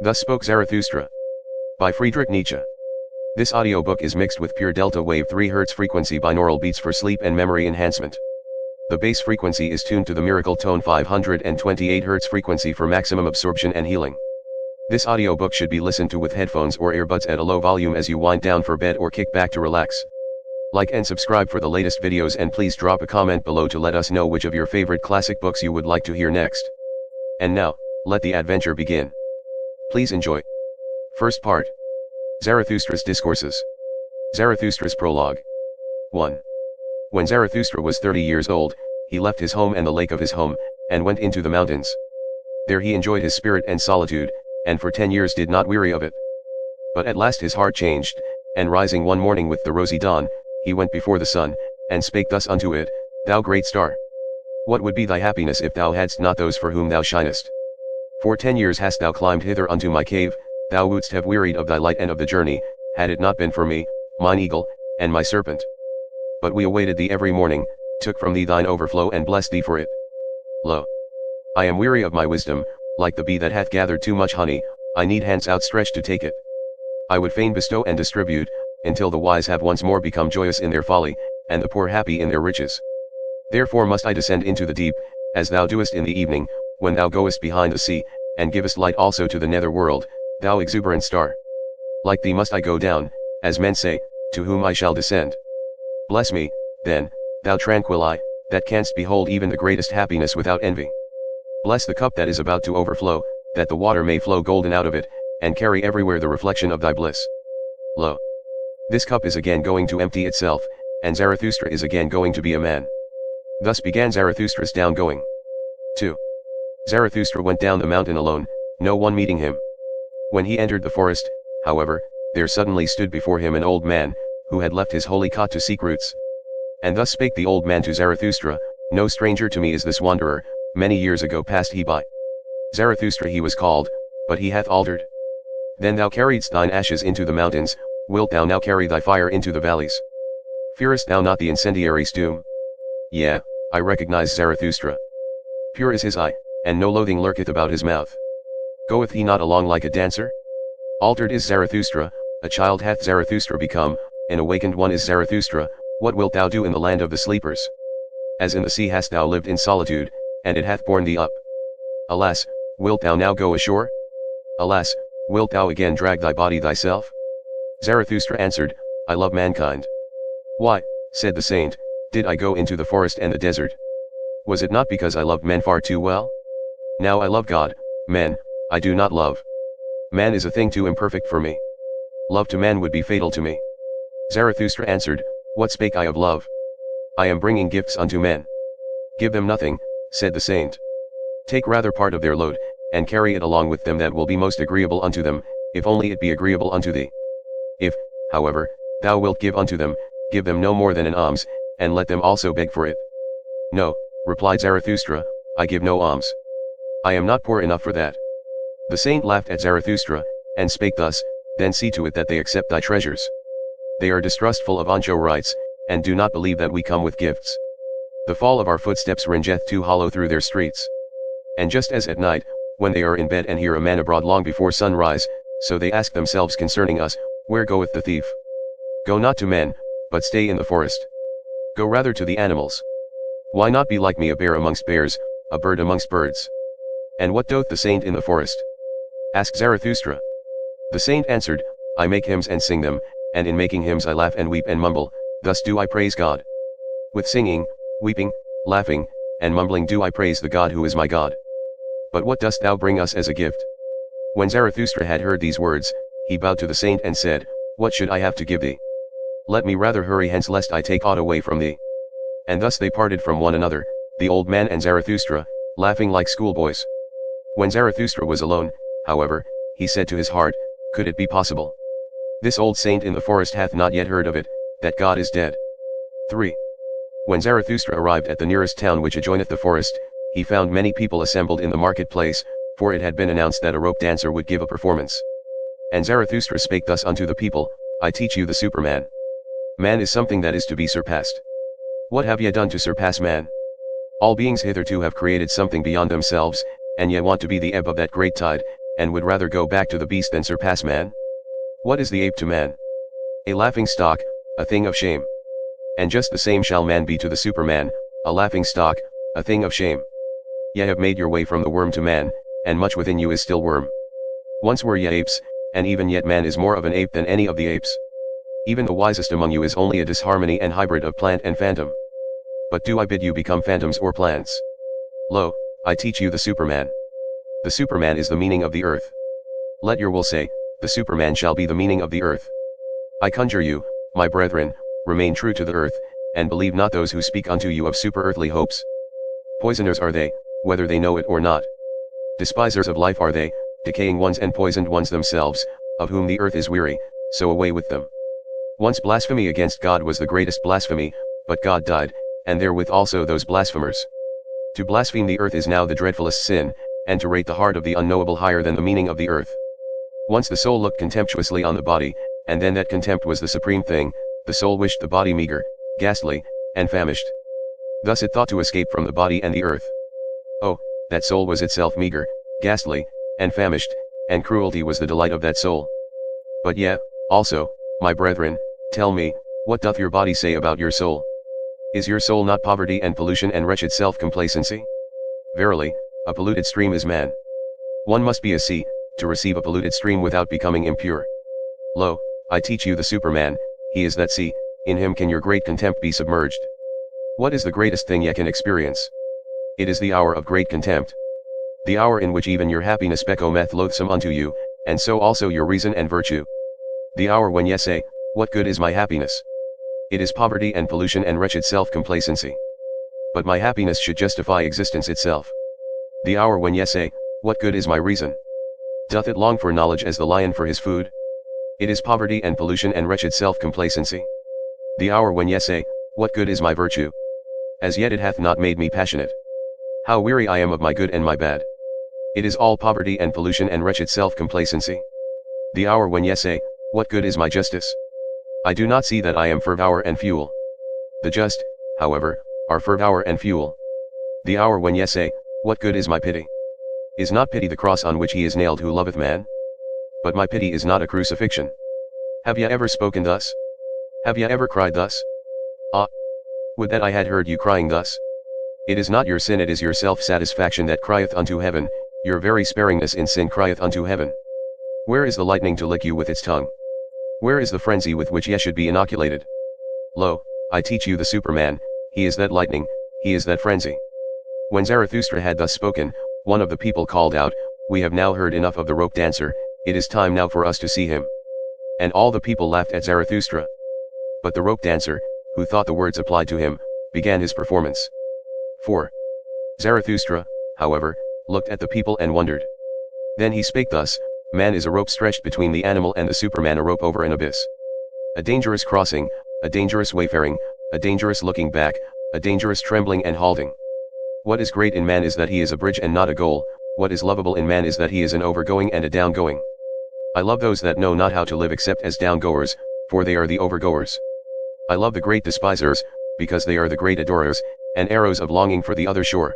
Thus spoke Zarathustra. By Friedrich Nietzsche. This audiobook is mixed with pure delta wave 3 Hz frequency binaural beats for sleep and memory enhancement. The bass frequency is tuned to the miracle tone 528 Hz frequency for maximum absorption and healing. This audiobook should be listened to with headphones or earbuds at a low volume as you wind down for bed or kick back to relax. Like and subscribe for the latest videos, and please drop a comment below to let us know which of your favorite classic books you would like to hear next. And now, let the adventure begin. Please enjoy. First part. Zarathustra's Discourses. Zarathustra's Prologue. 1. When Zarathustra was 30 years old, he left his home and the lake of his home, and went into the mountains. There he enjoyed his spirit and solitude, and for 10 years did not weary of it. But at last his heart changed, and rising one morning with the rosy dawn, he went before the sun, and spake thus unto it: Thou great star! What would be thy happiness if thou hadst not those for whom thou shinest? For 10 years hast thou climbed hither unto my cave, thou wouldst have wearied of thy light and of the journey, had it not been for me, mine eagle, and my serpent. But we awaited thee every morning, took from thee thine overflow and blessed thee for it. Lo! I am weary of my wisdom, like the bee that hath gathered too much honey, I need hands outstretched to take it. I would fain bestow and distribute, until the wise have once more become joyous in their folly, and the poor happy in their riches. Therefore must I descend into the deep, as thou doest in the evening, when thou goest behind the sea, and givest light also to the nether world, thou exuberant star. Like thee must I go down, as men say, to whom I shall descend. Bless me, then, thou tranquil eye, that canst behold even the greatest happiness without envy. Bless the cup that is about to overflow, that the water may flow golden out of it, and carry everywhere the reflection of thy bliss. Lo! This cup is again going to empty itself, and Zarathustra is again going to be a man. Thus began Zarathustra's down-going. 2. Zarathustra went down the mountain alone, no one meeting him. When he entered the forest, however, there suddenly stood before him an old man, who had left his holy cot to seek roots. And thus spake the old man to Zarathustra: No stranger to me is this wanderer, many years ago passed he by. Zarathustra he was called, but he hath altered. Then thou carriedst thine ashes into the mountains, wilt thou now carry thy fire into the valleys? Fearest thou not the incendiary's doom? Yea, I recognize Zarathustra. Pure is his eye, and no loathing lurketh about his mouth. Goeth he not along like a dancer? Altered is Zarathustra, a child hath Zarathustra become, an awakened one is Zarathustra. What wilt thou do in the land of the sleepers? As in the sea hast thou lived in solitude, and it hath borne thee up. Alas, wilt thou now go ashore? Alas, wilt thou again drag thy body thyself? Zarathustra answered: I love mankind. Why, said the saint, did I go into the forest and the desert? Was it not because I loved men far too well? Now I love God, men, I do not love. Man is a thing too imperfect for me. Love to man would be fatal to me. Zarathustra answered: What spake I of love? I am bringing gifts unto men. Give them nothing, said the saint. Take rather part of their load, and carry it along with them that will be most agreeable unto them, if only it be agreeable unto thee. If, however, thou wilt give unto them, give them no more than an alms, and let them also beg for it. No, replied Zarathustra, I give no alms. I am not poor enough for that. The saint laughed at Zarathustra, and spake thus: Then see to it that they accept thy treasures. They are distrustful of ancho rites, and do not believe that we come with gifts. The fall of our footsteps ringeth too hollow through their streets. And just as at night, when they are in bed and hear a man abroad long before sunrise, so they ask themselves concerning us: Where goeth the thief? Go not to men, but stay in the forest. Go rather to the animals. Why not be like me, a bear amongst bears, a bird amongst birds? And what doth the saint in the forest? Asked Zarathustra. The saint answered: I make hymns and sing them, and in making hymns I laugh and weep and mumble, thus do I praise God. With singing, weeping, laughing, and mumbling do I praise the God who is my God. But what dost thou bring us as a gift? When Zarathustra had heard these words, he bowed to the saint and said: What should I have to give thee? Let me rather hurry hence, lest I take aught away from thee. And thus they parted from one another, the old man and Zarathustra, laughing like schoolboys. When Zarathustra was alone, however, he said to his heart: Could it be possible? This old saint in the forest hath not yet heard of it, that God is dead. 3. When Zarathustra arrived at the nearest town which adjoineth the forest, he found many people assembled in the marketplace, for it had been announced that a rope dancer would give a performance. And Zarathustra spake thus unto the people: I teach you the Superman. Man is something that is to be surpassed. What have ye done to surpass man? All beings hitherto have created something beyond themselves, and ye want to be the ebb of that great tide, and would rather go back to the beast than surpass man? What is the ape to man? A laughing stock, a thing of shame. And just the same shall man be to the superman, a laughing stock, a thing of shame. Ye have made your way from the worm to man, and much within you is still worm. Once were ye apes, and even yet man is more of an ape than any of the apes. Even the wisest among you is only a disharmony and hybrid of plant and phantom. But do I bid you become phantoms or plants? Lo, I teach you the Superman. The Superman is the meaning of the earth. Let your will say, the Superman shall be the meaning of the earth. I conjure you, my brethren, remain true to the earth, and believe not those who speak unto you of super-earthly hopes. Poisoners are they, whether they know it or not. Despisers of life are they, decaying ones and poisoned ones themselves, of whom the earth is weary, so away with them. Once blasphemy against God was the greatest blasphemy, but God died, and therewith also those blasphemers. To blaspheme the earth is now the dreadfulest sin, and to rate the heart of the unknowable higher than the meaning of the earth. Once the soul looked contemptuously on the body, and then that contempt was the supreme thing, the soul wished the body meager, ghastly, and famished. Thus it thought to escape from the body and the earth. Oh, that soul was itself meager, ghastly, and famished, and cruelty was the delight of that soul. But yet, also, my brethren, tell me, what doth your body say about your soul? Is your soul not poverty and pollution and wretched self-complacency? Verily, a polluted stream is man. One must be a sea, to receive a polluted stream without becoming impure. Lo, I teach you the Superman, he is that sea, in him can your great contempt be submerged. What is the greatest thing ye can experience? It is the hour of great contempt. The hour in which even your happiness becometh loathsome unto you, and so also your reason and virtue. The hour when ye say, what good is my happiness? It is poverty and pollution and wretched self-complacency. But my happiness should justify existence itself. The hour when ye say, what good is my reason? Doth it long for knowledge as the lion for his food? It is poverty and pollution and wretched self-complacency. The hour when ye say, what good is my virtue? As yet it hath not made me passionate. How weary I am of my good and my bad. It is all poverty and pollution and wretched self-complacency. The hour when ye say, what good is my justice? I do not see that I am fervour and fuel. The just, however, are fervour and fuel. The hour when ye say, what good is my pity? Is not pity the cross on which he is nailed who loveth man? But my pity is not a crucifixion. Have ye ever spoken thus? Have ye ever cried thus? Ah! Would that I had heard you crying thus. It is not your sin, it is your self-satisfaction that crieth unto heaven, your very sparingness in sin crieth unto heaven. Where is the lightning to lick you with its tongue? Where is the frenzy with which ye should be inoculated? Lo, I teach you the Superman, he is that lightning, he is that frenzy. When Zarathustra had thus spoken, one of the people called out, we have now heard enough of the rope dancer, it is time now for us to see him. And all the people laughed at Zarathustra. But the rope dancer, who thought the words applied to him, began his performance. 4. Zarathustra, however, looked at the people and wondered. Then he spake thus, man is a rope stretched between the animal and the Superman, a rope over an abyss. A dangerous crossing, a dangerous wayfaring, a dangerous looking back, a dangerous trembling and halting. What is great in man is that he is a bridge and not a goal, what is lovable in man is that he is an overgoing and a downgoing. I love those that know not how to live except as downgoers, for they are the overgoers. I love the great despisers, because they are the great adorers, and arrows of longing for the other shore.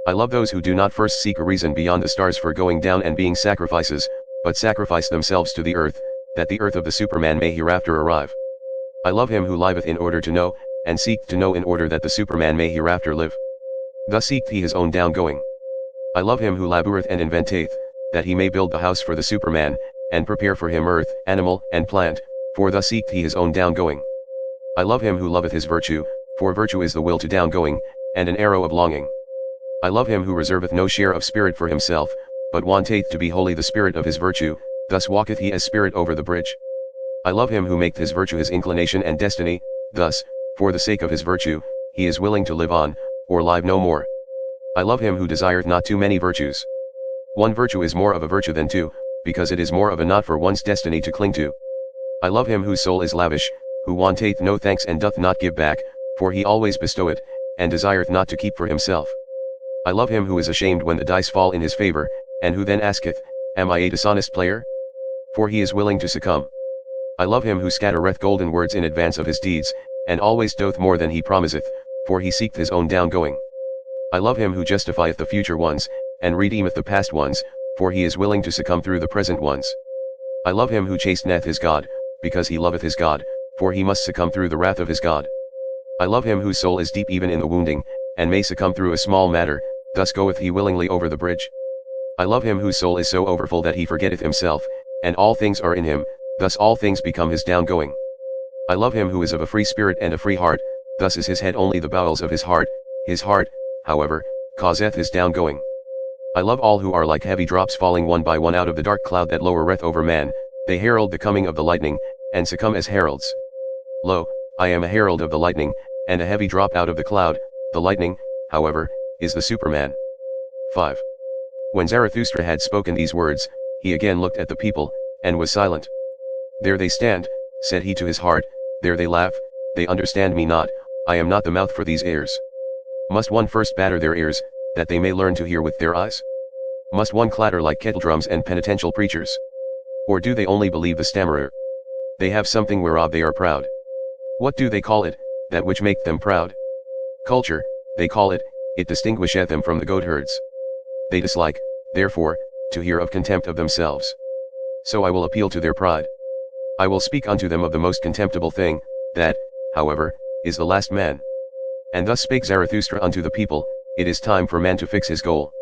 I love those who do not first seek a reason beyond the stars for going down and being sacrifices, but sacrifice themselves to the earth, that the earth of the Superman may hereafter arrive. I love him who liveth in order to know, and seeketh to know in order that the Superman may hereafter live. Thus seeketh he his own downgoing. I love him who laboureth and inventeth, that he may build the house for the Superman, and prepare for him earth, animal, and plant, for thus seeketh he his own downgoing. I love him who loveth his virtue, for virtue is the will to downgoing, and an arrow of longing. I love him who reserveth no share of spirit for himself, but wanteth to be wholly the spirit of his virtue, thus walketh he as spirit over the bridge. I love him who maketh his virtue his inclination and destiny, thus, for the sake of his virtue, he is willing to live on, or live no more. I love him who desireth not too many virtues. One virtue is more of a virtue than two, because it is more of a knot for one's destiny to cling to. I love him whose soul is lavish, who wanteth no thanks and doth not give back, for he always bestoweth, and desireth not to keep for himself. I love him who is ashamed when the dice fall in his favor, and who then asketh, am I a dishonest player? For he is willing to succumb. I love him who scattereth golden words in advance of his deeds, and always doth more than he promiseth, for he seeketh his own downgoing. I love him who justifieth the future ones, and redeemeth the past ones, for he is willing to succumb through the present ones. I love him who chasteneth his God, because he loveth his God, for he must succumb through the wrath of his God. I love him whose soul is deep even in the wounding, and may succumb through a small matter, thus goeth he willingly over the bridge. I love him whose soul is so overfull that he forgetteth himself, and all things are in him, thus all things become his downgoing. I love him who is of a free spirit and a free heart, thus is his head only the bowels of his heart, however, causeth his downgoing. I love all who are like heavy drops falling one by one out of the dark cloud that lowereth over man, they herald the coming of the lightning, and succumb as heralds. Lo, I am a herald of the lightning, and a heavy drop out of the cloud, the lightning, however, is the Superman. 5. When Zarathustra had spoken these words, he again looked at the people, and was silent. There they stand, said he to his heart, there they laugh, they understand me not, I am not the mouth for these ears. Must one first batter their ears, that they may learn to hear with their eyes? Must one clatter like kettledrums and penitential preachers? Or do they only believe the stammerer? They have something whereof they are proud. What do they call it, that which make them proud? Culture, they call it, it distinguisheth them from the goatherds. They dislike, therefore, to hear of contempt of themselves. So I will appeal to their pride. I will speak unto them of the most contemptible thing, that, however, is the last man. And thus spake Zarathustra unto the people, it is time for man to fix his goal.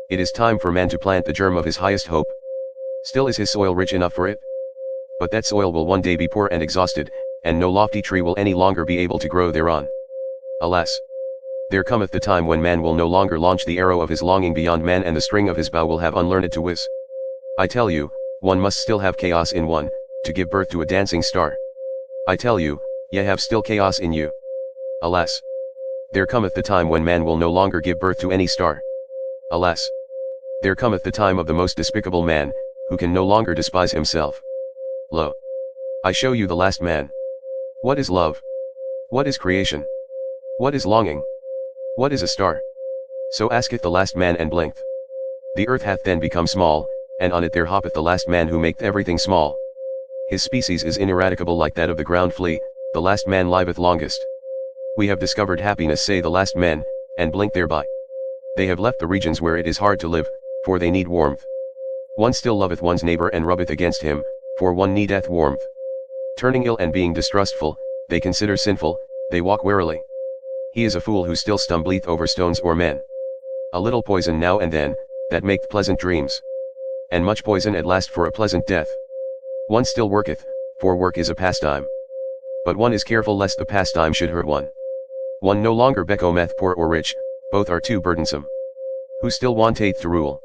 It is time for man to plant the germ of his highest hope. Still is his soil rich enough for it? But that soil will one day be poor and exhausted, and no lofty tree will any longer be able to grow thereon. Alas! There cometh the time when man will no longer launch the arrow of his longing beyond man, and the string of his bow will have unlearned to whiz. I tell you, one must still have chaos in one, to give birth to a dancing star. I tell you, ye have still chaos in you. Alas! There cometh the time when man will no longer give birth to any star. Alas! There cometh the time of the most despicable man, who can no longer despise himself. Lo! I show you the last man. What is love? What is creation? What is longing? What is a star? So asketh the last man, and blinketh. The earth hath then become small, and on it there hoppeth the last man who maketh everything small. His species is ineradicable like that of the ground flea, the last man liveth longest. We have discovered happiness, say the last men, and blink thereby. They have left the regions where it is hard to live, for they need warmth. One still loveth one's neighbor and rubbeth against him, for one needeth warmth. Turning ill and being distrustful, they consider sinful, they walk warily. He is a fool who still stumbleth over stones or men. A little poison now and then, that maketh pleasant dreams. And much poison at last for a pleasant death. One still worketh, for work is a pastime. But one is careful lest the pastime should hurt one. One no longer becometh poor or rich, both are too burdensome. Who still wanteth to rule?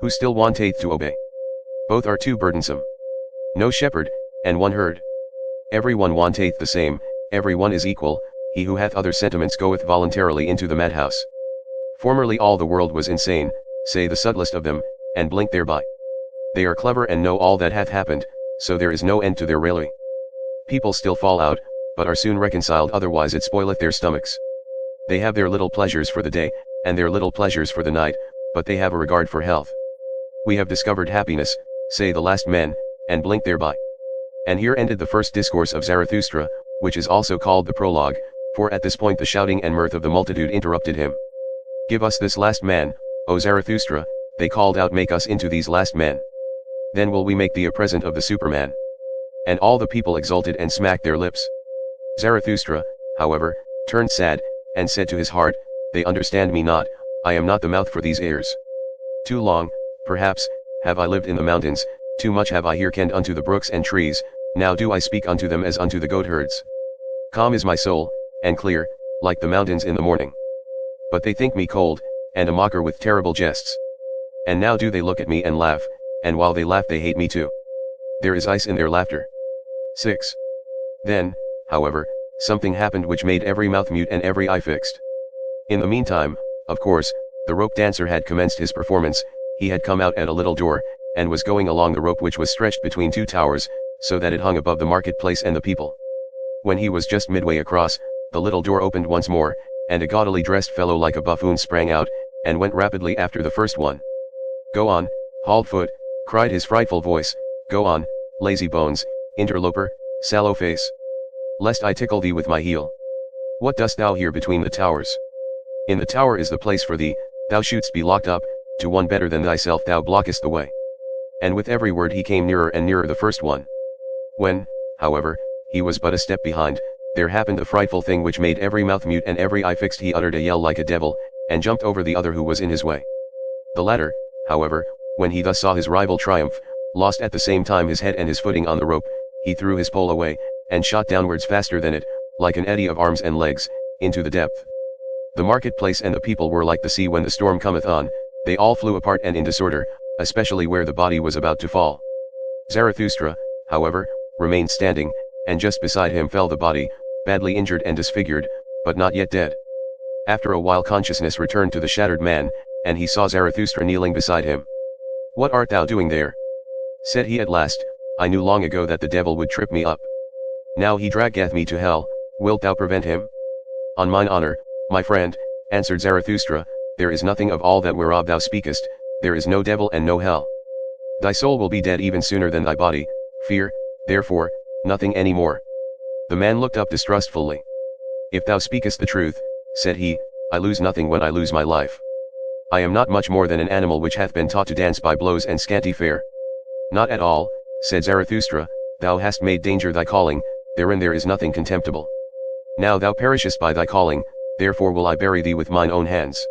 Who still wanteth to obey? Both are too burdensome. No shepherd, and one herd. Every one wanteth the same, every one is equal, he who hath other sentiments goeth voluntarily into the madhouse. Formerly all the world was insane, say the subtlest of them, and blink thereby. They are clever and know all that hath happened, so there is no end to their raillery. People still fall out, but are soon reconciled, otherwise it spoileth their stomachs. They have their little pleasures for the day, and their little pleasures for the night, but they have a regard for health. We have discovered happiness, say the last men, and blink thereby. And here ended the first discourse of Zarathustra, which is also called the prologue, for at this point the shouting and mirth of the multitude interrupted him. Give us this last man, O Zarathustra, they called out, make us into these last men. Then will we make thee a present of the Superman. And all the people exulted and smacked their lips. Zarathustra, however, turned sad, and said to his heart, they understand me not, I am not the mouth for these ears. Too long, perhaps, have I lived in the mountains, too much have I hearkened unto the brooks and trees, now do I speak unto them as unto the goatherds. Calm is my soul, and clear, like the mountains in the morning. But they think me cold, and a mocker with terrible jests. And now do they look at me and laugh, and while they laugh they hate me too. There is ice in their laughter. 6. Then, however, something happened which made every mouth mute and every eye fixed. In the meantime, of course, the rope dancer had commenced his performance, he had come out at a little door, and was going along the rope which was stretched between two towers, so that it hung above the marketplace and the people. When he was just midway across, the little door opened once more, and a gaudily dressed fellow like a buffoon sprang out, and went rapidly after the first one. Go on, halt foot, cried his frightful voice, go on, lazy bones, interloper, sallow face. Lest I tickle thee with my heel. What dost thou here between the towers? In the tower is the place for thee, thou shouldst be locked up, to one better than thyself thou blockest the way. And with every word he came nearer and nearer the first one. When, however, he was but a step behind, there happened a frightful thing which made every mouth mute and every eye fixed. He uttered a yell like a devil, and jumped over the other who was in his way. The latter, however, when he thus saw his rival triumph, lost at the same time his head and his footing on the rope. He threw his pole away, and shot downwards faster than it, like an eddy of arms and legs, into the depth. The marketplace and the people were like the sea when the storm cometh on, they all flew apart and in disorder, especially where the body was about to fall. Zarathustra, however, remained standing, and just beside him fell the body, badly injured and disfigured, but not yet dead. After a while consciousness returned to the shattered man, and he saw Zarathustra kneeling beside him. "What art thou doing there?" said he at last. "I knew long ago that the devil would trip me up. Now he draggeth me to hell, wilt thou prevent him?" "On mine honor, my friend," answered Zarathustra, "there is nothing of all that whereof thou speakest, there is no devil and no hell. Thy soul will be dead even sooner than thy body, fear, therefore, nothing any more." The man looked up distrustfully. "If thou speakest the truth," said he, "I lose nothing when I lose my life. I am not much more than an animal which hath been taught to dance by blows and scanty fare." "Not at all," said Zarathustra, "thou hast made danger thy calling, therein there is nothing contemptible. Now thou perishest by thy calling, therefore will I bury thee with mine own hands."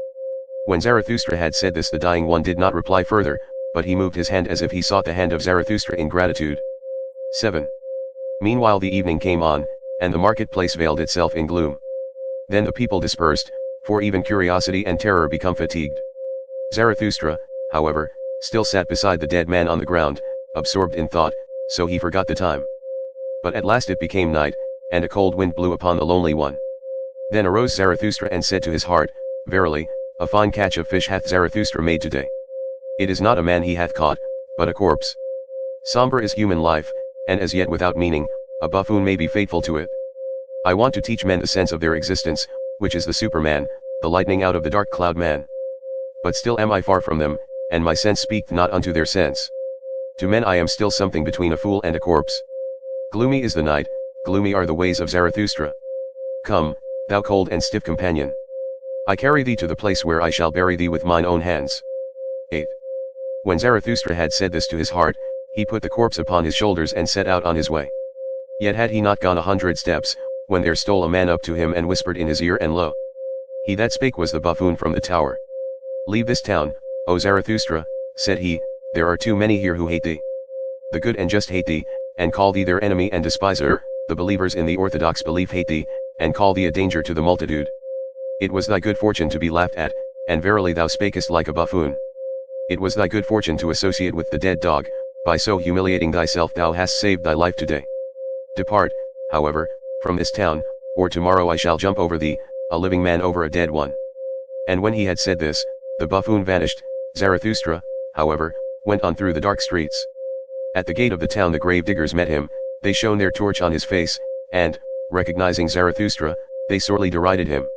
When Zarathustra had said this the dying one did not reply further, but he moved his hand as if he sought the hand of Zarathustra in gratitude. 7. Meanwhile the evening came on, and the marketplace veiled itself in gloom. Then the people dispersed, for even curiosity and terror become fatigued. Zarathustra, however, still sat beside the dead man on the ground, absorbed in thought, so he forgot the time. But at last it became night, and a cold wind blew upon the lonely one. Then arose Zarathustra and said to his heart, "Verily, a fine catch of fish hath Zarathustra made today. It is not a man he hath caught, but a corpse. Sombre is human life, and as yet without meaning, a buffoon may be faithful to it. I want to teach men the sense of their existence, which is the Superman, the lightning out of the dark cloud man. But still am I far from them, and my sense speaketh not unto their sense. To men I am still something between a fool and a corpse. Gloomy is the night, gloomy are the ways of Zarathustra. Come, thou cold and stiff companion. I carry thee to the place where I shall bury thee with mine own hands." 8. When Zarathustra had said this to his heart, he put the corpse upon his shoulders and set out on his way. Yet had he not gone 100 steps, when there stole a man up to him and whispered in his ear, and lo! He that spake was the buffoon from the tower. "Leave this town, O Zarathustra," said he, "there are too many here who hate thee. The good and just hate thee, and call thee their enemy and despiser, the believers in the orthodox belief hate thee, and call thee a danger to the multitude. It was thy good fortune to be laughed at, and verily thou spakest like a buffoon. It was thy good fortune to associate with the dead dog, by so humiliating thyself thou hast saved thy life today. Depart, however, from this town, or tomorrow I shall jump over thee, a living man over a dead one." And when he had said this, the buffoon vanished. Zarathustra, however, went on through the dark streets. At the gate of the town the grave diggers met him, they shone their torch on his face, and, recognizing Zarathustra, they sorely derided him.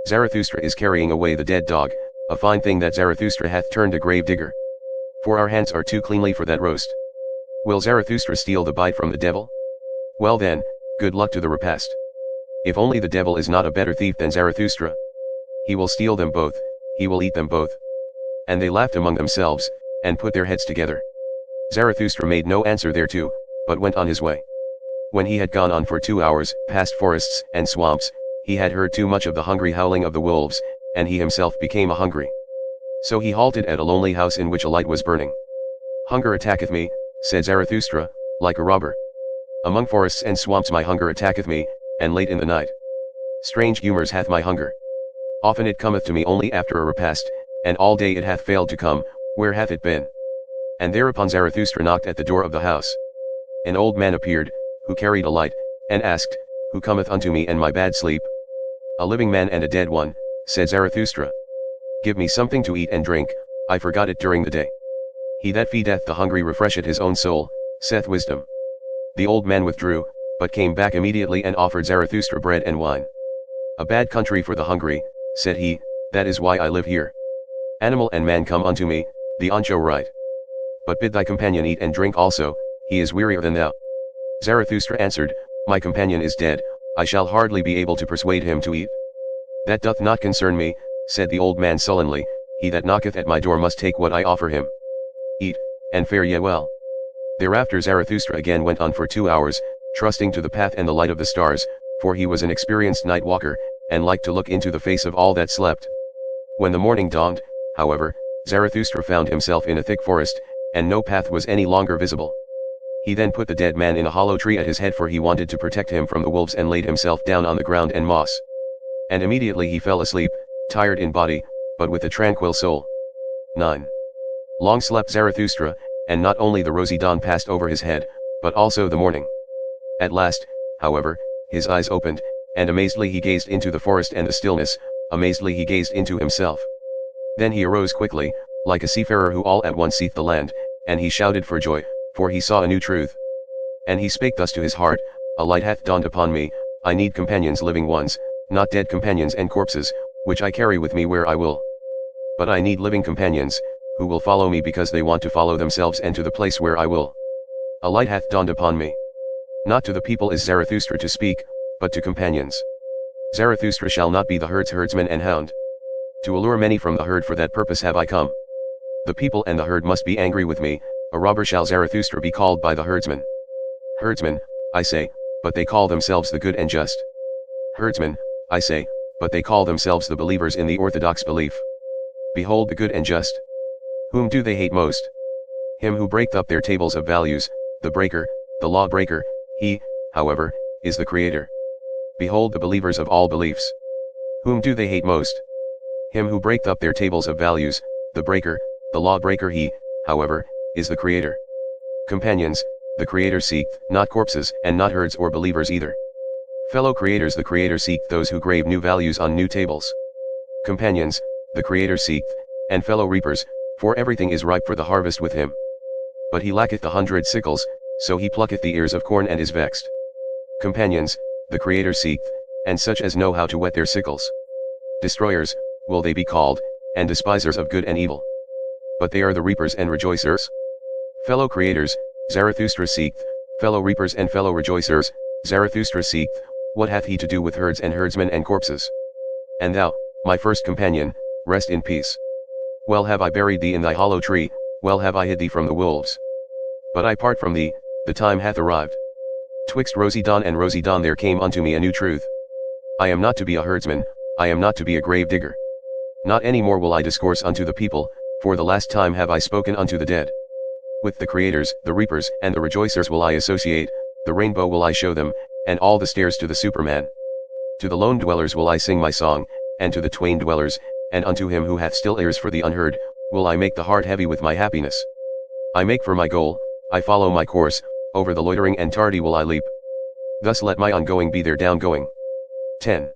"Zarathustra is carrying away the dead dog, a fine thing that Zarathustra hath turned a grave digger. For our hands are too cleanly for that roast. Will Zarathustra steal the bite from the devil? Well then, good luck to the repast. If only the devil is not a better thief than Zarathustra. He will steal them both, he will eat them both." And they laughed among themselves, and put their heads together. Zarathustra made no answer thereto, but went on his way. When he had gone on for 2 hours, past forests and swamps, he had heard too much of the hungry howling of the wolves, and he himself became hungry. So he halted at a lonely house in which a light was burning. "Hunger attacketh me," said Zarathustra, "like a robber. Among forests and swamps my hunger attacketh me, and late in the night. Strange humours hath my hunger. Often it cometh to me only after a repast, and all day it hath failed to come. Where hath it been?" And thereupon Zarathustra knocked at the door of the house. An old man appeared, who carried a light, and asked, "Who cometh unto me and my bad sleep?" "A living man and a dead one," said Zarathustra. "Give me something to eat and drink, I forgot it during the day. He that feedeth the hungry refresheth his own soul, saith wisdom." The old man withdrew, but came back immediately and offered Zarathustra bread and wine. "A bad country for the hungry," said he, "that is why I live here. Animal and man come unto me, the ancho right. But bid thy companion eat and drink also, he is wearier than thou." Zarathustra answered, "My companion is dead, I shall hardly be able to persuade him to eat." "That doth not concern me," said the old man sullenly, he that knocketh at my door must take what I offer him. Eat, and fare ye well. Thereafter Zarathustra again went on for 2 hours, trusting to the path and the light of the stars, for he was an experienced night walker, and liked to look into the face of all that slept. When the morning dawned, however, Zarathustra found himself in a thick forest, and no path was any longer visible. He then put the dead man in a hollow tree at his head, for he wanted to protect him from the wolves, and laid himself down on the ground and moss. And immediately he fell asleep, tired in body, but with a tranquil soul. 9. Long slept Zarathustra, and not only the rosy dawn passed over his head, but also the morning. At last, however, his eyes opened, and amazedly he gazed into the forest and the stillness, amazedly he gazed into himself. Then he arose quickly, like a seafarer who all at once seeth the land, and he shouted for joy, for he saw a new truth. And he spake thus to his heart, a light hath dawned upon me, I need companions, living ones, not dead companions and corpses, which I carry with me where I will. But I need living companions, who will follow me because they want to follow themselves and to the place where I will. A light hath dawned upon me. Not to the people is Zarathustra to speak, but to companions. Zarathustra shall not be the herd's herdsman and hound. To allure many from the herd, for that purpose have I come. The people and the herd must be angry with me, a robber shall Zarathustra be called by the herdsmen. Herdsmen, I say, but they call themselves the good and just. Herdsmen, I say, but they call themselves the believers in the orthodox belief. Behold the good and just. Whom do they hate most? Him who breaketh up their tables of values, the breaker, the law breaker, he, however, is the creator. Behold the believers of all beliefs. Whom do they hate most? Him who breaketh up their tables of values, the breaker, the law breaker, he, however, is the creator. Companions, the creator seeketh not corpses and not herds or believers either. Fellow creators, the creator seeketh those who grave new values on new tables. Companions, the creator seeketh, and fellow reapers, for everything is ripe for the harvest with him. But he lacketh 100 sickles, so he plucketh the ears of corn and is vexed. Companions, the creator seeketh, and such as know how to whet their sickles. Destroyers, will they be called, and despisers of good and evil. But they are the reapers and rejoicers. Fellow creators, Zarathustra seeketh, fellow reapers and fellow rejoicers, Zarathustra seeketh, what hath he to do with herds and herdsmen and corpses? And thou, my first companion, rest in peace. Well have I buried thee in thy hollow tree, well have I hid thee from the wolves. But I part from thee, the time hath arrived. Twixt rosy dawn and rosy dawn there came unto me a new truth. I am not to be a herdsman, I am not to be a grave digger. Not any more will I discourse unto the people, for the last time have I spoken unto the dead. With the creators, the reapers, and the rejoicers will I associate, the rainbow will I show them, and all the stairs to the Superman. To the lone dwellers will I sing my song, and to the twain dwellers, and unto him who hath still ears for the unheard, will I make the heart heavy with my happiness. I make for my goal, I follow my course, over the loitering and tardy will I leap. Thus let my ongoing be their downgoing. 10.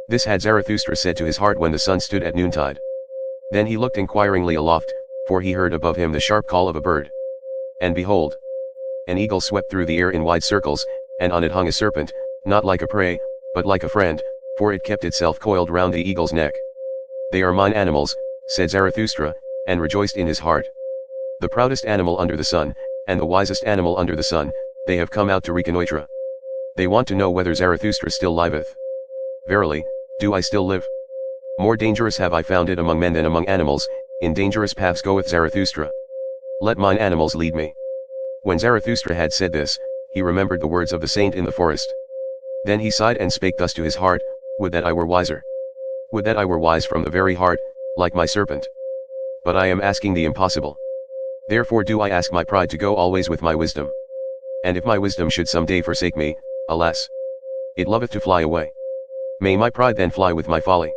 This had Zarathustra said to his heart when the sun stood at noontide. Then he looked inquiringly aloft, for he heard above him the sharp call of a bird. And behold! An eagle swept through the air in wide circles, and on it hung a serpent, not like a prey, but like a friend, for it kept itself coiled round the eagle's neck. They are mine animals, said Zarathustra, and rejoiced in his heart. The proudest animal under the sun, and the wisest animal under the sun, they have come out to reconnoitre. They want to know whether Zarathustra still liveth. Verily, do I still live? More dangerous have I found it among men than among animals, in dangerous paths goeth Zarathustra. Let mine animals lead me. When Zarathustra had said this, he remembered the words of the saint in the forest. Then he sighed and spake thus to his heart, would that I were wiser. Would that I were wise from the very heart, like my serpent. But I am asking the impossible. Therefore do I ask my pride to go always with my wisdom. And if my wisdom should some day forsake me, alas! It loveth to fly away. May my pride then fly with my folly.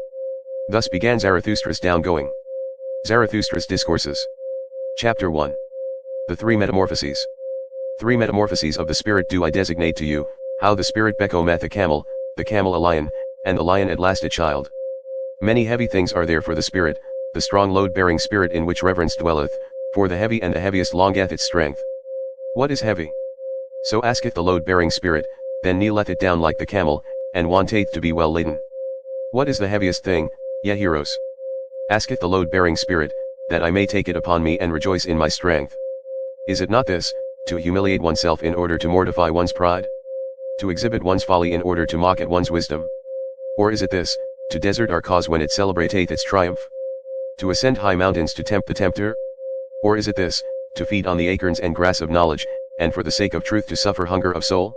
Thus began Zarathustra's downgoing. Zarathustra's Discourses. Chapter 1. The Three Metamorphoses. 3 metamorphoses of the spirit do I designate to you, how the spirit becometh a camel a lion, and the lion at last a child. Many heavy things are there for the spirit, the strong load-bearing spirit in which reverence dwelleth, for the heavy and the heaviest longeth its strength. What is heavy? So asketh the load-bearing spirit, then kneeleth it down like the camel, and wanteth to be well laden. What is the heaviest thing, ye heroes? Asketh the load-bearing spirit, that I may take it upon me and rejoice in my strength. Is it not this, to humiliate oneself in order to mortify one's pride? To exhibit one's folly in order to mock at one's wisdom? Or is it this, to desert our cause when it celebrateth its triumph? To ascend high mountains to tempt the tempter? Or is it this, to feed on the acorns and grass of knowledge, and for the sake of truth to suffer hunger of soul?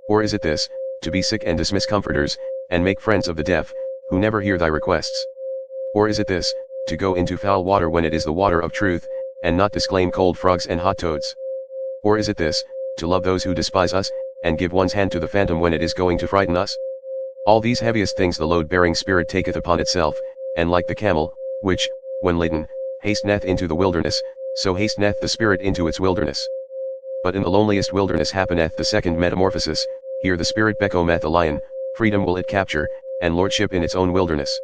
Or is it this, to be sick and dismiss comforters, and make friends of the deaf, who never hear thy requests? Or is it this, to go into foul water when it is the water of truth, and not disclaim cold frogs and hot toads? Or is it this, to love those who despise us, and give one's hand to the phantom when it is going to frighten us? All these heaviest things the load-bearing spirit taketh upon itself, and like the camel, which, when laden, hasteneth into the wilderness, so hasteneth the spirit into its wilderness. But in the loneliest wilderness happeneth the second metamorphosis, here the spirit becometh a lion, freedom will it capture, and lordship in its own wilderness.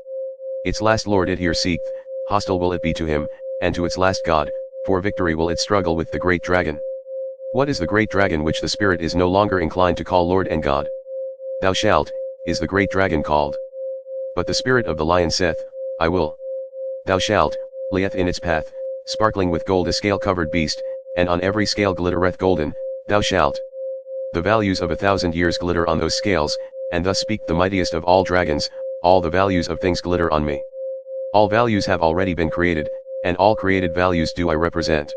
Its last lord it here seeketh, hostile will it be to him, and to its last god, for victory will it struggle with the great dragon. What is the great dragon which the spirit is no longer inclined to call Lord and God? Thou shalt, is the great dragon called. But the spirit of the lion saith, I will. Thou shalt, lieth in its path, sparkling with gold a scale-covered beast, and on every scale glittereth golden, thou shalt. The values of 1,000 years glitter on those scales, and thus speak the mightiest of all dragons, all the values of things glitter on me. All values have already been created, and all created values do I represent.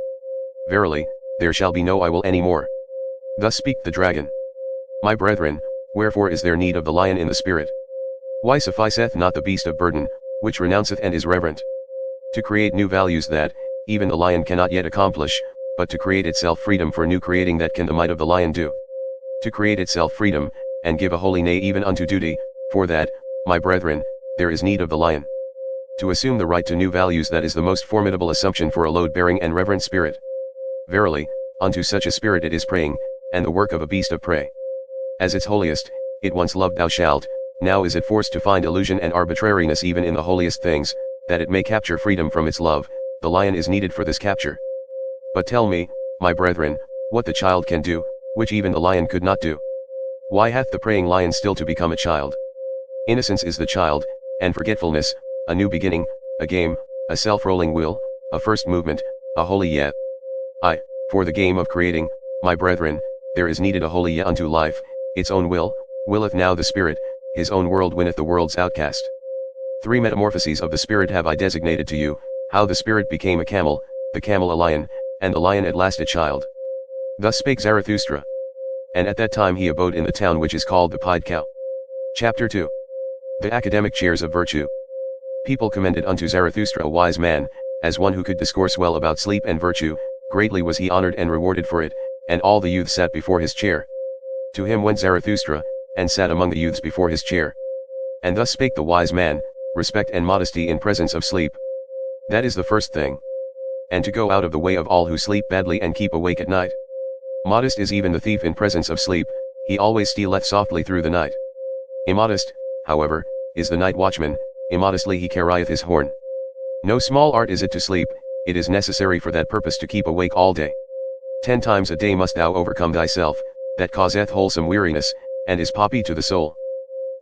Verily, there shall be no I will any more. Thus speak the dragon. My brethren, wherefore is there need of the lion in the spirit? Why sufficeth not the beast of burden, which renounceth and is reverent? To create new values that, even the lion cannot yet accomplish, but to create itself freedom for new creating that can the might of the lion do. To create itself freedom, and give a holy nay even unto duty, for that, my brethren, there is need of the lion. To assume the right to new values that is the most formidable assumption for a load-bearing and reverent spirit. Verily, unto such a spirit it is praying, and the work of a beast of prey. As its holiest, it once loved thou shalt, now is it forced to find illusion and arbitrariness even in the holiest things, that it may capture freedom from its love, the lion is needed for this capture. But tell me, my brethren, what the child can do, which even the lion could not do. Why hath the praying lion still to become a child? Innocence is the child, and forgetfulness, a new beginning, a game, a self-rolling wheel, a first movement, a holy yet. For the game of creating, my brethren, there is needed a holy yet unto life, its own will, willeth now the spirit, his own world winneth the world's outcast. 3 metamorphoses of the spirit have I designated to you, how the spirit became a camel, the camel a lion, and the lion at last a child. Thus spake Zarathustra. And at that time he abode in the town which is called the Pied Cow. Chapter 2. The academic chairs of virtue. People commended unto Zarathustra a wise man, as one who could discourse well about sleep and virtue, greatly was he honored and rewarded for it, and all the youths sat before his chair. To him went Zarathustra, and sat among the youths before his chair. And thus spake the wise man, respect and modesty in presence of sleep. That is the first thing. And to go out of the way of all who sleep badly and keep awake at night. Modest is even the thief in presence of sleep, he always stealeth softly through the night. Immodest, however, is the night watchman, immodestly he carrieth his horn. No small art is it to sleep, it is necessary for that purpose to keep awake all day. 10 times a day must thou overcome thyself, that causeth wholesome weariness, and is poppy to the soul.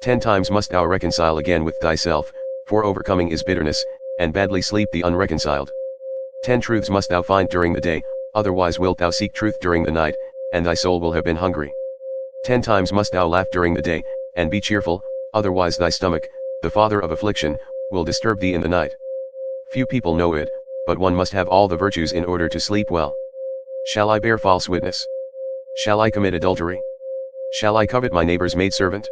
10 times must thou reconcile again with thyself, for overcoming is bitterness, and badly sleep the unreconciled. 10 truths must thou find during the day, otherwise wilt thou seek truth during the night, and thy soul will have been hungry. 10 times must thou laugh during the day, and be cheerful, otherwise thy stomach, the father of affliction, will disturb thee in the night. Few people know it, but one must have all the virtues in order to sleep well. Shall I bear false witness? Shall I commit adultery? Shall I covet my neighbor's maidservant?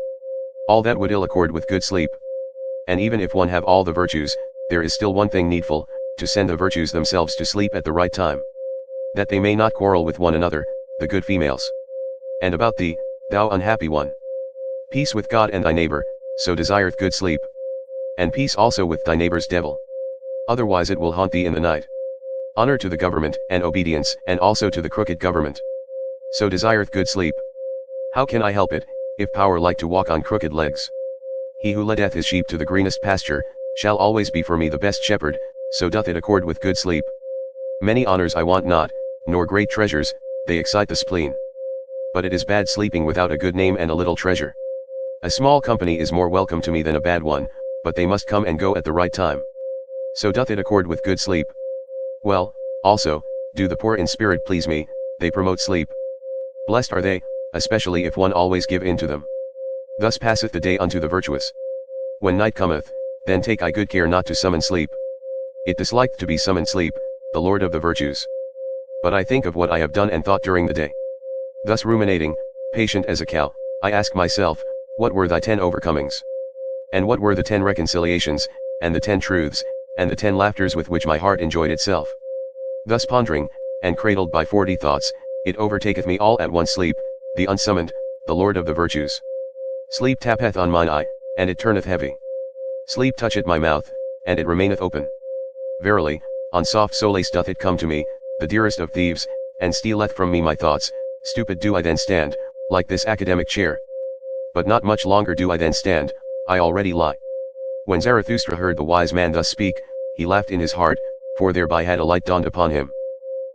All that would ill accord with good sleep. And even if one have all the virtues, there is still one thing needful, to send the virtues themselves to sleep at the right time. That they may not quarrel with one another, the good females. And about thee, thou unhappy one. Peace with God and thy neighbor, so desireth good sleep. And peace also with thy neighbor's devil. Otherwise it will haunt thee in the night. Honor to the government, and obedience, and also to the crooked government. So desireth good sleep. How can I help it, if power like to walk on crooked legs? He who leadeth his sheep to the greenest pasture, shall always be for me the best shepherd, so doth it accord with good sleep. Many honors I want not, nor great treasures, they excite the spleen. But it is bad sleeping without a good name and a little treasure. A small company is more welcome to me than a bad one, but they must come and go at the right time. So doth it accord with good sleep. Well, also, do the poor in spirit please me, they promote sleep. Blessed are they, especially if one always give in to them. Thus passeth the day unto the virtuous. When night cometh, then take I good care not to summon sleep. It disliked to be summoned sleep, the lord of the virtues. But I think of what I have done and thought during the day. Thus ruminating, patient as a cow, I ask myself, what were thy 10 overcomings? And what were the 10 reconciliations, and the 10 truths, and the 10 laughters with which my heart enjoyed itself? Thus pondering, and cradled by 40 thoughts, it overtaketh me all at once sleep, the unsummoned, the lord of the virtues. Sleep tappeth on mine eye, and it turneth heavy. Sleep toucheth my mouth, and it remaineth open. Verily, on soft solace doth it come to me, the dearest of thieves, and stealeth from me my thoughts. Stupid do I then stand, like this academic chair. But not much longer do I then stand, I already lie. When Zarathustra heard the wise man thus speak, he laughed in his heart, for thereby had a light dawned upon him.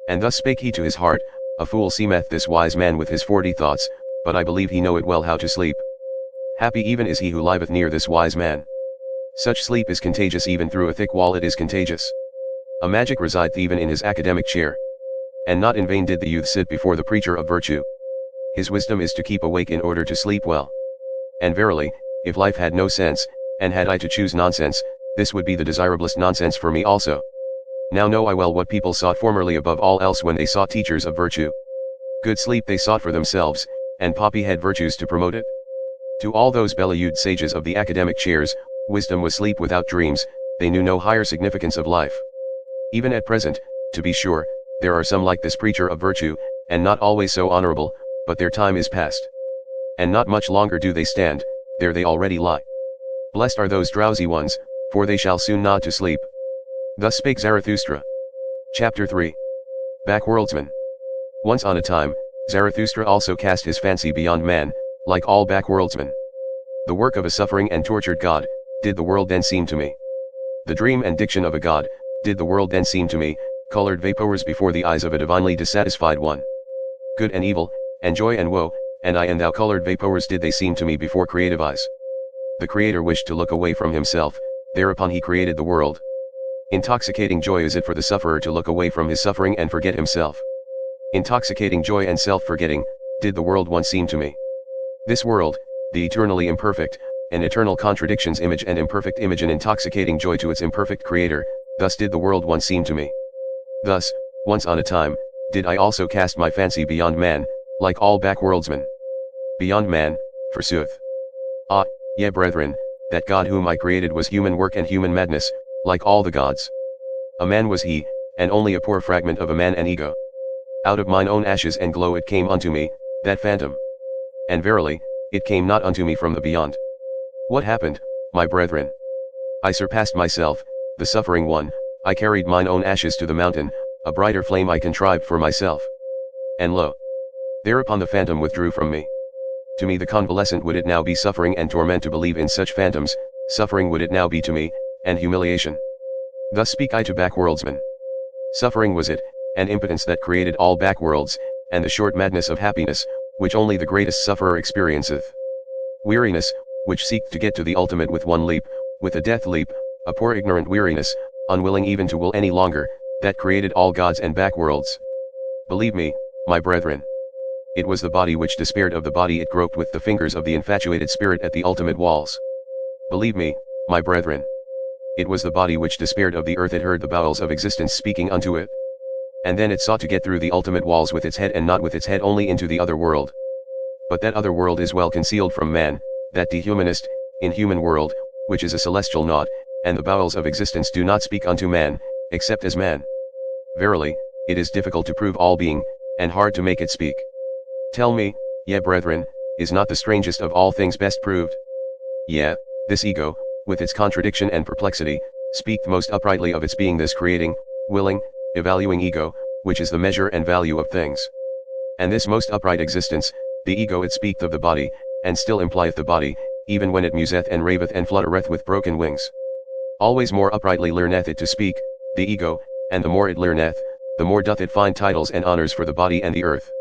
And thus spake he to his heart, a fool seemeth this wise man with his 40 thoughts, but I believe he knoweth well how to sleep. Happy even is he who liveth near this wise man. Such sleep is contagious, even through a thick wall it is contagious. A magic resideth even in his academic chair. And not in vain did the youth sit before the preacher of virtue. His wisdom is to keep awake in order to sleep well. And verily, if life had no sense, and had I to choose nonsense, this would be the desirablest nonsense for me also. Now know I well what people sought formerly above all else when they sought teachers of virtue. Good sleep they sought for themselves, and poppy had virtues to promote it. To all those bellied sages of the academic chairs, wisdom was sleep without dreams, they knew no higher significance of life. Even at present, to be sure, there are some like this preacher of virtue, and not always so honorable, but their time is past. And not much longer do they stand, there they already lie. Blessed are those drowsy ones, for they shall soon nod to sleep. Thus spake Zarathustra. Chapter 3. Backworldsman. Once on a time, Zarathustra also cast his fancy beyond man, like all backworldsmen. The work of a suffering and tortured god, did the world then seem to me. The dream and diction of a god, did the world then seem to me, colored vapors before the eyes of a divinely dissatisfied one. Good and evil, and joy and woe, and I and thou colored vapors did they seem to me before creative eyes. The Creator wished to look away from himself, thereupon he created the world. Intoxicating joy is it for the sufferer to look away from his suffering and forget himself. Intoxicating joy and self-forgetting, did the world once seem to me. This world, the eternally imperfect, an eternal contradictions image and imperfect image, an intoxicating joy to its imperfect Creator, thus did the world once seem to me. Thus, once on a time, did I also cast my fancy beyond man, like all backworldsmen. Beyond man, forsooth. Ah, ye brethren, that God whom I created was human work and human madness, like all the gods. A man was he, and only a poor fragment of a man and ego. Out of mine own ashes and glow it came unto me, that phantom. And verily, it came not unto me from the beyond. What happened, my brethren? I surpassed myself, the suffering one, I carried mine own ashes to the mountain, a brighter flame I contrived for myself. And lo! Thereupon the phantom withdrew from me. To me the convalescent would it now be suffering and torment to believe in such phantoms, suffering would it now be to me, and humiliation. Thus speak I to backworldsmen. Suffering was it, and impotence that created all backworlds, and the short madness of happiness, which only the greatest sufferer experienceth. Weariness, which seeked to get to the ultimate with one leap, with a death leap, a poor ignorant weariness, unwilling even to will any longer, that created all gods and backworlds. Believe me, my brethren. It was the body which despaired of the body, it groped with the fingers of the infatuated spirit at the ultimate walls. Believe me, my brethren. It was the body which despaired of the earth, it heard the bowels of existence speaking unto it. And then it sought to get through the ultimate walls with its head, and not with its head only, into the other world. But that other world is well concealed from man, that dehumanist, inhuman world, which is a celestial naught, and the bowels of existence do not speak unto man, except as man. Verily, it is difficult to prove all being, and hard to make it speak. Tell me, ye brethren, is not the strangest of all things best proved? Yea, this ego, with its contradiction and perplexity, speaketh most uprightly of its being this creating, willing, evaluating ego, which is the measure and value of things. And this most upright existence, the ego, it speaketh of the body, and still implieth the body, even when it museth and raveth and fluttereth with broken wings. Always more uprightly learneth it to speak, the ego, and the more it learneth, the more doth it find titles and honors for the body and the earth.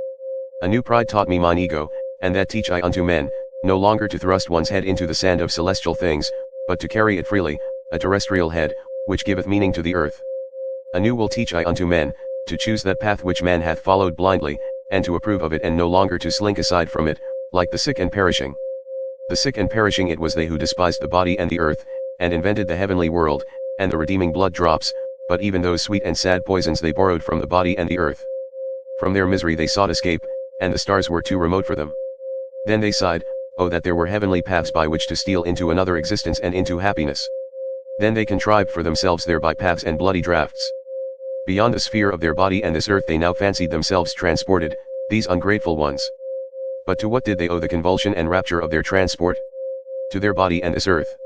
A new pride taught me mine ego, and that teach I unto men, no longer to thrust one's head into the sand of celestial things, but to carry it freely, a terrestrial head, which giveth meaning to the earth. A new will teach I unto men, to choose that path which man hath followed blindly, and to approve of it, and no longer to slink aside from it, like the sick and perishing. The sick and perishing, it was they who despised the body and the earth, and invented the heavenly world, and the redeeming blood drops, but even those sweet and sad poisons they borrowed from the body and the earth. From their misery they sought escape, and the stars were too remote for them. Then they sighed, oh that there were heavenly paths by which to steal into another existence and into happiness. Then they contrived for themselves thereby paths and bloody draughts. Beyond the sphere of their body and this earth they now fancied themselves transported, these ungrateful ones. But to what did they owe the convulsion and rapture of their transport? To their body and this earth.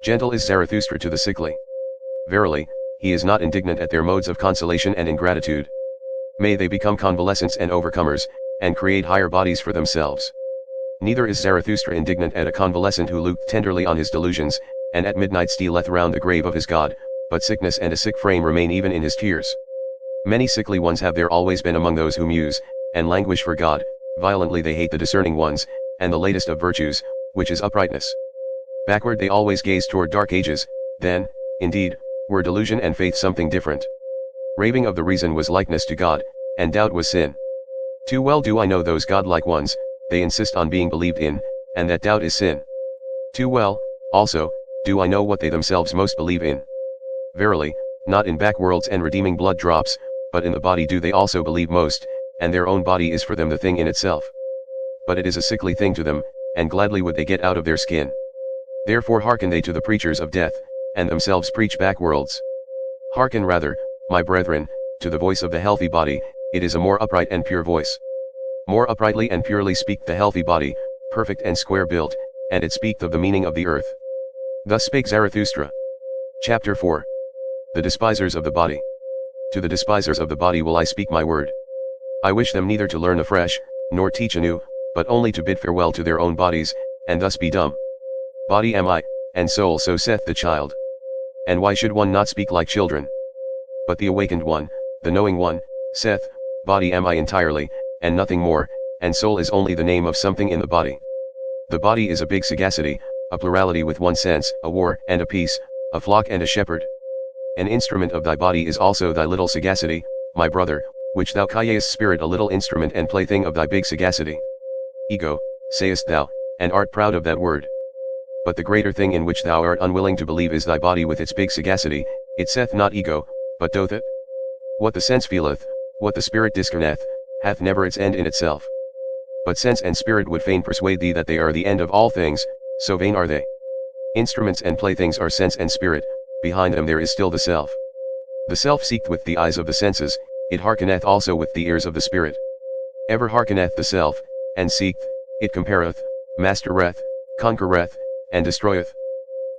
Gentle is Zarathustra to the sickly. Verily, he is not indignant at their modes of consolation and ingratitude. May they become convalescents and overcomers, and create higher bodies for themselves. Neither is Zarathustra indignant at a convalescent who looked tenderly on his delusions, and at midnight stealeth round the grave of his God, but sickness and a sick frame remain even in his tears. Many sickly ones have there always been among those who muse, and languish for God, violently they hate the discerning ones, and the latest of virtues, which is uprightness. Backward they always gaze toward dark ages, then, indeed, were delusion and faith something different. Raving of the reason was likeness to God, and doubt was sin. Too well do I know those godlike ones, they insist on being believed in, and that doubt is sin. Too well, also, do I know what they themselves most believe in. Verily, not in backworlds and redeeming blood drops, but in the body do they also believe most, and their own body is for them the thing in itself. But it is a sickly thing to them, and gladly would they get out of their skin. Therefore hearken they to the preachers of death, and themselves preach backworlds. Hearken rather, my brethren, to the voice of the healthy body, it is a more upright and pure voice. More uprightly and purely speak the healthy body, perfect and square built, and it speaketh of the meaning of the earth. Thus spake Zarathustra. Chapter 4. The despisers of the body. To the despisers of the body will I speak my word. I wish them neither to learn afresh, nor teach anew, but only to bid farewell to their own bodies, and thus be dumb. Body am I, and soul so saith the child. And why should one not speak like children? But the awakened one, the knowing one, saith, body am I entirely, and nothing more, and soul is only the name of something in the body. The body is a big sagacity, a plurality with one sense, a war and a peace, a flock and a shepherd. An instrument of thy body is also thy little sagacity, my brother, which thou callest spirit, a little instrument and plaything of thy big sagacity. Ego, sayest thou, and art proud of that word. But the greater thing in which thou art unwilling to believe is thy body with its big sagacity, it saith not ego, but doth it. What the sense feeleth, what the spirit discerneth, hath never its end in itself. But sense and spirit would fain persuade thee that they are the end of all things, so vain are they. Instruments and playthings are sense and spirit, behind them there is still the self. The self seeketh with the eyes of the senses, it hearkeneth also with the ears of the spirit. Ever hearkeneth the self, and seeketh, it compareth, mastereth, conquereth, and destroyeth.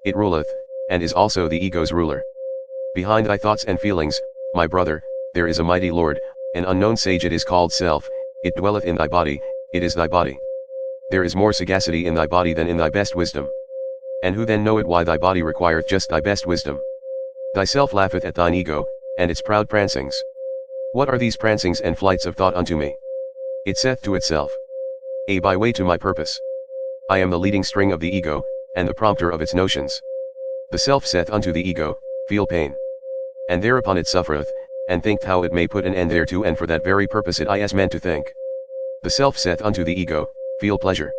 It ruleth, and is also the ego's ruler. Behind thy thoughts and feelings, my brother, there is a mighty Lord, an unknown sage, it is called self, it dwelleth in thy body, it is thy body. There is more sagacity in thy body than in thy best wisdom. And who then knoweth why thy body requireth just thy best wisdom? Thyself laugheth at thine ego, and its proud prancings. What are these prancings and flights of thought unto me? It saith to itself, A by way to my purpose. I am the leading string of the ego, and the prompter of its notions. The self saith unto the ego, Feel pain. And thereupon it suffereth, and thinketh how it may put an end thereto, and for that very purpose it is meant to think. The self saith unto the ego, Feel pleasure.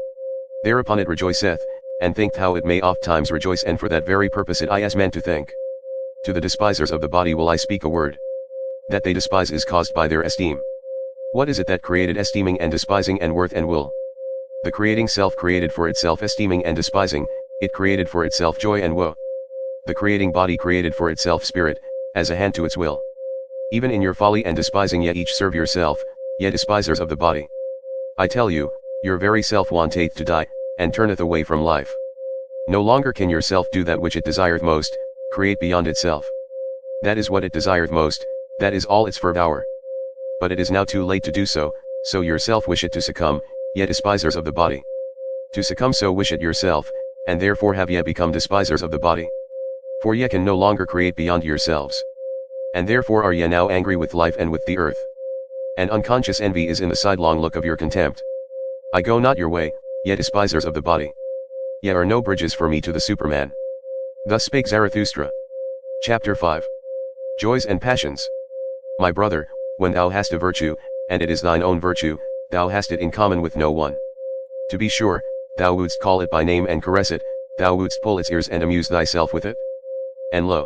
Thereupon it rejoiceth, and thinketh how it may oft times rejoice, and for that very purpose it is meant to think. To the despisers of the body will I speak a word. That they despise is caused by their esteem. What is it that created esteeming and despising and worth and will? The creating self created for itself esteeming and despising, it created for itself joy and woe. The creating body created for itself spirit, as a hand to its will. Even in your folly and despising ye each serve yourself, ye despisers of the body. I tell you, your very self wanteth to die, and turneth away from life. No longer can your self do that which it desireth most, create beyond itself. That is what it desireth most, that is all its fervour. But it is now too late to do so, so yourself wish it to succumb, ye despisers of the body. To succumb so wish it yourself, and therefore have ye become despisers of the body. For ye can no longer create beyond yourselves. And therefore are ye now angry with life and with the earth. And unconscious envy is in the sidelong look of your contempt. I go not your way, ye despisers of the body. Ye are no bridges for me to the Superman. Thus spake Zarathustra. Chapter 5. Joys and Passions. My brother, when thou hast a virtue, and it is thine own virtue, thou hast it in common with no one. To be sure, thou wouldst call it by name and caress it, thou wouldst pull its ears and amuse thyself with it. And lo!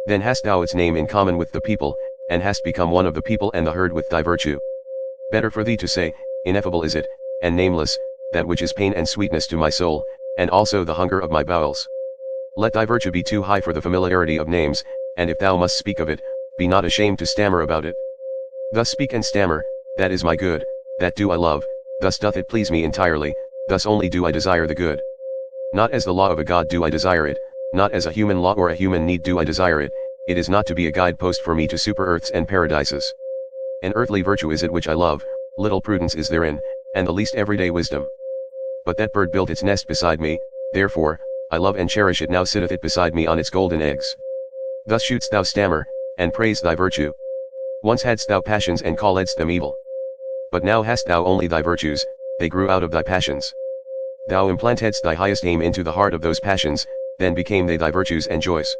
Then hast thou its name in common with the people, and hast become one of the people and the herd with thy virtue. Better for thee to say, ineffable is it, and nameless, that which is pain and sweetness to my soul, and also the hunger of my bowels. Let thy virtue be too high for the familiarity of names, and if thou must speak of it, be not ashamed to stammer about it. Thus speak and stammer, that is my good, that do I love, thus doth it please me entirely, thus only do I desire the good. Not as the law of a god do I desire it, not as a human law or a human need do I desire it, it is not to be a guidepost for me to super-earths and paradises. An earthly virtue is it which I love, little prudence is therein, and the least everyday wisdom. But that bird built its nest beside me, therefore, I love and cherish it, now sitteth it beside me on its golden eggs. Thus shouldst thou stammer, and praise thy virtue. Once hadst thou passions and calledst them evil. But now hast thou only thy virtues, they grew out of thy passions. Thou implantedst thy highest aim into the heart of those passions, then became they thy virtues and joys.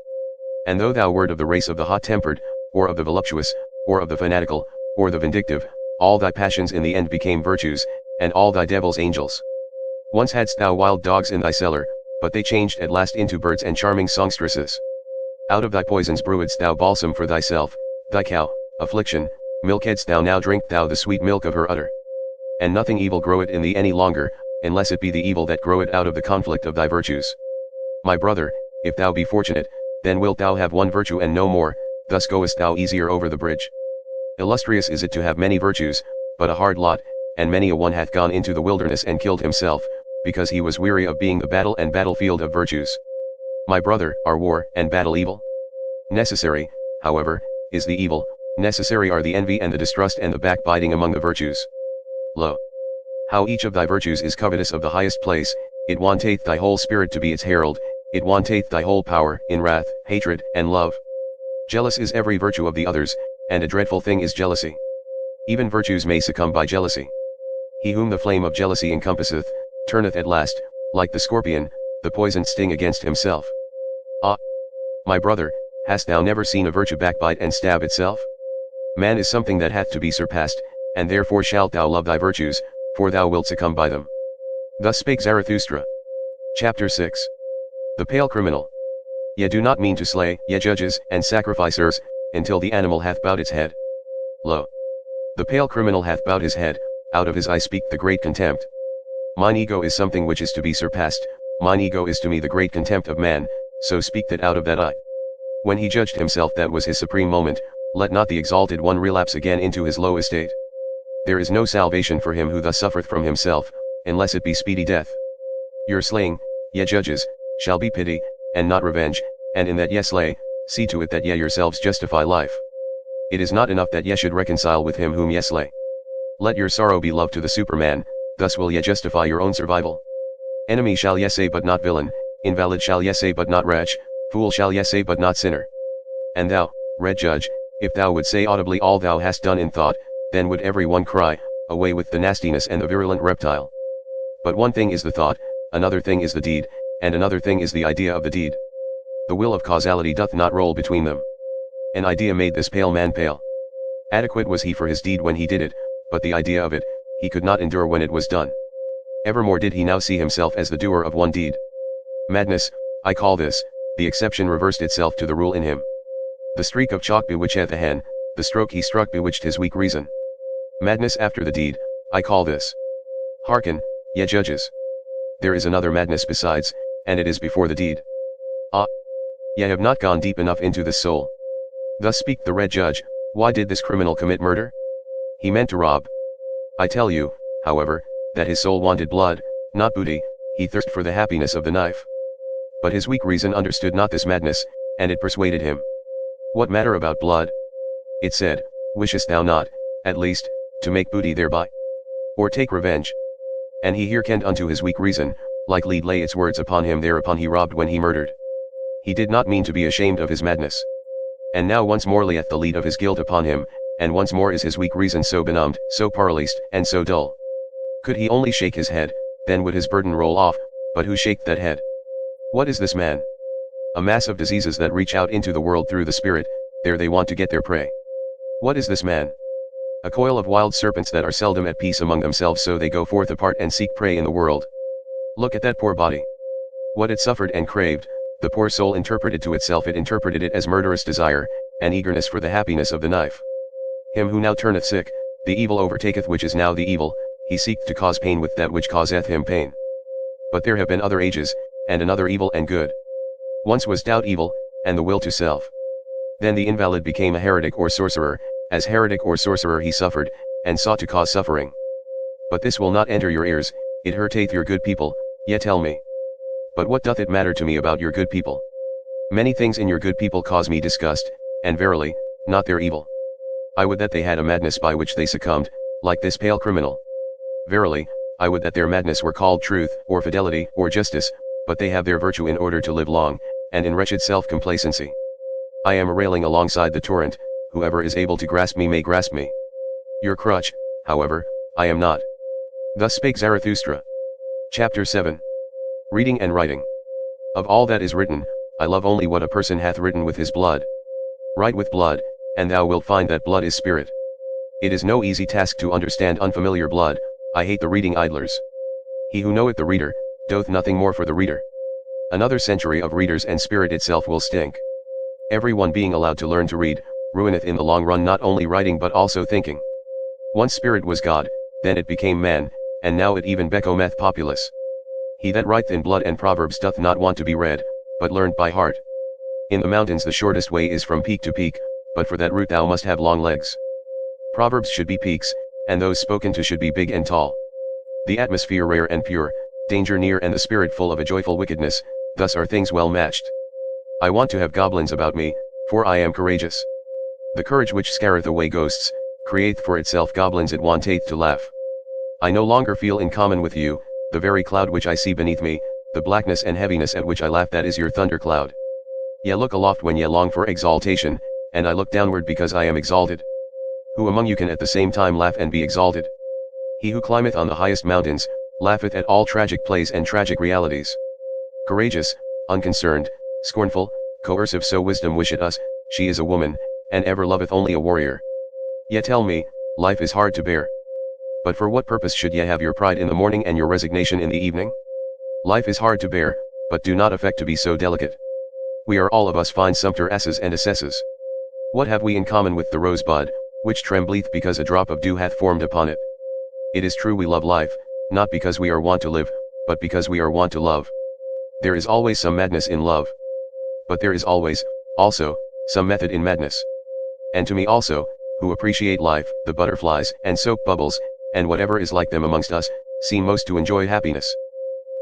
And though thou wert of the race of the hot-tempered, or of the voluptuous, or of the fanatical, or the vindictive, all thy passions in the end became virtues, and all thy devils angels. Once hadst thou wild dogs in thy cellar, but they changed at last into birds and charming songstresses. Out of thy poisons brewedst thou balsam for thyself, thy cow, affliction, milkedst thou, now drink thou the sweet milk of her udder. And nothing evil groweth in thee any longer, unless it be the evil that groweth out of the conflict of thy virtues. My brother, if thou be fortunate, then wilt thou have one virtue and no more, thus goest thou easier over the bridge. Illustrious is it to have many virtues, but a hard lot, and many a one hath gone into the wilderness and killed himself, because he was weary of being the battle and battlefield of virtues. My brother, are war and battle evil? Necessary, however, is the evil, necessary are the envy and the distrust and the backbiting among the virtues. Lo! How each of thy virtues is covetous of the highest place, it wanteth thy whole spirit to be its herald, it wanteth thy whole power in wrath, hatred, and love. Jealous is every virtue of the others, and a dreadful thing is jealousy. Even virtues may succumb by jealousy. He whom the flame of jealousy encompasseth, turneth at last, like the scorpion, the poisoned sting against himself. Ah! My brother, hast thou never seen a virtue backbite and stab itself? Man is something that hath to be surpassed, and therefore shalt thou love thy virtues, for thou wilt succumb by them. Thus spake Zarathustra. Chapter 6. The Pale Criminal. Ye do not mean to slay, ye judges and sacrificers, until the animal hath bowed its head. Lo! The pale criminal hath bowed his head, out of his eye speak the great contempt. Mine ego is something which is to be surpassed, mine ego is to me the great contempt of man, so speak that out of that eye. When he judged himself that was his supreme moment, let not the exalted one relapse again into his low estate. There is no salvation for him who thus suffereth from himself, unless it be speedy death. Your slaying, ye judges, shall be pity, and not revenge, and in that ye slay, see to it that ye yourselves justify life. It is not enough that ye should reconcile with him whom ye slay. Let your sorrow be love to the Superman, thus will ye justify your own survival. Enemy shall ye say but not villain, invalid shall ye say but not wretch, fool shall ye say but not sinner. And thou, red judge, if thou would say audibly all thou hast done in thought, then would every one cry, away with the nastiness and the virulent reptile. But one thing is the thought, another thing is the deed, and another thing is the idea of the deed. The will of causality doth not roll between them. An idea made this pale man pale. Adequate was he for his deed when he did it, but the idea of it, he could not endure when it was done. Evermore did he now see himself as the doer of one deed. Madness, I call this, the exception reversed itself to the rule in him. The streak of chalk bewitcheth a hen, the stroke he struck bewitched his weak reason. Madness after the deed, I call this. Hearken, ye judges. There is another madness besides, and it is before the deed. Ah! Ye have not gone deep enough into the soul. Thus speak the red judge, why did this criminal commit murder? He meant to rob. I tell you, however, that his soul wanted blood, not booty, he thirsted for the happiness of the knife. But his weak reason understood not this madness, and it persuaded him. What matter about blood? It said, wishest thou not, at least, to make booty thereby? Or take revenge? And he hearkened unto his weak reason, like lead lay its words upon him, thereupon he robbed when he murdered. He did not mean to be ashamed of his madness. And now once more layeth the lead of his guilt upon him, and once more is his weak reason so benumbed, so paralyzed, and so dull. Could he only shake his head, then would his burden roll off, but who shaked that head? What is this man? A mass of diseases that reach out into the world through the spirit, there they want to get their prey. What is this man? A coil of wild serpents that are seldom at peace among themselves, so they go forth apart and seek prey in the world. Look at that poor body. What it suffered and craved, The poor soul interpreted to itself, it interpreted it as murderous desire, and eagerness for the happiness of the knife. Him who now turneth sick, the evil overtaketh which is now the evil, he seeketh to cause pain with that which causeth him pain. But there have been other ages, and another evil and good. Once was doubt evil, and the will to self. Then the invalid became a heretic or sorcerer, as heretic or sorcerer he suffered, and sought to cause suffering. But this will not enter your ears, it hurteth your good people, yet tell me. But what doth it matter to me about your good people? Many things in your good people cause me disgust, and verily, not their evil. I would that they had a madness by which they succumbed, like this pale criminal. Verily, I would that their madness were called truth, or fidelity, or justice, but they have their virtue in order to live long, and in wretched self-complacency. I am a railing alongside the torrent, whoever is able to grasp me may grasp me. Your crutch, however, I am not. Thus spake Zarathustra. Chapter 7. Reading and Writing. Of all that is written, I love only what a person hath written with his blood. Write with blood, and thou wilt find that blood is spirit. It is no easy task to understand unfamiliar blood, I hate the reading idlers. He who knoweth the reader, doth nothing more for the reader. Another century of readers and spirit itself will stink. Every one being allowed to learn to read, ruineth in the long run not only writing but also thinking. Once spirit was God, then it became man, and now it even becometh populace. He that writeth in blood and proverbs doth not want to be read, but learned by heart. In the mountains the shortest way is from peak to peak, but for that route thou must have long legs. Proverbs should be peaks, and those spoken to should be big and tall. The atmosphere rare and pure, danger near and the spirit full of a joyful wickedness, thus are things well matched. I want to have goblins about me, for I am courageous. The courage which scareth away ghosts, createth for itself goblins it wanteth to laugh. I no longer feel in common with you, the very cloud which I see beneath me, the blackness and heaviness at which I laugh, that is your thundercloud. Ye look aloft when ye long for exaltation, and I look downward because I am exalted. Who among you can at the same time laugh and be exalted? He who climbeth on the highest mountains, laugheth at all tragic plays and tragic realities. Courageous, unconcerned, scornful, coercive, so wisdom wisheth us, she is a woman, and ever loveth only a warrior. Yet tell me, life is hard to bear. But for what purpose should ye have your pride in the morning and your resignation in the evening? Life is hard to bear, but do not affect to be so delicate. We are all of us fine sumpter asses and assesses. What have we in common with the rosebud, which trembleth because a drop of dew hath formed upon it? It is true we love life, not because we are wont to live, but because we are wont to love. There is always some madness in love. But there is always, also, some method in madness. And to me also, who appreciate life, the butterflies, and soap bubbles, and whatever is like them amongst us, seem most to enjoy happiness.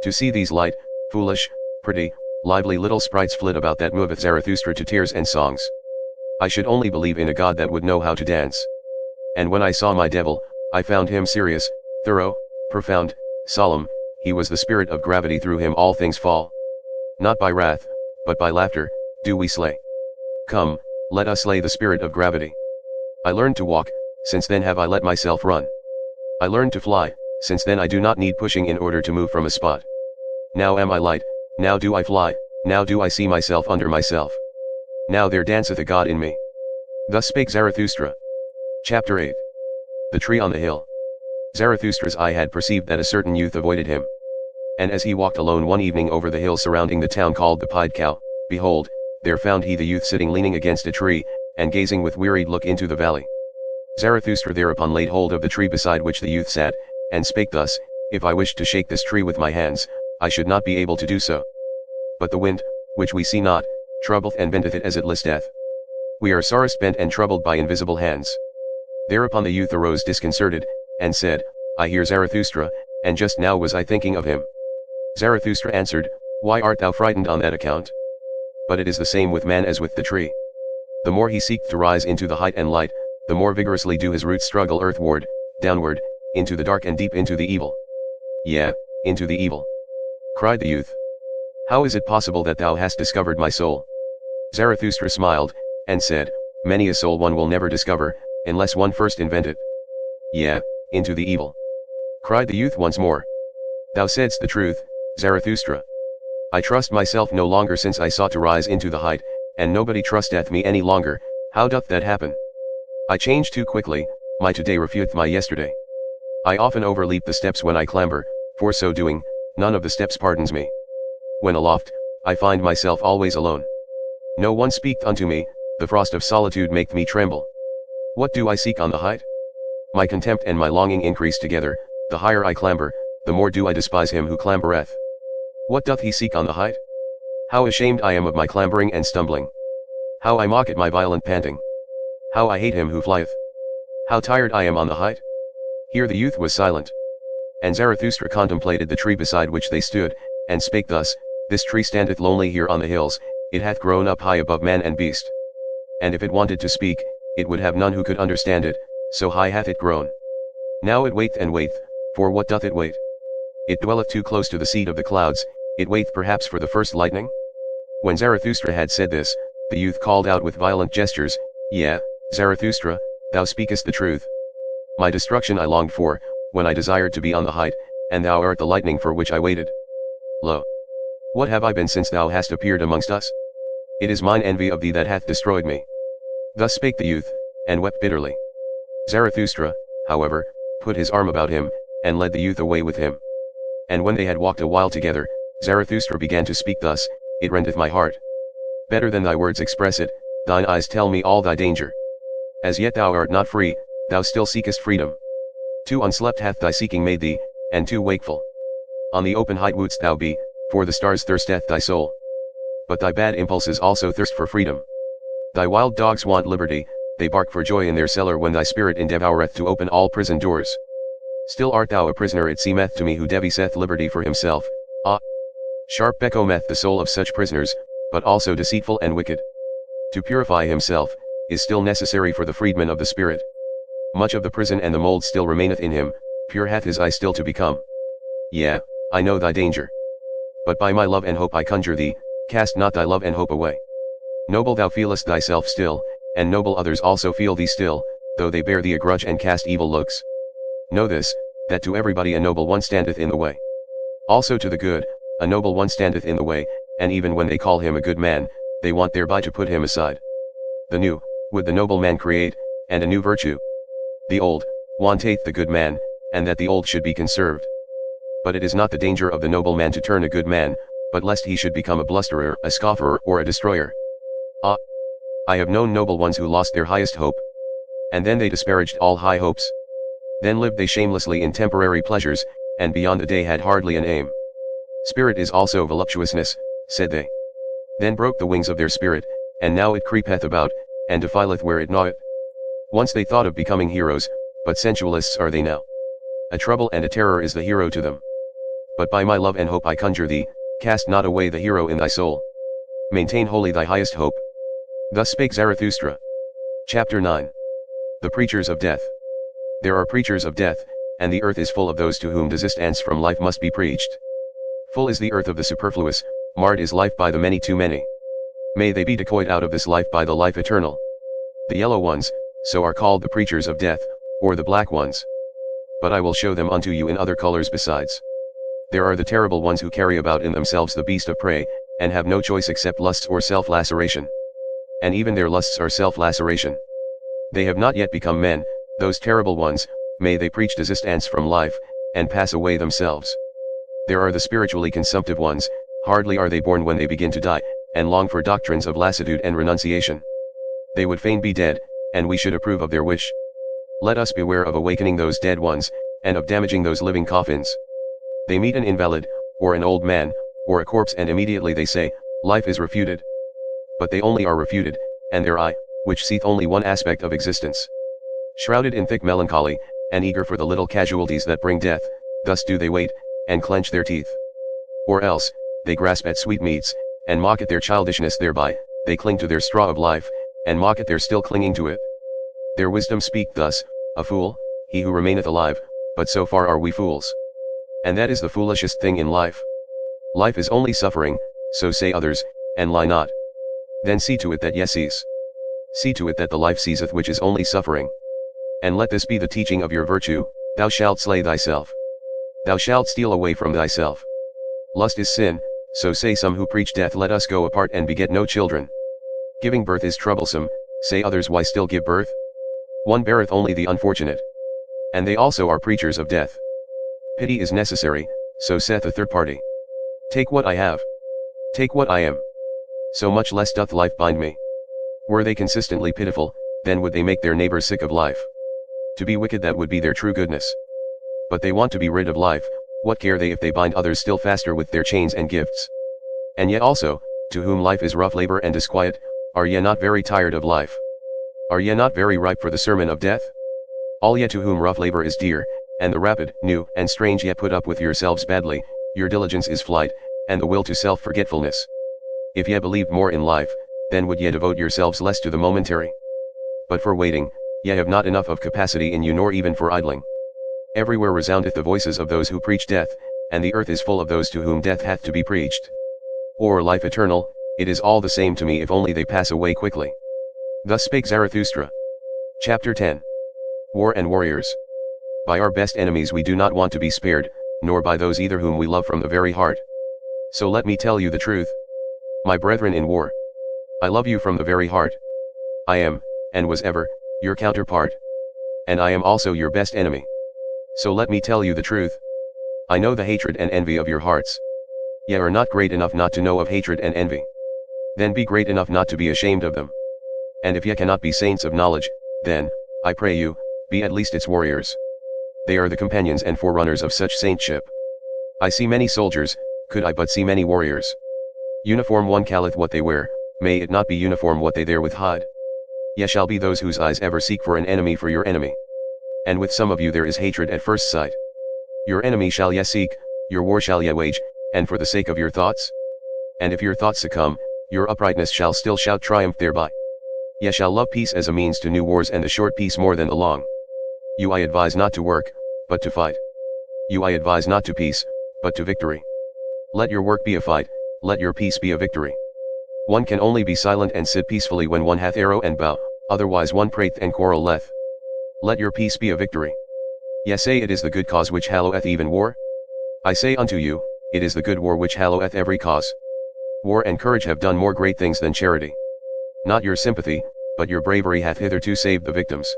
To see these light, foolish, pretty, lively little sprites flit about, that moveth Zarathustra to tears and songs. I should only believe in a God that would know how to dance. And when I saw my devil, I found him serious, thorough, profound, solemn. He was the spirit of gravity, through him all things fall. Not by wrath, but by laughter, do we slay. Come, let us slay the spirit of gravity. I learned to walk, since then have I let myself run. I learned to fly, since then I do not need pushing in order to move from a spot. Now am I light, now do I fly, now do I see myself under myself. Now there danceth a God in me. Thus spake Zarathustra. Chapter 8. The Tree on the Hill. Zarathustra's eye had perceived that a certain youth avoided him. And as he walked alone one evening over the hill surrounding the town called the Pied Cow, behold, there found he the youth sitting leaning against a tree, and gazing with wearied look into the valley. Zarathustra thereupon laid hold of the tree beside which the youth sat, and spake thus: If I wished to shake this tree with my hands, I should not be able to do so. But the wind, which we see not, troubleth and bendeth it as it listeth. We are sorest bent and troubled by invisible hands. Thereupon the youth arose disconcerted, and said, I hear Zarathustra, and just now was I thinking of him. Zarathustra answered, Why art thou frightened on that account? But it is the same with man as with the tree. The more he seeketh to rise into the height and light, the more vigorously do his roots struggle earthward, downward, into the dark and deep into the evil. Yea, into the evil. Cried the youth. How is it possible that thou hast discovered my soul? Zarathustra smiled, and said, Many a soul one will never discover, unless one first invent it. Yea, into the evil. Cried the youth once more. Thou saidst the truth, Zarathustra. I trust myself no longer since I sought to rise into the height, and nobody trusteth me any longer. How doth that happen? I change too quickly, my today refuteth my yesterday. I often overleap the steps when I clamber, for so doing, none of the steps pardons me. When aloft, I find myself always alone. No one speaketh unto me, the frost of solitude maketh me tremble. What do I seek on the height? My contempt and my longing increase together, the higher I clamber, the more do I despise him who clambereth. What doth he seek on the height? How ashamed I am of my clambering and stumbling. How I mock at my violent panting. How I hate him who flieth. How tired I am on the height. Here the youth was silent. And Zarathustra contemplated the tree beside which they stood, and spake thus, This tree standeth lonely here on the hills, it hath grown up high above man and beast. And if it wanted to speak, it would have none who could understand it, so high hath it grown. Now it waiteth and waiteth, for what doth it wait? It dwelleth too close to the seat of the clouds, it waiteth perhaps for the first lightning? When Zarathustra had said this, the youth called out with violent gestures, Yea, Zarathustra, thou speakest the truth. My destruction I longed for, when I desired to be on the height, and thou art the lightning for which I waited. Lo! What have I been since thou hast appeared amongst us? It is mine envy of thee that hath destroyed me. Thus spake the youth, and wept bitterly. Zarathustra, however, put his arm about him, and led the youth away with him. And when they had walked a while together, Zarathustra began to speak thus, It rendeth my heart. Better than thy words express it, thine eyes tell me all thy danger. As yet thou art not free, thou still seekest freedom. Too unslept hath thy seeking made thee, and too wakeful. On the open height wouldst thou be, for the stars thirsteth thy soul. But thy bad impulses also thirst for freedom. Thy wild dogs want liberty, they bark for joy in their cellar when thy spirit endeavoureth to open all prison doors. Still art thou a prisoner, it seemeth to me, who deviseth liberty for himself. Ah! Sharp becometh the soul of such prisoners, but also deceitful and wicked. To purify himself, is still necessary for the freedman of the spirit. Much of the prison and the mould still remaineth in him, pure hath his eye still to become. Yea, I know thy danger. But by my love and hope I conjure thee, cast not thy love and hope away. Noble thou feelest thyself still, and noble others also feel thee still, though they bear thee a grudge and cast evil looks. Know this, that to everybody a noble one standeth in the way. Also to the good, a noble one standeth in the way, and even when they call him a good man, they want thereby to put him aside. The new, would the noble man create, and a new virtue. The old, wanteth the good man, and that the old should be conserved. But it is not the danger of the noble man to turn a good man, but lest he should become a blusterer, a scoffer, or a destroyer. Ah! I have known noble ones who lost their highest hope. And then they disparaged all high hopes. Then lived they shamelessly in temporary pleasures, and beyond the day had hardly an aim. Spirit is also voluptuousness, said they. Then broke the wings of their spirit, and now it creepeth about, and defileth where it gnaweth. Once they thought of becoming heroes, but sensualists are they now. A trouble and a terror is the hero to them. But by my love and hope I conjure thee, cast not away the hero in thy soul. Maintain wholly thy highest hope. Thus spake Zarathustra. Chapter 9. The Preachers of Death. There are preachers of death, and the earth is full of those to whom desistance from life must be preached. Full is the earth of the superfluous, marred is life by the many too many. May they be decoyed out of this life by the life eternal. The yellow ones, so are called the preachers of death, or the black ones. But I will show them unto you in other colors besides. There are the terrible ones who carry about in themselves the beast of prey, and have no choice except lusts or self-laceration. And even their lusts are self-laceration. They have not yet become men, those terrible ones, may they preach desistance from life, and pass away themselves. There are the spiritually consumptive ones, hardly are they born when they begin to die, and long for doctrines of lassitude and renunciation. They would fain be dead, and we should approve of their wish. Let us beware of awakening those dead ones, and of damaging those living coffins. They meet an invalid, or an old man, or a corpse, and immediately they say, life is refuted. But they only are refuted, and their eye, which seeth only one aspect of existence. Shrouded in thick melancholy, and eager for the little casualties that bring death, thus do they wait, and clench their teeth. Or else, they grasp at sweetmeats, and mock at their childishness thereby, they cling to their straw of life, and mock at their still clinging to it. Their wisdom speak thus, a fool, he who remaineth alive, but so far are we fools. And that is the foolishest thing in life. Life is only suffering, so say others, and lie not. Then see to it that ye cease. See to it that the life ceaseth which is only suffering. And let this be the teaching of your virtue, thou shalt slay thyself. Thou shalt steal away from thyself. Lust is sin, so say some who preach death, let us go apart and beget no children. Giving birth is troublesome, say others, why still give birth? One beareth only the unfortunate. And they also are preachers of death. Pity is necessary, so saith a third party. Take what I have. Take what I am. So much less doth life bind me. Were they consistently pitiful, then would they make their neighbor sick of life. To be wicked, that would be their true goodness. But they want to be rid of life, what care they if they bind others still faster with their chains and gifts? And yet also, to whom life is rough labor and disquiet, are ye not very tired of life? Are ye not very ripe for the sermon of death? All ye to whom rough labor is dear, and the rapid, new, and strange ye put up with yourselves badly, your diligence is flight, and the will to self-forgetfulness. If ye believed more in life, then would ye devote yourselves less to the momentary. But for waiting, ye have not enough of capacity in you, nor even for idling. Everywhere resoundeth the voices of those who preach death, and the earth is full of those to whom death hath to be preached. Or life eternal, it is all the same to me if only they pass away quickly. Thus spake Zarathustra. Chapter 10. War and Warriors. By our best enemies we do not want to be spared, nor by those either whom we love from the very heart. So let me tell you the truth. My brethren in war, I love you from the very heart. I am, and was ever, your counterpart. And I am also your best enemy. So let me tell you the truth. I know the hatred and envy of your hearts. Ye are not great enough not to know of hatred and envy. Then be great enough not to be ashamed of them. And if ye cannot be saints of knowledge, then, I pray you, be at least its warriors. They are the companions and forerunners of such saintship. I see many soldiers, could I but see many warriors. Uniform one calleth what they wear, may it not be uniform what they therewith hide. Ye shall be those whose eyes ever seek for an enemy for your enemy. And with some of you there is hatred at first sight. Your enemy shall ye seek, your war shall ye wage, and for the sake of your thoughts? And if your thoughts succumb, your uprightness shall still shout triumph thereby. Ye shall love peace as a means to new wars, and the short peace more than the long. You I advise not to work, but to fight. You I advise not to peace, but to victory. Let your work be a fight, let your peace be a victory. One can only be silent and sit peacefully when one hath arrow and bow, otherwise one prateth and quarreleth. Let your peace be a victory. Ye say it is the good cause which halloweth even war? I say unto you, it is the good war which halloweth every cause. War and courage have done more great things than charity. Not your sympathy, but your bravery hath hitherto saved the victims.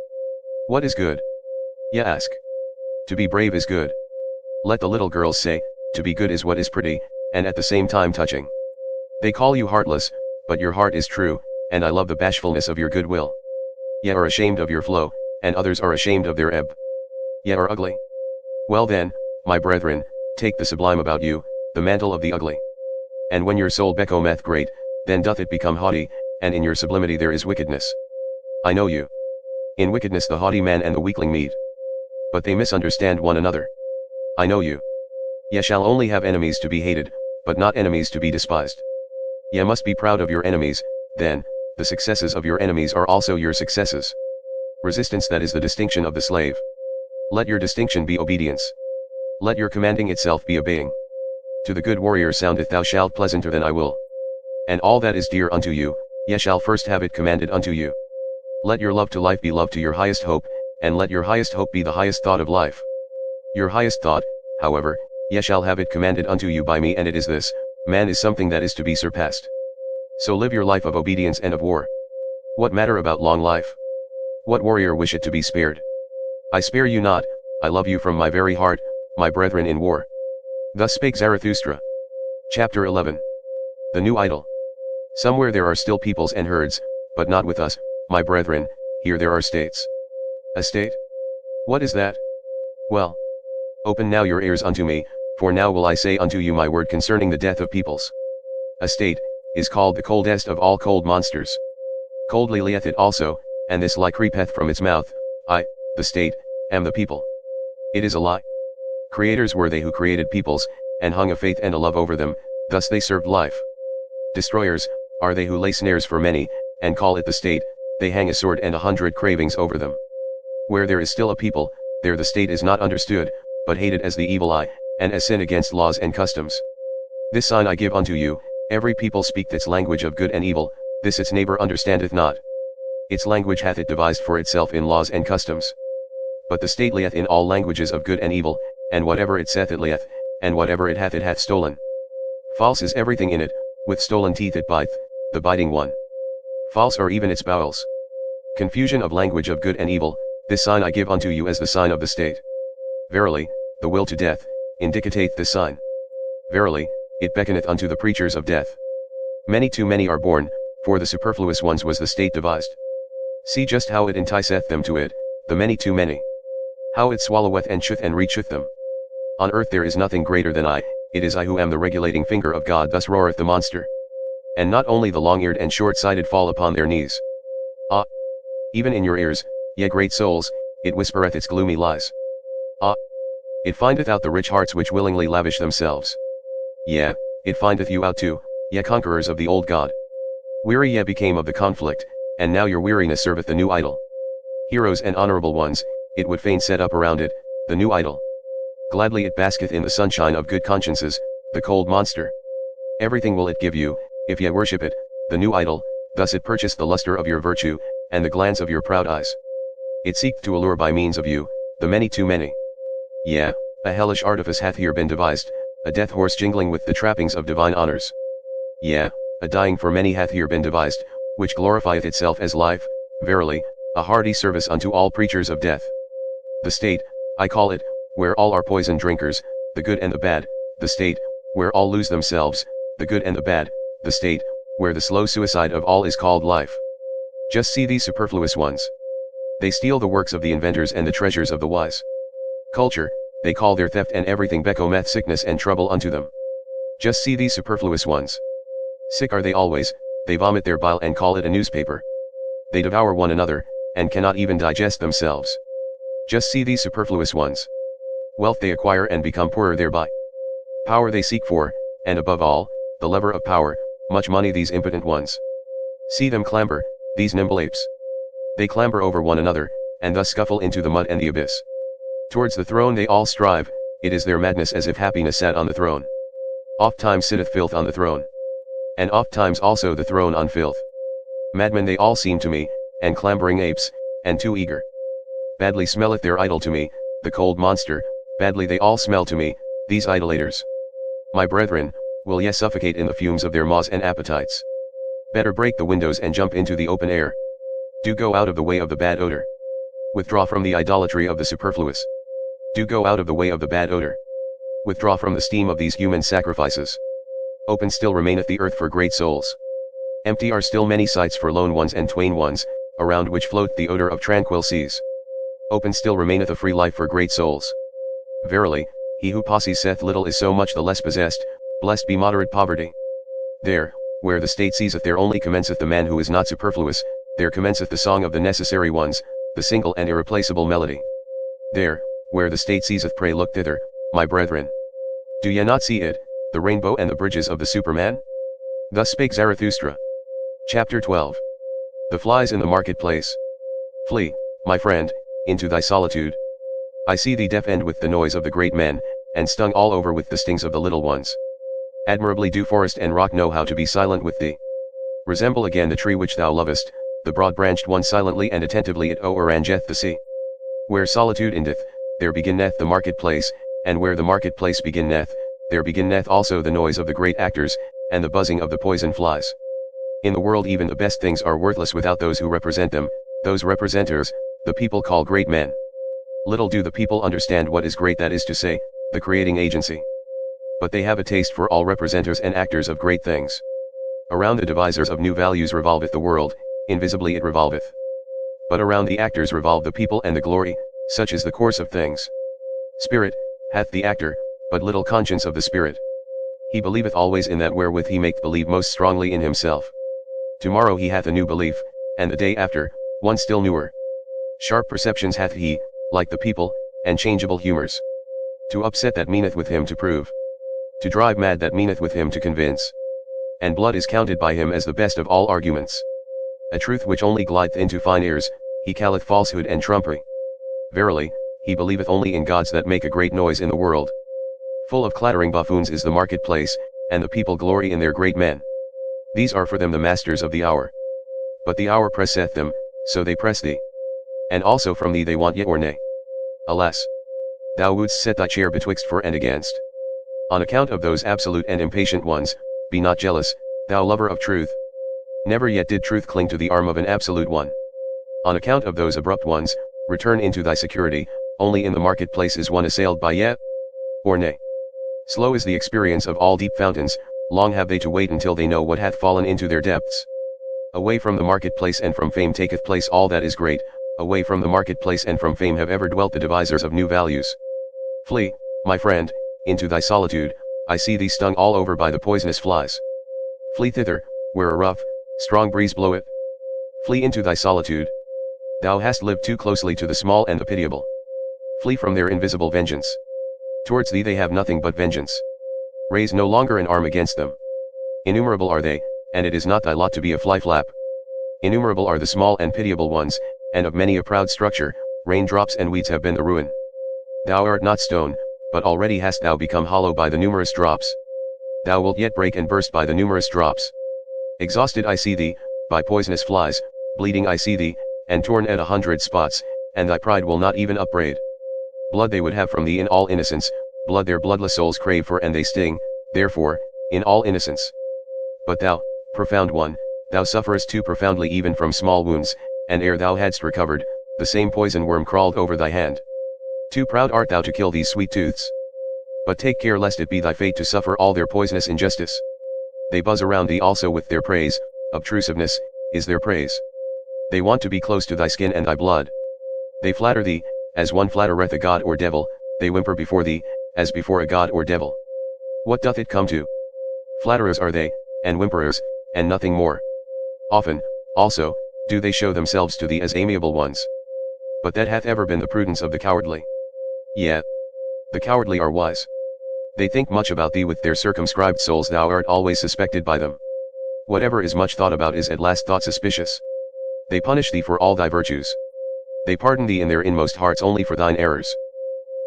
What is good? Ye ask. To be brave is good. Let the little girls say, to be good is what is pretty, and at the same time touching. They call you heartless, but your heart is true, and I love the bashfulness of your good will. Ye are ashamed of your flow, and others are ashamed of their ebb. Ye are ugly. Well then, my brethren, take the sublime about you, the mantle of the ugly. And when your soul becometh great, then doth it become haughty, and in your sublimity there is wickedness. I know you. In wickedness the haughty man and the weakling meet. But they misunderstand one another. I know you. Ye shall only have enemies to be hated, but not enemies to be despised. Ye must be proud of your enemies, then, the successes of your enemies are also your successes. Resistance, that is the distinction of the slave. Let your distinction be obedience. Let your commanding itself be obeying. To the good warrior soundeth thou shalt pleasanter than I will. And all that is dear unto you, ye shall first have it commanded unto you. Let your love to life be love to your highest hope, and let your highest hope be the highest thought of life. Your highest thought, however, ye shall have it commanded unto you by me, and it is this: man is something that is to be surpassed. So live your life of obedience and of war. What matter about long life? What warrior wish it to be spared? I spare you not, I love you from my very heart, my brethren in war. Thus spake Zarathustra. Chapter 11. The New Idol. Somewhere there are still peoples and herds, but not with us, my brethren, here there are states. A state? What is that? Well, open now your ears unto me, for now will I say unto you my word concerning the death of peoples. A state is called the coldest of all cold monsters. Coldly lieth it also, and this lie creepeth from its mouth: I, the state, am the people. It is a lie. Creators were they who created peoples, and hung a faith and a love over them, thus they served life. Destroyers are they who lay snares for many, and call it the state, they hang a sword and 100 cravings over them. Where there is still a people, there the state is not understood, but hated as the evil eye, and as sin against laws and customs. This sign I give unto you: every people speaketh its language of good and evil, this its neighbor understandeth not. Its language hath it devised for itself in laws and customs. But the state lieth in all languages of good and evil, and whatever it saith it lieth, and whatever it hath stolen. False is everything in it, with stolen teeth it biteth, the biting one. False are even its bowels. Confusion of language of good and evil, this sign I give unto you as the sign of the state. Verily, the will to death, indicateth this sign. Verily, it beckoneth unto the preachers of death. Many too many are born, for the superfluous ones was the state devised. See just how it enticeth them to it, the many too many. How it swalloweth and cheweth and reacheth them. On earth there is nothing greater than I, it is I who am the regulating finger of God, thus roareth the monster. And not only the long-eared and short-sighted fall upon their knees. Ah! Even in your ears, ye great souls, it whispereth its gloomy lies. Ah! It findeth out the rich hearts which willingly lavish themselves. Yea, it findeth you out too, ye conquerors of the old God. Weary ye became of the conflict, and now your weariness serveth the new idol. Heroes and honorable ones, it would fain set up around it, the new idol. Gladly it basketh in the sunshine of good consciences, the cold monster. Everything will it give you, if ye worship it, the new idol, thus it purchase the luster of your virtue, and the glance of your proud eyes. It seeketh to allure by means of you, the many too many. Yea, a hellish artifice hath here been devised, a death horse jingling with the trappings of divine honors. Yea, a dying for many hath here been devised, which glorifieth itself as life, verily, a hearty service unto all preachers of death. The state, I call it, where all are poison drinkers, the good and the bad, the state, where all lose themselves, the good and the bad, the state, where the slow suicide of all is called life. Just see these superfluous ones. They steal the works of the inventors and the treasures of the wise. Culture, they call their theft and everything becometh sickness and trouble unto them. Just see these superfluous ones. Sick are they always, they vomit their bile and call it a newspaper. They devour one another, and cannot even digest themselves. Just see these superfluous ones. Wealth they acquire and become poorer thereby. Power they seek for, and above all, the lever of power, much money these impotent ones. See them clamber, these nimble apes. They clamber over one another, and thus scuffle into the mud and the abyss. Towards the throne they all strive, it is their madness as if happiness sat on the throne. Oft-times sitteth filth on the throne. And oft-times also the throne on filth. Madmen they all seem to me, and clambering apes, and too eager. Badly smelleth their idol to me, the cold monster, badly they all smell to me, these idolaters. My brethren, will ye suffocate in the fumes of their maws and appetites? Better break the windows and jump into the open air. Do go out of the way of the bad odor. Withdraw from the idolatry of the superfluous. Do go out of the way of the bad odor. Withdraw from the steam of these human sacrifices. Open still remaineth the earth for great souls. Empty are still many sites for lone ones and twain ones, around which float the odor of tranquil seas. Open still remaineth a free life for great souls. Verily, he who possesseth little is so much the less possessed, blessed be moderate poverty. There, where the state seizeth there only commenceth the man who is not superfluous, there commenceth the song of the necessary ones, the single and irreplaceable melody. There, where the state seizeth pray look thither, my brethren. Do ye not see it, the rainbow and the bridges of the Superman? Thus spake Zarathustra. Chapter 12. The flies in the marketplace. Flee, my friend, into thy solitude. I see thee deafened with the noise of the great men, and stung all over with the stings of the little ones. Admirably do forest and rock know how to be silent with thee. Resemble again the tree which thou lovest, the broad-branched one silently and attentively it o'errangeth the sea. Where solitude endeth, there beginneth the marketplace, and where the marketplace beginneth, there beginneth also the noise of the great actors, and the buzzing of the poison flies. In the world even the best things are worthless without those who represent them, those representers, the people call great men. Little do the people understand what is great, that is to say, the creating agency. But they have a taste for all representers and actors of great things. Around the devisers of new values revolveth the world, invisibly it revolveth. But around the actors revolve the people and the glory, such is the course of things. Spirit, hath the actor, but little conscience of the spirit. He believeth always in that wherewith he maketh believe most strongly in himself. Tomorrow he hath a new belief, and the day after, one still newer. Sharp perceptions hath he, like the people, and changeable humors. To upset that meaneth with him to prove. To drive mad that meaneth with him to convince. And blood is counted by him as the best of all arguments. A truth which only glideth into fine ears, he calleth falsehood and trumpery. Verily, he believeth only in gods that make a great noise in the world. Full of clattering buffoons is the marketplace, and the people glory in their great men. These are for them the masters of the hour. But the hour presseth them, so they press thee. And also from thee they want yea or nay. Alas! Thou wouldst set thy chair betwixt for and against. On account of those absolute and impatient ones, be not jealous, thou lover of truth. Never yet did truth cling to the arm of an absolute one. On account of those abrupt ones, return into thy security, only in the marketplace is one assailed by yea or nay. Slow is the experience of all deep fountains, long have they to wait until they know what hath fallen into their depths. Away from the marketplace and from fame taketh place all that is great, away from the marketplace and from fame have ever dwelt the devisers of new values. Flee, my friend, into thy solitude, I see thee stung all over by the poisonous flies. Flee thither, where a rough, strong breeze bloweth. Flee into thy solitude. Thou hast lived too closely to the small and the pitiable. Flee from their invisible vengeance. Towards thee they have nothing but vengeance. Raise no longer an arm against them. Innumerable are they, and it is not thy lot to be a fly-flap. Innumerable are the small and pitiable ones, and of many a proud structure, raindrops and weeds have been the ruin. Thou art not stone, but already hast thou become hollow by the numerous drops. Thou wilt yet break and burst by the numerous drops. Exhausted I see thee, by poisonous flies, bleeding I see thee, and torn at 100 spots, and thy pride will not even upbraid. Blood they would have from thee in all innocence, blood their bloodless souls crave for and they sting, therefore, in all innocence. But thou, profound one, thou sufferest too profoundly even from small wounds, and ere thou hadst recovered, the same poison worm crawled over thy hand. Too proud art thou to kill these sweet tooths. But take care lest it be thy fate to suffer all their poisonous injustice. They buzz around thee also with their praise, obtrusiveness, is their praise. They want to be close to thy skin and thy blood. They flatter thee, as one flattereth a god or devil, they whimper before thee, as before a god or devil. What doth it come to? Flatterers are they, and whimperers, and nothing more. Often, also, do they show themselves to thee as amiable ones. But that hath ever been the prudence of the cowardly. Yet, the cowardly are wise. They think much about thee with their circumscribed souls, thou art always suspected by them. Whatever is much thought about is at last thought suspicious. They punish thee for all thy virtues. They pardon thee in their inmost hearts only for thine errors.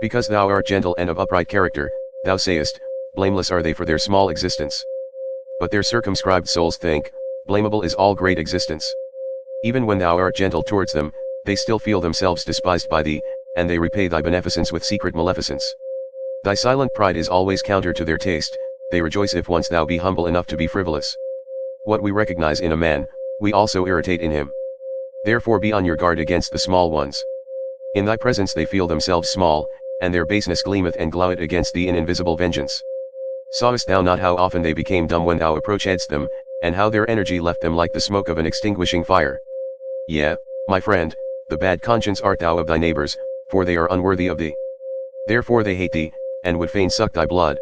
Because thou art gentle and of upright character, thou sayest, blameless are they for their small existence. But their circumscribed souls think, blamable is all great existence. Even when thou art gentle towards them, they still feel themselves despised by thee, and they repay thy beneficence with secret maleficence. Thy silent pride is always counter to their taste, they rejoice if once thou be humble enough to be frivolous. What we recognize in a man, we also irritate in him. Therefore be on your guard against the small ones. In thy presence they feel themselves small, and their baseness gleameth and gloweth against thee in invisible vengeance. Sawest thou not how often they became dumb when thou approachedst them, and how their energy left them like the smoke of an extinguishing fire? Yea, my friend, the bad conscience art thou of thy neighbors, for they are unworthy of thee. Therefore they hate thee, and would fain suck thy blood.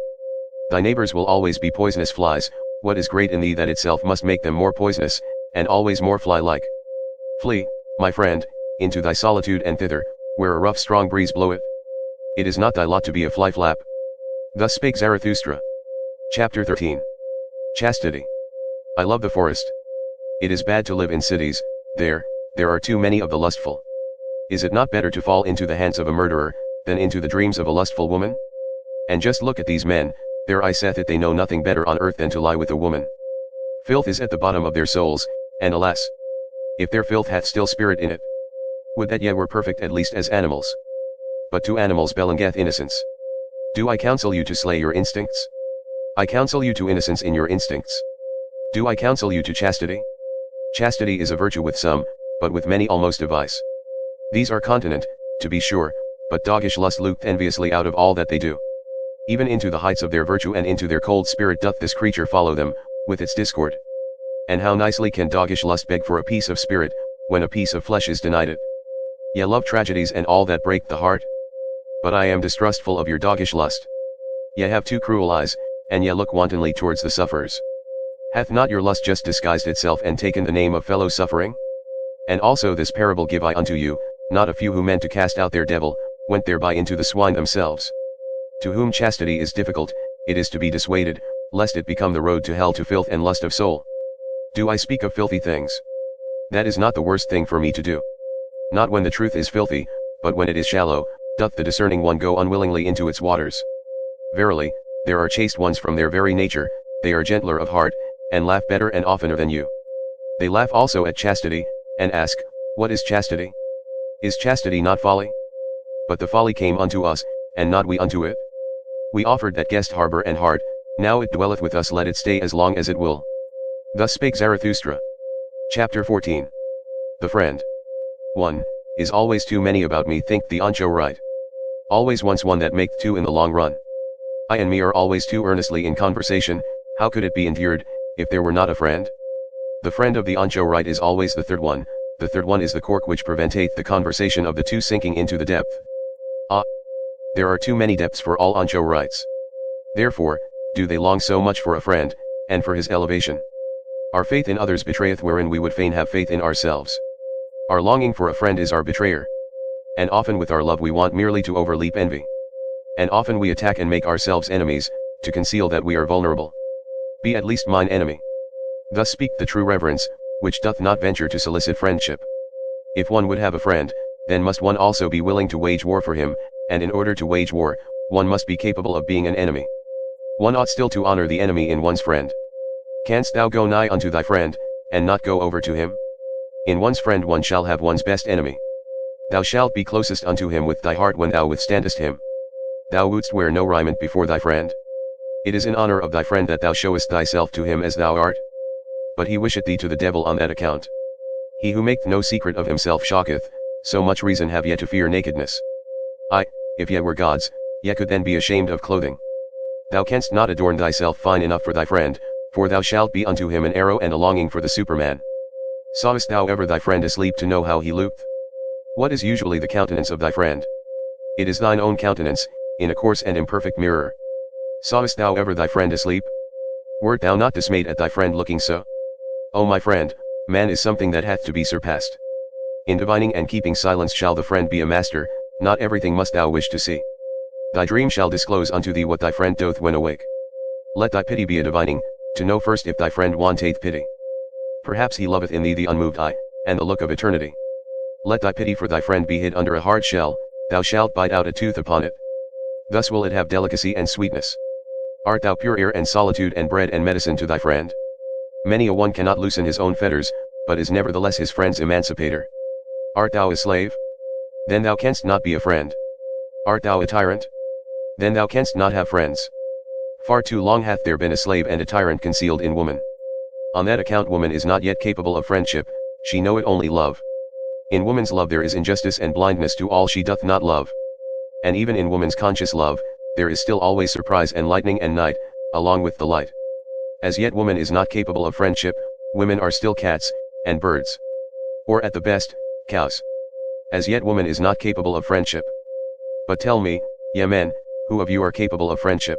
Thy neighbors will always be poisonous flies, what is great in thee that itself must make them more poisonous, and always more fly-like. Flee, my friend, into thy solitude and thither, where a rough strong breeze bloweth. It is not thy lot to be a fly-flap. Thus spake Zarathustra. Chapter 13. Chastity. I love the forest. It is bad to live in cities, there are too many of the lustful. Is it not better to fall into the hands of a murderer, than into the dreams of a lustful woman? And just look at these men, their eye saith it they know nothing better on earth than to lie with a woman. Filth is at the bottom of their souls, and alas! If their filth hath still spirit in it. Would that ye were perfect at least as animals. But to animals belongeth innocence. Do I counsel you to slay your instincts? I counsel you to innocence in your instincts. Do I counsel you to chastity? Chastity is a virtue with some, but with many almost a vice. These are continent, to be sure, but doggish lust looketh enviously out of all that they do. Even into the heights of their virtue and into their cold spirit doth this creature follow them, with its discord. And how nicely can doggish lust beg for a piece of spirit, when a piece of flesh is denied it? Ye love tragedies and all that break the heart. But I am distrustful of your doggish lust. Ye have two cruel eyes, and ye look wantonly towards the sufferers. Hath not your lust just disguised itself and taken the name of fellow suffering? And also this parable give I unto you, not a few who meant to cast out their devil, went thereby into the swine themselves. To whom chastity is difficult, it is to be dissuaded, lest it become the road to hell to filth and lust of soul. Do I speak of filthy things? That is not the worst thing for me to do. Not when the truth is filthy, but when it is shallow, doth the discerning one go unwillingly into its waters. Verily, there are chaste ones from their very nature, they are gentler of heart, and laugh better and oftener than you. They laugh also at chastity, and ask, what is chastity? Is chastity not folly? But the folly came unto us, and not we unto it. We offered that guest harbor and heart, now it dwelleth with us, let it stay as long as it will. Thus spake Zarathustra. Chapter 14. The friend. 1. Is always too many about me, think the Ancho right. Always wants one that maketh two in the long run. I and me are always too earnestly in conversation, how could it be endured, if there were not a friend? The friend of the ancho right is always the third one is the cork which preventeth the conversation of the two sinking into the depth. Ah! There are too many depths for all ancho rights. Therefore, do they long so much for a friend, and for his elevation. Our faith in others betrayeth wherein we would fain have faith in ourselves. Our longing for a friend is our betrayer. And often with our love we want merely to overleap envy. And often we attack and make ourselves enemies, to conceal that we are vulnerable. Be at least mine enemy. Thus speak the true reverence, which doth not venture to solicit friendship. If one would have a friend, then must one also be willing to wage war for him, and in order to wage war, one must be capable of being an enemy. One ought still to honor the enemy in one's friend. Canst thou go nigh unto thy friend, and not go over to him? In one's friend one shall have one's best enemy. Thou shalt be closest unto him with thy heart when thou withstandest him. Thou wouldst wear no raiment before thy friend. It is in honor of thy friend that thou showest thyself to him as thou art. But he wisheth thee to the devil on that account. He who maketh no secret of himself shocketh, so much reason have ye to fear nakedness. I, if ye were gods, ye could then be ashamed of clothing. Thou canst not adorn thyself fine enough for thy friend, for thou shalt be unto him an arrow and a longing for the Superman. Sawest thou ever thy friend asleep to know how he looked? What is usually the countenance of thy friend? It is thine own countenance, in a coarse and imperfect mirror. Sawest thou ever thy friend asleep? Wert thou not dismayed at thy friend looking so? O my friend, man is something that hath to be surpassed. In divining and keeping silence shall the friend be a master, not everything must thou wish to see. Thy dream shall disclose unto thee what thy friend doth when awake. Let thy pity be a divining, to know first if thy friend wanteth pity. Perhaps he loveth in thee the unmoved eye, and the look of eternity. Let thy pity for thy friend be hid under a hard shell, thou shalt bite out a tooth upon it. Thus will it have delicacy and sweetness. Art thou pure air and solitude and bread and medicine to thy friend? Many a one cannot loosen his own fetters, but is nevertheless his friend's emancipator. Art thou a slave? Then thou canst not be a friend. Art thou a tyrant? Then thou canst not have friends. Far too long hath there been a slave and a tyrant concealed in woman. On that account woman is not yet capable of friendship, she knoweth only love. In woman's love there is injustice and blindness to all she doth not love. And even in woman's conscious love, there is still always surprise and lightning and night, along with the light. As yet woman is not capable of friendship, women are still cats, and birds. Or at the best, cows. As yet woman is not capable of friendship. But tell me, ye men, who of you are capable of friendship?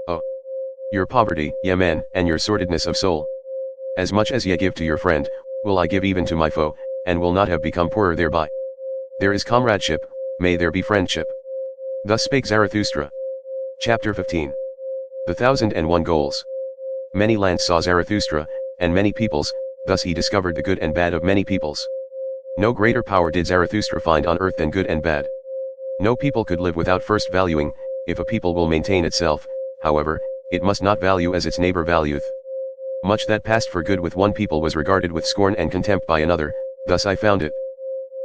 Oh! Your poverty, ye men, and your sordidness of soul. As much as ye give to your friend, will I give even to my foe, and will not have become poorer thereby. There is comradeship, may there be friendship. Thus spake Zarathustra. Chapter 15. The 1001 Goals. Many lands saw Zarathustra, and many peoples, thus he discovered the good and bad of many peoples. No greater power did Zarathustra find on earth than good and bad. No people could live without first valuing. If a people will maintain itself, however, it must not value as its neighbor valueth. Much that passed for good with one people was regarded with scorn and contempt by another, thus I found it.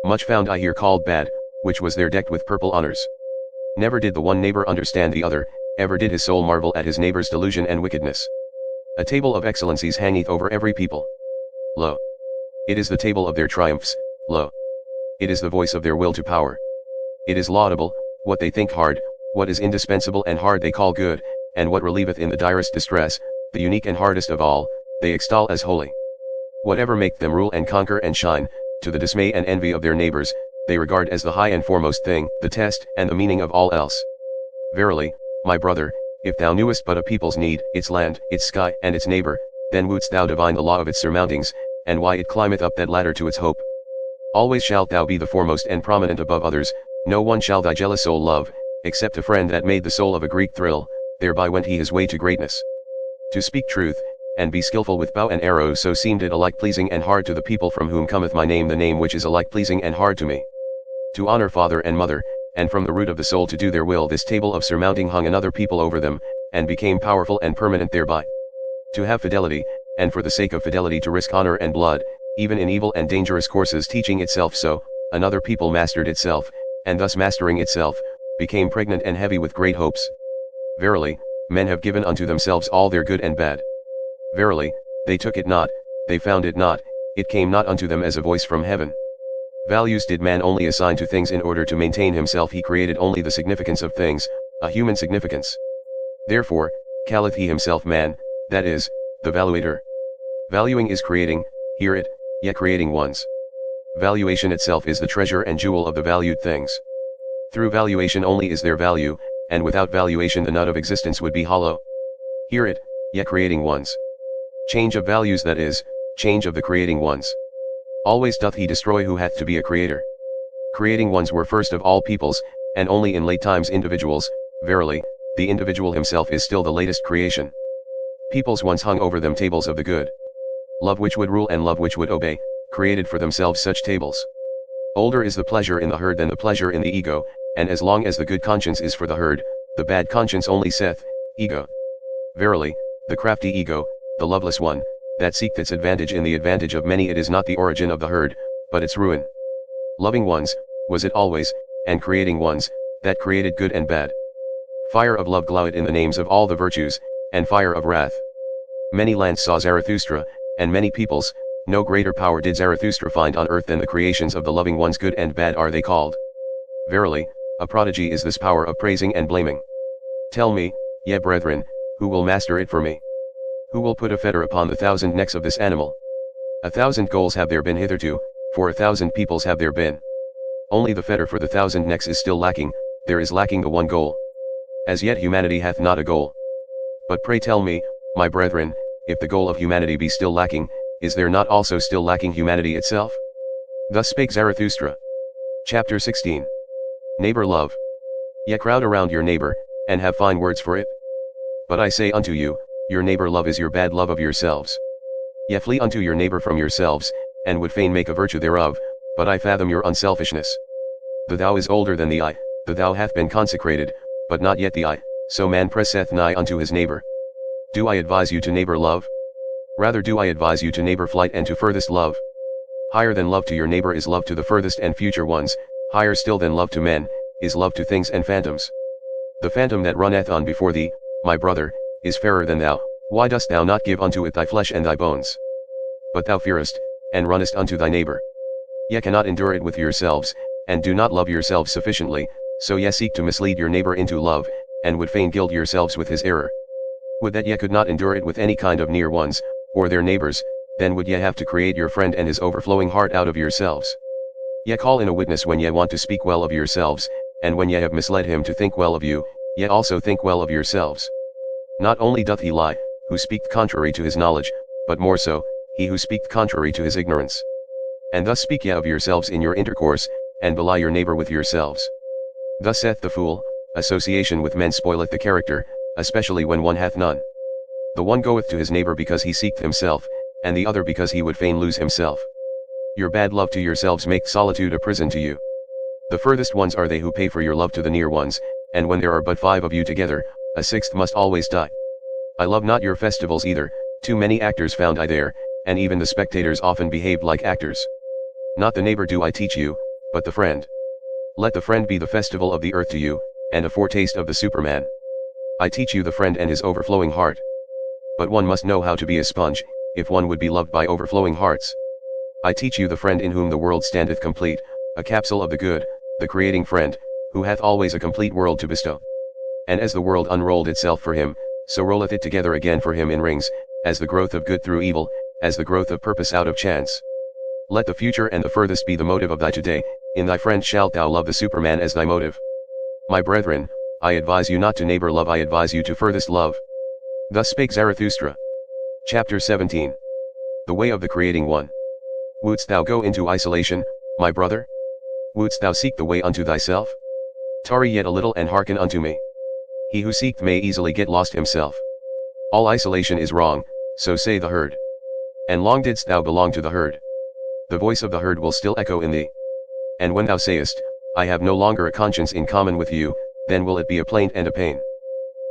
Much found I here called bad, which was there decked with purple honors. Never did the one neighbor understand the other, ever did his soul marvel at his neighbor's delusion and wickedness. A table of excellencies hangeth over every people. Lo! It is the table of their triumphs, lo! It is the voice of their will to power. It is laudable, what they think hard, what is indispensable and hard they call good, and what relieveth in the direst distress, the unique and hardest of all, they extol as holy. Whatever make them rule and conquer and shine, to the dismay and envy of their neighbors, they regard as the high and foremost thing, the test and the meaning of all else. Verily, my brother, if thou knewest but a people's need, its land, its sky, and its neighbor, then wouldst thou divine the law of its surmountings, and why it climbeth up that ladder to its hope. Always shalt thou be the foremost and prominent above others, no one shall thy jealous soul love, except a friend that made the soul of a Greek thrill, thereby went he his way to greatness. To speak truth, and be skillful with bow and arrow, so seemed it alike pleasing and hard to the people from whom cometh my name, the name which is alike pleasing and hard to me. To honor father and mother, and from the root of the soul to do their will, this table of surmounting hung another people over them, and became powerful and permanent thereby. To have fidelity, and for the sake of fidelity to risk honor and blood, even in evil and dangerous courses, teaching itself so, another people mastered itself, and thus mastering itself, became pregnant and heavy with great hopes. Verily, men have given unto themselves all their good and bad. Verily, they took it not, they found it not, it came not unto them as a voice from heaven. Values did man only assign to things in order to maintain himself. He created only the significance of things, a human significance. Therefore, calleth he himself man, that is, the valuator. Valuing is creating, hear it, yet creating ones. Valuation itself is the treasure and jewel of the valued things. Through valuation only is there value, and without valuation the nut of existence would be hollow. Hear it, yet creating ones. Change of values, that is, change of the creating ones. Always doth he destroy who hath to be a creator. Creating ones were first of all peoples, and only in late times individuals. Verily, the individual himself is still the latest creation. Peoples once hung over them tables of the good. Love which would rule and love which would obey, created for themselves such tables. Older is the pleasure in the herd than the pleasure in the ego, and as long as the good conscience is for the herd, the bad conscience only saith, ego. Verily, the crafty ego, the loveless one, that seeketh its advantage in the advantage of many, it is not the origin of the herd, but its ruin. Loving ones, was it always, and creating ones, that created good and bad. Fire of love glowed in the names of all the virtues, and fire of wrath. Many lands saw Zarathustra, and many peoples, no greater power did Zarathustra find on earth than the creations of the loving ones. Good and bad are they called. Verily, a prodigy is this power of praising and blaming. Tell me, ye brethren, who will master it for me? Who will put a fetter upon the 1,000 necks of this animal? 1,000 goals have there been hitherto, for 1,000 peoples have there been. Only the fetter for the 1,000 necks is still lacking, there is lacking the one goal. As yet humanity hath not a goal. But pray tell me, my brethren, if the goal of humanity be still lacking, is there not also still lacking humanity itself? Thus spake Zarathustra. Chapter 16. Neighbor love. Ye crowd around your neighbor, and have fine words for it. But I say unto you, your neighbor love is your bad love of yourselves. Ye flee unto your neighbor from yourselves, and would fain make a virtue thereof, but I fathom your unselfishness. The thou is older than the I, the thou hath been consecrated, but not yet the I, so man presseth nigh unto his neighbor. Do I advise you to neighbor love? Rather do I advise you to neighbor flight and to furthest love. Higher than love to your neighbor is love to the furthest and future ones, higher still than love to men, is love to things and phantoms. The phantom that runneth on before thee, my brother, is fairer than thou. Why dost thou not give unto it thy flesh and thy bones? But thou fearest, and runnest unto thy neighbor. Ye cannot endure it with yourselves, and do not love yourselves sufficiently, so ye seek to mislead your neighbor into love, and would fain gild yourselves with his error. Would that ye could not endure it with any kind of near ones, or their neighbors, then would ye have to create your friend and his overflowing heart out of yourselves. Ye call in a witness when ye want to speak well of yourselves, and when ye have misled him to think well of you, ye also think well of yourselves. Not only doth he lie, who speaketh contrary to his knowledge, but more so, he who speaketh contrary to his ignorance. And thus speak ye of yourselves in your intercourse, and belie your neighbor with yourselves. Thus saith the fool, association with men spoileth the character, especially when one hath none. The one goeth to his neighbor because he seeketh himself, and the other because he would fain lose himself. Your bad love to yourselves maketh solitude a prison to you. The furthest ones are they who pay for your love to the near ones, and when there are but 5 of you together, a 6th must always die. I love not your festivals either, too many actors found I there, and even the spectators often behaved like actors. Not the neighbor do I teach you, but the friend. Let the friend be the festival of the earth to you, and a foretaste of the Superman. I teach you the friend and his overflowing heart. But one must know how to be a sponge, if one would be loved by overflowing hearts. I teach you the friend in whom the world standeth complete, a capsule of the good, the creating friend, who hath always a complete world to bestow. And as the world unrolled itself for him, so rolleth it together again for him in rings, as the growth of good through evil, as the growth of purpose out of chance. Let the future and the furthest be the motive of thy today, in thy friend shalt thou love the Superman as thy motive. My brethren, I advise you not to neighbor love, I advise you to furthest love. Thus spake Zarathustra. Chapter 17. The way of the creating one. Wouldst thou go into isolation, my brother? Wouldst thou seek the way unto thyself? Tarry yet a little and hearken unto me. He who seeketh may easily get lost himself. All isolation is wrong, so say the herd. And long didst thou belong to the herd. The voice of the herd will still echo in thee. And when thou sayest, I have no longer a conscience in common with you, then will it be a plaint and a pain.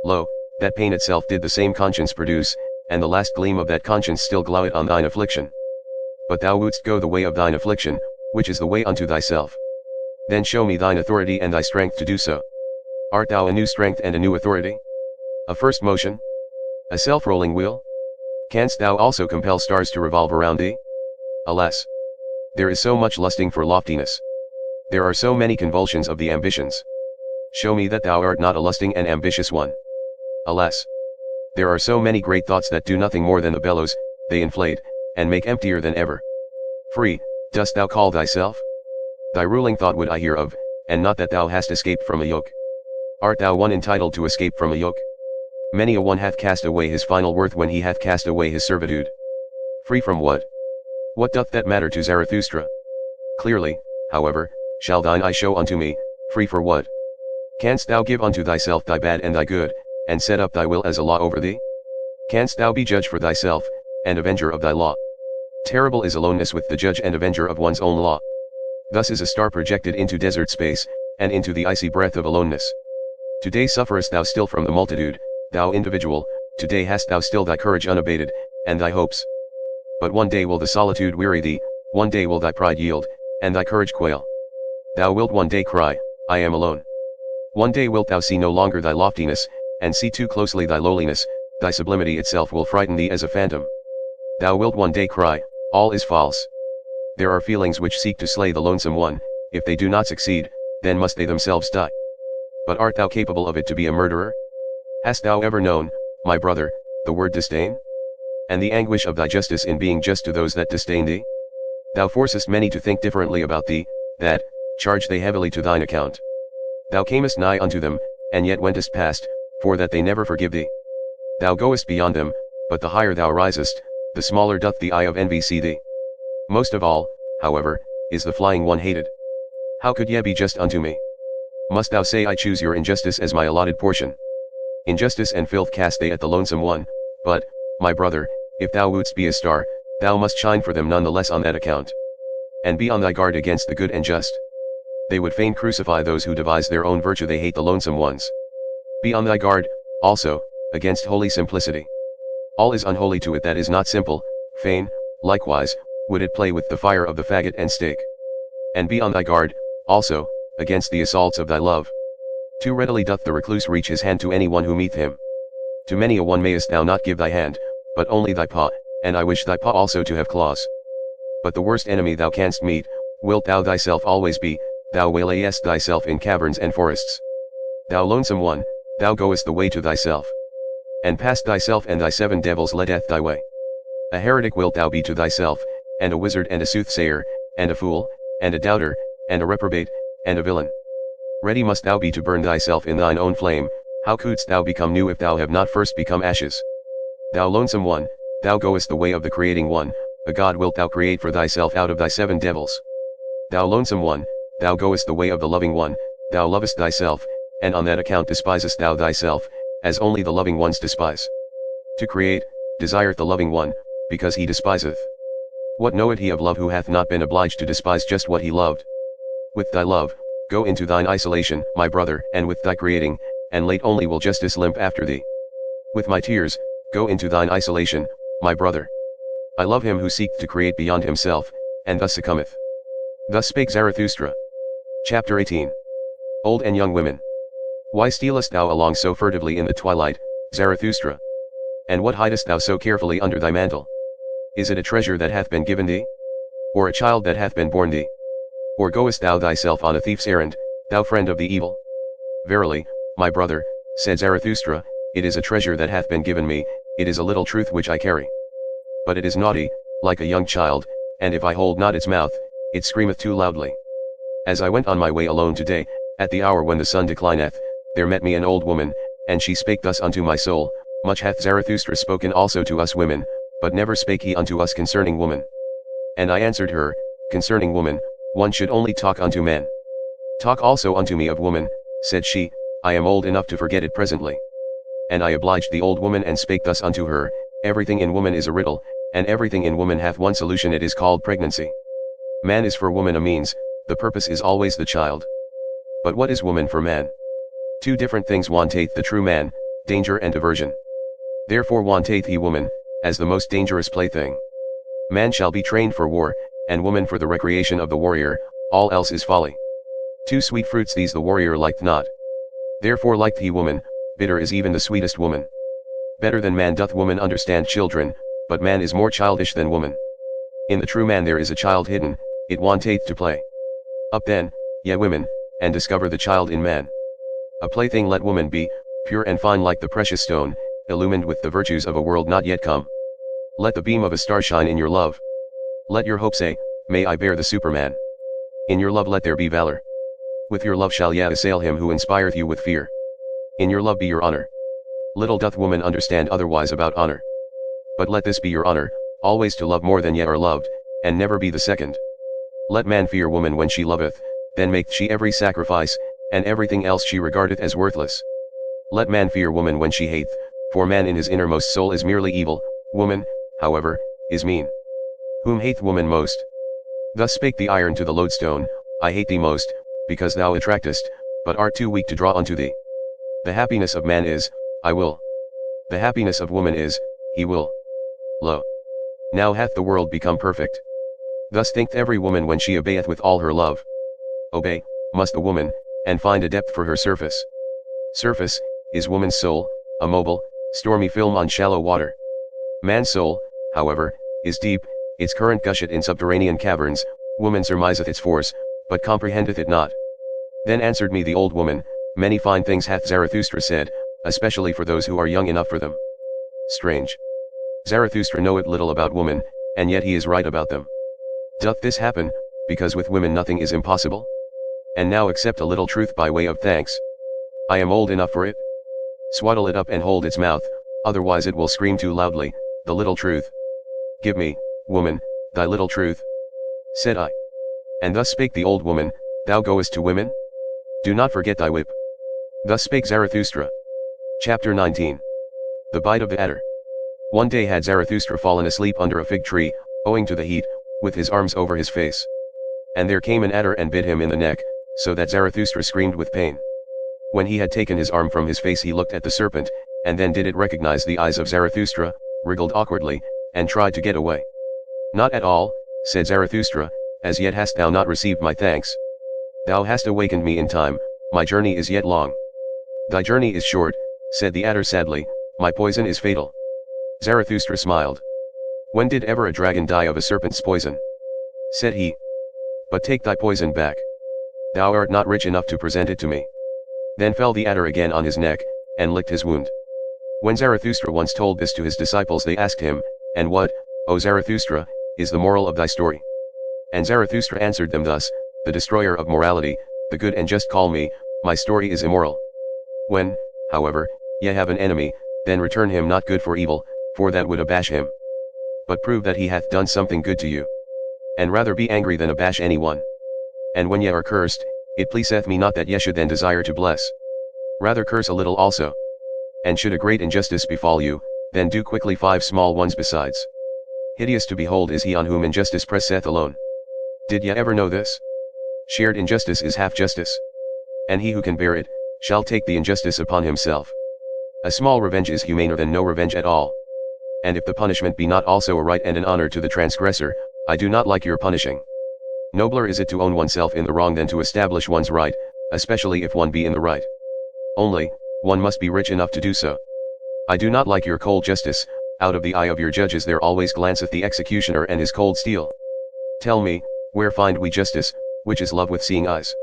Lo, that pain itself did the same conscience produce, and the last gleam of that conscience still gloweth on thine affliction. But thou wouldst go the way of thine affliction, which is the way unto thyself. Then show me thine authority and thy strength to do so. Art thou a new strength and a new authority? A first motion? A self-rolling wheel? Canst thou also compel stars to revolve around thee? Alas! There is so much lusting for loftiness. There are so many convulsions of the ambitions. Show me that thou art not a lusting and ambitious one. Alas! There are so many great thoughts that do nothing more than the bellows, they inflate, and make emptier than ever. Free, dost thou call thyself? Thy ruling thought would I hear of, and not that thou hast escaped from a yoke. Art thou one entitled to escape from a yoke? Many a one hath cast away his final worth when he hath cast away his servitude. Free from what? What doth that matter to Zarathustra? Clearly, however, shall thine eye show unto me, free for what? Canst thou give unto thyself thy bad and thy good, and set up thy will as a law over thee? Canst thou be judge for thyself, and avenger of thy law? Terrible is aloneness with the judge and avenger of one's own law. Thus is a star projected into desert space, and into the icy breath of aloneness. Today sufferest thou still from the multitude, thou individual, today hast thou still thy courage unabated, and thy hopes. But one day will the solitude weary thee, one day will thy pride yield, and thy courage quail. Thou wilt one day cry, I am alone. One day wilt thou see no longer thy loftiness, and see too closely thy lowliness, thy sublimity itself will frighten thee as a phantom. Thou wilt one day cry, all is false. There are feelings which seek to slay the lonesome one, if they do not succeed, then must they themselves die. But art thou capable of it to be a murderer? Hast thou ever known, my brother, the word disdain? And the anguish of thy justice in being just to those that disdain thee? Thou forcest many to think differently about thee, that, charge they heavily to thine account. Thou camest nigh unto them, and yet wentest past, for that they never forgive thee. Thou goest beyond them, but the higher thou risest, the smaller doth the eye of envy see thee. Most of all, however, is the flying one hated. How could ye be just unto me? Must thou say I choose your injustice as my allotted portion? Injustice and filth cast they at the lonesome one, but, my brother, if thou wouldst be a star, thou must shine for them none the less on that account. And be on thy guard against the good and just. They would fain crucify those who devise their own virtue, they hate the lonesome ones. Be on thy guard, also, against holy simplicity. All is unholy to it that is not simple, fain, likewise, would it play with the fire of the faggot and stake. And be on thy guard, also, against the assaults of thy love. Too readily doth the recluse reach his hand to any one who meet him. To many a one mayest thou not give thy hand, but only thy paw, and I wish thy paw also to have claws. But the worst enemy thou canst meet, wilt thou thyself always be, thou waylayest thyself in caverns and forests. Thou lonesome one, thou goest the way to thyself. And past thyself and thy 7 devils leadeth thy way. A heretic wilt thou be to thyself, and a wizard and a soothsayer, and a fool, and a doubter, and a reprobate, and a villain. Ready must thou be to burn thyself in thine own flame, how couldst thou become new if thou have not first become ashes? Thou lonesome one, thou goest the way of the creating one, a god wilt thou create for thyself out of thy 7 devils. Thou lonesome one, thou goest the way of the loving one, thou lovest thyself, and on that account despisest thou thyself, as only the loving ones despise. To create, desireth the loving one, because he despiseth. What knoweth he of love who hath not been obliged to despise just what he loved? With thy love, go into thine isolation, my brother, and with thy creating, and late only will justice limp after thee. With my tears, go into thine isolation, my brother. I love him who seeketh to create beyond himself, and thus succumbeth. Thus spake Zarathustra. Chapter 18. Old and young women. Why stealest thou along so furtively in the twilight, Zarathustra? And what hidest thou so carefully under thy mantle? Is it a treasure that hath been given thee? Or a child that hath been born thee? Or goest thou thyself on a thief's errand, thou friend of the evil? Verily, my brother, said Zarathustra, it is a treasure that hath been given me, it is a little truth which I carry. But it is naughty, like a young child, and if I hold not its mouth, it screameth too loudly. As I went on my way alone today, at the hour when the sun declineth, there met me an old woman, and she spake thus unto my soul, much hath Zarathustra spoken also to us women, but never spake he unto us concerning woman. And I answered her, concerning woman, one should only talk unto men. Talk also unto me of woman, said she, I am old enough to forget it presently. And I obliged the old woman and spake thus unto her, everything in woman is a riddle, and everything in woman hath one solution, it is called pregnancy. Man is for woman a means, the purpose is always the child. But what is woman for man? 2 different things wanteth the true man, danger and diversion. Therefore wanteth he woman, as the most dangerous plaything. Man shall be trained for war, and woman for the recreation of the warrior, all else is folly. 2 sweet fruits these the warrior liketh not. Therefore liketh he woman, bitter is even the sweetest woman. Better than man doth woman understand children, but man is more childish than woman. In the true man there is a child hidden, it wanteth to play. Up then, ye women, and discover the child in man. A plaything let woman be, pure and fine like the precious stone, illumined with the virtues of a world not yet come. Let the beam of a star shine in your love. Let your hope say, may I bear the Superman. In your love let there be valor. With your love shall ye assail him who inspireth you with fear. In your love be your honor. Little doth woman understand otherwise about honor. But let this be your honor, always to love more than ye are loved, and never be the second. Let man fear woman when she loveth, then maketh she every sacrifice, and everything else she regardeth as worthless. Let man fear woman when she hateth, for man in his innermost soul is merely evil, woman, however, is mean. Whom hateth woman most? Thus spake the iron to the lodestone, I hate thee most, because thou attractest, but art too weak to draw unto thee. The happiness of man is, I will. The happiness of woman is, he will. Lo. Now hath the world become perfect. Thus thinketh every woman when she obeyeth with all her love. Obey, must the woman, and find a depth for her surface. Surface, is woman's soul, a mobile, stormy film on shallow water. Man's soul, however, is deep, its current gusheth in subterranean caverns, woman surmiseth its force, but comprehendeth it not. Then answered me the old woman, many fine things hath Zarathustra said, especially for those who are young enough for them. Strange. Zarathustra knoweth little about woman, and yet he is right about them. Doth this happen, because with women nothing is impossible? And now accept a little truth by way of thanks. I am old enough for it. Swaddle it up and hold its mouth, otherwise it will scream too loudly, the little truth. Give me, woman, thy little truth. Said I. And thus spake the old woman, thou goest to women? Do not forget thy whip. Thus spake Zarathustra. Chapter 19. The Bite of the Adder. One day had Zarathustra fallen asleep under a fig tree, owing to the heat, with his arms over his face. And there came an adder and bit him in the neck, so that Zarathustra screamed with pain. When he had taken his arm from his face he looked at the serpent, and then did it recognize the eyes of Zarathustra, wriggled awkwardly, and tried to get away. Not at all, said Zarathustra, as yet hast thou not received my thanks. Thou hast awakened me in time, my journey is yet long. Thy journey is short, said the adder sadly, my poison is fatal. Zarathustra smiled. When did ever a dragon die of a serpent's poison? Said he. But take thy poison back. Thou art not rich enough to present it to me. Then fell the adder again on his neck, and licked his wound. When Zarathustra once told this to his disciples they asked him, and what, O Zarathustra, is the moral of thy story? And Zarathustra answered them thus, the destroyer of morality, the good and just call me, my story is immoral. When, however, ye have an enemy, then return him not good for evil, for that would abash him. But prove that he hath done something good to you. And rather be angry than abash any one. And when ye are cursed, it pleaseth me not that ye should then desire to bless. Rather curse a little also. And should a great injustice befall you, then do quickly 5 small ones besides. Hideous to behold is he on whom injustice presseth alone. Did ye ever know this? Shared injustice is half justice. And he who can bear it, shall take the injustice upon himself. A small revenge is humaner than no revenge at all. And if the punishment be not also a right and an honor to the transgressor, I do not like your punishing. Nobler is it to own oneself in the wrong than to establish one's right, especially if one be in the right. Only, one must be rich enough to do so. I do not like your cold justice, out of the eye of your judges there always glanceth the executioner and his cold steel. Tell me, where find we justice, which is love with seeing eyes?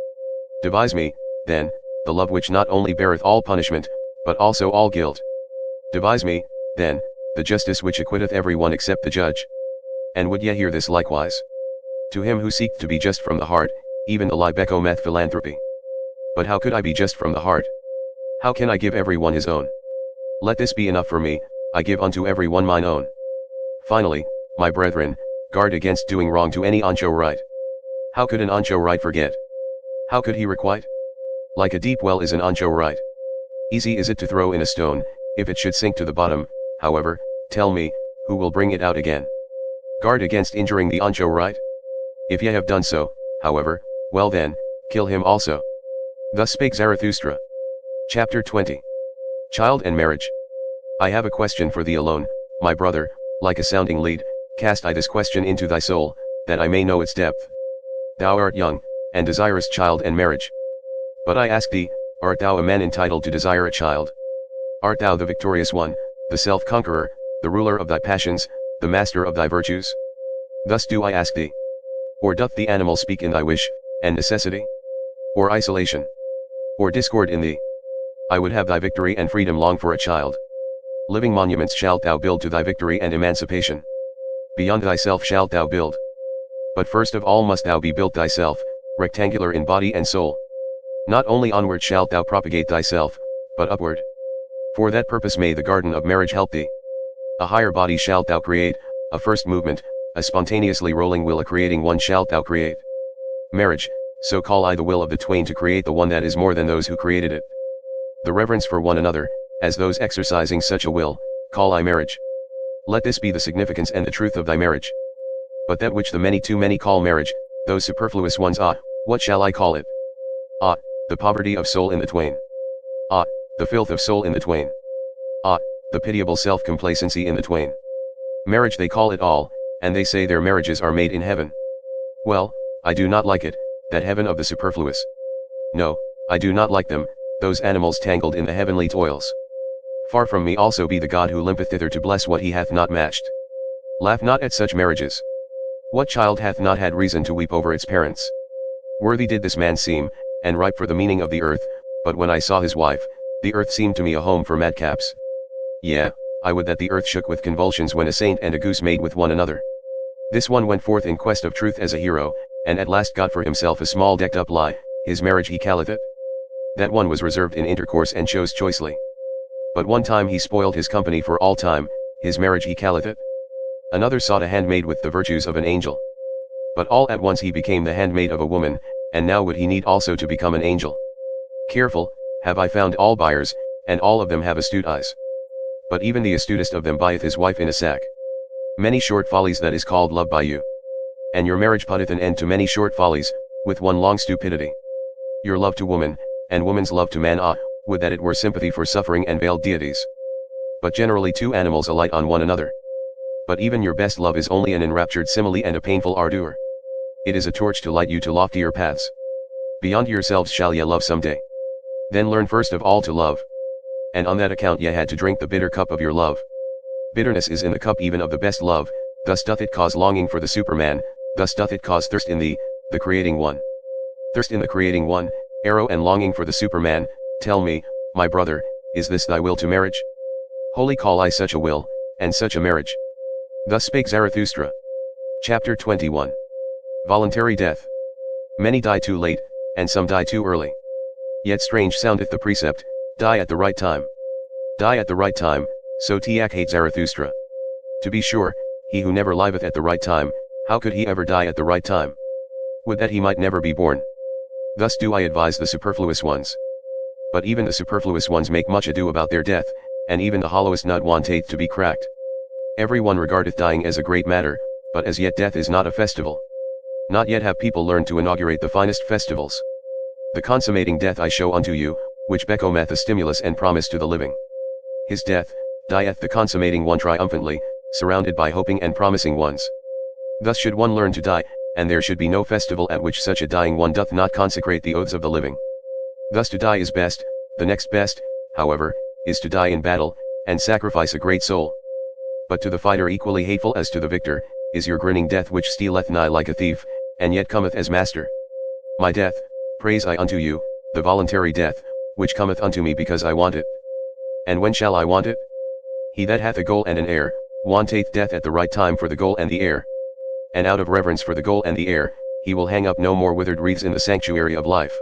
Devise me, then, the love which not only beareth all punishment, but also all guilt. Devise me, then, the justice which acquitteth every one except the judge. And would ye hear this likewise? To him who seeketh to be just from the heart, even the lie becometh philanthropy. But how could I be just from the heart? How can I give every one his own? Let this be enough for me, I give unto every one mine own. Finally, my brethren, guard against doing wrong to any ancho right. How could an ancho right forget? How could he requite? Like a deep well is an ancho right. Easy is it to throw in a stone, if it should sink to the bottom, however, tell me, who will bring it out again? Guard against injuring the ancho right? If ye have done so, however, well then, kill him also. Thus spake Zarathustra. Chapter 20. Child and Marriage. I have a question for thee alone, my brother, like a sounding lead, cast I this question into thy soul, that I may know its depth. Thou art young, and desirest child and marriage. But I ask thee, art thou a man entitled to desire a child? Art thou the victorious one, the self-conqueror, the ruler of thy passions, the master of thy virtues? Thus do I ask thee. Or doth the animal speak in thy wish, and necessity? Or isolation? Or discord in thee? I would have thy victory and freedom long for a child. Living monuments shalt thou build to thy victory and emancipation. Beyond thyself shalt thou build. But first of all must thou be built thyself, rectangular in body and soul. Not only onward shalt thou propagate thyself, but upward. For that purpose may the garden of marriage help thee. A higher body shalt thou create, a first movement, a spontaneously rolling will a creating one shalt thou create. Marriage, so call I the will of the twain to create the one that is more than those who created it. The reverence for one another, as those exercising such a will, call I marriage. Let this be the significance and the truth of thy marriage. But that which the many too many call marriage, those superfluous ones, what shall I call it? The poverty of soul in the twain. The filth of soul in the twain. The pitiable self-complacency in the twain. Marriage they call it all, and they say their marriages are made in heaven. Well, I do not like it, that heaven of the superfluous. No, I do not like them, those animals tangled in the heavenly toils. Far from me also be the God who limpeth thither to bless what he hath not matched. Laugh not at such marriages. What child hath not had reason to weep over its parents? Worthy did this man seem, and ripe for the meaning of the earth, but when I saw his wife, the earth seemed to me a home for madcaps. Yea, I would that the earth shook with convulsions when a saint and a goose made with one another. This one went forth in quest of truth as a hero, and at last got for himself a small decked up lie, his marriage he calleth it. That one was reserved in intercourse and chose choicely. But one time he spoiled his company for all time, his marriage he calleth it. Another sought a handmaid with the virtues of an angel. But all at once he became the handmaid of a woman, and now would he need also to become an angel. Careful, have I found all buyers, and all of them have astute eyes. But even the astutest of them buyeth his wife in a sack. Many short follies that is called love by you. And your marriage putteth an end to many short follies, with one long stupidity. Your love to woman, and woman's love to man, would that it were sympathy for suffering and veiled deities. But generally two animals alight on one another. But even your best love is only an enraptured simile and a painful ardour. It is a torch to light you to loftier paths. Beyond yourselves shall ye love some day. Then learn first of all to love. And on that account ye had to drink the bitter cup of your love. Bitterness is in the cup even of the best love, thus doth it cause longing for the Superman, thus doth it cause thirst in thee, the creating one. Thirst in the creating one, arrow and longing for the Superman. Tell me, my brother, is this thy will to marriage? Wholly call I such a will, and such a marriage. Thus spake Zarathustra. Chapter 21. Voluntary Death. Many die too late, and some die too early. Yet strange soundeth the precept, die at the right time. Die at the right time, so hate Zarathustra. To be sure, he who never liveth at the right time, how could he ever die at the right time? Would that he might never be born. Thus do I advise the superfluous ones. But even the superfluous ones make much ado about their death, and even the hollowest nut wanteth to be cracked. Every one regardeth dying as a great matter, but as yet death is not a festival. Not yet have people learned to inaugurate the finest festivals. The consummating death I show unto you, which becometh a stimulus and promise to the living. His death, dieth the consummating one triumphantly, surrounded by hoping and promising ones. Thus should one learn to die, and there should be no festival at which such a dying one doth not consecrate the oaths of the living. Thus to die is best, the next best, however, is to die in battle, and sacrifice a great soul. But to the fighter equally hateful as to the victor, is your grinning death which stealeth nigh like a thief, and yet cometh as master. My death, praise I unto you, the voluntary death, which cometh unto me because I want it. And when shall I want it? He that hath a goal and an heir, wanteth death at the right time for the goal and the heir. And out of reverence for the goal and the heir, he will hang up no more withered wreaths in the sanctuary of life.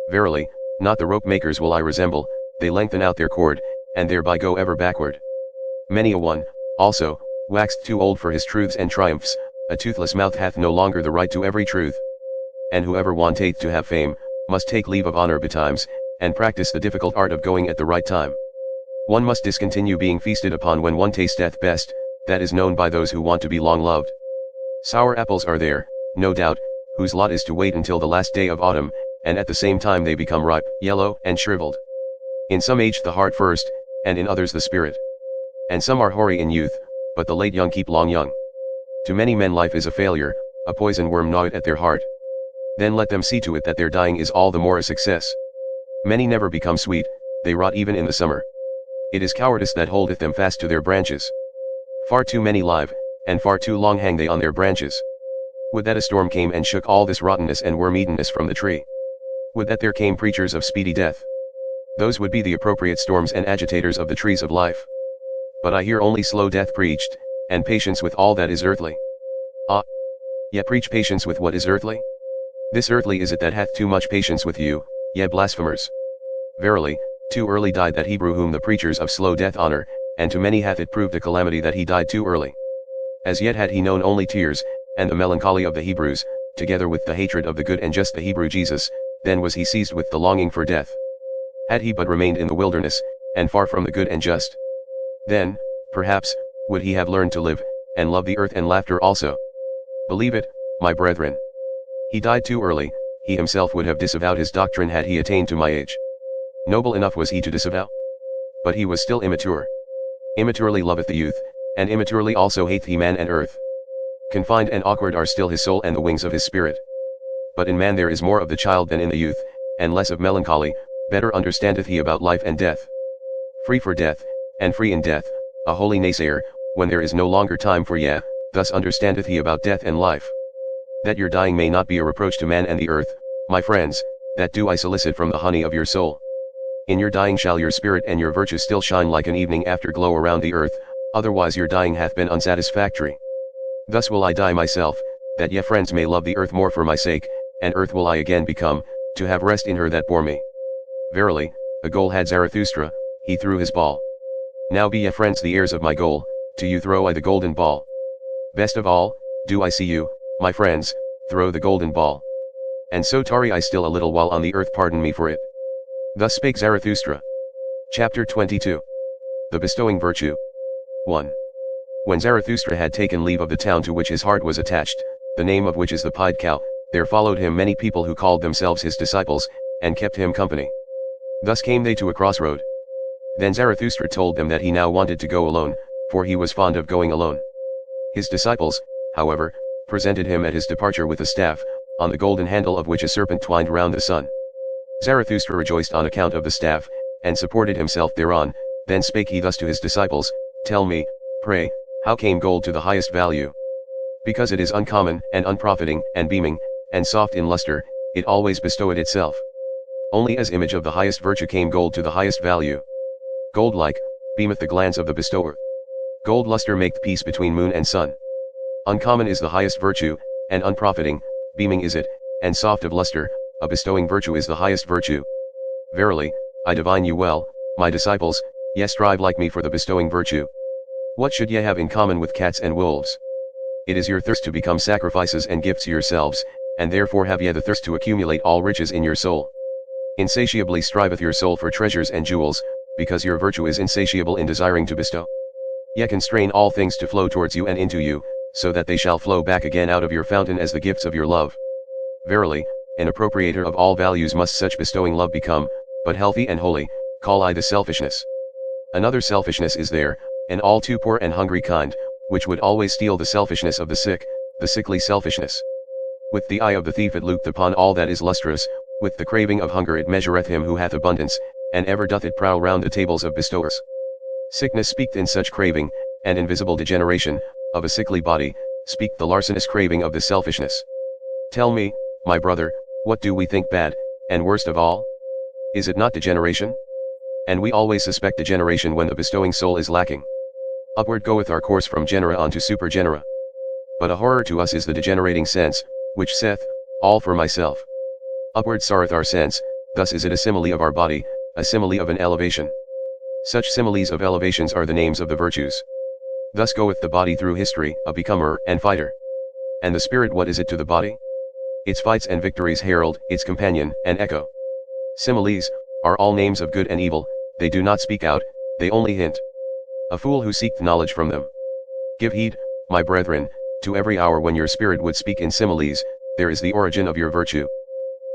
Verily, not the rope makers will I resemble, they lengthen out their cord, and thereby go ever backward. Many a one, also, waxed too old for his truths and triumphs, a toothless mouth hath no longer the right to every truth. And whoever wanteth to have fame, must take leave of honor betimes, and practice the difficult art of going at the right time. One must discontinue being feasted upon when one tasteth best, that is known by those who want to be long loved. Sour apples are there, no doubt, whose lot is to wait until the last day of autumn, and at the same time they become ripe, yellow, and shriveled. In some age the heart first, and in others the spirit. And some are hoary in youth, but the late young keep long young. To many men life is a failure, a poison worm gnaweth at their heart. Then let them see to it that their dying is all the more a success. Many never become sweet, they rot even in the summer. It is cowardice that holdeth them fast to their branches. Far too many live, and far too long hang they on their branches. Would that a storm came and shook all this rottenness and worm-eatenness from the tree. Would that there came preachers of speedy death. Those would be the appropriate storms and agitators of the trees of life. But I hear only slow death preached, and patience with all that is earthly. Ah! Ye preach patience with what is earthly? This earthly is it that hath too much patience with you, ye blasphemers. Verily, too early died that Hebrew whom the preachers of slow death honor, and to many hath it proved a calamity that he died too early. As yet had he known only tears, and the melancholy of the Hebrews, together with the hatred of the good and just the Hebrew Jesus, then was he seized with the longing for death. Had he but remained in the wilderness, and far from the good and just, then, perhaps, would he have learned to live, and love the earth and laughter also. Believe it, my brethren. He died too early, he himself would have disavowed his doctrine had he attained to my age. Noble enough was he to disavow. But he was still immature. Immaturely loveth the youth, and immaturely also hateth he man and earth. Confined and awkward are still his soul and the wings of his spirit. But in man there is more of the child than in the youth, and less of melancholy, better understandeth he about life and death. Free for death, and free in death, a holy naysayer, when there is no longer time for ye, thus understandeth he about death and life. That your dying may not be a reproach to man and the earth, my friends, that do I solicit from the honey of your soul. In your dying shall your spirit and your virtue still shine like an evening afterglow around the earth, otherwise your dying hath been unsatisfactory. Thus will I die myself, that ye friends may love the earth more for my sake, and earth will I again become, to have rest in her that bore me. Verily, a goal had Zarathustra, he threw his ball. Now be ye friends the heirs of my goal, to you throw I the golden ball. Best of all, do I see you, my friends, throw the golden ball. And so tarry I still a little while on the earth, pardon me for it. Thus spake Zarathustra. Chapter 22. The bestowing virtue. 1. When Zarathustra had taken leave of the town to which his heart was attached, the name of which is the Pied Cow, there followed him many people who called themselves his disciples, and kept him company. Thus came they to a crossroad. Then Zarathustra told them that he now wanted to go alone, for he was fond of going alone. His disciples, however, presented him at his departure with a staff, on the golden handle of which a serpent twined round the sun. Zarathustra rejoiced on account of the staff, and supported himself thereon. Then spake he thus to his disciples, Tell me, pray, how came gold to the highest value? Because it is uncommon, and unprofiting, and beaming, and soft in luster, it always bestoweth itself. Only as image of the highest virtue came gold to the highest value. Gold-like, beameth the glance of the bestower. Gold luster maketh peace between moon and sun. Uncommon is the highest virtue, and unprofiting, beaming is it, and soft of luster, a bestowing virtue is the highest virtue. Verily, I divine you well, my disciples, ye strive like me for the bestowing virtue. What should ye have in common with cats and wolves? It is your thirst to become sacrifices and gifts yourselves, and therefore have ye the thirst to accumulate all riches in your soul. Insatiably striveth your soul for treasures and jewels, because your virtue is insatiable in desiring to bestow. Ye constrain all things to flow towards you and into you, so that they shall flow back again out of your fountain as the gifts of your love. Verily, an appropriator of all values must such bestowing love become, but healthy and holy, call I the selfishness. Another selfishness is there, an all too poor and hungry kind, which would always steal the selfishness of the sick, the sickly selfishness. With the eye of the thief it looketh upon all that is lustrous, with the craving of hunger it measureth him who hath abundance, and ever doth it prowl round the tables of bestowers. Sickness speaketh in such craving, and invisible degeneration, of a sickly body, speak the larcenous craving of the selfishness. Tell me, my brother, what do we think bad, and worst of all? Is it not degeneration? And we always suspect degeneration when the bestowing soul is lacking. Upward goeth our course from genera on to supergenera. But a horror to us is the degenerating sense, which saith, all for myself. Upward soareth our sense, thus is it a simile of our body, a simile of an elevation. Such similes of elevations are the names of the virtues. Thus goeth the body through history, a becomer and fighter. And the spirit, what is it to the body? Its fights and victories herald, its companion and echo. Similes are all names of good and evil, they do not speak out, they only hint. A fool who seeketh knowledge from them. Give heed, my brethren, to every hour when your spirit would speak in similes, there is the origin of your virtue.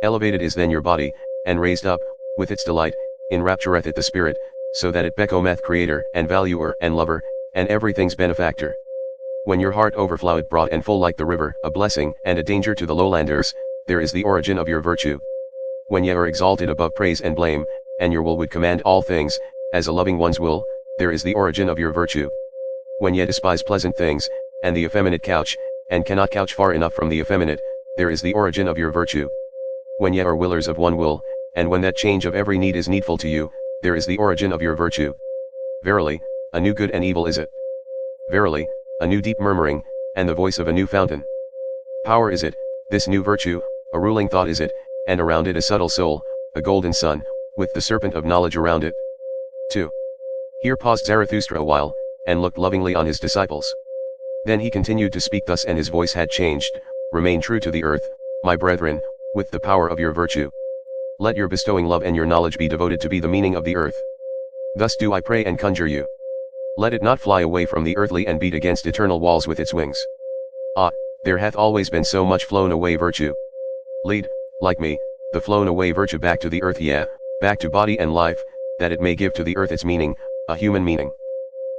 Elevated is then your body, and raised up, with its delight, enraptureth it the spirit, so that it becometh creator and valuer and lover, and everything's benefactor. When your heart overfloweth broad and full like the river, a blessing and a danger to the lowlanders, there is the origin of your virtue. When ye are exalted above praise and blame, and your will would command all things, as a loving one's will, there is the origin of your virtue. When ye despise pleasant things, and the effeminate couch, and cannot couch far enough from the effeminate, there is the origin of your virtue. When ye are willers of one will, And when that change of every need is needful to you, there is the origin of your virtue. Verily, a new good and evil is it. Verily, a new deep murmuring, and the voice of a new fountain. Power is it, this new virtue, a ruling thought is it, and around it a subtle soul, a golden sun, with the serpent of knowledge around it. 2. Here paused Zarathustra a while, and looked lovingly on his disciples. Then he continued to speak thus, and his voice had changed. Remain true to the earth, my brethren, with the power of your virtue. Let your bestowing love and your knowledge be devoted to be the meaning of the earth. Thus do I pray and conjure you. Let it not fly away from the earthly and beat against eternal walls with its wings. Ah, there hath always been so much flown away virtue. Lead, like me, the flown away virtue back to the earth, back to body and life, that it may give to the earth its meaning, a human meaning.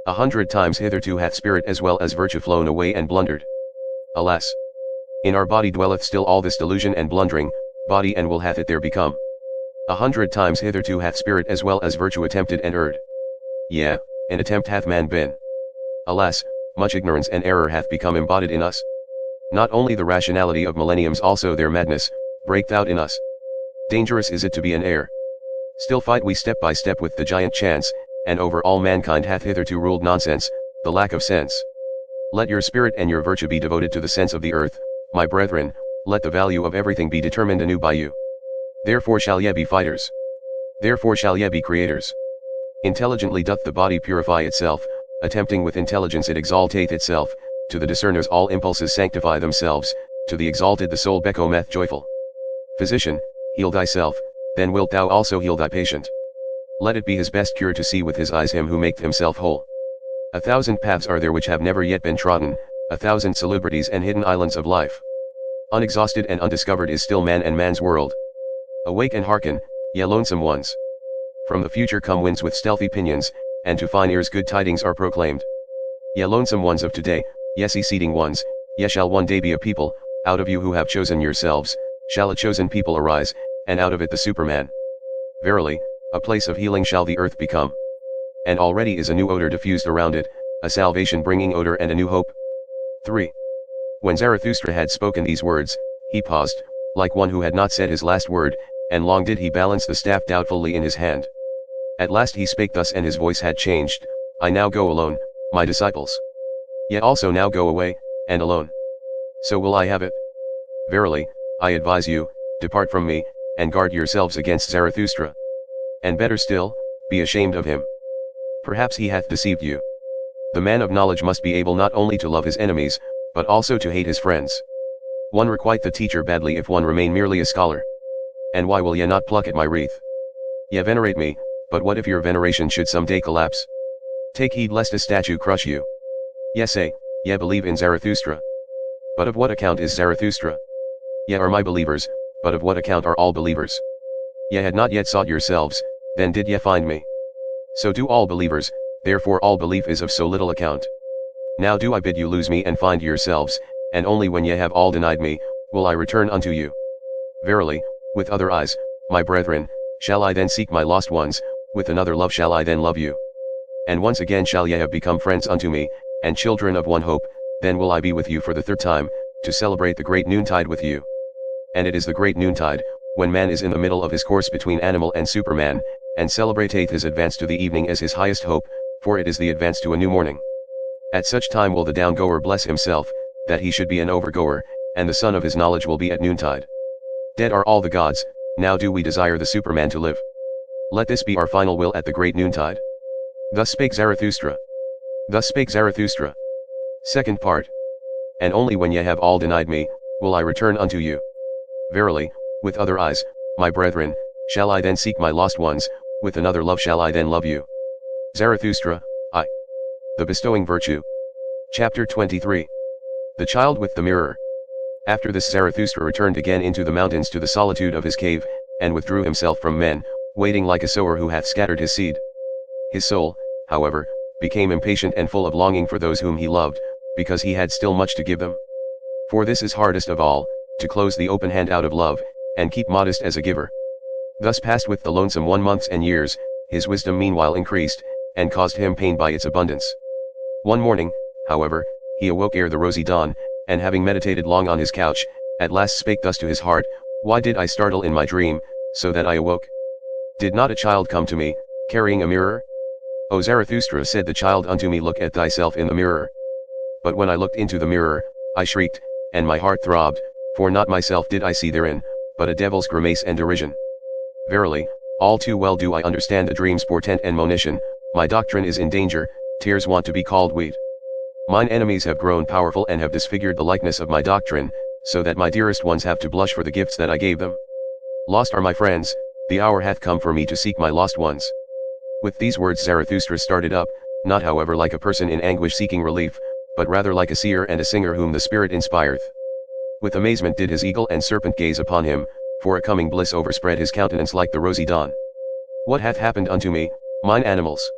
100 times hitherto hath spirit as well as virtue flown away and blundered. Alas! In our body dwelleth still all this delusion and blundering, body and will hath it there become. 100 times hitherto hath spirit as well as virtue attempted and erred. An attempt hath man been. Alas, much ignorance and error hath become embodied in us. Not only the rationality of millenniums, also their madness, breaketh out in us. Dangerous is it to be an heir. Still fight we step by step with the giant chance, and over all mankind hath hitherto ruled nonsense, the lack of sense. Let your spirit and your virtue be devoted to the sense of the earth, my brethren, let the value of everything be determined anew by you. Therefore shall ye be fighters. Therefore shall ye be creators. Intelligently doth the body purify itself, attempting with intelligence it exalteth itself, to the discerners all impulses sanctify themselves, to the exalted the soul becometh joyful. Physician, heal thyself, then wilt thou also heal thy patient. Let it be his best cure to see with his eyes him who maketh himself whole. 1,000 paths are there which have never yet been trodden, 1,000 salubrities and hidden islands of life. Unexhausted and undiscovered is still man and man's world. Awake and hearken, ye lonesome ones. From the future come winds with stealthy pinions, and to fine ears good tidings are proclaimed. Ye lonesome ones of today, ye seceding ones, ye shall one day be a people, out of you who have chosen yourselves, shall a chosen people arise, and out of it the Superman. Verily, a place of healing shall the earth become. And already is a new odor diffused around it, a salvation-bringing odor and a new hope. 3. When Zarathustra had spoken these words, he paused, like one who had not said his last word, and long did he balance the staff doubtfully in his hand. At last he spake thus, and his voice had changed, I now go alone, my disciples. Ye also now go away, and alone. So will I have it. Verily, I advise you, depart from me, and guard yourselves against Zarathustra. And better still, be ashamed of him. Perhaps he hath deceived you. The man of knowledge must be able not only to love his enemies, but also to hate his friends. One requite the teacher badly if one remain merely a scholar. And why will ye not pluck at my wreath? Ye venerate me, but what if your veneration should some day collapse? Take heed lest a statue crush you. Ye say, ye believe in Zarathustra. But of what account is Zarathustra? Ye are my believers, but of what account are all believers? Ye had not yet sought yourselves, then did ye find me. So do all believers, therefore all belief is of so little account. Now do I bid you lose me and find yourselves, and only when ye have all denied me, will I return unto you. Verily, with other eyes, my brethren, shall I then seek my lost ones, with another love shall I then love you. And once again shall ye have become friends unto me, and children of one hope, then will I be with you for the third time, to celebrate the great noontide with you. And it is the great noontide, when man is in the middle of his course between animal and superman, and celebrateth his advance to the evening as his highest hope, for it is the advance to a new morning. At such time will the downgoer bless himself, that he should be an overgoer, and the sun of his knowledge will be at noontide. Dead are all the gods, now do we desire the Superman to live. Let this be our final will at the great noontide. Thus spake Zarathustra. Thus spake Zarathustra. Second part. And only when ye have all denied me, will I return unto you. Verily, with other eyes, my brethren, shall I then seek my lost ones, with another love shall I then love you. Zarathustra, I. The bestowing virtue. Chapter 23. The child with the mirror. After this Zarathustra returned again into the mountains to the solitude of his cave, and withdrew himself from men, waiting like a sower who hath scattered his seed. His soul, however, became impatient and full of longing for those whom he loved, because he had still much to give them. For this is hardest of all, to close the open hand out of love, and keep modest as a giver. Thus passed with the lonesome one months and years, his wisdom meanwhile increased, and caused him pain by its abundance. One morning, however, he awoke ere the rosy dawn, and having meditated long on his couch, at last spake thus to his heart, Why did I startle in my dream, so that I awoke. Did not a child come to me, carrying a mirror? O Zarathustra, said the child unto me, look at thyself in the mirror. But when I looked into the mirror, I shrieked, and my heart throbbed, for not myself did I see therein, but a devil's grimace and derision. Verily, all too well do I understand the dream's portent and monition, my doctrine is in danger, tares want to be called wheat. Mine enemies have grown powerful and have disfigured the likeness of my doctrine, so that my dearest ones have to blush for the gifts that I gave them. Lost are my friends, the hour hath come for me to seek my lost ones. With these words Zarathustra started up, not however like a person in anguish seeking relief, but rather like a seer and a singer whom the Spirit inspireth. With amazement did his eagle and serpent gaze upon him, for a coming bliss overspread his countenance like the rosy dawn. What hath happened unto me, mine animals?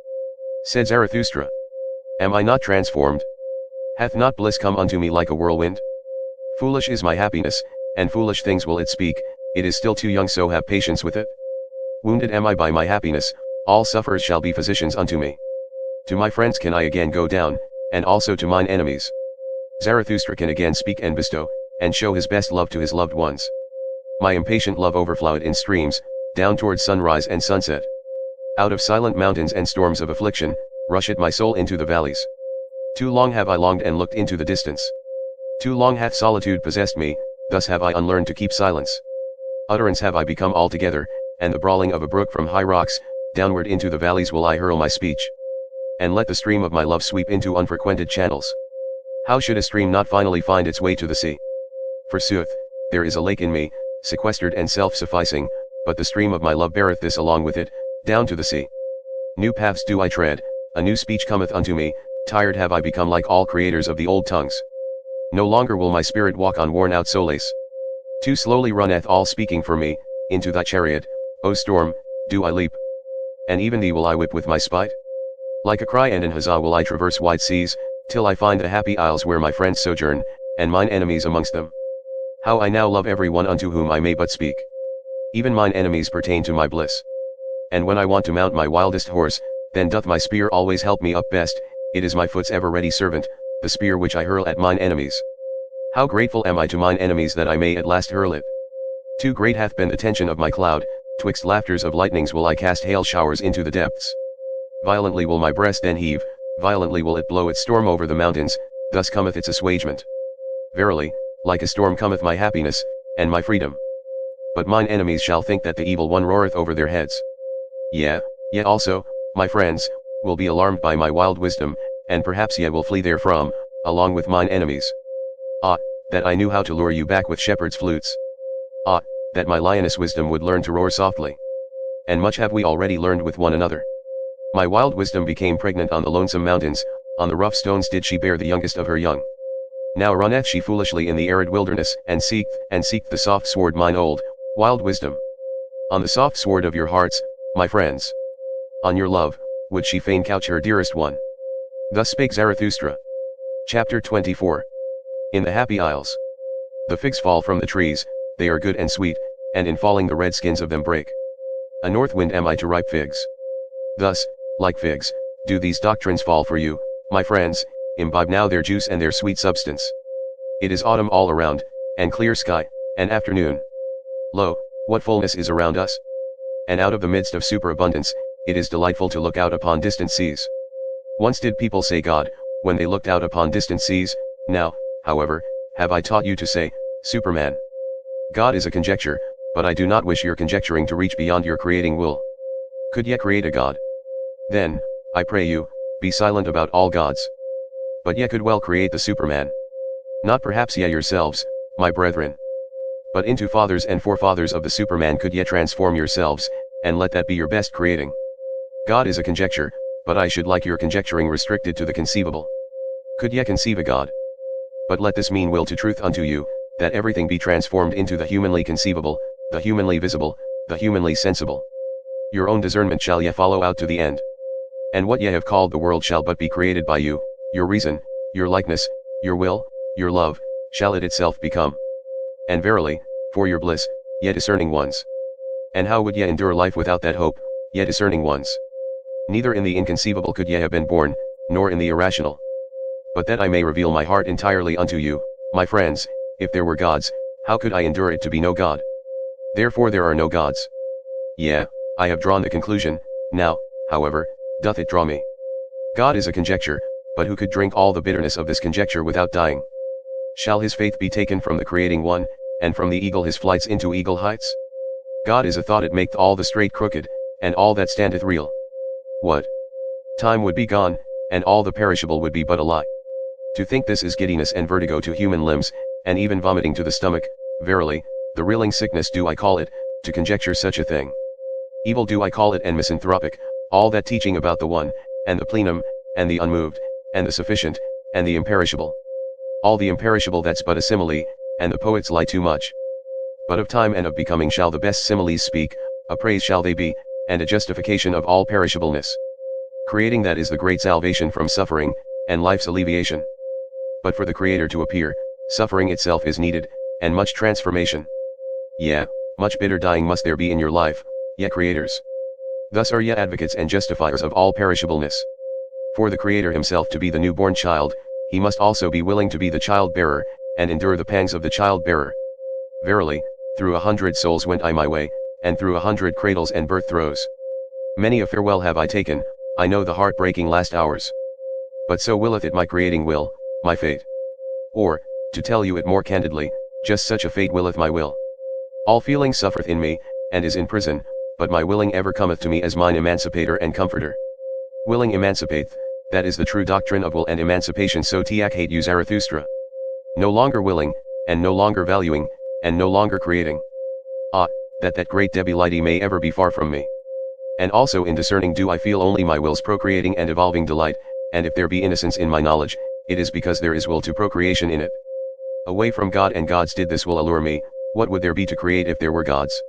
Said Zarathustra. Am I not transformed? Hath not bliss come unto me like a whirlwind? Foolish is my happiness, and foolish things will it speak, it is still too young, so have patience with it. Wounded am I by my happiness, all sufferers shall be physicians unto me. To my friends can I again go down, and also to mine enemies. Zarathustra can again speak and bestow, and show his best love to his loved ones. My impatient love overflowed in streams, down towards sunrise and sunset. Out of silent mountains and storms of affliction, rusheth my soul into the valleys. Too long have I longed and looked into the distance. Too long hath solitude possessed me, thus have I unlearned to keep silence. Utterance have I become altogether, and the brawling of a brook from high rocks, downward into the valleys will I hurl my speech. And let the stream of my love sweep into unfrequented channels. How should a stream not finally find its way to the sea? Forsooth, there is a lake in me, sequestered and self-sufficing, but the stream of my love beareth this along with it, down to the sea. New paths do I tread, a new speech cometh unto me, tired have I become like all creators of the old tongues. No longer will my spirit walk on worn-out soles. Too slowly runneth all speaking for me, into thy chariot, O storm, do I leap. And even thee will I whip with my spite. Like a cry and an huzzah will I traverse wide seas, till I find the happy isles where my friends sojourn, and mine enemies amongst them. How I now love every one unto whom I may but speak. Even mine enemies pertain to my bliss. And when I want to mount my wildest horse, then doth my spear always help me up best, it is my foot's ever ready servant, the spear which I hurl at mine enemies. How grateful am I to mine enemies that I may at last hurl it. Too great hath been the tension of my cloud, twixt laughters of lightnings will I cast hail showers into the depths. Violently will my breast then heave, violently will it blow its storm over the mountains, thus cometh its assuagement. Verily, like a storm cometh my happiness, and my freedom. But mine enemies shall think that the evil one roareth over their heads. Yea, also, my friends, will be alarmed by my wild wisdom, and perhaps ye will flee therefrom, along with mine enemies. Ah, that I knew how to lure you back with shepherd's flutes. Ah, that my lioness wisdom would learn to roar softly. And much have we already learned with one another. My wild wisdom became pregnant on the lonesome mountains, on the rough stones did she bear the youngest of her young. Now runneth she foolishly in the arid wilderness, and seeketh the soft sword, mine old, wild wisdom. On the soft sword of your hearts, my friends. On your love, would she fain couch her dearest one. Thus spake Zarathustra. Chapter 24. In the Happy Isles. The figs fall from the trees, they are good and sweet, and in falling the red skins of them break. A north wind am I to ripe figs. Thus, like figs, do these doctrines fall for you, my friends, imbibe now their juice and their sweet substance. It is autumn all around, and clear sky, and afternoon. Lo, what fullness is around us? And out of the midst of superabundance, it is delightful to look out upon distant seas. Once did people say God, when they looked out upon distant seas, now, however, have I taught you to say, Superman. God is a conjecture, but I do not wish your conjecturing to reach beyond your creating will. Could ye create a God? Then, I pray you, be silent about all gods. But ye could well create the Superman. Not perhaps ye yourselves, my brethren. But into fathers and forefathers of the Superman could ye transform yourselves, and let that be your best creating. God is a conjecture, but I should like your conjecturing restricted to the conceivable. Could ye conceive a God? But let this mean will to truth unto you, that everything be transformed into the humanly conceivable, the humanly visible, the humanly sensible. Your own discernment shall ye follow out to the end. And what ye have called the world shall but be created by you, your reason, your likeness, your will, your love, shall it itself become. And verily, for your bliss, ye discerning ones. And how would ye endure life without that hope, ye discerning ones? Neither in the inconceivable could ye have been born, nor in the irrational. But that I may reveal my heart entirely unto you, my friends, if there were gods, how could I endure it to be no God? Therefore there are no gods. Yeah, I have drawn the conclusion, now, however, doth it draw me. God is a conjecture, but who could drink all the bitterness of this conjecture without dying? Shall his faith be taken from the creating one, and from the eagle his flights into eagle heights? God is a thought, it maketh all the straight crooked, and all that standeth real. What? Time would be gone, and all the perishable would be but a lie. To think this is giddiness and vertigo to human limbs, and even vomiting to the stomach. Verily, the reeling sickness do I call it, to conjecture such a thing. Evil do I call it, and misanthropic, all that teaching about the one, and the plenum, and the unmoved, and the sufficient, and the imperishable. All the imperishable, that's but a simile, and the poets lie too much. But of time and of becoming shall the best similes speak, a praise shall they be, and a justification of all perishableness. Creating, that is the great salvation from suffering, and life's alleviation. But for the Creator to appear, suffering itself is needed, and much transformation. Yeah, much bitter dying must there be in your life, ye creators. Thus are ye advocates and justifiers of all perishableness. For the Creator himself to be the newborn child, he must also be willing to be the child-bearer, and endure the pangs of the child-bearer. Verily, through 100 souls went I my way, and through 100 cradles and birth throes. Many a farewell have I taken, I know the heart-breaking last hours. But so willeth it my creating will, my fate. Or, to tell you it more candidly, just such a fate willeth my will. All feeling suffereth in me, and is in prison, but my willing ever cometh to me as mine emancipator and comforter. Willing emancipateth, that is the true doctrine of will and emancipation, so DHEA Zarathustra. No longer willing, and no longer valuing, and no longer creating. Ah, that great debility may ever be far from me. And also in discerning do I feel only my will's procreating and evolving delight, and if there be innocence in my knowledge, it is because there is will to procreation in it. Away from God and God's did this will allure me, what would there be to create if there were gods?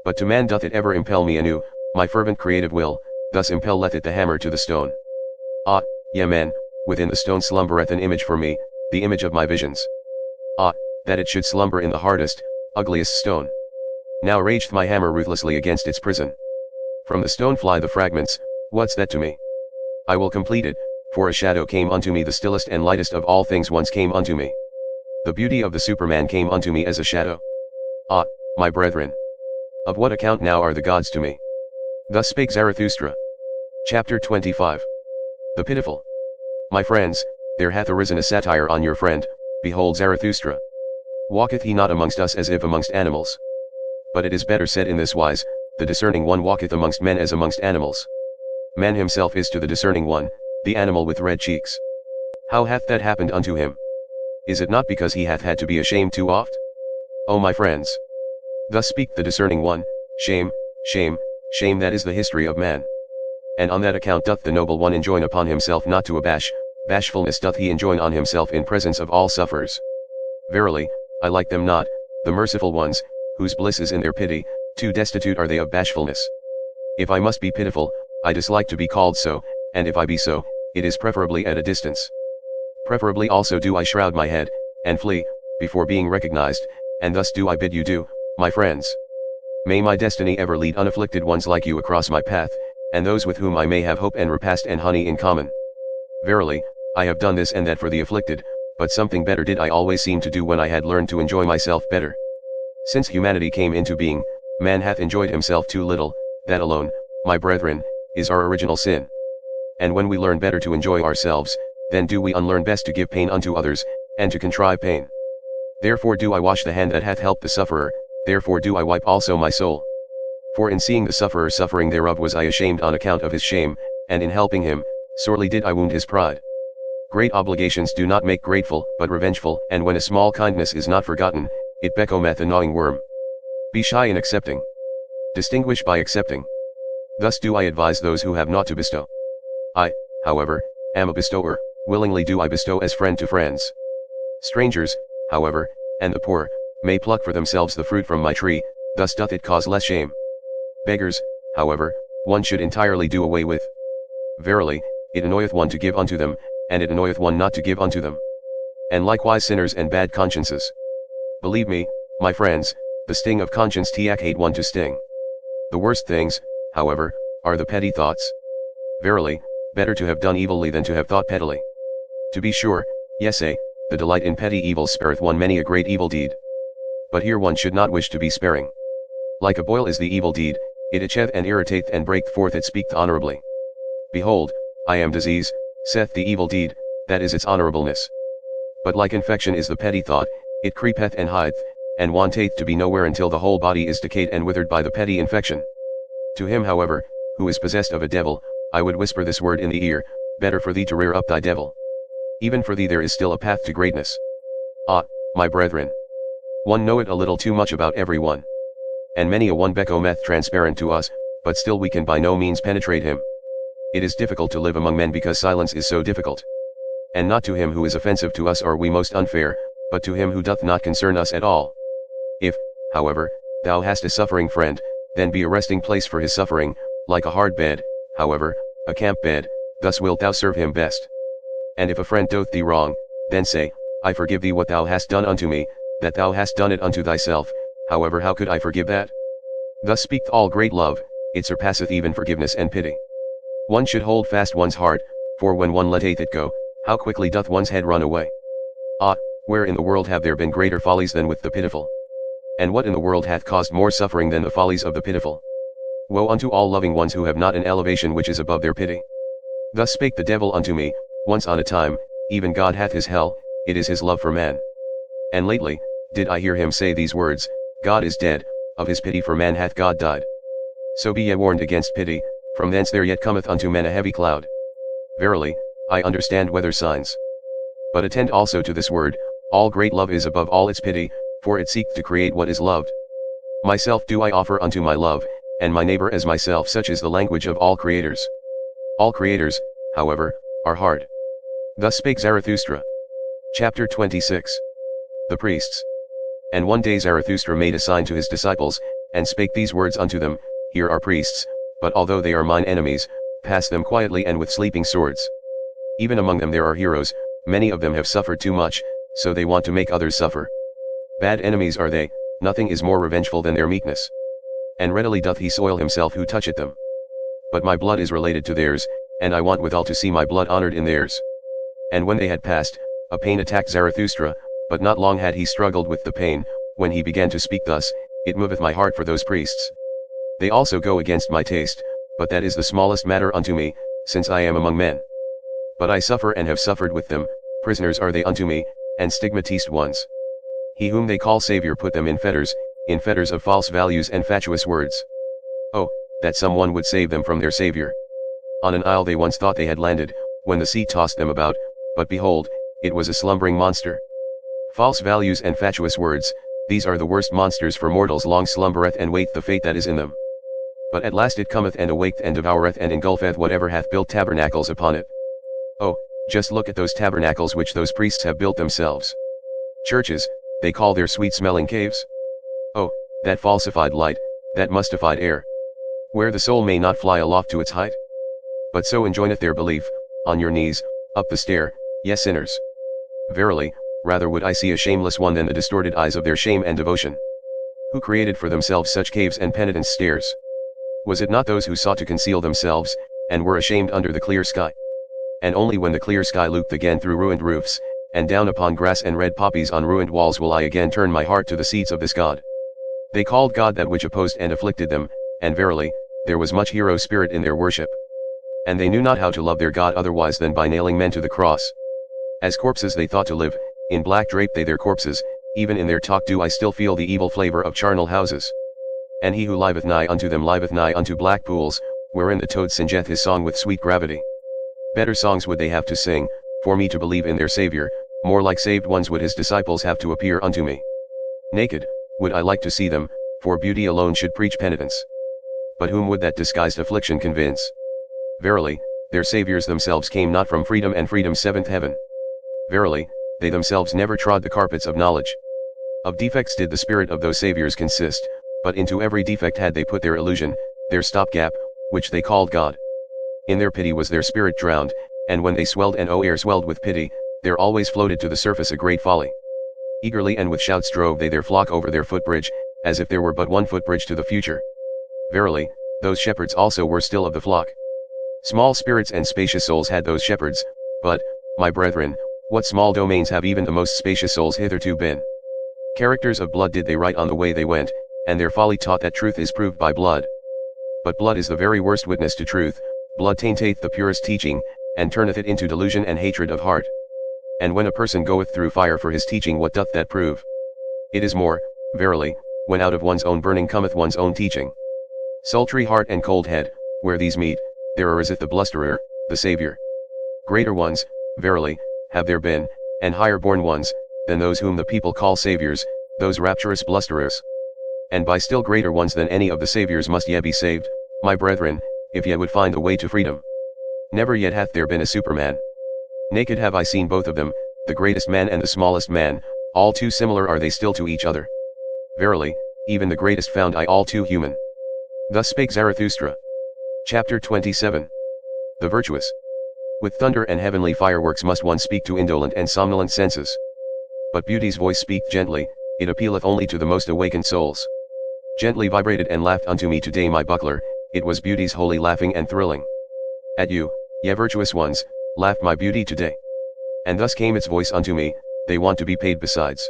But to man doth it ever impel me anew, my fervent creative will, thus impelleth it the hammer to the stone. Ah, yeah man, within the stone slumbereth an image for me, the image of my visions. Ah, that it should slumber in the hardest, ugliest stone. Now rageth my hammer ruthlessly against its prison. From the stone fly the fragments, what's that to me? I will complete it, for a shadow came unto me, the stillest and lightest of all things once came unto me. The beauty of the Superman came unto me as a shadow. Ah, my brethren! Of what account now are the gods to me? Thus spake Zarathustra. Chapter 25. The Pitiful. My friends, there hath arisen a satire on your friend, behold Zarathustra. Walketh he not amongst us as if amongst animals? But it is better said in this wise, the discerning one walketh amongst men as amongst animals. Man himself is to the discerning one, the animal with red cheeks. How hath that happened unto him? Is it not because he hath had to be ashamed too oft? O my friends! Thus speak the discerning one, shame, shame, shame, that is the history of man. And on that account doth the noble one enjoin upon himself not to abash, bashfulness doth he enjoin on himself in presence of all sufferers. Verily, I like them not, the merciful ones, whose bliss is in their pity, too destitute are they of bashfulness. If I must be pitiful, I dislike to be called so, and if I be so, it is preferably at a distance. Preferably also do I shroud my head, and flee, before being recognized, and thus do I bid you do, my friends. May my destiny ever lead unafflicted ones like you across my path, and those with whom I may have hope and repast and honey in common. Verily, I have done this and that for the afflicted, but something better did I always seem to do when I had learned to enjoy myself better. Since humanity came into being, man hath enjoyed himself too little, that alone, my brethren, is our original sin. And when we learn better to enjoy ourselves, then do we unlearn best to give pain unto others, and to contrive pain. Therefore do I wash the hand that hath helped the sufferer, therefore do I wipe also my soul. For in seeing the sufferer suffering thereof was I ashamed on account of his shame, and in helping him, sorely did I wound his pride. Great obligations do not make grateful, but revengeful, and when a small kindness is not forgotten, it becometh a gnawing worm. Be shy in accepting. Distinguish by accepting. Thus do I advise those who have naught to bestow. I, however, am a bestower, willingly do I bestow as friend to friends. Strangers, however, and the poor, may pluck for themselves the fruit from my tree, thus doth it cause less shame. Beggars, however, one should entirely do away with. Verily, it annoyeth one to give unto them, and it annoyeth one not to give unto them. And likewise sinners and bad consciences. Believe me, my friends, the sting of conscience hate one to sting. The worst things, however, are the petty thoughts. Verily, better to have done evilly than to have thought pettily. To be sure, yes, the delight in petty evils spareth one many a great evil deed. But here one should not wish to be sparing. Like a boil is the evil deed, It itcheth and irritateth and breaketh forth it speaketh honorably. Behold, I am disease, saith the evil deed, that is its honorableness. But like infection is the petty thought, it creepeth and hideth, and wanteth to be nowhere until the whole body is decayed and withered by the petty infection. To him however, who is possessed of a devil, I would whisper this word in the ear, better for thee to rear up thy devil. Even for thee there is still a path to greatness. Ah, my brethren. One knoweth a little too much about every one. And many a one becometh transparent to us, but still we can by no means penetrate him. It is difficult to live among men because silence is so difficult. And not to him who is offensive to us are we most unfair, but to him who doth not concern us at all. If, however, thou hast a suffering friend, then be a resting place for his suffering, like a hard bed, however, a camp bed, thus wilt thou serve him best. And if a friend doth thee wrong, then say, I forgive thee what thou hast done unto me, that thou hast done it unto thyself, however how could I forgive that? Thus speaketh all great love, it surpasseth even forgiveness and pity. One should hold fast one's heart, for when one letteth it go, how quickly doth one's head run away. Ah, where in the world have there been greater follies than with the pitiful? And what in the world hath caused more suffering than the follies of the pitiful? Woe unto all loving ones who have not an elevation which is above their pity. Thus spake the devil unto me, once on a time, even God hath his hell, it is his love for man. And lately, did I hear him say these words, God is dead, of his pity for man hath God died. So be ye warned against pity, from thence there yet cometh unto men a heavy cloud. Verily, I understand weather signs. But attend also to this word, all great love is above all its pity, for it seeketh to create what is loved. Myself do I offer unto my love, and my neighbor as myself, such is the language of all creators. All creators, however, are hard. Thus spake Zarathustra. Chapter 26. The Priests. And one day Zarathustra made a sign to his disciples, and spake these words unto them, Here are priests, but although they are mine enemies, pass them quietly and with sleeping swords. Even among them there are heroes, many of them have suffered too much, so they want to make others suffer. Bad enemies are they, nothing is more revengeful than their meekness. And readily doth he soil himself who toucheth them. But my blood is related to theirs, and I want withal to see my blood honored in theirs. And when they had passed, a pain attacked Zarathustra, but not long had he struggled with the pain, when he began to speak thus, It moveth my heart for those priests. They also go against my taste, but that is the smallest matter unto me, since I am among men. But I suffer and have suffered with them, prisoners are they unto me, and stigmatized ones. He whom they call Saviour put them in fetters of false values and fatuous words. Oh, that someone would save them from their Saviour. On an isle they once thought they had landed, when the sea tossed them about, but behold, it was a slumbering monster. False values and fatuous words, these are the worst monsters, for mortals long slumbereth and waiteth the fate that is in them. But at last it cometh and awaketh and devoureth and engulfeth whatever hath built tabernacles upon it. Oh, just look at those tabernacles which those priests have built themselves. Churches, they call their sweet-smelling caves. Oh, that falsified light, that mustified air. Where the soul may not fly aloft to its height. But so enjoineth their belief, on your knees, up the stair, ye sinners. Verily, rather would I see a shameless one than the distorted eyes of their shame and devotion. Who created for themselves such caves and penitence stairs? Was it not those who sought to conceal themselves, and were ashamed under the clear sky? And only when the clear sky looked again through ruined roofs, and down upon grass and red poppies on ruined walls, will I again turn my heart to the seeds of this God. They called God that which opposed and afflicted them, and verily, there was much hero spirit in their worship. And they knew not how to love their God otherwise than by nailing men to the cross. As corpses they thought to live, in black drape they their corpses, even in their talk do I still feel the evil flavor of charnel houses. And he who liveth nigh unto them liveth nigh unto black pools, wherein the toad singeth his song with sweet gravity. Better songs would they have to sing, for me to believe in their Saviour, more like saved ones would his disciples have to appear unto me. Naked, would I like to see them, for beauty alone should preach penitence. But whom would that disguised affliction convince? Verily, their Saviours themselves came not from freedom and freedom's seventh heaven. Verily, they themselves never trod the carpets of knowledge. Of defects did the spirit of those Saviours consist, but into every defect had they put their illusion, their stopgap, which they called God. In their pity was their spirit drowned, and when they swelled and air swelled with pity, there always floated to the surface a great folly. Eagerly and with shouts drove they their flock over their footbridge, as if there were but one footbridge to the future. Verily, those shepherds also were still of the flock. Small spirits and spacious souls had those shepherds, but, my brethren, what small domains have even the most spacious souls hitherto been? Characters of blood did they write on the way they went, and their folly taught that truth is proved by blood. But blood is the very worst witness to truth, blood tainteth the purest teaching, and turneth it into delusion and hatred of heart. And when a person goeth through fire for his teaching, what doth that prove? It is more, verily, when out of one's own burning cometh one's own teaching. Sultry heart and cold head, where these meet, there ariseth the blusterer, the Saviour. Greater ones, verily, have there been, and higher born ones, than those whom the people call saviours, those rapturous blusterers. And by still greater ones than any of the saviours must ye be saved, my brethren, if ye would find the way to freedom. Never yet hath there been a Superman. Naked have I seen both of them, the greatest man and the smallest man, all too similar are they still to each other. Verily, even the greatest found I all too human. Thus spake Zarathustra. Chapter 27. The Virtuous. With thunder and heavenly fireworks must one speak to indolent and somnolent senses. But beauty's voice speaketh gently, it appealeth only to the most awakened souls. Gently vibrated and laughed unto me today my buckler, it was beauty's holy laughing and thrilling. At you, ye virtuous ones, laughed my beauty today. And thus came its voice unto me, they want to be paid besides.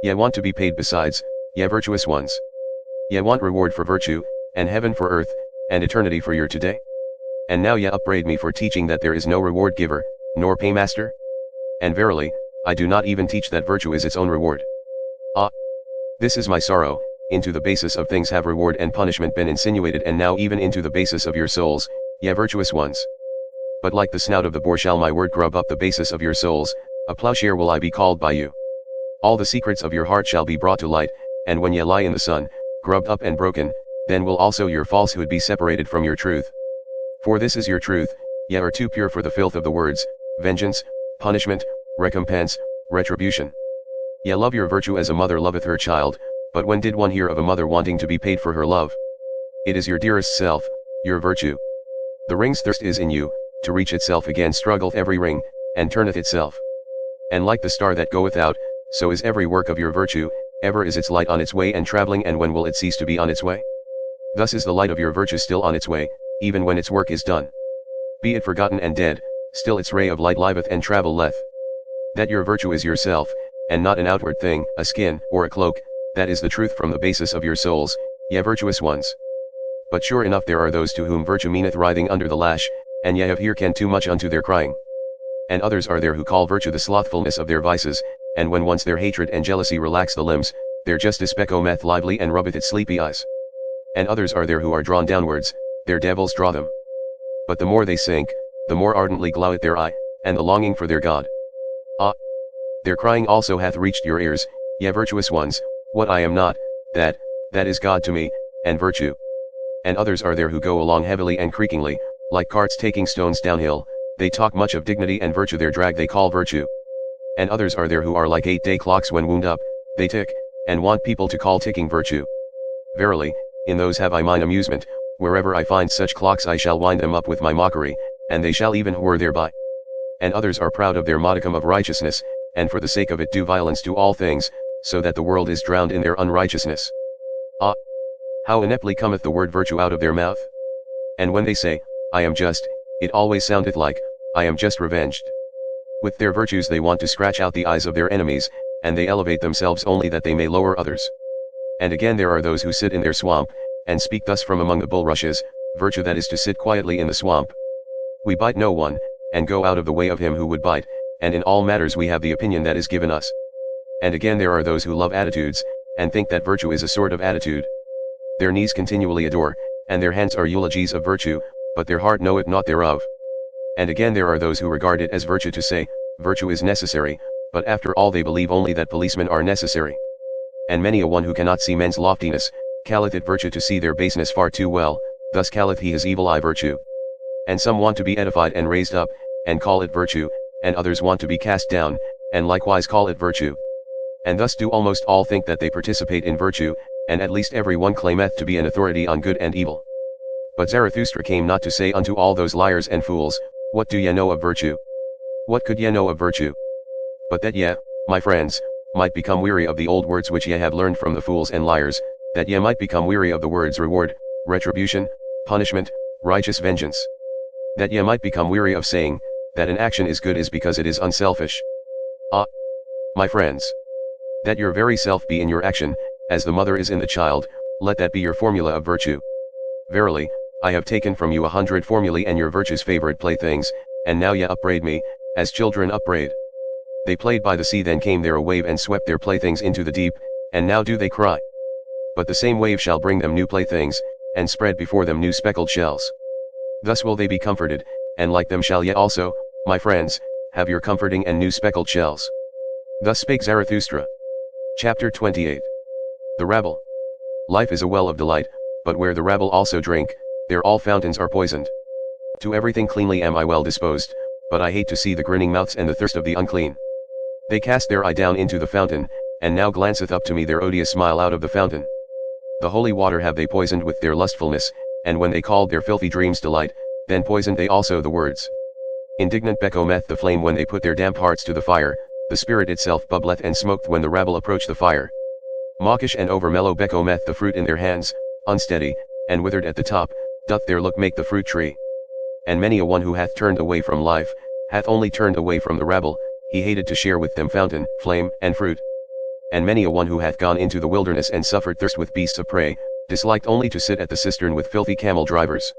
Ye want to be paid besides, ye virtuous ones. Ye want reward for virtue, and heaven for earth, and eternity for your today. And now ye upbraid me for teaching that there is no reward giver, nor paymaster? And verily, I do not even teach that virtue is its own reward. Ah! This is my sorrow, into the basis of things have reward and punishment been insinuated, and now even into the basis of your souls, ye virtuous ones. But like the snout of the boar shall my word grub up the basis of your souls, a plowshare will I be called by you. All the secrets of your heart shall be brought to light, and when ye lie in the sun, grubbed up and broken, then will also your falsehood be separated from your truth. For this is your truth, ye are too pure for the filth of the words, vengeance, punishment, recompense, retribution. Ye love your virtue as a mother loveth her child, but when did one hear of a mother wanting to be paid for her love? It is your dearest self, your virtue. The ring's thirst is in you, to reach itself again struggleth every ring, and turneth itself. And like the star that goeth out, so is every work of your virtue, ever is its light on its way and travelling, and when will it cease to be on its way? Thus is the light of your virtue still on its way, even when its work is done. Be it forgotten and dead, still its ray of light liveth and travelleth. That your virtue is yourself, and not an outward thing, a skin, or a cloak, that is the truth from the basis of your souls, ye virtuous ones. But sure enough there are those to whom virtue meaneth writhing under the lash, and ye have hearkened too much unto their crying. And others are there who call virtue the slothfulness of their vices, and when once their hatred and jealousy relax the limbs, their justice becometh lively and rubbeth its sleepy eyes. And others are there who are drawn downwards, their devils draw them. But the more they sink, the more ardently gloweth their eye, and the longing for their God. Ah! Their crying also hath reached your ears, ye virtuous ones, what I am not, that is God to me, and virtue. And others are there who go along heavily and creakingly, like carts taking stones downhill, they talk much of dignity and virtue their drag they call virtue. And others are there who are like 8-day clocks when wound up, they tick, and want people to call ticking virtue. Verily, in those have I mine amusement, wherever I find such clocks I shall wind them up with my mockery, and they shall even whore thereby. And others are proud of their modicum of righteousness, and for the sake of it do violence to all things, so that the world is drowned in their unrighteousness. Ah! How ineptly cometh the word virtue out of their mouth? And when they say, I am just, it always soundeth like, I am just revenged. With their virtues they want to scratch out the eyes of their enemies, and they elevate themselves only that they may lower others. And again there are those who sit in their swamp, and speak thus from among the bulrushes, virtue that is to sit quietly in the swamp. We bite no one, and go out of the way of him who would bite, and in all matters we have the opinion that is given us. And again there are those who love attitudes, and think that virtue is a sort of attitude. Their knees continually adore, and their hands are eulogies of virtue, but their heart knoweth not thereof. And again there are those who regard it as virtue to say, virtue is necessary, but after all they believe only that policemen are necessary. And many a one who cannot see men's loftiness, calleth it virtue to see their baseness far too well, thus calleth he his evil eye virtue. And some want to be edified and raised up, and call it virtue, and others want to be cast down, and likewise call it virtue. And thus do almost all think that they participate in virtue, and at least every one claimeth to be an authority on good and evil. But Zarathustra came not to say unto all those liars and fools, what do ye know of virtue? What could ye know of virtue? But that ye, my friends, might become weary of the old words which ye have learned from the fools and liars, that ye might become weary of the words reward, retribution, punishment, righteous vengeance. That ye might become weary of saying, that an action is good is because it is unselfish. Ah! My friends! That your very self be in your action, as the mother is in the child, let that be your formula of virtue. Verily, I have taken from you 100 formulae and your virtue's favorite playthings, and now ye upbraid me, as children upbraid. They played by the sea, then came there a wave and swept their playthings into the deep, and now do they cry. But the same wave shall bring them new playthings, and spread before them new speckled shells. Thus will they be comforted, and like them shall ye also, my friends, have your comforting and new speckled shells. Thus spake Zarathustra. Chapter 28. The Rabble. Life is a well of delight, but where the rabble also drink, there all fountains are poisoned. To everything cleanly am I well disposed, but I hate to see the grinning mouths and the thirst of the unclean. They cast their eye down into the fountain, and now glanceth up to me their odious smile out of the fountain. The holy water have they poisoned with their lustfulness, and when they called their filthy dreams delight, then poisoned they also the words. Indignant becometh the flame when they put their damp hearts to the fire, the spirit itself bubbleth and smoketh when the rabble approach the fire. Mawkish and over-mellow becometh the fruit in their hands, unsteady, and withered at the top, doth their look make the fruit tree. And many a one who hath turned away from life, hath only turned away from the rabble, he hated to share with them fountain, flame, and fruit. And many a one who hath gone into the wilderness and suffered thirst with beasts of prey, disliked only to sit at the cistern with filthy camel drivers.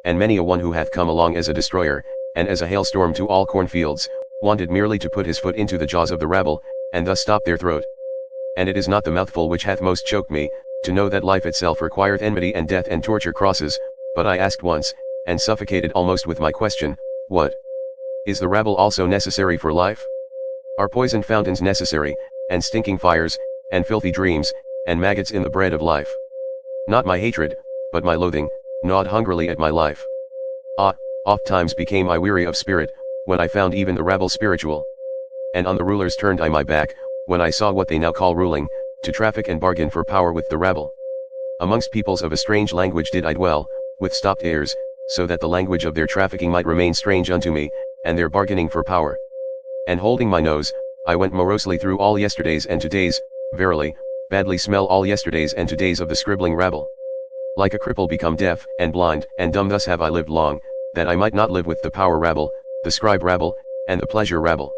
And many a one who hath come along as a destroyer, and as a hailstorm to all cornfields, wanted merely to put his foot into the jaws of the rabble, and thus stop their throat. And it is not the mouthful which hath most choked me, to know that life itself requireth enmity and death and torture crosses, but I asked once, and suffocated almost with my question, what? Is the rabble also necessary for life? Are poisoned fountains necessary, and stinking fires, and filthy dreams, and maggots in the bread of life? Not my hatred, but my loathing, gnawed hungrily at my life. Ah, oft times became I weary of spirit, when I found even the rabble spiritual. And on the rulers turned I my back, when I saw what they now call ruling, to traffic and bargain for power with the rabble. Amongst peoples of a strange language did I dwell, with stopped ears, so that the language of their trafficking might remain strange unto me, and their bargaining for power. And holding my nose, I went morosely through all yesterdays and todays, verily, badly smell all yesterdays and todays of the scribbling rabble. Like a cripple become deaf, and blind, and dumb, thus have I lived long, that I might not live with the power rabble, the scribe rabble, and the pleasure rabble.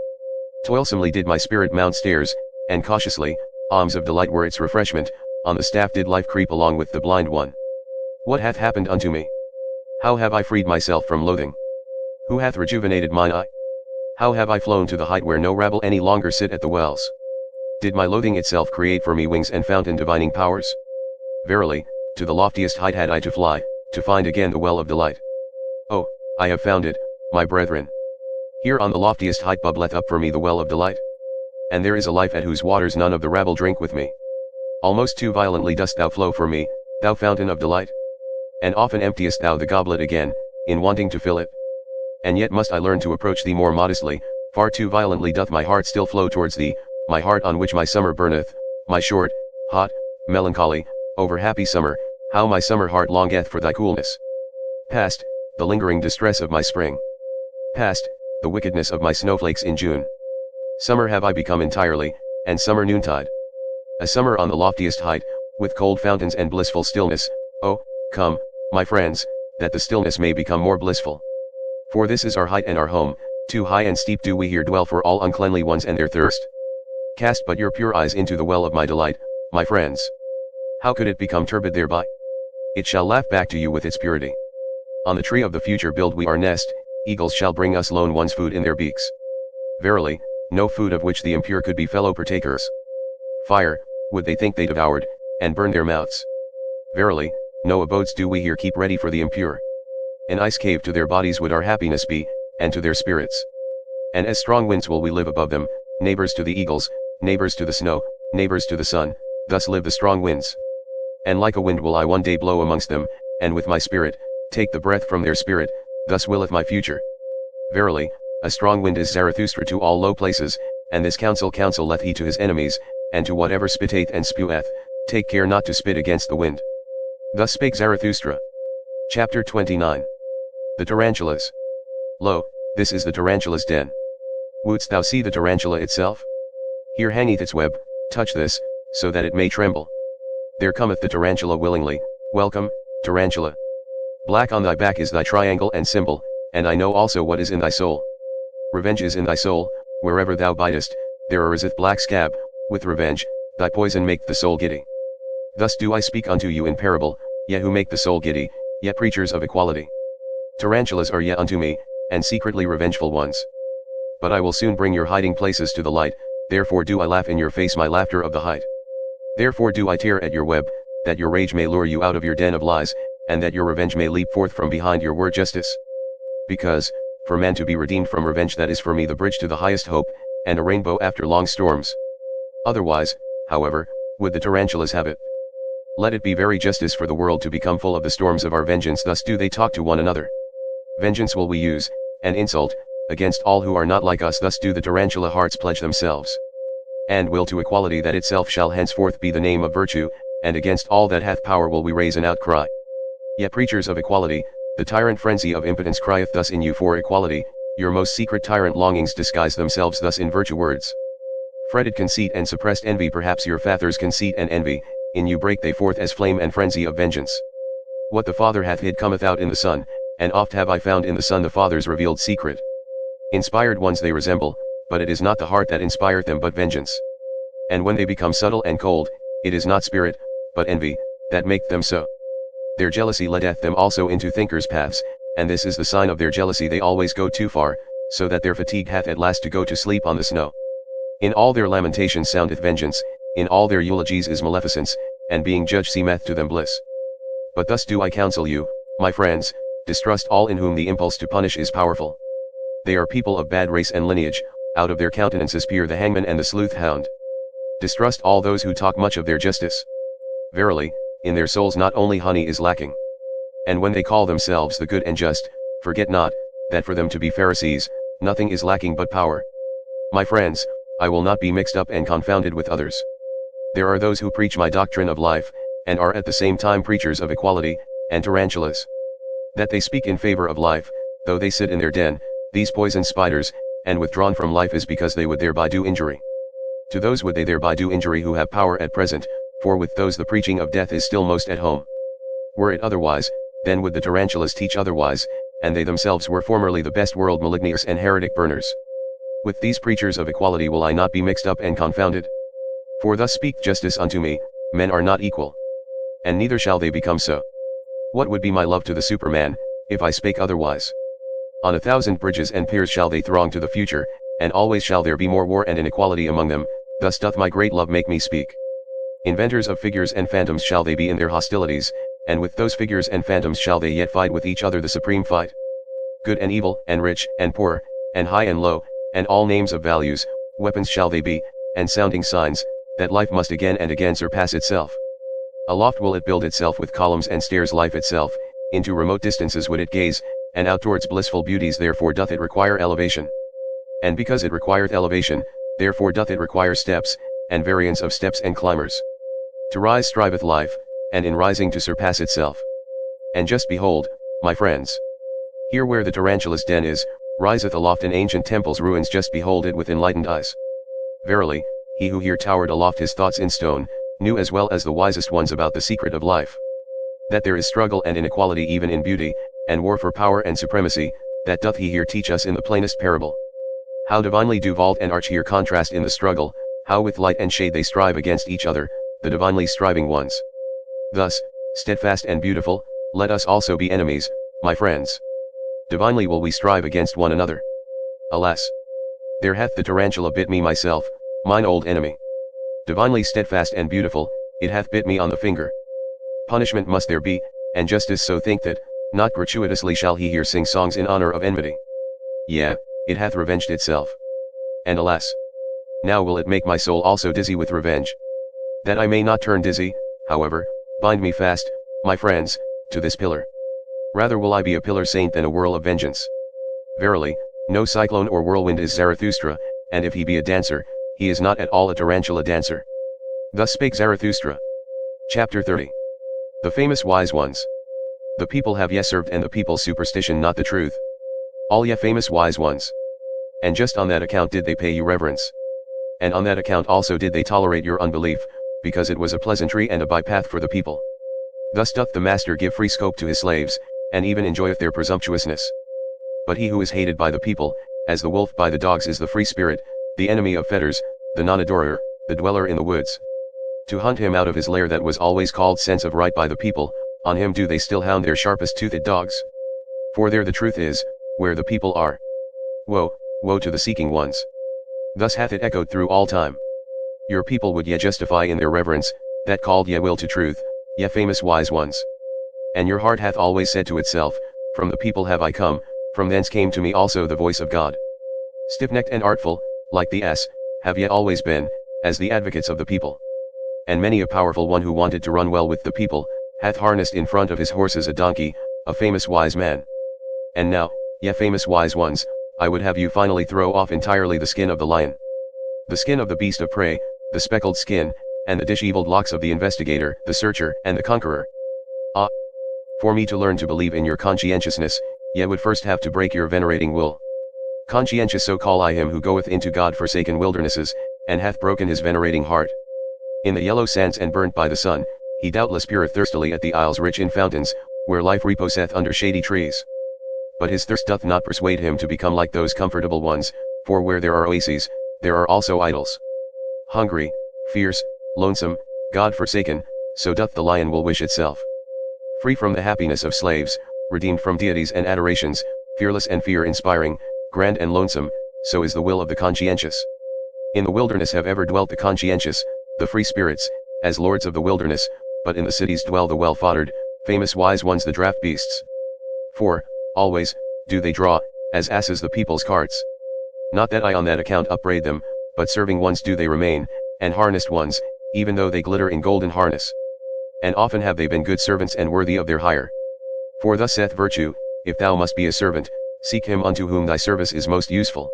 Toilsomely did my spirit mount stairs, and cautiously, alms of delight were its refreshment, on the staff did life creep along with the blind one. What hath happened unto me? How have I freed myself from loathing? Who hath rejuvenated mine eye? How have I flown to the height where no rabble any longer sit at the wells? Did my loathing itself create for me wings and fountain divining powers? Verily, to the loftiest height had I to fly, to find again the well of delight. Oh, I have found it, my brethren. Here on the loftiest height bubbleth up for me the well of delight. And there is a life at whose waters none of the rabble drink with me. Almost too violently dost thou flow for me, thou fountain of delight. And often emptiest thou the goblet again, in wanting to fill it. And yet must I learn to approach thee more modestly, far too violently doth my heart still flow towards thee, my heart on which my summer burneth, my short, hot, melancholy, over happy summer, how my summer heart longeth for thy coolness. Past, the lingering distress of my spring. Past, the wickedness of my snowflakes in June. Summer have I become entirely, and summer noontide. A summer on the loftiest height, with cold fountains and blissful stillness. Oh, come, my friends, that the stillness may become more blissful. For this is our height and our home, too high and steep do we here dwell for all uncleanly ones and their thirst. Cast but your pure eyes into the well of my delight, my friends. How could it become turbid thereby? It shall laugh back to you with its purity. On the tree of the future build we our nest, eagles shall bring us lone ones food in their beaks. Verily, no food of which the impure could be fellow partakers. Fire, would they think they devoured, and burn their mouths. Verily, no abodes do we here keep ready for the impure. An ice cave to their bodies would our happiness be, and to their spirits. And as strong winds will we live above them, neighbors to the eagles, neighbors to the snow, neighbors to the sun, thus live the strong winds. And like a wind will I one day blow amongst them, and with my spirit, take the breath from their spirit, thus willeth my future. Verily, a strong wind is Zarathustra to all low places, and this counselleth he to his enemies, and to whatever spitteth and speweth, take care not to spit against the wind. Thus spake Zarathustra. Chapter 29. The Tarantulas. Lo, this is the tarantula's den. Wouldst thou see the tarantula itself? Here hangeth its web, touch this, so that it may tremble. There cometh the tarantula willingly, welcome, tarantula. Black on thy back is thy triangle and symbol, and I know also what is in thy soul. Revenge is in thy soul, wherever thou bitest, there ariseth black scab, with revenge, thy poison make the soul giddy. Thus do I speak unto you in parable, ye who make the soul giddy, Yet preachers of equality. Tarantulas are yet unto me, and secretly revengeful ones. But I will soon bring your hiding places to the light, therefore do I laugh in your face my laughter of the height. Therefore do I tear at your web, that your rage may lure you out of your den of lies, and that your revenge may leap forth from behind your word justice. Because, for man to be redeemed from revenge, that is for me the bridge to the highest hope, and a rainbow after long storms. Otherwise, however, would the tarantulas have it. Let it be very justice for the world to become full of the storms of our vengeance. Thus do they talk to one another. Vengeance will we use, and insult, against all who are not like us. Thus do the tarantula hearts pledge themselves. And will to equality, that itself shall henceforth be the name of virtue, and against all that hath power will we raise an outcry. Yet preachers of equality, the tyrant frenzy of impotence crieth thus in you for equality, your most secret tyrant longings disguise themselves thus in virtue words. Fretted conceit and suppressed envy, perhaps your father's conceit and envy, in you break they forth as flame and frenzy of vengeance. What the Father hath hid cometh out in the Son, and oft have I found in the Son the Father's revealed secret. Inspired ones they resemble, but it is not the heart that inspired them but vengeance. And when they become subtle and cold, it is not spirit, but envy, that make them so. Their jealousy leadeth them also into thinkers' paths, and this is the sign of their jealousy, they always go too far, so that their fatigue hath at last to go to sleep on the snow. In all their lamentations soundeth vengeance, in all their eulogies is maleficence, and being judged seemeth to them bliss. But thus do I counsel you, my friends, distrust all in whom the impulse to punish is powerful. They are people of bad race and lineage, out of their countenances peer the hangman and the sleuth hound. Distrust all those who talk much of their justice. Verily, in their souls not only honey is lacking. And when they call themselves the good and just, forget not, that for them to be Pharisees, nothing is lacking but power. My friends, I will not be mixed up and confounded with others. There are those who preach my doctrine of life, and are at the same time preachers of equality, and tarantulas. That they speak in favor of life, though they sit in their den, these poison spiders, and withdrawn from life is because they would thereby do injury. To those would they thereby do injury who have power at present, for with those the preaching of death is still most at home. Were it otherwise, then would the tarantulas teach otherwise, and they themselves were formerly the best world maligners and heretic burners. With these preachers of equality will I not be mixed up and confounded. For thus speak justice unto me, men are not equal. And neither shall they become so. What would be my love to the Superman, if I spake otherwise? On 1,000 bridges and piers shall they throng to the future, and always shall there be more war and inequality among them, thus doth my great love make me speak. Inventors of figures and phantoms shall they be in their hostilities, and with those figures and phantoms shall they yet fight with each other the supreme fight. Good and evil, and rich and poor, and high and low, and all names of values, weapons shall they be, and sounding signs, that life must again and again surpass itself. Aloft will it build itself with columns and stairs, life itself, into remote distances would it gaze, and out towards blissful beauties, therefore doth it require elevation. And because it requireth elevation, therefore doth it require steps, and variance of steps and climbers. To rise striveth life, and in rising to surpass itself. And just behold, my friends. Here where the tarantula's den is, riseth aloft an ancient temple's ruins, just behold it with enlightened eyes. Verily, he who here towered aloft his thoughts in stone, knew as well as the wisest ones about the secret of life. That there is struggle and inequality even in beauty, and war for power and supremacy, that doth he here teach us in the plainest parable. How divinely do vault and arch here contrast in the struggle, how with light and shade they strive against each other, the divinely striving ones. Thus, steadfast and beautiful, let us also be enemies, my friends. Divinely will we strive against one another. Alas! There hath the tarantula bit me myself, mine old enemy. Divinely steadfast and beautiful, it hath bit me on the finger. Punishment must there be, and justice so think that, not gratuitously shall he here sing songs in honor of enmity. Yea, it hath revenged itself. And alas! Now will it make my soul also dizzy with revenge. That I may not turn dizzy, however, bind me fast, my friends, to this pillar. Rather will I be a pillar saint than a whirl of vengeance. Verily, no cyclone or whirlwind is Zarathustra, and if he be a dancer, he is not at all a tarantula dancer. Thus spake Zarathustra. Chapter 30. The famous wise ones. The people have ye served, and the people's superstition not the truth. All ye famous wise ones. And just on that account did they pay you reverence. And on that account also did they tolerate your unbelief, because it was a pleasantry and a bypath for the people. Thus doth the master give free scope to his slaves, and even enjoyeth their presumptuousness. But he who is hated by the people, as the wolf by the dogs, is the free spirit, the enemy of fetters, the non-adorer, the dweller in the woods. To hunt him out of his lair that was always called sense of right by the people, On him do they still hound their sharpest toothed dogs? For there the truth is, where the people are. Woe, woe to the seeking ones. Thus hath it echoed through all time. Your people would ye justify in their reverence, that called ye will to truth, ye famous wise ones. And your heart hath always said to itself, from the people have I come, from thence came to me also the voice of God. Stiff-necked and artful, like the ass, have ye always been, as the advocates of the people. And many a powerful one who wanted to run well with the people, hath harnessed in front of his horses a donkey, a famous wise man. And now, ye famous wise ones, I would have you finally throw off entirely the skin of the lion, the skin of the beast of prey, the speckled skin, and the disheveled locks of the investigator, the searcher, and the conqueror. Ah! For me to learn to believe in your conscientiousness, ye would first have to break your venerating will. Conscientious so call I him who goeth into God-forsaken wildernesses, and hath broken his venerating heart. In the yellow sands and burnt by the sun, he doubtless peereth thirstily at the isles rich in fountains, where life reposeth under shady trees. But his thirst doth not persuade him to become like those comfortable ones, for where there are oases, there are also idols. Hungry, fierce, lonesome, God-forsaken, so doth the lion will wish itself. Free from the happiness of slaves, redeemed from deities and adorations, fearless and fear-inspiring, grand and lonesome, so is the will of the conscientious. In the wilderness have ever dwelt the conscientious, the free spirits, as lords of the wilderness, but in the cities dwell the well-foddered, famous wise ones, the draft beasts. For, always, do they draw, as asses the people's carts. Not that I on that account upbraid them, but serving ones do they remain, and harnessed ones, even though they glitter in golden harness. And often have they been good servants and worthy of their hire. For thus saith virtue, if thou must be a servant, seek him unto whom thy service is most useful.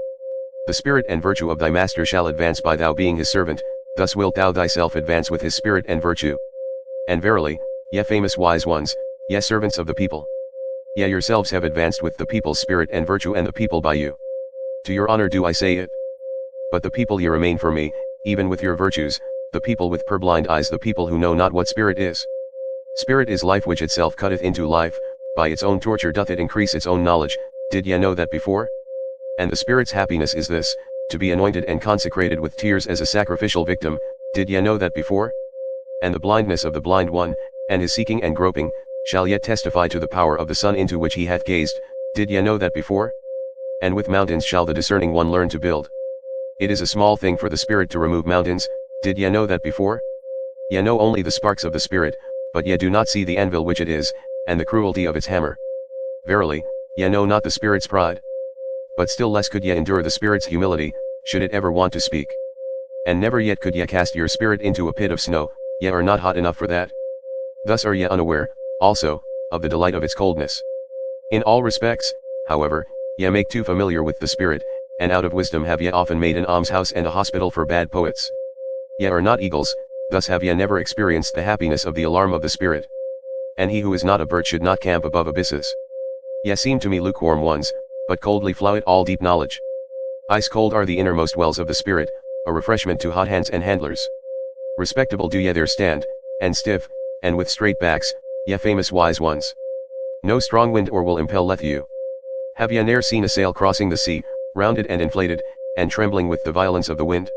The spirit and virtue of thy master shall advance by thou being his servant, thus wilt thou thyself advance with his spirit and virtue. And verily, ye famous wise ones, ye servants of the people, ye yourselves have advanced with the people's spirit and virtue, and the people by you. To your honor do I say it. But the people ye remain for me, even with your virtues, the people with purblind eyes, the people who know not what spirit is. Spirit is life which itself cutteth into life, by its own torture doth it increase its own knowledge, did ye know that before? And the spirit's happiness is this, to be anointed and consecrated with tears as a sacrificial victim, did ye know that before? And the blindness of the blind one, and his seeking and groping, shall yet testify to the power of the sun into which he hath gazed, did ye know that before? And with mountains shall the discerning one learn to build. It is a small thing for the spirit to remove mountains, did ye know that before? Ye know only the sparks of the spirit, but ye do not see the anvil which it is, and the cruelty of its hammer. Verily, ye know not the spirit's pride. But still less could ye endure the spirit's humility, should it ever want to speak. And never yet could ye cast your spirit into a pit of snow, ye are not hot enough for that. Thus are ye unaware, also, of the delight of its coldness. In all respects, however, ye make too familiar with the spirit, and out of wisdom have ye often made an almshouse and a hospital for bad poets. Ye are not eagles, thus have ye never experienced the happiness of the alarm of the spirit. And he who is not a bird should not camp above abysses. Ye seem to me lukewarm ones, but coldly flow it all deep knowledge. Ice cold are the innermost wells of the spirit, a refreshment to hot hands and handlers. Respectable do ye there stand, and stiff, and with straight backs, ye famous wise ones. No strong wind or will impelleth you. Have ye ne'er seen a sail crossing the sea, rounded and inflated, and trembling with the violence of the wind?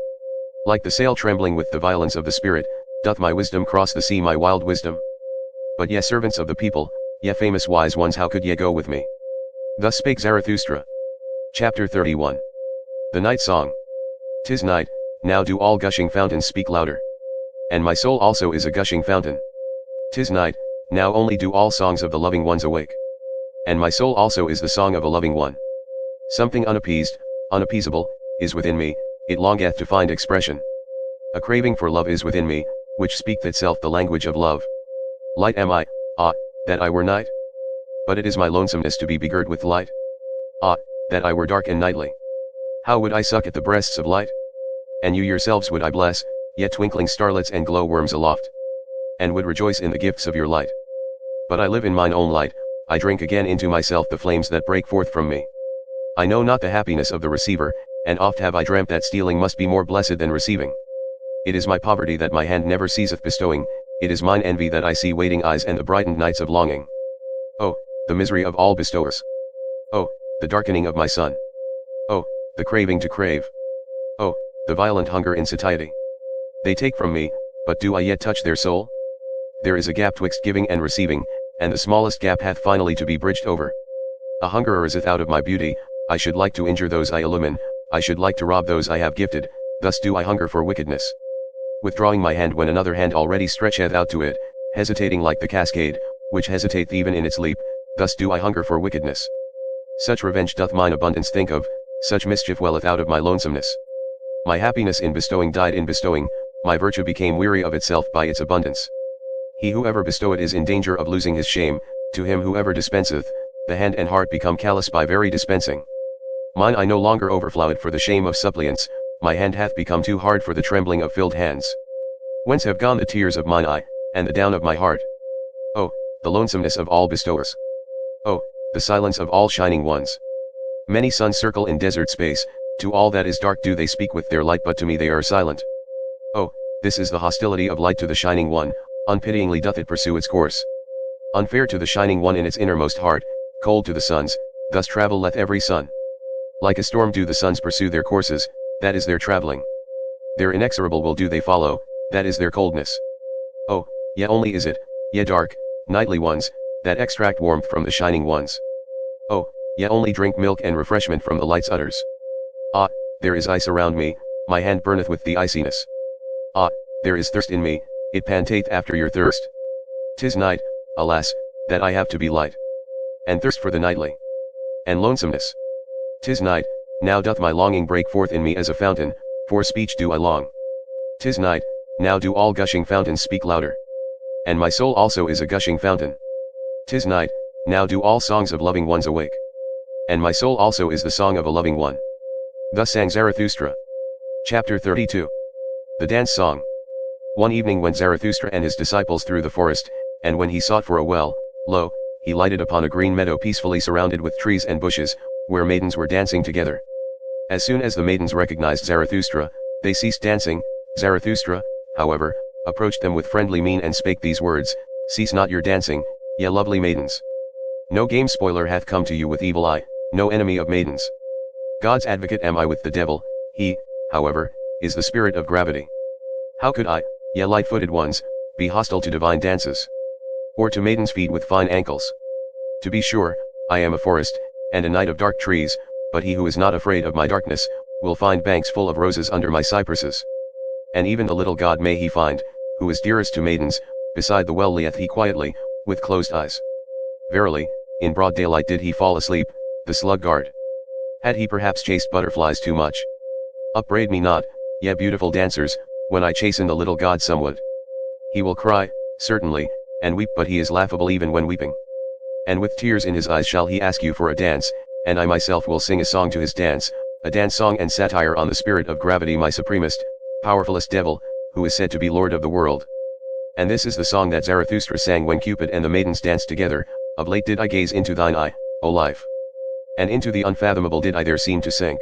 Like the sail trembling with the violence of the spirit, doth my wisdom cross the sea, my wild wisdom. But ye servants of the people, ye famous wise ones, how could ye go with me? Thus spake Zarathustra. Chapter 31. The Night Song. 'Tis night, now do all gushing fountains speak louder. And my soul also is a gushing fountain. 'Tis night, now only do all songs of the loving ones awake. And my soul also is the song of a loving one. Something unappeased, unappeasable, is within me, it longeth to find expression. A craving for love is within me, which speaketh itself the language of love. Light am I, ah, that I were night. But it is my lonesomeness to be begirt with light. Ah, that I were dark and nightly. How would I suck at the breasts of light? And you yourselves would I bless, yet twinkling starlets and glow-worms aloft. And would rejoice in the gifts of your light. But I live in mine own light, I drink again into myself the flames that break forth from me. I know not the happiness of the receiver, and oft have I dreamt that stealing must be more blessed than receiving. It is my poverty that my hand never ceaseth bestowing, it is mine envy that I see waiting eyes and the brightened nights of longing. Oh, the misery of all bestowers. Oh, the darkening of my sun. Oh, the craving to crave. Oh, the violent hunger in satiety. They take from me, but do I yet touch their soul? There is a gap twixt giving and receiving, and the smallest gap hath finally to be bridged over. A hunger ariseth out of my beauty, I should like to injure those I illumine, I should like to rob those I have gifted, thus do I hunger for wickedness. Withdrawing my hand when another hand already stretcheth out to it, hesitating like the cascade, which hesitateth even in its leap, thus do I hunger for wickedness. Such revenge doth mine abundance think of, such mischief welleth out of my lonesomeness. My happiness in bestowing died in bestowing, my virtue became weary of itself by its abundance. He who ever bestoweth is in danger of losing his shame, to him who ever dispenseth, the hand and heart become callous by very dispensing. Mine eye no longer overfloweth for the shame of suppliants, my hand hath become too hard for the trembling of filled hands. Whence have gone the tears of mine eye, and the down of my heart? Oh, the lonesomeness of all bestowers. Oh, the silence of all shining ones. Many suns circle in desert space, to all that is dark do they speak with their light, but to me they are silent. Oh, this is the hostility of light to the shining one, unpityingly doth it pursue its course. Unfair to the shining one in its innermost heart, cold to the suns, thus travelleth every sun. Like a storm do the suns pursue their courses, that is their travelling. Their inexorable will do they follow, that is their coldness. Oh, yet only is it, ye dark, nightly ones, that extract warmth from the shining ones. Oh, yet only drink milk and refreshment from the light's udders. Ah, there is ice around me, my hand burneth with the iciness. Ah, there is thirst in me, it panteth after your thirst. 'Tis night, alas, that I have to be light, and thirst for the nightly, and lonesomeness. 'Tis night, now doth my longing break forth in me as a fountain, for speech do I long. 'Tis night, now do all gushing fountains speak louder, and my soul also is a gushing fountain. 'Tis night, now do all songs of loving ones awake, and my soul also is the song of a loving one. Thus sang Zarathustra. Chapter 32. The Dance Song. One evening went Zarathustra and his disciples through the forest, and when he sought for a well, lo, he lighted upon a green meadow peacefully surrounded with trees and bushes, where maidens were dancing together. As soon as the maidens recognized Zarathustra, they ceased dancing. Zarathustra, however, approached them with friendly mien and spake these words, "Cease not your dancing, ye lovely maidens. No game spoiler hath come to you with evil eye, no enemy of maidens. God's advocate am I with the devil, he, however, is the spirit of gravity. How could I, ye light-footed ones, be hostile to divine dances? Or to maidens' feet with fine ankles? To be sure, I am a forest, and a night of dark trees, but he who is not afraid of my darkness, will find banks full of roses under my cypresses. And even the little god may he find, who is dearest to maidens, beside the well lieth he quietly, with closed eyes. Verily, in broad daylight did he fall asleep, the sluggard. Had he perhaps chased butterflies too much? Upbraid me not, ye beautiful dancers, when I chasten the little god somewhat. He will cry, certainly, and weep, but he is laughable even when weeping. And with tears in his eyes shall he ask you for a dance, and I myself will sing a song to his dance, a dance song and satire on the spirit of gravity, my supremest, powerfulest devil, who is said to be lord of the world. And this is the song that Zarathustra sang when Cupid and the maidens danced together. Of late did I gaze into thine eye, O life, and into the unfathomable did I there seem to sink.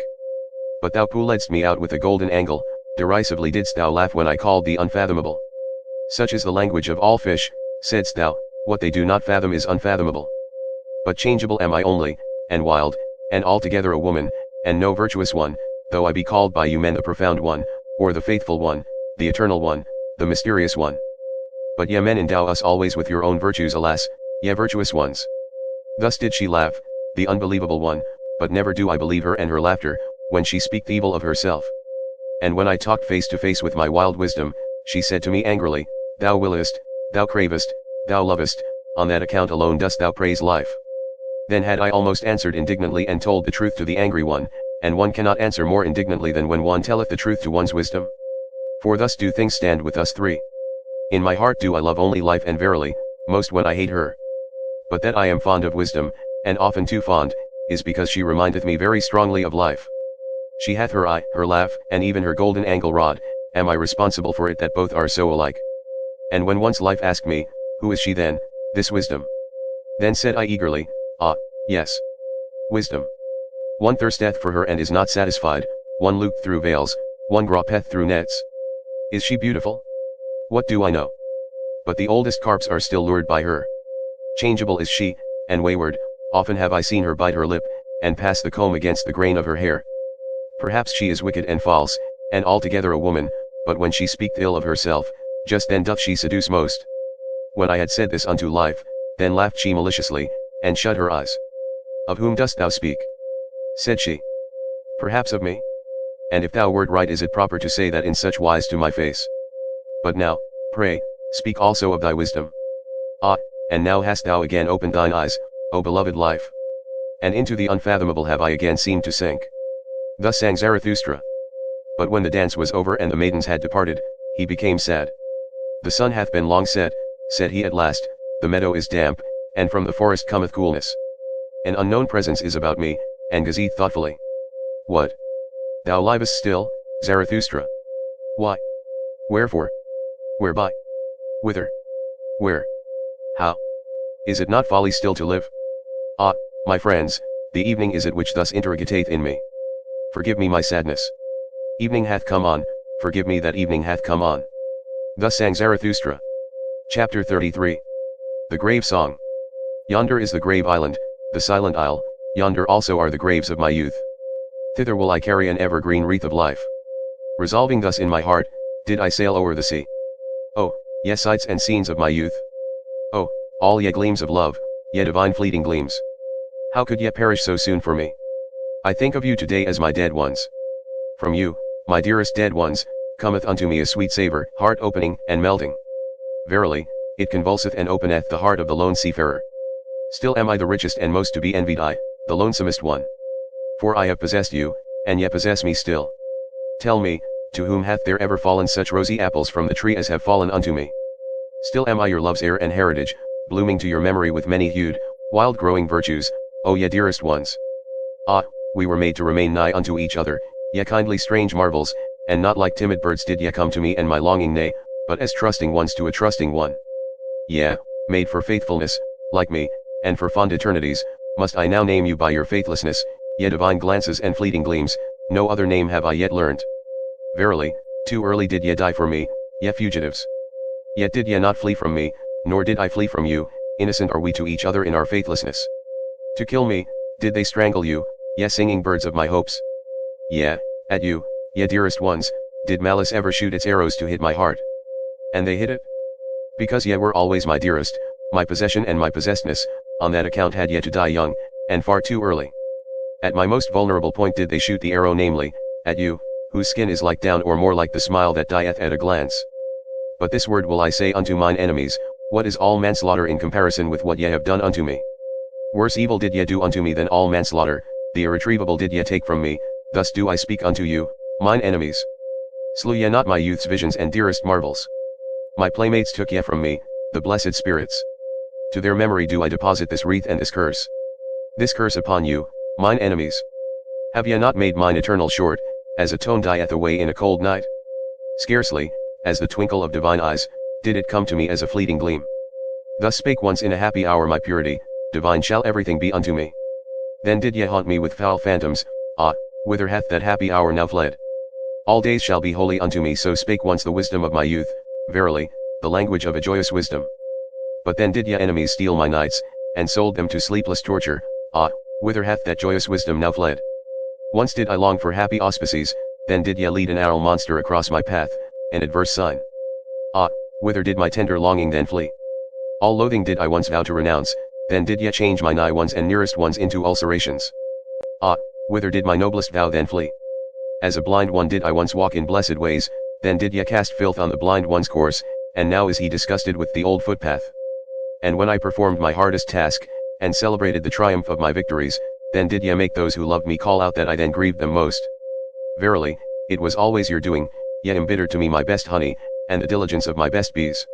But thou pulledst me out with a golden angle, derisively didst thou laugh when I called thee unfathomable. Such is the language of all fish, saidst thou, what they do not fathom is unfathomable. But changeable am I only, and wild, and altogether a woman, and no virtuous one, though I be called by you men the profound one, or the faithful one, the eternal one, the mysterious one. But ye men endow us always with your own virtues, alas, ye virtuous ones. Thus did she laugh, the unbelievable one, but never do I believe her and her laughter, when she speaked evil of herself. And when I talked face to face with my wild wisdom, she said to me angrily, Thou willest, thou cravest, thou lovest, on that account alone dost thou praise life. Then had I almost answered indignantly and told the truth to the angry one, and one cannot answer more indignantly than when one telleth the truth to one's wisdom. For thus do things stand with us three. In my heart do I love only life, and verily, most when I hate her. But that I am fond of wisdom, and often too fond, is because she remindeth me very strongly of life. She hath her eye, her laugh, and even her golden angle rod, am I responsible for it that both are so alike? And when once life asked me, who is she then, this wisdom? Then said I eagerly, ah, yes. Wisdom. One thirsteth for her and is not satisfied, one looketh through veils, one gropeth through nets. Is she beautiful? What do I know? But the oldest carps are still lured by her. Changeable is she, and wayward, often have I seen her bite her lip, and pass the comb against the grain of her hair. Perhaps she is wicked and false, and altogether a woman, but when she speaketh ill of herself, just then doth she seduce most. When I had said this unto life, Then laughed she maliciously, and shut her eyes. Of whom dost thou speak? Said she. Perhaps of me? And if thou wert right, is it proper to say that in such wise to my face? But now, pray, speak also of thy wisdom. Ah, and now hast thou again opened thine eyes, O beloved life. And into the unfathomable have I again seemed to sink. Thus sang Zarathustra. But when the dance was over and the maidens had departed, he became sad. The sun hath been long set, said he at last, the meadow is damp, and from the forest cometh coolness. An unknown presence is about me, and gazeth thoughtfully. What? Thou livest still, Zarathustra? Why? Wherefore? Whereby? Whither? Where? How? Is it not folly still to live? Ah, my friends, the evening is it which thus interrogateth in me. Forgive me my sadness. Evening hath come on, forgive me that evening hath come on. Thus sang Zarathustra. Chapter 33. The Grave Song. Yonder is the grave island, the silent isle, yonder also are the graves of my youth. Thither will I carry an evergreen wreath of life. Resolving thus in my heart, did I sail o'er the sea. Oh, ye sights and scenes of my youth. Oh, all ye gleams of love, ye divine fleeting gleams. How could ye perish so soon for me? I think of you today as my dead ones. From you, my dearest dead ones, cometh unto me a sweet savour, heart-opening and melting. Verily, it convulseth and openeth the heart of the lone seafarer. Still am I the richest and most to be envied, I, the lonesomest one. For I have possessed you, and ye possess me still. Tell me, to whom hath there ever fallen such rosy apples from the tree as have fallen unto me? Still am I your love's heir and heritage, blooming to your memory with many-hued, wild-growing virtues, O ye dearest ones. Ah, we were made to remain nigh unto each other, ye kindly strange marvels, and not like timid birds did ye come to me and my longing nay, but as trusting ones to a trusting one. Yea, made for faithfulness, like me, and for fond eternities, must I now name you by your faithlessness, ye divine glances and fleeting gleams, no other name have I yet learnt. Verily, too early did ye die for me, ye fugitives. Yet did ye not flee from me, nor did I flee from you, innocent are we to each other in our faithlessness. To kill me, did they strangle you, ye singing birds of my hopes? Yea, at you, ye dearest ones, did malice ever shoot its arrows to hit my heart? And they hit it? Because ye were always my dearest, my possession and my possessedness, on that account had ye to die young, and far too early. At my most vulnerable point did they shoot the arrow, namely, at you, whose skin is like down or more like the smile that dieth at a glance. But this word will I say unto mine enemies, what is all manslaughter in comparison with what ye have done unto me? Worse evil did ye do unto me than all manslaughter, the irretrievable did ye take from me, thus do I speak unto you, mine enemies. Slew ye not my youth's visions and dearest marvels. My playmates took ye from me, the blessed spirits. To their memory do I deposit this wreath and this curse. This curse upon you, mine enemies. Have ye not made mine eternal short, as a tone dieth away in a cold night? Scarcely, as the twinkle of divine eyes, did it come to me as a fleeting gleam. Thus spake once in a happy hour my purity, divine shall everything be unto me. Then did ye haunt me with foul phantoms, ah, whither hath that happy hour now fled? All days shall be holy unto me, so spake once the wisdom of my youth, verily, the language of a joyous wisdom. But then did ye enemies steal my nights, and sold them to sleepless torture, ah, whither hath that joyous wisdom now fled? Once did I long for happy auspices, then did ye lead an owl monster across my path, an adverse sign. Ah, whither did my tender longing then flee? All loathing did I once vow to renounce, then did ye change my nigh ones and nearest ones into ulcerations. Ah, whither did my noblest vow then flee? As a blind one did I once walk in blessed ways, then did ye cast filth on the blind one's course, and now is he disgusted with the old footpath. And when I performed my hardest task, and celebrated the triumph of my victories, then did ye make those who loved me call out that I then grieved them most. Verily, it was always your doing, ye embittered to me my best honey, and the diligence of my best bees.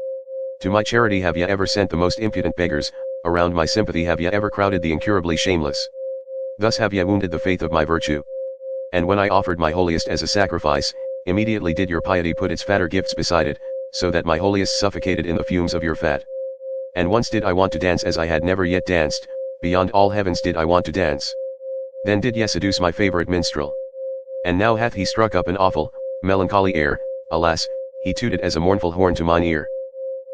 To my charity have ye ever sent the most impudent beggars, around my sympathy have ye ever crowded the incurably shameless. Thus have ye wounded the faith of my virtue. And when I offered my holiest as a sacrifice, immediately did your piety put its fatter gifts beside it, so that my holiest suffocated in the fumes of your fat. And once did I want to dance as I had never yet danced, beyond all heavens did I want to dance. Then did ye seduce my favorite minstrel. And now hath he struck up an awful, melancholy air, alas, he tooted as a mournful horn to mine ear.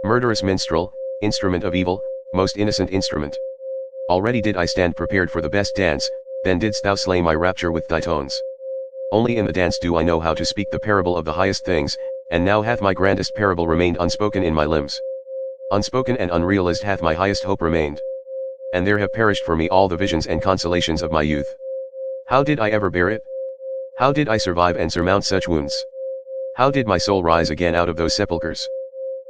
Murderous minstrel, instrument of evil, most innocent instrument. Already did I stand prepared for the best dance, then didst thou slay my rapture with thy tones. Only in the dance do I know how to speak the parable of the highest things, and now hath my grandest parable remained unspoken in my limbs. Unspoken and unrealized hath my highest hope remained. And there have perished for me all the visions and consolations of my youth. How did I ever bear it? How did I survive and surmount such wounds? How did my soul rise again out of those sepulchres?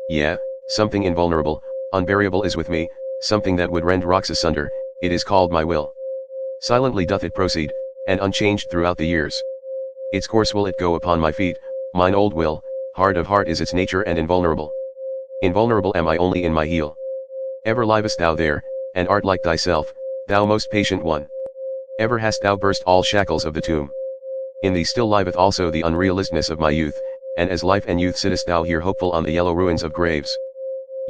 Yeah, something invulnerable, unburiable is with me, something that would rend rocks asunder, it is called my will. Silently doth it proceed, and unchanged throughout the years. Its course will it go upon my feet, mine old will, hard of heart is its nature and invulnerable. Invulnerable am I only in my heel. Ever livest thou there, and art like thyself, thou most patient one. Ever hast thou burst all shackles of the tomb. In thee still liveth also the unrealistness of my youth, and as life and youth sittest thou here hopeful on the yellow ruins of graves.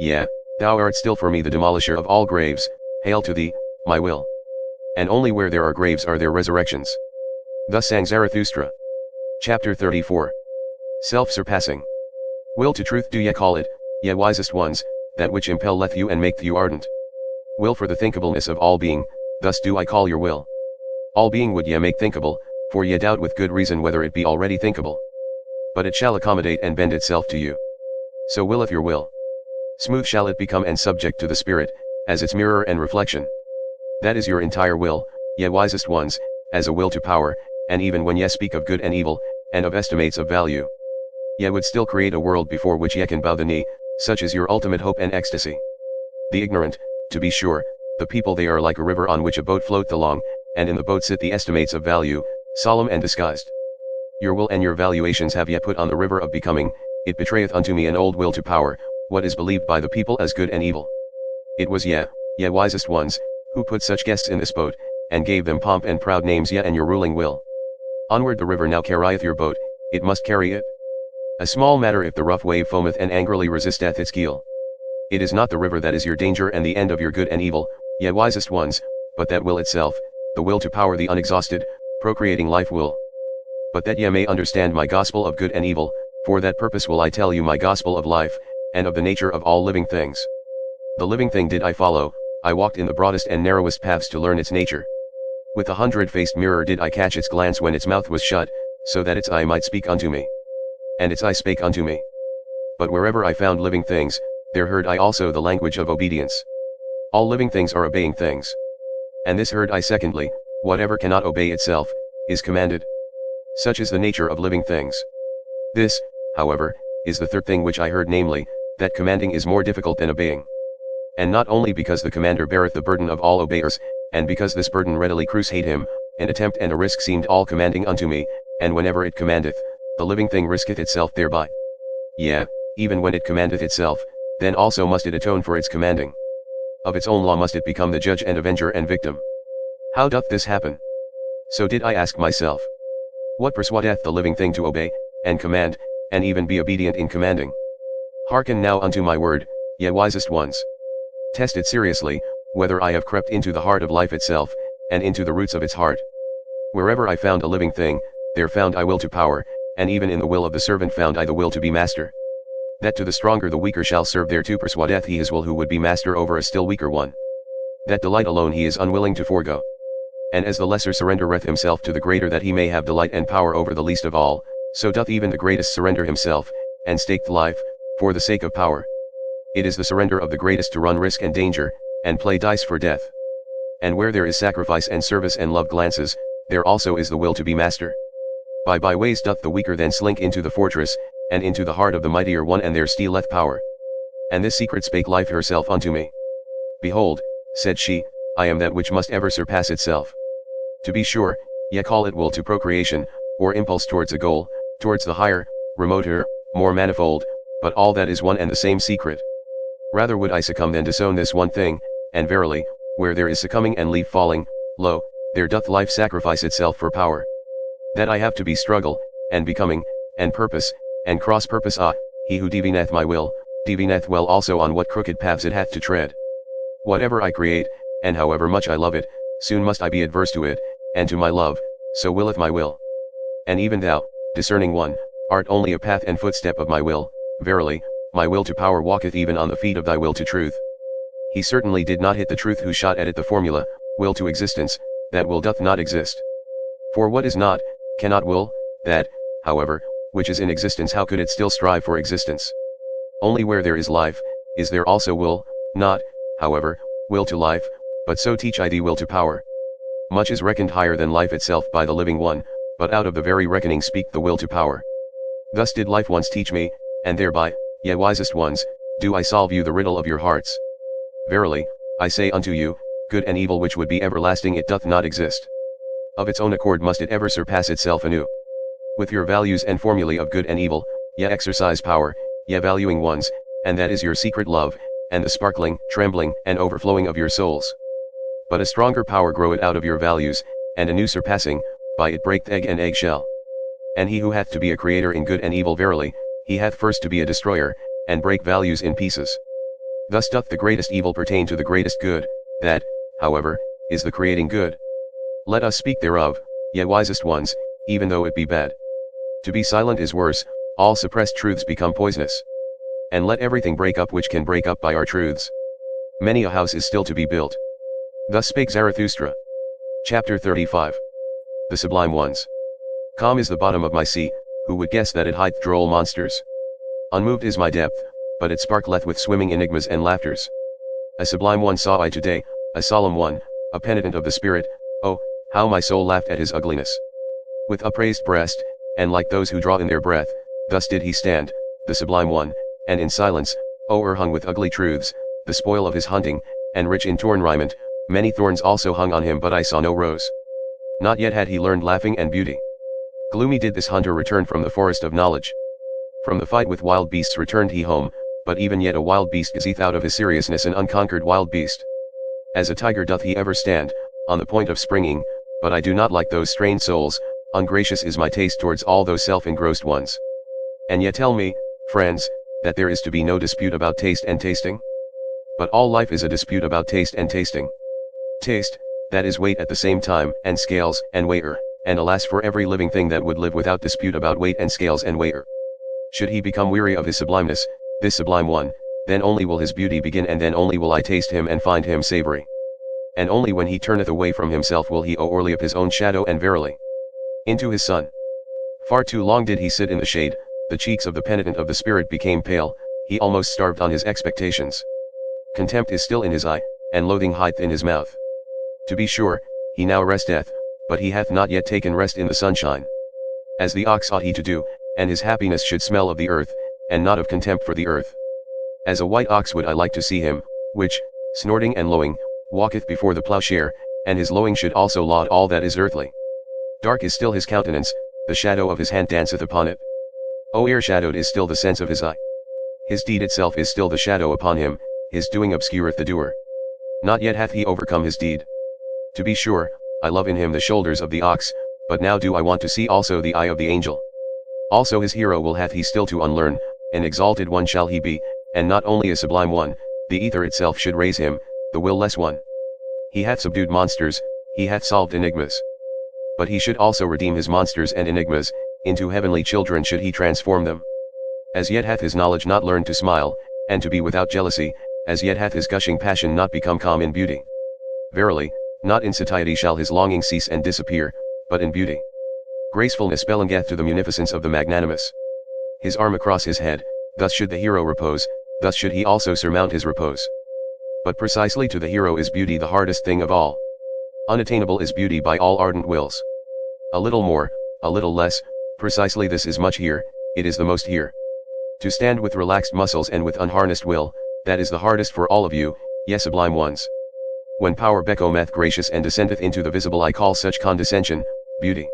Yea, thou art still for me the demolisher of all graves, hail to thee, my will. And only where there are graves are there resurrections. Thus sang Zarathustra. Chapter 34. Self-surpassing. Will to truth do ye call it, ye wisest ones, that which impelleth you and maketh you ardent. Will for the thinkableness of all being, thus do I call your will. All being would ye make thinkable, for ye doubt with good reason whether it be already thinkable. But it shall accommodate and bend itself to you. So willeth your will. Smooth shall it become and subject to the spirit, as its mirror and reflection. That is your entire will, ye wisest ones, as a will to power, and even when ye speak of good and evil, and of estimates of value, ye would still create a world before which ye can bow the knee, such is your ultimate hope and ecstasy. The ignorant, to be sure, the people they are like a river on which a boat floateth along, and in the boat sit the estimates of value, solemn and disguised. Your will and your valuations have ye put on the river of becoming, it betrayeth unto me an old will to power, what is believed by the people as good and evil. It was ye wisest ones, who put such guests in this boat, and gave them pomp and proud names ye and your ruling will. Onward the river now carrieth your boat, it must carry it. A small matter if the rough wave foameth and angrily resisteth its keel. It is not the river that is your danger and the end of your good and evil, ye wisest ones, but that will itself, the will to power the unexhausted, procreating life will. But that ye may understand my gospel of good and evil, for that purpose will I tell you my gospel of life, and of the nature of all living things. The living thing did I follow, I walked in the broadest and narrowest paths to learn its nature. With a 100-faced mirror did I catch its glance when its mouth was shut, so that its eye might speak unto me. And its eye spake unto me. But wherever I found living things, there heard I also the language of obedience. All living things are obeying things. And this heard I secondly, whatever cannot obey itself, is commanded. Such is the nature of living things. This, however, is the third thing which I heard, namely, that commanding is more difficult than obeying. And not only because the commander beareth the burden of all obeyers, and because this burden readily cruciate him, an attempt and a risk seemed all commanding unto me, and whenever it commandeth, the living thing risketh itself thereby. Yea, even when it commandeth itself, then also must it atone for its commanding. Of its own law must it become the judge and avenger and victim. How doth this happen? So did I ask myself. What persuadeth the living thing to obey, and command, and even be obedient in commanding? Hearken now unto my word, ye wisest ones. Test it seriously, whether I have crept into the heart of life itself, and into the roots of its heart. Wherever I found a living thing, there found I will to power, and even in the will of the servant found I the will to be master. That to the stronger the weaker shall serve thereto persuadeth he his will who would be master over a still weaker one. That delight alone he is unwilling to forego. And as the lesser surrendereth himself to the greater that he may have delight and power over the least of all, so doth even the greatest surrender himself, and stake life, for the sake of power. It is the surrender of the greatest to run risk and danger, and play dice for death. And where there is sacrifice and service and love glances, there also is the will to be master. By ways doth the weaker then slink into the fortress, and into the heart of the mightier one, and there stealeth power. And this secret spake life herself unto me. Behold, said she, I am that which must ever surpass itself. To be sure, ye call it will to procreation, or impulse towards a goal, towards the higher, remoter, more manifold, but all that is one and the same secret. Rather would I succumb than disown this one thing, and verily, where there is succumbing and leaf falling, lo, there doth life sacrifice itself for power. That I have to be struggle, and becoming, and purpose, and cross-purpose. He who divineth my will, divineth well also on what crooked paths it hath to tread. Whatever I create, and however much I love it, soon must I be adverse to it, and to my love, so willeth my will. And even thou, discerning one, art only a path and footstep of my will, verily, my will to power walketh even on the feet of thy will to truth. He certainly did not hit the truth who shot at it the formula, will to existence, that will doth not exist. For what is not, cannot will, that, however, which is in existence how could it still strive for existence? Only where there is life, is there also will, not, however, will to life, but so teach I thee will to power. Much is reckoned higher than life itself by the living one, but out of the very reckoning speak the will to power. Thus did life once teach me, and thereby, ye wisest ones, do I solve you the riddle of your hearts. Verily, I say unto you, good and evil which would be everlasting it doth not exist. Of its own accord must it ever surpass itself anew. With your values and formulae of good and evil, ye exercise power, ye valuing ones, and that is your secret love, and the sparkling, trembling, and overflowing of your souls. But a stronger power groweth out of your values, and a new surpassing, by it break egg and eggshell. And he who hath to be a creator in good and evil verily, he hath first to be a destroyer, and break values in pieces. Thus doth the greatest evil pertain to the greatest good, that, however, is the creating good. Let us speak thereof, ye wisest ones, even though it be bad. To be silent is worse, all suppressed truths become poisonous. And let everything break up which can break up by our truths. Many a house is still to be built. Thus spake Zarathustra. Chapter 35. The Sublime Ones. Calm is the bottom of my sea, who would guess that it hideth droll monsters? Unmoved is my depth, but it sparkleth with swimming enigmas and laughters. A sublime one saw I today, a solemn one, a penitent of the spirit, oh, how my soul laughed at his ugliness. With upraised breast, and like those who draw in their breath, thus did he stand, the sublime one, and in silence, o'erhung with ugly truths, the spoil of his hunting, and rich in torn raiment, many thorns also hung on him but I saw no rose. Not yet had he learned laughing and beauty. Gloomy did this hunter return from the forest of knowledge. From the fight with wild beasts returned he home, but even yet a wild beast gazeth out of his seriousness an unconquered wild beast. As a tiger doth he ever stand, on the point of springing, but I do not like those strained souls, ungracious is my taste towards all those self-engrossed ones. And yet tell me, friends, that there is to be no dispute about taste and tasting? But all life is a dispute about taste and tasting. Taste, that is weight at the same time, and scales, and weigher, and alas for every living thing that would live without dispute about weight and scales and weigher. Should he become weary of his sublimeness, this sublime one, then only will his beauty begin and then only will I taste him and find him savory. And only when he turneth away from himself will he o'erleap up his own shadow and verily into his sun. Far too long did he sit in the shade, the cheeks of the penitent of the spirit became pale, he almost starved on his expectations. Contempt is still in his eye, and loathing hideth in his mouth. To be sure, he now resteth, but he hath not yet taken rest in the sunshine. As the ox ought he to do, and his happiness should smell of the earth, and not of contempt for the earth. As a white ox would I like to see him, which, snorting and lowing, walketh before the plowshare, and his lowing should also laud all that is earthly. Dark is still his countenance, the shadow of his hand danceth upon it. O'er shadowed is still the sense of his eye. His deed itself is still the shadow upon him, his doing obscureth the doer. Not yet hath he overcome his deed. To be sure, I love in him the shoulders of the ox, but now do I want to see also the eye of the angel. Also his hero will hath he still to unlearn, an exalted one shall he be, and not only a sublime one, the ether itself should raise him, the will-less one. He hath subdued monsters, he hath solved enigmas. But he should also redeem his monsters and enigmas, into heavenly children should he transform them. As yet hath his knowledge not learned to smile, and to be without jealousy, as yet hath his gushing passion not become calm in beauty. Verily, not in satiety shall his longing cease and disappear, but in beauty. Gracefulness belongeth to the munificence of the magnanimous. His arm across his head, thus should the hero repose, thus should he also surmount his repose. But precisely to the hero is beauty the hardest thing of all. Unattainable is beauty by all ardent wills. A little more, a little less, precisely this is much here, it is the most here. To stand with relaxed muscles and with unharnessed will, that is the hardest for all of you, ye sublime ones. When power becometh gracious and descendeth into the visible I call such condescension, beauty.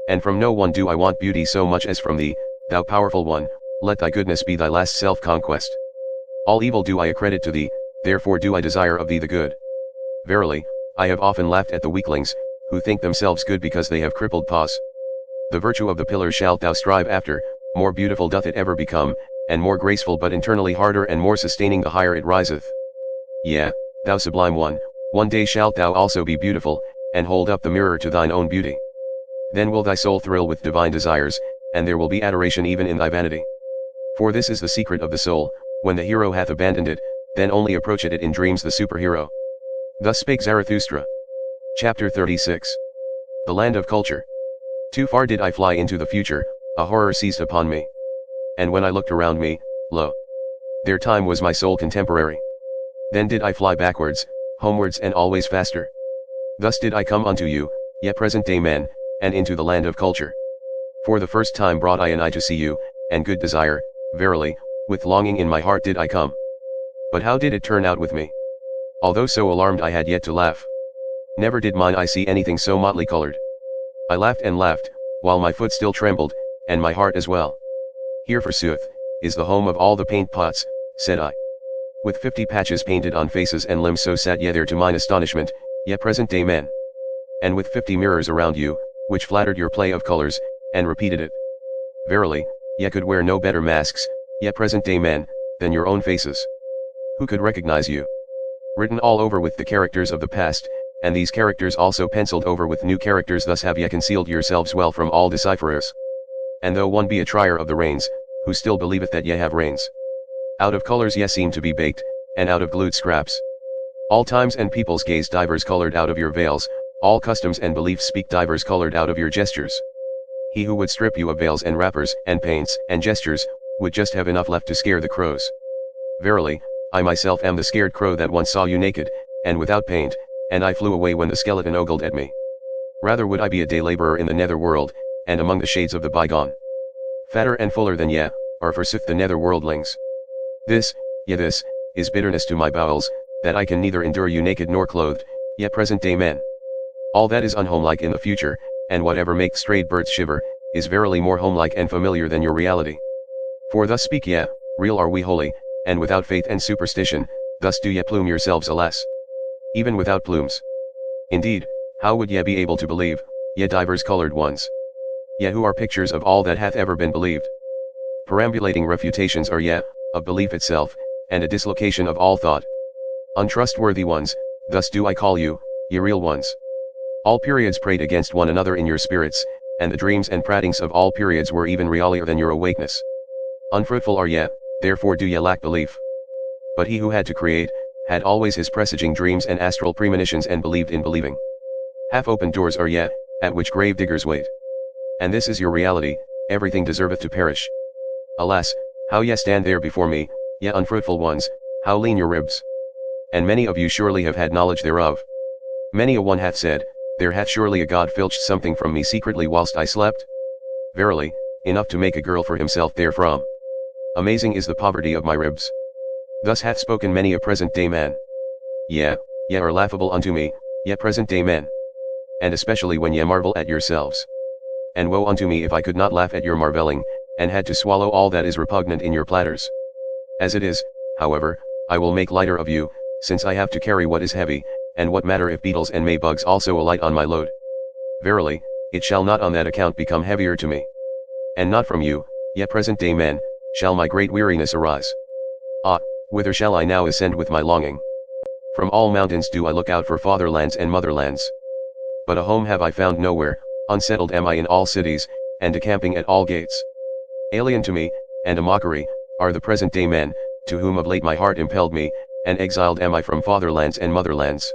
And from no one do I want beauty so much as from thee, thou powerful one, let thy goodness be thy last self-conquest. All evil do I accredit to thee, therefore do I desire of thee the good. Verily, I have often laughed at the weaklings, who think themselves good because they have crippled paws. The virtue of the pillar shalt thou strive after, more beautiful doth it ever become, and more graceful but internally harder and more sustaining the higher it riseth. Yea, thou sublime one day shalt thou also be beautiful, and hold up the mirror to thine own beauty. Then will thy soul thrill with divine desires, and there will be adoration even in thy vanity. For this is the secret of the soul, when the hero hath abandoned it, then only approacheth it in dreams the superhero. Thus spake Zarathustra. Chapter 36. The Land of Culture. Too far did I fly into the future, a horror seized upon me. And when I looked around me, lo! Their time was my sole contemporary. Then did I fly backwards, homewards and always faster. Thus did I come unto you, ye present-day men, and into the land of culture. For the first time brought I an eye to see you, and good desire, verily, with longing in my heart did I come. But how did it turn out with me? Although so alarmed I had yet to laugh. Never did mine eye see anything so motley colored. I laughed and laughed, while my foot still trembled, and my heart as well. Here forsooth, is the home of all the paint pots, said I. With 50 patches painted on faces and limbs, so sat ye there to mine astonishment, ye present-day men. And with 50 mirrors around you, which flattered your play of colors, and repeated it. Verily, ye could wear no better masks, ye present-day men, than your own faces. Who could recognize you? Written all over with the characters of the past, and these characters also penciled over with new characters, thus have ye concealed yourselves well from all decipherers. And though one be a trier of the reins, who still believeth that ye have reins? Out of colors ye seem to be baked, and out of glued scraps. All times and peoples gaze divers colored out of your veils, all customs and beliefs speak divers colored out of your gestures. He who would strip you of veils and wrappers and paints and gestures, would just have enough left to scare the crows. Verily, I myself am the scared crow that once saw you naked, and without paint, and I flew away when the skeleton ogled at me. Rather would I be a day laborer in the nether world, and among the shades of the bygone. Fatter and fuller than ye, are forsooth the nether worldlings. This, this, is bitterness to my bowels, that I can neither endure you naked nor clothed, ye present-day men. All that is unhomelike in the future, and whatever makes strayed birds shiver, is verily more homelike and familiar than your reality. For thus speak ye, real are we holy, and without faith and superstition, thus do ye plume yourselves, alas. Even without plumes. Indeed, how would ye be able to believe, ye divers colored ones? Ye who are pictures of all that hath ever been believed. Perambulating refutations are ye, of belief itself, and a dislocation of all thought. Untrustworthy ones, thus do I call you, ye real ones. All periods prayed against one another in your spirits, and the dreams and pratings of all periods were even realier than your awakeness. Unfruitful are ye, therefore do ye lack belief. But he who had to create, had always his presaging dreams and astral premonitions, and believed in believing. Half-opened doors are ye, at which grave diggers wait. And this is your reality, everything deserveth to perish. Alas, how ye stand there before me, ye unfruitful ones, how lean your ribs. And many of you surely have had knowledge thereof. Many a one hath said, there hath surely a God filched something from me secretly whilst I slept? Verily, enough to make a girl for himself therefrom. Amazing is the poverty of my ribs. Thus hath spoken many a present-day man. Ye are laughable unto me, ye present-day men. And especially when ye marvel at yourselves. And woe unto me if I could not laugh at your marvelling, and had to swallow all that is repugnant in your platters. As it is, however, I will make lighter of you, since I have to carry what is heavy, and what matter if beetles and maybugs also alight on my load? Verily, it shall not on that account become heavier to me. And not from you, ye present-day men, shall my great weariness arise. Ah, whither shall I now ascend with my longing? From all mountains do I look out for fatherlands and motherlands. But a home have I found nowhere, unsettled am I in all cities, and decamping at all gates. Alien to me, and a mockery, are the present-day men, to whom of late my heart impelled me, and exiled am I from fatherlands and motherlands.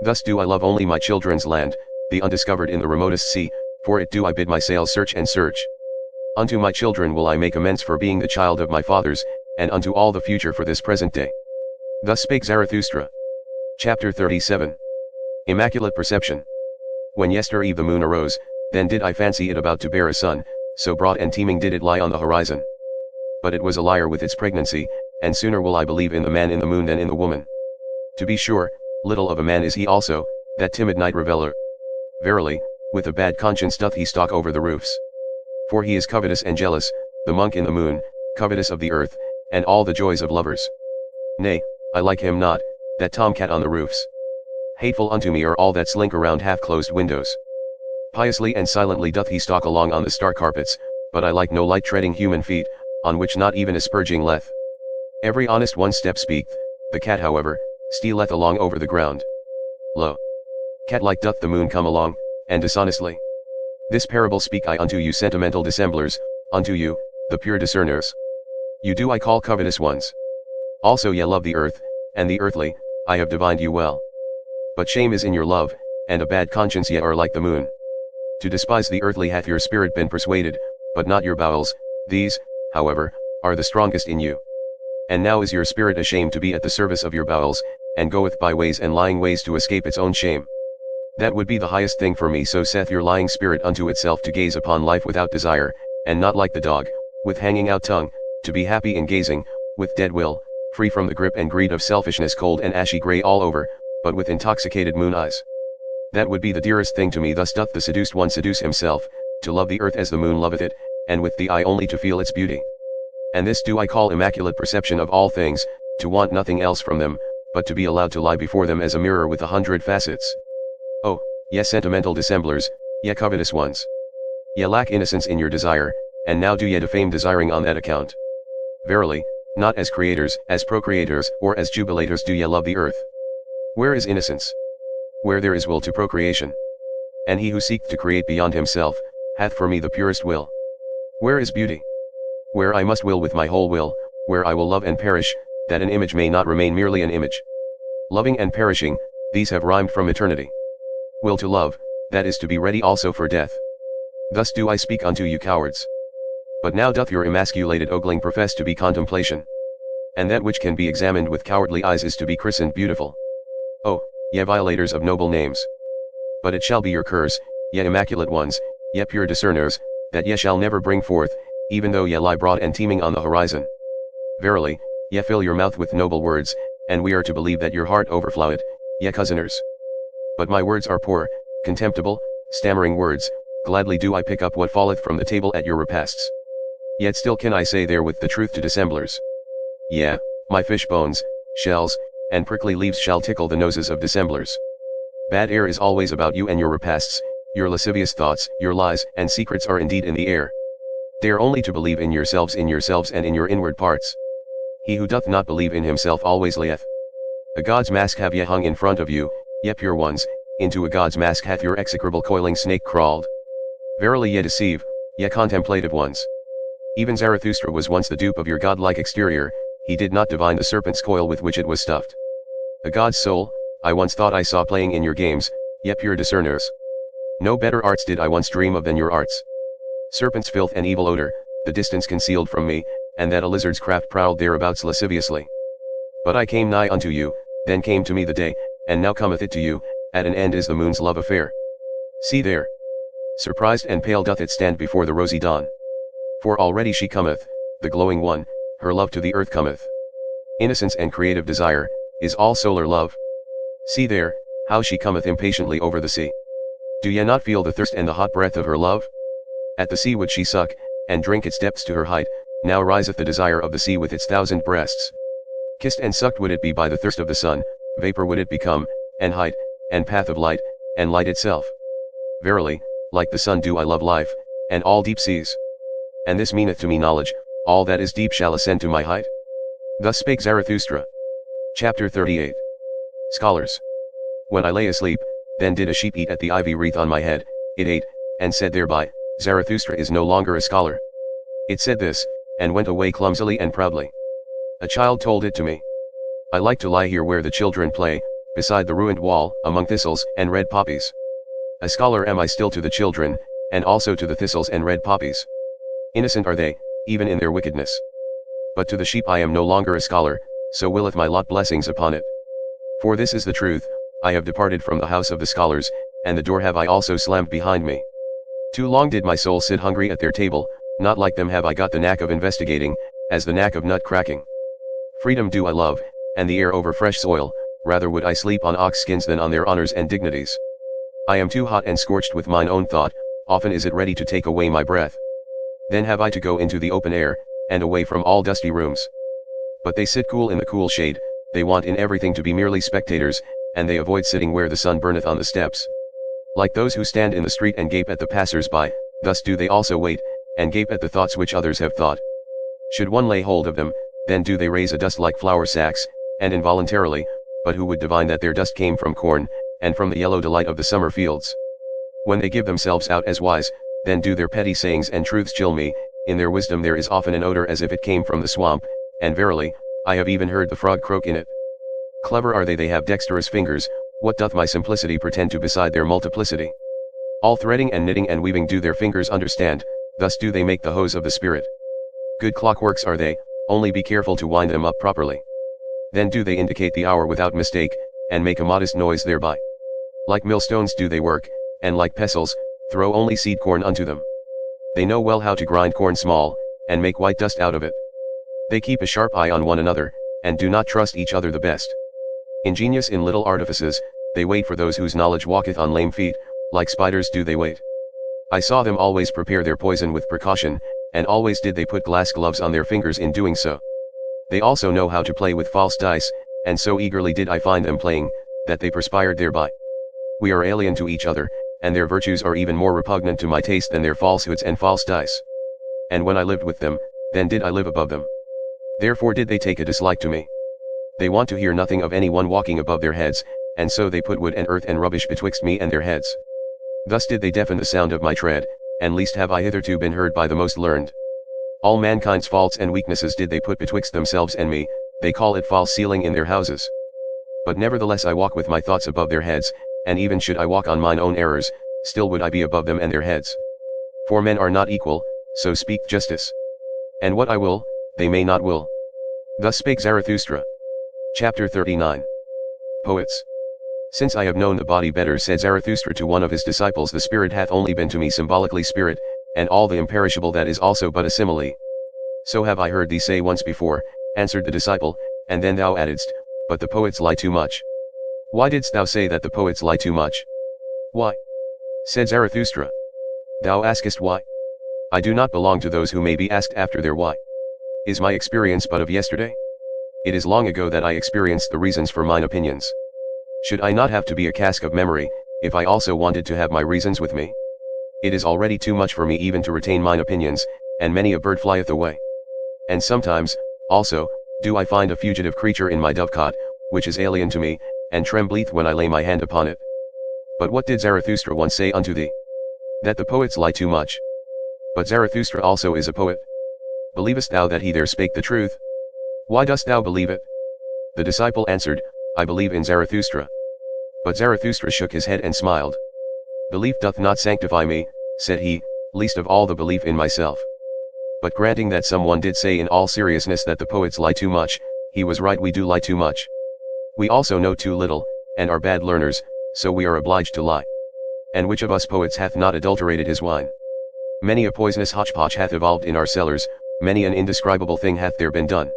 Thus do I love only my children's land, the undiscovered in the remotest sea, for it do I bid my sails search and search. Unto my children will I make amends for being the child of my fathers, and unto all the future for this present day. Thus spake Zarathustra. Chapter 37. Immaculate Perception. When yestereve the moon arose, then did I fancy it about to bear a son, so broad and teeming did it lie on the horizon. But it was a liar with its pregnancy, and sooner will I believe in the man in the moon than in the woman. To be sure, little of a man is he also, that timid night reveller. Verily, with a bad conscience doth he stalk over the roofs. For he is covetous and jealous, the monk in the moon, covetous of the earth, and all the joys of lovers. Nay, I like him not, that tomcat on the roofs. Hateful unto me are all that slink around half-closed windows. Piously and silently doth he stalk along on the star carpets, but I like no light-treading human feet, on which not even a spurging leth. Every honest one step speaketh, the cat however, stealeth along over the ground. Lo! Cat-like doth the moon come along, and dishonestly. This parable speak I unto you sentimental dissemblers, unto you, the pure discerners. You do I call covetous ones. Also ye love the earth, and the earthly, I have divined you well. But shame is in your love, and a bad conscience ye are like the moon. To despise the earthly hath your spirit been persuaded, but not your bowels, these, however, are the strongest in you. And now is your spirit ashamed to be at the service of your bowels, and goeth by ways and lying ways to escape its own shame. That would be the highest thing for me, so saith your lying spirit unto itself, to gaze upon life without desire, and not like the dog, with hanging out tongue, to be happy in gazing, with dead will, free from the grip and greed of selfishness, cold and ashy grey all over, but with intoxicated moon eyes. That would be the dearest thing to me. Thus doth the seduced one seduce himself, to love the earth as the moon loveth it, and with the eye only to feel its beauty. And this do I call immaculate perception of all things, to want nothing else from them, but to be allowed to lie before them as a mirror with 100 facets. Oh, ye sentimental dissemblers, ye covetous ones! Ye lack innocence in your desire, and now do ye defame desiring on that account. Verily, not as creators, as procreators, or as jubilators do ye love the earth. Where is innocence? Where there is will to procreation. And he who seeketh to create beyond himself, hath for me the purest will. Where is beauty? Where I must will with my whole will, where I will love and perish, that an image may not remain merely an image. Loving and perishing, these have rhymed from eternity. Will to love, that is to be ready also for death. Thus do I speak unto you, cowards. But now doth your emasculated ogling profess to be contemplation. And that which can be examined with cowardly eyes is to be christened beautiful. Oh, ye violators of noble names! But it shall be your curse, ye immaculate ones, ye pure discerners, that ye shall never bring forth, even though ye lie broad and teeming on the horizon. Verily, ye fill your mouth with noble words, and we are to believe that your heart overfloweth, ye cousiners. But my words are poor, contemptible, stammering words, gladly do I pick up what falleth from the table at your repasts. Yet still can I say therewith the truth to dissemblers. Yea, my fish bones, shells, and prickly leaves shall tickle the noses of dissemblers. Bad air is always about you and your repasts, your lascivious thoughts, your lies and secrets are indeed in the air. Dare only to believe in yourselves and in your inward parts. He who doth not believe in himself always lieth. A god's mask have ye hung in front of you, ye pure ones, into a god's mask hath your execrable coiling snake crawled. Verily ye deceive, ye contemplative ones. Even Zarathustra was once the dupe of your godlike exterior, he did not divine the serpent's coil with which it was stuffed. A god's soul, I once thought I saw playing in your games, ye pure discerners. No better arts did I once dream of than your arts. Serpent's filth and evil odor, the distance concealed from me, and that a lizard's craft prowled thereabouts lasciviously. But I came nigh unto you, then came to me the day, and now cometh it to you, at an end is the moon's love affair. See there! Surprised and pale doth it stand before the rosy dawn. For already she cometh, the glowing one, her love to the earth cometh. Innocence and creative desire, is all solar love. See there, how she cometh impatiently over the sea. Do ye not feel the thirst and the hot breath of her love? At the sea would she suck, and drink its depths to her height, now riseth the desire of the sea with its 1,000 breasts. Kissed and sucked would it be by the thirst of the sun, vapor would it become, and height, and path of light, and light itself. Verily, like the sun do I love life, and all deep seas. And this meaneth to me knowledge, all that is deep shall ascend to my height. Thus spake Zarathustra. Chapter 38. Scholars. When I lay asleep, then did a sheep eat at the ivy wreath on my head, it ate, and said thereby, Zarathustra is no longer a scholar. It said this, and went away clumsily and proudly. A child told it to me. I like to lie here where the children play, beside the ruined wall, among thistles and red poppies. A scholar am I still to the children, and also to the thistles and red poppies. Innocent are they, even in their wickedness. But to the sheep I am no longer a scholar, so willeth my lot blessings upon it. For this is the truth, I have departed from the house of the scholars, and the door have I also slammed behind me. Too long did my soul sit hungry at their table, not like them have I got the knack of investigating, as the knack of nut cracking. Freedom do I love, and the air over fresh soil, rather would I sleep on ox skins than on their honors and dignities. I am too hot and scorched with mine own thought, often is it ready to take away my breath. Then have I to go into the open air, and away from all dusty rooms. But they sit cool in the cool shade, they want in everything to be merely spectators, and they avoid sitting where the sun burneth on the steps. Like those who stand in the street and gape at the passers-by, thus do they also wait, and gape at the thoughts which others have thought. Should one lay hold of them, then do they raise a dust like flour sacks, and involuntarily, but who would divine that their dust came from corn, and from the yellow delight of the summer fields? When they give themselves out as wise, then do their petty sayings and truths chill me, in their wisdom there is often an odor as if it came from the swamp, and verily, I have even heard the frog croak in it. Clever are they have dexterous fingers, what doth my simplicity pretend to beside their multiplicity? All threading and knitting and weaving do their fingers understand, thus do they make the hose of the spirit. Good clockworks are they, only be careful to wind them up properly. Then do they indicate the hour without mistake, and make a modest noise thereby. Like millstones do they work, and like pestles, throw only seed corn unto them. They know well how to grind corn small, and make white dust out of it. They keep a sharp eye on one another, and do not trust each other the best. Ingenious in little artifices, they wait for those whose knowledge walketh on lame feet, like spiders do they wait. I saw them always prepare their poison with precaution, and always did they put glass gloves on their fingers in doing so. They also know how to play with false dice, and so eagerly did I find them playing, that they perspired thereby. We are alien to each other, and their virtues are even more repugnant to my taste than their falsehoods and false dice. And when I lived with them, then did I live above them. Therefore did they take a dislike to me. They want to hear nothing of any one walking above their heads, and so they put wood and earth and rubbish betwixt me and their heads. Thus did they deafen the sound of my tread, and least have I hitherto been heard by the most learned. All mankind's faults and weaknesses did they put betwixt themselves and me, they call it false ceiling in their houses. But nevertheless I walk with my thoughts above their heads, and even should I walk on mine own errors, still would I be above them and their heads. For men are not equal, so speak justice. And what I will, they may not will. Thus spake Zarathustra. Chapter 39. Poets. Since I have known the body better, said Zarathustra to one of his disciples, the spirit hath only been to me symbolically spirit, and all the imperishable that is also but a simile. So have I heard thee say once before, answered the disciple, and then thou addedst, but the poets lie too much. Why didst thou say that the poets lie too much? Why? Said Zarathustra. Thou askest why? I do not belong to those who may be asked after their why. Is my experience but of yesterday? It is long ago that I experienced the reasons for mine opinions. Should I not have to be a cask of memory, if I also wanted to have my reasons with me? It is already too much for me even to retain mine opinions, and many a bird flieth away. And sometimes, also, do I find a fugitive creature in my dovecot, which is alien to me, and trembleth when I lay my hand upon it. But what did Zarathustra once say unto thee? That the poets lie too much. But Zarathustra also is a poet. Believest thou that he there spake the truth? Why dost thou believe it? The disciple answered, I believe in Zarathustra. But Zarathustra shook his head and smiled. Belief doth not sanctify me, said he, least of all the belief in myself. But granting that someone did say in all seriousness that the poets lie too much, he was right, we do lie too much. We also know too little, and are bad learners, so we are obliged to lie. And which of us poets hath not adulterated his wine? Many a poisonous hotchpotch hath evolved in our cellars, many an indescribable thing hath there been done.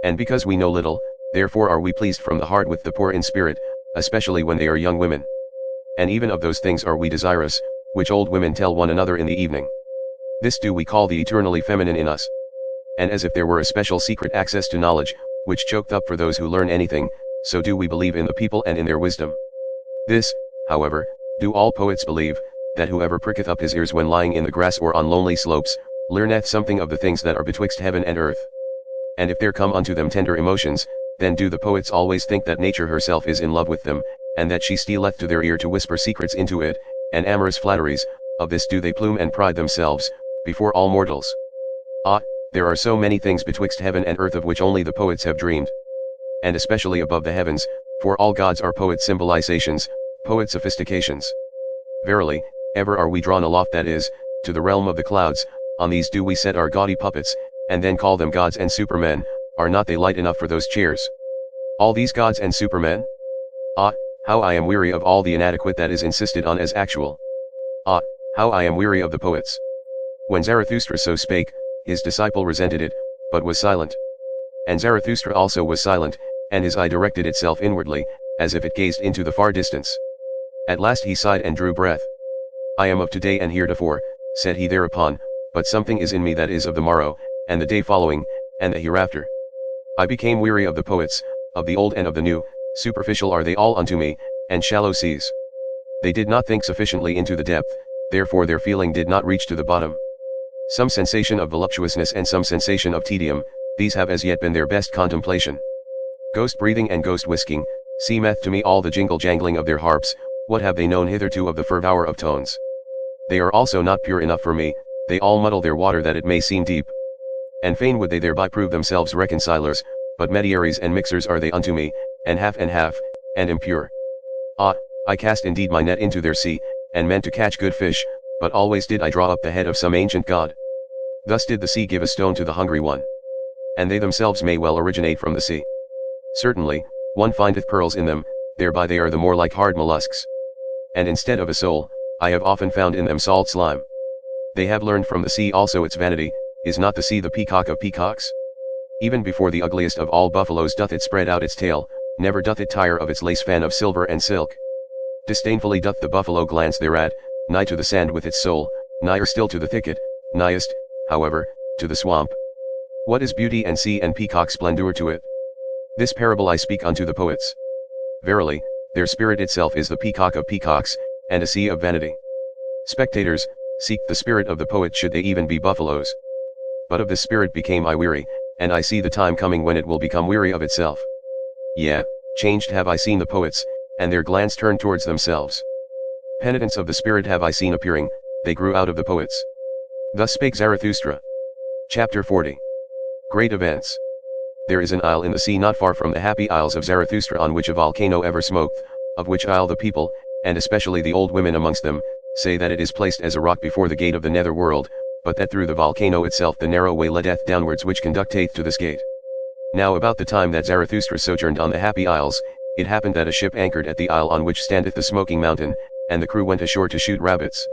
And because we know little, therefore are we pleased from the heart with the poor in spirit, especially when they are young women. And even of those things are we desirous, which old women tell one another in the evening. This do we call the eternally feminine in us. And as if there were a special secret access to knowledge, which choked up for those who learn anything, so do we believe in the people and in their wisdom. This, however, do all poets believe, that whoever pricketh up his ears when lying in the grass or on lonely slopes, learneth something of the things that are betwixt heaven and earth. And if there come unto them tender emotions, then do the poets always think that nature herself is in love with them, and that she stealeth to their ear to whisper secrets into it, and amorous flatteries, of this do they plume and pride themselves, before all mortals. Ah, there are so many things betwixt heaven and earth of which only the poets have dreamed. And especially above the heavens, for all gods are poet symbolizations, poet sophistications. Verily, ever are we drawn aloft, that is, to the realm of the clouds, on these do we set our gaudy puppets, and then call them gods and supermen, are not they light enough for those chairs? All these gods and supermen? Ah, how I am weary of all the inadequate that is insisted on as actual. Ah, how I am weary of the poets. When Zarathustra so spake, his disciple resented it, but was silent. And Zarathustra also was silent, and his eye directed itself inwardly, as if it gazed into the far distance. At last he sighed and drew breath. I am of today and heretofore, said he thereupon, but something is in me that is of the morrow, and the day following, and the hereafter. I became weary of the poets, of the old and of the new, superficial are they all unto me, and shallow seas. They did not think sufficiently into the depth, therefore their feeling did not reach to the bottom. Some sensation of voluptuousness and some sensation of tedium, these have as yet been their best contemplation. Ghost breathing and ghost whisking, seemeth to me all the jingle jangling of their harps, what have they known hitherto of the fervour of tones? They are also not pure enough for me, they all muddle their water that it may seem deep. And fain would they thereby prove themselves reconcilers, but mediaries and mixers are they unto me, and half, and impure. Ah, I cast indeed my net into their sea, and meant to catch good fish, but always did I draw up the head of some ancient god. Thus did the sea give a stone to the hungry one. and they themselves may well originate from the sea. Certainly, one findeth pearls in them, thereby they are the more like hard mollusks. And instead of a soul, I have often found in them salt slime. They have learned from the sea also its vanity. Is not the sea the peacock of peacocks? Even before the ugliest of all buffaloes doth it spread out its tail, never doth it tire of its lace fan of silver and silk. Disdainfully doth the buffalo glance thereat, nigh to the sand with its soul, nigher still to the thicket, nighest, however, to the swamp. What is beauty and sea and peacock splendour to it? This parable I speak unto the poets. Verily, their spirit itself is the peacock of peacocks, and a sea of vanity. Spectators, seek the spirit of the poet should they even be buffaloes. But of this spirit became I weary, and I see the time coming when it will become weary of itself. Yea, changed have I seen the poets, and their glance turned towards themselves. Penitents of the spirit have I seen appearing, they grew out of the poets. Thus spake Zarathustra. Chapter 40. Great Events. There is an isle in the sea not far from the happy isles of Zarathustra on which a volcano ever smoked, of which isle the people, and especially the old women amongst them, say that it is placed as a rock before the gate of the nether world, but that through the volcano itself the narrow way leadeth downwards which conducteth to this gate. Now about the time that Zarathustra sojourned on the happy isles, it happened that a ship anchored at the isle on which standeth the smoking mountain, and the crew went ashore to shoot rabbits.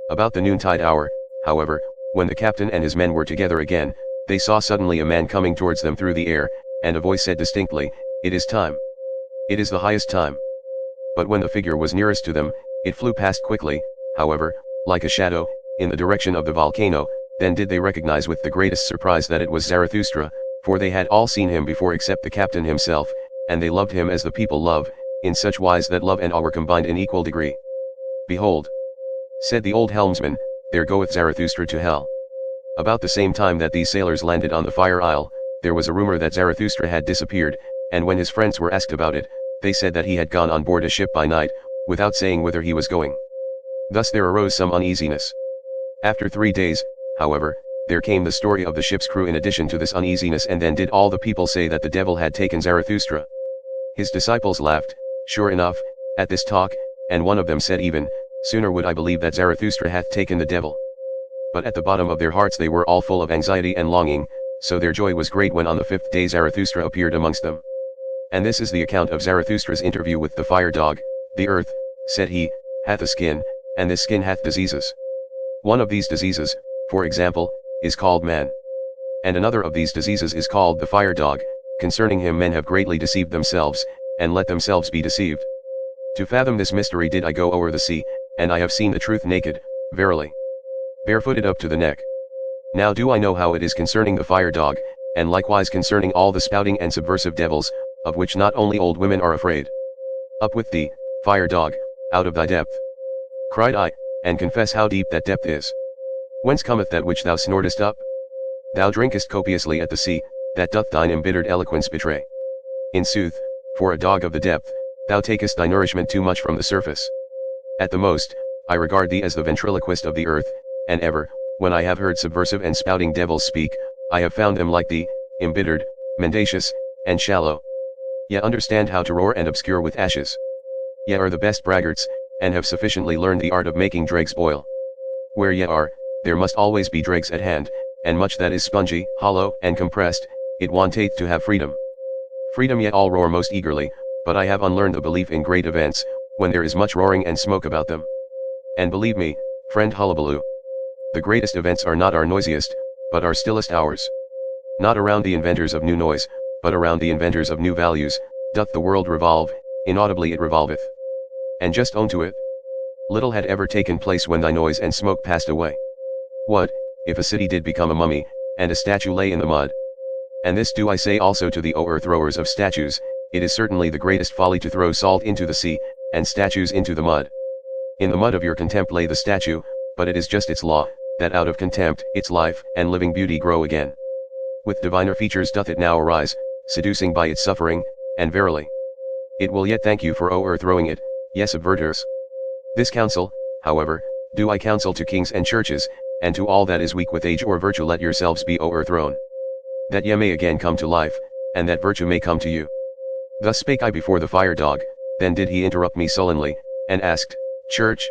About the noontide hour, however, when the captain and his men were together again, they saw suddenly a man coming towards them through the air, and a voice said distinctly, "It is time. It is the highest time." But when the figure was nearest to them, it flew past quickly, however, like a shadow, in the direction of the volcano. Then did they recognize with the greatest surprise that it was Zarathustra, for they had all seen him before except the captain himself, and they loved him as the people love, in such wise that love and awe were combined in equal degree. "Behold," said the old helmsman, "there goeth Zarathustra to hell." About the same time that these sailors landed on the Fire Isle, there was a rumor that Zarathustra had disappeared, and when his friends were asked about it, they said that he had gone on board a ship by night, without saying whither he was going. Thus there arose some uneasiness. After 3 days, however, there came the story of the ship's crew in addition to this uneasiness, and then did all the people say that the devil had taken Zarathustra. His disciples laughed, sure enough, at this talk, and one of them said even, "Sooner would I believe that Zarathustra hath taken the devil." But at the bottom of their hearts they were all full of anxiety and longing, so their joy was great when on the 5th day Zarathustra appeared amongst them. And this is the account of Zarathustra's interview with the fire dog. "The earth," said he, "hath a skin, and this skin hath diseases. One of these diseases, for example, is called man. And another of these diseases is called the fire dog. Concerning him men have greatly deceived themselves, and let themselves be deceived. To fathom this mystery did I go o'er the sea, and I have seen the truth naked, verily, barefooted up to the neck. Now do I know how it is concerning the fire dog, and likewise concerning all the spouting and subversive devils, of which not only old women are afraid. Up with thee, fire dog, out of thy depth," cried I, "and confess how deep that depth is. Whence cometh that which thou snortest up? Thou drinkest copiously at the sea, that doth thine embittered eloquence betray. In sooth, for a dog of the depth, thou takest thy nourishment too much from the surface. At the most, I regard thee as the ventriloquist of the earth, and ever, when I have heard subversive and spouting devils speak, I have found them like thee, embittered, mendacious, and shallow. Ye understand how to roar and obscure with ashes. Ye are the best braggarts, and have sufficiently learned the art of making dregs boil. Where ye are, there must always be dregs at hand, and much that is spongy, hollow, and compressed, it wanteth to have freedom. Freedom ye all roar most eagerly, but I have unlearned the belief in great events, when there is much roaring and smoke about them. And believe me, friend Hullabaloo, the greatest events are not our noisiest, but our stillest hours. Not around the inventors of new noise, but around the inventors of new values, doth the world revolve, inaudibly it revolveth. And just own to it. Little had ever taken place when thy noise and smoke passed away. What, if a city did become a mummy, and a statue lay in the mud? And this do I say also to the o'er-throwers of statues, it is certainly the greatest folly to throw salt into the sea, and statues into the mud. In the mud of your contempt lay the statue, but it is just its law, that out of contempt its life and living beauty grow again. With diviner features doth it now arise, seducing by its suffering, and verily, it will yet thank you for o'erthrowing it, yes subverters. This counsel, however, do I counsel to kings and churches, and to all that is weak with age or virtue, let yourselves be o'erthrown, that ye may again come to life, and that virtue may come to you. Thus spake I before the fire dog. Then did he interrupt me sullenly, and asked, "Church?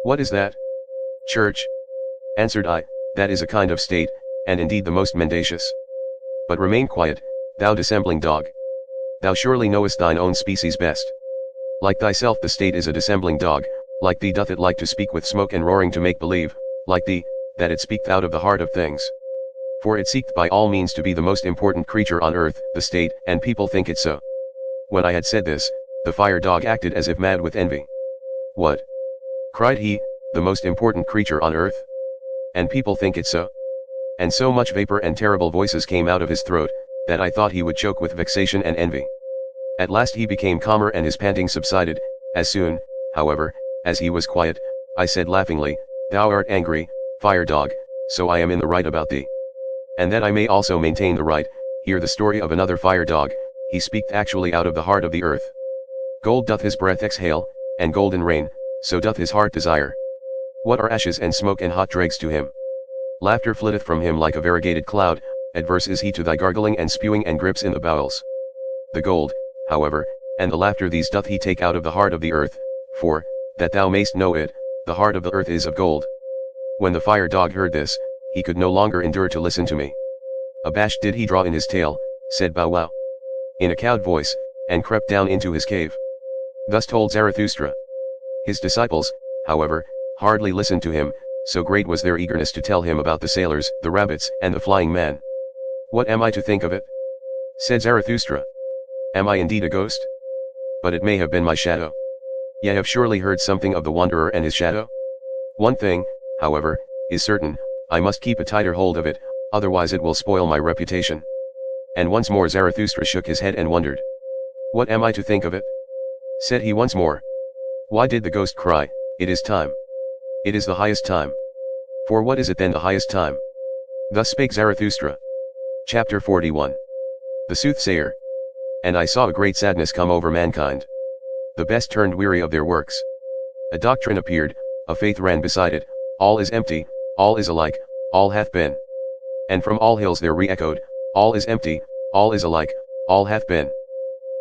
What is that?" "Church," answered I, "that is a kind of state, and indeed the most mendacious. But remain quiet, thou dissembling dog. Thou surely knowest thine own species best. Like thyself the state is a dissembling dog, like thee doth it like to speak with smoke and roaring to make believe, like thee, that it speaketh out of the heart of things. For it seeketh by all means to be the most important creature on earth, the state, and people think it so. When I had said this, the fire dog acted as if mad with envy. What? Cried he, the most important creature on earth? And people think it so? And so much vapor and terrible voices came out of his throat, that I thought he would choke with vexation and envy. At last he became calmer and his panting subsided. As soon, however, as he was quiet, I said laughingly, Thou art angry, fire dog, so I am in the right about thee. And that I may also maintain the right, hear the story of another fire dog, he speaketh actually out of the heart of the earth. Gold doth his breath exhale, and golden rain, so doth his heart desire. What are ashes and smoke and hot dregs to him? Laughter flitteth from him like a variegated cloud, adverse is he to thy gargling and spewing and grips in the bowels. The gold, however, and the laughter these doth he take out of the heart of the earth, for, that thou mayst know it, the heart of the earth is of gold. When the fire dog heard this, he could no longer endure to listen to me. Abashed did he draw in his tail, said bow wow, in a cowed voice, and crept down into his cave. Thus told Zarathustra. His disciples, however, hardly listened to him, so great was their eagerness to tell him about the sailors, the rabbits, and the flying man. What am I to think of it? Said Zarathustra. Am I indeed a ghost? But it may have been my shadow. Ye have surely heard something of the wanderer and his shadow? One thing, however, is certain, I must keep a tighter hold of it, otherwise it will spoil my reputation. And once more Zarathustra shook his head and wondered. What am I to think of it? Said he once more. Why did the ghost cry, It is time. It is the highest time. For what is it then the highest time? Thus spake Zarathustra. Chapter 41. The Soothsayer. And I saw a great sadness come over mankind. The best turned weary of their works. A doctrine appeared, a faith ran beside it, all is empty, all is alike, all hath been. And from all hills there re-echoed, all is empty, all is alike, all hath been.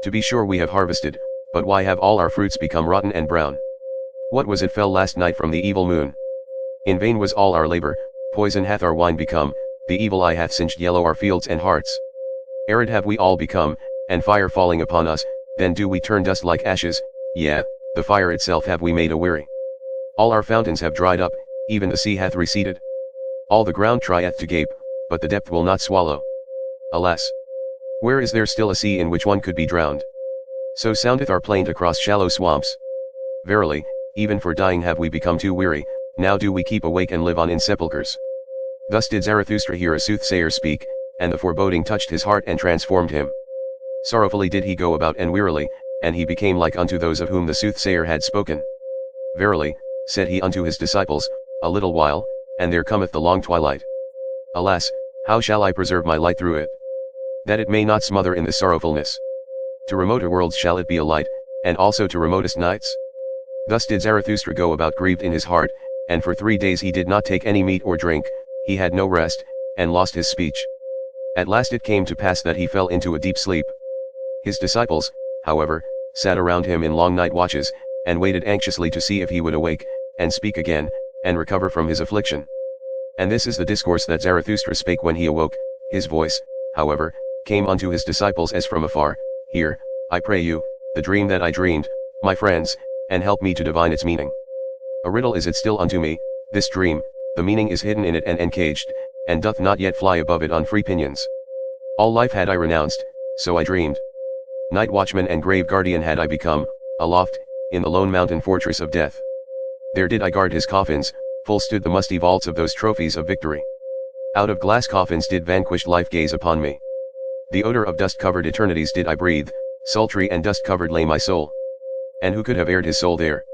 To be sure we have harvested, but why have all our fruits become rotten and brown? What was it fell last night from the evil moon? In vain was all our labor, poison hath our wine become, the evil eye hath singed yellow our fields and hearts. Arid have we all become, and fire falling upon us, then do we turn dust like ashes, yea, the fire itself have we made a-weary. All our fountains have dried up, even the sea hath receded. All the ground trieth to gape, but the depth will not swallow. Alas! Where is there still a sea in which one could be drowned? So soundeth our plaint across shallow swamps. Verily, even for dying have we become too weary, now do we keep awake and live on in sepulchres. Thus did Zarathustra hear a soothsayer speak, and the foreboding touched his heart and transformed him. Sorrowfully did he go about and wearily, and he became like unto those of whom the soothsayer had spoken. Verily, said he unto his disciples, a little while, and there cometh the long twilight. Alas, how shall I preserve my light through it? That it may not smother in the sorrowfulness. To remoter worlds shall it be a light, and also to remotest nights? Thus did Zarathustra go about grieved in his heart, and for 3 days he did not take any meat or drink, he had no rest, and lost his speech. At last it came to pass that he fell into a deep sleep. His disciples, however, sat around him in long night watches, and waited anxiously to see if he would awake, and speak again, and recover from his affliction. And this is the discourse that Zarathustra spake when he awoke. His voice, however, came unto his disciples as from afar, Hear, I pray you, the dream that I dreamed, my friends, and help me to divine its meaning. A riddle is it still unto me, this dream, the meaning is hidden in it and encaged, and doth not yet fly above it on free pinions. All life had I renounced, so I dreamed. Night watchman and grave guardian had I become, aloft, in the lone mountain fortress of death. There did I guard his coffins, full stood the musty vaults of those trophies of victory. Out of glass coffins did vanquished life gaze upon me. The odor of dust-covered eternities did I breathe, sultry and dust-covered lay my soul. And who could have aired his soul there?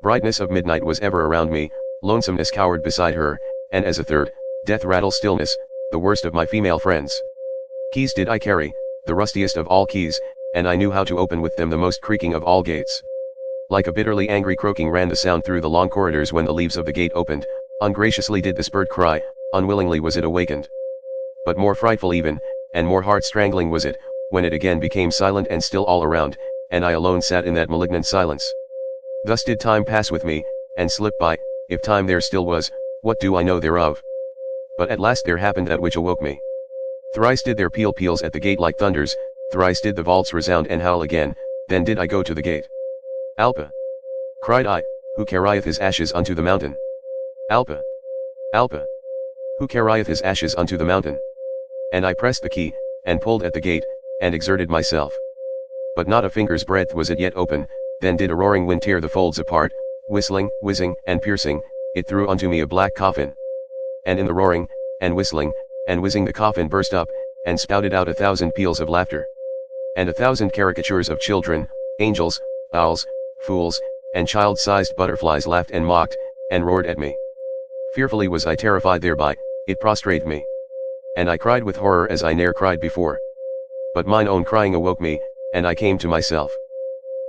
Brightness of midnight was ever around me, lonesomeness cowered beside her, and as a third, death rattle stillness, the worst of my female friends. Keys did I carry, the rustiest of all keys, and I knew how to open with them the most creaking of all gates. Like a bitterly angry croaking ran the sound through the long corridors when the leaves of the gate opened, ungraciously did this bird cry, unwillingly was it awakened. But more frightful even, and more heart-strangling was it, when it again became silent and still all around, and I alone sat in that malignant silence. Thus did time pass with me, and slip by, if time there still was, what do I know thereof? But at last there happened that which awoke me. Thrice did their peals at the gate like thunders, thrice did the vaults resound and howl again, then did I go to the gate. Alpa! Cried I, who carrieth his ashes unto the mountain? Alpa! Alpa! Who carrieth his ashes unto the mountain? And I pressed the key, and pulled at the gate, and exerted myself. But not a finger's breadth was it yet open, then did a roaring wind tear the folds apart, whistling, whizzing, and piercing, it threw unto me a black coffin. And in the roaring, and whistling, and whizzing the coffin burst up, and spouted out 1,000 peals of laughter. And 1,000 caricatures of children, angels, owls, fools, and child-sized butterflies laughed and mocked, and roared at me. Fearfully was I terrified thereby, it prostrated me. And I cried with horror as I ne'er cried before. But mine own crying awoke me, and I came to myself.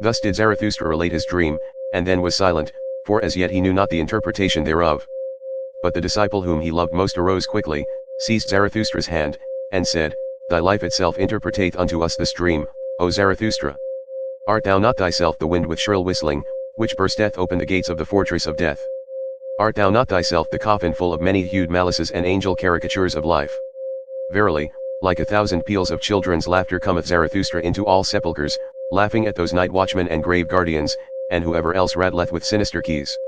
Thus did Zarathustra relate his dream, and then was silent, for as yet he knew not the interpretation thereof. But the disciple whom he loved most arose quickly, seized Zarathustra's hand, and said, Thy life itself interpreteth unto us this dream, O Zarathustra. Art thou not thyself the wind with shrill whistling, which bursteth open the gates of the fortress of death? Art thou not thyself the coffin full of many-hued malices and angel caricatures of life? Verily, like 1,000 peals of children's laughter cometh Zarathustra into all sepulchres, laughing at those night watchmen and grave guardians, and whoever else rattleth with sinister keys.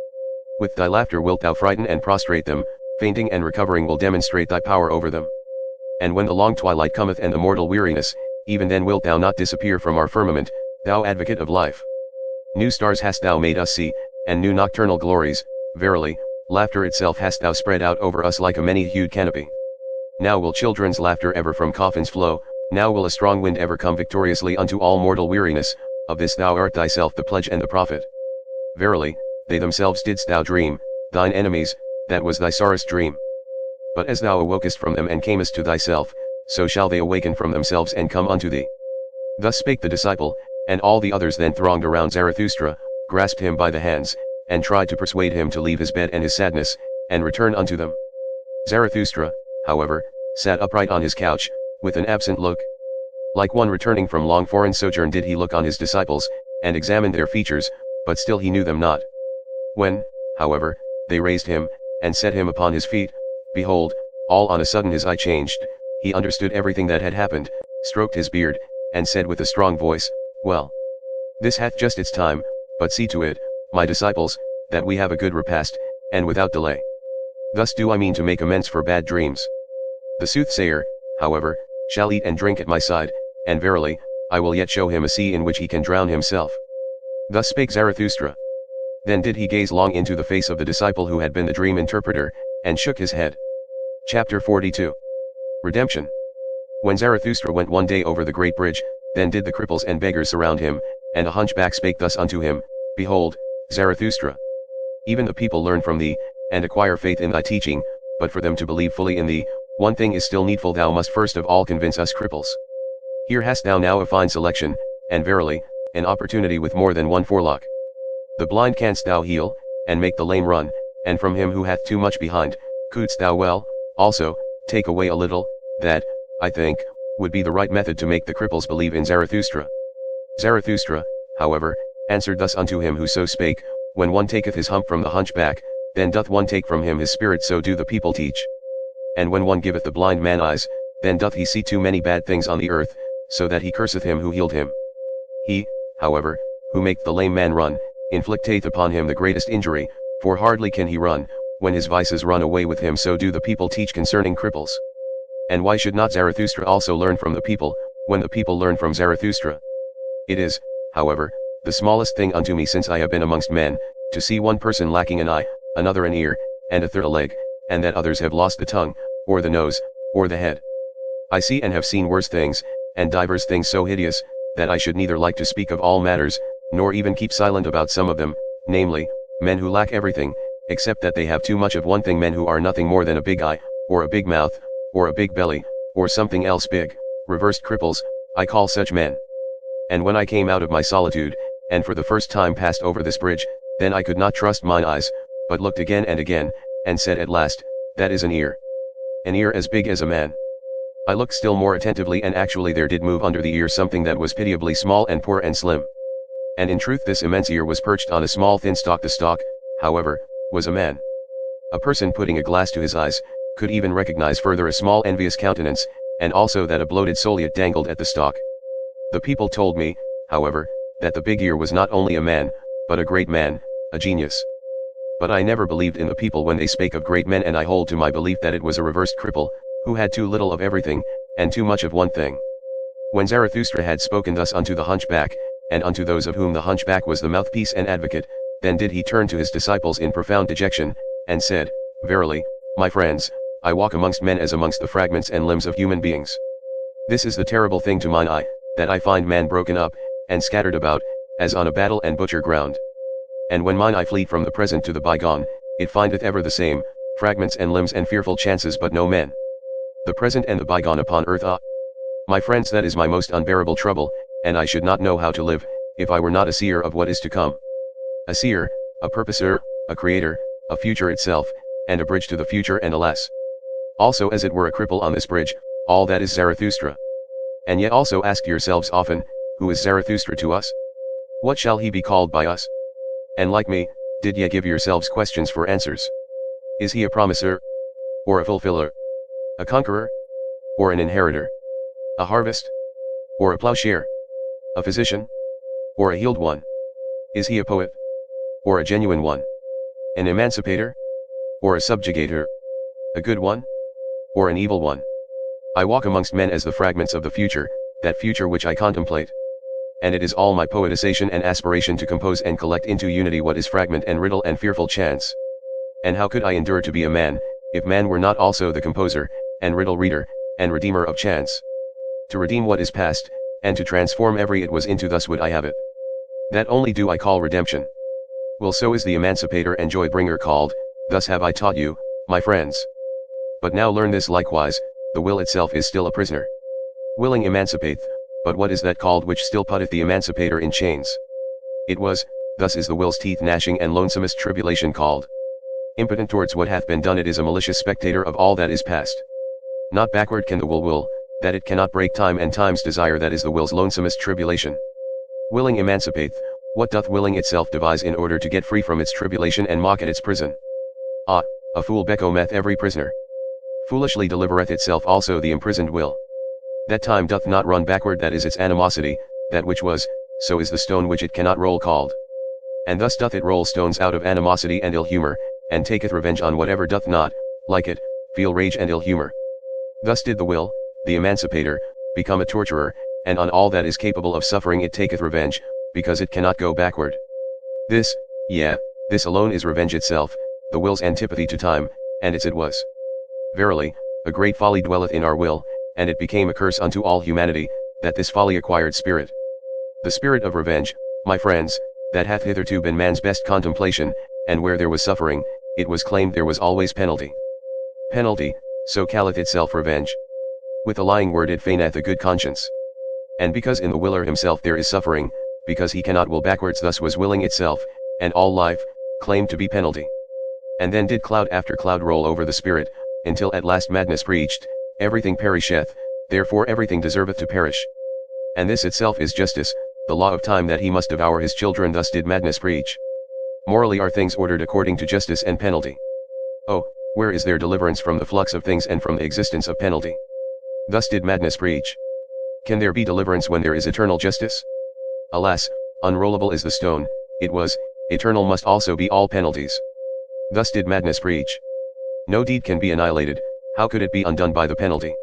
With thy laughter wilt thou frighten and prostrate them, fainting and recovering will demonstrate thy power over them. And when the long twilight cometh and the mortal weariness, even then wilt thou not disappear from our firmament, thou advocate of life. New stars hast thou made us see, and new nocturnal glories, verily, laughter itself hast thou spread out over us like a many-hued canopy. Now will children's laughter ever from coffins flow, now will a strong wind ever come victoriously unto all mortal weariness, of this thou art thyself the pledge and the prophet. Verily, they themselves didst thou dream, thine enemies, that was thy sorest dream. But as thou awokest from them and camest to thyself, so shall they awaken from themselves and come unto thee. Thus spake the disciple, and all the others then thronged around Zarathustra, grasped him by the hands, and tried to persuade him to leave his bed and his sadness, and return unto them. Zarathustra, however, sat upright on his couch, with an absent look. Like one returning from long foreign sojourn did he look on his disciples, and examined their features, but still he knew them not. When, however, they raised him, and set him upon his feet, behold, all on a sudden his eye changed, he understood everything that had happened, stroked his beard, and said with a strong voice, Well, this hath just its time, but see to it, my disciples, that we have a good repast, and without delay. Thus do I mean to make amends for bad dreams. The soothsayer, however, shall eat and drink at my side, and verily, I will yet show him a sea in which he can drown himself. Thus spake Zarathustra. Then did he gaze long into the face of the disciple who had been the dream interpreter, and shook his head. Chapter 42. Redemption. When Zarathustra went one day over the great bridge, then did the cripples and beggars surround him, and a hunchback spake thus unto him, Behold, Zarathustra, even the people learn from thee, and acquire faith in thy teaching, but for them to believe fully in thee, one thing is still needful, thou must first of all convince us cripples. Here hast thou now a fine selection, and verily, an opportunity with more than one forelock. The blind canst thou heal, and make the lame run, and from him who hath too much behind, couldst thou well, also, take away a little, that, I think, would be the right method to make the cripples believe in Zarathustra. Zarathustra, however, answered thus unto him who so spake, When one taketh his hump from the hunchback, then doth one take from him his spirit, so do the people teach. And when one giveth the blind man eyes, then doth he see too many bad things on the earth, so that he curseth him who healed him. He, however, who maketh the lame man run, inflicteth upon him the greatest injury, for hardly can he run, when his vices run away with him, so do the people teach concerning cripples. And why should not Zarathustra also learn from the people, when the people learn from Zarathustra? It is, however, the smallest thing unto me since I have been amongst men, to see one person lacking an eye, another an ear, and a third a leg, and that others have lost the tongue, or the nose, or the head. I see and have seen worse things, and divers things so hideous, that I should neither like to speak of all matters, nor even keep silent about some of them, namely, men who lack everything, except that they have too much of one thing, men who are nothing more than a big eye, or a big mouth, or a big belly, or something else big, reversed cripples, I call such men. And when I came out of my solitude, and for the first time passed over this bridge, then I could not trust mine eyes, but looked again and again, and said at last, That is an ear. An ear as big as a man. I looked still more attentively, and actually there did move under the ear something that was pitiably small and poor and slim. And in truth this immense ear was perched on a small thin stalk. The stalk, however, was a man. A person putting a glass to his eyes, could even recognize further a small envious countenance, and also that a bloated soleate dangled at the stalk. The people told me, however, that the big ear was not only a man, but a great man, a genius. But I never believed in the people when they spake of great men, and I hold to my belief that it was a reversed cripple, who had too little of everything, and too much of one thing. When Zarathustra had spoken thus unto the hunchback, and unto those of whom the hunchback was the mouthpiece and advocate, then did he turn to his disciples in profound dejection, and said, Verily, my friends, I walk amongst men as amongst the fragments and limbs of human beings. This is the terrible thing to mine eye, that I find man broken up, and scattered about, as on a battle and butcher ground. And when mine eye fleet from the present to the bygone, it findeth ever the same, fragments and limbs and fearful chances, but no men. The present and the bygone upon earth, my friends, that is my most unbearable trouble, and I should not know how to live, if I were not a seer of what is to come. A seer, a purposer, a creator, a future itself, and a bridge to the future, and alas, also as it were a cripple on this bridge, all that is Zarathustra. And yet also ask yourselves often, who is Zarathustra to us? What shall he be called by us? And like me, did ye give yourselves questions for answers? Is he a promiser? Or a fulfiller? A conqueror? Or an inheritor? A harvest? Or a plowshare? A physician? Or a healed one? Is he a poet? Or a genuine one? An emancipator? Or a subjugator? A good one? Or an evil one? I walk amongst men as the fragments of the future, that future which I contemplate. And it is all my poetization and aspiration to compose and collect into unity what is fragment and riddle and fearful chance. And how could I endure to be a man, if man were not also the composer, and riddle reader, and redeemer of chance? To redeem what is past, and to transform every it was into, thus would I have it. That only do I call redemption. Will, so is the emancipator and joy bringer called, thus have I taught you, my friends. But now learn this likewise, the will itself is still a prisoner. Willing emancipateth, but what is that called which still putteth the emancipator in chains? It was, thus is the will's teeth gnashing and lonesomest tribulation called. Impotent towards what hath been done, it is a malicious spectator of all that is past. Not backward can the will, that it cannot break time and time's desire, that is the will's lonesomest tribulation. Willing emancipateth, what doth willing itself devise in order to get free from its tribulation and mock at its prison? Ah, a fool becometh every prisoner. Foolishly delivereth itself also the imprisoned will. That time doth not run backward, that is its animosity, that which was, so is the stone which it cannot roll called. And thus doth it roll stones out of animosity and ill humor, and taketh revenge on whatever doth not, like it, feel rage and ill humor. Thus did the will, the emancipator, become a torturer, and on all that is capable of suffering it taketh revenge, because it cannot go backward. This, this alone is revenge itself, the will's antipathy to time, and its it was. Verily, a great folly dwelleth in our will, and it became a curse unto all humanity, that this folly acquired spirit. The spirit of revenge, my friends, that hath hitherto been man's best contemplation, and where there was suffering, it was claimed there was always penalty. Penalty, so calleth itself revenge. With a lying word it feigneth a good conscience. And because in the willer himself there is suffering, because he cannot will backwards, thus was willing itself, and all life, claimed to be penalty. And then did cloud after cloud roll over the spirit, until at last madness preached, everything perisheth, therefore everything deserveth to perish. And this itself is justice, the law of time, that he must devour his children, thus did madness preach. Morally are things ordered according to justice and penalty. Oh, where is there deliverance from the flux of things and from the existence of penalty? Thus did madness preach. Can there be deliverance when there is eternal justice? Alas, unrollable is the stone, it was, eternal must also be all penalties. Thus did madness preach. No deed can be annihilated, how could it be undone by the penalty?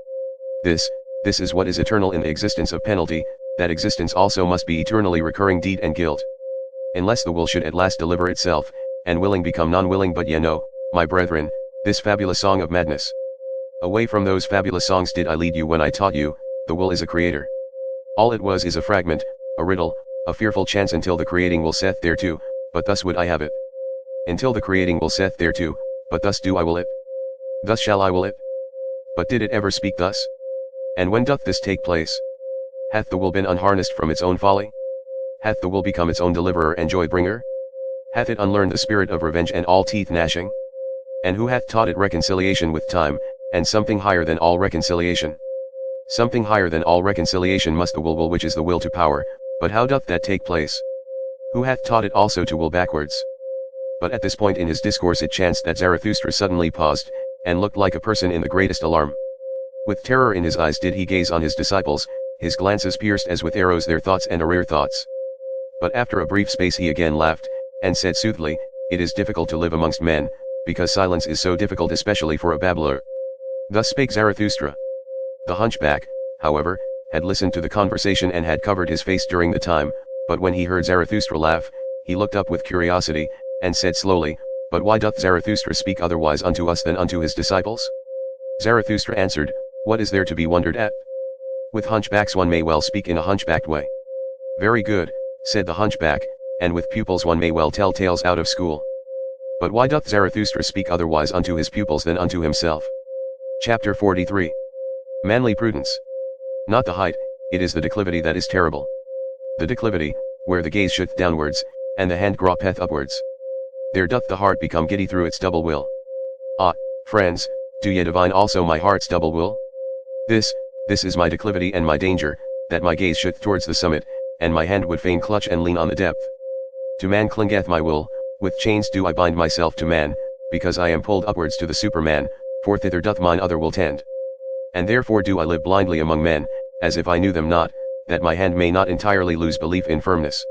This is what is eternal in the existence of penalty, that existence also must be eternally recurring deed and guilt. Unless the will should at last deliver itself, and willing become non-willing. But ye know, my brethren, this fabulous song of madness. Away from those fabulous songs did I lead you when I taught you, the will is a creator. All it was is a fragment, a riddle, a fearful chance until the creating will saith thereto, but thus would I have it. Until the creating will saith thereto, but thus do I will it. Thus shall I will it. But did it ever speak thus? And when doth this take place? Hath the will been unharnessed from its own folly? Hath the will become its own deliverer and joy bringer? Hath it unlearned the spirit of revenge and all teeth gnashing? And who hath taught it reconciliation with time, and something higher than all reconciliation? Something higher than all reconciliation must the will which is the will to power, but how doth that take place? Who hath taught it also to will backwards? But at this point in his discourse it chanced that Zarathustra suddenly paused, and looked like a person in the greatest alarm. With terror in his eyes did he gaze on his disciples, his glances pierced as with arrows their thoughts and arrear thoughts. But after a brief space he again laughed, and said soothingly, "It is difficult to live amongst men, because silence is so difficult especially for a babbler." Thus spake Zarathustra. The hunchback, however, had listened to the conversation and had covered his face during the time, but when he heard Zarathustra laugh, he looked up with curiosity, and said slowly, "But why doth Zarathustra speak otherwise unto us than unto his disciples?" Zarathustra answered, "What is there to be wondered at? With hunchbacks one may well speak in a hunchbacked way." "Very good," said the hunchback, "and with pupils one may well tell tales out of school. But why doth Zarathustra speak otherwise unto his pupils than unto himself?" Chapter 43. Manly Prudence. Not the height, it is the declivity that is terrible. The declivity, where the gaze shooteth downwards, and the hand gropeth upwards. There doth the heart become giddy through its double will. Ah, friends, do ye divine also my heart's double will? This is my declivity and my danger, that my gaze shooteth towards the summit, and my hand would fain clutch and lean on the depth. To man clingeth my will, with chains do I bind myself to man, because I am pulled upwards to the Superman, for thither doth mine other will tend. And therefore do I live blindly among men, as if I knew them not, that my hand may not entirely lose belief in firmness.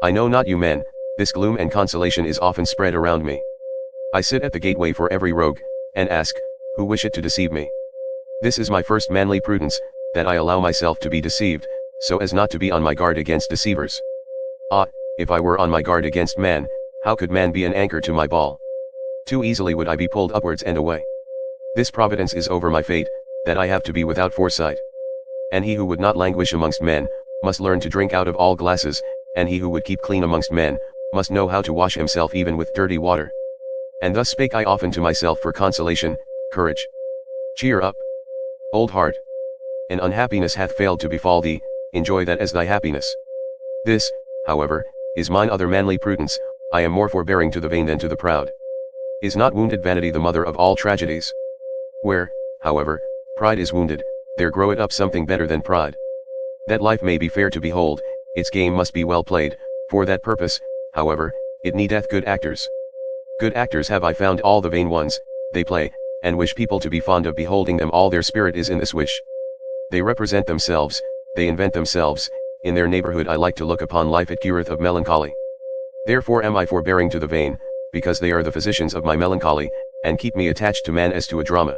I know not you men, this gloom and consolation is often spread around me. I sit at the gateway for every rogue, and ask, who wish it to deceive me? This is my first manly prudence, that I allow myself to be deceived, so as not to be on my guard against deceivers. Ah, if I were on my guard against man, how could man be an anchor to my ball? Too easily would I be pulled upwards and away. This providence is over my fate, that I have to be without foresight. And he who would not languish amongst men, must learn to drink out of all glasses, and he who would keep clean amongst men, must know how to wash himself even with dirty water. And thus spake I often to myself for consolation, courage. Cheer up, old heart. An unhappiness hath failed to befall thee, enjoy that as thy happiness. This, however, is mine other manly prudence, I am more forbearing to the vain than to the proud. Is not wounded vanity the mother of all tragedies? Where, however, pride is wounded, there groweth up something better than pride. That life may be fair to behold, its game must be well played, for that purpose, however, it needeth good actors. Good actors have I found all the vain ones, they play, and wish people to be fond of beholding them, all their spirit is in this wish. They represent themselves, they invent themselves, in their neighborhood I like to look upon life, it cureth of melancholy. Therefore am I forbearing to the vain, because they are the physicians of my melancholy, and keep me attached to man as to a drama.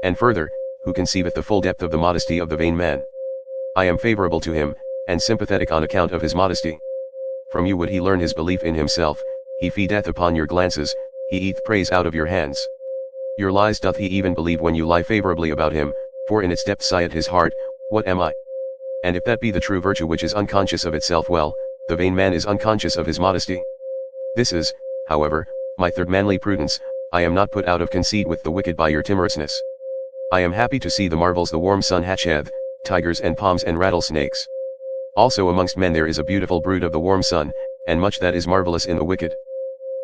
And further, who conceiveth the full depth of the modesty of the vain man? I am favorable to him, and sympathetic on account of his modesty. From you would he learn his belief in himself, he feedeth upon your glances, he eateth praise out of your hands. Your lies doth he even believe when you lie favorably about him, for in its depth sigheth his heart, what am I? And if that be the true virtue which is unconscious of itself, well, the vain man is unconscious of his modesty. This is, however, my third manly prudence, I am not put out of conceit with the wicked by your timorousness. I am happy to see the marvels the warm sun hatcheth, tigers and palms and rattlesnakes. Also amongst men there is a beautiful brood of the warm sun, and much that is marvelous in the wicked.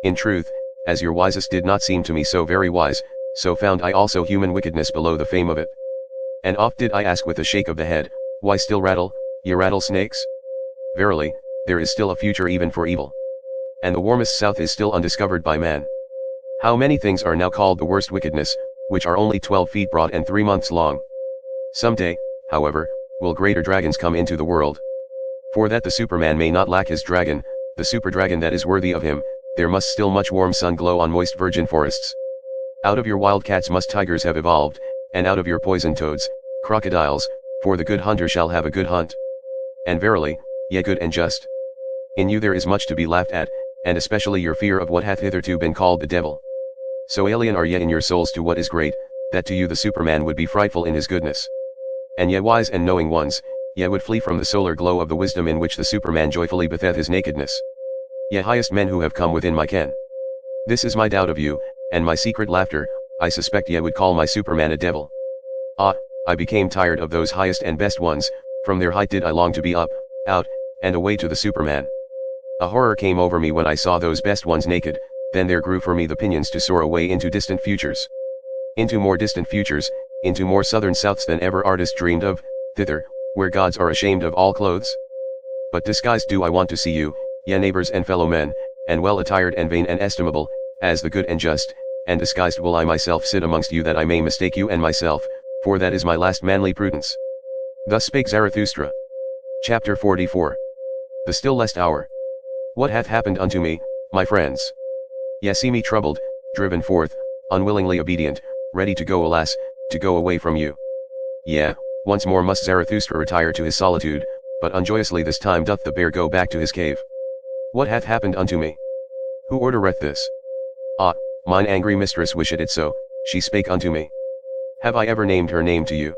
In truth, as your wisest did not seem to me so very wise, so found I also human wickedness below the fame of it. And oft did I ask with a shake of the head, why still rattle, ye rattlesnakes? Verily, there is still a future even for evil. And the warmest south is still undiscovered by man. How many things are now called the worst wickedness, which are only 12 feet broad and 3 months long. Some day, however, will greater dragons come into the world. For that the Superman may not lack his dragon, the super dragon that is worthy of him, there must still much warm sun glow on moist virgin forests. Out of your wildcats must tigers have evolved, and out of your poison toads, crocodiles, for the good hunter shall have a good hunt. And verily, ye good and just. In you there is much to be laughed at, and especially your fear of what hath hitherto been called the devil. So alien are ye in your souls to what is great, that to you the Superman would be frightful in his goodness. And ye wise and knowing ones, ye would flee from the solar glow of the wisdom in which the Superman joyfully batheth his nakedness. Ye highest men who have come within my ken. This is my doubt of you, and my secret laughter, I suspect ye would call my Superman a devil. Ah, I became tired of those highest and best ones, from their height did I long to be up, out, and away to the Superman. A horror came over me when I saw those best ones naked, then there grew for me the pinions to soar away into distant futures. Into more distant futures, into more southern souths than ever artist dreamed of, thither, where gods are ashamed of all clothes. But disguised do I want to see you, ye neighbors and fellow men, and well attired and vain and estimable, as the good and just, and disguised will I myself sit amongst you that I may mistake you and myself, for that is my last manly prudence. Thus spake Zarathustra. Chapter 44. The stillest hour. What hath happened unto me, my friends? Ye see me troubled, driven forth, unwillingly obedient, ready to go, alas, to go away from you. Yea, once more must Zarathustra retire to his solitude, but unjoyously this time doth the bear go back to his cave. What hath happened unto me? Who ordereth this? Ah, mine angry mistress wished it so, she spake unto me. Have I ever named her name to you?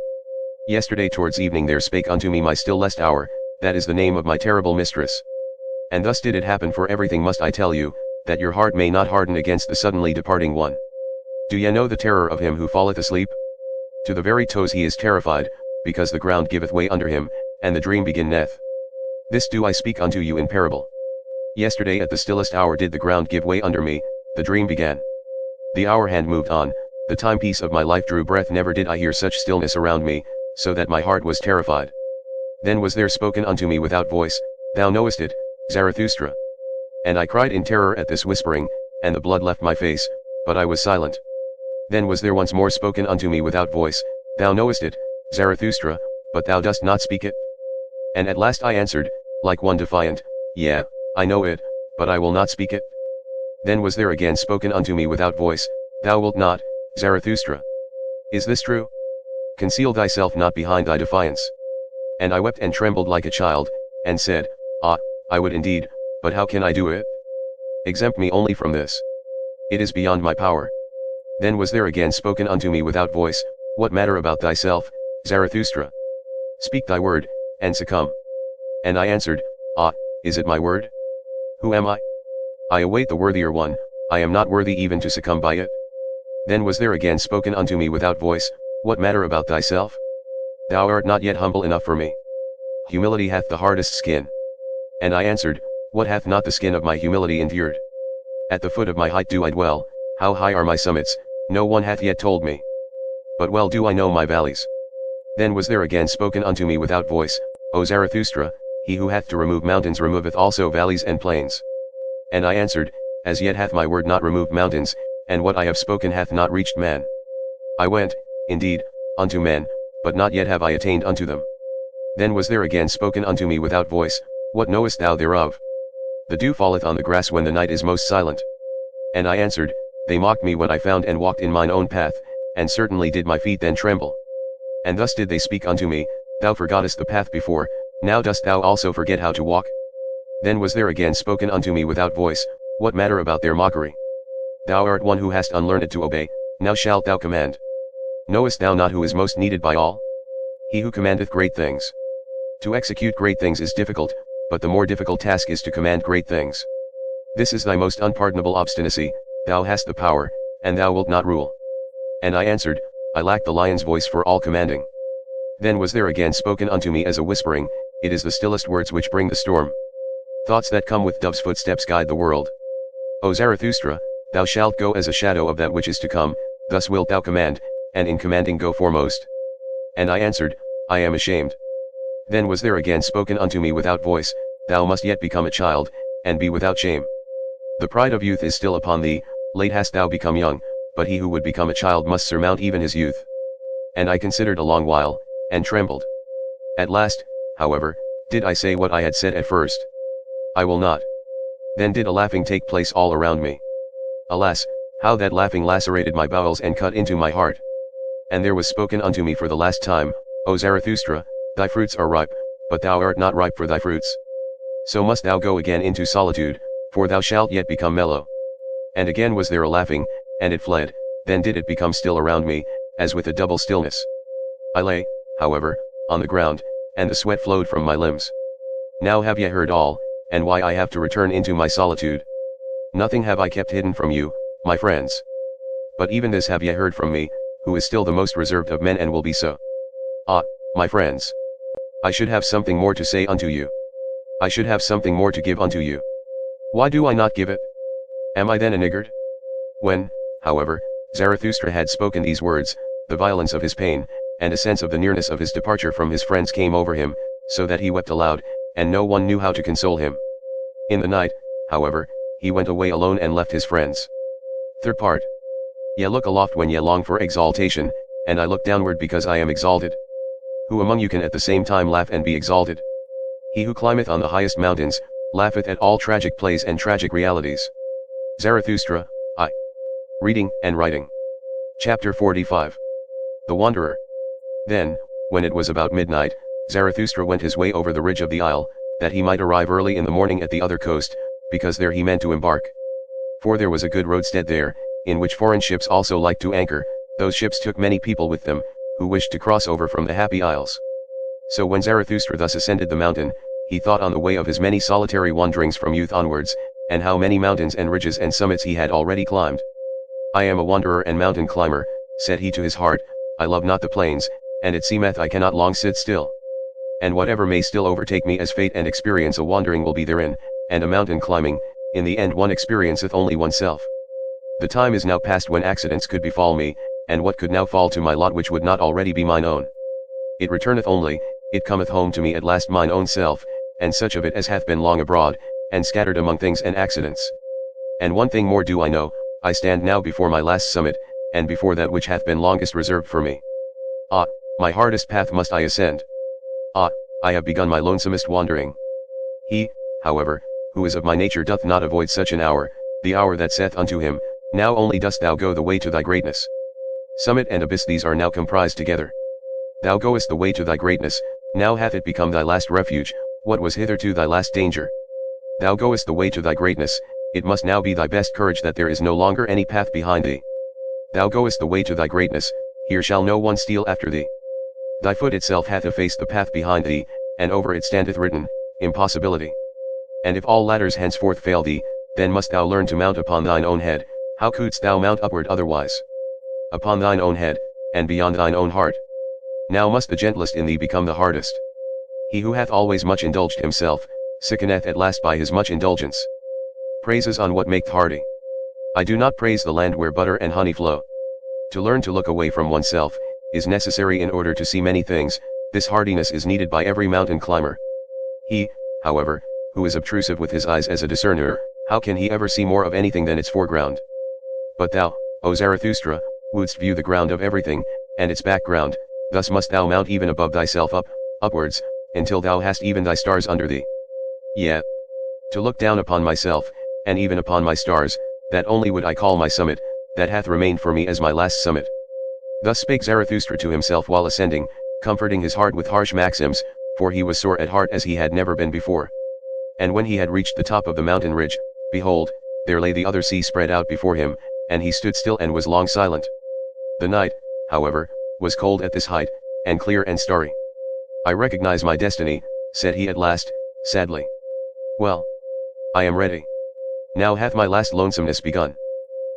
Yesterday towards evening there spake unto me my stillest hour, that is the name of my terrible mistress. And thus did it happen, for everything must I tell you, that your heart may not harden against the suddenly departing one. Do ye know the terror of him who falleth asleep? To the very toes he is terrified, because the ground giveth way under him, and the dream beginneth. This do I speak unto you in parable. Yesterday at the stillest hour did the ground give way under me, the dream began. The hour hand moved on, the timepiece of my life drew breath, never did I hear such stillness around me, so that my heart was terrified. Then was there spoken unto me without voice, Thou knowest it, Zarathustra. And I cried in terror at this whispering, and the blood left my face, but I was silent. Then was there once more spoken unto me without voice, Thou knowest it, Zarathustra, but thou dost not speak it. And at last I answered, like one defiant, Yea, I know it, but I will not speak it. Then was there again spoken unto me without voice, Thou wilt not, Zarathustra. Is this true? Conceal thyself not behind thy defiance. And I wept and trembled like a child, and said, Ah, I would indeed, but how can I do it? Exempt me only from this. It is beyond my power. Then was there again spoken unto me without voice, What matter about thyself, Zarathustra? Speak thy word, and succumb. And I answered, Ah, is it my word? Who am I? I await the worthier one, I am not worthy even to succumb by it. Then was there again spoken unto me without voice, What matter about thyself? Thou art not yet humble enough for me. Humility hath the hardest skin. And I answered, What hath not the skin of my humility endured? At the foot of my height do I dwell, how high are my summits, no one hath yet told me. But well do I know my valleys. Then was there again spoken unto me without voice, O Zarathustra, he who hath to remove mountains removeth also valleys and plains. And I answered, As yet hath my word not removed mountains, and what I have spoken hath not reached man. I went, indeed, unto men, but not yet have I attained unto them. Then was there again spoken unto me without voice, What knowest thou thereof? The dew falleth on the grass when the night is most silent. And I answered, They mocked me when I found and walked in mine own path, and certainly did my feet then tremble. And thus did they speak unto me, Thou forgottest the path before, now dost thou also forget how to walk? Then was there again spoken unto me without voice, What matter about their mockery? Thou art one who hast unlearned to obey, now shalt thou command. Knowest thou not who is most needed by all? He who commandeth great things. To execute great things is difficult, but the more difficult task is to command great things. This is thy most unpardonable obstinacy, thou hast the power, and thou wilt not rule. And I answered, I lack the lion's voice for all commanding. Then was there again spoken unto me as a whispering, It is the stillest words which bring the storm. Thoughts that come with dove's footsteps guide the world. O Zarathustra, thou shalt go as a shadow of that which is to come, thus wilt thou command, and in commanding go foremost. And I answered, I am ashamed. Then was there again spoken unto me without voice, Thou must yet become a child, and be without shame. The pride of youth is still upon thee, late hast thou become young, but he who would become a child must surmount even his youth. And I considered a long while, and trembled. At last, however, did I say what I had said at first. I will not. Then did a laughing take place all around me. Alas, how that laughing lacerated my bowels and cut into my heart. And there was spoken unto me for the last time, O Zarathustra, thy fruits are ripe, but thou art not ripe for thy fruits. So must thou go again into solitude, for thou shalt yet become mellow. And again was there a laughing, and it fled, then did it become still around me, as with a double stillness. I lay, however, on the ground, and the sweat flowed from my limbs. Now have ye heard all, and why I have to return into my solitude. Nothing have I kept hidden from you, my friends. But even this have ye heard from me, who is still the most reserved of men and will be so. Ah, my friends. I should have something more to say unto you. I should have something more to give unto you. Why do I not give it? Am I then a niggard? When, however, Zarathustra had spoken these words, the violence of his pain, and a sense of the nearness of his departure from his friends came over him, so that he wept aloud, and no one knew how to console him. In the night, however, he went away alone and left his friends. Third part. Ye look aloft when ye long for exaltation, and I look downward because I am exalted. Who among you can at the same time laugh and be exalted? He who climbeth on the highest mountains, laugheth at all tragic plays and tragic realities. Zarathustra, I. Reading and Writing. Chapter 45. The Wanderer. Then, when it was about midnight, Zarathustra went his way over the ridge of the isle, that he might arrive early in the morning at the other coast, because there he meant to embark. For there was a good roadstead there, in which foreign ships also liked to anchor. Those ships took many people with them, who wished to cross over from the Happy Isles. So when Zarathustra thus ascended the mountain, he thought on the way of his many solitary wanderings from youth onwards, and how many mountains and ridges and summits he had already climbed. I am a wanderer and mountain climber, said he to his heart, I love not the plains, and it seemeth I cannot long sit still. And whatever may still overtake me as fate and experience a wandering will be therein, and a mountain climbing, in the end one experienceth only oneself. The time is now past when accidents could befall me, and what could now fall to my lot which would not already be mine own? It returneth only, it cometh home to me at last mine own self, and such of it as hath been long abroad, and scattered among things and accidents. And one thing more do I know, I stand now before my last summit, and before that which hath been longest reserved for me. Ah, my hardest path must I ascend. Ah, I have begun my lonesomest wandering. He, however, who is of my nature doth not avoid such an hour, the hour that saith unto him, now only dost thou go the way to thy greatness. Summit and abyss these are now comprised together. Thou goest the way to thy greatness, now hath it become thy last refuge, what was hitherto thy last danger. Thou goest the way to thy greatness, it must now be thy best courage that there is no longer any path behind thee. Thou goest the way to thy greatness, here shall no one steal after thee. Thy foot itself hath effaced the path behind thee, and over it standeth written, impossibility. And if all ladders henceforth fail thee, then must thou learn to mount upon thine own head, how couldst thou mount upward otherwise? Upon thine own head, and beyond thine own heart. Now must the gentlest in thee become the hardest. He who hath always much indulged himself, sickeneth at last by his much indulgence. Praises on what maketh hardy. I do not praise the land where butter and honey flow. To learn to look away from oneself, is necessary in order to see many things, this hardiness is needed by every mountain climber. He, however, who is obtrusive with his eyes as a discerner, how can he ever see more of anything than its foreground? But thou, O Zarathustra, wouldst view the ground of everything, and its background, thus must thou mount even above thyself upwards, until thou hast even thy stars under thee. Yet, to look down upon myself, and even upon my stars, that only would I call my summit, that hath remained for me as my last summit. Thus spake Zarathustra to himself while ascending, comforting his heart with harsh maxims, for he was sore at heart as he had never been before. And when he had reached the top of the mountain ridge, behold, there lay the other sea spread out before him, and he stood still and was long silent. The night, however, was cold at this height, and clear and starry. I recognize my destiny, said he at last, sadly. Well, I am ready. Now hath my last lonesomeness begun.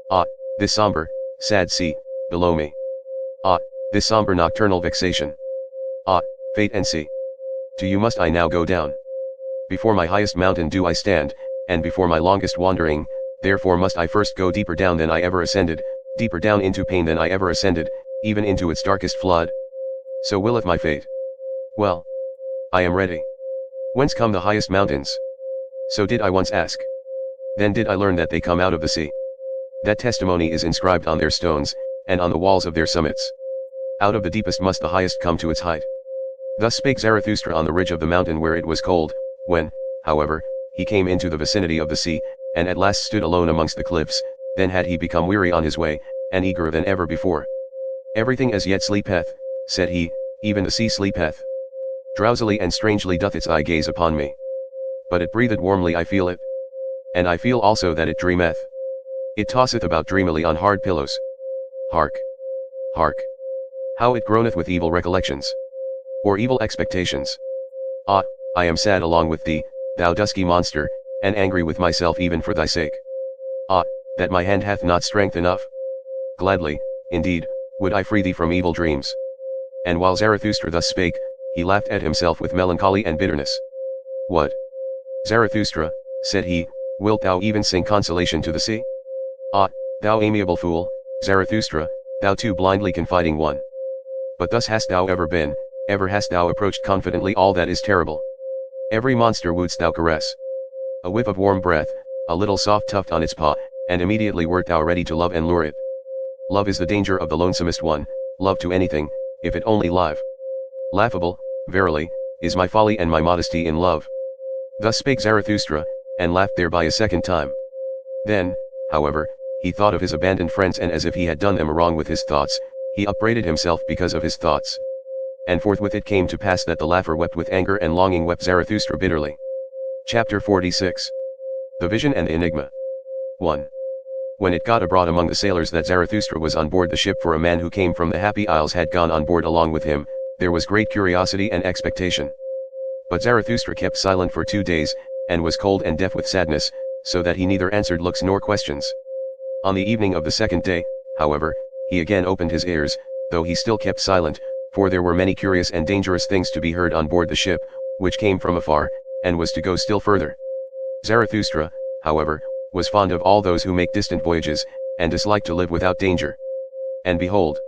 Ah, this somber, sad sea, below me. Ah, this somber nocturnal vexation. Ah, fate and sea. To you must I now go down. Before my highest mountain do I stand, and before my longest wandering, therefore must I first go deeper down than I ever ascended, deeper down into pain than I ever ascended, even into its darkest flood. So willeth my fate. Well, I am ready. Whence come the highest mountains? So did I once ask. Then did I learn that they come out of the sea. That testimony is inscribed on their stones, and on the walls of their summits. Out of the deepest must the highest come to its height. Thus spake Zarathustra on the ridge of the mountain where it was cold, when, however, he came into the vicinity of the sea, and at last stood alone amongst the cliffs, then had he become weary on his way, and eager than ever before. Everything as yet sleepeth, said he, even the sea sleepeth. Drowsily and strangely doth its eye gaze upon me. But it breatheth warmly, I feel it. And I feel also that it dreameth. It tosseth about dreamily on hard pillows. Hark! Hark! How it groaneth with evil recollections. Or evil expectations. Ah, I am sad along with thee, thou dusky monster, and angry with myself even for thy sake. Ah, that my hand hath not strength enough. Gladly, indeed, would I free thee from evil dreams. And while Zarathustra thus spake, he laughed at himself with melancholy and bitterness. What? Zarathustra, said he, wilt thou even sing consolation to the sea? Ah, thou amiable fool, Zarathustra, thou too blindly confiding one. But thus hast thou ever been, ever hast thou approached confidently all that is terrible. Every monster wouldst thou caress. A whiff of warm breath, a little soft tuft on its paw, and immediately wert thou ready to love and lure it. Love is the danger of the lonesomest one, love to anything, if it only live. Laughable, verily, is my folly and my modesty in love. Thus spake Zarathustra, and laughed thereby a second time. Then, however, he thought of his abandoned friends, and as if he had done them a wrong with his thoughts, he upbraided himself because of his thoughts. And forthwith it came to pass that the laugher wept with anger, and longing wept Zarathustra bitterly. Chapter 46. The Vision and the Enigma. 1. When it got abroad among the sailors that Zarathustra was on board the ship, for a man who came from the Happy Isles had gone on board along with him, there was great curiosity and expectation. But Zarathustra kept silent for 2 days, and was cold and deaf with sadness, so that he neither answered looks nor questions. On the evening of the second day, however, he again opened his ears, though he still kept silent, for there were many curious and dangerous things to be heard on board the ship, which came from afar, and was to go still further. Zarathustra, however, was fond of all those who make distant voyages, and disliked to live without danger. And behold,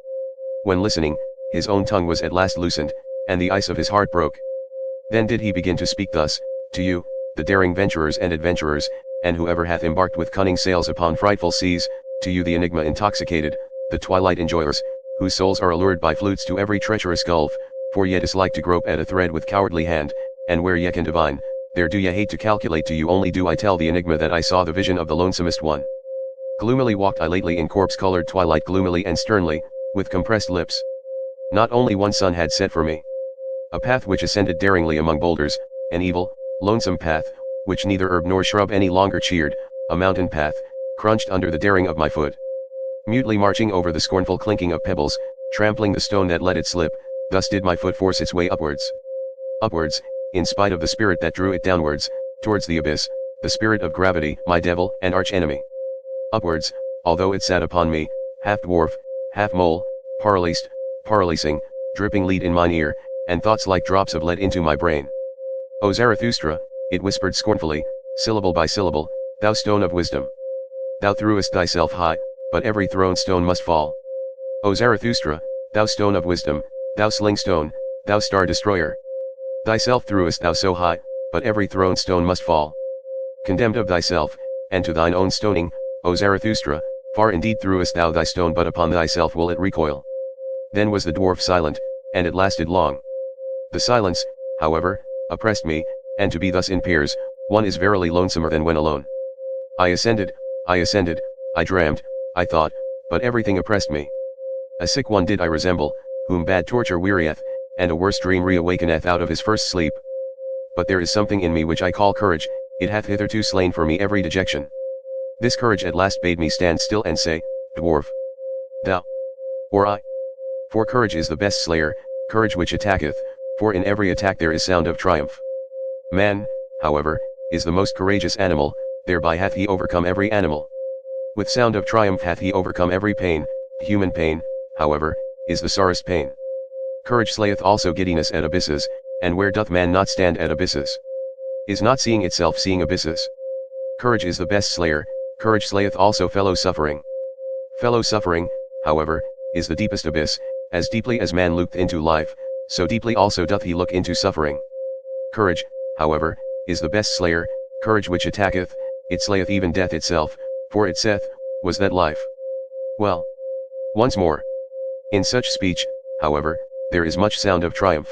when listening, his own tongue was at last loosened, and the ice of his heart broke. Then did he begin to speak thus: To you, the daring venturers and adventurers, and whoever hath embarked with cunning sails upon frightful seas, to you the enigma intoxicated, the twilight enjoyers, whose souls are allured by flutes to every treacherous gulf, for ye dislike to grope at a thread with cowardly hand, and where ye can divine, there do ye hate to calculate. To you only do I tell the enigma that I saw the vision of the lonesomest one. Gloomily walked I lately in corpse-colored twilight, gloomily and sternly, with compressed lips. Not only one sun had set for me a path which ascended daringly among boulders, an evil, lonesome path, which neither herb nor shrub any longer cheered, a mountain path, crunched under the daring of my foot. Mutely marching over the scornful clinking of pebbles, trampling the stone that let it slip, thus did my foot force its way upwards. Upwards, in spite of the spirit that drew it downwards, towards the abyss, the spirit of gravity, my devil and arch-enemy. Upwards, although it sat upon me, half dwarf, half mole, paralysing, dripping lead in mine ear, and thoughts like drops of lead into my brain. O Zarathustra, it whispered scornfully, syllable by syllable, thou stone of wisdom. Thou threwest thyself high, but every thrown stone must fall. O Zarathustra, thou stone of wisdom, thou sling stone, thou star destroyer. Thyself threwest thou so high, but every thrown stone must fall. Condemned of thyself, and to thine own stoning, O Zarathustra, far indeed threwest thou thy stone, but upon thyself will it recoil. Then was the dwarf silent, and it lasted long. The silence, however, oppressed me, and to be thus in pairs, one is verily lonesomer than when alone. I ascended, I dreamed, I thought, but everything oppressed me. A sick one did I resemble, whom bad torture wearieth, and a worse dream reawakeneth out of his first sleep. But there is something in me which I call courage, it hath hitherto slain for me every dejection. This courage at last bade me stand still and say, Dwarf, thou, or I. For courage is the best slayer, courage which attacketh, for in every attack there is sound of triumph. Man, however, is the most courageous animal, thereby hath he overcome every animal. With sound of triumph hath he overcome every pain, human pain, however, is the sorest pain. Courage slayeth also giddiness at abysses, and where doth man not stand at abysses? Is not seeing itself seeing abysses? Courage is the best slayer, courage slayeth also fellow suffering. Fellow suffering, however, is the deepest abyss, as deeply as man looketh into life, so deeply also doth he look into suffering. Courage, however, is the best slayer, courage which attacketh, it slayeth even death itself, for it saith, was that life? Well, once more. In such speech, however, there is much sound of triumph.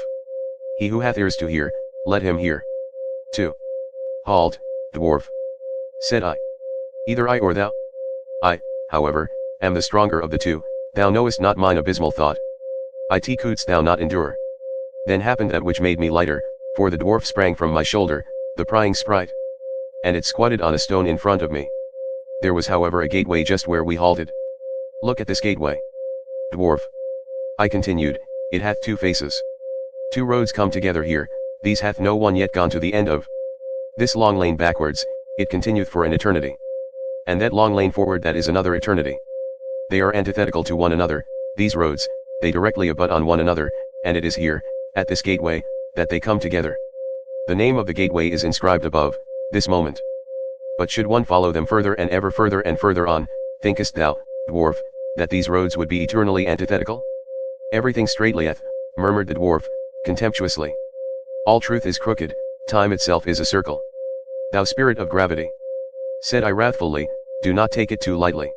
He who hath ears to hear, let him hear. 2. Halt, dwarf, said I. Either I or thou. I, however, am the stronger of the two, thou knowest not mine abysmal thought. It couldst thou not endure. Then happened that which made me lighter, for the dwarf sprang from my shoulder, the prying sprite. And it squatted on a stone in front of me. There was however a gateway just where we halted. Look at this gateway. Dwarf, I continued, it hath two faces. Two roads come together here, these hath no one yet gone to the end of. This long lane backwards, it continueth for an eternity. And that long lane forward, that is another eternity. They are antithetical to one another, these roads, they directly abut on one another, and it is here, at this gateway, that they come together. The name of the gateway is inscribed above, this moment. But should one follow them further and ever further and further on, thinkest thou, dwarf, that these roads would be eternally antithetical? Everything straight lieth, murmured the dwarf, contemptuously. All truth is crooked, time itself is a circle. Thou spirit of gravity, said I wrathfully, do not take it too lightly.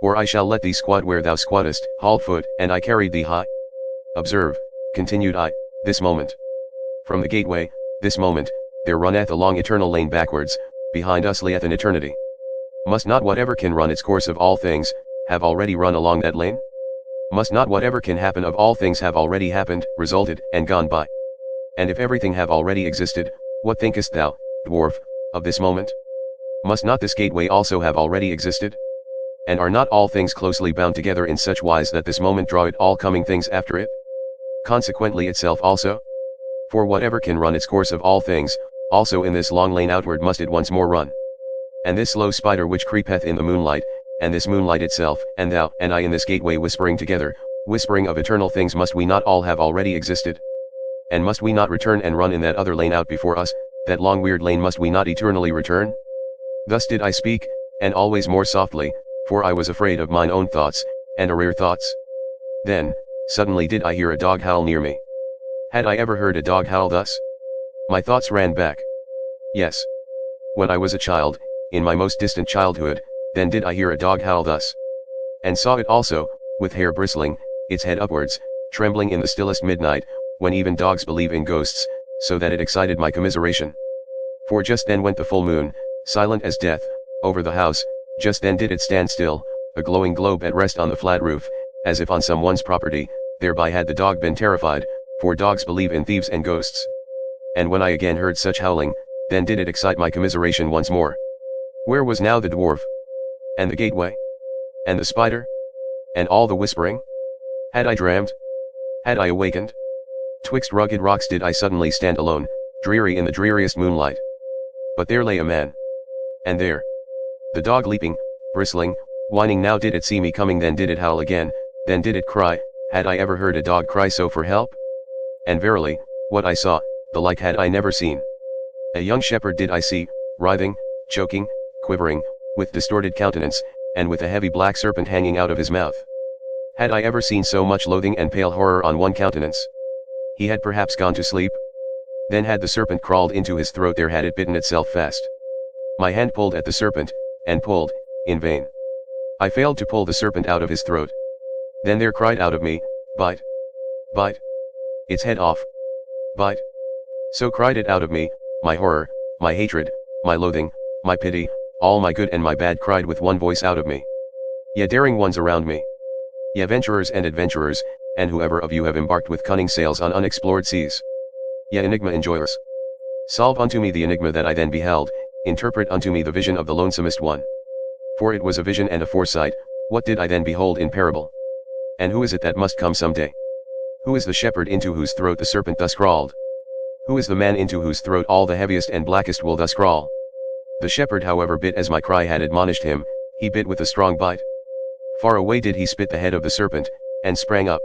Or I shall let thee squat where thou squattest, halt foot, and I carried thee high. Observe, continued I, this moment. From the gateway, this moment, there runneth a long eternal lane backwards, behind us layeth an eternity. Must not whatever can run its course of all things, have already run along that lane? Must not whatever can happen of all things have already happened, resulted, and gone by? And if everything have already existed, what thinkest thou, dwarf, of this moment? Must not this gateway also have already existed? And are not all things closely bound together in such wise that this moment draweth all coming things after it? Consequently itself also? For whatever can run its course of all things, also in this long lane outward must it once more run. And this slow spider which creepeth in the moonlight, and this moonlight itself, and thou, and I in this gateway whispering together, whispering of eternal things, must we not all have already existed? And must we not return and run in that other lane out before us, that long weird lane, must we not eternally return? Thus did I speak, and always more softly, for I was afraid of mine own thoughts, and arrear thoughts. Then, suddenly did I hear a dog howl near me. Had I ever heard a dog howl thus? My thoughts ran back. Yes. When I was a child, in my most distant childhood, then did I hear a dog howl thus. And saw it also, with hair bristling, its head upwards, trembling in the stillest midnight, when even dogs believe in ghosts, so that it excited my commiseration. For just then went the full moon, silent as death, over the house. Just then did it stand still, a glowing globe at rest on the flat roof, as if on some one's property. Thereby had the dog been terrified, for dogs believe in thieves and ghosts. And when I again heard such howling, then did it excite my commiseration once more. Where was now the dwarf? And the gateway? And the spider? And all the whispering? Had I dreamed? Had I awakened? Twixt rugged rocks did I suddenly stand alone, dreary in the dreariest moonlight. But there lay a man. And there, the dog leaping, bristling, whining. Now did it see me coming, then did it howl again, then did it cry. Had I ever heard a dog cry so for help? And verily, what I saw, the like had I never seen. A young shepherd did I see, writhing, choking, quivering, with distorted countenance, and with a heavy black serpent hanging out of his mouth. Had I ever seen so much loathing and pale horror on one countenance? He had perhaps gone to sleep. Then had the serpent crawled into his throat, there had it bitten itself fast. My hand pulled at the serpent, and pulled, in vain. I failed to pull the serpent out of his throat. Then there cried out of me, bite, bite, its head off, bite. So cried it out of me, my horror, my hatred, my loathing, my pity, all my good and my bad cried with one voice out of me. Ye daring ones around me. Ye venturers and adventurers, and whoever of you have embarked with cunning sails on unexplored seas. Ye enigma enjoyers. Solve unto me the enigma that I then beheld, interpret unto me the vision of the lonesomest one. For it was a vision and a foresight. What did I then behold in parable? And who is it that must come some day? Who is the shepherd into whose throat the serpent thus crawled? Who is the man into whose throat all the heaviest and blackest will thus crawl? The shepherd, however, bit as my cry had admonished him. He bit with a strong bite. Far away did he spit the head of the serpent, and sprang up.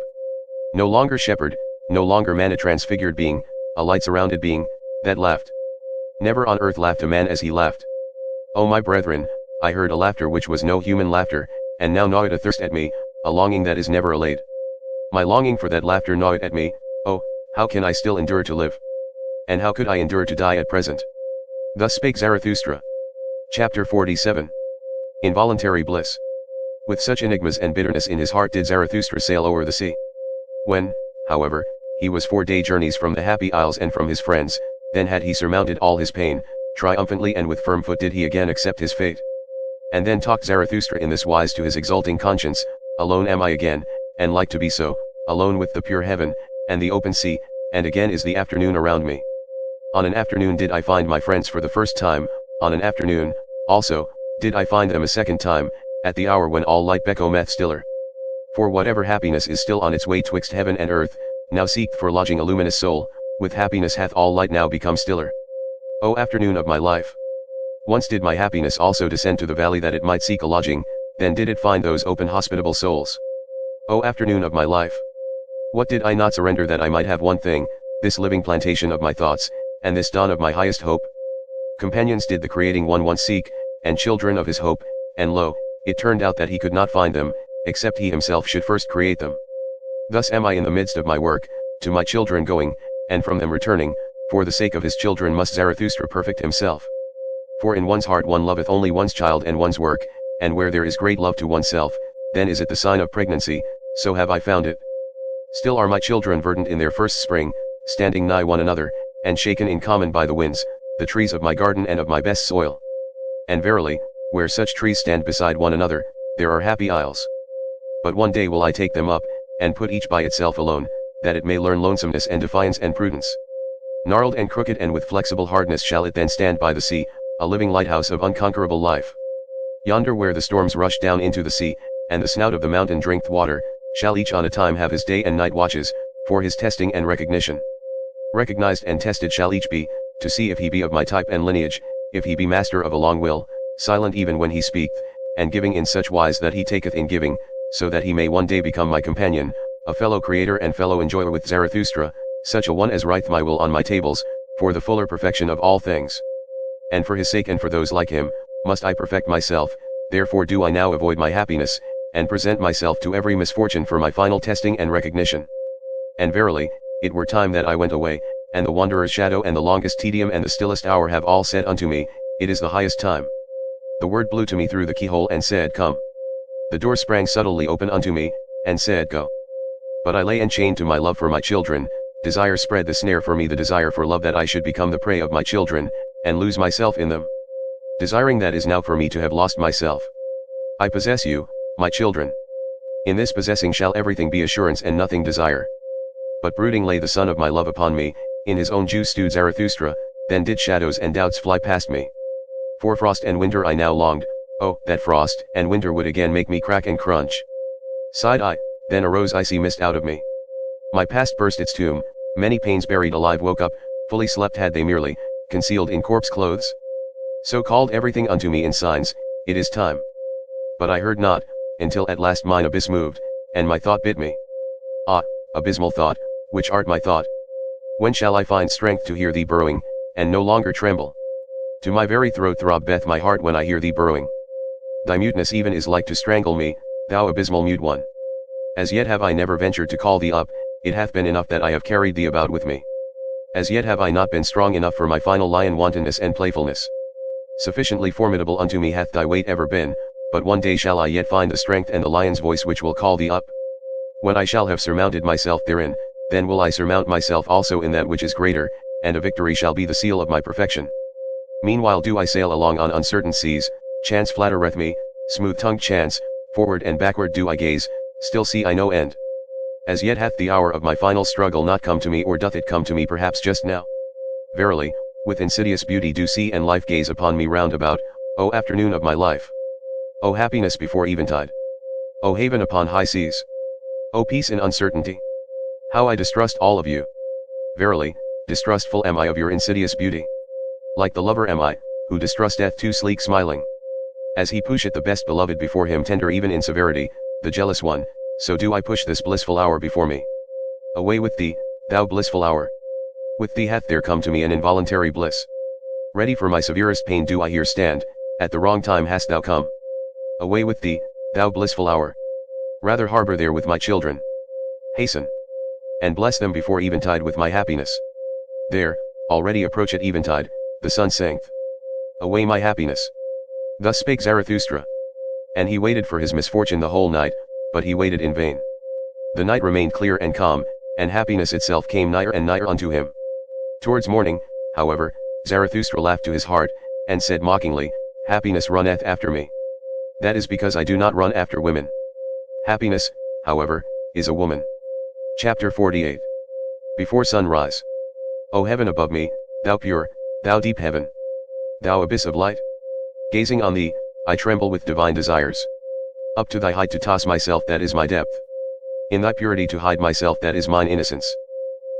No longer shepherd, no longer man, a transfigured being, a light-surrounded being, that laughed. Never on earth laughed a man as he laughed. O my brethren, I heard a laughter which was no human laughter, and now gnaweth a thirst at me, a longing that is never allayed. My longing for that laughter gnaweth at me. Oh, how can I still endure to live? And how could I endure to die at present? Thus spake Zarathustra. Chapter 47. Involuntary Bliss. With such enigmas and bitterness in his heart did Zarathustra sail over the sea. When, however, he was 4 day journeys from the Happy Isles and from his friends, then had he surmounted all his pain, triumphantly and with firm foot did he again accept his fate. And then talked Zarathustra in this wise to his exulting conscience, alone am I again, and like to be so, alone with the pure heaven, and the open sea, and again is the afternoon around me. On an afternoon did I find my friends for the first time, on an afternoon, also, did I find them a second time, at the hour when all light becometh stiller. For whatever happiness is still on its way twixt heaven and earth, now seeketh for lodging a luminous soul, with happiness hath all light now become stiller. O afternoon of my life! Once did my happiness also descend to the valley that it might seek a lodging, then did it find those open hospitable souls. O afternoon of my life! What did I not surrender that I might have one thing, this living plantation of my thoughts, and this dawn of my highest hope? Companions did the creating one once seek, and children of his hope, and lo, it turned out that he could not find them, except he himself should first create them. Thus am I in the midst of my work, to my children going, and from them returning, for the sake of his children must Zarathustra perfect himself. For in one's heart one loveth only one's child and one's work, And where there is great love to oneself, then is it the sign of pregnancy, so have I found it. Still are my children verdant in their first spring, standing nigh one another, and shaken in common by the winds, the trees of my garden and of my best soil. And verily, where such trees stand beside one another, there are happy isles. But one day will I take them up, and put each by itself alone, that it may learn lonesomeness and defiance and prudence. Gnarled and crooked and with flexible hardness shall it then stand by the sea, a living lighthouse of unconquerable life. Yonder where the storms rush down into the sea, and the snout of the mountain drink water, shall each on a time have his day and night watches, for his testing and recognition. Recognized and tested shall each be, to see if he be of my type and lineage, if he be master of a long will, silent even when he speaketh, and giving in such wise that he taketh in giving, so that he may one day become my companion, a fellow creator and fellow enjoyer with Zarathustra, such a one as writeth my will on my tables, for the fuller perfection of all things. And for his sake and for those like him, must I perfect myself, therefore do I now avoid my happiness, and present myself to every misfortune for my final testing and recognition. And verily, it were time that I went away, and the wanderer's shadow and the longest tedium and the stillest hour have all said unto me, it is the highest time. The word blew to me through the keyhole and said, Come. The door sprang subtly open unto me, and said, Go. But I lay enchained to my love for my children, desire spread the snare for me, the desire for love that I should become the prey of my children, and lose myself in them. Desiring that is now for me to have lost myself. I possess you, my children. In this possessing shall everything be assurance and nothing desire. But brooding lay the son of my love upon me, in his own juice stewed Zarathustra, then did shadows and doubts fly past me. For frost and winter I now longed, oh, that frost and winter would again make me crack and crunch. Sighed I, then arose icy mist out of me. My past burst its tomb, many pains buried alive woke up, fully slept had they merely, concealed in corpse clothes. So called everything unto me in signs, it is time. But I heard not, until at last mine abyss moved, and my thought bit me. Ah, abysmal thought, which art my thought? When shall I find strength to hear thee burrowing, and no longer tremble? To my very throat throbbeth my heart when I hear thee burrowing. Thy muteness even is like to strangle me, thou abysmal mute one. As yet have I never ventured to call thee up, it hath been enough that I have carried thee about with me. As yet have I not been strong enough for my final lion wantonness and playfulness. Sufficiently formidable unto me hath thy weight ever been, but one day shall I yet find the strength and the lion's voice which will call thee up. When I shall have surmounted myself therein, then will I surmount myself also in that which is greater, and a victory shall be the seal of my perfection. Meanwhile do I sail along on uncertain seas, chance flattereth me, smooth-tongued chance, forward and backward do I gaze, still see I no end. As yet hath the hour of my final struggle not come to me, or doth it come to me perhaps just now? Verily, with insidious beauty do sea and life gaze upon me round about, O afternoon of my life. O happiness before eventide. O haven upon high seas. O peace in uncertainty. How I distrust all of you. Verily, distrustful am I of your insidious beauty. Like the lover am I, who distrusteth too sleek smiling. As he pusheth the best beloved before him tender even in severity, the jealous one, so do I push this blissful hour before me. Away with thee, thou blissful hour. With thee hath there come to me an involuntary bliss. Ready for my severest pain do I here stand, at the wrong time hast thou come. Away with thee, thou blissful hour. Rather harbor there with my children. Hasten. And bless them before eventide with my happiness. There, already approach at eventide, the sun sankth. Away my happiness. Thus spake Zarathustra. And he waited for his misfortune the whole night, but he waited in vain. The night remained clear and calm, and happiness itself came nigher and nigher unto him. Towards morning, however, Zarathustra laughed to his heart, and said mockingly, Happiness runneth after me. That is because I do not run after women. Happiness, however, is a woman. Chapter 48. Before sunrise. O heaven above me, thou pure, thou deep heaven. Thou abyss of light. Gazing on thee, I tremble with divine desires. Up to thy height to toss myself, that is my depth. In thy purity to hide myself, that is mine innocence.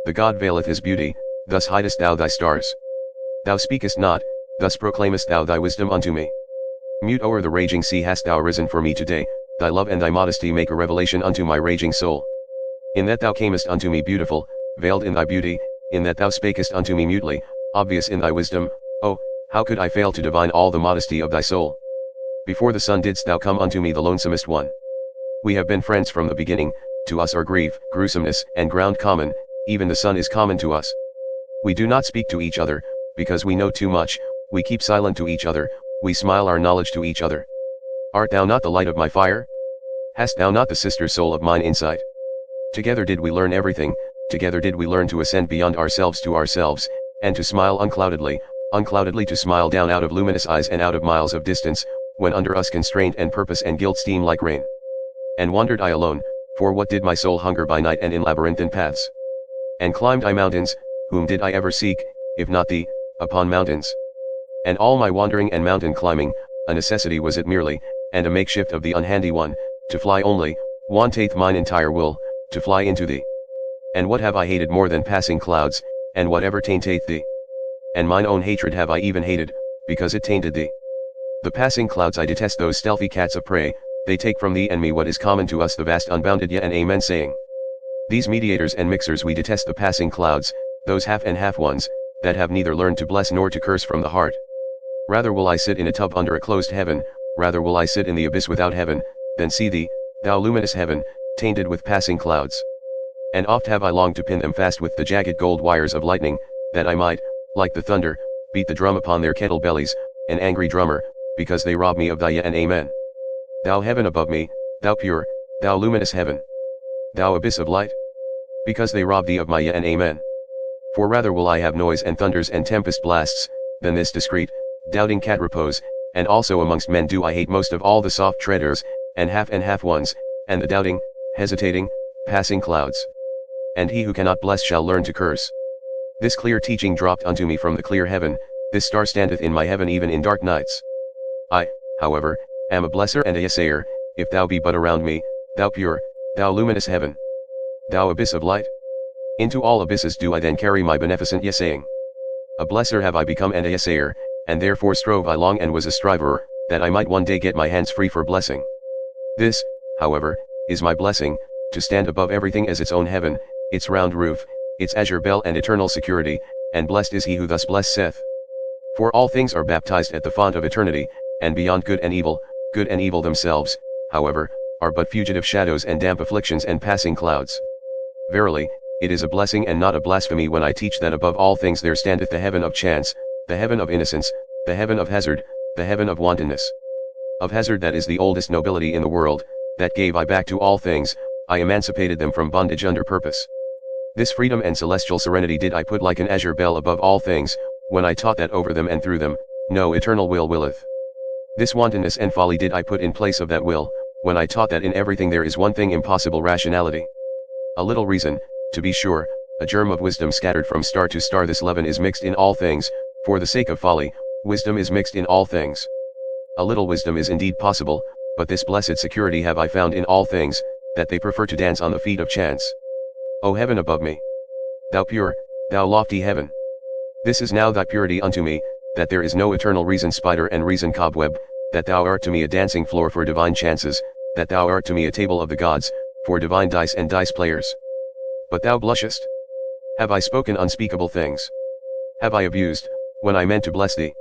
The God veileth his beauty, thus hidest thou thy stars. Thou speakest not, thus proclaimest thou thy wisdom unto me. Mute o'er the raging sea hast thou risen for me today, thy love and thy modesty make a revelation unto my raging soul. In that thou camest unto me beautiful, veiled in thy beauty, in that thou spakest unto me mutely, obvious in thy wisdom, oh, how could I fail to divine all the modesty of thy soul? Before the sun didst thou come unto me the lonesomest one. We have been friends from the beginning, to us are grief, gruesomeness, and ground common, even the sun is common to us. We do not speak to each other, because we know too much, we keep silent to each other, we smile our knowledge to each other. Art thou not the light of my fire? Hast thou not the sister soul of mine insight? Together did we learn everything, together did we learn to ascend beyond ourselves to ourselves, and to smile uncloudedly, uncloudedly to smile down out of luminous eyes and out of miles of distance, when under us constraint and purpose and guilt steam like rain. And wandered I alone, for what did my soul hunger by night and in labyrinthine paths? And climbed I mountains, whom did I ever seek, if not thee, upon mountains? And all my wandering and mountain climbing, a necessity was it merely, and a makeshift of the unhandy one, to fly only, wanteth mine entire will, to fly into thee. And what have I hated more than passing clouds, and whatever tainteth thee? And mine own hatred have I even hated, because it tainted thee. The passing clouds I detest, those stealthy cats of prey, they take from thee and me what is common to us, the vast unbounded yea and amen saying. These mediators and mixers we detest, the passing clouds, those half and half ones, that have neither learned to bless nor to curse from the heart. Rather will I sit in a tub under a closed heaven, rather will I sit in the abyss without heaven, than see thee, thou luminous heaven, tainted with passing clouds. And oft have I longed to pin them fast with the jagged gold wires of lightning, that I might, like the thunder, beat the drum upon their kettle bellies, an angry drummer, because they rob me of thy yea and amen. Thou heaven above me, thou pure, thou luminous heaven. Thou abyss of light, because they rob thee of my yea and amen. For rather will I have noise and thunders and tempest blasts, than this discreet, doubting cat repose, and also amongst men do I hate most of all the soft treaders, and half ones, and the doubting, hesitating, passing clouds. And he who cannot bless shall learn to curse. This clear teaching dropped unto me from the clear heaven, this star standeth in my heaven even in dark nights. I, however, am a blesser and a yesayer, if thou be but around me, thou pure, thou luminous heaven. Thou abyss of light. Into all abysses do I then carry my beneficent yesaying. A blesser have I become and a yesayer, and therefore strove I long and was a striver, that I might one day get my hands free for blessing. This, however, is my blessing, to stand above everything as its own heaven, its round roof, its azure bell and eternal security, and blessed is he who thus blesseth. For all things are baptized at the font of eternity, and beyond good and evil themselves, however, are but fugitive shadows and damp afflictions and passing clouds. Verily, it is a blessing and not a blasphemy when I teach that above all things there standeth the heaven of chance, the heaven of innocence, the heaven of hazard, the heaven of wantonness. Of hazard, that is the oldest nobility in the world, that gave I back to all things, I emancipated them from bondage under purpose. This freedom and celestial serenity did I put like an azure bell above all things, when I taught that over them and through them, no eternal will willeth. This wantonness and folly did I put in place of that will, when I taught that in everything there is one thing impossible, rationality. A little reason, to be sure, a germ of wisdom scattered from star to star, this leaven is mixed in all things, for the sake of folly, wisdom is mixed in all things. A little wisdom is indeed possible, but this blessed security have I found in all things, that they prefer to dance on the feet of chance. O heaven above me! Thou pure, thou lofty heaven! This is now thy purity unto me, that there is no eternal reason spider and reason cobweb, that thou art to me a dancing floor for divine chances, that thou art to me a table of the gods, for divine dice and dice players. But thou blushest? Have I spoken unspeakable things? Have I abused, when I meant to bless thee?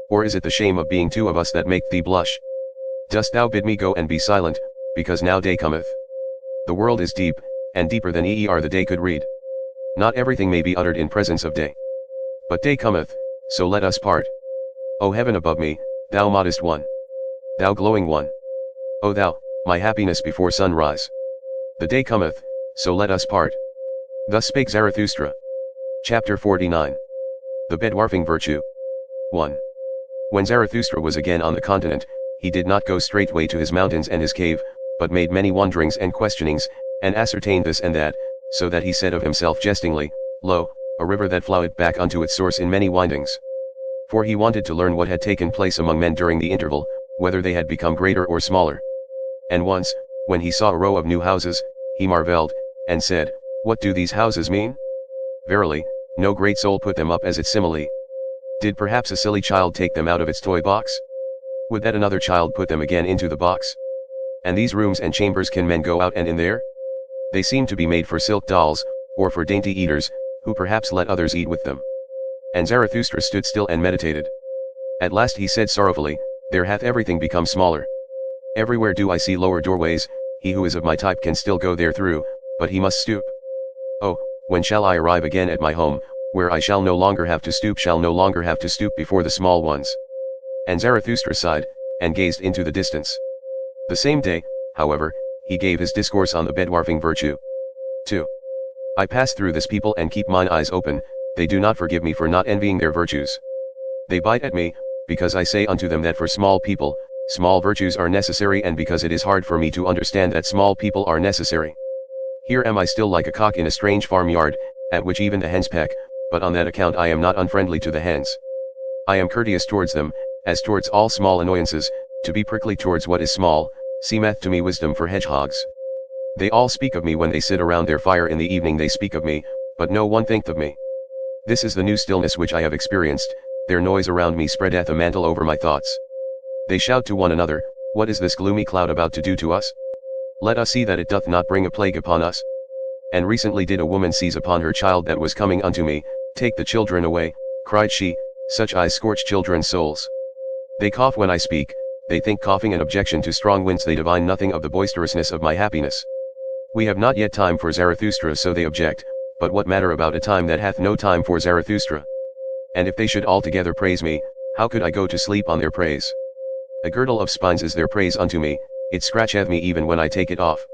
Or is it the shame of being two of us that make thee blush? Dost thou bid me go and be silent, because now day cometh? The world is deep, and deeper than the day could read. Not everything may be uttered in presence of day. But day cometh, so let us part. O heaven above me, thou modest one! Thou glowing one! O thou, my happiness before sunrise! The day cometh, so let us part. Thus spake Zarathustra. Chapter 49. The Bedwarfing Virtue. 1. When Zarathustra was again on the continent, he did not go straightway to his mountains and his cave, but made many wanderings and questionings, and ascertained this and that, so that he said of himself jestingly, Lo, a river that floweth back unto its source in many windings. For he wanted to learn what had taken place among men during the interval, whether they had become greater or smaller. And once, when he saw a row of new houses, he marveled, and said, What do these houses mean? Verily, no great soul put them up as its simile. Did perhaps a silly child take them out of its toy box? Would that another child put them again into the box? And these rooms and chambers, can men go out and in there? They seem to be made for silk dolls, or for dainty eaters, who perhaps let others eat with them. And Zarathustra stood still and meditated. At last he said sorrowfully, There hath everything become smaller. Everywhere do I see lower doorways, he who is of my type can still go there through, but he must stoop. Oh, when shall I arrive again at my home, where I shall no longer have to stoop before the small ones? And Zarathustra sighed, and gazed into the distance. The same day, however, he gave his discourse on the bedwarfing virtue. 2. I pass through this people and keep mine eyes open, they do not forgive me for not envying their virtues. They bite at me, because I say unto them that for small people, small virtues are necessary, and because it is hard for me to understand that small people are necessary. Here am I still like a cock in a strange farmyard, at which even the hens peck, but on that account I am not unfriendly to the hens. I am courteous towards them, as towards all small annoyances, to be prickly towards what is small, seemeth to me wisdom for hedgehogs. They all speak of me when they sit around their fire in the evening, they speak of me, but no one thinketh of me. This is the new stillness which I have experienced, their noise around me spreadeth a mantle over my thoughts. They shout to one another, what is this gloomy cloud about to do to us? Let us see that it doth not bring a plague upon us. And recently did a woman seize upon her child that was coming unto me, take the children away, cried she, such eyes scorch children's souls. They cough when I speak, they think coughing an objection to strong winds, they divine nothing of the boisterousness of my happiness. We have not yet time for Zarathustra, so they object, but what matter about a time that hath no time for Zarathustra? And if they should altogether praise me, how could I go to sleep on their praise? A girdle of spines is their praise unto me, it scratcheth me even when I take it off.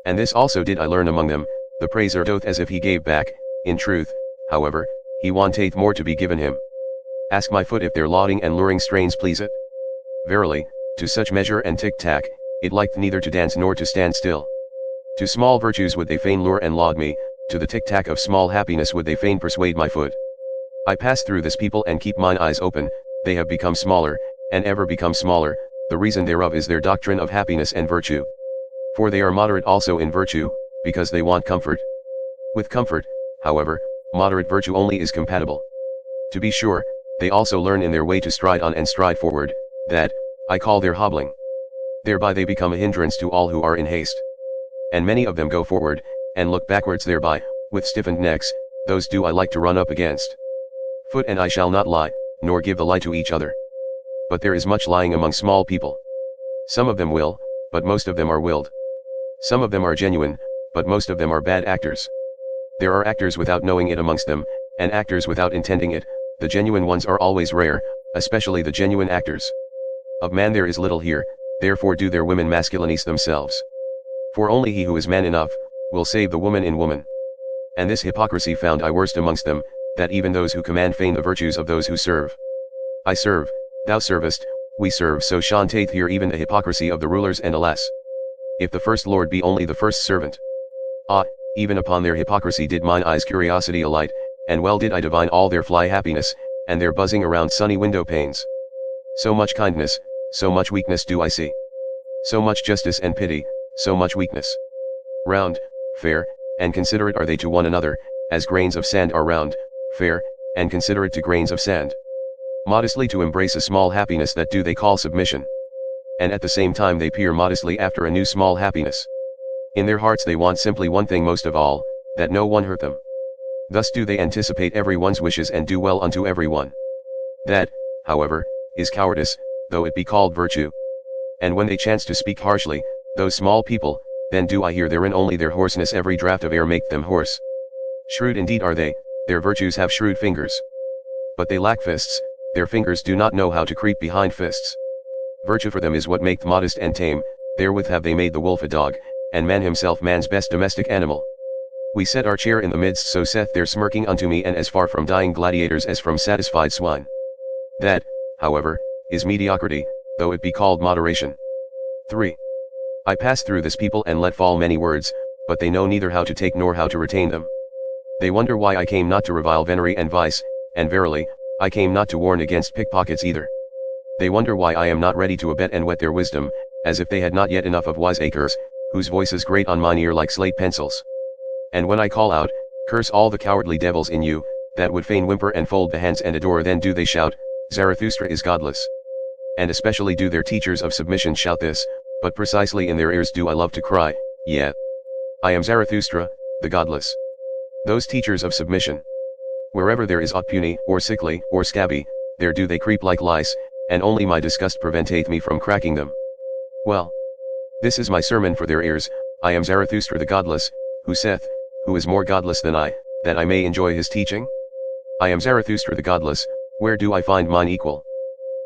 And this also did I learn among them, the praiser doth as if he gave back, in truth, however, he wanteth more to be given him. Ask my foot if their lauding and luring strains please it? Verily, to such measure and tick-tack, it liketh neither to dance nor to stand still. To small virtues would they fain lure and laud me, to the tick-tack of small happiness would they fain persuade my foot. I pass through this people and keep mine eyes open, they have become smaller, and ever become smaller, the reason thereof is their doctrine of happiness and virtue. For they are moderate also in virtue, because they want comfort. With comfort, however, moderate virtue only is compatible. To be sure, they also learn in their way to stride on and stride forward, that, I call their hobbling. Thereby they become a hindrance to all who are in haste. And many of them go forward, and look backwards thereby, with stiffened necks, those do I like to run up against. Foot and I shall not lie, nor give the lie to each other. But there is much lying among small people. Some of them will, but most of them are willed. Some of them are genuine, but most of them are bad actors. There are actors without knowing it amongst them, and actors without intending it, the genuine ones are always rare, especially the genuine actors. Of man there is little here, therefore do their women masculinize themselves. For only he who is man enough, will save the woman in woman. And this hypocrisy found I worst amongst them, that even those who command feign the virtues of those who serve. I serve, thou servest, we serve, so shanteth here even the hypocrisy of the rulers, and alas! If the first lord be only the first servant. Ah, even upon their hypocrisy did mine eyes curiosity alight, and well did I divine all their fly happiness, and their buzzing around sunny window panes. So much kindness, so much weakness do I see. So much justice and pity, so much weakness. Round, fair, and considerate are they to one another, as grains of sand are round, fair, and considerate to grains of sand. Modestly to embrace a small happiness that do they call submission. And at the same time they peer modestly after a new small happiness. In their hearts they want simply one thing most of all, that no one hurt them. Thus do they anticipate every one's wishes and do well unto every one. That, however, is cowardice, though it be called virtue. And when they chance to speak harshly, those small people, then do I hear therein only their hoarseness, every draught of air make them hoarse. Shrewd indeed are they, their virtues have shrewd fingers. But they lack fists, their fingers do not know how to creep behind fists. Virtue for them is what maketh modest and tame, therewith have they made the wolf a dog, and man himself man's best domestic animal. We set our chair in the midst, so saith their smirking unto me, and as far from dying gladiators as from satisfied swine. That, however, is mediocrity, though it be called moderation. 3. I pass through this people and let fall many words, but they know neither how to take nor how to retain them. They wonder why I came not to revile venery and vice, and verily, I came not to warn against pickpockets either. They wonder why I am not ready to abet and whet their wisdom, as if they had not yet enough of wiseacres, whose voices grate on mine ear like slate pencils. And when I call out, curse all the cowardly devils in you, that would fain whimper and fold the hands and adore, then do they shout, Zarathustra is godless. And especially do their teachers of submission shout this, but precisely in their ears do I love to cry, yeah. I am Zarathustra, the godless. Those teachers of submission. Wherever there is aught puny, or sickly, or scabby, there do they creep like lice, and only my disgust preventeth me from cracking them. Well, this is my sermon for their ears, I am Zarathustra the godless, who saith, who is more godless than I, that I may enjoy his teaching? I am Zarathustra the godless, where do I find mine equal?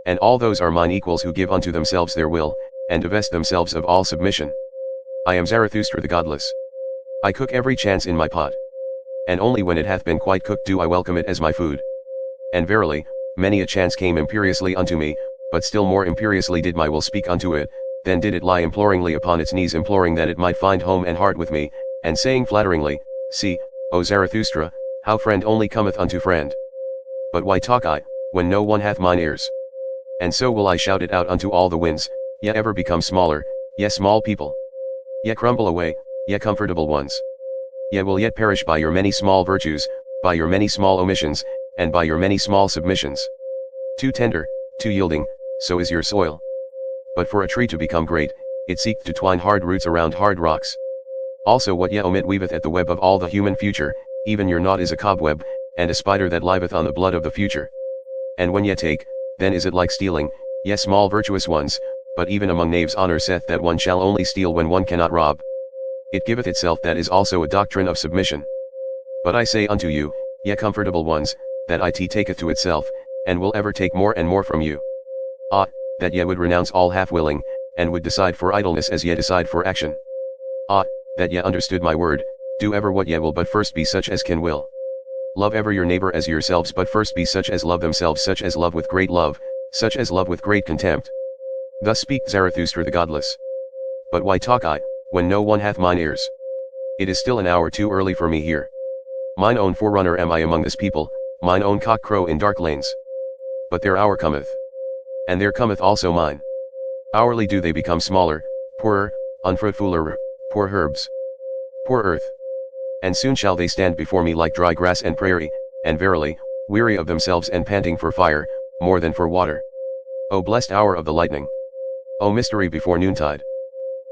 And all those are mine equals who give unto themselves their will, and divest themselves of all submission. I am Zarathustra the godless. I cook every chance in my pot. And only when it hath been quite cooked do I welcome it as my food. And verily, many a chance came imperiously unto me, but still more imperiously did my will speak unto it, then did it lie imploringly upon its knees imploring that it might find home and heart with me, and saying flatteringly, See, O Zarathustra, how friend only cometh unto friend. But why talk I, when no one hath mine ears? And so will I shout it out unto all the winds, ye ever become smaller, ye small people. Ye crumble away, ye comfortable ones. Ye will yet perish by your many small virtues, by your many small omissions, and by your many small submissions. Too tender, too yielding, so is your soil. But for a tree to become great, it seeketh to twine hard roots around hard rocks. Also what ye omit weaveth at the web of all the human future, even your knot is a cobweb, and a spider that liveth on the blood of the future. And when ye take, then is it like stealing, ye small virtuous ones, but even among knaves honor saith that one shall only steal when one cannot rob. It giveth itself that is also a doctrine of submission. But I say unto you, ye comfortable ones, that it taketh to itself, and will ever take more and more from you. Ah, that ye would renounce all half-willing, and would decide for idleness as ye decide for action. Ah, that ye understood my word, do ever what ye will but first be such as can will. Love ever your neighbor as yourselves but first be such as love themselves such as love with great love, such as love with great contempt. Thus speak Zarathustra the godless. But why talk I, when no one hath mine ears? It is still an hour too early for me here. Mine own forerunner am I among this people, mine own cock crow in dark lanes. But their hour cometh. And there cometh also mine. Hourly do they become smaller, poorer, unfruitfuler, poor herbs, poor earth. And soon shall they stand before me like dry grass and prairie, and verily, weary of themselves and panting for fire, more than for water. O blessed hour of the lightning! O mystery before noontide!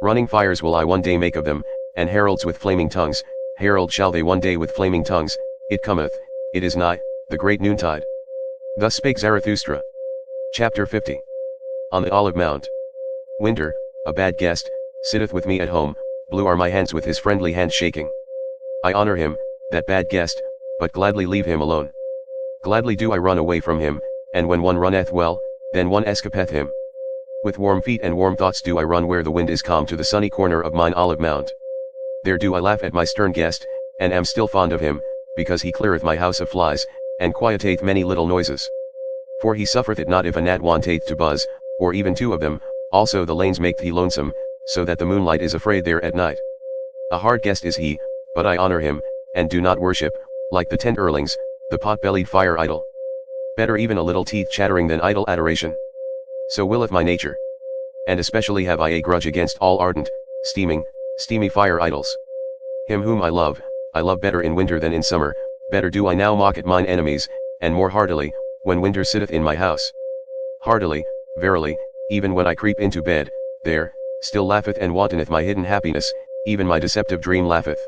Running fires will I one day make of them, and heralds with flaming tongues, herald shall they one day with flaming tongues, it cometh, it is nigh, the great noontide. Thus spake Zarathustra. Chapter 50. On the Olive Mount. Winter, a bad guest, sitteth with me at home, blue are my hands with his friendly hand shaking. I honor him, that bad guest, but gladly leave him alone. Gladly do I run away from him, and when one runneth well, then one escapeth him. With warm feet and warm thoughts do I run where the wind is calm to the sunny corner of mine olive mount. There do I laugh at my stern guest, and am still fond of him, because he cleareth my house of flies, and quieteth many little noises. For he suffereth it not if a gnat wanteth to buzz, or even two of them, also the lanes maketh he lonesome, so that the moonlight is afraid there at night. A hard guest is he, but I honor him, and do not worship, like the tenderlings, the pot-bellied fire idol. Better even a little teeth chattering than idle adoration. So willeth my nature. And especially have I a grudge against all ardent, steamy fire idols. Him whom I love better in winter than in summer, better do I now mock at mine enemies, and more heartily, when winter sitteth in my house. Heartily, verily, even when I creep into bed, there, still laugheth and wantoneth my hidden happiness, even my deceptive dream laugheth.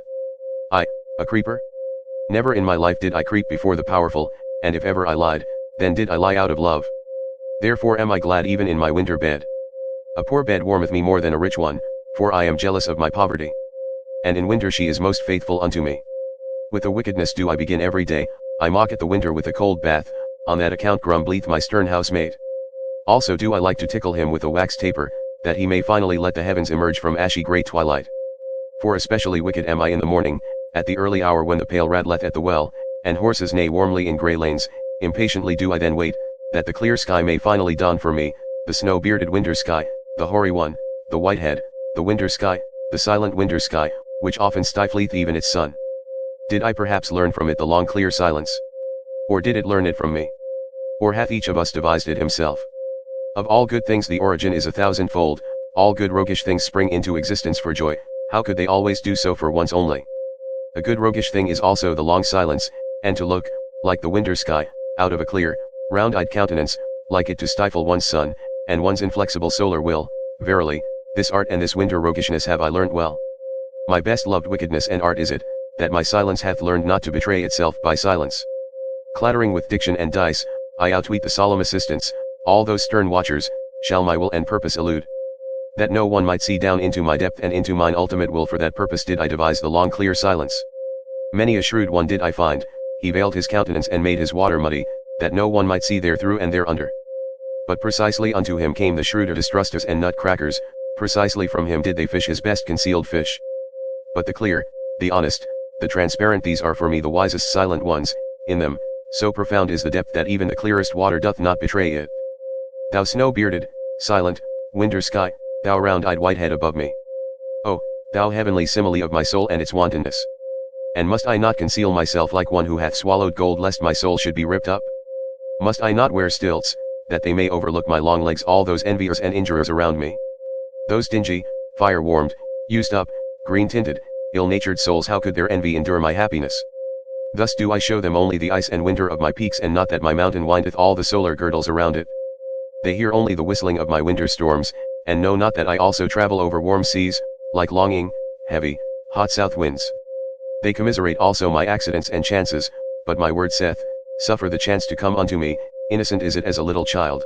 I, a creeper? Never in my life did I creep before the powerful, and if ever I lied, then did I lie out of love. Therefore am I glad even in my winter bed. A poor bed warmeth me more than a rich one, for I am jealous of my poverty. And in winter she is most faithful unto me. With a wickedness do I begin every day, I mock at the winter with a cold bath, on that account grumbleth my stern housemate. Also do I like to tickle him with a wax taper, that he may finally let the heavens emerge from ashy grey twilight. For especially wicked am I in the morning, at the early hour when the pail rattleth at the well, and horses neigh warmly in grey lanes, impatiently do I then wait, that the clear sky may finally dawn for me, the snow-bearded winter sky, the hoary one, the white-head, the winter sky, the silent winter sky, which often stifleth even its sun. Did I perhaps learn from it the long clear silence? Or did it learn it from me? Or hath each of us devised it himself? Of all good things the origin is 1,000-fold, all good roguish things spring into existence for joy, how could they always do so for once only? A good roguish thing is also the long silence, and to look, like the winter sky, out of a clear, round-eyed countenance, like it to stifle one's sun, and one's inflexible solar will. Verily, this art and this winter roguishness have I learnt well. My best loved wickedness and art is it, that my silence hath learned not to betray itself by silence. Clattering with diction and dice, I outweet the solemn assistants, all those stern watchers, shall my will and purpose elude. That no one might see down into my depth and into mine ultimate will, for that purpose did I devise the long clear silence. Many a shrewd one did I find, he veiled his countenance and made his water muddy, that no one might see therethrough and thereunder. But precisely unto him came the shrewder distrusters and nutcrackers, precisely from him did they fish his best concealed fish. But the clear, the honest, the transparent, these are for me the wisest silent ones, in them, so profound is the depth that even the clearest water doth not betray it. Thou snow-bearded, silent, winter sky, thou round-eyed whitehead above me. Oh, thou heavenly simile of my soul and its wantonness. And must I not conceal myself like one who hath swallowed gold lest my soul should be ripped up? Must I not wear stilts, that they may overlook my long legs all those enviers and injurers around me? Those dingy, fire-warmed, used-up, green-tinted, ill-natured souls, how could their envy endure my happiness? Thus do I show them only the ice and winter of my peaks, and not that my mountain windeth all the solar girdles around it. They hear only the whistling of my winter storms, and know not that I also travel over warm seas, like longing, heavy, hot south winds. They commiserate also my accidents and chances, but my word saith, suffer the chance to come unto me, innocent is it as a little child.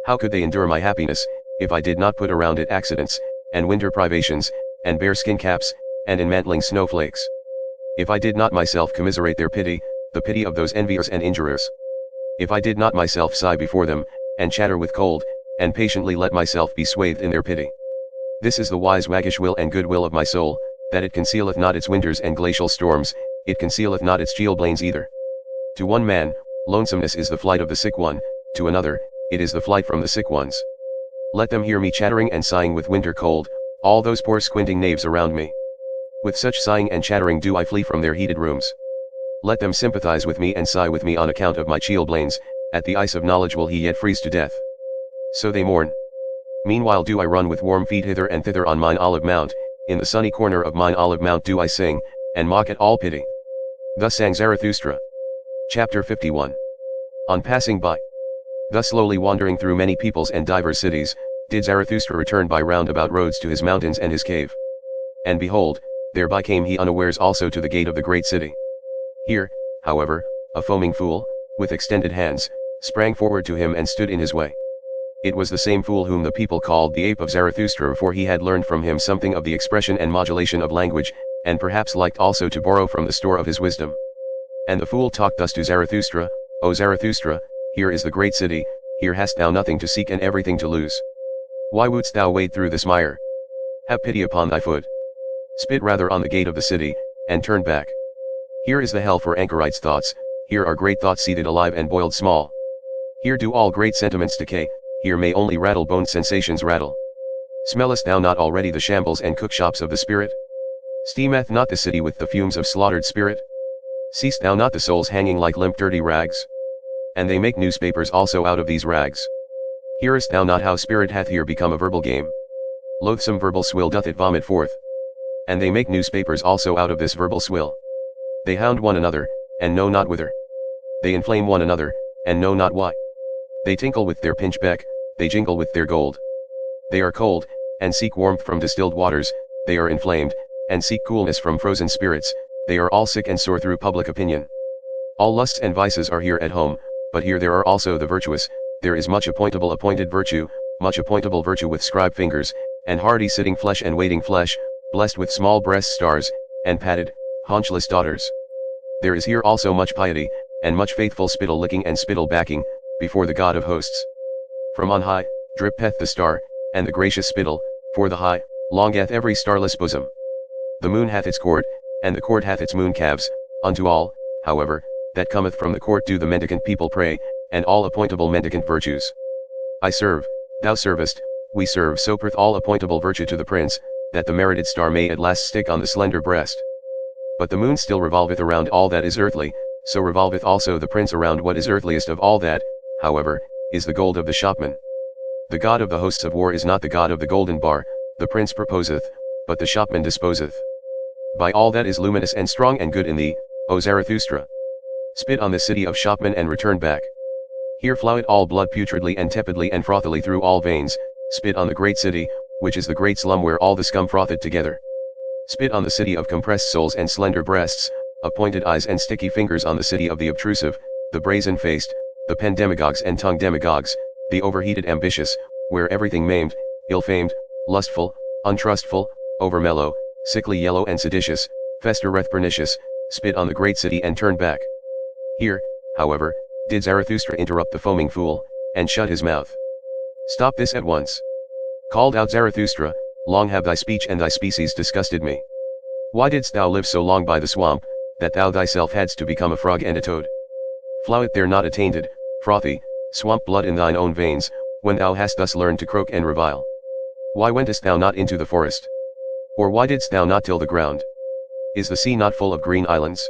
How could they endure my happiness, if I did not put around it accidents, and winter privations, and bearskin caps, and enmantling snowflakes? If I did not myself commiserate their pity, the pity of those enviers and injurers? If I did not myself sigh before them, and chatter with cold, and patiently let myself be swathed in their pity? This is the wise waggish will and good will of my soul, that it concealeth not its winters and glacial storms, it concealeth not its chilblains either. To one man, lonesomeness is the flight of the sick one, to another, it is the flight from the sick ones. Let them hear me chattering and sighing with winter cold, all those poor squinting knaves around me. With such sighing and chattering do I flee from their heated rooms. Let them sympathize with me and sigh with me on account of my chilblains, at the ice of knowledge will he yet freeze to death. So they mourn. Meanwhile do I run with warm feet hither and thither on mine olive mount, in the sunny corner of mine olive mount do I sing, and mock at all pity. Thus sang Zarathustra. Chapter 51. On passing by. Thus slowly wandering through many peoples and divers cities, did Zarathustra return by roundabout roads to his mountains and his cave. And behold, thereby came he unawares also to the gate of the great city. Here, however, a foaming fool, with extended hands, sprang forward to him and stood in his way. It was the same fool whom the people called the ape of Zarathustra, for he had learned from him something of the expression and modulation of language, and perhaps liked also to borrow from the store of his wisdom. And the fool talked thus to Zarathustra, O Zarathustra, here is the great city, here hast thou nothing to seek and everything to lose. Why wouldst thou wade through this mire? Have pity upon thy foot. Spit rather on the gate of the city, and turn back. Here is the hell for anchorites' thoughts, here are great thoughts seated alive and boiled small. Here do all great sentiments decay, here may only rattle-boned sensations rattle. Smellest thou not already the shambles and cookshops of the spirit? Steameth not the city with the fumes of slaughtered spirit? Seest thou not the souls hanging like limp dirty rags? And they make newspapers also out of these rags. Hearest thou not how spirit hath here become a verbal game? Loathsome verbal swill doth it vomit forth. And they make newspapers also out of this verbal swill. They hound one another, and know not whither. They inflame one another, and know not why. They tinkle with their pinchbeck, they jingle with their gold. They are cold, and seek warmth from distilled waters, they are inflamed, and seek coolness from frozen spirits, they are all sick and sore through public opinion. All lusts and vices are here at home, but here there are also the virtuous, there is much appointed virtue, much appointable virtue with scribe fingers, and hardy sitting flesh and waiting flesh, blessed with small breast stars, and padded, haunchless daughters. There is here also much piety, and much faithful spittle licking and spittle backing, before the God of hosts. From on high, drippeth the star, and the gracious spittle, for the high, longeth every starless bosom. The moon hath its court, and the court hath its moon calves, unto all, however, that cometh from the court do the mendicant people pray, and all appointable mendicant virtues. I serve, thou servest, we serve, so prith all appointable virtue to the prince, that the merited star may at last stick on the slender breast. But the moon still revolveth around all that is earthly, so revolveth also the prince around what is earthliest of all that, however, is the gold of the shopman. The god of the hosts of war is not the god of the golden bar, the prince proposeth, but the shopman disposeth. By all that is luminous and strong and good in thee, O Zarathustra. Spit on the city of shopmen and return back. Here floweth all blood putridly and tepidly and frothily through all veins, spit on the great city, which is the great slum where all the scum frotheth together. Spit on the city of compressed souls and slender breasts, appointed eyes and sticky fingers, on the city of the obtrusive, the brazen-faced, the pen demagogues and tongue demagogues, the overheated ambitious, where everything maimed, ill-famed, lustful, untrustful, over-mellow, sickly yellow and seditious, festereth pernicious, spit on the great city and turn back. Here, however, did Zarathustra interrupt the foaming fool, and shut his mouth. Stop this at once. Called out Zarathustra, long have thy speech and thy species disgusted me. Why didst thou live so long by the swamp, that thou thyself hadst to become a frog and a toad? Floweth there not attainted, frothy, swamp blood in thine own veins, when thou hast thus learned to croak and revile? Why wentest thou not into the forest? Or why didst thou not till the ground? Is the sea not full of green islands?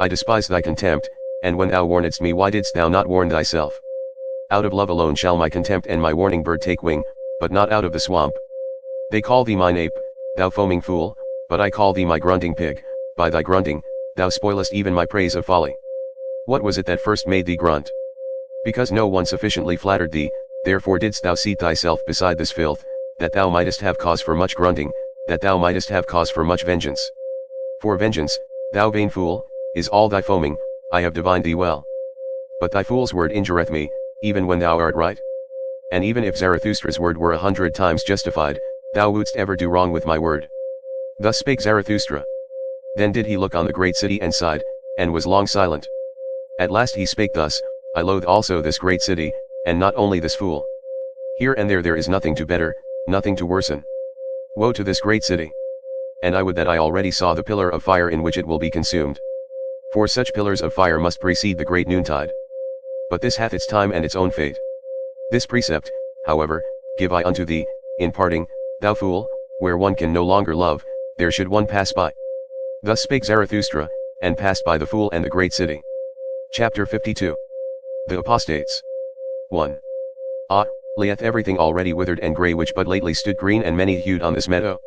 I despise thy contempt, and when thou warnedst me, why didst thou not warn thyself? Out of love alone shall my contempt and my warning bird take wing, but not out of the swamp. They call thee mine ape, thou foaming fool, but I call thee my grunting pig. By thy grunting, thou spoilest even my praise of folly. What was it that first made thee grunt? Because no one sufficiently flattered thee, therefore didst thou seat thyself beside this filth, that thou mightest have cause for much grunting, that thou mightest have cause for much vengeance. For vengeance, thou vain fool, is all thy foaming. I have divined thee well. But thy fool's word injureth me, even when thou art right. And even if Zarathustra's word were 100 times justified, thou wouldst ever do wrong with my word. Thus spake Zarathustra. Then did he look on the great city and sighed, and was long silent. At last he spake thus, I loathe also this great city, and not only this fool. Here and there is nothing to better, nothing to worsen. Woe to this great city! And I would that I already saw the pillar of fire in which it will be consumed. For such pillars of fire must precede the great noontide. But this hath its time and its own fate. This precept, however, give I unto thee, in parting, thou fool, where one can no longer love, there should one pass by. Thus spake Zarathustra, and passed by the fool and the great city. Chapter 52. The Apostates. 1. Ah, lieth everything already withered and grey which but lately stood green and many-hued on this meadow?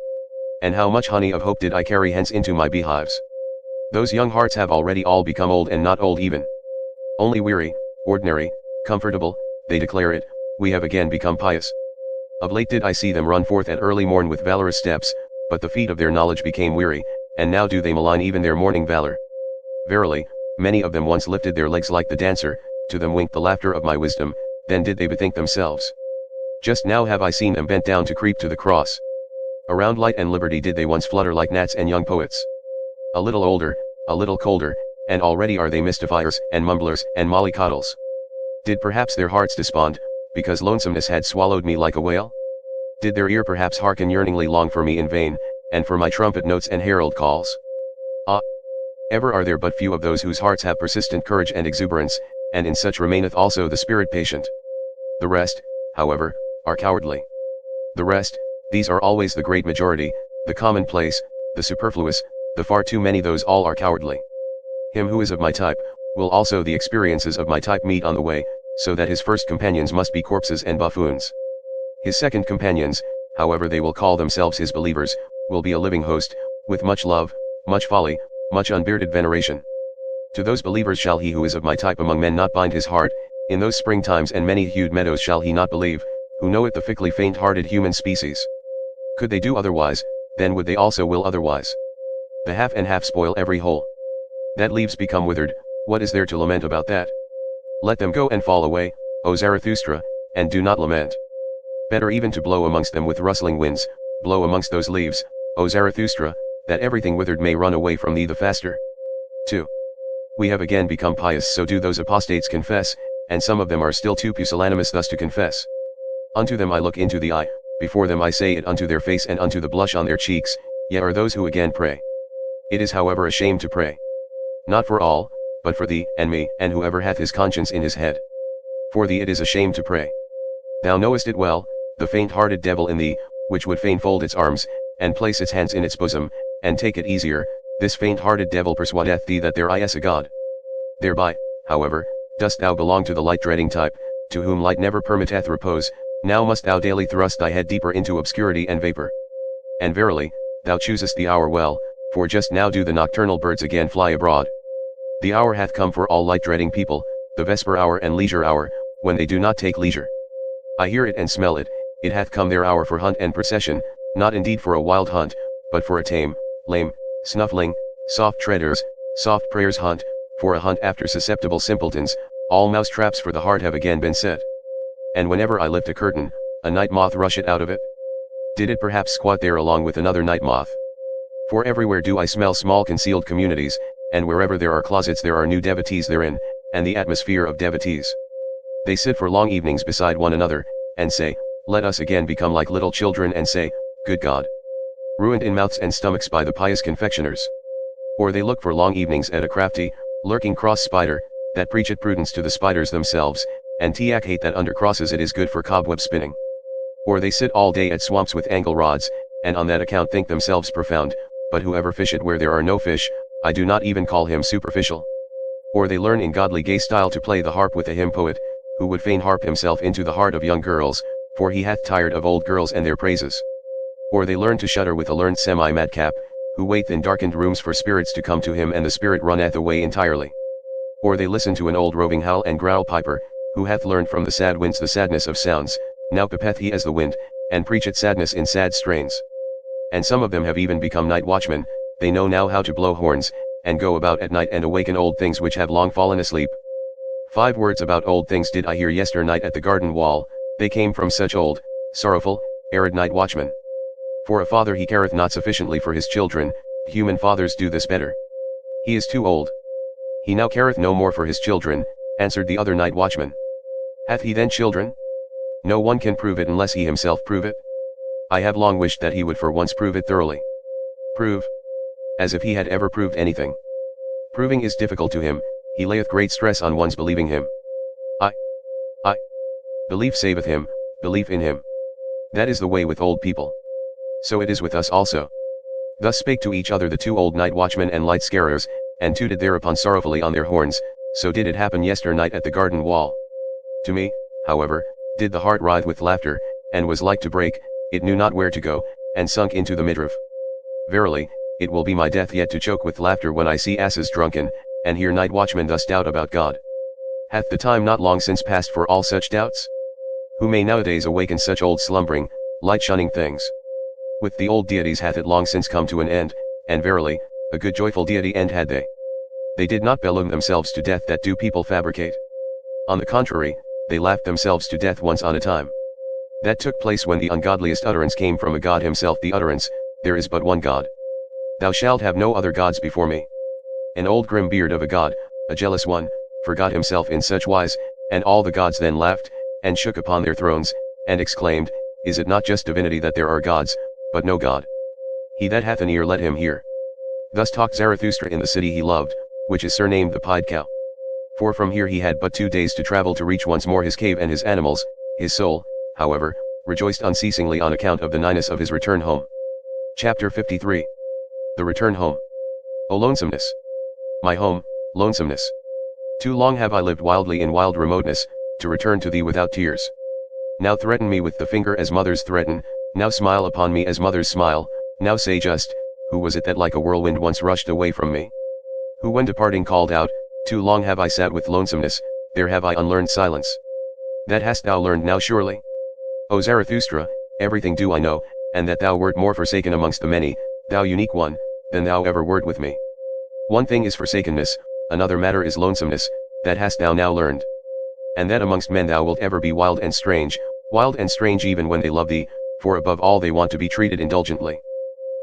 And how much honey of hope did I carry hence into my beehives? Those young hearts have already all become old and not old even. Only weary, ordinary, comfortable, they declare it, we have again become pious. Of late did I see them run forth at early morn with valorous steps, but the feet of their knowledge became weary, and now do they malign even their morning valor. Verily, many of them once lifted their legs like the dancer, to them winked the laughter of my wisdom, then did they bethink themselves. Just now have I seen them bent down to creep to the cross. Around light and liberty did they once flutter like gnats and young poets. A little older, a little colder, and already are they mystifiers and mumblers and mollycoddles. Did perhaps their hearts despond, because lonesomeness had swallowed me like a whale? Did their ear perhaps hearken yearningly long for me in vain, and for my trumpet notes and herald calls? Ah! Ever are there but few of those whose hearts have persistent courage and exuberance, and in such remaineth also the spirit patient. The rest, however, are cowardly. The rest, these are always the great majority, the commonplace, the superfluous, the far too many, those all are cowardly. Him who is of my type, will also the experiences of my type meet on the way, so that his first companions must be corpses and buffoons. His second companions, however they will call themselves his believers, will be a living host, with much love, much folly, much unbearded veneration. To those believers shall he who is of my type among men not bind his heart, in those springtimes and many-hued meadows shall he not believe, who knoweth the fickly faint-hearted human species. Could they do otherwise, then would they also will otherwise. The half and half spoil every whole. That leaves become withered, what is there to lament about that? Let them go and fall away, O Zarathustra, and do not lament. Better even to blow amongst them with rustling winds, blow amongst those leaves, O Zarathustra, that everything withered may run away from thee the faster. 2. We have again become pious, so do those apostates confess, and some of them are still too pusillanimous thus to confess. Unto them I look into the eye, before them I say it unto their face and unto the blush on their cheeks, yet are those who again pray. It is however a shame to pray. Not for all, but for thee, and me, and whoever hath his conscience in his head. For thee it is a shame to pray. Thou knowest it well, the faint-hearted devil in thee, which would fain fold its arms, and place its hands in its bosom, and take it easier, this faint-hearted devil persuadeth thee that there is a God. Thereby, however, dost thou belong to the light-dreading type, to whom light never permitteth repose, now must thou daily thrust thy head deeper into obscurity and vapor. And verily, thou choosest the hour well, for just now do the nocturnal birds again fly abroad. The hour hath come for all light-dreading people, the vesper hour and leisure hour, when they do not take leisure. I hear it and smell it, it hath come their hour for hunt and procession, not indeed for a wild hunt, but for a tame, lame, snuffling, soft treaders, soft prayers hunt, for a hunt after susceptible simpletons, all mouse-traps for the heart have again been set. And whenever I lift a curtain, a night moth rusheth out of it? Did it perhaps squat there along with another night moth? For everywhere do I smell small concealed communities, and wherever there are closets there are new devotees therein, and the atmosphere of devotees. They sit for long evenings beside one another, and say, let us again become like little children and say, good God. Ruined in mouths and stomachs by the pious confectioners. Or they look for long evenings at a crafty, lurking cross spider, that preacheth prudence to the spiders themselves, and hate that under crosses it is good for cobweb spinning. Or they sit all day at swamps with angle rods, and on that account think themselves profound, but whoever fisheth where there are no fish, I do not even call him superficial. Or they learn in godly gay style to play the harp with a hymn poet, who would fain harp himself into the heart of young girls, for he hath tired of old girls and their praises. Or they learn to shudder with a learned semi-madcap, who waiteth in darkened rooms for spirits to come to him and the spirit runneth away entirely. Or they listen to an old roving howl and growl piper, who hath learned from the sad winds the sadness of sounds, now pipeth he as the wind, and preacheth sadness in sad strains. And some of them have even become night watchmen, they know now how to blow horns, and go about at night and awaken old things which have long fallen asleep. 5 words about old things did I hear yesternight at the garden wall, they came from such old, sorrowful, arid night watchmen. For a father he careth not sufficiently for his children, human fathers do this better. He is too old. He now careth no more for his children, answered the other night watchman. Hath he then children? No one can prove it unless he himself prove it. I have long wished that he would for once prove it thoroughly. Prove? As if he had ever proved anything. Proving is difficult to him, he layeth great stress on one's believing him. I. Belief saveth him, belief in him. That is the way with old people. So it is with us also. Thus spake to each other the 2 old night watchmen and light scarers, and tooted thereupon sorrowfully on their horns, so did it happen yesternight at the garden wall. To me, however, did the heart writhe with laughter, and was like to break, it knew not where to go, and sunk into the midriff. Verily, it will be my death yet to choke with laughter when I see asses drunken, and hear night watchmen thus doubt about God. Hath the time not long since passed for all such doubts? Who may nowadays awaken such old slumbering, light-shunning things? With the old deities hath it long since come to an end, and verily, a good joyful deity end had they. They did not bellow themselves to death that do people fabricate. On the contrary, they laughed themselves to death once on a time. That took place when the ungodliest utterance came from a god himself, the utterance, there is but one God. Thou shalt have no other gods before me. An old grim beard of a god, a jealous one, forgot himself in such wise, and all the gods then laughed, and shook upon their thrones, and exclaimed, is it not just divinity that there are gods, but no God? He that hath an ear let him hear. Thus talked Zarathustra in the city he loved, which is surnamed the Pied Cow. For from here he had but 2 days to travel to reach once more his cave and his animals. His soul, however, rejoiced unceasingly on account of the nighness of his return home. Chapter 53. The Return Home. O lonesomeness! My home, lonesomeness! Too long have I lived wildly in wild remoteness, to return to thee without tears. Now threaten me with the finger as mothers threaten, now smile upon me as mothers smile, now say just, who was it that like a whirlwind once rushed away from me? Who when departing called out, too long have I sat with lonesomeness, there have I unlearned silence. That hast thou learned now surely? O Zarathustra, everything do I know, and that thou wert more forsaken amongst the many, thou unique one, than thou ever wert with me. One thing is forsakenness, another matter is lonesomeness, that hast thou now learned. And that amongst men thou wilt ever be wild and strange even when they love thee, for above all they want to be treated indulgently.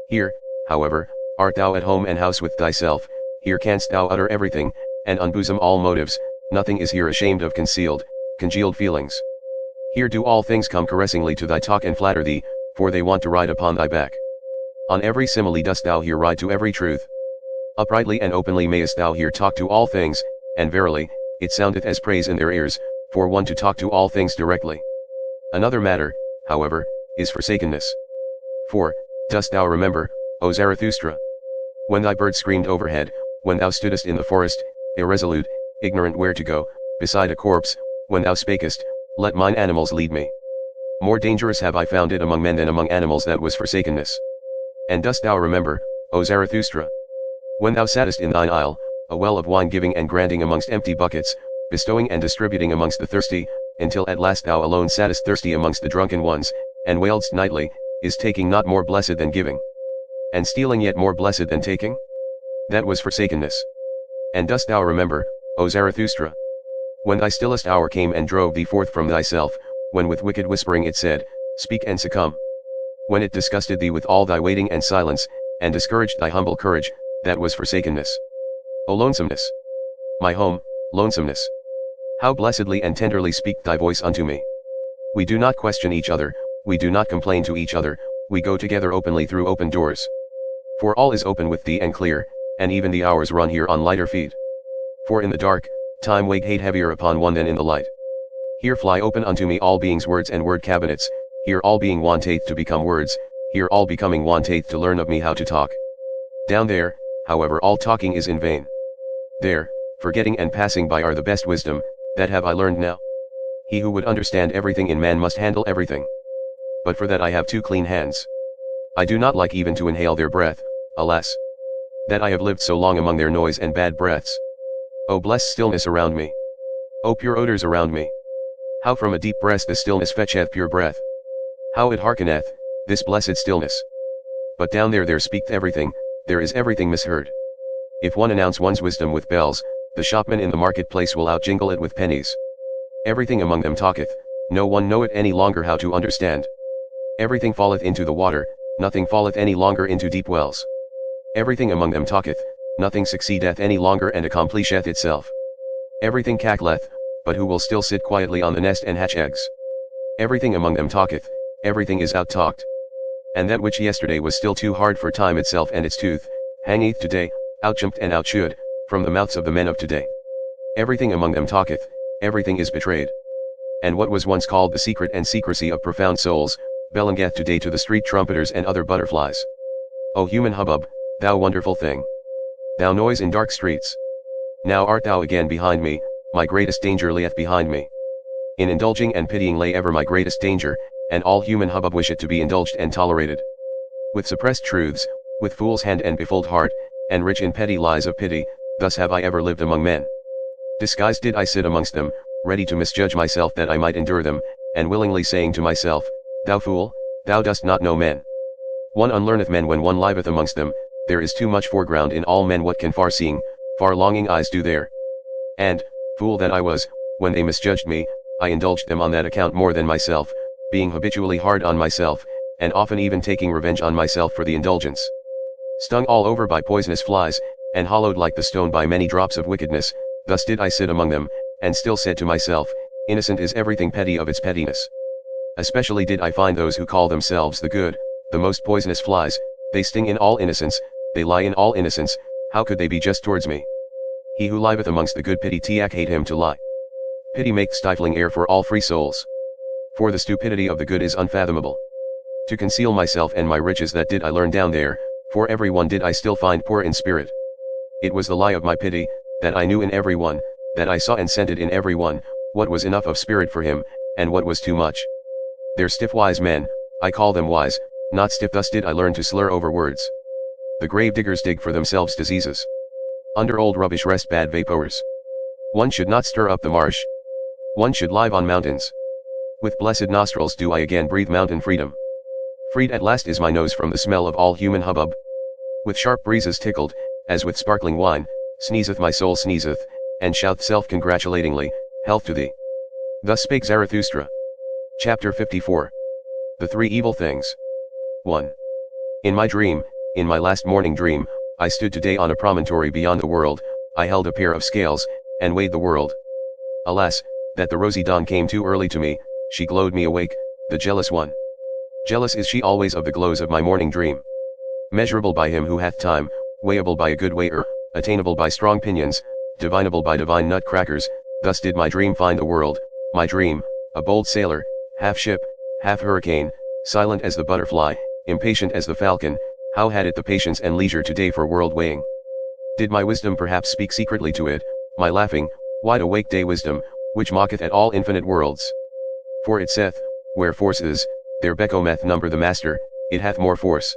Here, however, art thou at home and house with thyself, here canst thou utter everything, and unbosom all motives, nothing is here ashamed of congealed feelings. Here do all things come caressingly to thy talk and flatter thee, for they want to ride upon thy back. On every simile dost thou here ride to every truth. Uprightly and openly mayest thou here talk to all things, and verily, it soundeth as praise in their ears, for one to talk to all things directly. Another matter, however, is forsakenness. For, dost thou remember, O Zarathustra? When thy bird screamed overhead, when thou stoodest in the forest, irresolute, ignorant where to go, beside a corpse, when thou spakest, let mine animals lead me. More dangerous have I found it among men than among animals, that was forsakenness. And dost thou remember, O Zarathustra? When thou sattest in thine isle, a well of wine giving and granting amongst empty buckets, bestowing and distributing amongst the thirsty, until at last thou alone sattest thirsty amongst the drunken ones, and wailedst nightly, is taking not more blessed than giving? And stealing yet more blessed than taking? That was forsakenness. And dost thou remember, O Zarathustra? When thy stillest hour came and drove thee forth from thyself, when with wicked whispering it said, speak and succumb. When it disgusted thee with all thy waiting and silence, and discouraged thy humble courage, that was forsakenness. O lonesomeness! My home, lonesomeness! How blessedly and tenderly speak thy voice unto me! We do not question each other, we do not complain to each other, we go together openly through open doors. For all is open with thee and clear, and even the hours run here on lighter feet. For in the dark, time weighed heavier upon one than in the light. Here fly open unto me all beings' words and word cabinets, here all being wanteth to become words, here all becoming wanteth to learn of me how to talk. Down there, however, all talking is in vain. There, forgetting and passing by are the best wisdom, that have I learned now. He who would understand everything in man must handle everything. But for that I have 2 clean hands. I do not like even to inhale their breath, alas! That I have lived so long among their noise and bad breaths. O blessed stillness around me! O pure odors around me! How from a deep breast the stillness fetcheth pure breath! How it hearkeneth, this blessed stillness! But down there speaketh everything, there is everything misheard. If one announce one's wisdom with bells, the shopman in the marketplace will outjingle it with pennies. Everything among them talketh, no one knoweth any longer how to understand. Everything falleth into the water, nothing falleth any longer into deep wells. Everything among them talketh, nothing succeedeth any longer and accomplisheth itself. Everything cackleth, but who will still sit quietly on the nest and hatch eggs? Everything among them talketh, everything is out-talked. And that which yesterday was still too hard for time itself and its tooth, hangeth today, outjumped and outshewed, from the mouths of the men of today. Everything among them talketh, everything is betrayed. And what was once called the secret and secrecy of profound souls, belongeth today to the street trumpeters and other butterflies. O human hubbub, thou wonderful thing! Thou noise in dark streets! Now art thou again behind me, my greatest danger lieth behind me. In indulging and pitying lay ever my greatest danger, and all human hubbub wish it to be indulged and tolerated. With suppressed truths, with fool's hand and befooled heart, and rich in petty lies of pity, thus have I ever lived among men. Disguised did I sit amongst them, ready to misjudge myself that I might endure them, and willingly saying to myself, Thou fool, thou dost not know men. One unlearneth men when one liveth amongst them, there is too much foreground in all men what can far-seeing, far-longing eyes do there. And, fool that I was, when they misjudged me, I indulged them on that account more than myself, being habitually hard on myself, and often even taking revenge on myself for the indulgence. Stung all over by poisonous flies, and hollowed like the stone by many drops of wickedness, thus did I sit among them, and still said to myself, innocent is everything petty of its pettiness. Especially did I find those who call themselves the good, the most poisonous flies, they sting in all innocence, they lie in all innocence, how could they be just towards me? He who liveth amongst the good pity hate him to lie. Pity makes stifling air for all free souls. For the stupidity of the good is unfathomable. To conceal myself and my riches that did I learn down there, for every one did I still find poor in spirit. It was the lie of my pity, that I knew in every one, that I saw and scented in every one, what was enough of spirit for him, and what was too much. They're stiff wise men, I call them wise, not stiff, thus did I learn to slur over words. The grave diggers dig for themselves diseases. Under old rubbish rest bad vapors. One should not stir up the marsh. One should live on mountains. With blessed nostrils do I again breathe mountain freedom. Freed at last is my nose from the smell of all human hubbub. With sharp breezes tickled, as with sparkling wine, sneezeth my soul sneezeth, and shouteth self-congratulatingly, health to thee. Thus spake Zarathustra. Chapter 54. The Three Evil Things. 1. In my dream, in my last morning dream, I stood today on a promontory beyond the world, I held a pair of scales, and weighed the world. Alas, that the rosy dawn came too early to me, she glowed me awake, the jealous one. Jealous is she always of the glows of my morning dream. Measurable by him who hath time, weighable by a good weigher, attainable by strong pinions, divinable by divine nutcrackers, thus did my dream find the world, my dream, a bold sailor, half ship, half hurricane, silent as the butterfly, impatient as the falcon, how had it the patience and leisure today for world weighing? Did my wisdom perhaps speak secretly to it, my laughing, wide-awake day wisdom, which mocketh at all infinite worlds? For it saith, where force is, there becometh number the master, it hath more force.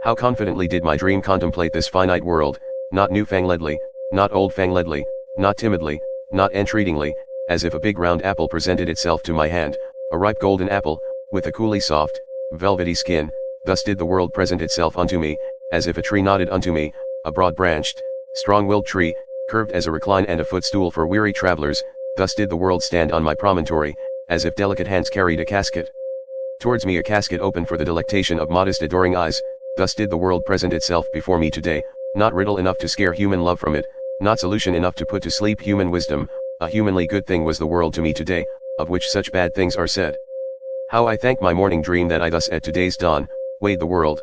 How confidently did my dream contemplate this finite world, not new-fangledly, not old-fangledly, not timidly, not entreatingly, as if a big round apple presented itself to my hand, a ripe golden apple, with a coolly soft, velvety skin, thus did the world present itself unto me, as if a tree nodded unto me, a broad-branched, strong-willed tree, curved as a recline and a footstool for weary travelers, thus did the world stand on my promontory, as if delicate hands carried a casket. Towards me a casket open for the delectation of modest adoring eyes, thus did the world present itself before me today, not riddle enough to scare human love from it, not solution enough to put to sleep human wisdom, a humanly good thing was the world to me today, of which such bad things are said. How I thank my morning dream that I thus at today's dawn, weighed the world.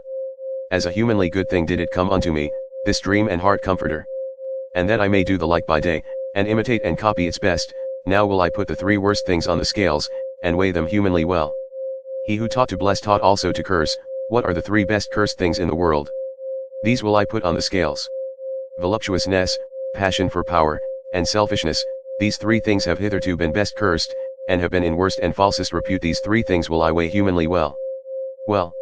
As a humanly good thing did it come unto me, this dream and heart comforter. And that I may do the like by day, and imitate and copy its best, now will I put the 3 worst things on the scales, and weigh them humanly well. He who taught to bless taught also to curse. What are the 3 best cursed things in the world? These will I put on the scales. Voluptuousness, passion for power, and selfishness, these 3 things have hitherto been best cursed, and have been in worst and falsest repute. These 3 things will I weigh humanly well. Well,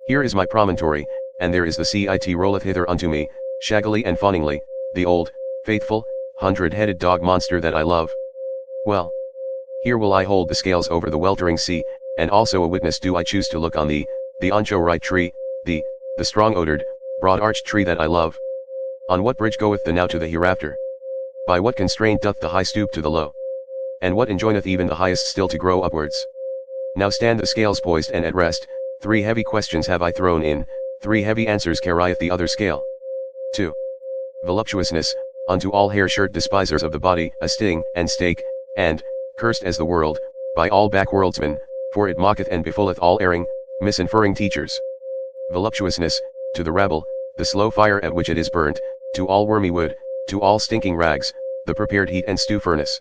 here is my promontory, and there is the sea it rolleth hither unto me, shaggily and fawningly, the old, faithful, 100-headed dog monster that I love. Well, here will I hold the scales over the weltering sea, and also a witness do I choose to look on the ancho-right tree, the strong-odored, broad-arched tree that I love. On what bridge goeth the now to the hereafter? By what constraint doth the high stoop to the low? And what enjoineth even the highest still to grow upwards? Now stand the scales poised and at rest, 3 heavy questions have I thrown in, 3 heavy answers carrieth the other scale. 2. Voluptuousness, unto all hair-shirt despisers of the body, a sting and stake, and, cursed as the world, by all backworldsmen, for it mocketh and befooleth all erring, misinferring teachers. Voluptuousness, to the rabble, the slow fire at which it is burnt, to all wormy wood, to all stinking rags, the prepared heat and stew furnace.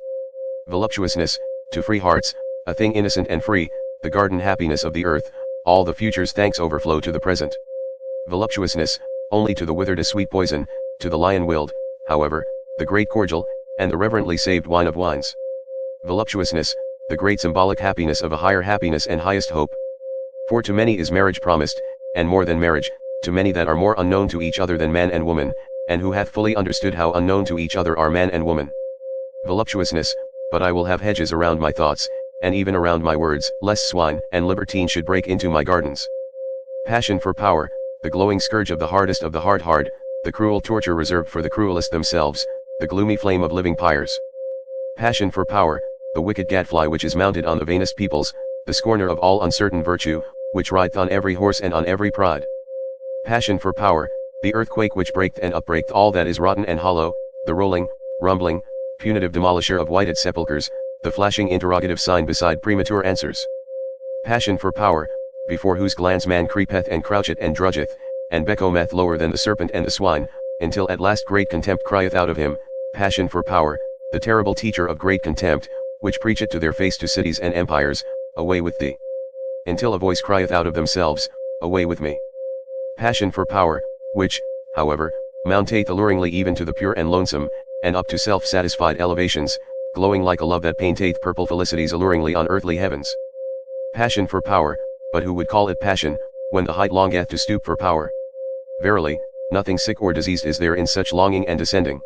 Voluptuousness, to free hearts, a thing innocent and free, the garden happiness of the earth, all the future's thanks overflow to the present. Voluptuousness, only to the withered a sweet poison, to the lion-willed, however, the great cordial, and the reverently saved wine of wines. Voluptuousness, the great symbolic happiness of a higher happiness and highest hope. For to many is marriage promised, and more than marriage, to many that are more unknown to each other than man and woman, and who hath fully understood how unknown to each other are man and woman. Voluptuousness, but I will have hedges around my thoughts, and even around my words, lest swine and libertine should break into my gardens. Passion for power, the glowing scourge of the hardest of the hard, the cruel torture reserved for the cruelest themselves, the gloomy flame of living pyres. Passion for power, the wicked gadfly which is mounted on the vainest peoples, the scorner of all uncertain virtue, which rideth on every horse and on every pride. Passion for power, the earthquake which breaketh and upbreaketh all that is rotten and hollow, the rolling, rumbling, punitive demolisher of whited sepulchres, the flashing interrogative sign beside premature answers. Passion for power, before whose glance man creepeth and croucheth and drudgeth, and becometh lower than the serpent and the swine, until at last great contempt crieth out of him. Passion for power, the terrible teacher of great contempt, which preacheth to their face to cities and empires, away with thee. Until a voice crieth out of themselves, away with me. Passion for power, which, however, mounteth alluringly even to the pure and lonesome, and up to self-satisfied elevations, glowing like a love that painteth purple felicities alluringly on earthly heavens. Passion for power, but who would call it passion, when the height longeth to stoop for power? Verily, nothing sick or diseased is there in such longing and descending.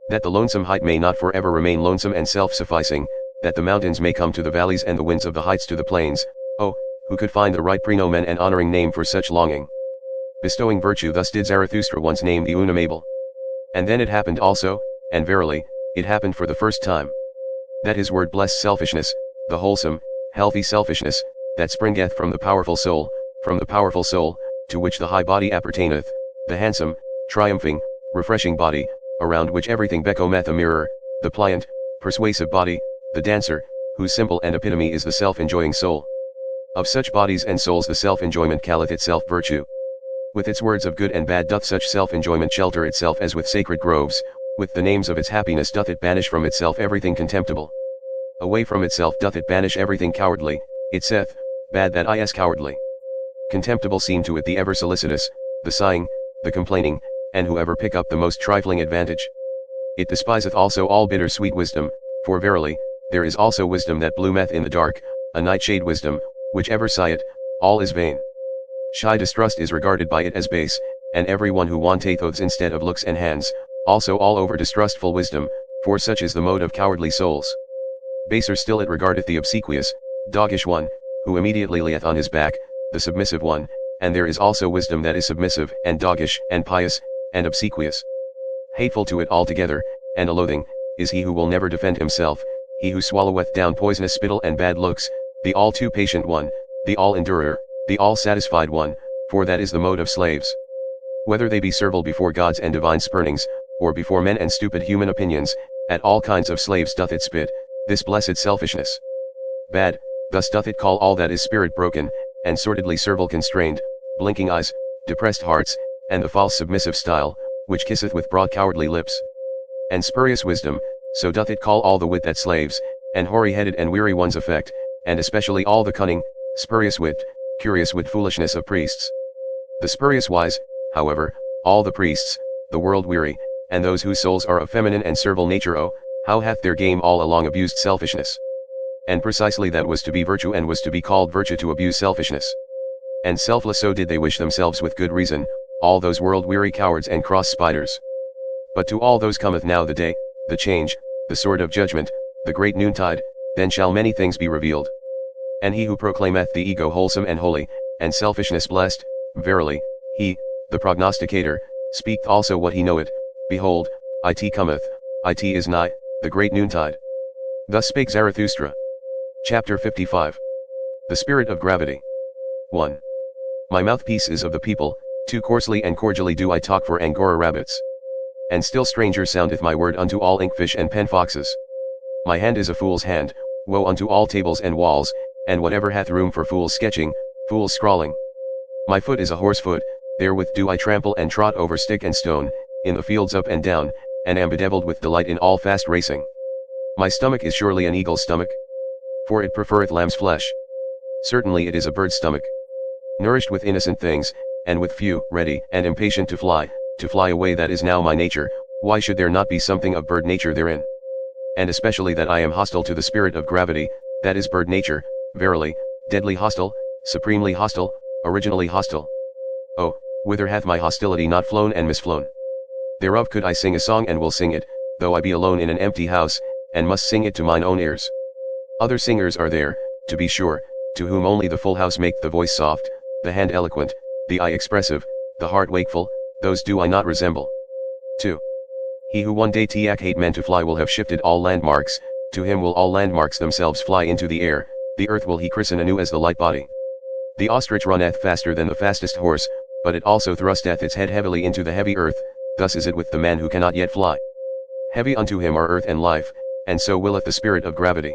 That the lonesome height may not forever remain lonesome and self-sufficing, that the mountains may come to the valleys and the winds of the heights to the plains, oh, who could find the right prenomen and honoring name for such longing? Bestowing virtue thus did Zarathustra once name the unum able. And then it happened also, and verily, it happened for the first time, that his word blessed selfishness, the wholesome, healthy selfishness, that springeth from the powerful soul, to which the high body appertaineth, the handsome, triumphing, refreshing body, around which everything becometh a mirror, the pliant, persuasive body, the dancer, whose symbol and epitome is the self-enjoying soul. Of such bodies and souls the self-enjoyment calleth itself virtue. With its words of good and bad doth such self-enjoyment shelter itself as with sacred groves, with the names of its happiness doth it banish from itself everything contemptible. Away from itself doth it banish everything cowardly, it saith, bad that is cowardly. Contemptible seem to it the ever solicitous, the sighing, the complaining, and whoever pick up the most trifling advantage. It despiseth also all bitter sweet wisdom, for verily, there is also wisdom that bloometh in the dark, a nightshade wisdom, which ever sigheth, all is vain. Shy distrust is regarded by it as base, and every one who wanteth oaths instead of looks and hands, also all over distrustful wisdom, for such is the mode of cowardly souls. Baser still it regardeth the obsequious, doggish one, who immediately layeth on his back, the submissive one, and there is also wisdom that is submissive, and doggish, and pious, and obsequious. Hateful to it altogether, and a loathing, is he who will never defend himself, he who swalloweth down poisonous spittle and bad looks, the all too patient one, the all endurer, the all satisfied one, for that is the mode of slaves. Whether they be servile before gods and divine spurnings, or before men and stupid human opinions, at all kinds of slaves doth it spit, this blessed selfishness. Bad, thus doth it call all that is spirit broken, and sordidly servile constrained, blinking eyes, depressed hearts, and the false submissive style, which kisseth with broad cowardly lips. And spurious wisdom, so doth it call all the wit that slaves, and hoary-headed and weary ones affect, and especially all the cunning, spurious wit, curious wit foolishness of priests. The spurious wise, however, all the priests, the world weary, and those whose souls are of feminine and servile nature, oh, how hath their game all along abused selfishness. And precisely that was to be virtue, and was to be called virtue to abuse selfishness. And selfless so did they wish themselves with good reason, all those world-weary cowards and cross spiders. But to all those cometh now the day, the change, the sword of judgment, the great noontide, then shall many things be revealed. And he who proclaimeth the ego wholesome and holy, and selfishness blessed, verily, he, the prognosticator, speaketh also what he knoweth, behold, it cometh, it is nigh, the great noontide. Thus spake Zarathustra. Chapter 55. The Spirit of Gravity. 1. My mouthpiece is of the people, too coarsely and cordially do I talk for Angora rabbits. And still stranger soundeth my word unto all inkfish and pen foxes. My hand is a fool's hand, woe unto all tables and walls, and whatever hath room for fools sketching, fools scrawling. My foot is a horse foot, therewith do I trample and trot over stick and stone, in the fields up and down, and am bedevilled with delight in all fast racing. My stomach is surely an eagle's stomach, for it preferreth lamb's flesh. Certainly it is a bird's stomach. Nourished with innocent things, and with few, ready and impatient to fly away, that is now my nature. Why should there not be something of bird nature therein? And especially that I am hostile to the spirit of gravity, that is bird nature, verily, deadly hostile, supremely hostile, originally hostile. Oh, whither hath my hostility not flown and misflown? Thereof could I sing a song, and will sing it, though I be alone in an empty house, and must sing it to mine own ears. Other singers are there, to be sure, to whom only the full house make the voice soft, the hand eloquent, the eye expressive, the heart wakeful, those do I not resemble. 2. He who one day hate men to fly will have shifted all landmarks, to him will all landmarks themselves fly into the air, the earth will he christen anew as the light body. The ostrich runneth faster than the fastest horse, but it also thrusteth its head heavily into the heavy earth, thus is it with the man who cannot yet fly. Heavy unto him are earth and life, and so willeth the spirit of gravity.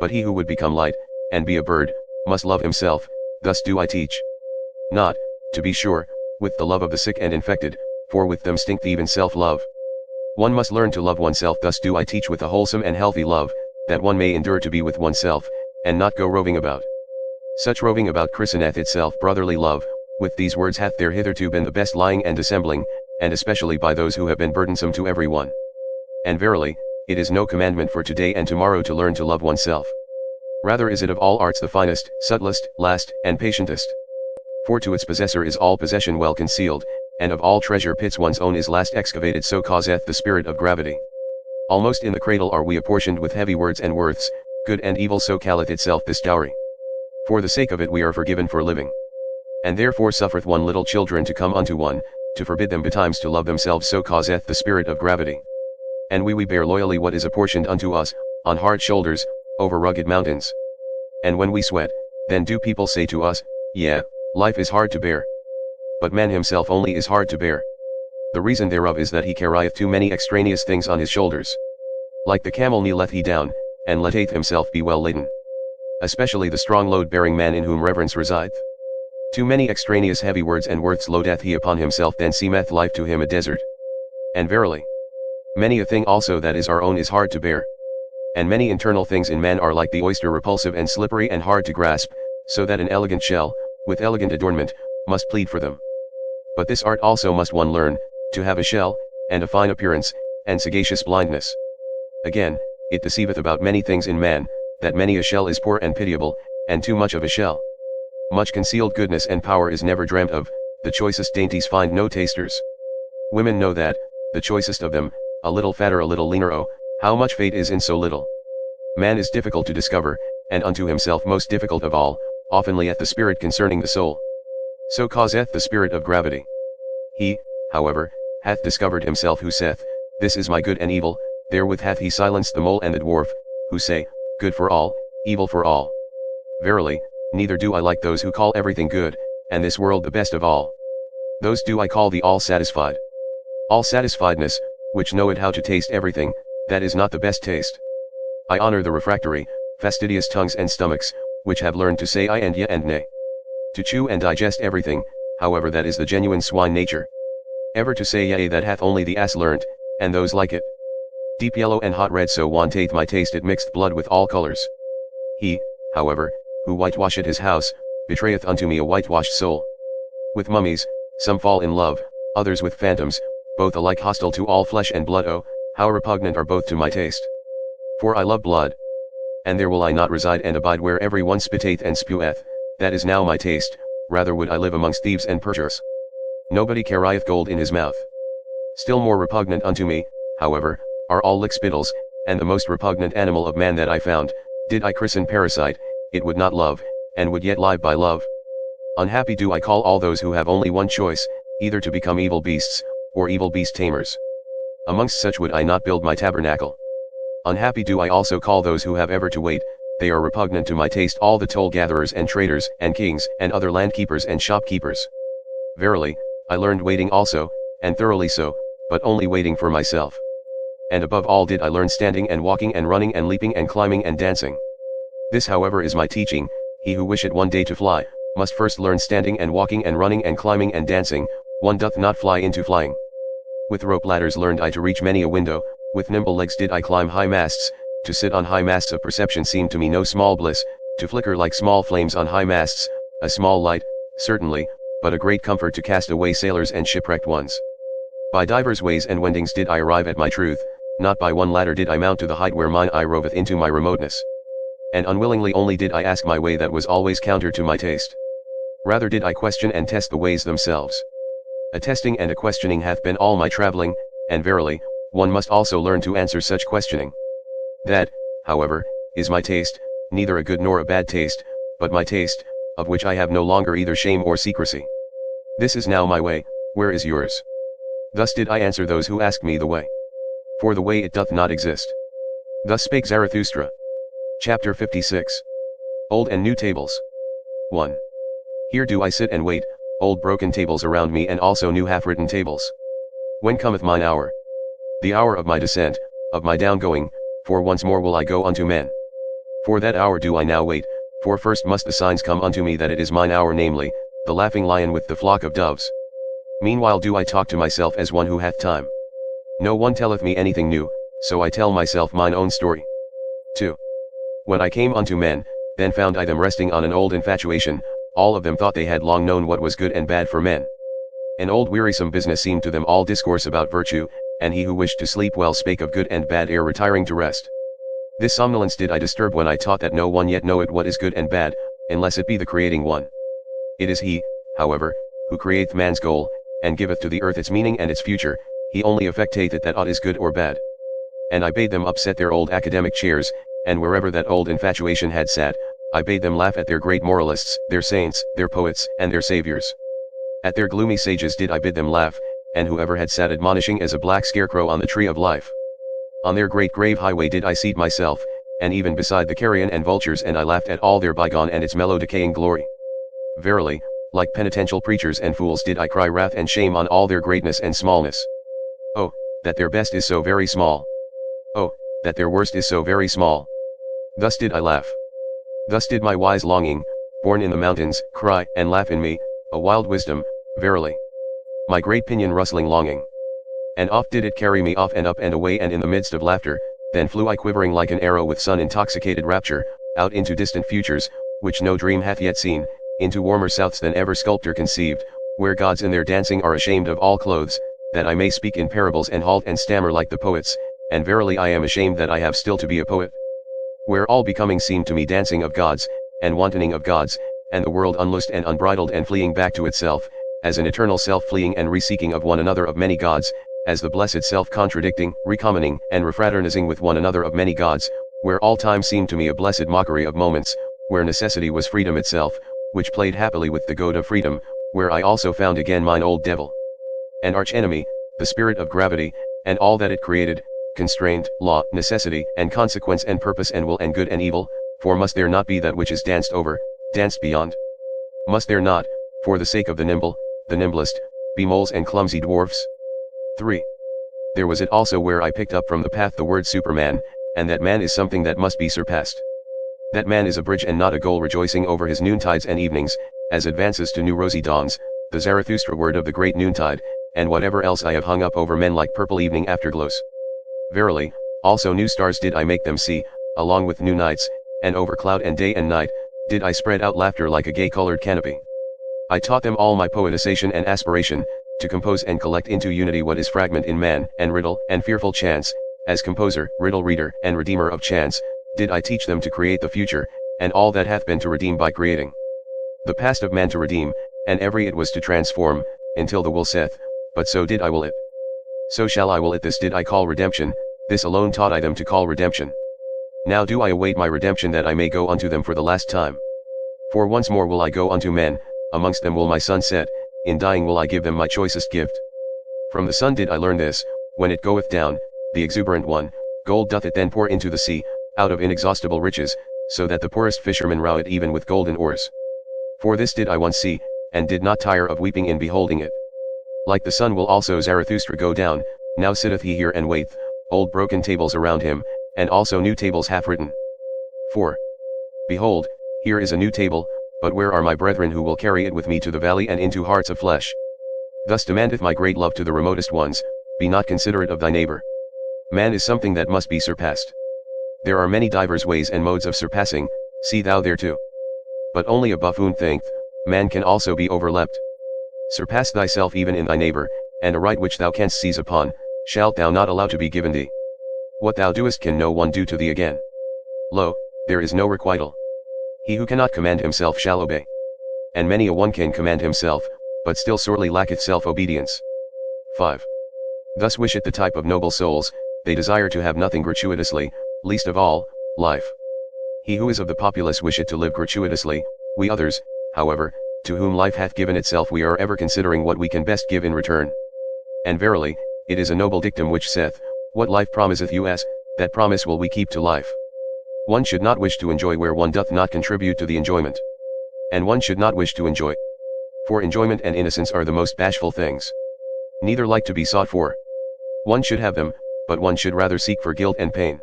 But he who would become light, and be a bird, must love himself, thus do I teach. Not, to be sure, with the love of the sick and infected, for with them stinketh even self-love. One must learn to love oneself, thus do I teach with a wholesome and healthy love, that one may endure to be with oneself, and not go roving about. Such roving about christeneth itself brotherly love. With these words hath there hitherto been the best lying and dissembling, and especially by those who have been burdensome to every one. And verily, it is no commandment for today and tomorrow to learn to love oneself. Rather is it of all arts the finest, subtlest, last, and patientest. For to its possessor is all possession well concealed, and of all treasure pits one's own is last excavated, so causeth the spirit of gravity. Almost in the cradle are we apportioned with heavy words and worths, good and evil, so calleth itself this dowry. For the sake of it we are forgiven for living. And therefore suffereth one little children to come unto one, to forbid them betimes to love themselves, so causeth the spirit of gravity. And we bear loyally what is apportioned unto us, on hard shoulders, over rugged mountains. And when we sweat, then do people say to us, yeah, life is hard to bear. But man himself only is hard to bear. The reason thereof is that he carrieth too many extraneous things on his shoulders. Like the camel kneeleth he down, and letteth himself be well laden. Especially the strong load-bearing man in whom reverence resideth. Too many extraneous heavy words and worths loadeth he upon himself, then seemeth life to him a desert. And verily, many a thing also that is our own is hard to bear. And many internal things in man are like the oyster, repulsive and slippery and hard to grasp, so that an elegant shell, with elegant adornment, must plead for them. But this art also must one learn, to have a shell, and a fine appearance, and sagacious blindness. Again, it deceiveth about many things in man, that many a shell is poor and pitiable, and too much of a shell. Much concealed goodness and power is never dreamt of, the choicest dainties find no tasters. Women know that, the choicest of them, a little fatter a little leaner, oh, how much fate is in so little. Man is difficult to discover, and unto himself most difficult of all, often lieth the spirit concerning the soul. So causeth the spirit of gravity. He, however, hath discovered himself who saith, this is my good and evil, therewith hath he silenced the mole and the dwarf, who say, good for all, evil for all. Verily, neither do I like those who call everything good, and this world the best of all. Those do I call the all-satisfied. All-satisfiedness, which knoweth how to taste everything, that is not the best taste. I honor the refractory, fastidious tongues and stomachs, which have learned to say I and ya and nay. To chew and digest everything, however, that is the genuine swine nature. Ever to say yea, that hath only the ass learnt, and those like it. Deep yellow and hot red, so wanteth my taste it mixed blood with all colors. He, however, who whitewasheth his house, betrayeth unto me a whitewashed soul. With mummies, some fall in love, others with phantoms, both alike hostile to all flesh and blood. Oh, how repugnant are both to my taste. For I love blood. And there will I not reside and abide where every one spitteth and speweth, that is now my taste, rather would I live amongst thieves and perjurers. Nobody carrieth gold in his mouth. Still more repugnant unto me, however, are all lickspittles, and the most repugnant animal of man that I found, did I christen parasite, it would not love, and would yet live by love. Unhappy do I call all those who have only one choice, either to become evil beasts, or evil beast tamers. Amongst such would I not build my tabernacle. Unhappy do I also call those who have ever to wait, they are repugnant to my taste, all the toll gatherers and traders and kings and other landkeepers and shopkeepers. Verily, I learned waiting also, and thoroughly so, but only waiting for myself. And above all did I learn standing and walking and running and leaping and climbing and dancing. This however is my teaching, he who wisheth one day to fly, must first learn standing and walking and running and climbing and dancing, one doth not fly into flying. With rope ladders learned I to reach many a window, with nimble legs did I climb high masts, to sit on high masts of perception seemed to me no small bliss, to flicker like small flames on high masts, a small light, certainly, but a great comfort to cast away sailors and shipwrecked ones. By divers ways and wendings did I arrive at my truth, not by one ladder did I mount to the height where mine eye roveth into my remoteness. And unwillingly only did I ask my way that was always counter to my taste. Rather did I question and test the ways themselves. A testing and a questioning hath been all my travelling, and verily, one must also learn to answer such questioning. That, however, is my taste, neither a good nor a bad taste, but my taste, of which I have no longer either shame or secrecy. This is now my way, where is yours? Thus did I answer those who asked me the way. For the way it doth not exist. Thus spake Zarathustra. Chapter 56. Old and New Tables. 1. Here do I sit and wait, old broken tables around me and also new half-written tables. When cometh mine hour? The hour of my descent, of my downgoing, for once more will I go unto men. For that hour do I now wait, for first must the signs come unto me that it is mine hour, namely, the laughing lion with the flock of doves. Meanwhile do I talk to myself as one who hath time. No one telleth me anything new, so I tell myself mine own story. 2. When I came unto men, then found I them resting on an old infatuation, all of them thought they had long known what was good and bad for men. An old wearisome business seemed to them all discourse about virtue, and he who wished to sleep well spake of good and bad ere retiring to rest. This somnolence did I disturb when I taught that no one yet knoweth what is good and bad, unless it be the creating one. It is he, however, who createth man's goal, and giveth to the earth its meaning and its future, he only affectateth that aught is good or bad. And I bade them upset their old academic chairs, and wherever that old infatuation had sat, I bade them laugh at their great moralists, their saints, their poets, and their saviors. At their gloomy sages did I bid them laugh, and whoever had sat admonishing as a black scarecrow on the tree of life. On their great grave highway did I seat myself, and even beside the carrion and vultures, and I laughed at all their bygone and its mellow decaying glory. Verily, like penitential preachers and fools did I cry wrath and shame on all their greatness and smallness. Oh, that their best is so very small. Oh, that their worst is so very small. Thus did I laugh. Thus did my wise longing, born in the mountains, cry and laugh in me, a wild wisdom, verily. My great pinion rustling longing. And oft did it carry me off and up and away, and in the midst of laughter, then flew I quivering like an arrow with sun-intoxicated rapture, out into distant futures, which no dream hath yet seen, into warmer souths than ever sculptor conceived, where gods in their dancing are ashamed of all clothes, that I may speak in parables and halt and stammer like the poets, and verily I am ashamed that I have still to be a poet. Where all becoming seemed to me dancing of gods, and wantoning of gods, and the world unloosed and unbridled and fleeing back to itself, as an eternal self fleeing and reseeking of one another of many gods, as the blessed self contradicting, recommoning, and refraternizing with one another of many gods, where all time seemed to me a blessed mockery of moments, where necessity was freedom itself, which played happily with the goad of freedom, where I also found again mine old devil. An arch enemy, the spirit of gravity, and all that it created, constraint, law, necessity, and consequence and purpose and will and good and evil, for must there not be that which is danced over, danced beyond? Must there not, for the sake of the nimble, the nimblest, be moles and clumsy dwarfs? 3. There was it also where I picked up from the path the word Superman, and that man is something that must be surpassed. That man is a bridge and not a goal, rejoicing over his noontides and evenings, as advances to new rosy dawns, the Zarathustra word of the great noontide, and whatever else I have hung up over men like purple evening afterglows. Verily, also new stars did I make them see, along with new nights, and over cloud and day and night, did I spread out laughter like a gay-colored canopy. I taught them all my poetization and aspiration, to compose and collect into unity what is fragment in man, and riddle and fearful chance, as composer, riddle reader, and redeemer of chance, did I teach them to create the future, and all that hath been to redeem by creating. The past of man to redeem, and every it was to transform, until the will saith, but so did I will it. So shall I will it, this did I call redemption, this alone taught I them to call redemption. Now do I await my redemption, that I may go unto them for the last time. For once more will I go unto men, amongst them will my sun set, in dying will I give them my choicest gift. From the sun did I learn this, when it goeth down, the exuberant one, gold doth it then pour into the sea, out of inexhaustible riches, so that the poorest fisherman row it even with golden oars. For this did I once see, and did not tire of weeping in beholding it. Like the sun will also Zarathustra go down, now sitteth he here and waiteth, old broken tables around him, and also new tables half written. 4. Behold, here is a new table, but where are my brethren who will carry it with me to the valley and into hearts of flesh? Thus demandeth my great love to the remotest ones, be not considerate of thy neighbor. Man is something that must be surpassed. There are many divers ways and modes of surpassing, see thou thereto. But only a buffoon thinketh, man can also be overleapt. Surpass thyself even in thy neighbor, and a right which thou canst seize upon, shalt thou not allow to be given thee. What thou doest can no one do to thee again. Lo, there is no requital. He who cannot command himself shall obey. And many a one can command himself, but still sorely lacketh self-obedience. 5. Thus wisheth the type of noble souls, they desire to have nothing gratuitously, least of all, life. He who is of the populace wisheth to live gratuitously, we others, however, to whom life hath given itself, we are ever considering what we can best give in return. And verily, it is a noble dictum which saith, what life promiseth you as, that promise will we keep to life. One should not wish to enjoy where one doth not contribute to the enjoyment. And one should not wish to enjoy. For enjoyment and innocence are the most bashful things. Neither like to be sought for. One should have them, but one should rather seek for guilt and pain.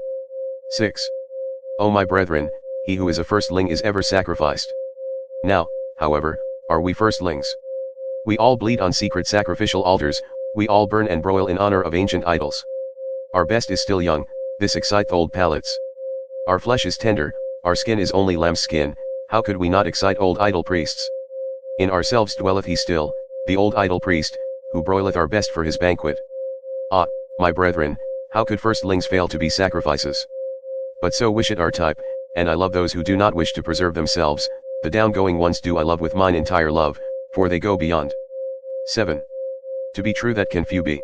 6. O my brethren, he who is a firstling is ever sacrificed. Now, however, are we firstlings? We all bleed on secret sacrificial altars, we all burn and broil in honor of ancient idols. Our best is still young, this exciteth old palates. Our flesh is tender, our skin is only lamb's skin, how could we not excite old idol priests? In ourselves dwelleth he still, the old idol priest, who broileth our best for his banquet. Ah, my brethren, how could firstlings fail to be sacrifices? But so wish it our type, and I love those who do not wish to preserve themselves, the down-going ones do I love with mine entire love, for they go beyond. 7. To be true that can few be.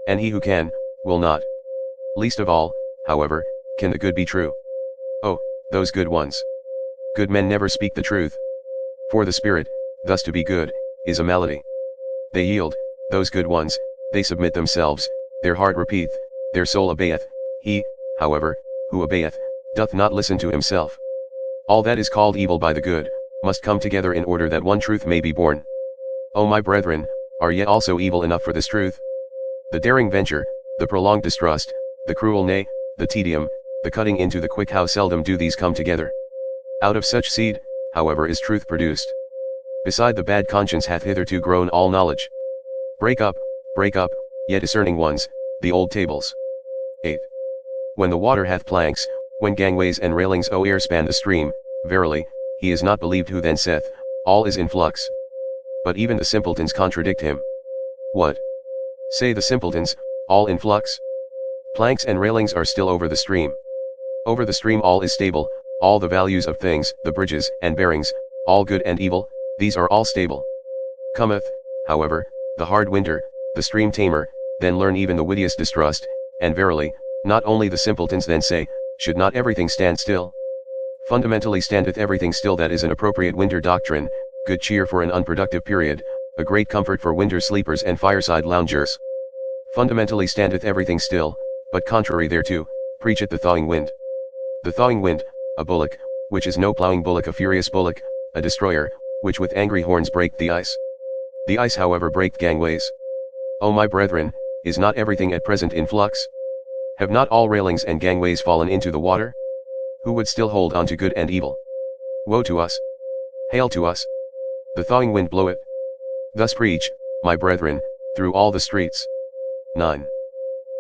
And he who can, will not. Least of all, however, can the good be true. Oh, those good ones. Good men never speak the truth. For the spirit, thus to be good, is a malady. They yield, those good ones, they submit themselves, their heart repeateth, their soul obeyeth, he, however, who obeyeth, doth not listen to himself. All that is called evil by the good, must come together in order that one truth may be born. O my brethren, are ye also evil enough for this truth? The daring venture, the prolonged distrust, the cruel nay, the tedium, the cutting into the quick, how seldom do these come together. Out of such seed, however, is truth produced. Beside the bad conscience hath hitherto grown all knowledge. Break up, ye discerning ones, the old tables. 8. When the water hath planks, when gangways and railings o'er span the stream, verily, he is not believed who then saith, all is in flux. But even the simpletons contradict him. What? Say the simpletons, all in flux? Planks and railings are still over the stream. Over the stream all is stable, all the values of things, the bridges and bearings, all good and evil, these are all stable. Cometh, however, the hard winter, the stream tamer, then learn even the wittiest distrust, and verily, not only the simpletons then say, should not everything stand still? Fundamentally standeth everything still, that is an appropriate winter doctrine, good cheer for an unproductive period, a great comfort for winter sleepers and fireside loungers. Fundamentally standeth everything still, but contrary thereto, preacheth the thawing wind. The thawing wind, a bullock, which is no ploughing bullock, a furious bullock, a destroyer, which with angry horns break the ice. The ice however break gangways. O my brethren, is not everything at present in flux? Have not all railings and gangways fallen into the water? Who would still hold on to good and evil? Woe to us! Hail to us! The thawing wind blow it. Thus preach, my brethren, through all the streets. 9.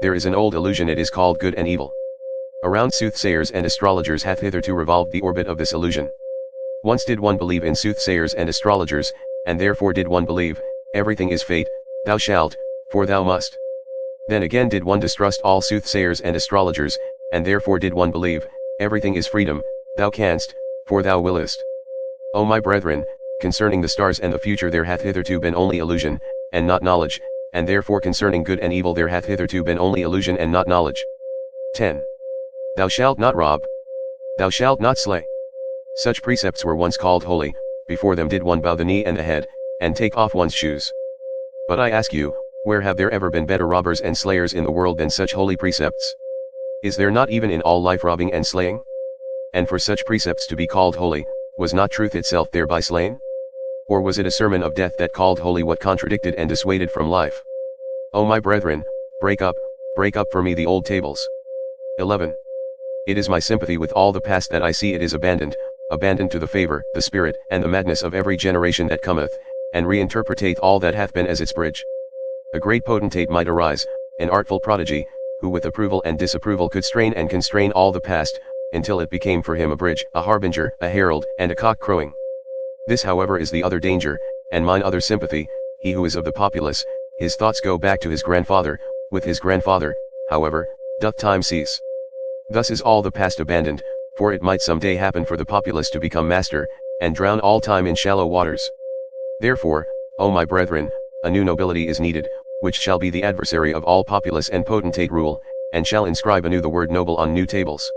There is an old illusion, it is called good and evil. Around soothsayers and astrologers hath hitherto revolved the orbit of this illusion. Once did one believe in soothsayers and astrologers, and therefore did one believe, everything is fate, thou shalt, for thou must. Then again did one distrust all soothsayers and astrologers, and therefore did one believe, everything is freedom, thou canst, for thou willest. O my brethren, concerning the stars and the future there hath hitherto been only illusion, and not knowledge, and therefore concerning good and evil there hath hitherto been only illusion and not knowledge. 10. Thou shalt not rob. Thou shalt not slay. Such precepts were once called holy, before them did one bow the knee and the head, and take off one's shoes. But I ask you, where have there ever been better robbers and slayers in the world than such holy precepts? Is there not even in all life robbing and slaying? And for such precepts to be called holy, was not truth itself thereby slain? Or was it a sermon of death that called holy what contradicted and dissuaded from life? O my brethren, break up for me the old tables. 11. It is my sympathy with all the past that I see it is abandoned to the favor, the spirit, and the madness of every generation that cometh, and reinterpreteth all that hath been as its bridge. A great potentate might arise, an artful prodigy, who with approval and disapproval could strain and constrain all the past, until it became for him a bridge, a harbinger, a herald, and a cock crowing. This however is the other danger, and mine other sympathy, he who is of the populace, his thoughts go back to his grandfather, with his grandfather, however, doth time cease. Thus is all the past abandoned, for it might some day happen for the populace to become master, and drown all time in shallow waters. Therefore, O my brethren, a new nobility is needed, which shall be the adversary of all populace and potentate rule, and shall inscribe anew the word noble on new tables.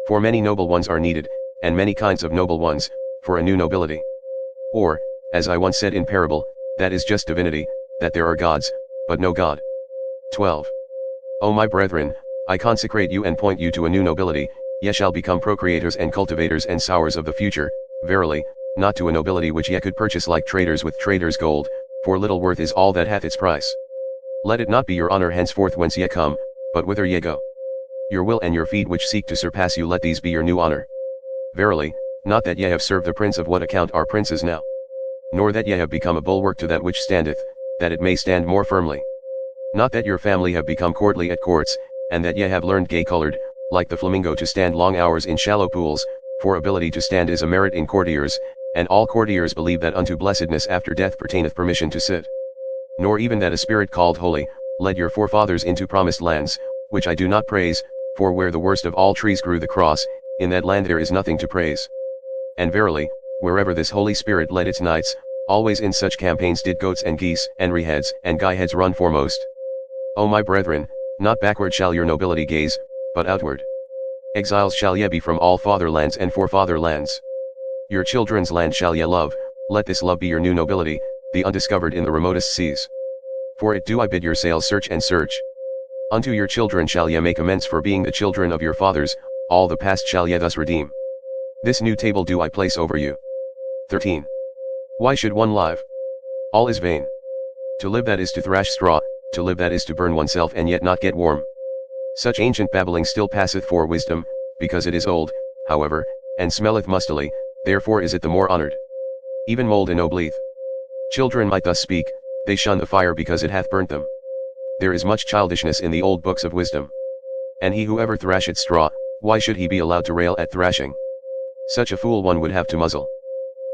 For many noble ones are needed, and many kinds of noble ones, for a new nobility. Or, as I once said in parable, that is just divinity, that there are gods, but no God. 12. O my brethren, I consecrate you and point you to a new nobility, ye shall become procreators and cultivators and sowers of the future, verily, not to a nobility which ye could purchase like traders with traders' gold, for little worth is all that hath its price. Let it not be your honor henceforth whence ye come, but whither ye go. Your will and your feet which seek to surpass you, let these be your new honor. Verily, not that ye have served the prince of what account are princes now. Nor that ye have become a bulwark to that which standeth, that it may stand more firmly. Not that your family have become courtly at courts, and that ye have learned gay-colored, like the flamingo to stand long hours in shallow pools, for ability to stand is a merit in courtiers, and all courtiers believe that unto blessedness after death pertaineth permission to sit. Nor even that a spirit called holy, led your forefathers into promised lands, which I do not praise, for where the worst of all trees grew the cross, in that land there is nothing to praise. And verily, wherever this Holy Spirit led its knights, always in such campaigns did goats and geese, and reheads, and guy-heads run foremost. O my brethren, not backward shall your nobility gaze, but outward. Exiles shall ye be from all fatherlands and forefatherlands. Your children's land shall ye love, let this love be your new nobility, the undiscovered in the remotest seas. For it do I bid your sails search and search. Unto your children shall ye make amends for being the children of your fathers, all the past shall ye thus redeem. This new table do I place over you. 13. Why should one live? All is vain. To live that is to thrash straw, to live that is to burn oneself and yet not get warm. Such ancient babbling still passeth for wisdom, because it is old, however, and smelleth mustily, therefore is it the more honored. Even mold ennobleth. Children might thus speak, they shun the fire because it hath burnt them. There is much childishness in the old books of wisdom. And he who ever thrasheth straw, why should he be allowed to rail at thrashing? Such a fool one would have to muzzle.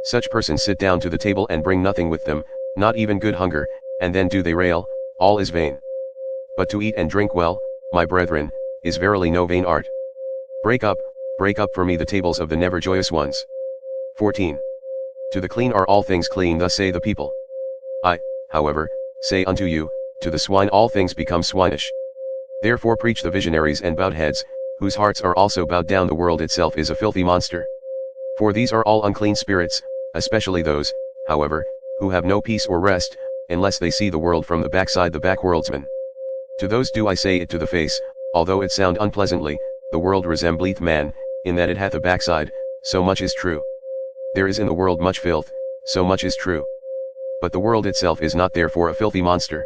Such persons sit down to the table and bring nothing with them, not even good hunger, and then do they rail, all is vain. But to eat and drink well, my brethren, is verily no vain art. Break up for me the tables of the never joyous ones. 14. To the clean are all things clean, thus say the people. I, however, say unto you, to the swine all things become swinish. Therefore preach the visionaries and bowed heads, whose hearts are also bowed down. The world itself is a filthy monster. For these are all unclean spirits, especially those, however, who have no peace or rest, unless they see the world from the backside, the backworldsman. To those do I say it to the face, although it sound unpleasantly, the world resembleth man, in that it hath a backside, so much is true. There is in the world much filth, so much is true. But the world itself is not therefore a filthy monster.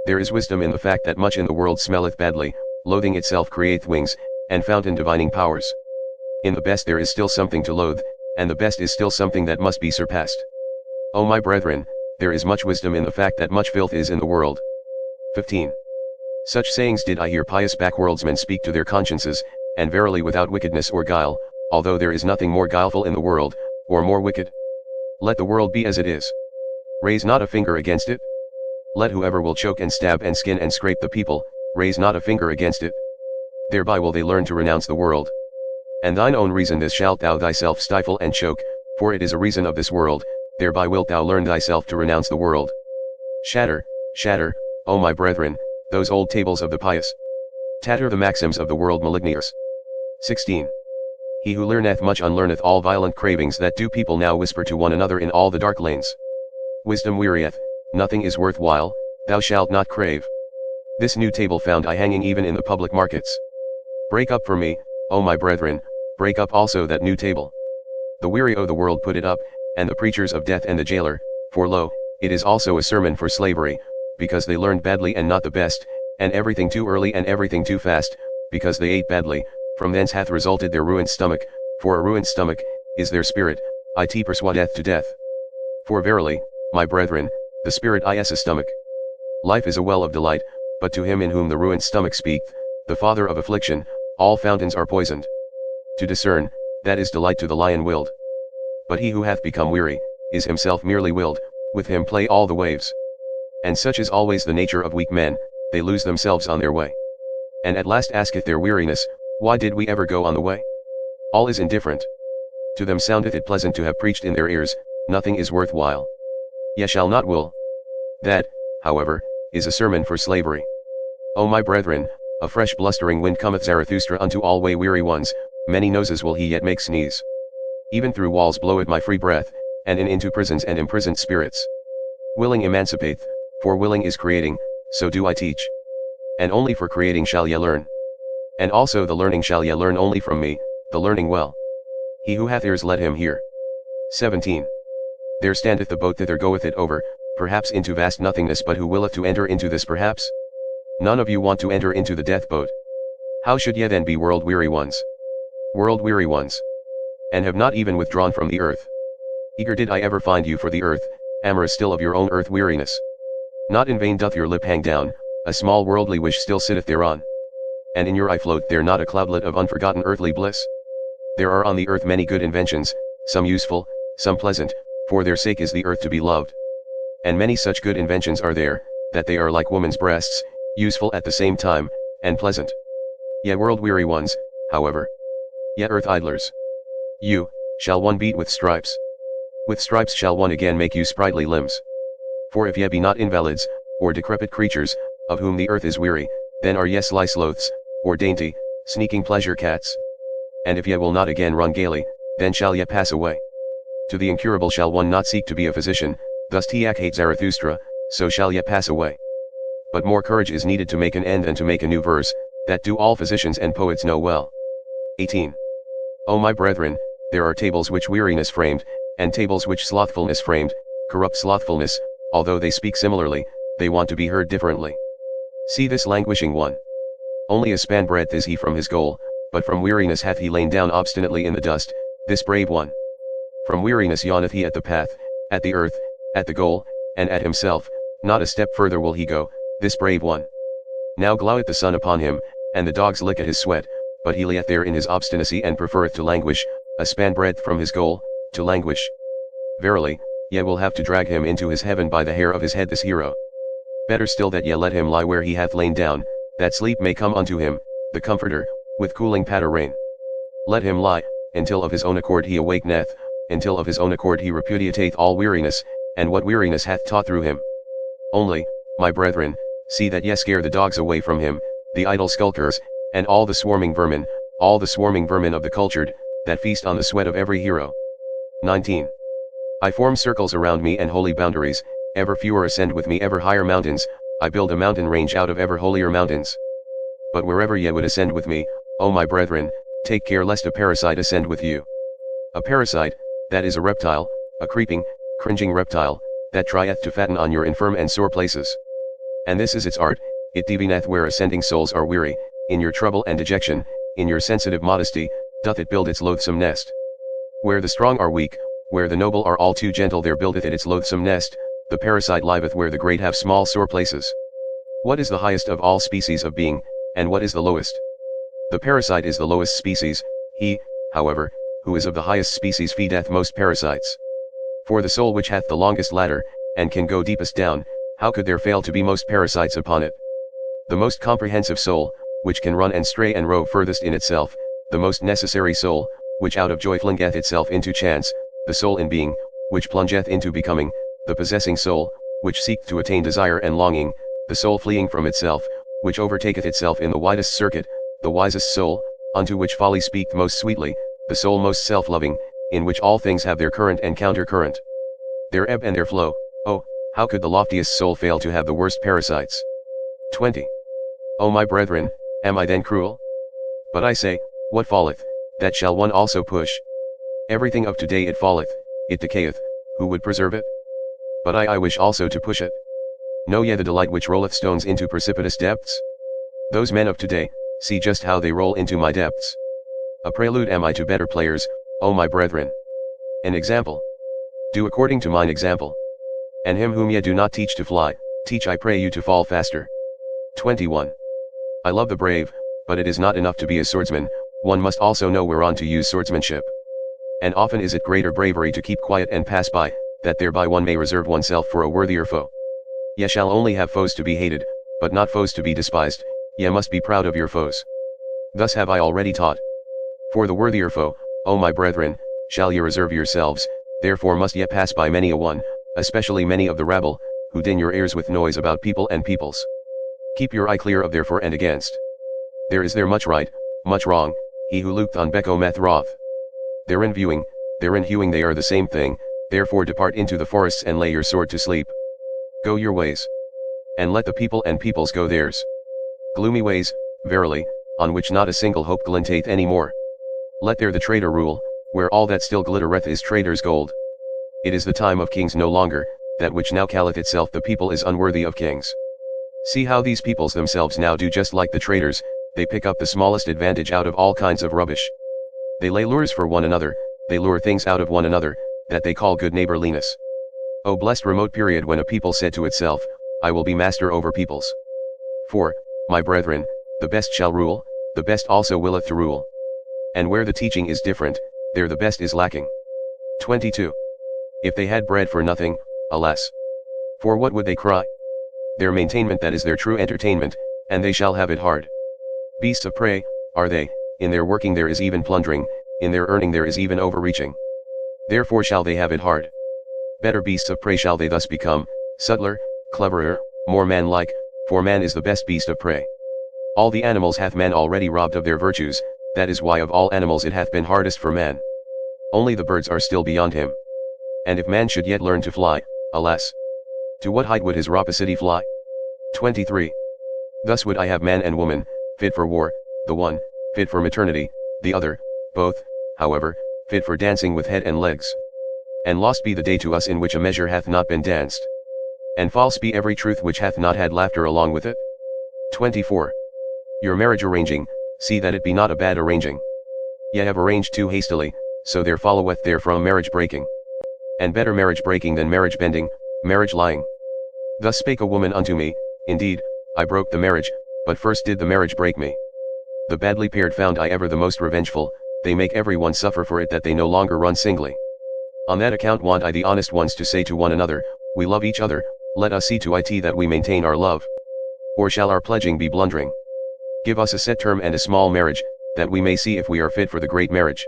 There is wisdom in the fact that much in the world smelleth badly, loathing itself createth wings, and fountain divining powers. In the best there is still something to loathe, and the best is still something that must be surpassed. O my brethren, there is much wisdom in the fact that much filth is in the world. 15. Such sayings did I hear pious backworldsmen speak to their consciences, and verily without wickedness or guile, although there is nothing more guileful in the world, or more wicked. Let the world be as it is. Raise not a finger against it. Let whoever will choke and stab and skin and scrape the people, raise not a finger against it. Thereby will they learn to renounce the world. And thine own reason this shalt thou thyself stifle and choke, for it is a reason of this world, thereby wilt thou learn thyself to renounce the world. Shatter, shatter, O my brethren, those old tables of the pious. Tatter the maxims of the world maligners. 16. He who learneth much unlearneth all violent cravings that do people now whisper to one another in all the dark lanes. Wisdom wearieth, nothing is worth while, thou shalt not crave. This new table found I hanging even in the public markets. Break up for me, O my brethren, break up also that new table. The weary o' the world put it up, and the preachers of death and the jailer, for lo, it is also a sermon for slavery, because they learned badly and not the best, and everything too early and everything too fast, because they ate badly, from thence hath resulted their ruined stomach, for a ruined stomach, is their spirit, it persuadeth to death. For verily, my brethren, the spirit is a stomach. Life is a well of delight, but to him in whom the ruined stomach speaketh, the father of affliction, all fountains are poisoned. To discern, that is delight to the lion-willed. But he who hath become weary, is himself merely willed, with him play all the waves. And such is always the nature of weak men, they lose themselves on their way. And at last asketh their weariness, why did we ever go on the way? All is indifferent. To them soundeth it pleasant to have preached in their ears, nothing is worth while. Ye shall not will. That, however, is a sermon for slavery. O my brethren, a fresh blustering wind cometh Zarathustra unto all way weary ones, many noses will he yet make sneeze. Even through walls bloweth my free breath, and into prisons and imprisoned spirits. Willing emancipateth, for willing is creating, so do I teach. And only for creating shall ye learn. And also the learning shall ye learn only from me, the learning well. He who hath ears let him hear. 17. There standeth the boat thither goeth it over, perhaps into vast nothingness, but who willeth to enter into this perhaps? None of you want to enter into the death boat. How should ye then be world weary ones? World weary ones. And have not even withdrawn from the earth. Eager did I ever find you for the earth, amorous still of your own earth weariness. Not in vain doth your lip hang down, a small worldly wish still sitteth thereon. And in your eye float there not a cloudlet of unforgotten earthly bliss? There are on the earth many good inventions, some useful, some pleasant, for their sake is the earth to be loved. And many such good inventions are there, that they are like woman's breasts, useful at the same time, and pleasant. Ye world-weary ones, however. Ye earth-idlers. You, shall one beat with stripes? With stripes shall one again make you sprightly limbs. For if ye be not invalids, or decrepit creatures, of whom the earth is weary, then are ye sly sloths, or dainty, sneaking pleasure cats. And if ye will not again run gaily, then shall ye pass away. To the incurable shall one not seek to be a physician, thus Tiak hate Zarathustra, so shall ye pass away. But more courage is needed to make an end and to make a new verse, that do all physicians and poets know well. 18. O my brethren, there are tables which weariness framed, and tables which slothfulness framed, corrupt slothfulness, although they speak similarly, they want to be heard differently. See this languishing one. Only a span breadth is he from his goal, but from weariness hath he lain down obstinately in the dust, this brave one. From weariness yawneth he at the path, at the earth, at the goal, and at himself, not a step further will he go, this brave one. Now gloweth the sun upon him, and the dogs lick at his sweat, but he lieth there in his obstinacy and preferreth to languish, a span breadth from his goal, to languish. Verily, ye will have to drag him into his heaven by the hair of his head, this hero. Better still that ye let him lie where he hath lain down, that sleep may come unto him, the comforter, with cooling patter rain. Let him lie, until of his own accord he awakeneth, until of his own accord he repudiateth all weariness, and what weariness hath taught through him. Only, my brethren, see that ye scare the dogs away from him, the idle skulkers, and all the swarming vermin of the cultured, that feast on the sweat of every hero. 19. I form circles around me and holy boundaries, ever fewer ascend with me ever higher mountains, I build a mountain range out of ever holier mountains. But wherever ye would ascend with me, O my brethren, take care lest a parasite ascend with you. A parasite, that is a reptile, a creeping, cringing reptile, that trieth to fatten on your infirm and sore places. And this is its art, it divineth where ascending souls are weary, in your trouble and dejection, in your sensitive modesty, doth it build its loathsome nest. Where the strong are weak, where the noble are all too gentle, there buildeth it its loathsome nest, the parasite liveth where the great have small sore places. What is the highest of all species of being, and what is the lowest? The parasite is the lowest species, he, however, who is of the highest species feedeth most parasites. For the soul which hath the longest ladder, and can go deepest down, how could there fail to be most parasites upon it? The most comprehensive soul, which can run and stray and rove furthest in itself, the most necessary soul, which out of joy flingeth itself into chance, the soul in being, which plungeth into becoming, the possessing soul, which seeketh to attain desire and longing, the soul fleeing from itself, which overtaketh itself in the widest circuit, the wisest soul, unto which folly speaketh most sweetly, the soul most self-loving, in which all things have their current and counter-current, their ebb and their flow. Oh, how could the loftiest soul fail to have the worst parasites? 20. O my brethren, am I then cruel? But I say, what falleth, that shall one also push. Everything of today it falleth, it decayeth, who would preserve it? But I wish also to push it. Know ye the delight which rolleth stones into precipitous depths? Those men of today, see just how they roll into my depths. A prelude am I to better players, O my brethren. An example. Do according to mine example. And him whom ye do not teach to fly, teach I pray you to fall faster. 21. I love the brave, but it is not enough to be a swordsman, one must also know whereon to use swordsmanship. And often is it greater bravery to keep quiet and pass by, that thereby one may reserve oneself for a worthier foe. Ye shall only have foes to be hated, but not foes to be despised, ye must be proud of your foes. Thus have I already taught. For the worthier foe, O my brethren, shall ye reserve yourselves, therefore must ye pass by many a one, especially many of the rabble, who din your ears with noise about people and peoples. Keep your eye clear of their for and against. There is there much right, much wrong, he who looketh on Becco meth wroth. Therein viewing, therein hewing they are the same thing, therefore depart into the forests and lay your sword to sleep. Go your ways. And let the people and peoples go theirs. Gloomy ways, verily, on which not a single hope glinteth any more. Let there the traitor rule, where all that still glittereth is traitor's gold. It is the time of kings no longer, that which now calleth itself the people is unworthy of kings. See how these peoples themselves now do just like the traitors, they pick up the smallest advantage out of all kinds of rubbish. They lay lures for one another, they lure things out of one another, that they call good neighborliness. O blessed remote period when a people said to itself, I will be master over peoples. For, my brethren, the best shall rule, the best also willeth to rule. And where the teaching is different, there the best is lacking. 22. If they had bread for nothing, alas! For what would they cry? Their maintainment that is their true entertainment, and they shall have it hard. Beasts of prey, are they, in their working there is even plundering, in their earning there is even overreaching. Therefore shall they have it hard. Better beasts of prey shall they thus become, subtler, cleverer, more man-like, for man is the best beast of prey. All the animals hath man already robbed of their virtues, that is why of all animals it hath been hardest for man. Only the birds are still beyond him. And if man should yet learn to fly, alas! To what height would his rapacity fly? 23. Thus would I have man and woman, fit for war, the one, fit for maternity, the other, both, however, fit for dancing with head and legs. And lost be the day to us in which a measure hath not been danced. And false be every truth which hath not had laughter along with it. 24. Your marriage arranging, see that it be not a bad arranging. Ye have arranged too hastily, so there followeth therefrom marriage breaking. And better marriage breaking than marriage bending, marriage lying. Thus spake a woman unto me, indeed, I broke the marriage, but first did the marriage break me. The badly paired found I ever the most revengeful, they make every one suffer for it that they no longer run singly. On that account want I the honest ones to say to one another, we love each other, let us see to it that we maintain our love. Or shall our pledging be blundering? Give us a set term and a small marriage, that we may see if we are fit for the great marriage.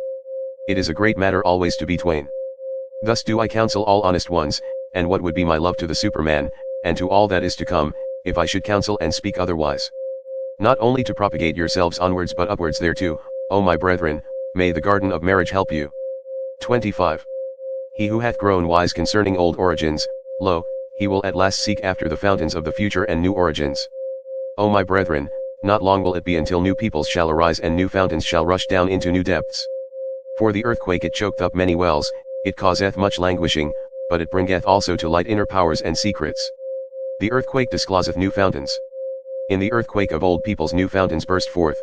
It is a great matter always to be twain. Thus do I counsel all honest ones, and what would be my love to the Superman, and to all that is to come, if I should counsel and speak otherwise. Not only to propagate yourselves onwards but upwards thereto, O my brethren, may the garden of marriage help you. 25. He who hath grown wise concerning old origins, lo, he will at last seek after the fountains of the future and new origins. O my brethren, not long will it be until new peoples shall arise and new fountains shall rush down into new depths. For the earthquake it choked up many wells, it causeth much languishing, but it bringeth also to light inner powers and secrets. The earthquake discloseth new fountains. In the earthquake of old peoples new fountains burst forth.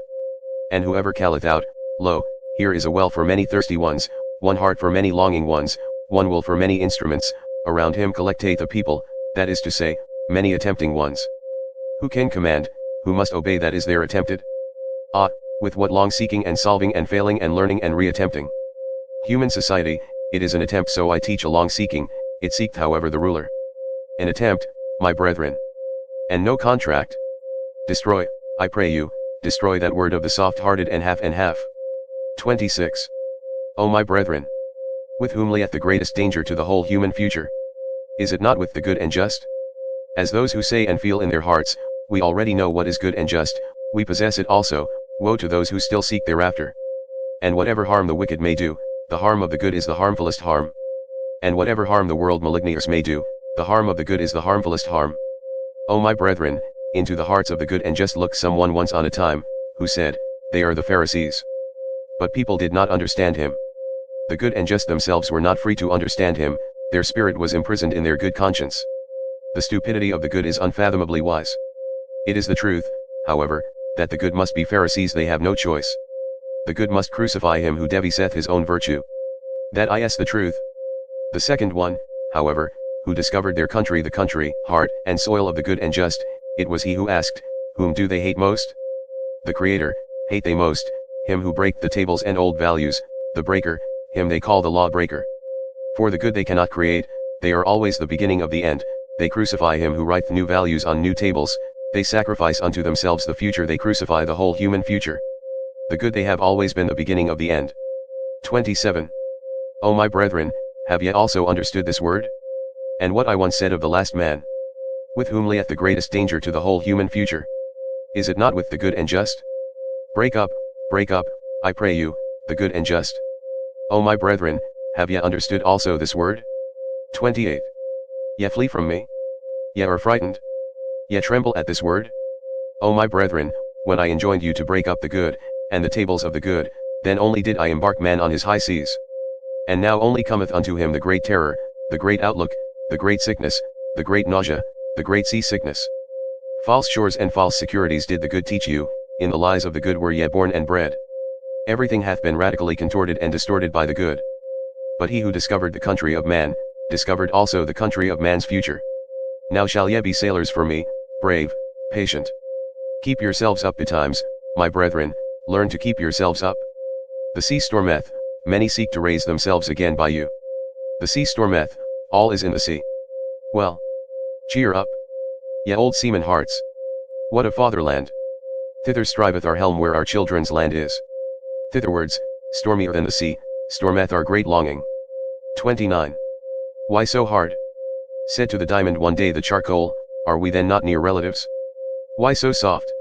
And whoever calleth out, lo, here is a well for many thirsty ones, one heart for many longing ones, one will for many instruments, around him collectate the people, that is to say, many attempting ones. Who can command, who must obey, that is there attempted? Ah, with what long seeking and solving and failing and learning and re-attempting. Human society, it is an attempt, so I teach a long seeking, it seeked however the ruler. An attempt, my brethren. And no contract. Destroy, I pray you, destroy that word of the soft-hearted and half and half. 26. O my brethren! With whom lieth the greatest danger to the whole human future? Is it not with the good and just? As those who say and feel in their hearts, we already know what is good and just, we possess it also, woe to those who still seek thereafter. And whatever harm the wicked may do, the harm of the good is the harmfulest harm. And whatever harm the world maligners may do, the harm of the good is the harmfulest harm. O my brethren, into the hearts of the good and just looked someone once on a time, who said, they are the Pharisees. But people did not understand him. The good and just themselves were not free to understand him, their spirit was imprisoned in their good conscience. The stupidity of the good is unfathomably wise. It is the truth, however, that the good must be Pharisees, they have no choice. The good must crucify him who deviseth his own virtue. That is the truth. The second one, however, who discovered their country, the country, heart, and soil of the good and just, it was he who asked, whom do they hate most? The Creator, hate they most, him who break the tables and old values, the breaker, him they call the law breaker. For the good they cannot create, they are always the beginning of the end, they crucify him who write new values on new tables, they sacrifice unto themselves the future, they crucify the whole human future. The good they have always been the beginning of the end. 27. O my brethren, have ye also understood this word? And what I once said of the last man? With whom lieth the greatest danger to the whole human future? Is it not with the good and just? Break up, I pray you, the good and just. O my brethren, have ye understood also this word? 28. Ye flee from me? Ye are frightened? Ye tremble at this word? O my brethren, when I enjoined you to break up the good, and the tables of the good, then only did I embark man on his high seas. And now only cometh unto him the great terror, the great outlook, the great sickness, the great nausea, the great sea sickness. False shores and false securities did the good teach you, in the lies of the good were ye born and bred. Everything hath been radically contorted and distorted by the good. But he who discovered the country of man, discovered also the country of man's future. Now shall ye be sailors for me, brave, patient. Keep yourselves up betimes, my brethren, learn to keep yourselves up. The sea stormeth, many seek to raise themselves again by you. The sea stormeth, all is in the sea. Well, cheer up, ye old seaman hearts. What of fatherland? Thither striveth our helm where our children's land is. Thitherwards, stormier than the sea, stormeth our great longing. 29. Why so hard? Said to the diamond one day the charcoal, are we then not near relatives? Why so soft?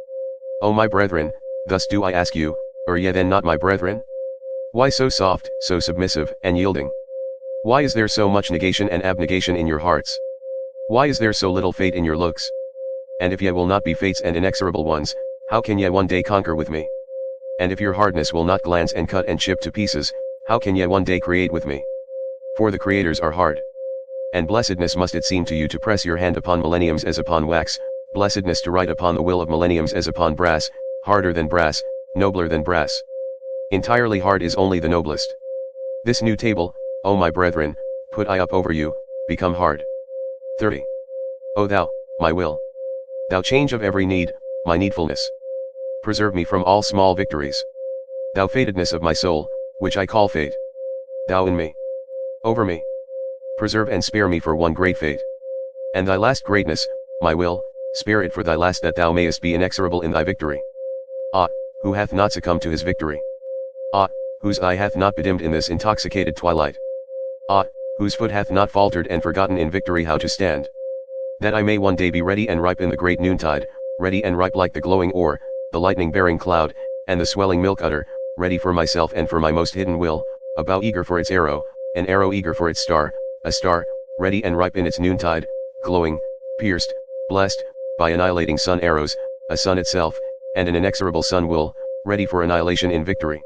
O my brethren, thus do I ask you, are ye then not my brethren? Why so soft, so submissive, and yielding? Why is there so much negation and abnegation in your hearts? Why is there so little fate in your looks? And if ye will not be fates and inexorable ones, how can ye one day conquer with me? And if your hardness will not glance and cut and chip to pieces, how can ye one day create with me? For the creators are hard. And blessedness must it seem to you to press your hand upon millenniums as upon wax, blessedness to write upon the will of millenniums as upon brass, harder than brass, nobler than brass. Entirely hard is only the noblest. This new table, O my brethren, put I up over you, become hard. 30. O thou, my will. Thou change of every need, my needfulness. Preserve me from all small victories. Thou fatedness of my soul, which I call fate. Thou in me. Over me. Preserve and spare me for one great fate. And thy last greatness, my will, spare it for thy last, that thou mayest be inexorable in thy victory. Ah, who hath not succumbed to his victory? Ah, whose eye hath not bedimmed in this intoxicated twilight? Ah, whose foot hath not faltered and forgotten in victory how to stand? That I may one day be ready and ripe in the great noontide, ready and ripe like the glowing ore, the lightning-bearing cloud, and the swelling milk udder, ready for myself and for my most hidden will, a bow eager for its arrow, an arrow eager for its star, a star, ready and ripe in its noontide, glowing, pierced, blessed, by annihilating sun arrows, a sun itself, and an inexorable sun will, ready for annihilation in victory.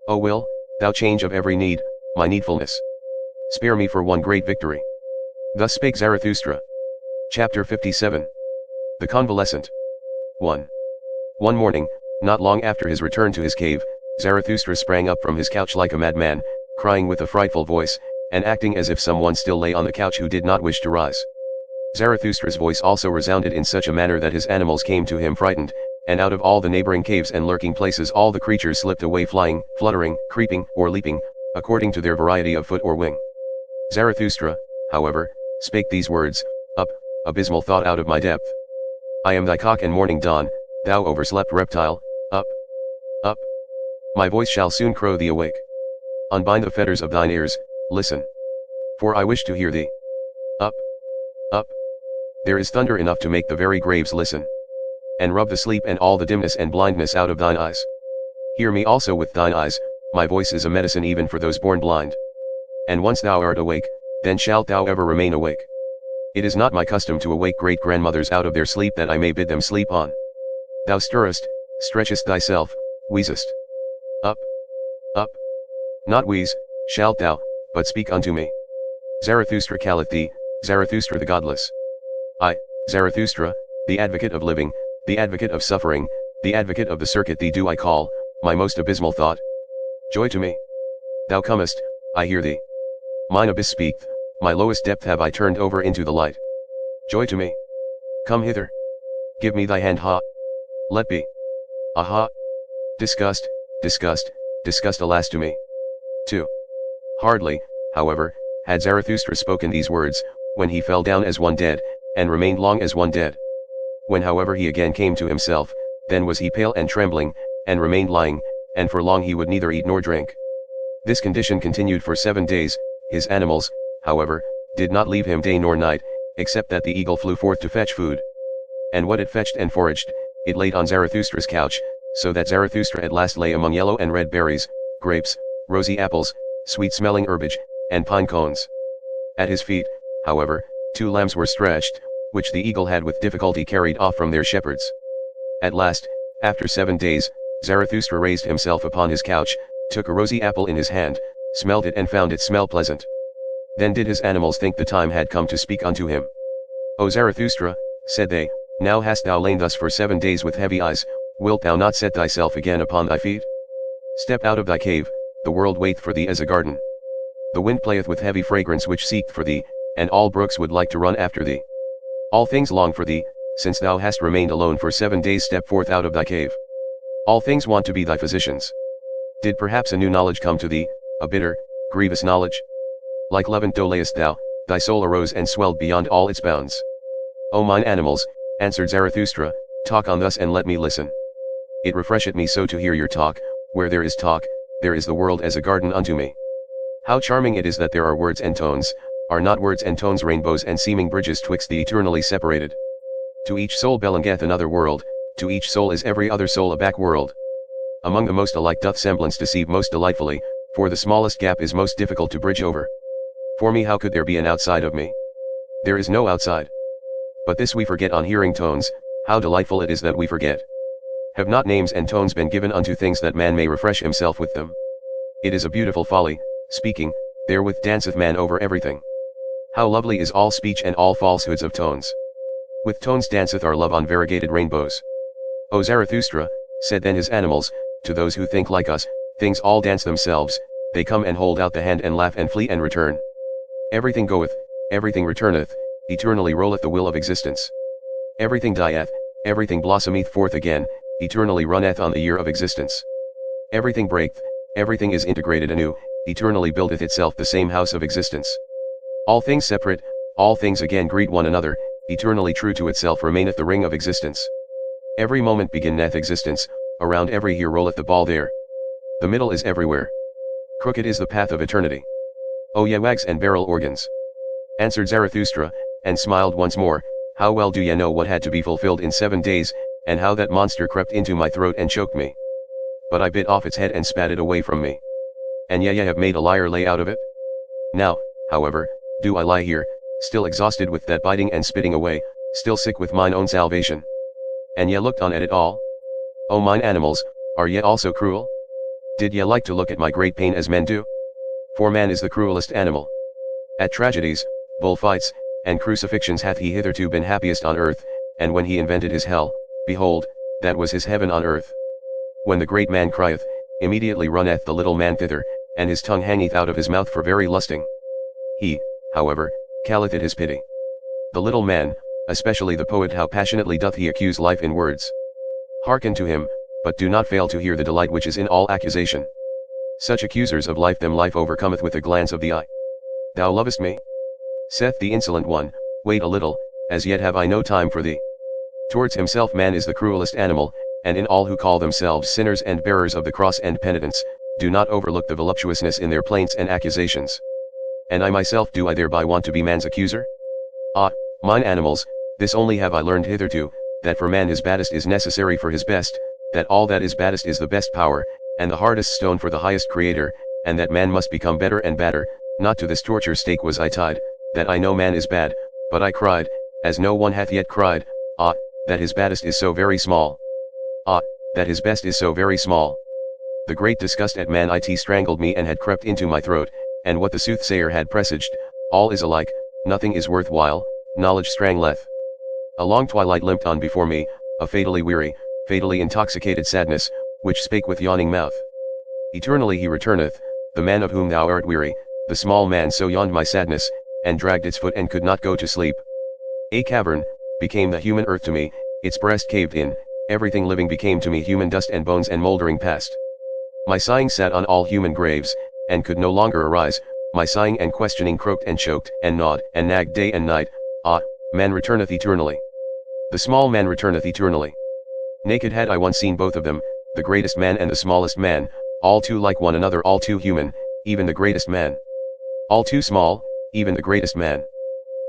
O will, thou change of every need, my needfulness. Spare me for one great victory. Thus spake Zarathustra. Chapter 57. The Convalescent. 1. One morning, not long after his return to his cave, Zarathustra sprang up from his couch like a madman, crying with a frightful voice, and acting as if someone still lay on the couch who did not wish to rise. Zarathustra's voice also resounded in such a manner that his animals came to him frightened, and out of all the neighboring caves and lurking places all the creatures slipped away flying, fluttering, creeping, or leaping, according to their variety of foot or wing. Zarathustra, however, spake these words, "Up, abysmal thought out of my depth. I am thy cock and morning dawn, thou overslept reptile, up, up. My voice shall soon crow thee awake. Unbind the fetters of thine ears, listen. For I wish to hear thee. Up, up. There is thunder enough to make the very graves listen. And rub the sleep and all the dimness and blindness out of thine eyes. Hear me also with thine eyes, my voice is a medicine even for those born blind. And once thou art awake, then shalt thou ever remain awake. It is not my custom to awake great-grandmothers out of their sleep that I may bid them sleep on. Thou stirrest, stretchest thyself, wheezest. Up, up. Not wheeze, shalt thou, but speak unto me. Zarathustra calleth thee, Zarathustra the godless. I, Zarathustra, the advocate of living, the advocate of suffering, the advocate of the circuit thee do I call, my most abysmal thought. Joy to me. Thou comest, I hear thee. Mine abyss speaketh, my lowest depth have I turned over into the light. Joy to me. Come hither. Give me thy hand, ha. Let be. Aha. Disgust, disgust, disgust, alas to me. 2. Hardly, however, had Zarathustra spoken these words, when he fell down as one dead, and remained long as one dead. When however he again came to himself, then was he pale and trembling, and remained lying, and for long he would neither eat nor drink. This condition continued for 7 days, his animals, however, did not leave him day nor night, except that the eagle flew forth to fetch food. And what it fetched and foraged, it laid on Zarathustra's couch, so that Zarathustra at last lay among yellow and red berries, grapes, rosy apples, sweet-smelling herbage, and pine cones. At his feet, however, 2 lambs were stretched, which the eagle had with difficulty carried off from their shepherds. At last, after 7 days, Zarathustra raised himself upon his couch, took a rosy apple in his hand, smelled it and found it smell pleasant. Then did his animals think the time had come to speak unto him. O Zarathustra, said they, now hast thou lain thus for 7 days with heavy eyes, wilt thou not set thyself again upon thy feet? Step out of thy cave, the world waiteth for thee as a garden. The wind playeth with heavy fragrance which seeketh for thee, and all brooks would like to run after thee. All things long for thee, since thou hast remained alone for 7 days, step forth out of thy cave. All things want to be thy physicians. Did perhaps a new knowledge come to thee, a bitter, grievous knowledge? Like leavened dough layest thou, thy soul arose and swelled beyond all its bounds. O mine animals, answered Zarathustra, talk on thus and let me listen. It refresheth me so to hear your talk, where there is talk, there is the world as a garden unto me. How charming it is that there are words and tones, are not words and tones rainbows and seeming bridges twixt the eternally separated? To each soul belongeth another world, to each soul is every other soul a back world. Among the most alike doth semblance deceive most delightfully, for the smallest gap is most difficult to bridge over. For me, how could there be an outside of me? There is no outside. But this we forget on hearing tones, how delightful it is that we forget. Have not names and tones been given unto things that man may refresh himself with them? It is a beautiful folly, speaking, therewith danceth man over everything. How lovely is all speech and all falsehoods of tones. With tones danceth our love on variegated rainbows. O Zarathustra, said then his animals, to those who think like us, things all dance themselves, they come and hold out the hand and laugh and flee and return. Everything goeth, everything returneth, eternally rolleth the will of existence. Everything dieth, everything blossometh forth again, eternally runneth on the year of existence. Everything breaketh, everything is integrated anew, eternally buildeth itself the same house of existence. All things separate, all things again greet one another, eternally true to itself remaineth the ring of existence. Every moment beginneth existence, around every here rolleth the ball there. The middle is everywhere. Crooked is the path of eternity. O ye wags and barrel organs! Answered Zarathustra, and smiled once more, how well do ye know what had to be fulfilled in 7 days, and how that monster crept into my throat and choked me. But I bit off its head and spat it away from me. And ye have made a liar lay out of it? Now, however, do I lie here, still exhausted with that biting and spitting away, still sick with mine own salvation. And ye looked on at it all? O mine animals, are ye also cruel? Did ye like to look at my great pain as men do? For man is the cruelest animal. At tragedies, bullfights, and crucifixions hath he hitherto been happiest on earth, and when he invented his hell, behold, that was his heaven on earth. When the great man crieth, Immediately runneth the little man thither, and his tongue hangeth out of his mouth for very lusting. He, however, calleth it his pity. The little man, especially the poet, how passionately doth he accuse life in words. Hearken to him, but do not fail to hear the delight which is in all accusation. Such accusers of life them life overcometh with a glance of the eye. Thou lovest me? Saith the insolent one, wait a little, as yet have I no time for thee. Towards himself man is the cruelest animal, and in all who call themselves sinners and bearers of the cross and penitence, do not overlook the voluptuousness in their plaints and accusations. And I myself, do I thereby want to be man's accuser? Ah, mine animals, this only have I learned hitherto, that for man his baddest is necessary for his best, that all that is baddest is the best power, and the hardest stone for the highest creator, and that man must become better and badder. Not to this torture stake was I tied, that I know man is bad, but I cried, as no one hath yet cried, ah, that his baddest is so very small. Ah, that his best is so very small. The great disgust at man it strangled me and had crept into my throat, and what the soothsayer had presaged, all is alike, nothing is worth while, knowledge strangleth. A long twilight limped on before me, a fatally weary, fatally intoxicated sadness, which spake with yawning mouth. Eternally he returneth, the man of whom thou art weary, the small man so yawned my sadness, and dragged its foot and could not go to sleep. A cavern, became the human earth to me, its breast caved in, everything living became to me human dust and bones and mouldering past. My sighing sat on all human graves, and could no longer arise, my sighing and questioning croaked and choked and gnawed and nagged day and night, ah, man returneth eternally. The small man returneth eternally. Naked had I once seen both of them, the greatest man and the smallest man, all too like one another, all too human, even the greatest man. All too small, even the greatest man.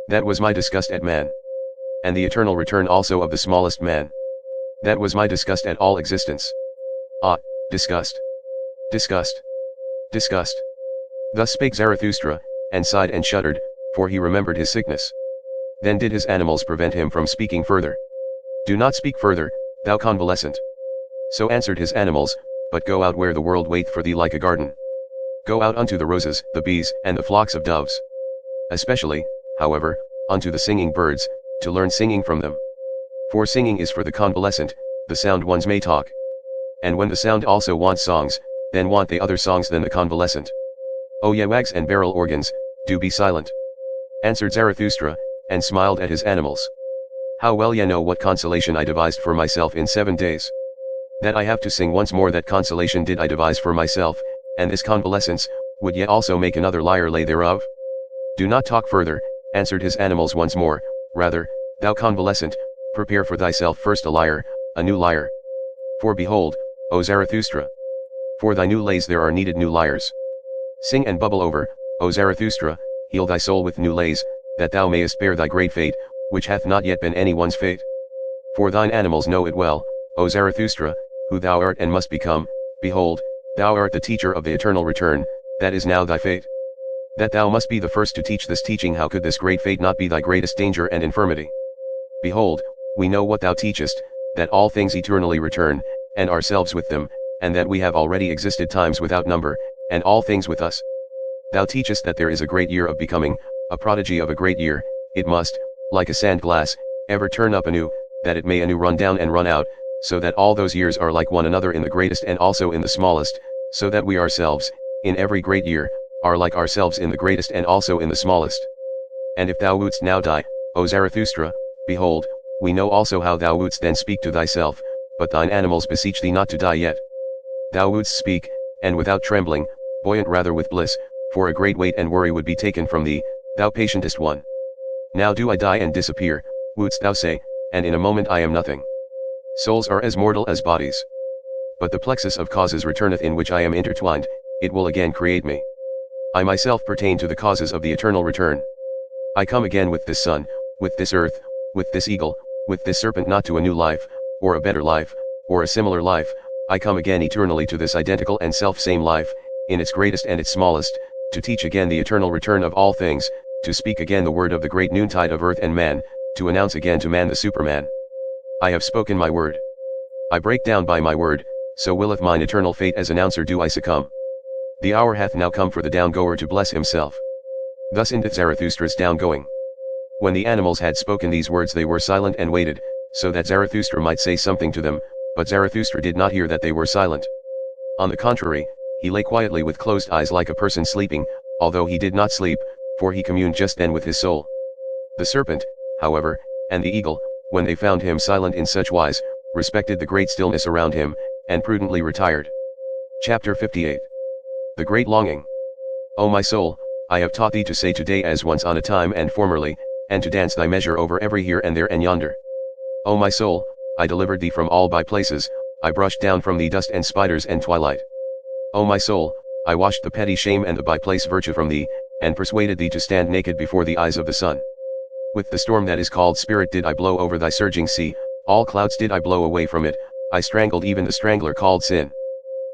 That was my disgust at man. And the eternal return also of the smallest man. That was my disgust at all existence. Ah, disgust. Disgust. Disgust. Thus spake Zarathustra, and sighed and shuddered, for he remembered his sickness. Then did his animals prevent him from speaking further. Do not speak further, thou convalescent. So answered his animals, but go out where the world waiteth for thee like a garden. Go out unto the roses, the bees, and the flocks of doves. Especially, however, unto the singing birds, to learn singing from them. For singing is for the convalescent, the sound ones may talk. And when the sound also wants songs, then want they other songs than the convalescent. O ye wags and barrel organs, do be silent. Answered Zarathustra, and smiled at his animals. How well ye know what consolation I devised for myself in 7 days. That I have to sing once more, that consolation did I devise for myself, and this convalescence, would ye also make another lyre lay thereof? Do not talk further, answered his animals once more, rather, thou convalescent, prepare for thyself first a lyre, a new lyre. For behold, O Zarathustra, for thy new lays there are needed new lyres. Sing and bubble over, O Zarathustra, heal thy soul with new lays, that thou mayest bear thy great fate, which hath not yet been any one's fate. For thine animals know it well, O Zarathustra, who thou art and must become. Behold, thou art the teacher of the eternal return, that is now thy fate. That thou must be the first to teach this teaching, how could this great fate not be thy greatest danger and infirmity? Behold, we know what thou teachest, that all things eternally return, and ourselves with them, and that we have already existed times without number, and all things with us. Thou teachest that there is a great year of becoming, a prodigy of a great year, it must, like a sand glass, ever turn up anew, that it may anew run down and run out, so that all those years are like one another in the greatest and also in the smallest, so that we ourselves, in every great year, are like ourselves in the greatest and also in the smallest. And if thou wouldst now die, O Zarathustra, behold, we know also how thou wouldst then speak to thyself, but thine animals beseech thee not to die yet. Thou wouldst speak, and without trembling, buoyant rather with bliss, for a great weight and worry would be taken from thee, thou patientest one. Now do I die and disappear, wouldst thou say, and in a moment I am nothing. Souls are as mortal as bodies. But the plexus of causes returneth, in which I am intertwined, it will again create me. I myself pertain to the causes of the eternal return. I come again with this sun, with this earth, with this eagle, with this serpent, not to a new life, or a better life, or a similar life. I come again eternally to this identical and self-same life, in its greatest and its smallest, to teach again the eternal return of all things, to speak again the word of the great noontide of earth and man, to announce again to man the Superman. I have spoken my word. I break down by my word, so willeth mine eternal fate, as announcer do I succumb. The hour hath now come for the down-goer to bless himself. Thus endeth Zarathustra's down-going. When the animals had spoken these words, they were silent and waited, so that Zarathustra might say something to them, but Zarathustra did not hear that they were silent. On the contrary, he lay quietly with closed eyes like a person sleeping, although he did not sleep, for he communed just then with his soul. The serpent, however, and the eagle, when they found him silent in such wise, respected the great stillness around him, and prudently retired. Chapter 58. The Great Longing. O my soul, I have taught thee to say today as once on a time and formerly, and to dance thy measure over every here and there and yonder. O my soul, I delivered thee from all by places, I brushed down from thee dust and spiders and twilight. O my soul, I washed the petty shame and the by-place virtue from thee, and persuaded thee to stand naked before the eyes of the sun. With the storm that is called spirit did I blow over thy surging sea, all clouds did I blow away from it, I strangled even the strangler called sin.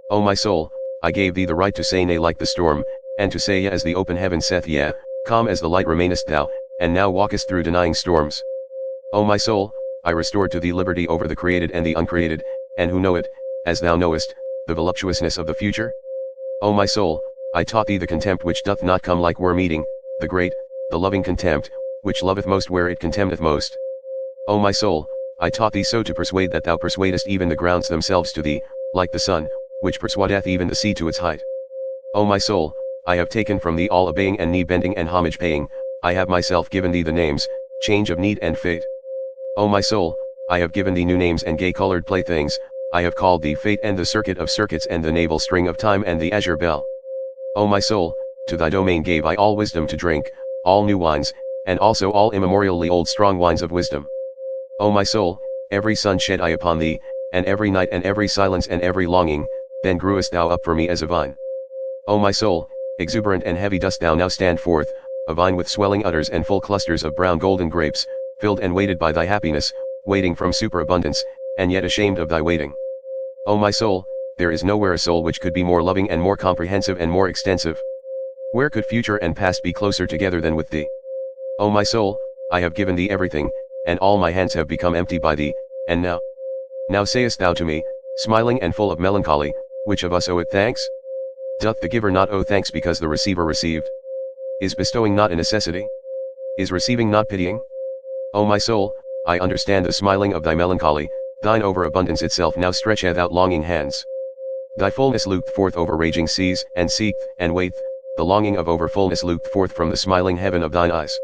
O my soul, I gave thee the right to say nay like the storm, and to say yea as the open heaven saith yea, calm as the light remainest thou, and now walkest through denying storms. O my soul, I restored to thee liberty over the created and the uncreated, and who know it, as thou knowest, the voluptuousness of the future? O my soul, I taught thee the contempt which doth not come like worm eating, the great, the loving contempt, which loveth most where it contemneth most. O my soul, I taught thee so to persuade that thou persuadest even the grounds themselves to thee, like the sun, which persuadeth even the sea to its height. O my soul, I have taken from thee all obeying and knee-bending and homage-paying, I have myself given thee the names, change of need and fate. O my soul, I have given thee new names and gay-colored playthings, I have called thee fate and the circuit of circuits and the navel string of time and the azure bell. O my soul, to thy domain gave I all wisdom to drink, all new wines, and also all immemorially old strong wines of wisdom. O my soul, every sun shed I upon thee, and every night and every silence and every longing, then grewest thou up for me as a vine. O my soul, exuberant and heavy dost thou now stand forth, a vine with swelling udders and full clusters of brown golden grapes, filled and weighted by thy happiness, waiting from superabundance, and yet ashamed of thy waiting. O my soul, there is nowhere a soul which could be more loving and more comprehensive and more extensive. Where could future and past be closer together than with thee? O my soul, I have given thee everything, and all my hands have become empty by thee, and now? Now sayest thou to me, smiling and full of melancholy, which of us oweth thanks? Doth the giver not owe thanks because the receiver received? Is bestowing not a necessity? Is receiving not pitying? O my soul, I understand the smiling of thy melancholy, thine overabundance itself now stretcheth out longing hands. Thy fullness looked forth over raging seas, and seeketh, and waiteth, the longing of overfullness looked forth from the smiling heaven of thine eyes.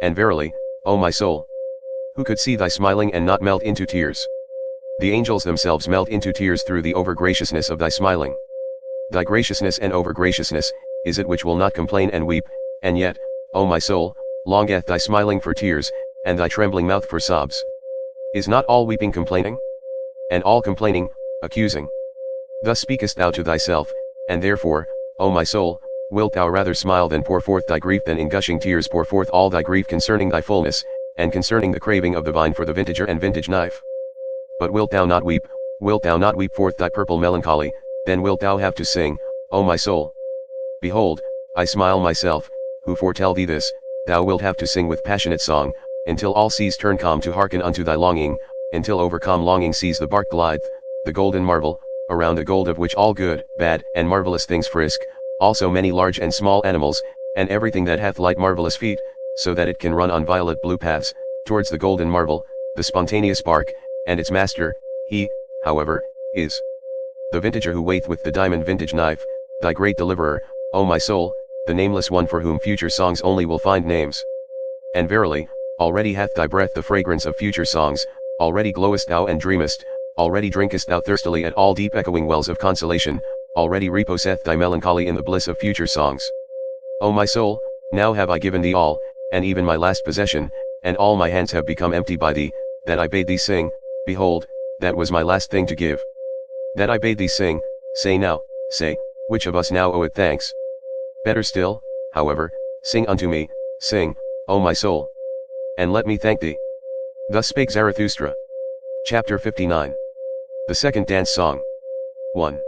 And verily, O my soul, who could see thy smiling and not melt into tears? The angels themselves melt into tears through the over-graciousness of thy smiling. Thy graciousness and over-graciousness, is it which will not complain and weep, and yet, O my soul, longeth thy smiling for tears, and thy trembling mouth for sobs. Is not all weeping complaining? And all complaining, accusing? Thus speakest thou to thyself, and therefore, O my soul, wilt thou rather smile than pour forth thy grief than in gushing tears pour forth all thy grief concerning thy fullness, and concerning the craving of the vine for the vintager and vintage knife? But wilt thou not weep forth thy purple melancholy, then wilt thou have to sing, O my soul. Behold, I smile myself, who foretell thee this, thou wilt have to sing with passionate song, until all seas turn calm to hearken unto thy longing, until overcome longing sees the bark glide, the golden marvel, around the gold of which all good, bad, and marvelous things frisk, also many large and small animals, and everything that hath light marvelous feet, so that it can run on violet blue paths, towards the golden marvel, the spontaneous bark, and its master, he, however, is the vintager who waiteth with the diamond vintage knife, thy great deliverer, O my soul, the nameless one for whom future songs only will find names. And verily, already hath thy breath the fragrance of future songs, already glowest thou and dreamest, already drinkest thou thirstily at all deep echoing wells of consolation, already reposeth thy melancholy in the bliss of future songs. O my soul, now have I given thee all, and even my last possession, and all my hands have become empty by thee, that I bade thee sing, behold, that was my last thing to give. That I bade thee sing, say now, say, which of us now oweth thanks? Better still, however, sing unto me, sing, O my soul. And let me thank thee. Thus spake Zarathustra. Chapter 59. The Second Dance Song. 1.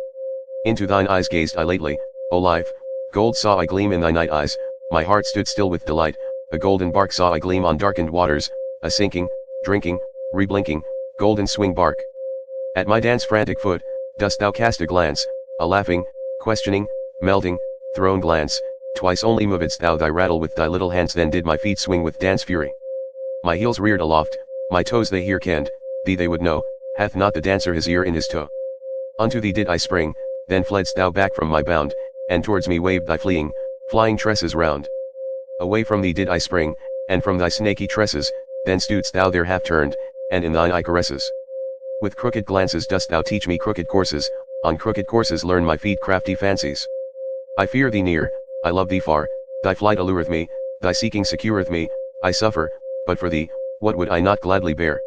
Into thine eyes gazed I lately, O life, gold saw I gleam in thy night eyes, my heart stood still with delight, a golden bark saw I gleam on darkened waters, a sinking, drinking, reblinking, golden swing bark. At my dance frantic foot, dost thou cast a glance, a laughing, questioning, melting, thrown glance, twice only movedst thou thy rattle with thy little hands, then did my feet swing with dance fury. My heels reared aloft, my toes they here kenned, thee they would know, hath not the dancer his ear in his toe? Unto thee did I spring, Then fledst thou back from my bound, and towards me waved thy flying tresses round. Away from thee did I spring, and from thy snaky tresses, then stoodst thou there half turned, and in thine eye caresses. With crooked glances dost thou teach me crooked courses, on crooked courses learn my feet crafty fancies. I fear thee near, I love thee far, thy flight allureth me, thy seeking secureth me, I suffer, but for thee, what would I not gladly bear?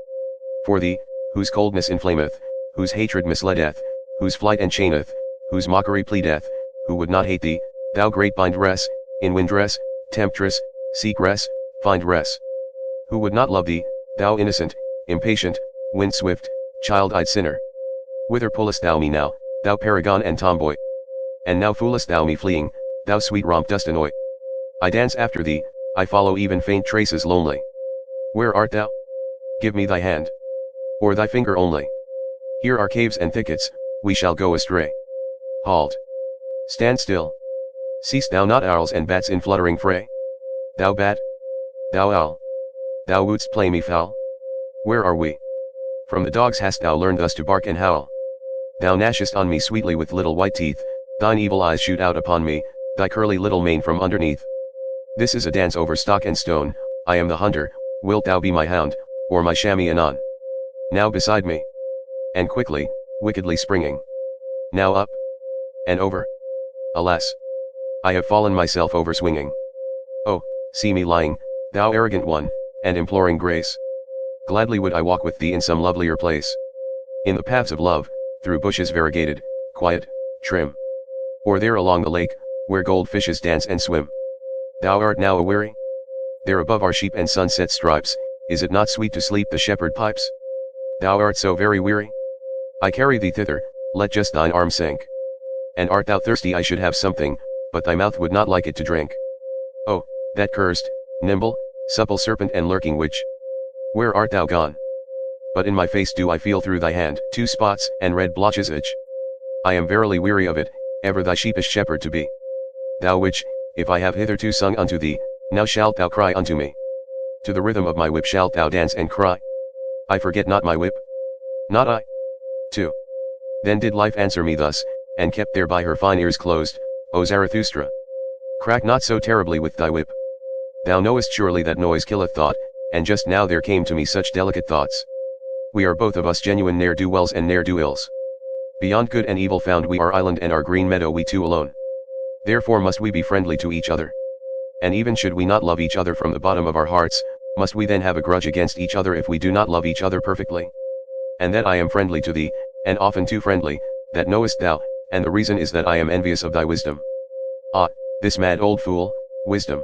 For thee, whose coldness inflameth, whose hatred misleadeth, whose flight enchaineth, whose mockery pleadeth, who would not hate thee, thou great bindress, in windress, temptress, seek rest, find rest. Who would not love thee, thou innocent, impatient, wind-swift, child-eyed sinner? Whither pullest thou me now, thou paragon and tomboy? And now foolest thou me fleeing, thou sweet romp dost annoy. I dance after thee, I follow even faint traces lonely. Where art thou? Give me thy hand. Or thy finger only. Here are caves and thickets, we shall go astray. Halt. Stand still. Seest thou not owls and bats in fluttering fray? Thou bat? Thou owl? Thou wouldst play me foul? Where are we? From the dogs hast thou learned thus to bark and howl. Thou gnashest on me sweetly with little white teeth, thine evil eyes shoot out upon me, thy curly little mane from underneath. This is a dance over stock and stone, I am the hunter, wilt thou be my hound, or my chamois anon? Now beside me. And quickly, wickedly springing. Now up. And over. Alas! I have fallen myself over swinging. Oh, see me lying, thou arrogant one, and imploring grace. Gladly would I walk with thee in some lovelier place. In the paths of love, through bushes variegated, quiet, trim. Or there along the lake, where goldfishes dance and swim. Thou art now aweary? There above our sheep and sunset stripes, is it not sweet to sleep the shepherd pipes? Thou art so very weary? I carry thee thither, let just thine arm sink. And art thou thirsty I should have something, but thy mouth would not like it to drink. Oh, that cursed, nimble, supple serpent and lurking witch. Where art thou gone? But in my face do I feel through thy hand 2 spots and red blotches itch. I am verily weary of it, ever thy sheepish shepherd to be. Thou witch, if I have hitherto sung unto thee, now shalt thou cry unto me. To the rhythm of my whip shalt thou dance and cry. I forget not my whip. Not I. 2. Then did life answer me thus, and kept thereby her fine ears closed, O Zarathustra. Crack not so terribly with thy whip. Thou knowest surely that noise killeth thought, and just now there came to me such delicate thoughts. We are both of us genuine ne'er-do-wells and ne'er-do-ills. Beyond good and evil found we our island and our green meadow we two alone. Therefore must we be friendly to each other. And even should we not love each other from the bottom of our hearts, must we then have a grudge against each other if we do not love each other perfectly? And that I am friendly to thee, and often too friendly, that knowest thou, and the reason is that I am envious of thy wisdom. Ah, this mad old fool, wisdom.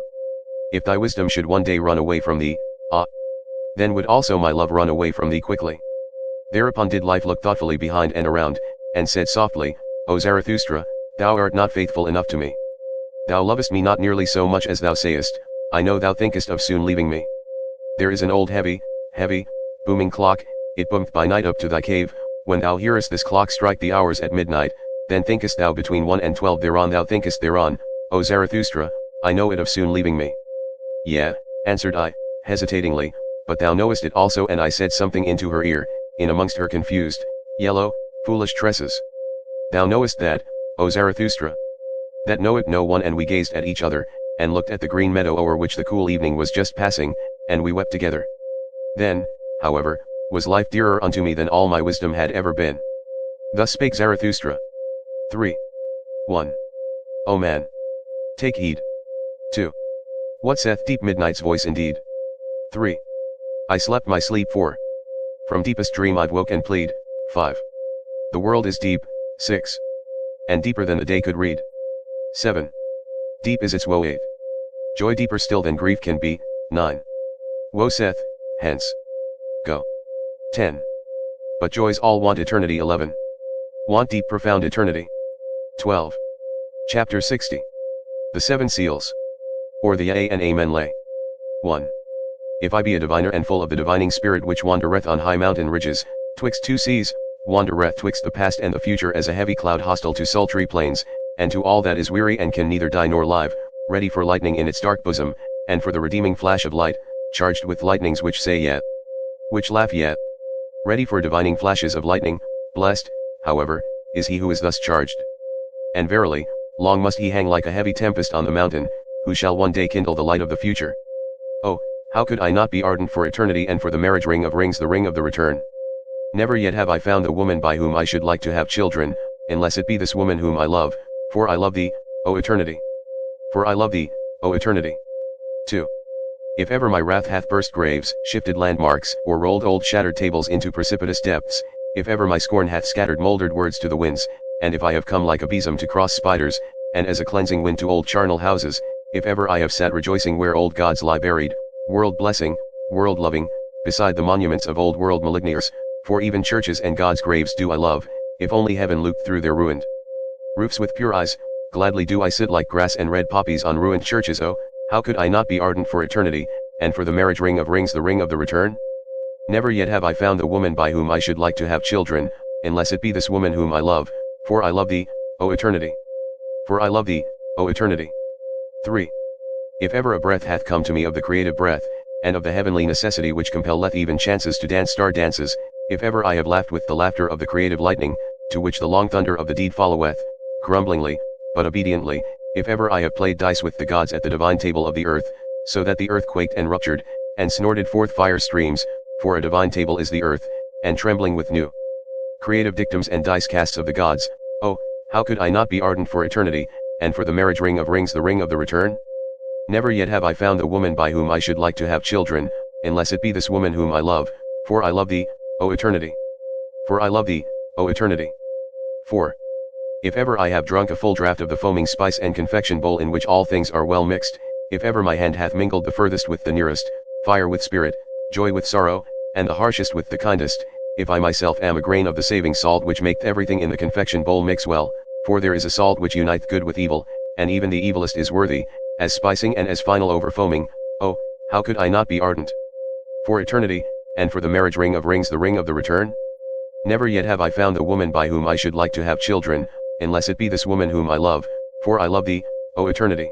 If thy wisdom should one day run away from thee, ah, then would also my love run away from thee quickly. Thereupon did life look thoughtfully behind and around, and said softly, O Zarathustra, thou art not faithful enough to me. Thou lovest me not nearly so much as thou sayest, I know thou thinkest of soon leaving me. There is an old heavy, booming clock, it boometh by night up to thy cave, when thou hearest this clock strike the hours at midnight, then thinkest thou between 1 and 12 thereon thou thinkest thereon, O Zarathustra, I know it of soon leaving me. Yea, answered I, hesitatingly, but thou knowest it also and I said something into her ear, in amongst her confused, yellow, foolish tresses. Thou knowest that, O Zarathustra. That knoweth no one and we gazed at each other, and looked at the green meadow o'er which the cool evening was just passing, and we wept together. Then, however, was life dearer unto me than all my wisdom had ever been. Thus spake Zarathustra. 3. 1. O man! Take heed. 2. What saith deep midnight's voice indeed? 3. I slept my sleep 4. From deepest dream I've woke and plead. 5. The world is deep. 6. And deeper than the day could read. 7. Deep is its woe 8. Joy deeper still than grief can be. 9. Woe saith, hence. Go. 10. But joys all want eternity 11. Want deep profound eternity. 12. Chapter 60. The Seven Seals. Or the Yea and Amen lay. 1. If I be a diviner and full of the divining spirit which wandereth on high mountain ridges, twixt 2 seas, wandereth twixt the past and the future as a heavy cloud hostile to sultry plains, and to all that is weary and can neither die nor live, ready for lightning in its dark bosom, and for the redeeming flash of light, charged with lightnings which say yet, which laugh yet. Ready for divining flashes of lightning, blessed, however, is he who is thus charged. And verily, long must he hang like a heavy tempest on the mountain, who shall one day kindle the light of the future. Oh, how could I not be ardent for eternity and for the marriage ring of rings, the ring of the return? Never yet have I found the woman by whom I should like to have children, unless it be this woman whom I love, for I love thee, O eternity. For I love thee, O eternity. 2. If ever my wrath hath burst graves, shifted landmarks, or rolled old shattered tables into precipitous depths, if ever my scorn hath scattered mouldered words to the winds, and if I have come like a besom to cross spiders, and as a cleansing wind to old charnel houses, if ever I have sat rejoicing where old gods lie buried, world blessing, world loving, beside the monuments of old world maligners, for even churches and God's graves do I love, if only heaven looked through their ruined roofs with pure eyes, gladly do I sit like grass and red poppies on ruined churches. Oh, how could I not be ardent for eternity, and for the marriage ring of rings, the ring of the return? Never yet have I found the woman by whom I should like to have children, unless it be this woman whom I love, for I love thee, O eternity. For I love thee, O eternity. 3. If ever a breath hath come to me of the creative breath, and of the heavenly necessity which compelleth even chances to dance star dances, if ever I have laughed with the laughter of the creative lightning, to which the long thunder of the deed followeth, grumblingly, but obediently, if ever I have played dice with the gods at the divine table of the earth, so that the earth quaked and ruptured, and snorted forth fire streams, for a divine table is the earth, and trembling with new creative dictums and dice casts of the gods, oh, how could I not be ardent for eternity, and for the marriage ring of rings, the ring of the return? Never yet have I found the woman by whom I should like to have children, unless it be this woman whom I love, for I love thee, O eternity. For I love thee, O eternity. 4. If ever I have drunk a full draught of the foaming spice and confection bowl in which all things are well mixed, if ever my hand hath mingled the furthest with the nearest, fire with spirit, joy with sorrow, and the harshest with the kindest, if I myself am a grain of the saving salt which maketh everything in the confection bowl mix well, for there is a salt which uniteth good with evil, and even the evilest is worthy, as spicing and as final over foaming, oh, how could I not be ardent for eternity, and for the marriage ring of rings, the ring of the return? Never yet have I found the woman by whom I should like to have children, unless it be this woman whom I love, for I love thee, O eternity.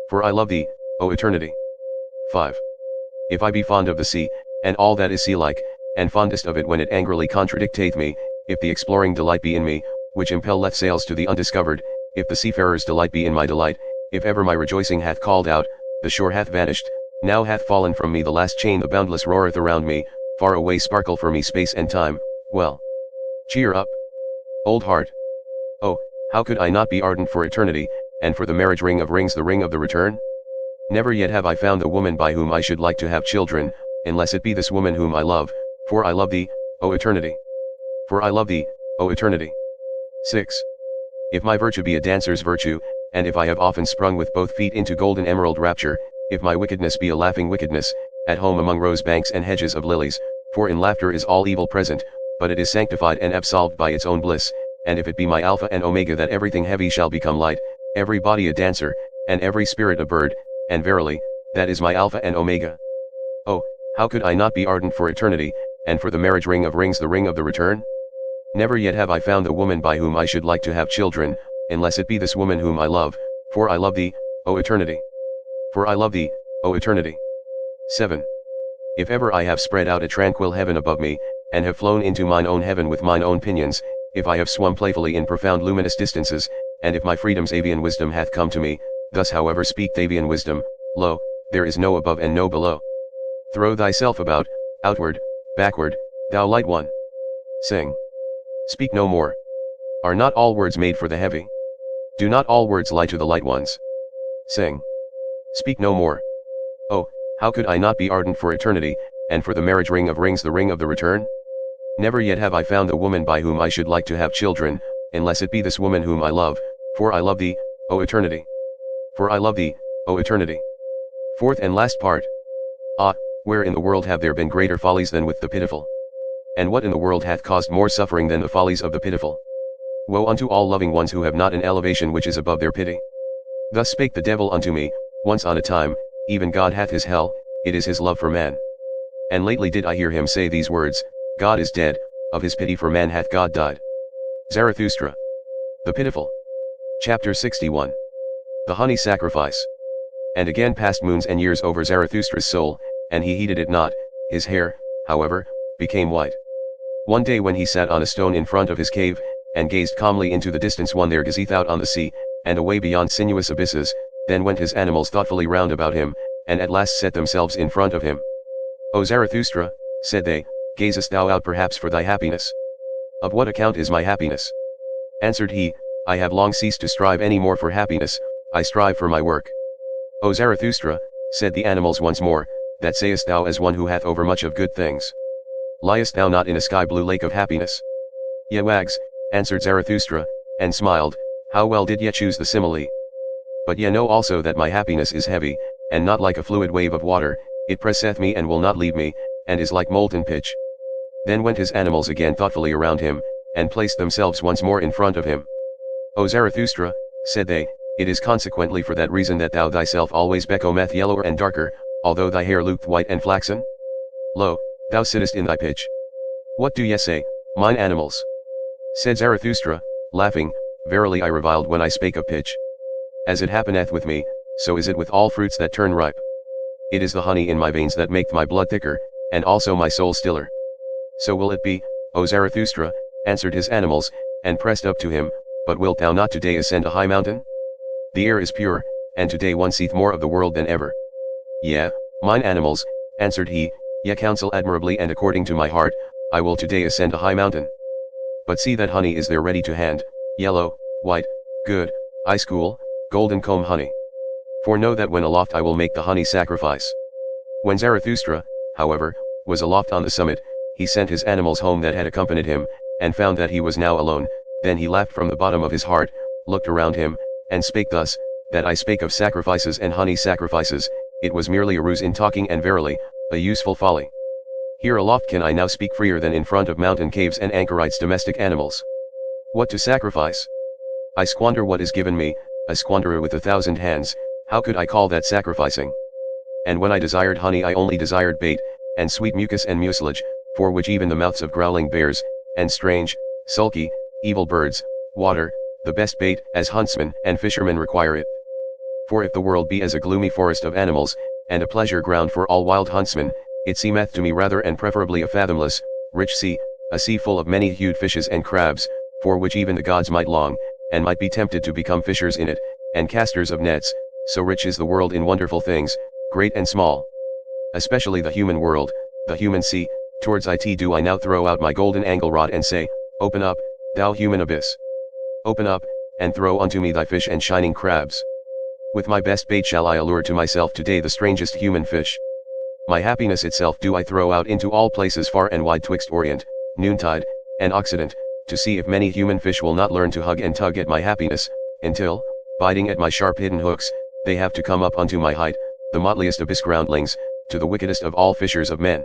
For I love thee, O eternity. 5. If I be fond of the sea, and all that is sea-like, and fondest of it when it angrily contradicteth me, if the exploring delight be in me, which impelleth sails to the undiscovered, if the seafarer's delight be in my delight, if ever my rejoicing hath called out, the shore hath vanished, now hath fallen from me the last chain, the boundless roareth around me, far away sparkle for me space and time, well, cheer up, old heart. Oh, how could I not be ardent for eternity, and for the marriage ring of rings, the ring of the return? Never yet have I found the woman by whom I should like to have children, unless it be this woman whom I love, for I love thee, O eternity. For I love thee, O eternity. 6. If my virtue be a dancer's virtue, and if I have often sprung with both feet into golden emerald rapture, if my wickedness be a laughing wickedness, at home among rose banks and hedges of lilies, for in laughter is all evil present, but it is sanctified and absolved by its own bliss, and if it be my Alpha and Omega that everything heavy shall become light, every body a dancer, and every spirit a bird, and verily, that is my Alpha and Omega. Oh, how could I not be ardent for eternity, and for the marriage ring of rings, the ring of the return? Never yet have I found the woman by whom I should like to have children, unless it be this woman whom I love, for I love thee, O eternity. For I love thee, O eternity. 7. If ever I have spread out a tranquil heaven above me, and have flown into mine own heaven with mine own pinions, if I have swum playfully in profound luminous distances, and if my freedom's avian wisdom hath come to me, thus however speak avian wisdom, lo, there is no above and no below. Throw thyself about, outward, backward, thou light one. Sing. Speak no more. Are not all words made for the heavy? Do not all words lie to the light ones? Sing. Speak no more. Oh, how could I not be ardent for eternity, and for the marriage ring of rings, the ring of the return? Never yet have I found the woman by whom I should like to have children, unless it be this woman whom I love, for I love thee, O eternity. For I love thee, O eternity. 4th and last part. Ah, where in the world have there been greater follies than with the pitiful? And what in the world hath caused more suffering than the follies of the pitiful? Woe unto all loving ones who have not an elevation which is above their pity. Thus spake the devil unto me, once on a time, even God hath his hell, it is his love for man. And lately did I hear him say these words, God is dead, of his pity for man hath God died. Zarathustra. The Pitiful. Chapter 61. The Honey Sacrifice. And again passed moons and years over Zarathustra's soul, and he heeded it not, his hair, however, became white. One day when he sat on a stone in front of his cave, and gazed calmly into the distance. One there gazeth out on the sea, and away beyond sinuous abysses. Then went his animals thoughtfully round about him, and at last set themselves in front of him. O Zarathustra, said they, gazest thou out perhaps for thy happiness? Of what account is my happiness? Answered he, I have long ceased to strive any more for happiness, I strive for my work. O Zarathustra, said the animals once more, that sayest thou as one who hath overmuch of good things. Liest thou not in a sky-blue lake of happiness? Ye wags, answered Zarathustra, and smiled, how well did ye choose the simile. But ye know also that my happiness is heavy, and not like a fluid wave of water, it presseth me and will not leave me, and is like molten pitch. Then went his animals again thoughtfully around him, and placed themselves once more in front of him. O Zarathustra, said they, it is consequently for that reason that thou thyself always becometh yellower and darker, although thy hair looketh white and flaxen? Lo, thou sittest in thy pitch. What do ye say, mine animals? Said Zarathustra, laughing, verily I reviled when I spake of pitch. As it happeneth with me, so is it with all fruits that turn ripe. It is the honey in my veins that maketh my blood thicker, and also my soul stiller. So will it be, O Zarathustra, answered his animals, and pressed up to him, but wilt thou not today ascend a high mountain? The air is pure, and today one seeth more of the world than ever. Yea, mine animals, answered he, ye counsel admirably, and according to my heart, I will today ascend a high mountain. But see that honey is there ready to hand, yellow, white, good, ice cool, golden comb honey. For know that when aloft I will make the honey sacrifice. When Zarathustra, however, was aloft on the summit, he sent his animals home that had accompanied him, and found that he was now alone. Then he laughed from the bottom of his heart, looked around him, and spake thus, that I spake of sacrifices and honey sacrifices, it was merely a ruse in talking, and verily, a useful folly. Here aloft can I now speak freer than in front of mountain caves and anchorites domestic animals. What to sacrifice? I squander what is given me, a squanderer with 1,000 hands, how could I call that sacrificing? And when I desired honey I only desired bait, and sweet mucus and mucilage, for which even the mouths of growling bears, and strange, sulky, evil birds, water, the best bait, as huntsmen and fishermen require it. For if the world be as a gloomy forest of animals, and a pleasure ground for all wild huntsmen, it seemeth to me rather and preferably a fathomless, rich sea, a sea full of many-hued fishes and crabs, for which even the gods might long, and might be tempted to become fishers in it, and casters of nets, so rich is the world in wonderful things, great and small. Especially the human world, the human sea, towards it do I now throw out my golden angle rod and say, open up, thou human abyss. Open up, and throw unto me thy fish and shining crabs. With my best bait shall I allure to myself today the strangest human fish. My happiness itself do I throw out into all places far and wide twixt Orient, noontide, and Occident, to see if many human fish will not learn to hug and tug at my happiness, until, biting at my sharp hidden hooks, they have to come up unto my height, the motliest abyss groundlings, to the wickedest of all fishers of men.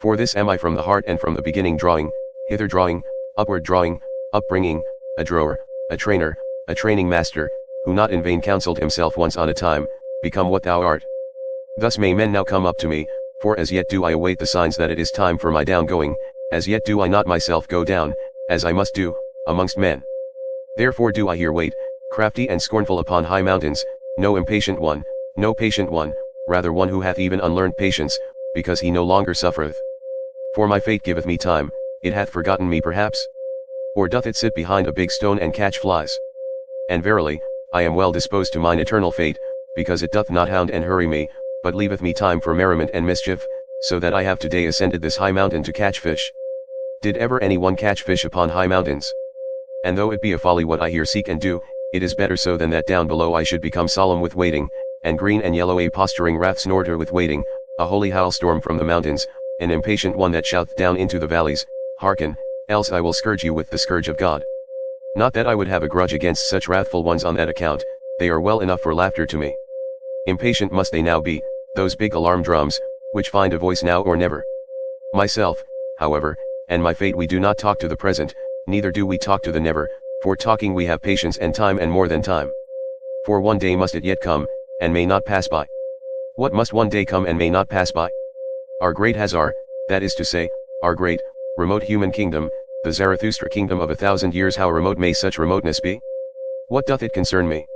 For this am I from the heart and from the beginning drawing, hither drawing, upward drawing, upbringing, a drawer, a trainer, a training master, who not in vain counselled himself once on a time, become what thou art. Thus may men now come up to me, for as yet do I await the signs that it is time for my down going, as yet do I not myself go down, as I must do, amongst men. Therefore do I here wait, crafty and scornful upon high mountains, no impatient one, no patient one, rather one who hath even unlearned patience, because he no longer suffereth. For my fate giveth me time, it hath forgotten me perhaps? Or doth it sit behind a big stone and catch flies? And verily, I am well disposed to mine eternal fate, because it doth not hound and hurry me, but leaveth me time for merriment and mischief, so that I have today ascended this high mountain to catch fish. Did ever any one catch fish upon high mountains? And though it be a folly what I here seek and do, it is better so than that down below I should become solemn with waiting, and green and yellow a posturing wrath snorter with waiting, a holy hailstorm from the mountains, an impatient one that shouteth down into the valleys, hearken, else I will scourge you with the scourge of God. Not that I would have a grudge against such wrathful ones on that account, they are well enough for laughter to me. Impatient must they now be, those big alarm drums, which find a voice now or never. Myself, however, and my fate we do not talk to the present, neither do we talk to the never, for talking we have patience and time and more than time. For one day must it yet come, and may not pass by. What must one day come and may not pass by? Our great Hazar, that is to say, our great, remote human kingdom, the Zarathustra kingdom of 1,000 years, how remote may such remoteness be? What doth it concern me?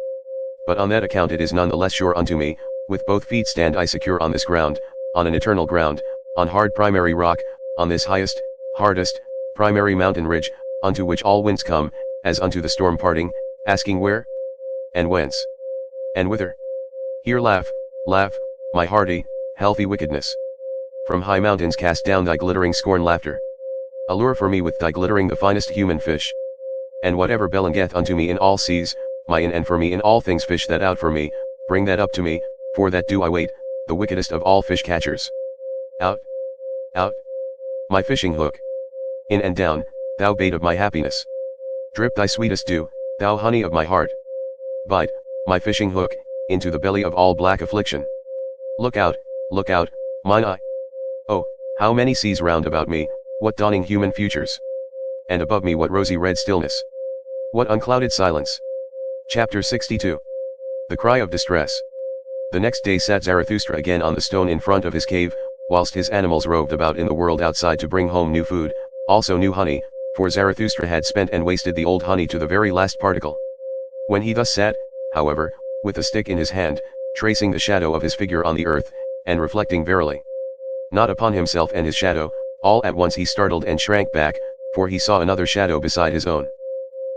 But on that account it is none the less sure unto me, with both feet stand I secure on this ground, on an eternal ground, on hard primary rock, on this highest, hardest, primary mountain ridge, unto which all winds come, as unto the storm parting, asking where? And whence? And whither? Here laugh, laugh, my hearty, healthy wickedness. From high mountains cast down thy glittering scorn laughter. Allure for me with thy glittering the finest human fish. And whatever belongeth unto me in all seas, my in and for me in all things fish that out for me, bring that up to me, for that do I wait, the wickedest of all fish catchers. Out, out, my fishing hook. In and down, thou bait of my happiness. Drip thy sweetest dew, thou honey of my heart. Bite, my fishing hook, into the belly of all black affliction. Look out, mine eye. Oh, how many seas round about me, what dawning human futures. And above me what rosy red stillness. What unclouded silence. Chapter 62. The Cry of Distress. The next day sat Zarathustra again on the stone in front of his cave, whilst his animals roved about in the world outside to bring home new food, also new honey, for Zarathustra had spent and wasted the old honey to the very last particle. When he thus sat, however, with a stick in his hand, tracing the shadow of his figure on the earth, and reflecting verily, not upon himself and his shadow, all at once he startled and shrank back, for he saw another shadow beside his own.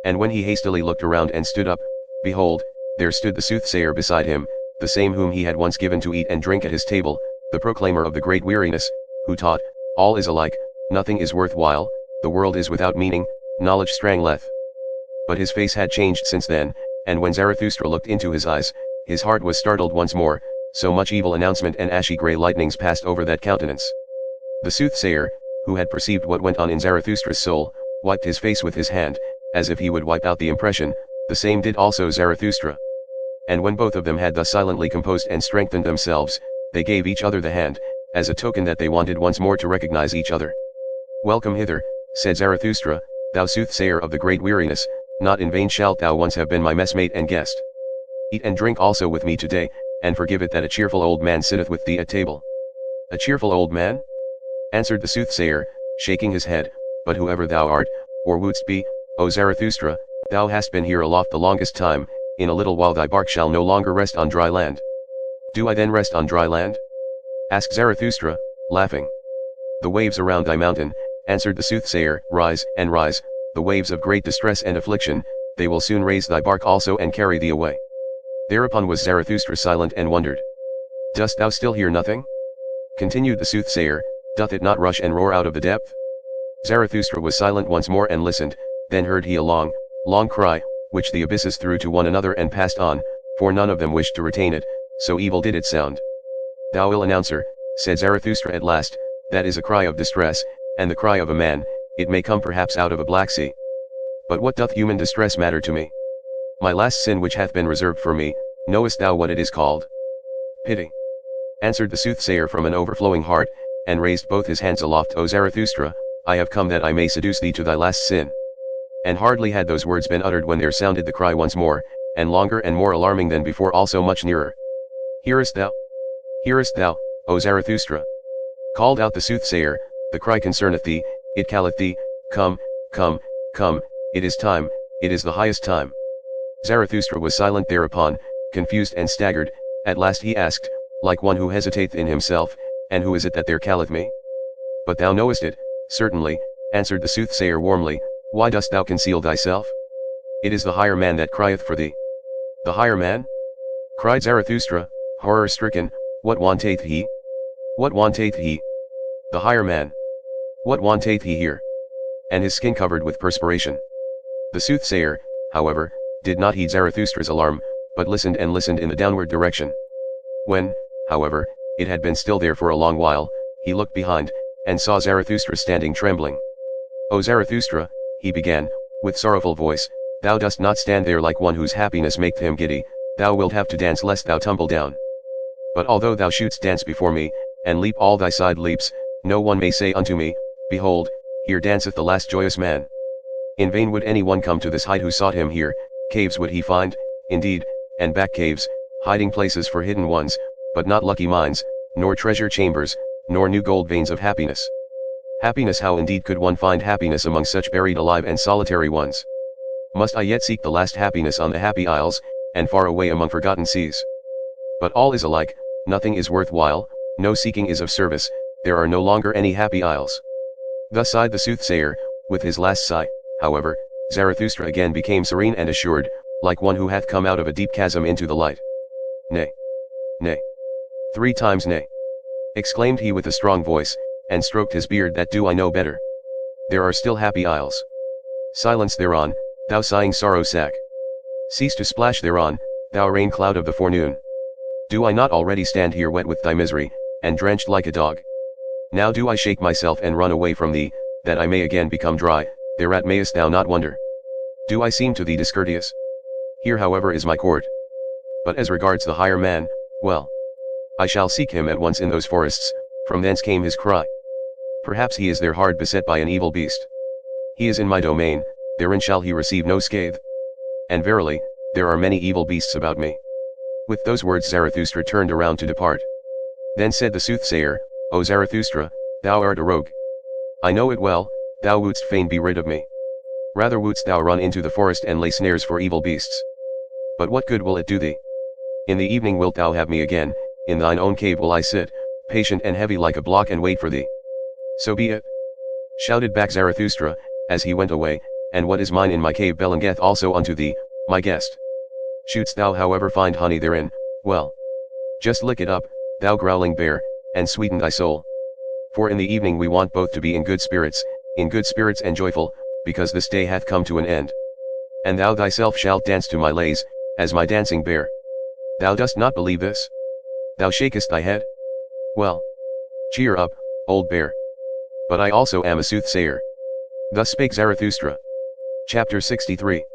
And when he hastily looked around and stood up, behold, there stood the soothsayer beside him, the same whom he had once given to eat and drink at his table, the proclaimer of the great weariness, who taught, all is alike, nothing is worth while, the world is without meaning, knowledge strangleth. But his face had changed since then, and when Zarathustra looked into his eyes, his heart was startled once more, so much evil announcement and ashy grey lightnings passed over that countenance. The soothsayer, who had perceived what went on in Zarathustra's soul, wiped his face with his hand, as if he would wipe out the impression, the same did also Zarathustra. And when both of them had thus silently composed and strengthened themselves, they gave each other the hand, as a token that they wanted once more to recognize each other. Welcome hither, said Zarathustra, thou soothsayer of the great weariness, not in vain shalt thou once have been my messmate and guest. Eat and drink also with me today, and forgive it that a cheerful old man sitteth with thee at table. A cheerful old man? Answered the soothsayer, shaking his head, but whoever thou art, or wouldst be, O Zarathustra, thou hast been here aloft the longest time, in a little while thy bark shall no longer rest on dry land. Do I then rest on dry land? Asked Zarathustra, laughing. The waves around thy mountain, answered the soothsayer, rise and rise, the waves of great distress and affliction, they will soon raise thy bark also and carry thee away. Thereupon was Zarathustra silent and wondered. Dost thou still hear nothing? Continued the soothsayer, doth it not rush and roar out of the depth? Zarathustra was silent once more and listened, then heard he a long, long cry, which the abysses threw to one another and passed on, for none of them wished to retain it, so evil did it sound. Thou ill announcer, said Zarathustra at last, that is a cry of distress, and the cry of a man, it may come perhaps out of a black sea. But what doth human distress matter to me? My last sin which hath been reserved for me, knowest thou what it is called? Pity. Answered the soothsayer from an overflowing heart, and raised both his hands aloft. O Zarathustra, I have come that I may seduce thee to thy last sin. And hardly had those words been uttered when there sounded the cry once more, and longer and more alarming than before, also much nearer. Hearest thou? Hearest thou, O Zarathustra? Called out the soothsayer, the cry concerneth thee, it calleth thee, come, come, come, it is time, it is the highest time. Zarathustra was silent thereupon, confused and staggered. At last he asked, like one who hesitateth in himself, and who is it that there calleth me? But thou knowest it, certainly, answered the soothsayer warmly, why dost thou conceal thyself? It is the higher man that crieth for thee. The higher man? Cried Zarathustra, horror-stricken, what wanteth he? What wanteth he? The higher man. What wanteth he here? And his skin covered with perspiration. The soothsayer, however, did not heed Zarathustra's alarm, but listened and listened in the downward direction. When, however, it had been still there for a long while, he looked behind, and saw Zarathustra standing trembling. O Zarathustra, he began, with sorrowful voice, thou dost not stand there like one whose happiness maketh him giddy, thou wilt have to dance lest thou tumble down. But although thou shouldst dance before me, and leap all thy side leaps, no one may say unto me, behold, here danceth the last joyous man. In vain would any one come to this height who sought him here, caves would he find, indeed, and back caves, hiding places for hidden ones, but not lucky mines, nor treasure chambers, nor new gold veins of happiness. Happiness, how indeed could one find happiness among such buried alive and solitary ones? Must I yet seek the last happiness on the happy isles, and far away among forgotten seas? But all is alike, nothing is worth while, no seeking is of service, there are no longer any happy isles. Thus sighed the soothsayer, with his last sigh, however, Zarathustra again became serene and assured, like one who hath come out of a deep chasm into the light. Nay. Nay. 3 times nay. Exclaimed he with a strong voice, and stroked his beard, that do I know better. There are still happy isles. Silence thereon, thou sighing sorrow sack. Cease to splash thereon, thou rain cloud of the forenoon. Do I not already stand here wet with thy misery, and drenched like a dog? Now do I shake myself and run away from thee, that I may again become dry, thereat mayest thou not wonder. Do I seem to thee discourteous? Here however is my court. But as regards the higher man, well. I shall seek him at once in those forests, from thence came his cry. Perhaps he is there hard beset by an evil beast. He is in my domain, therein shall he receive no scathe. And verily, there are many evil beasts about me. With those words Zarathustra turned around to depart. Then said the soothsayer, O Zarathustra, thou art a rogue. I know it well, thou wouldst fain be rid of me. Rather wouldst thou run into the forest and lay snares for evil beasts. But what good will it do thee? In the evening wilt thou have me again, in thine own cave will I sit, patient and heavy like a block, and wait for thee. So be it. Shouted back Zarathustra, as he went away, and what is mine in my cave belongeth also unto thee, my guest. Shouldst thou however find honey therein, well. Just lick it up, thou growling bear, and sweeten thy soul. For in the evening we want both to be in good spirits and joyful, because this day hath come to an end. And thou thyself shalt dance to my lays, as my dancing bear. Thou dost not believe this? Thou shakest thy head? Well. Cheer up, old bear. But I also am a soothsayer. Thus spake Zarathustra. Chapter 63.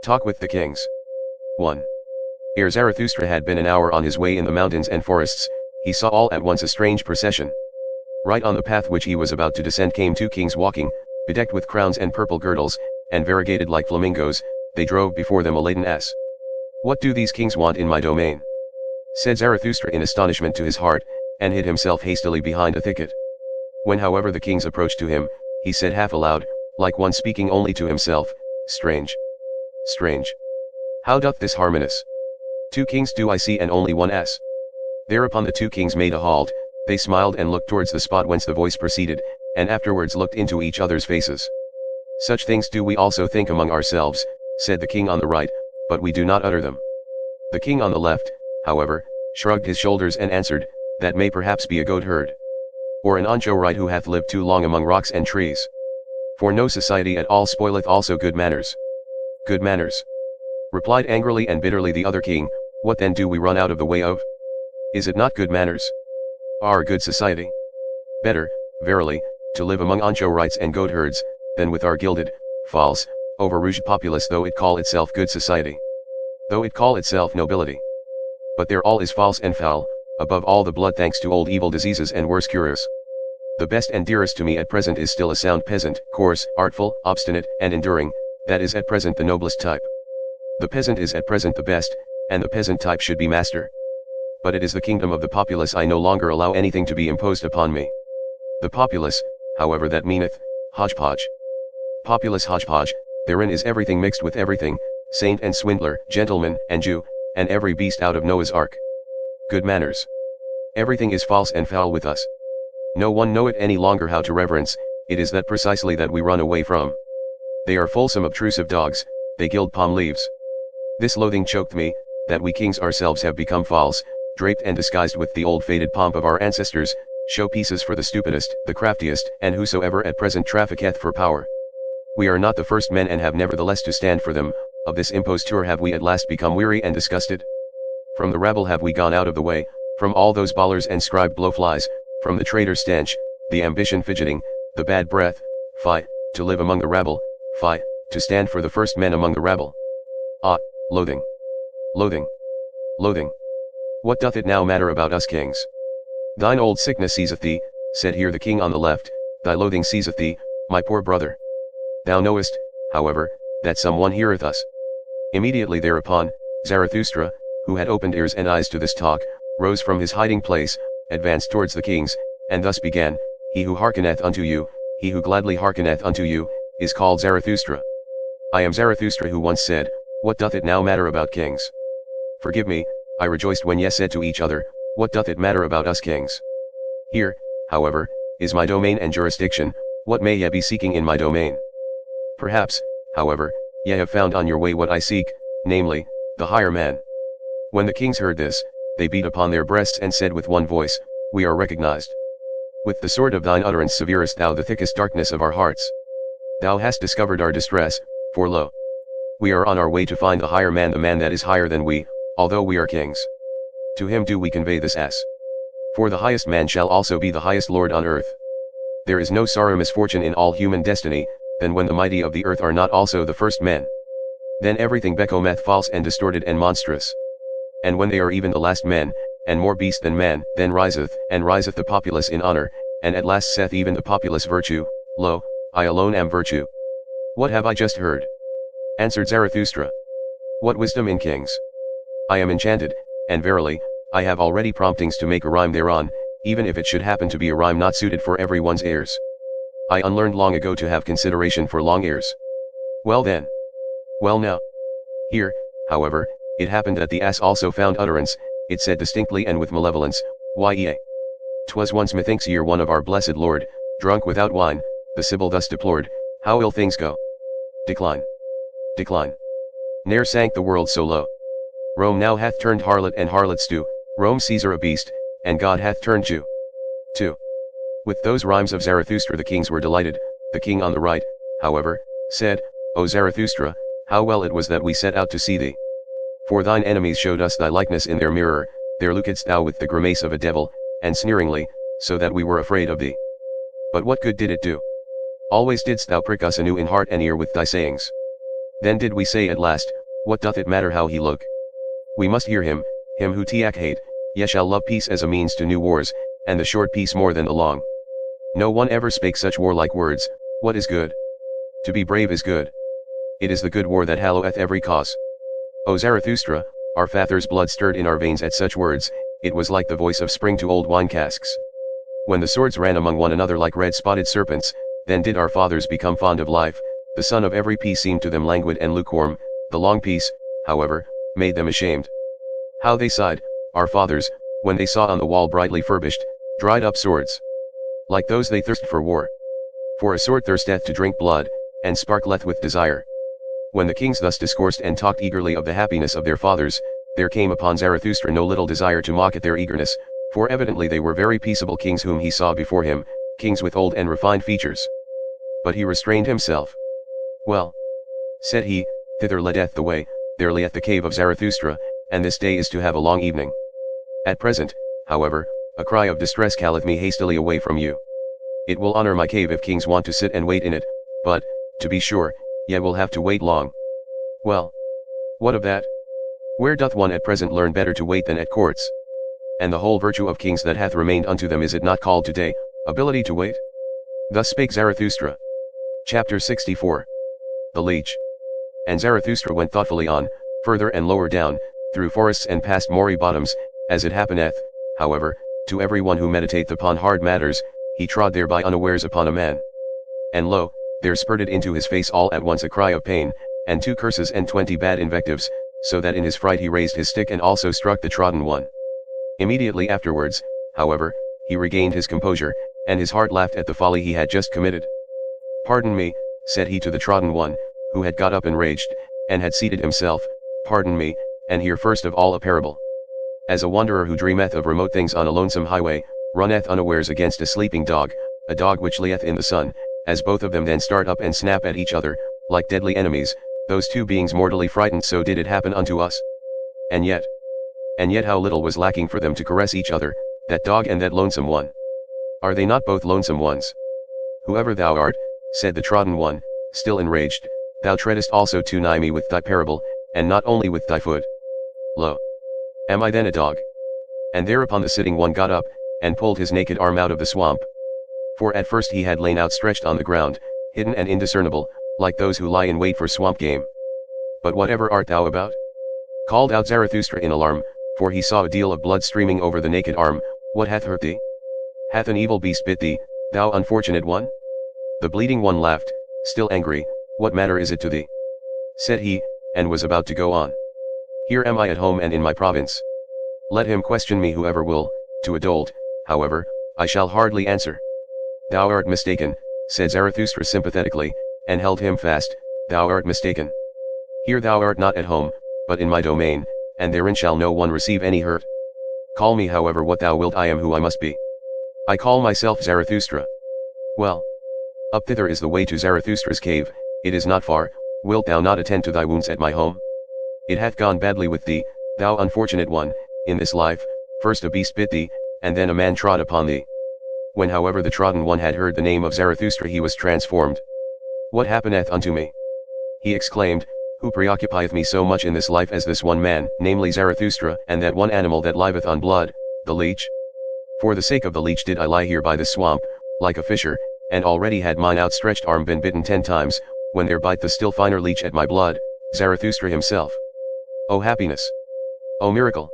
Talk with the Kings. 1. Ere Zarathustra had been an hour on his way in the mountains and forests, he saw all at once a strange procession. Right on the path which he was about to descend came 2 kings walking, bedecked with crowns and purple girdles, and variegated like flamingos. They drove before them a laden ass. What do these kings want in my domain? Said Zarathustra in astonishment to his heart, and hid himself hastily behind a thicket. When however the kings approached to him, he said half aloud, like one speaking only to himself, Strange. Strange. How doth this harmonious? 2 kings do I see and only one ass. Thereupon the 2 kings made a halt, they smiled and looked towards the spot whence the voice proceeded, and afterwards looked into each other's faces. Such things do we also think among ourselves, said the king on the right, but we do not utter them. The king on the left, however, shrugged his shoulders and answered, that may perhaps be a goat herd. Or an anchorite who hath lived too long among rocks and trees. For no society at all spoileth also good manners. Good manners. Replied angrily and bitterly the other king, what then do we run out of the way of? Is it not good manners? Our good society? Better, verily, to live among anchorites and goat herds, than with our gilded, false, over-rouged populace, though it call itself good society. Though it call itself nobility. But there all is false and foul, above all the blood, thanks to old evil diseases and worse cures. The best and dearest to me at present is still a sound peasant, coarse, artful, obstinate, and enduring, that is at present the noblest type. The peasant is at present the best, and the peasant type should be master. But it is the kingdom of the populace I no longer allow anything to be imposed upon me. The populace, however, that meaneth, hodgepodge. Populace hodgepodge, therein is everything mixed with everything, saint and swindler, gentleman and Jew, and every beast out of Noah's ark. Good manners. Everything is false and foul with us. No one knoweth any longer how to reverence, it is that precisely that we run away from. They are fulsome obtrusive dogs, they gild palm leaves. This loathing choked me, that we kings ourselves have become false, draped and disguised with the old faded pomp of our ancestors, show pieces for the stupidest, the craftiest, and whosoever at present trafficketh for power. We are not the first men and have nevertheless to stand for them, of this imposture have we at last become weary and disgusted. From the rabble have we gone out of the way, from all those bawlers and scribe blowflies, from the traitor stench, the ambition fidgeting, the bad breath, fie, to live among the rabble, fie, to stand for the first men among the rabble. Ah, loathing. Loathing. Loathing. What doth it now matter about us kings? Thine old sickness seizeth thee, said here the king on the left, thy loathing seizeth thee, my poor brother. Thou knowest, however, that some one heareth us. Immediately thereupon, Zarathustra, who had opened ears and eyes to this talk, rose from his hiding place, advanced towards the kings, and thus began, He who hearkeneth unto you, he who gladly hearkeneth unto you, is called Zarathustra. I am Zarathustra who once said, what doth it now matter about kings? Forgive me, I rejoiced when ye said to each other, what doth it matter about us kings? Here, however, is my domain and jurisdiction, what may ye be seeking in my domain? Perhaps, however, ye have found on your way what I seek, namely, the higher man. When the kings heard this, they beat upon their breasts and said with one voice, We are recognized. With the sword of thine utterance severest thou the thickest darkness of our hearts. Thou hast discovered our distress, for lo, we are on our way to find the higher man, the man that is higher than we, although we are kings. To him do we convey this S. For the highest man shall also be the highest Lord on earth. There is no sorrow misfortune in all human destiny, than when the mighty of the earth are not also the first men. Then everything becometh false and distorted and monstrous. And when they are even the last men, and more beast than man, then riseth the populace in honor, and at last saith even the populace virtue, Lo, I alone am virtue. What have I just heard? Answered Zarathustra. What wisdom in kings? I am enchanted, and verily, I have already promptings to make a rhyme thereon, even if it should happen to be a rhyme not suited for everyone's ears. I unlearned long ago to have consideration for long ears. Well then. Well now. Here, however, it happened that the ass also found utterance. It said distinctly and with malevolence, Yea. 'Twas once methinks year one of our blessed Lord, drunk without wine, the Sibyl thus deplored, how ill things go. Decline. Decline. Ne'er sank the world so low. Rome now hath turned harlot and harlot stew, Rome Caesar a beast, and God hath turned Jew. 2. With those rhymes of Zarathustra the kings were delighted. The king on the right, however, said, O Zarathustra, how well it was that we set out to see thee. For thine enemies showed us thy likeness in their mirror, there lookedst thou with the grimace of a devil, and sneeringly, so that we were afraid of thee. But what good did it do? Always didst thou prick us anew in heart and ear with thy sayings. Then did we say at last, what doth it matter how he look? We must hear him who hate, ye shall love peace as a means to new wars, and the short peace more than the long. No one ever spake such warlike words. What is good? To be brave is good. It is the good war that halloweth every cause. O Zarathustra, our fathers' blood stirred in our veins at such words, it was like the voice of spring to old wine casks. When the swords ran among one another like red-spotted serpents, then did our fathers become fond of life. The sun of every peace seemed to them languid and lukewarm, the long peace, however, made them ashamed. How they sighed, our fathers, when they saw on the wall brightly furbished, dried up swords. Like those they thirst for war. For a sword thirsteth to drink blood, and sparkleth with desire. When the kings thus discoursed and talked eagerly of the happiness of their fathers, there came upon Zarathustra no little desire to mock at their eagerness, for evidently they were very peaceable kings whom he saw before him, kings with old and refined features. But he restrained himself. Well, said he, thither leadeth the way, there lieth the cave of Zarathustra, and this day is to have a long evening. At present, however, a cry of distress calleth me hastily away from you. It will honor my cave if kings want to sit and wait in it, but, to be sure, ye will have to wait long. Well, what of that? Where doth one at present learn better to wait than at courts? And the whole virtue of kings that hath remained unto them is it not called today, ability to wait? Thus spake Zarathustra. Chapter 64. The Leech. And Zarathustra went thoughtfully on, further and lower down, through forests and past moory bottoms, as it happeneth, however, to every one who meditateth upon hard matters, he trod thereby unawares upon a man. And lo, there spurted into his face all at once a cry of pain, and 2 curses and 20 bad invectives, so that in his fright he raised his stick and also struck the trodden one. Immediately afterwards, however, he regained his composure, and his heart laughed at the folly he had just committed. Pardon me, said he to the trodden one, who had got up enraged, and had seated himself, pardon me, and hear first of all a parable. As a wanderer who dreameth of remote things on a lonesome highway, runneth unawares against a sleeping dog, a dog which lieth in the sun, as both of them then start up and snap at each other, like deadly enemies, those 2 beings mortally frightened, so did it happen unto us. And yet how little was lacking for them to caress each other, that dog and that lonesome one. Are they not both lonesome ones? Whoever thou art, said the trodden one, still enraged, thou treadest also too nigh me with thy parable, and not only with thy foot. Lo! Am I then a dog? And thereupon the sitting one got up, and pulled his naked arm out of the swamp. For at first he had lain outstretched on the ground, hidden and indiscernible, like those who lie in wait for swamp game. But whatever art thou about? Called out Zarathustra in alarm, for he saw a deal of blood streaming over the naked arm. What hath hurt thee? Hath an evil beast bit thee, thou unfortunate one? The bleeding one laughed, still angry. What matter is it to thee? Said he, and was about to go on. Here am I at home and in my province. Let him question me whoever will. To a dolt, however, I shall hardly answer. Thou art mistaken, said Zarathustra sympathetically, and held him fast. Thou art mistaken. Here thou art not at home, but in my domain, and therein shall no one receive any hurt. Call me however what thou wilt, I am who I must be. I call myself Zarathustra. Well, up thither is the way to Zarathustra's cave, it is not far. Wilt thou not attend to thy wounds at my home? It hath gone badly with thee, thou unfortunate one, in this life. First a beast bit thee, and then a man trod upon thee. When however the trodden one had heard the name of Zarathustra, he was transformed. What happeneth unto me? He exclaimed, who preoccupieth me so much in this life as this one man, namely Zarathustra, and that one animal that liveth on blood, the leech? For the sake of the leech did I lie here by the swamp, like a fisher, and already had mine outstretched arm been bitten 10 times, when there bite the still finer leech at my blood, Zarathustra himself. O happiness! O miracle!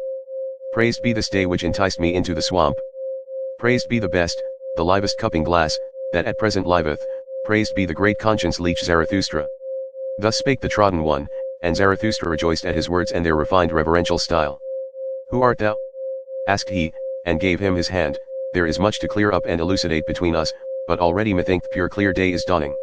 Praised be this day which enticed me into the swamp. Praised be the best, the livest cupping glass, that at present liveth. Praised be the great conscience leech Zarathustra. Thus spake the trodden one, and Zarathustra rejoiced at his words and their refined reverential style. Who art thou? Asked he, and gave him his hand. There is much to clear up and elucidate between us, but already methinks pure clear day is dawning.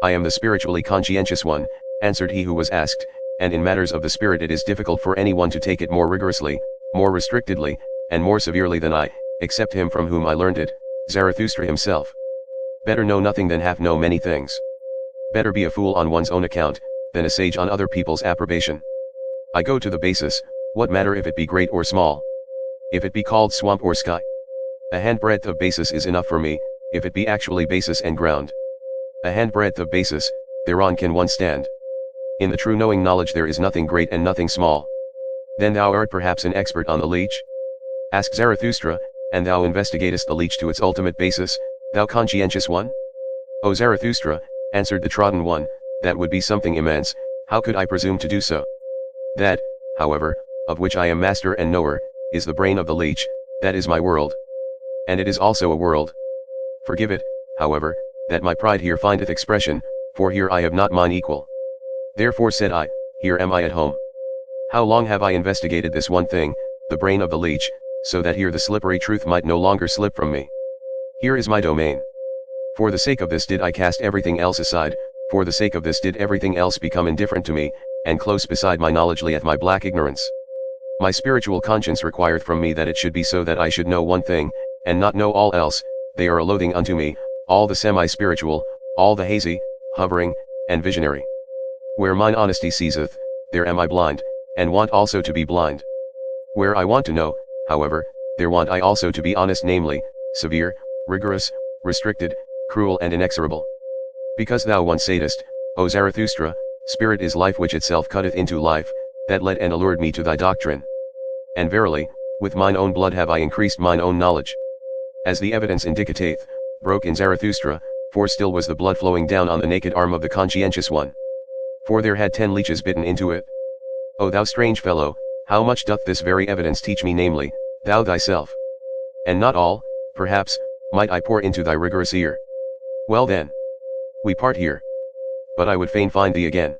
I am the spiritually conscientious one, answered he who was asked, and in matters of the spirit it is difficult for anyone to take it more rigorously, more restrictedly, and more severely than I, except him from whom I learned it, Zarathustra himself. Better know nothing than have know many things. Better be a fool on one's own account, than a sage on other people's approbation. I go to the basis, what matter if it be great or small? If it be called swamp or sky? A handbreadth of basis is enough for me, if it be actually basis and ground. A handbreadth of basis, thereon can one stand. In the true knowing knowledge there is nothing great and nothing small. Then thou art perhaps an expert on the leech? Asked Zarathustra, and thou investigatest the leech to its ultimate basis, thou conscientious one? O Zarathustra, answered the trodden one, that would be something immense, how could I presume to do so? That, however, of which I am master and knower, is the brain of the leech, that is my world. And it is also a world. Forgive it, however, that my pride here findeth expression, for here I have not mine equal. Therefore said I, here am I at home. How long have I investigated this one thing, the brain of the leech, so that here the slippery truth might no longer slip from me. Here is my domain. For the sake of this did I cast everything else aside, for the sake of this did everything else become indifferent to me, and close beside my knowledge lieth my black ignorance. My spiritual conscience requireth from me that it should be so that I should know one thing, and not know all else. They are a loathing unto me, all the semi-spiritual, all the hazy, hovering, and visionary. Where mine honesty ceaseth, there am I blind, and want also to be blind. Where I want to know, however, there want I also to be honest, namely, severe, rigorous, restricted, cruel and inexorable. Because thou once saidst, O Zarathustra, spirit is life which itself cutteth into life, that led and allured me to thy doctrine. And verily, with mine own blood have I increased mine own knowledge. As the evidence indicateth, broke in Zarathustra, for still was the blood flowing down on the naked arm of the conscientious one. For there had 10 leeches bitten into it. O thou strange fellow, how much doth this very evidence teach me, namely, thou thyself? And not all, perhaps, might I pour into thy rigorous ear. Well then, we part here. But I would fain find thee again.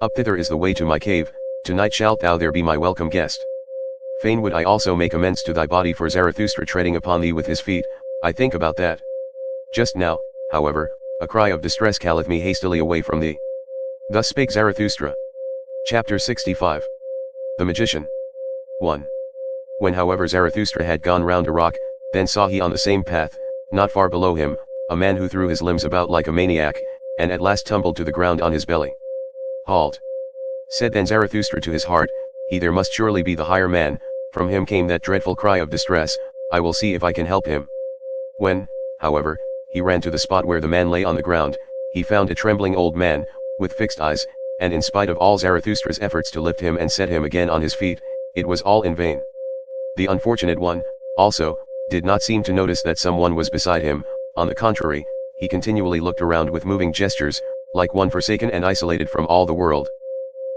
Up thither is the way to my cave, tonight shalt thou there be my welcome guest. Fain would I also make amends to thy body for Zarathustra treading upon thee with his feet, I think about that. Just now, however, a cry of distress calleth me hastily away from thee. Thus spake Zarathustra. Chapter 65. The Magician. 1. When however Zarathustra had gone round a rock, then saw he on the same path, not far below him, a man who threw his limbs about like a maniac, and at last tumbled to the ground on his belly. Halt! Said then Zarathustra to his heart, he there must surely be the higher man. From him came that dreadful cry of distress, I will see if I can help him. When, however, he ran to the spot where the man lay on the ground, he found a trembling old man, with fixed eyes, and in spite of all Zarathustra's efforts to lift him and set him again on his feet, it was all in vain. The unfortunate one, also, did not seem to notice that someone was beside him. On the contrary, he continually looked around with moving gestures, like one forsaken and isolated from all the world.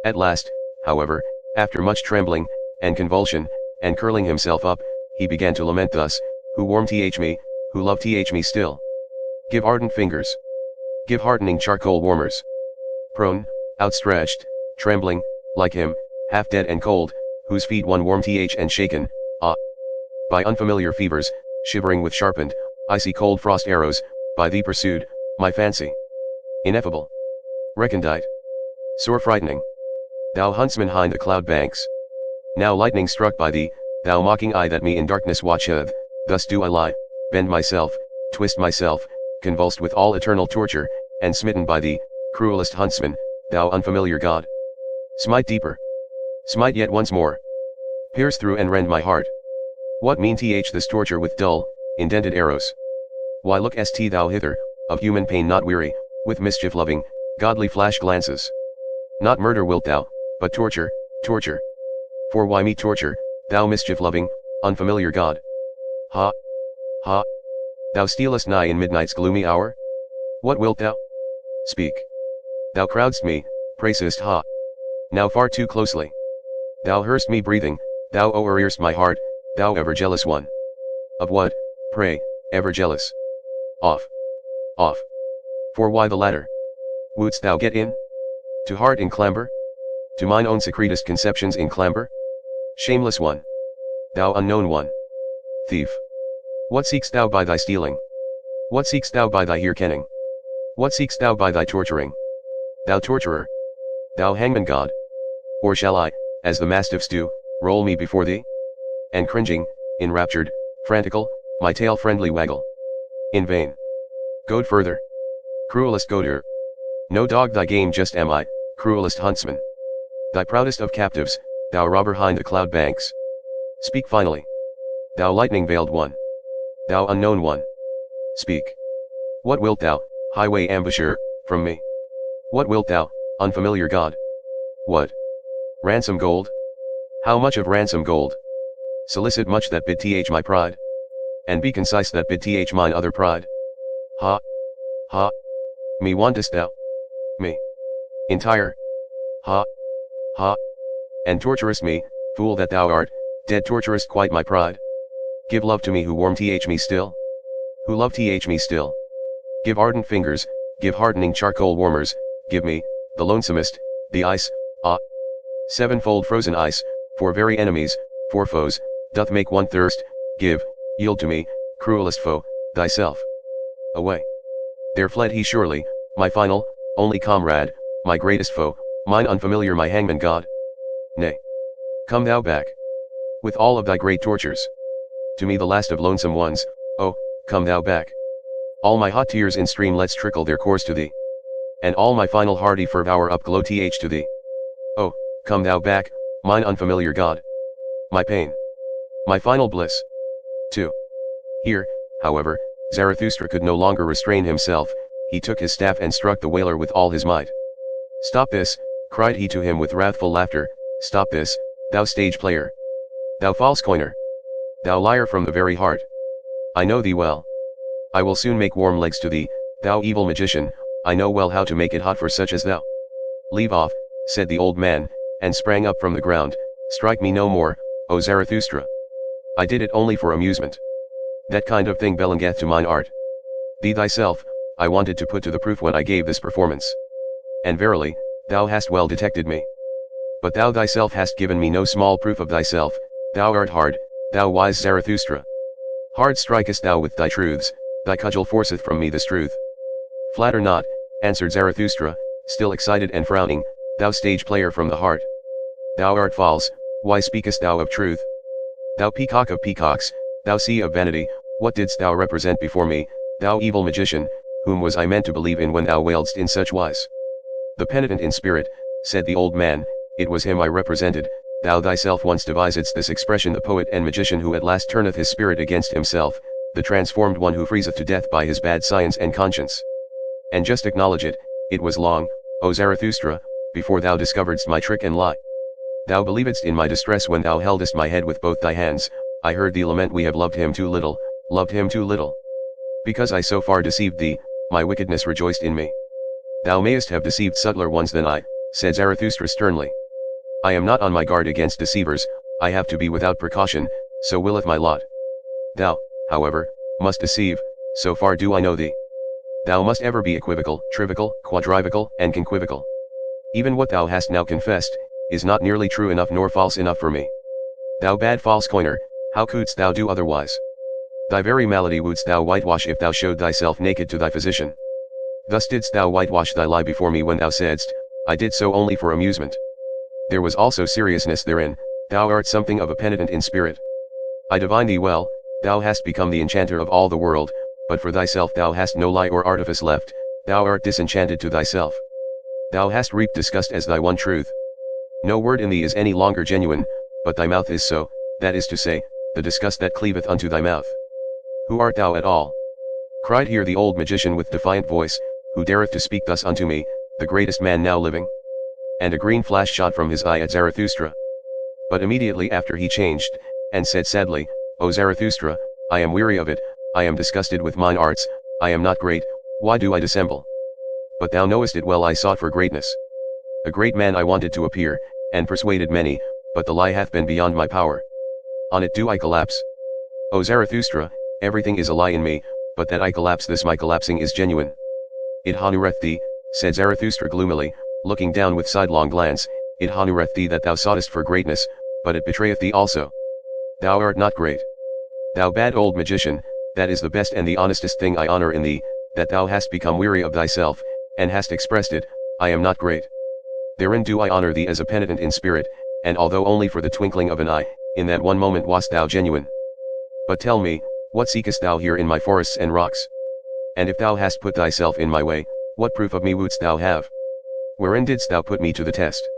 At last, however, after much trembling, and convulsion, and curling himself up, he began to lament thus, who warm me, who love me still. Give ardent fingers. Give hardening charcoal warmers. Prone, outstretched, trembling, like him, half dead and cold, whose feet one warm and shaken, by unfamiliar fevers, shivering with sharpened, icy cold frost arrows, by thee pursued, my fancy. Ineffable. Recondite. Sore frightening. Thou huntsman hind the cloud banks. Now lightning struck by thee, thou mocking eye that me in darkness watcheth, thus do I lie, bend myself, twist myself, convulsed with all eternal torture, and smitten by thee, cruelest huntsman, thou unfamiliar god. Smite deeper. Smite yet once more. Pierce through and rend my heart. What mean this torture with dull, indented arrows? Why lookest thou hither, of human pain not weary, with mischief-loving, godly flash glances? Not murder wilt thou, but torture, torture. For why me torture, thou mischief-loving, unfamiliar god? Ha! Ha! Thou stealest nigh in midnight's gloomy hour? What wilt thou? Speak. Thou crowdst me, praisest ha! Now far too closely. Thou hearst me breathing, thou o'erhearst my heart, thou ever jealous one. Of what, pray, ever jealous? Off. Off. For why the latter? Wouldst thou get in? To heart in clamber? To mine own secretest conceptions in clamber? Shameless one. Thou unknown one. Thief. What seekst thou by thy stealing? What seekst thou by thy hearkening? What seekst thou by thy torturing? Thou torturer. Thou hangman god. Or shall I, as the mastiffs do, roll me before thee? And cringing, enraptured, frantical, my tail friendly waggle. In vain. Goad further. Cruelest goader. No dog thy game just am I, cruelest huntsman. Thy proudest of captives, thou robber hind the cloud banks. Speak finally. Thou lightning veiled one. Thou unknown one. Speak. What wilt thou, highway ambusher, from me? What wilt thou, unfamiliar god? What? Ransom gold? How much of ransom gold? Solicit much that bid my pride. And be concise that bid mine other pride. Ha! Ha! Me wantest thou? Me. Entire. Ha! Ha! And torturest me, fool that thou art, dead torturest quite my pride. Give love to me who warm me still. Who love me still. Give ardent fingers, give hardening charcoal warmers, give me, the lonesomest, the ice, ah. Sevenfold frozen ice, for very enemies, for foes, doth make one thirst, give, yield to me, cruelest foe, thyself. Away. There fled he surely, my final, only comrade, my greatest foe, mine unfamiliar my hangman god. Nay. Come thou back. With all of thy great tortures. To me the last of lonesome ones, oh, come thou back. All my hot tears in streamlets trickle their course to thee. And all my final hearty fervour upglow to thee. Oh, come thou back, mine unfamiliar god. My pain. My final bliss. 2. Here, however, Zarathustra could no longer restrain himself, he took his staff and struck the wailer with all his might. Stop this, cried he to him with wrathful laughter, stop this, thou stage player. Thou false coiner. Thou liar from the very heart. I know thee well. I will soon make warm legs to thee, thou evil magician, I know well how to make it hot for such as thou. Leave off, said the old man, and sprang up from the ground, strike me no more, O Zarathustra. I did it only for amusement. That kind of thing belongeth to mine art. Thee thyself, I wanted to put to the proof when I gave this performance. And verily, thou hast well detected me. But thou thyself hast given me no small proof of thyself, thou art hard, thou wise Zarathustra. Hard strikest thou with thy truths, thy cudgel forceth from me this truth. Flatter not, answered Zarathustra, still excited and frowning, thou stage player from the heart. Thou art false, why speakest thou of truth? Thou peacock of peacocks, thou sea of vanity, what didst thou represent before me, thou evil magician, whom was I meant to believe in when thou wailedst in such wise? The penitent in spirit, said the old man, it was him I represented, thou thyself once devisedst this expression, the poet and magician who at last turneth his spirit against himself, the transformed one who freezeth to death by his bad science and conscience. And just acknowledge it, it was long, O Zarathustra, before thou discoveredst my trick and lie. Thou believedst in my distress when thou heldest my head with both thy hands, I heard thee lament we have loved him too little, loved him too little. Because I so far deceived thee, my wickedness rejoiced in me. Thou mayest have deceived subtler ones than I, said Zarathustra sternly. I am not on my guard against deceivers, I have to be without precaution, so willeth my lot. Thou, however, must deceive, so far do I know thee. Thou must ever be equivocal, trivical, quadrivocal, and conquivocal. Even what thou hast now confessed, is not nearly true enough nor false enough for me. Thou bad false coiner, how couldst thou do otherwise? Thy very malady wouldst thou whitewash if thou showed thyself naked to thy physician. Thus didst thou whitewash thy lie before me when thou saidst, I did so only for amusement. There was also seriousness therein, thou art something of a penitent in spirit. I divine thee well, thou hast become the enchanter of all the world, but for thyself thou hast no lie or artifice left, thou art disenchanted to thyself. Thou hast reaped disgust as thy one truth. No word in thee is any longer genuine, but thy mouth is so, that is to say, the disgust that cleaveth unto thy mouth. Who art thou at all? Cried here the old magician with defiant voice, who dareth to speak thus unto me, the greatest man now living? And a green flash shot from his eye at Zarathustra. But immediately after he changed, and said sadly, O Zarathustra, I am weary of it, I am disgusted with mine arts, I am not great, why do I dissemble? But thou knowest it well, I sought for greatness. A great man I wanted to appear, and persuaded many, but the lie hath been beyond my power. On it do I collapse. O Zarathustra, everything is a lie in me, but that I collapse, this my collapsing is genuine. It honoureth thee, said Zarathustra gloomily, looking down with sidelong glance, it honoureth thee that thou soughtest for greatness, but it betrayeth thee also. Thou art not great. Thou bad old magician, that is the best and the honestest thing I honour in thee, that thou hast become weary of thyself, and hast expressed it, I am not great. Therein do I honour thee as a penitent in spirit, and although only for the twinkling of an eye, in that one moment wast thou genuine. But tell me, what seekest thou here in my forests and rocks? And if thou hast put thyself in my way, what proof of me wouldst thou have? Wherein didst thou put me to the test?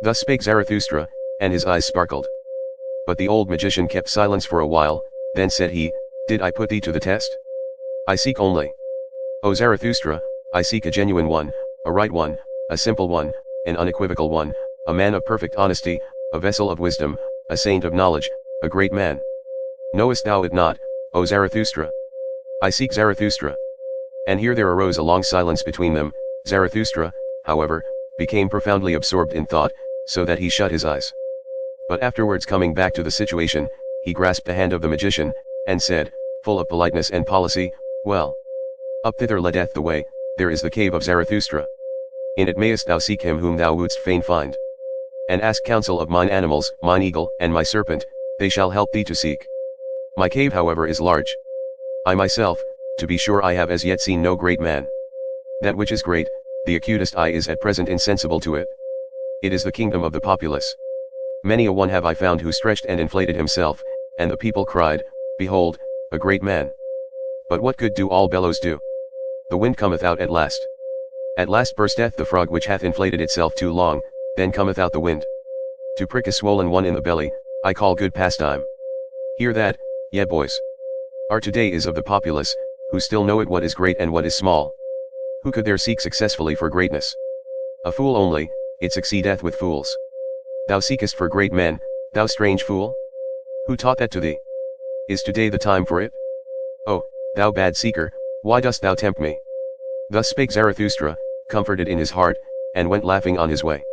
Thus spake Zarathustra, and his eyes sparkled. But the old magician kept silence for a while, then said he, Did I put thee to the test? I seek only. O Zarathustra, I seek a genuine one, a right one, a simple one, an unequivocal one, a man of perfect honesty, a vessel of wisdom, a saint of knowledge, a great man. Knowest thou it not, O Zarathustra? I seek Zarathustra. And here there arose a long silence between them. Zarathustra, however, became profoundly absorbed in thought, so that he shut his eyes. But afterwards, coming back to the situation, he grasped the hand of the magician, and said, full of politeness and policy, Well, up thither leadeth the way, there is the cave of Zarathustra. In it mayest thou seek him whom thou wouldst fain find. And ask counsel of mine animals, mine eagle and my serpent, they shall help thee to seek. My cave however is large. I myself, to be sure I have as yet seen no great man. That which is great, the acutest eye is at present insensible to it. It is the kingdom of the populace. Many a one have I found who stretched and inflated himself, and the people cried, Behold, a great man. But what good do all bellows do? The wind cometh out at last. At last bursteth the frog which hath inflated itself too long, then cometh out the wind. To prick a swollen one in the belly, I call good pastime. Hear that, ye boys. Our today is of the populace, who still know it what is great and what is small. Who could there seek successfully for greatness? A fool only, it succeedeth with fools. Thou seekest for great men, thou strange fool? Who taught that to thee? Is today the time for it? Oh, thou bad seeker, why dost thou tempt me? Thus spake Zarathustra, comforted in his heart, and went laughing on his way.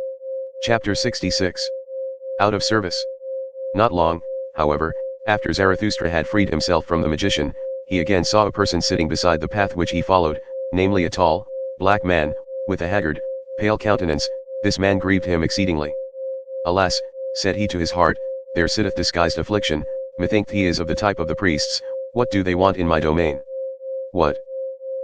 Chapter 66. Out of service. Not long, however, after Zarathustra had freed himself from the magician, he again saw a person sitting beside the path which he followed, namely a tall, black man, with a haggard, pale countenance. This man grieved him exceedingly. Alas, said he to his heart, there sitteth disguised affliction, methinketh he is of the type of the priests, what do they want in my domain? What?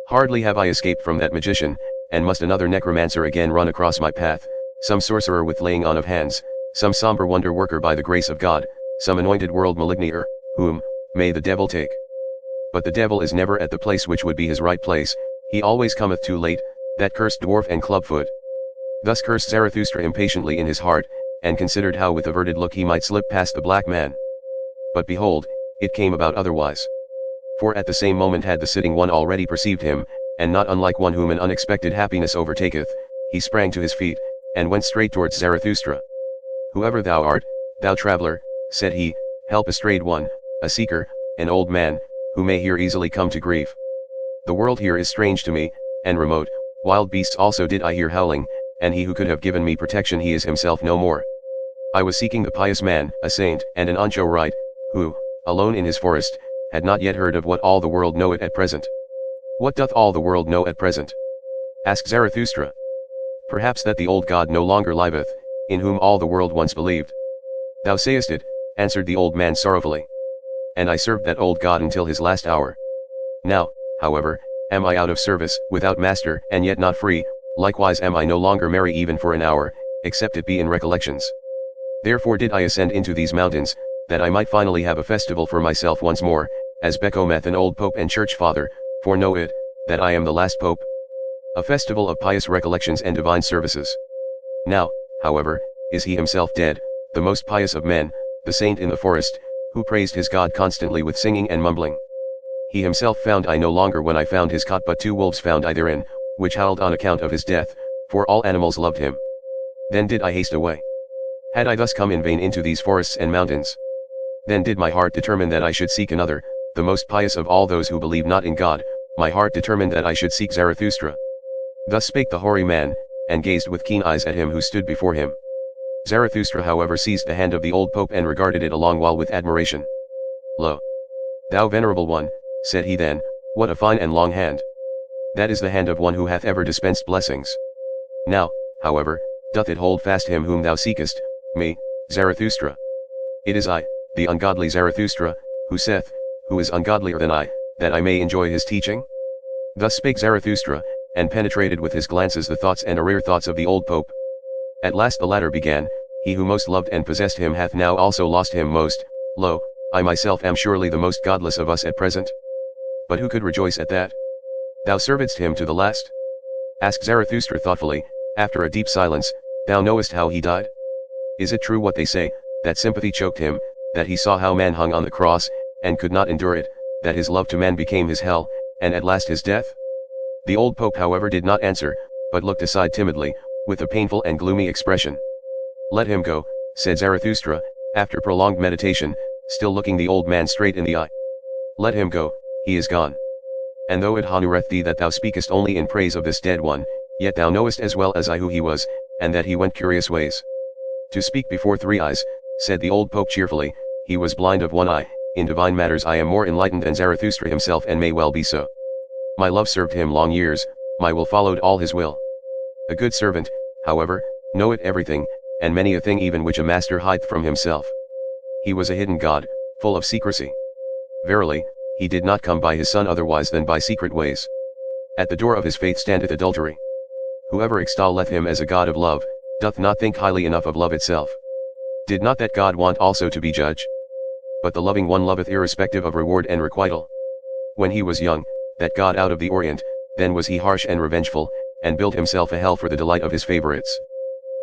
Hardly have I escaped from that magician, and must another necromancer again run across my path, some sorcerer with laying on of hands, some sombre wonder worker by the grace of God, some anointed world malignier, whom, may the devil take. But the devil is never at the place which would be his right place, he always cometh too late, that cursed dwarf and clubfoot. Thus cursed Zarathustra impatiently in his heart, and considered how with averted look he might slip past the black man. But behold, it came about otherwise. For at the same moment had the sitting one already perceived him, and not unlike one whom an unexpected happiness overtaketh, he sprang to his feet, and went straight towards Zarathustra. Whoever thou art, thou traveller, said he, help a strayed one, a seeker, an old man, who may here easily come to grief. The world here is strange to me, and remote, wild beasts also did I hear howling, and he who could have given me protection he is himself no more. I was seeking the pious man, a saint and an anchorite, who, alone in his forest, had not yet heard of what all the world know it at present. What doth all the world know at present? Asked Zarathustra. Perhaps that the old God no longer liveth, in whom all the world once believed. Thou sayest it, answered the old man sorrowfully. And I served that old God until his last hour. Now, however, Am I out of service, without master, and yet not free? Likewise am I no longer merry even for an hour, except it be in recollections. Therefore did I ascend into these mountains, that I might finally have a festival for myself once more, as becomes an old pope and church father, for know it, that I am the last pope. A festival of pious recollections and divine services. Now, however, is he himself dead, the most pious of men, the saint in the forest, who praised his God constantly with singing and mumbling. He himself found I no longer when I found his cot, but 2 wolves found I therein, which howled on account of his death, for all animals loved him. Then did I haste away. Had I thus come in vain into these forests and mountains? Then did my heart determine that I should seek another, the most pious of all those who believe not in God. My heart determined that I should seek Zarathustra. Thus spake the hoary man, and gazed with keen eyes at him who stood before him. Zarathustra however seized the hand of the old pope and regarded it a long while with admiration. Lo! Thou venerable one, said he then, what a fine and long hand! That is the hand of one who hath ever dispensed blessings. Now, however, doth it hold fast him whom thou seekest, me, Zarathustra? It is I, the ungodly Zarathustra, who saith, who is ungodlier than I, that I may enjoy his teaching? Thus spake Zarathustra, and penetrated with his glances the thoughts and arrear thoughts of the old pope. At last the latter began, he who most loved and possessed him hath now also lost him most. Lo, I myself am surely the most godless of us at present. But who could rejoice at that? Thou servedst him to the last? Asked Zarathustra thoughtfully, after a deep silence, thou knowest how he died? Is it true what they say, that sympathy choked him, that he saw how man hung on the cross, and could not endure it, that his love to man became his hell, and at last his death? The old pope however did not answer, but looked aside timidly, with a painful and gloomy expression. Let him go, said Zarathustra, after prolonged meditation, still looking the old man straight in the eye. Let him go, he is gone. And though it honoureth thee that thou speakest only in praise of this dead one, yet thou knowest as well as I who he was, and that he went curious ways. To speak before 3 eyes, said the old pope cheerfully, he was blind of one eye. In divine matters I am more enlightened than Zarathustra himself, and may well be so. My love served him long years, my will followed all his will. A good servant, however, knoweth everything, and many a thing even which a master hideth from himself. He was a hidden God, full of secrecy. Verily, he did not come by his son otherwise than by secret ways. At the door of his faith standeth adultery. Whoever extolleth him as a God of love, doth not think highly enough of love itself. Did not that God want also to be judge? But the loving one loveth irrespective of reward and requital. When he was young, that God out of the Orient, then was he harsh and revengeful, and built himself a hell for the delight of his favorites.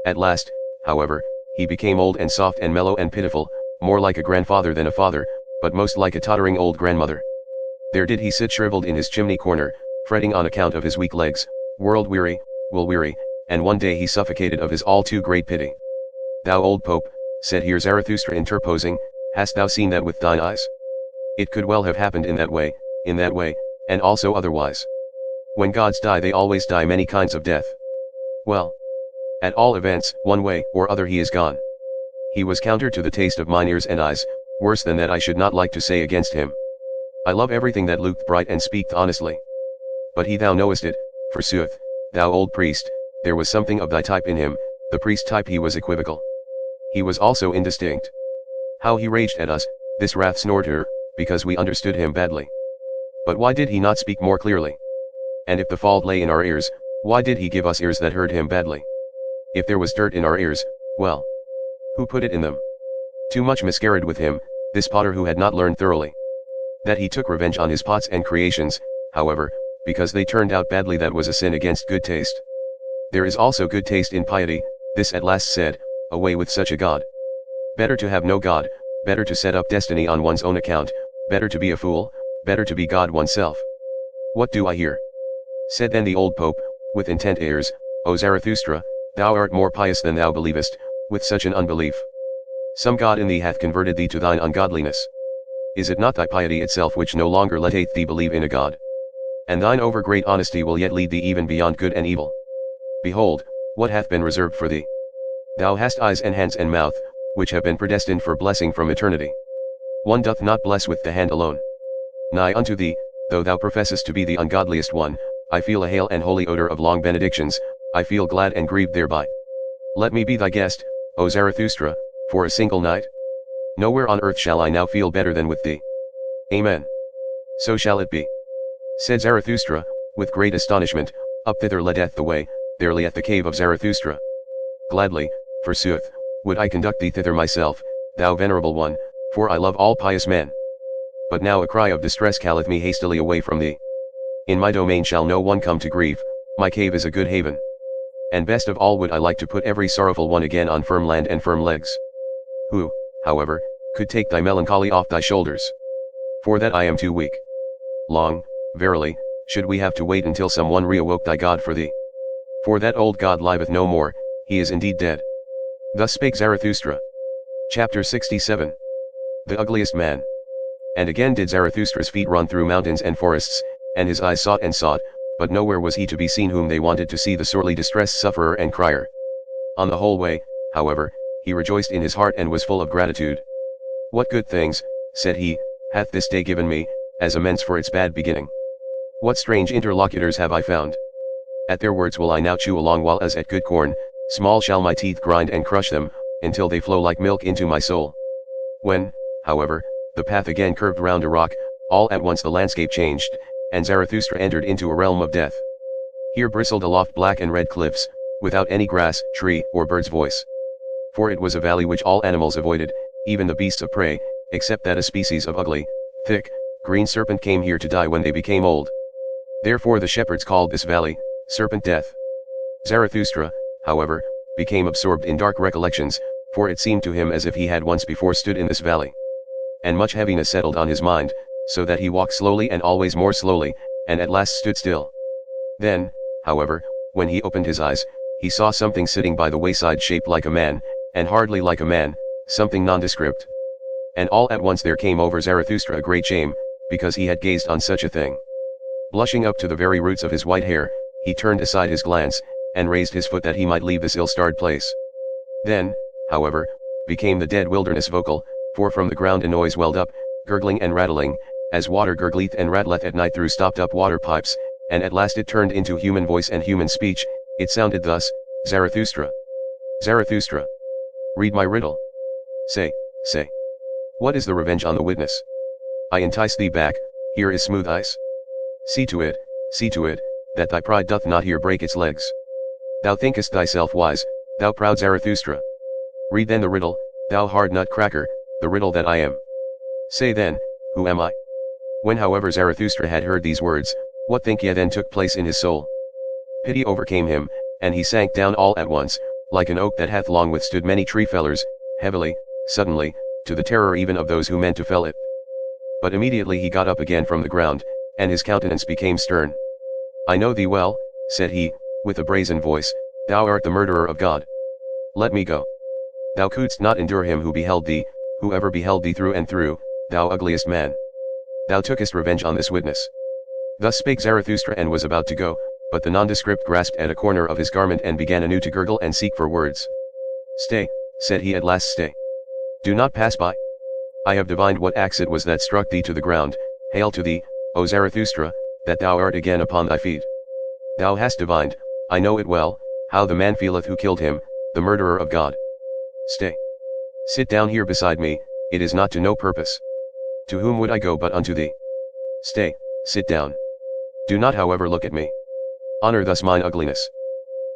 At last, however, he became old and soft and mellow and pitiful, more like a grandfather than a father, but most like a tottering old grandmother. There did he sit shriveled in his chimney corner, fretting on account of his weak legs, world weary, will weary, and one day he suffocated of his all too great pity. Thou old pope, said here Zarathustra interposing, hast thou seen that with thine eyes? It could well have happened in that way, and also otherwise. When gods die they always die many kinds of death. Well, at all events, one way or other he is gone. He was counter to the taste of mine ears and eyes, worse than that I should not like to say against him. I love everything that looked bright and speaked honestly. But he thou knowest it, forsooth, thou old priest, there was something of thy type in him, the priest type he was equivocal. He was also indistinct. How he raged at us, this wrath snorter, because we understood him badly. But why did he not speak more clearly? And if the fault lay in our ears, why did he give us ears that heard him badly? If there was dirt in our ears, well, who put it in them? Too much miscarried with him, this potter who had not learned thoroughly. That he took revenge on his pots and creations, however, because they turned out badly, that was a sin against good taste. There is also good taste in piety, this at last said, away with such a God. Better to have no God, better to set up destiny on one's own account, better to be a fool, better to be God oneself. What do I hear? Said then the old pope, with intent airs, O Zarathustra, thou art more pious than thou believest, with such an unbelief. Some God in thee hath converted thee to thine ungodliness. Is it not thy piety itself which no longer letteth thee believe in a God? And thine over-great honesty will yet lead thee even beyond good and evil. Behold, what hath been reserved for thee? Thou hast eyes and hands and mouth, which have been predestined for blessing from eternity. One doth not bless with the hand alone. Nigh unto thee, though thou professest to be the ungodliest one, I feel a hale and holy odor of long benedictions, I feel glad and grieved thereby. Let me be thy guest, O Zarathustra, for a single night. Nowhere on earth shall I now feel better than with thee. Amen. So shall it be. Said Zarathustra, With great astonishment, up thither leadeth the way, there lieth the cave of Zarathustra. Gladly, forsooth, would I conduct thee thither myself, thou venerable one, for I love all pious men. But now a cry of distress calleth me hastily away from thee. In my domain shall no one come to grief, my cave is a good haven. And best of all would I like to put every sorrowful one again on firm land and firm legs. Who, however, could take thy melancholy off thy shoulders? For that I am too weak. Long, verily, should we have to wait until some one reawoke thy God for thee. For that old God liveth no more, he is indeed dead. Thus spake Zarathustra. Chapter 67. The Ugliest Man. And again did Zarathustra's feet run through mountains and forests, and his eyes sought and sought, but nowhere was he to be seen whom they wanted to see, the sorely distressed sufferer and crier. On the whole way, however, he rejoiced in his heart and was full of gratitude. What good things, said he, hath this day given me, as amends for its bad beginning. What strange interlocutors have I found. At their words will I now chew along, while as at good corn, small shall my teeth grind and crush them, until they flow like milk into my soul. When, however, the path again curved round a rock, all at once the landscape changed, and Zarathustra entered into a realm of death. Here bristled aloft black and red cliffs, without any grass, tree, or bird's voice. For it was a valley which all animals avoided, even the beasts of prey, except that a species of ugly, thick, green serpent came here to die when they became old. Therefore the shepherds called this valley, Serpent Death. Zarathustra, however, became absorbed in dark recollections, for it seemed to him as if he had once before stood in this valley. And much heaviness settled on his mind, so that he walked slowly and always more slowly, and at last stood still. Then, however, when he opened his eyes, he saw something sitting by the wayside shaped like a man, and hardly like a man, something nondescript. And all at once there came over Zarathustra a great shame, because he had gazed on such a thing. Blushing up to the very roots of his white hair, he turned aside his glance, and raised his foot that he might leave this ill-starred place. Then, however, became the dead wilderness vocal, for from the ground a noise welled up, gurgling and rattling, as water gurgleth and rattleth at night through stopped-up water pipes, and at last it turned into human voice and human speech. It sounded thus: Zarathustra. Zarathustra. Read my riddle. Say, say. What is the revenge on the witness? I entice thee back, here is smooth ice. See to it, that thy pride doth not here break its legs. Thou thinkest thyself wise, thou proud Zarathustra. Read then the riddle, thou hard nut cracker, the riddle that I am. Say then, who am I? When however Zarathustra had heard these words, what think ye then took place in his soul? Pity overcame him, and he sank down all at once, like an oak that hath long withstood many tree fellers, heavily, suddenly, to the terror even of those who meant to fell it. But immediately he got up again from the ground, and his countenance became stern. I know thee well, said he, with a brazen voice, thou art the murderer of God. Let me go. Thou couldst not endure him who beheld thee, whoever beheld thee through and through, thou ugliest man. Thou tookest revenge on this witness. Thus spake Zarathustra and was about to go, but the nondescript grasped at a corner of his garment and began anew to gurgle and seek for words. Stay, said he at last, stay. Do not pass by. I have divined what axe it was that struck thee to the ground. Hail to thee, O Zarathustra, that thou art again upon thy feet. Thou hast divined, I know it well, how the man feeleth who killed him, the murderer of God. Stay. Sit down here beside me, it is not to no purpose. To whom would I go but unto thee? Stay, sit down. Do not however look at me. Honor thus mine ugliness.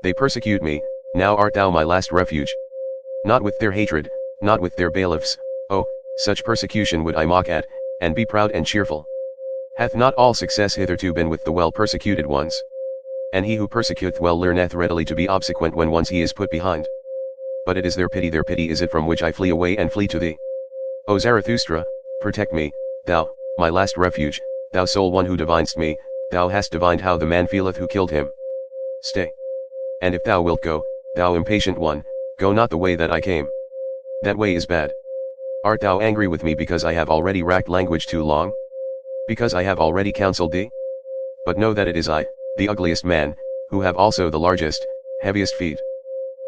They persecute me, now art thou my last refuge. Not with their hatred, not with their bailiffs, oh, such persecution would I mock at, and be proud and cheerful. Hath not all success hitherto been with the well-persecuted ones? And he who persecuteth well learneth readily to be obsequent when once he is put behind. But it is their pity is it from which I flee away and flee to thee. O Zarathustra, protect me, thou, my last refuge, thou sole one who divinest me, thou hast divined how the man feeleth who killed him. Stay. And if thou wilt go, thou impatient one, go not the way that I came. That way is bad. Art thou angry with me because I have already racked language too long? Because I have already counseled thee? But know that it is I, the ugliest man, who have also the largest, heaviest feet.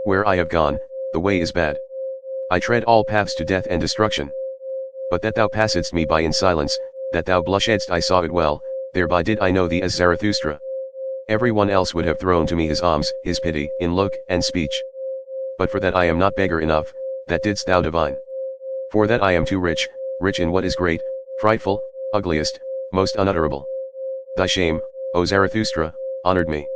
Where I have gone, the way is bad. I tread all paths to death and destruction. But that thou passedst me by in silence, that thou blushedst, I saw it well, thereby did I know thee as Zarathustra. Every one else would have thrown to me his alms, his pity, in look and speech. But for that I am not beggar enough, that didst thou divine. For that I am too rich, rich in what is great, frightful, ugliest, most unutterable. Thy shame, O Zarathustra, honored me.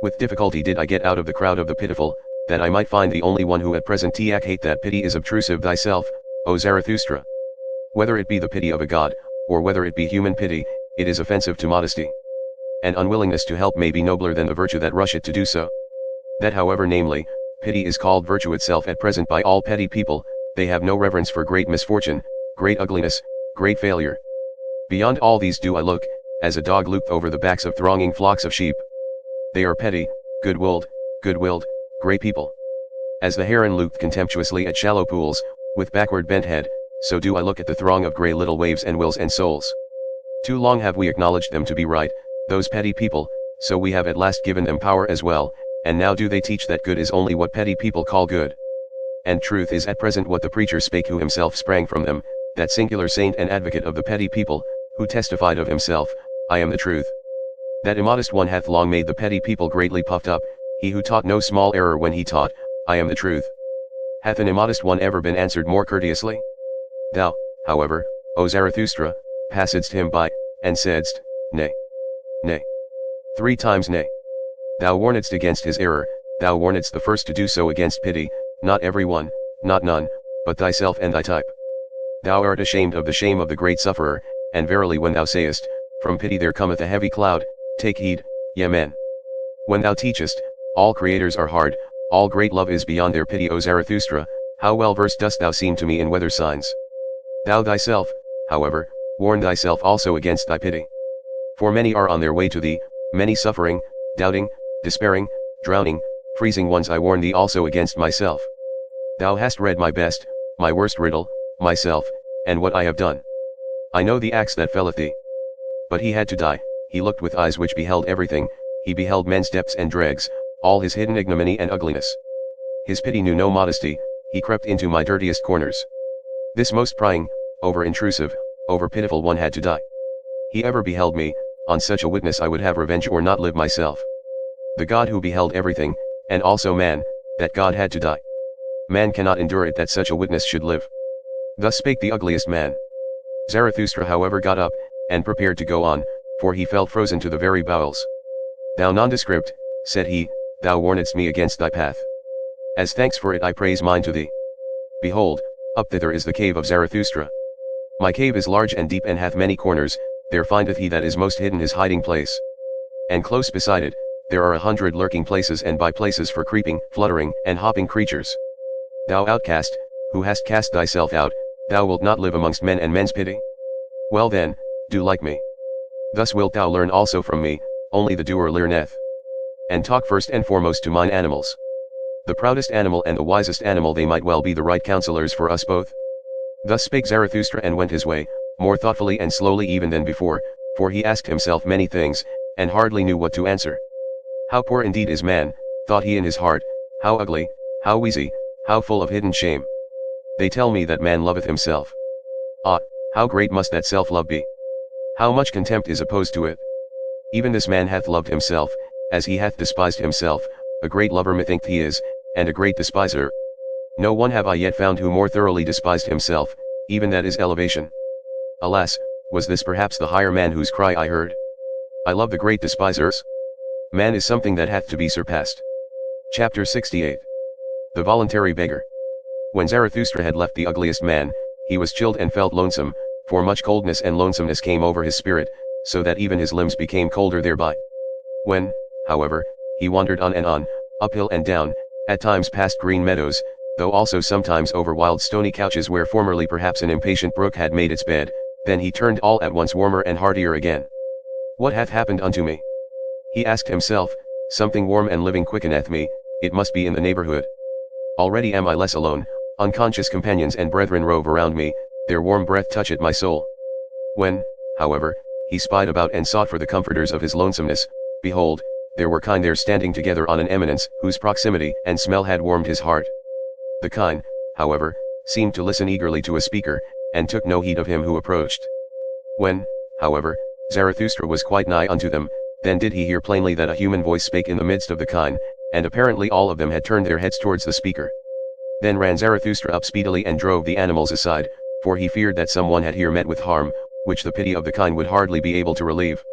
With difficulty did I get out of the crowd of the pitiful, that I might find the only one who at present hate that pity is obtrusive thyself, O Zarathustra. Whether it be the pity of a god, or whether it be human pity, it is offensive to modesty. And unwillingness to help may be nobler than the virtue that rusheth to do so. That however namely, pity is called virtue itself at present by all petty people, they have no reverence for great misfortune, great ugliness, great failure. Beyond all these do I look, as a dog looketh over the backs of thronging flocks of sheep. They are petty, good-willed, great people. As the heron looked contemptuously at shallow pools, with backward bent head, so do I look at the throng of grey little waves and wills and souls. Too long have we acknowledged them to be right, those petty people, so we have at last given them power as well, and now do they teach that good is only what petty people call good. And truth is at present what the preacher spake who himself sprang from them, that singular saint and advocate of the petty people, who testified of himself, I am the truth. That immodest one hath long made the petty people greatly puffed up, he who taught no small error when he taught, I am the truth. Hath an immodest one ever been answered more courteously? Thou, however, O Zarathustra, passedst him by, and saidst, Nay. Nay. 3 times nay. Thou warnedst against his error, thou warnedst the first to do so against pity, not every one, not none, but thyself and thy type. Thou art ashamed of the shame of the great sufferer, and verily when thou sayest, from pity there cometh a heavy cloud, take heed, ye men. When thou teachest, all creators are hard, all great love is beyond their pity. O Zarathustra, how well versed dost thou seem to me in weather signs. Thou thyself, however, warn thyself also against thy pity. For many are on their way to thee, many suffering, doubting, despairing, drowning, freezing ones. I warn thee also against myself. Thou hast read my best, my worst riddle, myself, and what I have done. I know the axe that felleth thee. But he had to die, he looked with eyes which beheld everything, he beheld men's depths and dregs, all his hidden ignominy and ugliness. His pity knew no modesty, he crept into my dirtiest corners. This most prying, over-intrusive, over-pitiful one had to die. He ever beheld me, on such a witness I would have revenge or not live myself. The God who beheld everything, and also man, that God had to die. Man cannot endure it that such a witness should live. Thus spake the ugliest man. Zarathustra however got up, and prepared to go on, for he felt frozen to the very bowels. Thou nondescript, said he, thou warnedst me against thy path. As thanks for it I praise mine to thee. Behold, up thither is the cave of Zarathustra. My cave is large and deep and hath many corners, there findeth he that is most hidden his hiding place. And close beside it, there are 100 lurking places and by places for creeping, fluttering, and hopping creatures. Thou outcast, who hast cast thyself out, thou wilt not live amongst men and men's pity? Well then, do like me. Thus wilt thou learn also from me, only the doer learneth. And talk first and foremost to mine animals. The proudest animal and the wisest animal, they might well be the right counselors for us both. Thus spake Zarathustra and went his way, more thoughtfully and slowly even than before, for he asked himself many things, and hardly knew what to answer. How poor indeed is man, thought he in his heart, how ugly, how wheezy, how full of hidden shame. They tell me that man loveth himself. Ah, how great must that self-love be! How much contempt is opposed to it! Even this man hath loved himself, as he hath despised himself, a great lover methinks he is, and a great despiser. No one have I yet found who more thoroughly despised himself, even that is elevation. Alas, was this perhaps the higher man whose cry I heard? I love the great despisers. Man is something that hath to be surpassed. Chapter 68. The Voluntary Beggar. When Zarathustra had left the ugliest man, he was chilled and felt lonesome, for much coldness and lonesomeness came over his spirit, so that even his limbs became colder thereby. When, however, he wandered on and on, uphill and down, at times past green meadows, though also sometimes over wild stony couches where formerly perhaps an impatient brook had made its bed, then he turned all at once warmer and heartier again. What hath happened unto me? He asked himself, something warm and living quickeneth me, it must be in the neighborhood. Already am I less alone, unconscious companions and brethren rove around me, their warm breath toucheth my soul. When, however, he spied about and sought for the comforters of his lonesomeness, behold, there were kine there standing together on an eminence, whose proximity and smell had warmed his heart. The kine, however, seemed to listen eagerly to a speaker, and took no heed of him who approached. When, however, Zarathustra was quite nigh unto them, then did he hear plainly that a human voice spake in the midst of the kine, and apparently all of them had turned their heads towards the speaker. Then ran Zarathustra up speedily and drove the animals aside, for he feared that some one had here met with harm, which the pity of the kine would hardly be able to relieve.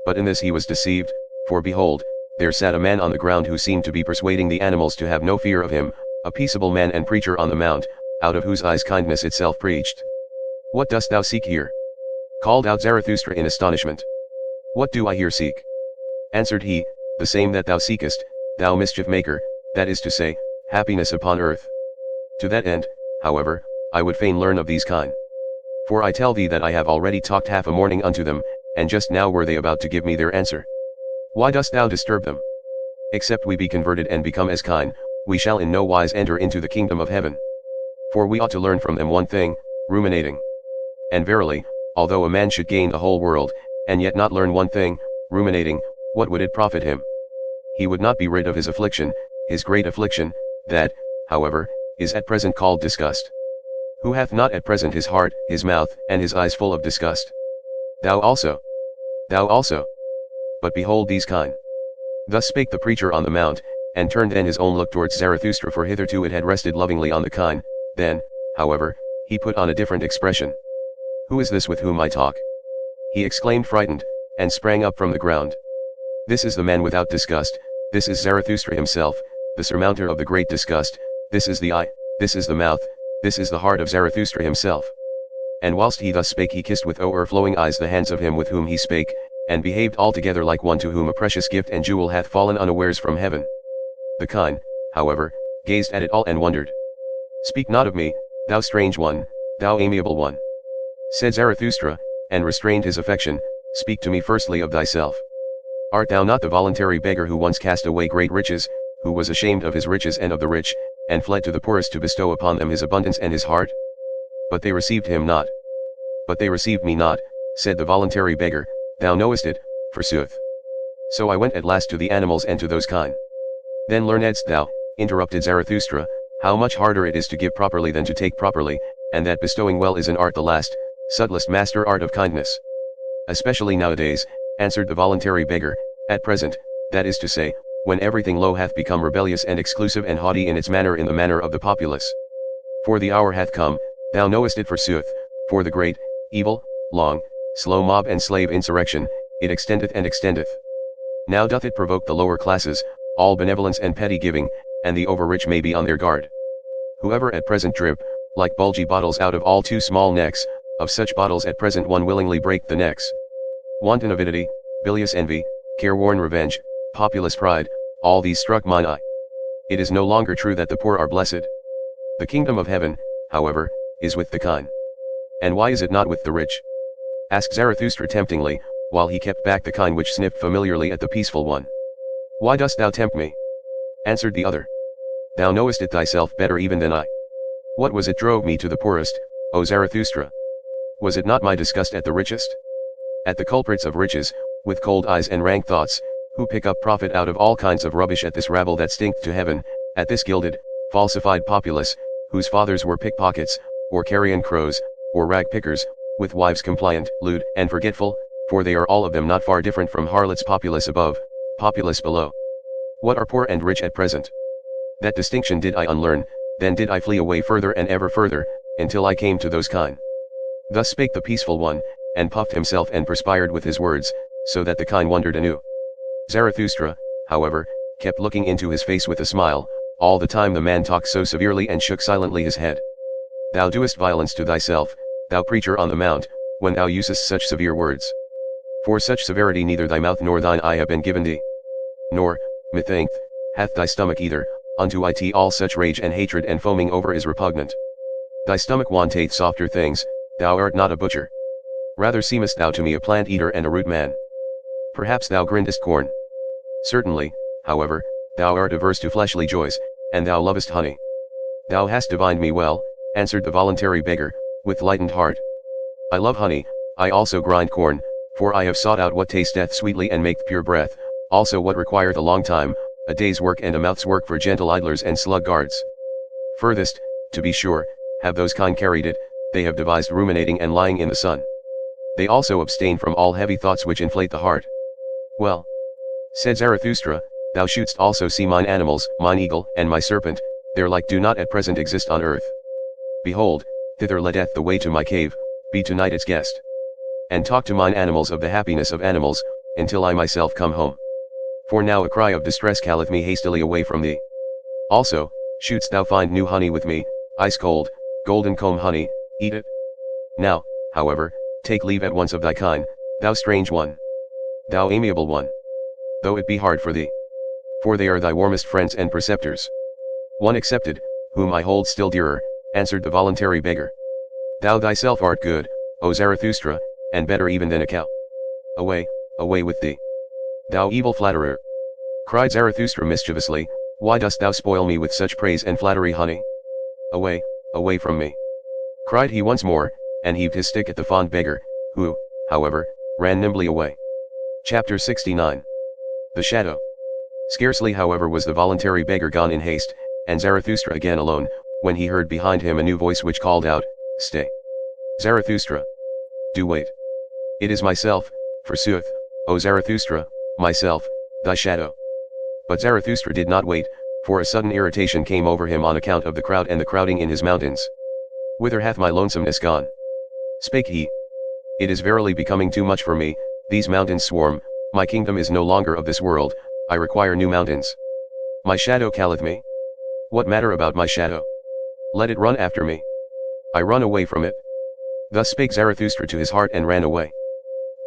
But in this he was deceived, for behold, there sat a man on the ground who seemed to be persuading the animals to have no fear of him, a peaceable man and preacher on the mount, out of whose eyes kindness itself preached. "What dost thou seek here?" called out Zarathustra in astonishment. "What do I here seek?" answered he, "The same that thou seekest, thou mischief maker, that is to say, happiness upon earth. To that end, however, I would fain learn of these kine. For I tell thee that I have already talked half a morning unto them, and just now were they about to give me their answer. Why dost thou disturb them? Except we be converted and become as kine, we shall in no wise enter into the kingdom of heaven. For we ought to learn from them one thing, ruminating. And verily, although a man should gain the whole world, and yet not learn one thing, ruminating, what would it profit him? He would not be rid of his affliction, his great affliction, that, however, is at present called disgust. Who hath not at present his heart, his mouth, and his eyes full of disgust? Thou also. Thou also. But behold these kine." Thus spake the preacher on the mount, and turned then his own look towards Zarathustra, for hitherto it had rested lovingly on the kine. Then, however, he put on a different expression. "Who is this with whom I talk?" he exclaimed frightened, and sprang up from the ground. "This is the man without disgust, this is Zarathustra himself, the surmounter of the great disgust, this is the eye, this is the mouth, this is the heart of Zarathustra himself." And whilst he thus spake he kissed with o'erflowing eyes the hands of him with whom he spake, and behaved altogether like one to whom a precious gift and jewel hath fallen unawares from heaven. The kine, however, gazed at it all and wondered. "Speak not of me, thou strange one, thou amiable one," said Zarathustra, and restrained his affection, "speak to me firstly of thyself. Art thou not the voluntary beggar who once cast away great riches, who was ashamed of his riches and of the rich, and fled to the poorest to bestow upon them his abundance and his heart? But they received him not. But they received me not, said the voluntary beggar, thou knowest it, forsooth. So I went at last to the animals and to those kine." "Then learnedst thou," interrupted Zarathustra, "how much harder it is to give properly than to take properly, and that bestowing well is an art, the last, subtlest master art of kindness. Especially nowadays," answered the voluntary beggar, "at present, that is to say, when everything low hath become rebellious and exclusive and haughty in its manner, in the manner of the populace. For the hour hath come, thou knowest it forsooth, for the great, evil, long, slow mob and slave insurrection, it extendeth and extendeth. Now doth it provoke the lower classes, all benevolence and petty giving, and the over-rich may be on their guard. Whoever at present drip, like bulgy bottles out of all too small necks, of such bottles at present one willingly break the necks. Wanton avidity, bilious envy, careworn revenge, populous pride, all these struck mine eye. It is no longer true that the poor are blessed. The kingdom of heaven, however, is with the kine. And why is it not with the rich?" asked Zarathustra temptingly, while he kept back the kine which sniffed familiarly at the peaceful one. "Why dost thou tempt me?" answered the other. "Thou knowest it thyself better even than I. What was it drove me to the poorest, O Zarathustra? Was it not my disgust at the richest? At the culprits of riches, with cold eyes and rank thoughts, who pick up profit out of all kinds of rubbish, at this rabble that stink to heaven, at this gilded, falsified populace, whose fathers were pickpockets, or carrion crows, or rag pickers, with wives compliant, lewd, and forgetful, for they are all of them not far different from harlots, populace above, populace below. What are poor and rich at present? That distinction did I unlearn, then did I flee away further and ever further, until I came to those kine." Thus spake the peaceful one, and puffed himself and perspired with his words, so that the kine wondered anew. Zarathustra, however, kept looking into his face with a smile, all the time the man talked so severely, and shook silently his head. "Thou doest violence to thyself, thou preacher on the mount, when thou usest such severe words. For such severity neither thy mouth nor thine eye have been given thee. Nor, methinketh, hath thy stomach either, unto it all such rage and hatred and foaming over is repugnant. Thy stomach wanteth softer things, thou art not a butcher. Rather seemest thou to me a plant eater and a root man. Perhaps thou grindest corn. Certainly, however, thou art averse to fleshly joys, and thou lovest honey. Thou hast divined me well," answered the voluntary beggar, with lightened heart. "I love honey, I also grind corn, for I have sought out what tasteth sweetly and maketh pure breath, also what requireth a long time, a day's work and a mouth's work for gentle idlers and sluggards. Furthest, to be sure, have those kine carried it, they have devised ruminating and lying in the sun. They also abstain from all heavy thoughts which inflate the heart." "Well," said Zarathustra, "thou shouldst also see mine animals, mine eagle, and my serpent, their like do not at present exist on earth. Behold, thither leadeth the way to my cave, be tonight its guest. And talk to mine animals of the happiness of animals, until I myself come home. For now a cry of distress calleth me hastily away from thee. Also, shouldst thou find new honey with me, ice cold, golden comb honey, eat it. Now, however, take leave at once of thy kind, thou strange one. Thou amiable one. Though it be hard for thee. For they are thy warmest friends and preceptors. One excepted, whom I hold still dearer, answered the voluntary beggar. Thou thyself art good, O Zarathustra, and better even than a cow. Away, away with thee. Thou evil flatterer. Cried Zarathustra mischievously, why dost thou spoil me with such praise and flattery, honey? Away, away from me. Cried he once more, and heaved his stick at the fond beggar, who, however, ran nimbly away. Chapter 69. The Shadow. Scarcely however was the voluntary beggar gone in haste, and Zarathustra again alone, when he heard behind him a new voice which called out, Stay. Zarathustra. Do wait. It is myself, forsooth, O Zarathustra, myself, thy shadow. But Zarathustra did not wait, for a sudden irritation came over him on account of the crowd and the crowding in his mountains. Whither hath my lonesomeness gone? Spake he. It is verily becoming too much for me, these mountains swarm, my kingdom is no longer of this world, I require new mountains. My shadow calleth me. What matter about my shadow? Let it run after me. I run away from it. Thus spake Zarathustra to his heart and ran away.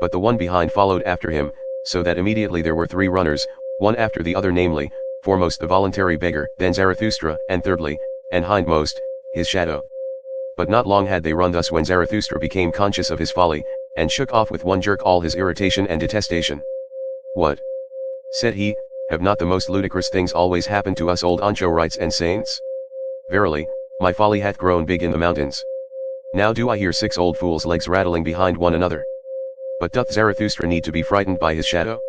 But the one behind followed after him, so that immediately there were three runners, one after the other, namely, foremost the voluntary beggar, then Zarathustra, and thirdly, and hindmost, his shadow. But not long had they run thus when Zarathustra became conscious of his folly, and shook off with one jerk all his irritation and detestation. What? Said he, have not the most ludicrous things always happened to us old anchorites and saints? Verily, my folly hath grown big in the mountains. Now do I hear 6 old fools' legs rattling behind one another. But doth Zarathustra need to be frightened by his shadow?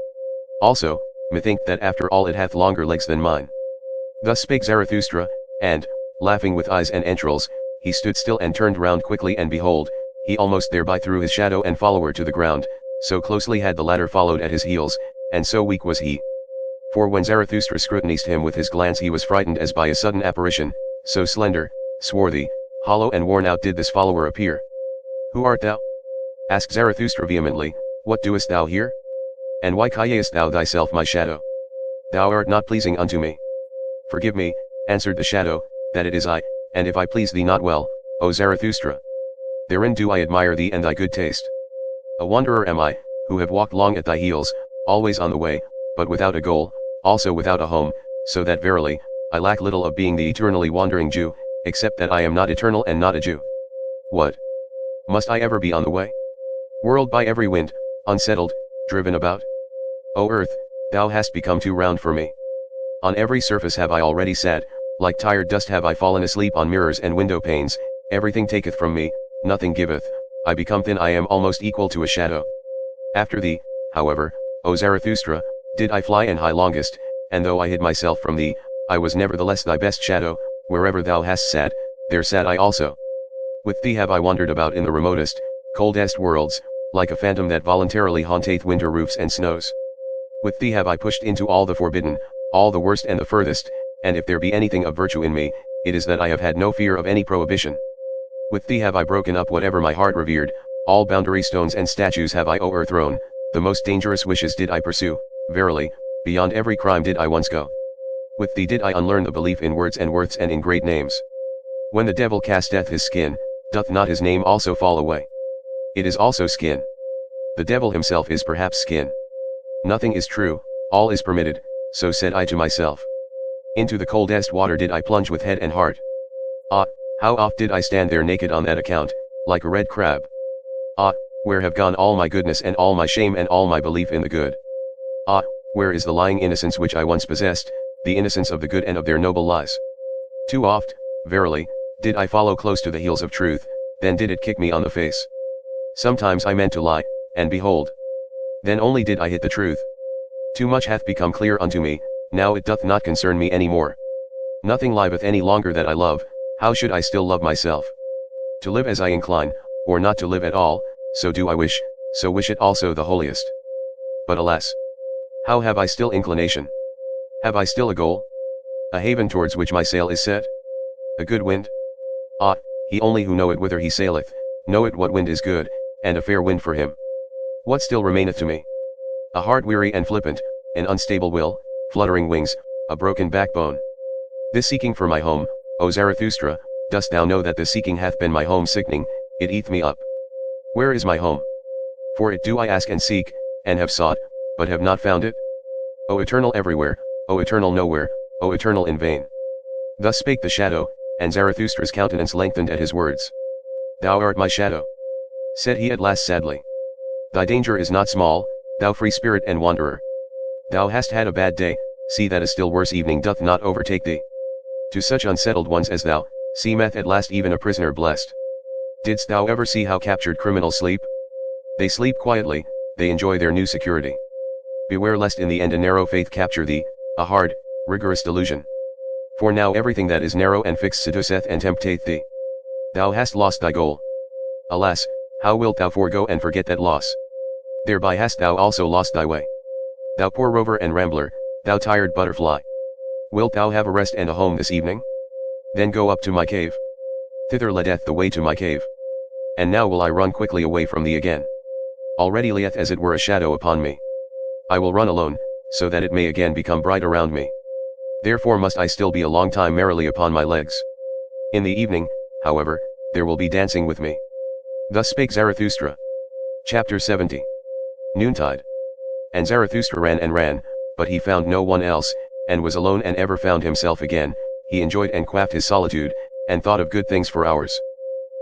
Also, methink that after all it hath longer legs than mine. Thus spake Zarathustra, and, laughing with eyes and entrails, he stood still and turned round quickly, and behold, he almost thereby threw his shadow and follower to the ground, so closely had the latter followed at his heels, and so weak was he. For when Zarathustra scrutinized him with his glance he was frightened as by a sudden apparition, so slender, swarthy, hollow and worn out did this follower appear. Who art thou? Asked Zarathustra vehemently, what doest thou here? And why callest thou thyself my shadow? Thou art not pleasing unto me. Forgive me, answered the shadow, that it is I, and if I please thee not well, O Zarathustra. Therein do I admire thee and thy good taste. A wanderer am I, who have walked long at thy heels, always on the way, but without a goal, also without a home, so that verily, I lack little of being the eternally wandering Jew, except that I am not eternal and not a Jew. What? Must I ever be on the way? Whirled by every wind, unsettled, driven about? O earth, thou hast become too round for me. On every surface have I already sat, like tired dust have I fallen asleep on mirrors and window panes, everything taketh from me, nothing giveth, I become thin, I am almost equal to a shadow. After thee, however, O Zarathustra, did I fly and high longest, and though I hid myself from thee, I was nevertheless thy best shadow, wherever thou hast sat, there sat I also. With thee have I wandered about in the remotest, coldest worlds, like a phantom that voluntarily haunteth winter roofs and snows. With thee have I pushed into all the forbidden, all the worst and the furthest, and if there be anything of virtue in me, it is that I have had no fear of any prohibition. With thee have I broken up whatever my heart revered, all boundary stones and statues have I o'erthrown, the most dangerous wishes did I pursue, verily, beyond every crime did I once go. With thee did I unlearn the belief in words and worths and in great names. When the devil casteth his skin, doth not his name also fall away? It is also skin. The devil himself is perhaps skin. Nothing is true, all is permitted, so said I to myself. Into the coldest water did I plunge with head and heart. Ah, how oft did I stand there naked on that account, like a red crab. Ah, where have gone all my goodness and all my shame and all my belief in the good? Ah, where is the lying innocence which I once possessed, the innocence of the good and of their noble lies? Too oft, verily, did I follow close to the heels of truth, then did it kick me on the face. Sometimes I meant to lie, and behold, then only did I hit the truth. Too much hath become clear unto me, now it doth not concern me any more. Nothing liveth any longer that I love, how should I still love myself? To live as I incline, or not to live at all, so do I wish, so wish it also the holiest. But alas! How have I still inclination? Have I still a goal? A haven towards which my sail is set? A good wind? Ah, he only who knoweth whither he saileth, knoweth what wind is good, and a fair wind for him. What still remaineth to me? A heart weary and flippant, an unstable will, fluttering wings, a broken backbone. This seeking for my home, O Zarathustra, dost thou know that the seeking hath been my home sickening, it eateth me up. Where is my home? For it do I ask and seek, and have sought, but have not found it? O eternal everywhere, O eternal nowhere, O eternal in vain. Thus spake the shadow, and Zarathustra's countenance lengthened at his words. Thou art my shadow, said he at last sadly. Thy danger is not small, thou free spirit and wanderer. Thou hast had a bad day, see that a still worse evening doth not overtake thee. To such unsettled ones as thou, seemeth at last even a prisoner blessed. Didst thou ever see how captured criminals sleep? They sleep quietly, they enjoy their new security. Beware lest in the end a narrow faith capture thee, a hard, rigorous delusion. For now everything that is narrow and fixed seduceth and tempteth thee. Thou hast lost thy goal. Alas, how wilt thou forego and forget that loss? Thereby hast thou also lost thy way. Thou poor rover and rambler, thou tired butterfly. Wilt thou have a rest and a home this evening? Then go up to my cave. Thither leadeth the way to my cave. And now will I run quickly away from thee again. Already lieth as it were a shadow upon me. I will run alone, so that it may again become bright around me. Therefore must I still be a long time merrily upon my legs. In the evening, however, there will be dancing with me. Thus spake Zarathustra. Chapter 70. Noontide. And Zarathustra ran and ran, but he found no one else, and was alone and ever found himself again. He enjoyed and quaffed his solitude, and thought of good things for hours.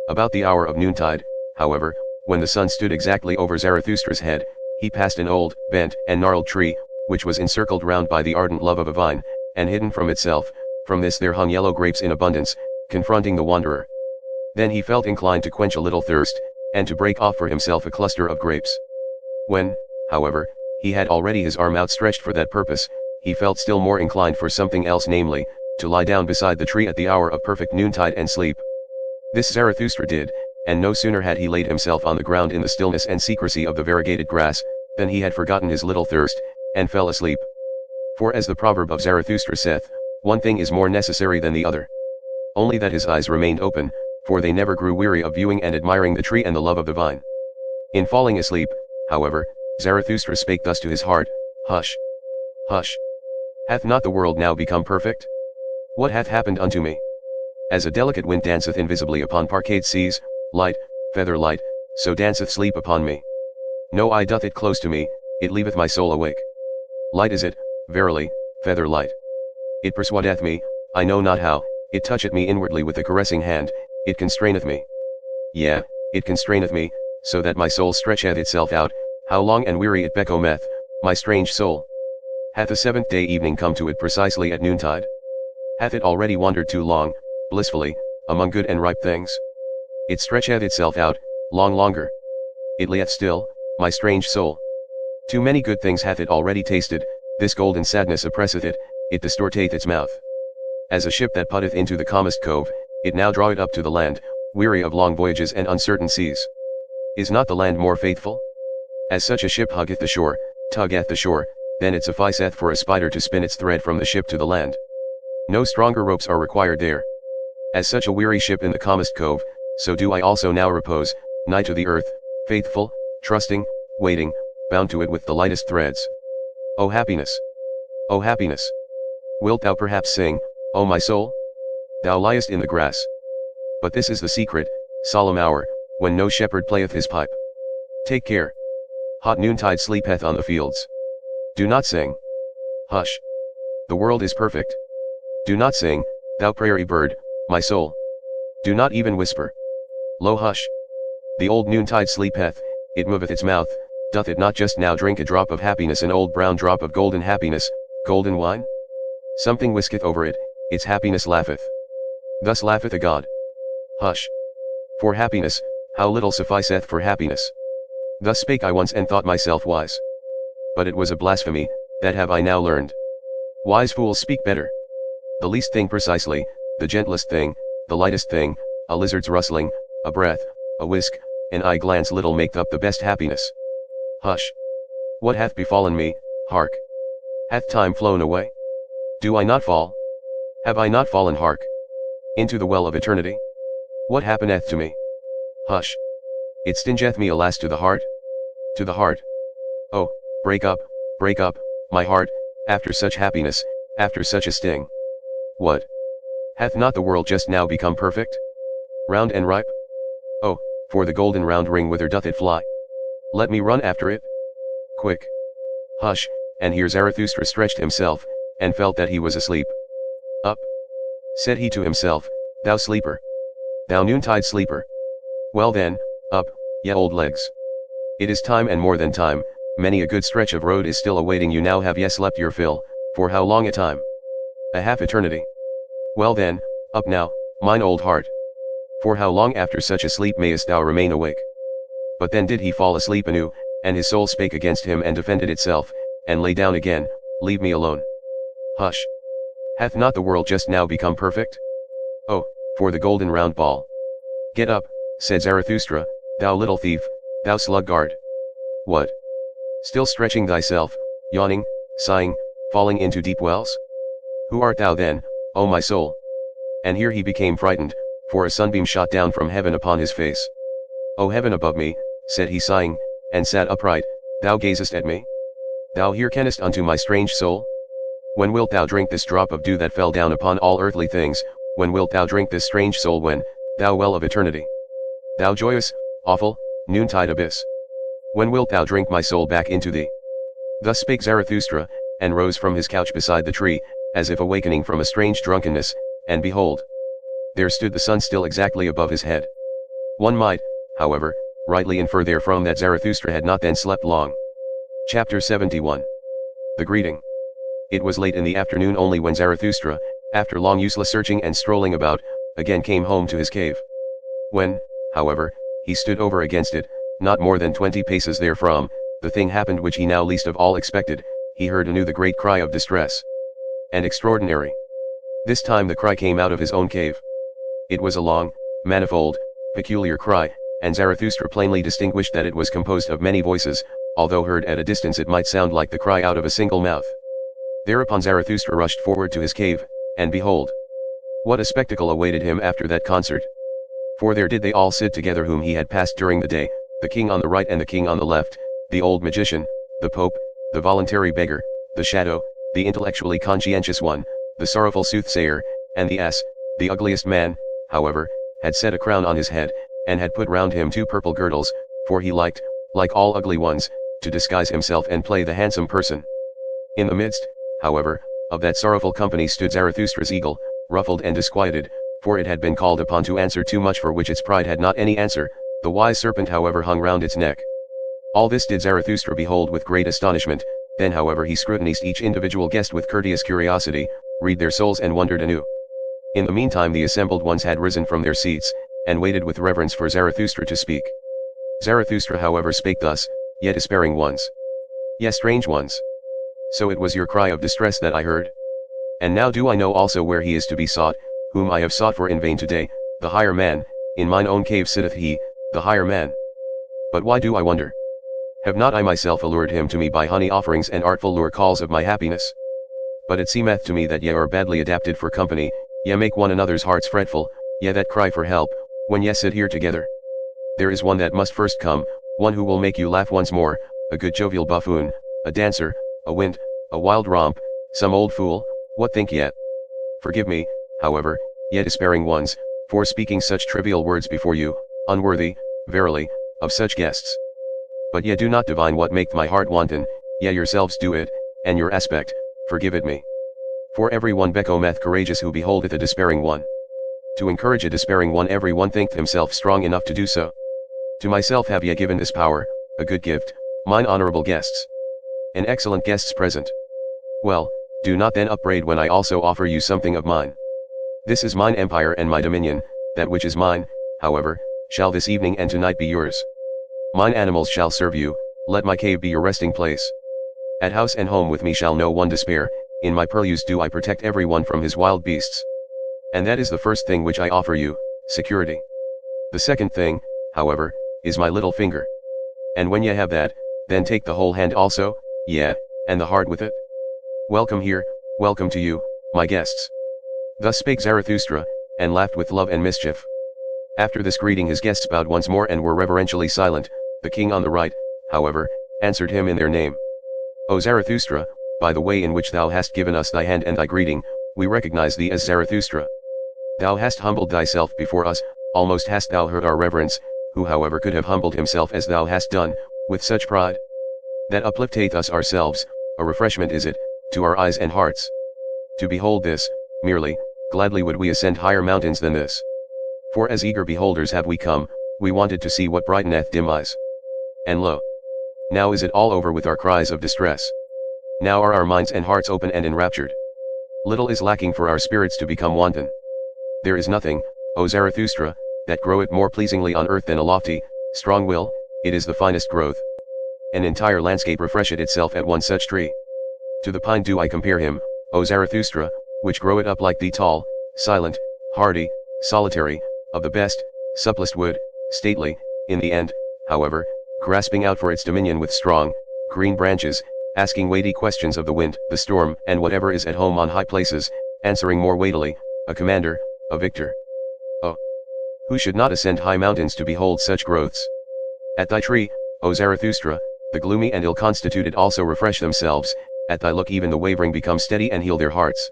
About the hour of noontide, however, when the sun stood exactly over Zarathustra's head, he passed an old, bent, and gnarled tree, which was encircled round by the ardent love of a vine, and hidden from itself. From this there hung yellow grapes in abundance, confronting the wanderer. Then he felt inclined to quench a little thirst, and to break off for himself a cluster of grapes. When, however, he had already his arm outstretched for that purpose, he felt still more inclined for something else, namely, to lie down beside the tree at the hour of perfect noontide and sleep. This Zarathustra did, and no sooner had he laid himself on the ground in the stillness and secrecy of the variegated grass, than he had forgotten his little thirst, and fell asleep. For as the proverb of Zarathustra saith, one thing is more necessary than the other. Only that his eyes remained open, for they never grew weary of viewing and admiring the tree and the love of the vine. In falling asleep, however, Zarathustra spake thus to his heart, Hush! Hush! Hath not the world now become perfect? What hath happened unto me? As a delicate wind danceth invisibly upon parquet seas, light, feather light, so danceth sleep upon me. No eye doth it close to me, it leaveth my soul awake. Light is it, verily, feather light. It persuadeth me, I know not how, it toucheth me inwardly with a caressing hand, it constraineth me. Yea, it constraineth me, so that my soul stretcheth itself out, how long and weary it becometh, my strange soul. Hath the seventh day evening come to it precisely at noontide? Hath it already wandered too long, blissfully, among good and ripe things? It stretcheth itself out, long longer. It lieth still, my strange soul. Too many good things hath it already tasted, this golden sadness oppresseth it, it distorteth its mouth. As a ship that putteth into the calmest cove, it now draweth up to the land, weary of long voyages and uncertain seas. Is not the land more faithful? As such a ship huggeth the shore, tuggeth the shore, then it sufficeth for a spider to spin its thread from the ship to the land. No stronger ropes are required there. As such a weary ship in the calmest cove, so do I also now repose, nigh to the earth, faithful, trusting, waiting, bound to it with the lightest threads. O happiness! O happiness! Wilt thou perhaps sing, O my soul? Thou liest in the grass. But this is the secret, solemn hour, when no shepherd playeth his pipe. Take care. Hot noontide sleepeth on the fields. Do not sing. Hush. The world is perfect. Do not sing, thou prairie bird, my soul. Do not even whisper. Lo, hush. The old noontide sleepeth, it moveth its mouth, doth it not just now drink a drop of happiness, an old brown drop of golden happiness, golden wine? Something whisketh over it, its happiness laugheth. Thus laugheth a god. Hush. For happiness, how little sufficeth for happiness. Thus spake I once and thought myself wise. But it was a blasphemy, that have I now learned. Wise fools speak better. The least thing precisely, the gentlest thing, the lightest thing, a lizard's rustling, a breath, a whisk, an eye glance little make up the best happiness. Hush. What hath befallen me, hark. Hath time flown away? Do I not fall? Have I not fallen, hark? Into the well of eternity? What happeneth to me? Hush. It stingeth me, alas, to the heart? To the heart. Oh, break up, my heart, after such happiness, after such a sting. What? Hath not the world just now become perfect? Round and ripe? Oh, for the golden round ring whither doth it fly? Let me run after it? Quick! Hush, and here Zarathustra stretched himself, and felt that he was asleep. Up! Said he to himself, thou sleeper! Thou noontide sleeper! Well then, up, ye old legs! It is time and more than time, many a good stretch of road is still awaiting you now have ye slept your fill, for how long a time? A half eternity. Well then, up now, mine old heart! For how long after such a sleep mayest thou remain awake? But then did he fall asleep anew, and his soul spake against him and defended itself, and lay down again, leave me alone. Hush! Hath not the world just now become perfect? Oh, for the golden round ball! Get up, said Zarathustra, thou little thief, thou sluggard! What? Still stretching thyself, yawning, sighing, falling into deep wells? Who art thou then, O my soul? And here he became frightened, for a sunbeam shot down from heaven upon his face. O heaven above me, said he sighing, and sat upright, thou gazest at me? Thou hearkenest unto my strange soul? When wilt thou drink this drop of dew that fell down upon all earthly things, when wilt thou drink this strange soul when, thou well of eternity? Thou joyous, awful, noontide abyss! When wilt thou drink my soul back into thee? Thus spake Zarathustra, and rose from his couch beside the tree, as if awakening from a strange drunkenness, and behold! There stood the sun still exactly above his head. One might, however, rightly infer therefrom that Zarathustra had not then slept long. Chapter 71. The Greeting. It was late in the afternoon only when Zarathustra, after long useless searching and strolling about, again came home to his cave. When, however, he stood over against it, not more than 20 paces therefrom, the thing happened which he now least of all expected, he heard anew the great cry of distress. And extraordinary. This time the cry came out of his own cave. It was a long, manifold, peculiar cry, and Zarathustra plainly distinguished that it was composed of many voices, although heard at a distance it might sound like the cry out of a single mouth. Thereupon Zarathustra rushed forward to his cave, and behold! What a spectacle awaited him after that concert! For there did they all sit together whom he had passed during the day, the king on the right and the king on the left, the old magician, the pope, the voluntary beggar, the shadow, the intellectually conscientious one, the sorrowful soothsayer, and the ass, the ugliest man, however, had set a crown on his head, and had put round him 2 purple girdles, for he liked, like all ugly ones, to disguise himself and play the handsome person. In the midst, however, of that sorrowful company stood Zarathustra's eagle, ruffled and disquieted, for it had been called upon to answer too much for which its pride had not any answer, the wise serpent however hung round its neck. All this did Zarathustra behold with great astonishment, then however he scrutinized each individual guest with courteous curiosity, read their souls and wondered anew. In the meantime the assembled ones had risen from their seats, and waited with reverence for Zarathustra to speak. Zarathustra however spake thus, Ye despairing ones! Ye strange ones! So it was your cry of distress that I heard? And now do I know also where he is to be sought, whom I have sought for in vain today, the higher man, in mine own cave sitteth he, the higher man. But why do I wonder? Have not I myself allured him to me by honey offerings and artful lure calls of my happiness? But it seemeth to me that ye are badly adapted for company, ye make one another's hearts fretful, ye that cry for help, when ye sit here together. There is one that must first come, one who will make you laugh once more, a good jovial buffoon, a dancer, a wind, a wild romp, some old fool, what think ye? Forgive me, however, ye despairing ones, for speaking such trivial words before you, unworthy, verily, of such guests. But ye do not divine what maketh my heart wanton, ye yourselves do it, and your aspect, forgive it me. For every one becometh courageous who beholdeth a despairing one. To encourage a despairing one every one thinketh himself strong enough to do so. To myself have ye given this power, a good gift, mine honorable guests. And excellent guests present. Well, do not then upbraid when I also offer you something of mine. This is mine empire and my dominion, that which is mine, however, shall this evening and tonight be yours. Mine animals shall serve you, let my cave be your resting place. At house and home with me shall no one despair, in my purlieus do I protect every one from his wild beasts. And that is the first thing which I offer you, security. The second thing, however, is my little finger. And when ye have that, then take the whole hand also, yea, and the heart with it. Welcome here, welcome to you, my guests. Thus spake Zarathustra, and laughed with love and mischief. After this greeting his guests bowed once more and were reverentially silent. The king on the right, however, answered him in their name. O Zarathustra, by the way in which thou hast given us thy hand and thy greeting, we recognize thee as Zarathustra. Thou hast humbled thyself before us, almost hast thou heard our reverence, who however could have humbled himself as thou hast done, with such pride? That uplifteth us ourselves, a refreshment is it, to our eyes and hearts. To behold this, merely, gladly would we ascend higher mountains than this. For as eager beholders have we come, we wanted to see what brighteneth dim eyes. And lo! Now is it all over with our cries of distress. Now are our minds and hearts open and enraptured. Little is lacking for our spirits to become wanton. There is nothing, O Zarathustra, that groweth more pleasingly on earth than a lofty, strong will, it is the finest growth. An entire landscape refresheth itself at one such tree. To the pine do I compare him, O Zarathustra, which groweth up like thee tall, silent, hardy, solitary, of the best, supplest wood, stately, in the end, however, grasping out for its dominion with strong, green branches, asking weighty questions of the wind, the storm, and whatever is at home on high places, answering more weightily, a commander, a victor. Oh! Who should not ascend high mountains to behold such growths? At thy tree, O Zarathustra, the gloomy and ill-constituted also refresh themselves, at thy look even the wavering become steady and heal their hearts.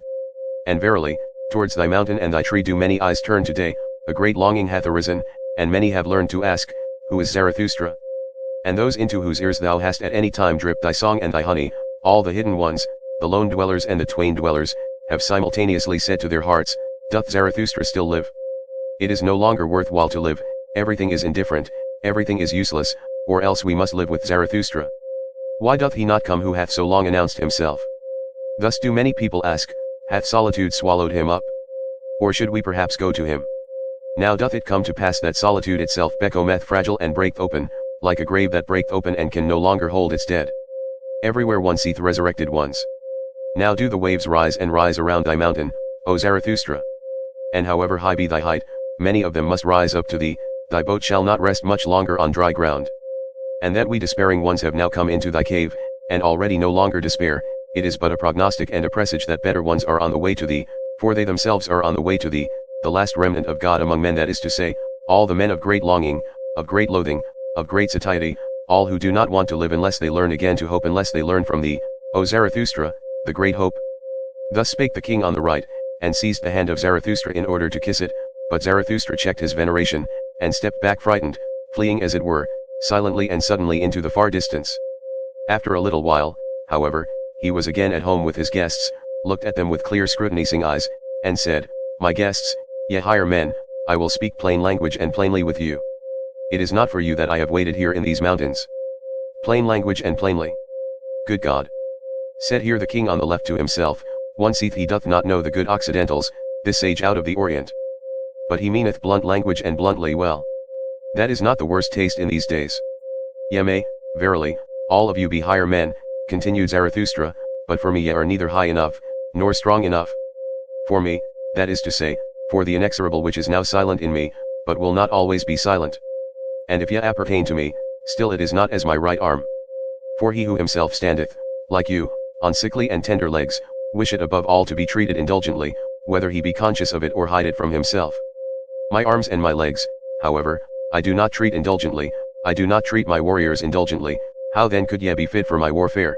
And verily, towards thy mountain and thy tree do many eyes turn today, a great longing hath arisen, and many have learned to ask, Who is Zarathustra? And those into whose ears thou hast at any time dripped thy song and thy honey, all the hidden ones, the lone dwellers and the twain dwellers, have simultaneously said to their hearts, Doth Zarathustra still live? It is no longer worthwhile to live, everything is indifferent, everything is useless, or else we must live with Zarathustra. Why doth he not come who hath so long announced himself? Thus do many people ask, Hath solitude swallowed him up? Or should we perhaps go to him? Now doth it come to pass that solitude itself becometh fragile and breaketh open, like a grave that breaketh open and can no longer hold its dead. Everywhere one seeth resurrected ones. Now do the waves rise and rise around thy mountain, O Zarathustra. And however high be thy height, many of them must rise up to thee, thy boat shall not rest much longer on dry ground. And that we despairing ones have now come into thy cave, and already no longer despair, it is but a prognostic and a presage that better ones are on the way to thee, for they themselves are on the way to thee, the last remnant of God among men, that is to say, all the men of great longing, of great loathing, of great satiety, all who do not want to live unless they learn again to hope, unless they learn from thee, O Zarathustra, the great hope. Thus spake the king on the right, and seized the hand of Zarathustra in order to kiss it, but Zarathustra checked his veneration, and stepped back frightened, fleeing as it were, silently and suddenly into the far distance. After a little while, however, he was again at home with his guests, looked at them with clear scrutinizing eyes, and said, My guests, ye higher men, I will speak plain language and plainly with you. It is not for you that I have waited here in these mountains. Plain language and plainly. Good God! Said here the king on the left to himself, One seeth he doth not know the good Occidentals, this sage out of the Orient. But he meaneth blunt language and bluntly well. That is not the worst taste in these days. Ye may, verily, all of you be higher men, continued Zarathustra, but for me ye are neither high enough, nor strong enough. For me, that is to say, for the inexorable which is now silent in me, but will not always be silent. And if ye appertain to me, still it is not as my right arm. For he who himself standeth, like you, on sickly and tender legs, wisheth above all to be treated indulgently, whether he be conscious of it or hide it from himself. My arms and my legs, however, I do not treat indulgently, I do not treat my warriors indulgently, how then could ye be fit for my warfare?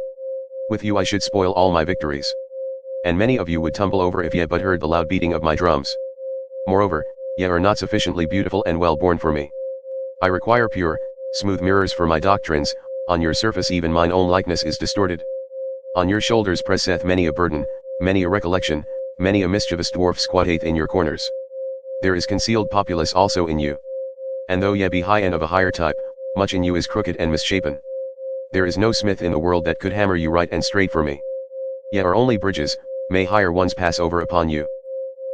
With you I should spoil all my victories. And many of you would tumble over if ye but heard the loud beating of my drums. Moreover, ye are not sufficiently beautiful and well born for me. I require pure, smooth mirrors for my doctrines, on your surface even mine own likeness is distorted. On your shoulders presseth many a burden, many a recollection, many a mischievous dwarf squatteth in your corners. There is concealed populace also in you. And though ye be high and of a higher type, much in you is crooked and misshapen. There is no smith in the world that could hammer you right and straight for me. Ye are only bridges, may higher ones pass over upon you.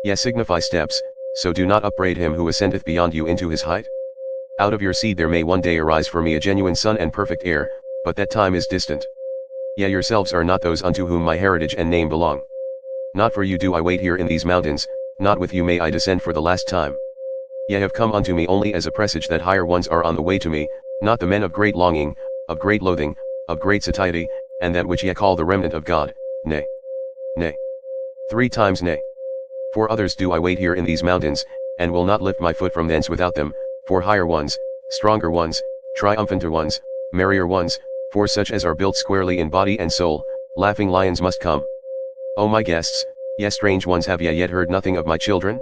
Ye signify steps, so do not upbraid him who ascendeth beyond you into his height. Out of your seed there may one day arise for me a genuine son and perfect heir, but that time is distant. Ye yourselves are not those unto whom my heritage and name belong. Not for you do I wait here in these mountains, not with you may I descend for the last time. Ye have come unto me only as a presage that higher ones are on the way to me, not the men of great longing, of great loathing, of great satiety, and that which ye call the remnant of God, nay. Nay. 3 times nay. For others do I wait here in these mountains, and will not lift my foot from thence without them, for higher ones, stronger ones, triumphant ones, merrier ones, For such as are built squarely in body and soul, laughing lions must come. O my guests, yes, strange ones, have ye yet heard nothing of my children?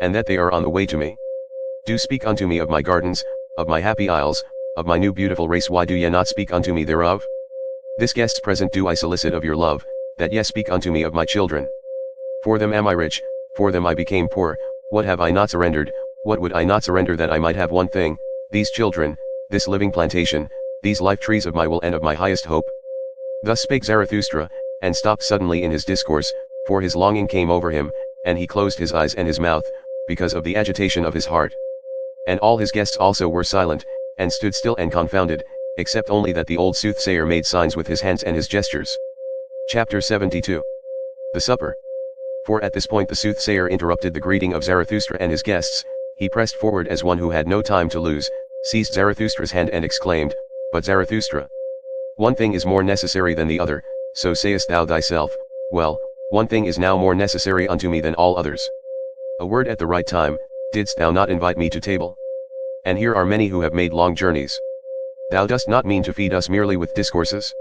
And that they are on the way to me? Do speak unto me of my gardens, of my happy isles, of my new beautiful race. Why do ye not speak unto me thereof? This guest's present do I solicit of your love, that ye speak unto me of my children. For them am I rich, for them I became poor. What have I not surrendered, what would I not surrender that I might have one thing, these children, this living plantation, these life trees of my will and of my highest hope? Thus spake Zarathustra, and stopped suddenly in his discourse, for his longing came over him, and he closed his eyes and his mouth, because of the agitation of his heart. And all his guests also were silent, and stood still and confounded, except only that the old soothsayer made signs with his hands and his gestures. Chapter 72. The Supper. For at this point the soothsayer interrupted the greeting of Zarathustra and his guests. He pressed forward as one who had no time to lose, seized Zarathustra's hand and exclaimed, But Zarathustra, one thing is more necessary than the other, so sayest thou thyself. Well, one thing is now more necessary unto me than all others. A word at the right time, didst thou not invite me to table? And here are many who have made long journeys. Thou dost not mean to feed us merely with discourses?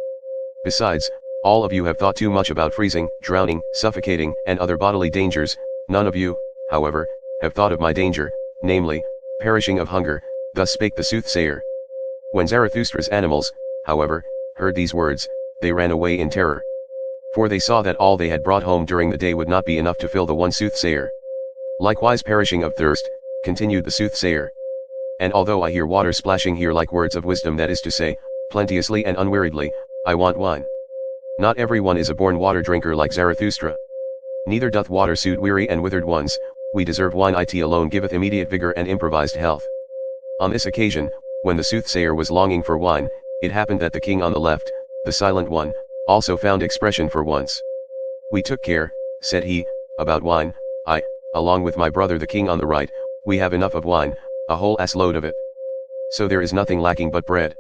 Besides, all of you have thought too much about freezing, drowning, suffocating, and other bodily dangers. None of you, however, have thought of my danger, namely, perishing of hunger. Thus spake the soothsayer. When Zarathustra's animals, however, heard these words, they ran away in terror. For they saw that all they had brought home during the day would not be enough to fill the one soothsayer. Likewise perishing of thirst, continued the soothsayer. And although I hear water splashing here like words of wisdom, that is to say, plenteously and unweariedly, I want wine. Not every one is a born water drinker like Zarathustra. Neither doth water suit weary and withered ones. We deserve wine. It alone giveth immediate vigor and improvised health. On this occasion, when the soothsayer was longing for wine, it happened that the king on the left, the silent one, also found expression for once. We took care, said he, about wine. I, along with my brother the king on the right, we have enough of wine, a whole ass load of it. So there is nothing lacking but bread.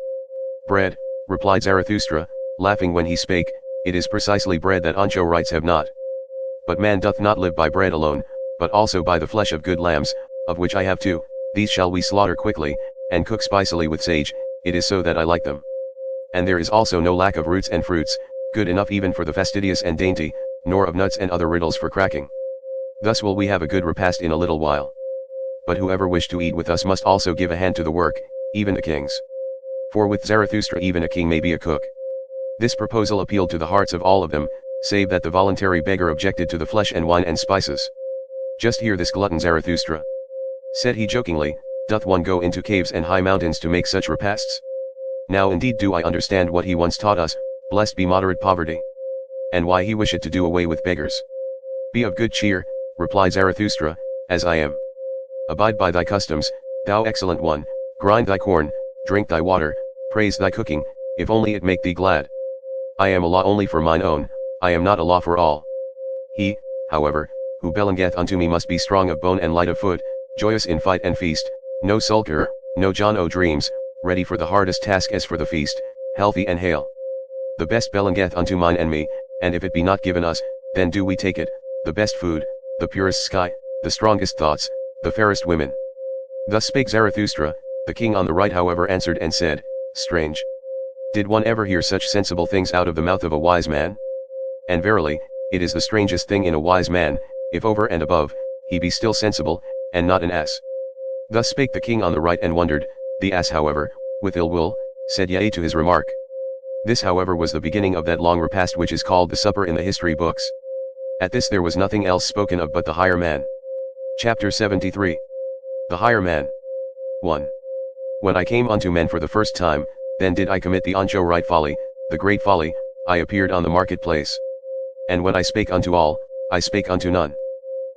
Bread, replied Zarathustra, laughing when he spake, it is precisely bread that anchorites have not. But man doth not live by bread alone, but also by the flesh of good lambs, of which I have two. These shall we slaughter quickly, and cook spicily with sage. It is so that I like them. And there is also no lack of roots and fruits, good enough even for the fastidious and dainty, nor of nuts and other riddles for cracking. Thus will we have a good repast in a little while. But whoever wish to eat with us must also give a hand to the work, even the kings. For with Zarathustra even a king may be a cook. This proposal appealed to the hearts of all of them, save that the voluntary beggar objected to the flesh and wine and spices. Just hear this glutton Zarathustra, said he jokingly, doth one go into caves and high mountains to make such repasts? Now indeed do I understand what he once taught us, blessed be moderate poverty. And why he wisheth to do away with beggars. Be of good cheer, replied Zarathustra, as I am. Abide by thy customs, thou excellent one, grind thy corn, drink thy water, praise thy cooking, if only it make thee glad. I am a law only for mine own, I am not a law for all. He, however, who belongeth unto me must be strong of bone and light of foot, joyous in fight and feast, no sulker, no John o' dreams, ready for the hardest task as for the feast, healthy and hale. The best belongeth unto mine and me, and if it be not given us, then do we take it, the best food, the purest sky, the strongest thoughts, the fairest women. Thus spake Zarathustra. The king on the right however answered and said, Strange. Did one ever hear such sensible things out of the mouth of a wise man? And verily, it is the strangest thing in a wise man, if over and above, he be still sensible, and not an ass. Thus spake the king on the right and wondered. The ass however, with ill will, said yea to his remark. This however was the beginning of that long repast which is called the supper in the history books. At this there was nothing else spoken of but the higher man. Chapter 73. The higher man. 1. When I came unto men for the first time, then did I commit the anchorite folly, the great folly, I appeared on the marketplace. And when I spake unto all, I spake unto none.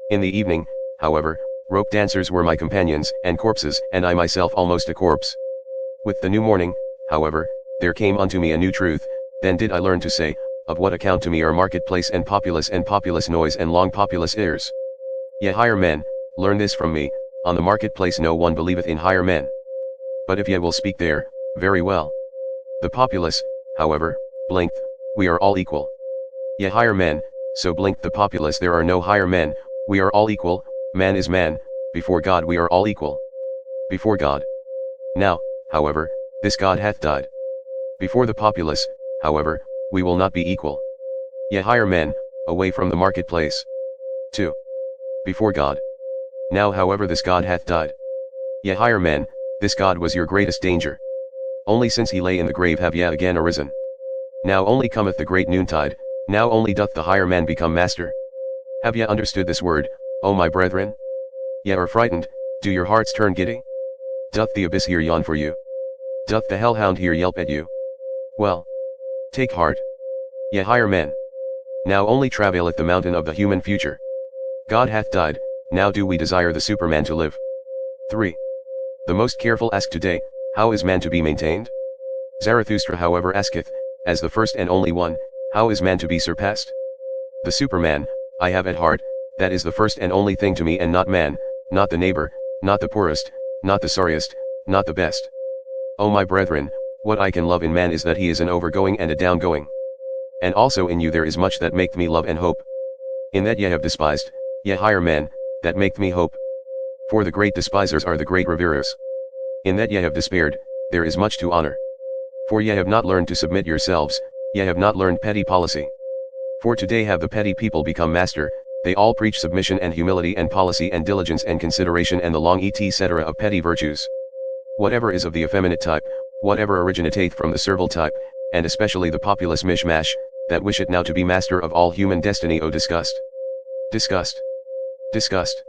In the evening, however, rope dancers were my companions, and corpses, and I myself almost a corpse. With the new morning, however, there came unto me a new truth. Then did I learn to say, of what account to me are marketplace and populous noise and long populous ears. Ye higher men, learn this from me, on the marketplace no one believeth in higher men. But if ye will speak there, very well. The populace, however, blinked, we are all equal. Ye higher men, so blinked the populace, there are no higher men, we are all equal, man is man, before God we are all equal. Before God. Now, however, this God hath died. Before the populace, however, we will not be equal. Ye higher men, away from the marketplace. 2. Before God. Now however this God hath died. Ye higher men, this God was your greatest danger. Only since he lay in the grave have ye again arisen. Now only cometh the great noontide, now only doth the higher man become master. Have ye understood this word, O my brethren? Ye are frightened, do your hearts turn giddy? Doth the abyss here yawn for you? Doth the hellhound here yelp at you? Well, take heart. Ye higher men. Now only travaileth the mountain of the human future. God hath died, now do we desire the Superman to live. 3. The most careful ask today, how is man to be maintained? Zarathustra however asketh, as the first and only one, how is man to be surpassed? The Superman, I have at heart, that is the first and only thing to me and not man, not the neighbor, not the poorest, not the sorriest, not the best. O my brethren, what I can love in man is that he is an overgoing and a downgoing. And also in you there is much that maketh me love and hope. In that ye have despised, ye higher men, that maketh me hope. For the great despisers are the great reverers. In that ye have despaired, there is much to honor. For ye have not learned to submit yourselves, ye have not learned petty policy. For today have the petty people become master, they all preach submission and humility and policy and diligence and consideration and the long etc. of petty virtues. Whatever is of the effeminate type, whatever originateth from the servile type, and especially the populous mishmash, that wisheth now to be master of all human destiny. O disgust! Disgust! Disgust!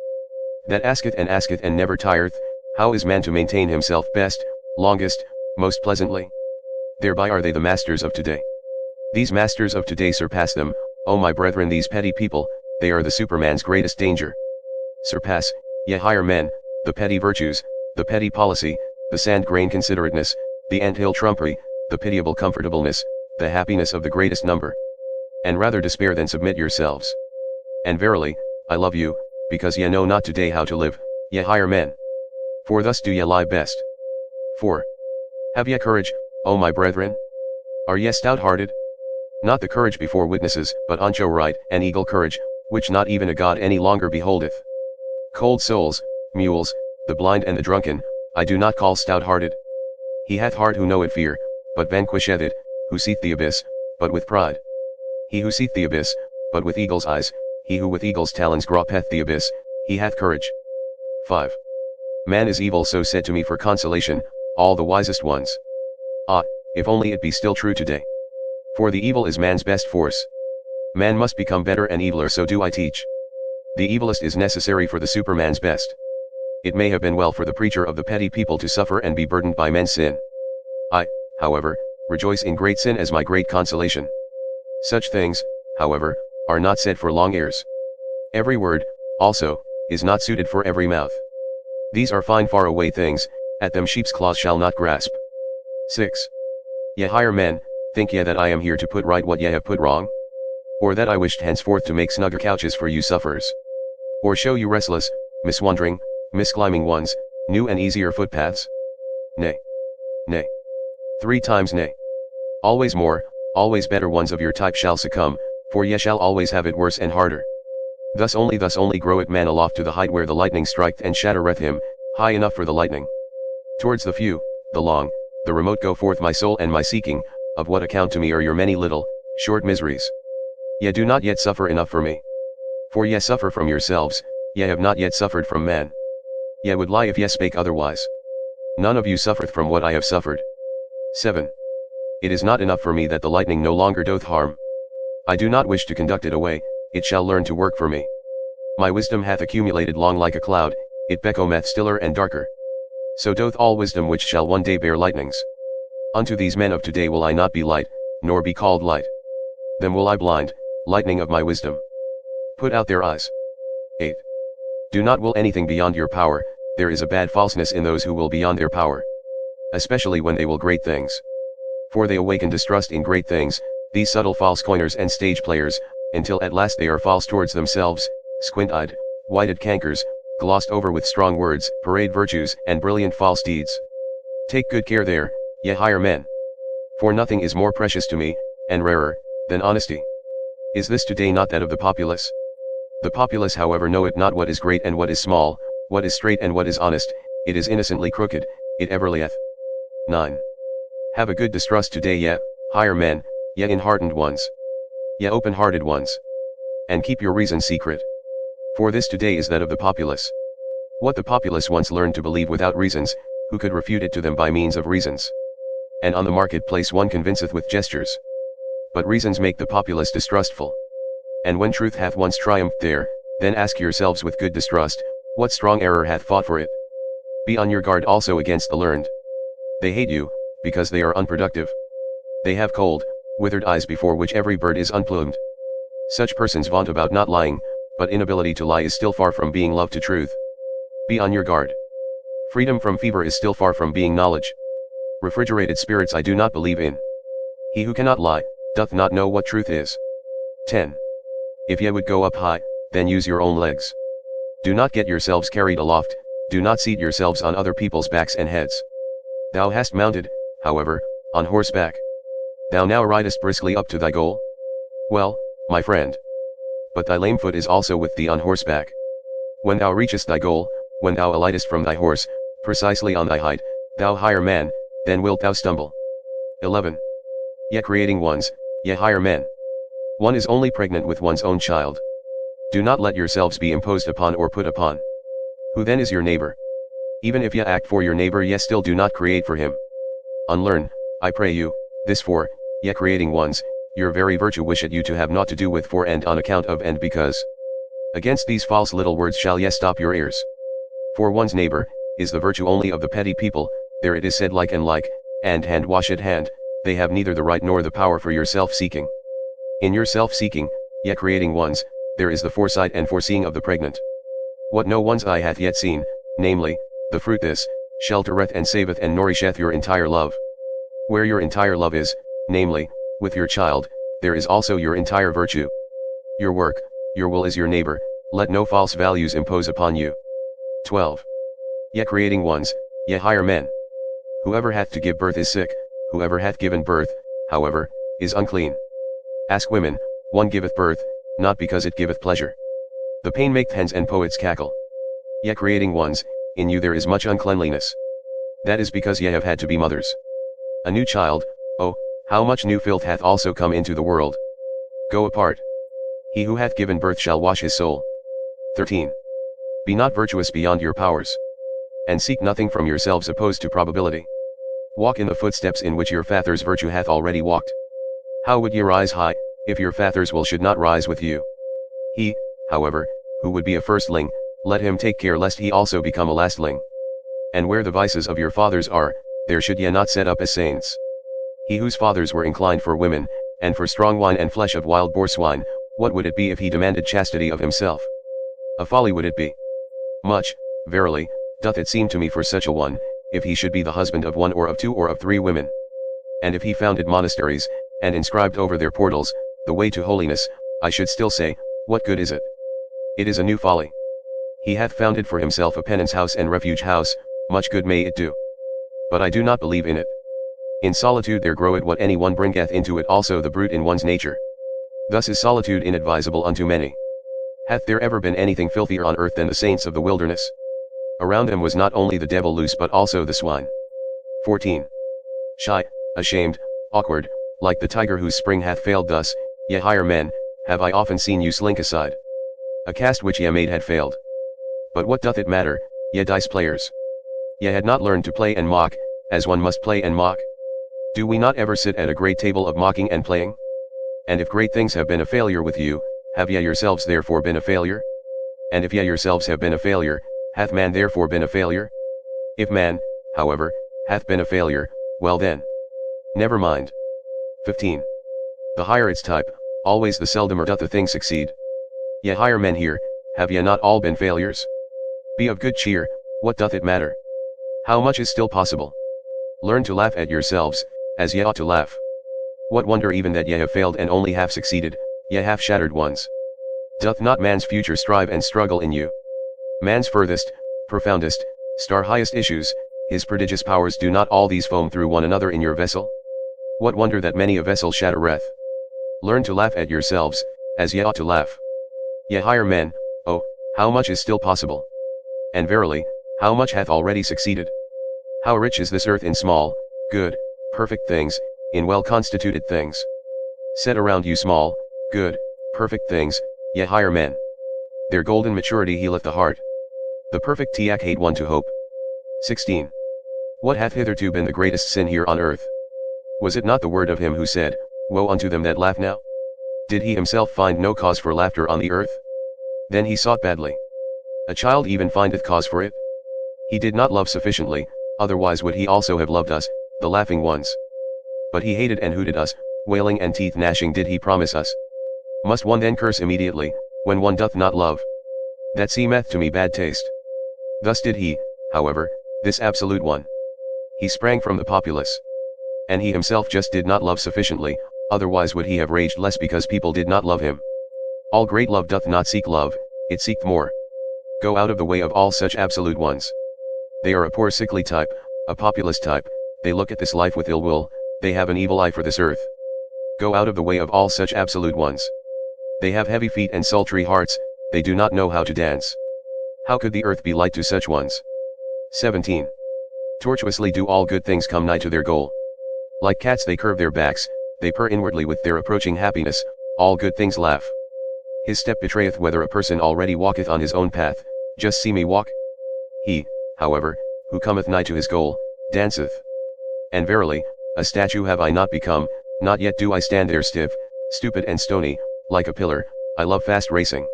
That asketh and never tireth, how is man to maintain himself best, longest, most pleasantly? Thereby are they the masters of today. These masters of today surpass them, O my brethren, these petty people, they are the Superman's greatest danger. Surpass, ye higher men, the petty virtues, the petty policy, the sand-grain considerateness, the anthill trumpery, the pitiable comfortableness, the happiness of the greatest number. And rather despair than submit yourselves. And verily, I love you, because ye know not today how to live, ye higher men. For thus do ye lie best. 4. Have ye courage, O my brethren? Are ye stout-hearted? Not the courage before witnesses, but ancho right and eagle courage, which not even a god any longer beholdeth. Cold souls, mules, the blind and the drunken, I do not call stout-hearted. He hath heart who knoweth fear, but vanquisheth it, who seeth the abyss, but with pride. He who seeth the abyss, but with eagle's eyes, he who with eagle's talons gropeth the abyss, he hath courage. 5. Man is evil, so said to me for consolation, all the wisest ones. Ah, if only it be still true today. For the evil is man's best force. Man must become better and eviler, so do I teach. The evilest is necessary for the Superman's best. It may have been well for the preacher of the petty people to suffer and be burdened by men's sin. I, however, rejoice in great sin as my great consolation. Such things, however, are not said for long ears. Every word, also, is not suited for every mouth. These are fine far away things, at them sheep's claws shall not grasp. 6. Ye higher men, think ye that I am here to put right what ye have put wrong? Or that I wished henceforth to make snugger couches for you sufferers? Or show you restless, miswandering, misclimbing ones, new and easier footpaths? Nay. Nay. 3 times nay. Always more, always better ones of your type shall succumb, for ye shall always have it worse and harder. Thus only groweth man aloft to the height where the lightning striketh and shattereth him, high enough for the lightning. Towards the few, the long, the remote go forth my soul and my seeking, of what account to me are your many little, short miseries? Ye do not yet suffer enough for me. For ye suffer from yourselves, ye have not yet suffered from men. Ye would lie if ye spake otherwise. None of you suffereth from what I have suffered. 7. It is not enough for me that the lightning no longer doth harm. I do not wish to conduct it away, it shall learn to work for me. My wisdom hath accumulated long like a cloud, it becometh stiller and darker. So doth all wisdom which shall one day bear lightnings. Unto these men of today will I not be light, nor be called light. Them will I blind, lightning of my wisdom. Put out their eyes. 8. Do not will anything beyond your power, there is a bad falseness in those who will beyond their power. Especially when they will great things. For they awaken distrust in great things, these subtle false coiners and stage players, until at last they are false towards themselves, squint-eyed, whited cankers, glossed over with strong words, parade virtues, and brilliant false deeds. Take good care there, ye higher men. For nothing is more precious to me, and rarer, than honesty. Is this today not that of the populace? The populace however know it not what is great and what is small, what is straight and what is honest, it is innocently crooked, it ever lieth. 9. Have a good distrust today, ye higher men, ye enheartened ones, ye open-hearted ones. And keep your reason secret. For this today is that of the populace. What the populace once learned to believe without reasons, who could refute it to them by means of reasons? And on the marketplace one convinceth with gestures. But reasons make the populace distrustful. And when truth hath once triumphed there, then ask yourselves with good distrust, what strong error hath fought for it? Be on your guard also against the learned. They hate you, because they are unproductive. They have cold, withered eyes before which every bird is unplumed. Such persons vaunt about not lying, but inability to lie is still far from being love to truth. Be on your guard. Freedom from fever is still far from being knowledge. Refrigerated spirits I do not believe in. He who cannot lie, doth not know what truth is. 10. If ye would go up high, then use your own legs. Do not get yourselves carried aloft, do not seat yourselves on other people's backs and heads. Thou hast mounted, however, on horseback. Thou now ridest briskly up to thy goal? Well, my friend. But thy lame foot is also with thee on horseback. When thou reachest thy goal, when thou alightest from thy horse, precisely on thy height, thou higher man, then wilt thou stumble. 11. Ye creating ones, ye higher men. One is only pregnant with one's own child. Do not let yourselves be imposed upon or put upon. Who then is your neighbor? Even if ye act for your neighbor, ye still do not create for him. Unlearn, I pray you, this for, ye creating ones, your very virtue wisheth you to have naught to do with for and on account of and because. Against these false little words shall ye stop your ears. For one's neighbor, is the virtue only of the petty people, there it is said like and like, and hand washeth hand, they have neither the right nor the power for your self-seeking. In your self-seeking, ye creating ones, there is the foresight and foreseeing of the pregnant. What no one's eye hath yet seen, namely, the fruit this, sheltereth and saveth and nourisheth your entire love. Where your entire love is, namely, with your child, there is also your entire virtue. Your work, your will is your neighbor, let no false values impose upon you. 12. Ye creating ones, ye higher men. Whoever hath to give birth is sick, whoever hath given birth, however, is unclean. Ask women, one giveth birth, not because it giveth pleasure. The pain maketh hens and poets cackle. Ye creating ones, in you there is much uncleanliness. That is because ye have had to be mothers. A new child, oh, how much new filth hath also come into the world. Go apart. He who hath given birth shall wash his soul. 13. Be not virtuous beyond your powers. And seek nothing from yourselves opposed to probability. Walk in the footsteps in which your father's virtue hath already walked. How would ye rise high, if your father's will should not rise with you? He, however, who would be a firstling, let him take care lest he also become a lastling. And where the vices of your fathers are, there should ye not set up as saints. He whose fathers were inclined for women, and for strong wine and flesh of wild boar swine, what would it be if he demanded chastity of himself? A folly would it be. Much, verily, doth it seem to me for such a one, if he should be the husband of one or of two or of three women. And if he founded monasteries, and inscribed over their portals, the way to holiness, I should still say, what good is it? It is a new folly. He hath founded for himself a penance house and refuge house, much good may it do. But I do not believe in it. In solitude there groweth what any one bringeth into it also the brute in one's nature. Thus is solitude inadvisable unto many. Hath there ever been anything filthier on earth than the saints of the wilderness? Around them was not only the devil loose but also the swine. 14. Shy, ashamed, awkward, like the tiger whose spring hath failed thus, ye higher men, have I often seen you slink aside. A cast which ye made had failed. But what doth it matter, ye dice players? Ye had not learned to play and mock, as one must play and mock. Do we not ever sit at a great table of mocking and playing? And if great things have been a failure with you, have ye yourselves therefore been a failure? And if ye yourselves have been a failure, hath man therefore been a failure? If man, however, hath been a failure, well then. Never mind. 15. The higher its type, always the seldomer doth a thing succeed. Ye higher men here, have ye not all been failures? Be of good cheer, what doth it matter? How much is still possible? Learn to laugh at yourselves, as ye ought to laugh. What wonder even that ye have failed and only half succeeded, ye half shattered ones? Doth not man's future strive and struggle in you? Man's furthest, profoundest, star highest issues, his prodigious powers, do not all these foam through one another in your vessel? What wonder that many a vessel shattereth? Learn to laugh at yourselves, as ye ought to laugh. Ye higher men, oh, how much is still possible? And verily, how much hath already succeeded? How rich is this earth in small, good, perfect things, in well-constituted things. Set around you small, good, perfect things, yet higher men. Their golden maturity healeth the heart. The perfect Tiak hate one to hope. 16. What hath hitherto been the greatest sin here on earth? Was it not the word of him who said, Woe unto them that laugh now? Did he himself find no cause for laughter on the earth? Then he sought badly. A child even findeth cause for it? He did not love sufficiently, otherwise would he also have loved us, the laughing ones. But he hated and hooted us, wailing and teeth gnashing did he promise us. Must one then curse immediately, when one doth not love? That seemeth to me bad taste. Thus did he, however, this absolute one. He sprang from the populace. And he himself just did not love sufficiently, otherwise would he have raged less because people did not love him. All great love doth not seek love, it seeketh more. Go out of the way of all such absolute ones. They are a poor sickly type, a populist type, they look at this life with ill will, they have an evil eye for this earth. Go out of the way of all such absolute ones. They have heavy feet and sultry hearts, they do not know how to dance. How could the earth be light to such ones? 17. Tortuously do all good things come nigh to their goal. Like cats they curve their backs, they purr inwardly with their approaching happiness, all good things laugh. His step betrayeth whether a person already walketh on his own path, just see me walk. He, however, who cometh nigh to his goal, danceth. And verily, a statue have I not become, not yet do I stand there stiff, stupid and stony, like a pillar, I love fast racing.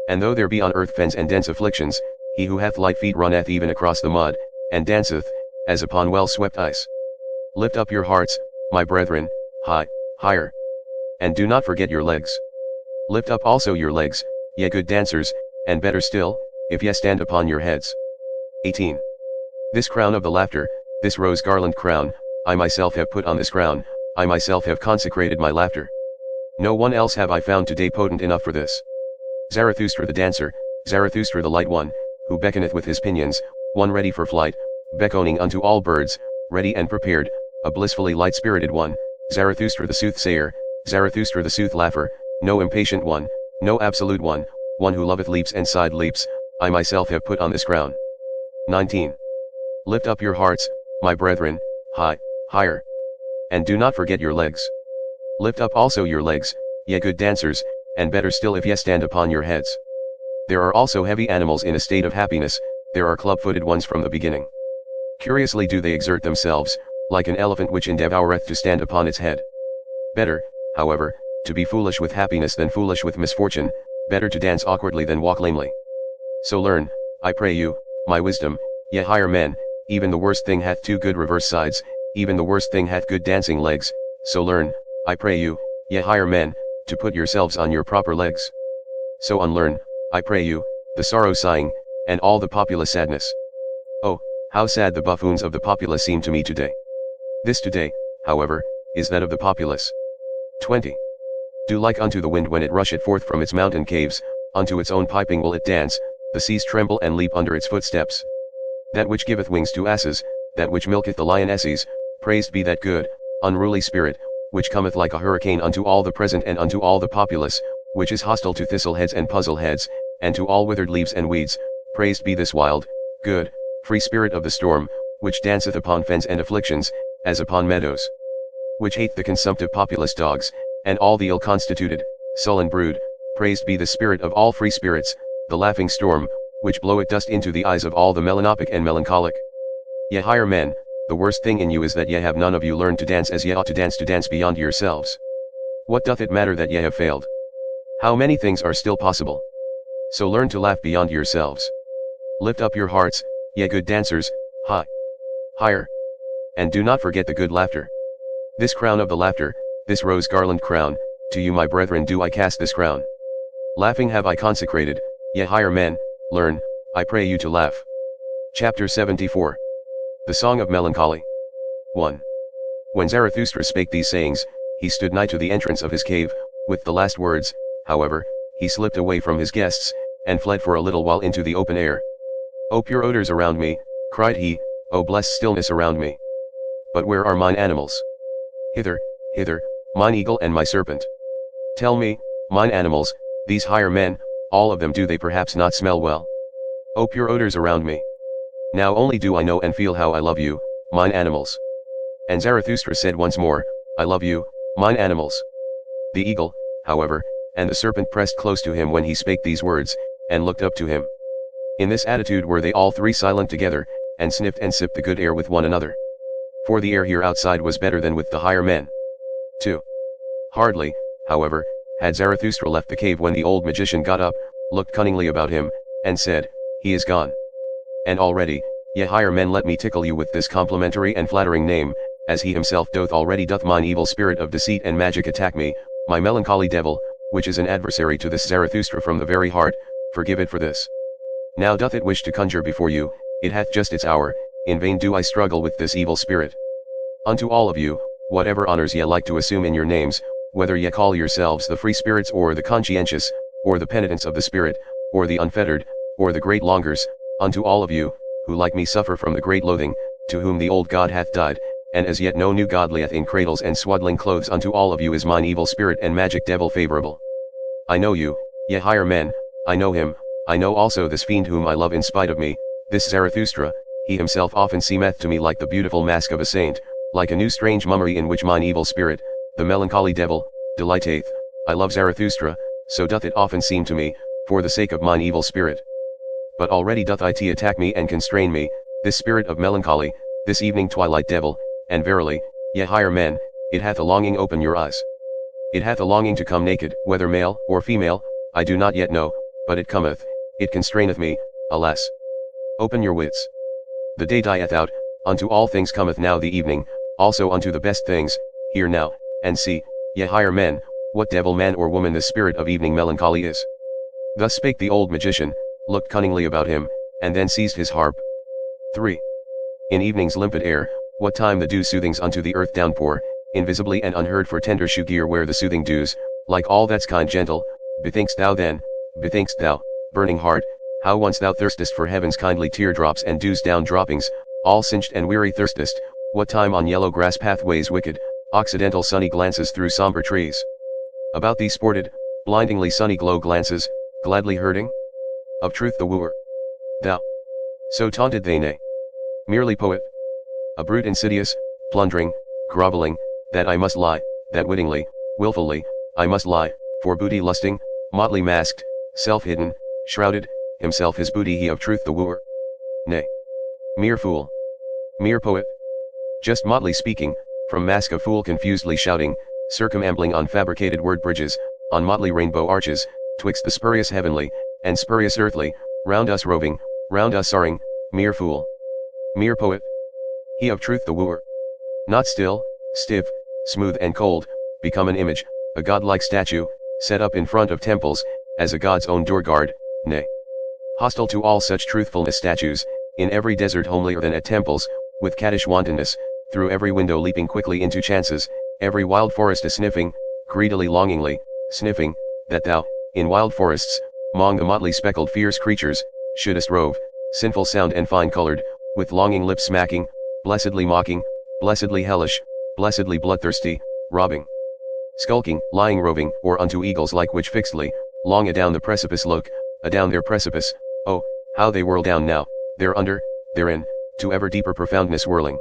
And though there be on earth fens and dense afflictions, he who hath light feet runneth even across the mud, and danceth, as upon well-swept ice. Lift up your hearts, my brethren, high, higher. And do not forget your legs. Lift up also your legs, ye good dancers, and better still, if ye stand upon your heads. 18. This crown of the laughter, this rose garland crown, I myself have put on this crown, I myself have consecrated my laughter. No one else have I found today potent enough for this. Zarathustra the dancer, Zarathustra the light one, who beckoneth with his pinions, one ready for flight, beckoning unto all birds, ready and prepared, a blissfully light-spirited one, Zarathustra the soothsayer, Zarathustra the sooth-laugher, no impatient one, no absolute one, one who loveth leaps and side leaps, I myself have put on this crown. 19. Lift up your hearts, my brethren, high, higher. And do not forget your legs. Lift up also your legs, ye good dancers, and better still if ye stand upon your heads. There are also heavy animals in a state of happiness, there are club-footed ones from the beginning. Curiously do they exert themselves, like an elephant which endeavoureth to stand upon its head. Better, however, to be foolish with happiness than foolish with misfortune, better to dance awkwardly than walk lamely. So learn, I pray you, my wisdom, ye higher men, even the worst thing hath two good reverse sides, even the worst thing hath good dancing legs, so learn, I pray you, ye higher men, to put yourselves on your proper legs. So unlearn, I pray you, the sorrow sighing, and all the populace sadness. Oh, how sad the buffoons of the populace seem to me today. This today, however, is that of the populace. 20. Do like unto the wind when it rusheth forth from its mountain caves, unto its own piping will it dance, the seas tremble and leap under its footsteps. That which giveth wings to asses, that which milketh the lionesses, praised be that good, unruly spirit, which cometh like a hurricane unto all the present and unto all the populace, which is hostile to thistleheads and puzzleheads, and to all withered leaves and weeds, praised be this wild, good, free spirit of the storm, which danceth upon fens and afflictions, as upon meadows. Which hate the consumptive populace dogs, and all the ill-constituted, sullen brood, praised be the spirit of all free spirits, the laughing storm, which bloweth dust into the eyes of all the melanopic and melancholic. Ye higher men, the worst thing in you is that ye have none of you learned to dance as ye ought to dance beyond yourselves. What doth it matter that ye have failed? How many things are still possible? So learn to laugh beyond yourselves. Lift up your hearts, ye good dancers, high, higher. And do not forget the good laughter. This crown of the laughter, this rose garland crown, to you my brethren do I cast this crown. Laughing have I consecrated, ye higher men, learn, I pray you to laugh. Chapter 74. The Song of Melancholy. 1. When Zarathustra spake these sayings, he stood nigh to the entrance of his cave, with the last words, however, he slipped away from his guests, and fled for a little while into the open air. O pure odors around me, cried he, O blessed stillness around me. But where are mine animals? Hither, hither, mine eagle and my serpent. Tell me, mine animals, these higher men, all of them do they perhaps not smell well? O pure odors around me. Now only do I know and feel how I love you, mine animals. And Zarathustra said once more, I love you, mine animals. The eagle, however, and the serpent pressed close to him when he spake these words, and looked up to him. In this attitude were they all three silent together, and sniffed and sipped the good air with one another. For the air here outside was better than with the higher men. 2. Hardly, however, had Zarathustra left the cave when the old magician got up, looked cunningly about him, and said, He is gone. And already, ye higher men, let me tickle you with this complimentary and flattering name, as he himself doth already doth mine evil spirit of deceit and magic attack me, my melancholy devil, which is an adversary to this Zarathustra from the very heart, forgive it for this. Now doth it wish to conjure before you, it hath just its hour, in vain do I struggle with this evil spirit. Unto all of you, whatever honors ye like to assume in your names, whether ye call yourselves the free spirits or the conscientious, or the penitents of the spirit, or the unfettered, or the great longers, unto all of you, who like me suffer from the great loathing, to whom the old God hath died, and as yet no new God lieth in cradles and swaddling clothes, unto all of you is mine evil spirit and magic devil favorable. I know you, ye higher men, I know him, I know also this fiend whom I love in spite of me, this Zarathustra, he himself often seemeth to me like the beautiful mask of a saint, like a new strange mummery in which mine evil spirit, the melancholy devil, delighteth. I love Zarathustra, so doth it often seem to me, for the sake of mine evil spirit. But already doth it attack me and constrain me, this spirit of melancholy, this evening twilight devil, and verily, ye higher men, it hath a longing open your eyes. It hath a longing to come naked, whether male or female, I do not yet know, but it cometh, it constraineth me, alas. Open your wits. The day dieth out, unto all things cometh now the evening, also unto the best things, hear now, and see, ye higher men, what devil man or woman the spirit of evening melancholy is. Thus spake the old magician, looked cunningly about him, and then seized his harp. 3. In evening's limpid air, what time the dew soothings unto the earth downpour, invisibly and unheard for tender shoe gear where the soothing dews, like all that's kind gentle, bethink'st thou then, bethink'st thou, burning heart, how once thou thirstest for heaven's kindly teardrops and dews down droppings, all cinched and weary thirstest, what time on yellow grass pathways wicked, occidental sunny glances through somber trees. About thee sported, blindingly sunny glow glances, gladly hurting? Of truth the wooer. Thou. So taunted they nay. Merely poet. A brute insidious, plundering, groveling, that I must lie, that wittingly, wilfully, I must lie, for booty lusting, motley masked, self-hidden, shrouded, himself his booty he of truth the wooer. Nay. Mere fool. Mere poet. Just motley speaking, from mask of fool confusedly shouting, circumambling on fabricated word bridges, on motley rainbow arches, twixt the spurious heavenly, and spurious earthly, round us roving, round us soaring, mere fool. Mere poet. He of truth the wooer. Not still, stiff, smooth and cold, become an image, a godlike statue, set up in front of temples, as a god's own door guard, nay. Hostile to all such truthfulness statues, in every desert homelier than at temples, with caddish wantonness, through every window leaping quickly into chances, every wild forest a sniffing, greedily longingly, sniffing, that thou, in wild forests, mong the motley speckled fierce creatures, shouldest rove, sinful sound and fine-colored, with longing lips smacking, blessedly mocking, blessedly hellish, blessedly bloodthirsty, robbing, skulking, lying roving, or unto eagles like which fixedly, long adown the precipice look, adown their precipice, oh, how they whirl down now, thereunder, therein, to ever deeper profoundness whirling.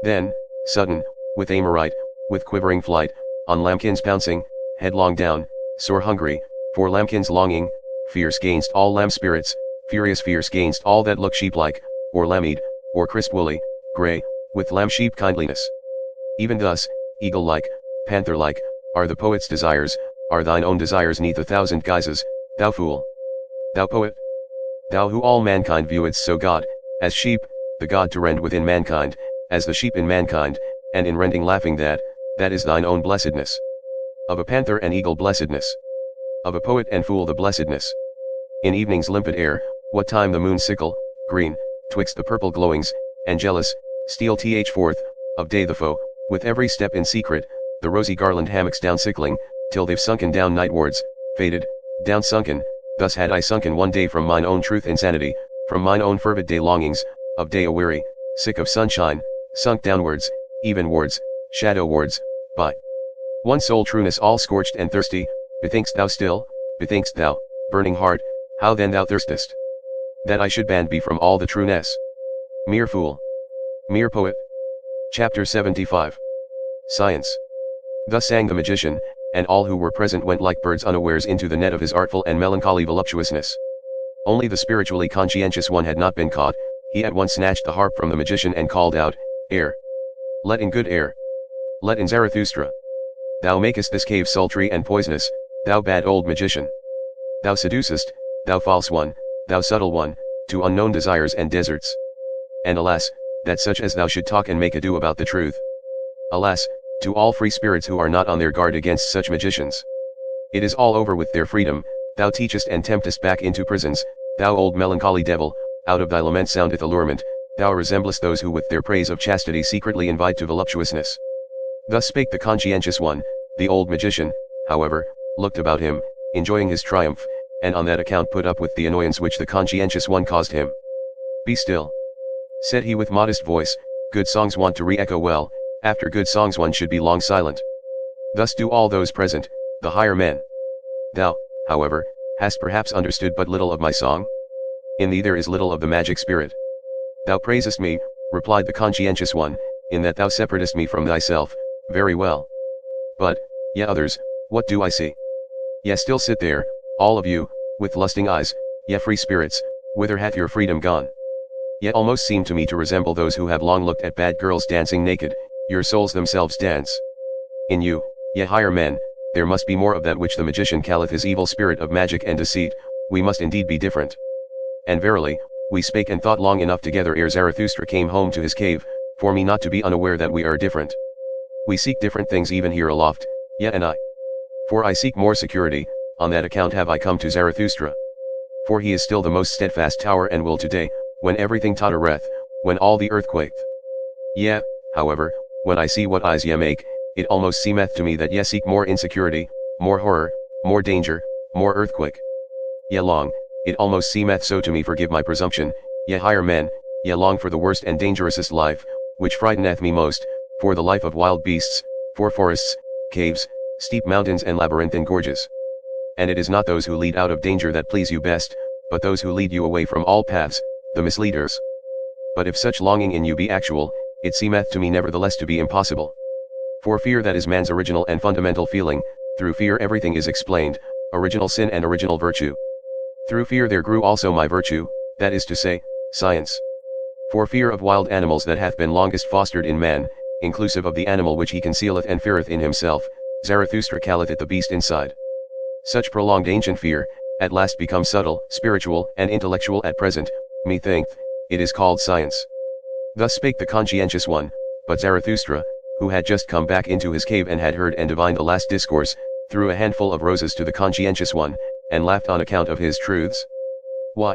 Then, sudden, with aim aright, with quivering flight, on lambkins pouncing, headlong down, sore hungry, for lambkins longing, fierce gainst all lamb spirits, furious fierce gainst all that look sheep-like, or lamb-eyed, or crisp woolly, grey, with lamb-sheep kindliness. Even thus, eagle-like, panther-like, are the poet's desires, are thine own desires neath 1,000 guises, thou fool. Thou poet? Thou who all mankind viewest so God, as sheep, the God to rend within mankind, as the sheep in mankind, and in rending laughing that is thine own blessedness. Of a panther and eagle blessedness. Of a poet and fool the blessedness. In evening's limpid air, what time the moon sickle, green, twixt the purple glowings, and jealous, steal forth, of day the foe, with every step in secret, the rosy garland hammocks down sickling, till they've sunken down nightwards, faded, down sunken, thus had I sunken one day from mine own truth insanity, from mine own fervid day longings, of day aweary, sick of sunshine, sunk downwards, evenwards, shadowwards, by one sole trueness all scorched and thirsty, bethink'st thou still, bethink'st thou, burning heart, how then thou thirstest? That I should banned be from all the trueness. Mere fool. Mere poet. Chapter 75. Science. Thus sang the magician, and all who were present went like birds unawares into the net of his artful and melancholy voluptuousness. Only the spiritually conscientious one had not been caught. He at once snatched the harp from the magician and called out, "Air! Let in good air! Let in Zarathustra! Thou makest this cave sultry and poisonous, thou bad old magician! Thou seducest, thou false one, thou subtle one, to unknown desires and deserts. And alas, that such as thou should talk and make ado about the truth. Alas, to all free spirits who are not on their guard against such magicians. It is all over with their freedom, thou teachest and temptest back into prisons, thou old melancholy devil, out of thy lament soundeth allurement, thou resemblest those who with their praise of chastity secretly invite to voluptuousness." Thus spake the conscientious one. The old magician, however, looked about him, enjoying his triumph, and on that account put up with the annoyance which the conscientious one caused him. "Be still," said he with modest voice, "good songs want to re-echo well, after good songs one should be long silent. Thus do all those present, the higher men. Thou, however, hast perhaps understood but little of my song? In thee there is little of the magic spirit. Thou praisest me," replied the conscientious one, "in that thou separatest me from thyself, very well. But, ye others, what do I see? Ye still sit there, all of you, with lusting eyes, ye free spirits, whither hath your freedom gone? Ye almost seem to me to resemble those who have long looked at bad girls dancing naked, your souls themselves dance. In you, ye higher men, there must be more of that which the magician calleth his evil spirit of magic and deceit. We must indeed be different. And verily, we spake and thought long enough together ere Zarathustra came home to his cave, for me not to be unaware that we are different. We seek different things even here aloft, yet and I. For I seek more security, on that account have I come to Zarathustra. For he is still the most steadfast tower and will today, when everything tottereth, when all the earth quaketh. Yea, however, when I see what eyes ye make, it almost seemeth to me that ye seek more insecurity, more horror, more danger, more earthquake. Ye long, it almost seemeth so to me, forgive my presumption, ye higher men, ye long for the worst and dangerousest life, which frighteneth me most, for the life of wild beasts, for forests, caves, steep mountains and labyrinthine gorges. And it is not those who lead out of danger that please you best, but those who lead you away from all paths, the misleaders. But if such longing in you be actual, it seemeth to me nevertheless to be impossible. For fear that is man's original and fundamental feeling, through fear everything is explained, original sin and original virtue. Through fear there grew also my virtue, that is to say, science. For fear of wild animals that hath been longest fostered in man, inclusive of the animal which he concealeth and feareth in himself, Zarathustra calleth it the beast inside. Such prolonged ancient fear, at last becomes subtle, spiritual, and intellectual at present, methinketh, it is called science. Thus spake the conscientious one, but Zarathustra, who had just come back into his cave and had heard and divined the last discourse, threw a handful of roses to the conscientious one, and laughed on account of his truths. "Why,"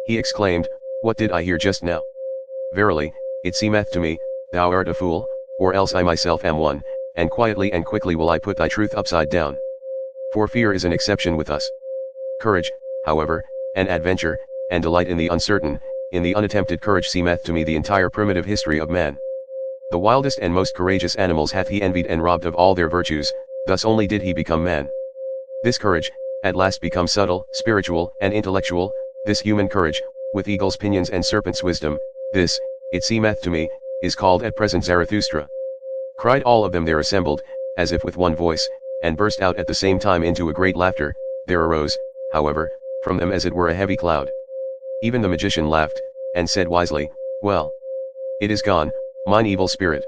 he exclaimed, "what did I hear just now? Verily, it seemeth to me, thou art a fool, or else I myself am one, and quietly and quickly will I put thy truth upside down. For fear is an exception with us. Courage, however, and adventure, and delight in the uncertain, in the unattempted courage seemeth to me the entire primitive history of man. The wildest and most courageous animals hath he envied and robbed of all their virtues, thus only did he become man. This courage, at last becomes subtle, spiritual, and intellectual, this human courage, with eagle's pinions and serpent's wisdom, this, it seemeth to me, is called at present Zarathustra." Cried all of them there assembled, as if with one voice, and burst out at the same time into a great laughter. There arose, however, from them as it were a heavy cloud. Even the magician laughed, and said wisely, "Well, it is gone, mine evil spirit.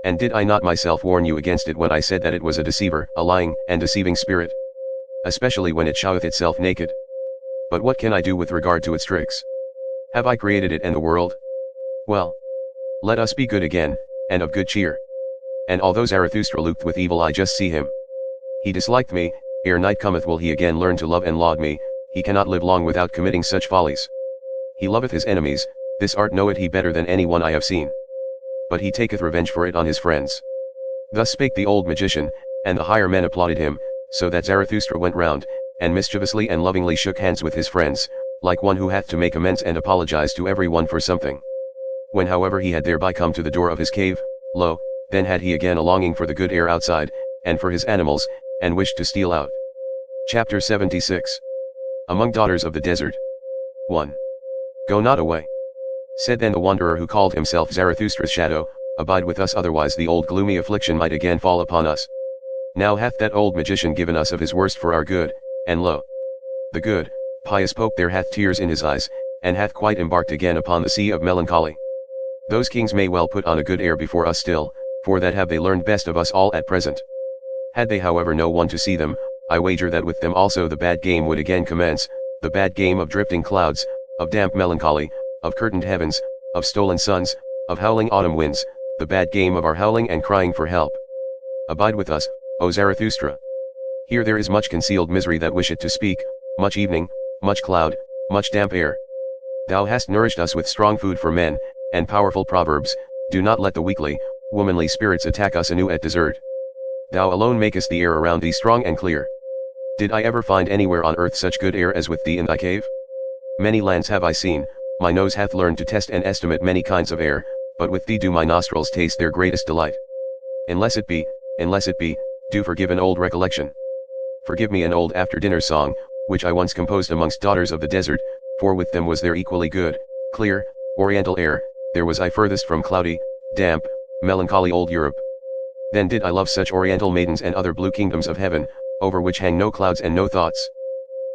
And did I not myself warn you against it when I said that it was a deceiver, a lying and deceiving spirit? Especially when it showeth itself naked. But what can I do with regard to its tricks? Have I created it and the world? Well, let us be good again, and of good cheer." And although Zarathustra looked with evil eye, just see him. He disliked me, ere night cometh will he again learn to love and laud me, he cannot live long without committing such follies. He loveth his enemies, this art knoweth he better than any one I have seen. But he taketh revenge for it on his friends. Thus spake the old magician, and the higher men applauded him, so that Zarathustra went round, and mischievously and lovingly shook hands with his friends, like one who hath to make amends and apologize to every one for something. When however he had thereby come to the door of his cave, lo, then had he again a longing for the good air outside, and for his animals, and wished to steal out. Chapter 76. Among Daughters of the Desert. 1. Go not away, said then the wanderer who called himself Zarathustra's shadow, Abide with us, otherwise the old gloomy affliction might again fall upon us. Now hath that old magician given us of his worst for our good, and lo! The good, pious Pope there hath tears in his eyes, and hath quite embarked again upon the sea of melancholy. Those kings may well put on a good air before us still, for that have they learned best of us all at present. Had they however no one to see them, I wager that with them also the bad game would again commence, the bad game of drifting clouds, of damp melancholy, of curtained heavens, of stolen suns, of howling autumn winds, the bad game of our howling and crying for help. Abide with us, O Zarathustra. Here there is much concealed misery that wisheth to speak, much evening, much cloud, much damp air. Thou hast nourished us with strong food for men, and powerful proverbs, do not let the weakly, womanly spirits attack us anew at desert. Thou alone makest the air around thee strong and clear. Did I ever find anywhere on earth such good air as with thee in thy cave? Many lands have I seen, my nose hath learned to test and estimate many kinds of air, but with thee do my nostrils taste their greatest delight. Unless it be, do forgive an old recollection. Forgive me an old after-dinner song, which I once composed amongst daughters of the desert, for with them was there equally good, clear, oriental air, there was I furthest from cloudy, damp, melancholy old Europe. Then did I love such oriental maidens and other blue kingdoms of heaven, over which hang no clouds and no thoughts.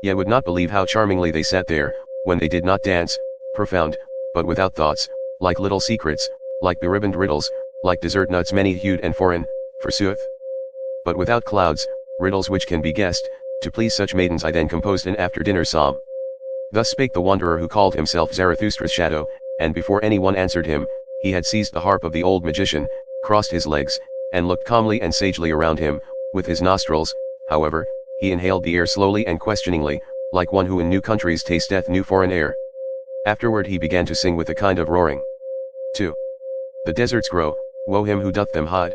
Ye would not believe how charmingly they sat there, when they did not dance, profound, but without thoughts, like little secrets, like beribboned riddles, like desert nuts many-hued and foreign, forsooth. But without clouds, riddles which can be guessed, to please such maidens I then composed an after-dinner psalm. Thus spake the wanderer who called himself Zarathustra's shadow, and before anyone answered him, he had seized the harp of the old magician, crossed his legs, and looked calmly and sagely around him. With his nostrils, however, he inhaled the air slowly and questioningly, like one who in new countries tasteth new foreign air. Afterward he began to sing with a kind of roaring. 2. The deserts grow, woe him who doth them hide.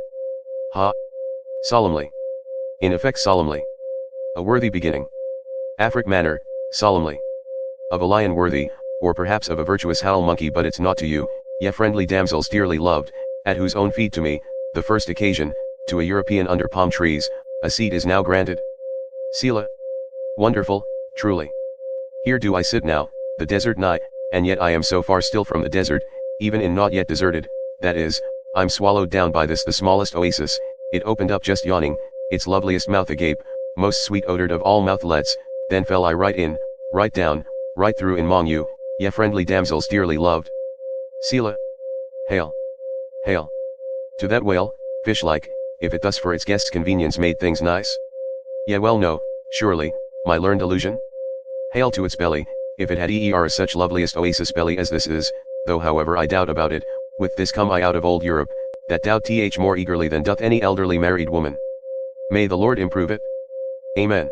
Ha! Solemnly. In effect solemnly. A worthy beginning. Afric manner, solemnly. Of a lion worthy, or perhaps of a virtuous howl monkey, but it's naught to you, ye friendly damsels dearly loved, at whose own feet to me, the first occasion, to a European under palm trees, a seat is now granted. Selah. Wonderful, truly. Here do I sit now, the desert nigh, and yet I am so far still from the desert, even in not yet deserted, that is, I'm swallowed down by this the smallest oasis. It opened up just yawning, its loveliest mouth agape, most sweet-odored of all mouthlets, then fell I right in, right down, right through in mong you, ye friendly damsels dearly loved. Selah. Hail. Hail. To that whale, fish-like, if it thus for its guest's convenience made things nice. Ye well know, surely, my learned illusion? Hail to its belly, if it had such loveliest oasis belly as this is, though however I doubt about it, with this come I out of old Europe, that doubt more eagerly than doth any elderly married woman. May the Lord improve it. Amen.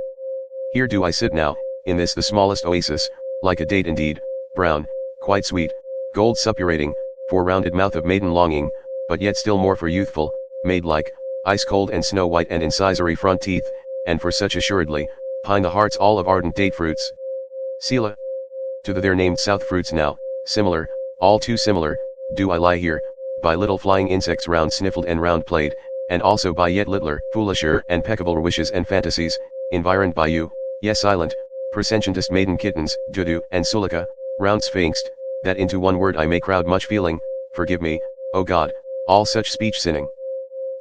Here do I sit now, in this the smallest oasis, like a date indeed, brown, quite sweet, gold suppurating, for rounded mouth of maiden longing, but yet still more for youthful, maid-like, ice cold and snow white and incisory front teeth, and for such assuredly, pine the hearts all of ardent date fruits. Selah. To the there named south fruits now, similar, all too similar, do I lie here, by little flying insects round sniffled and round played, and also by yet littler, foolisher and peccable wishes and fantasies, environed by you, yes silent, presentientest maiden kittens, Dudu and Sulika, round sphinxed, that into one word I may crowd much feeling, forgive me, O God, all such speech sinning.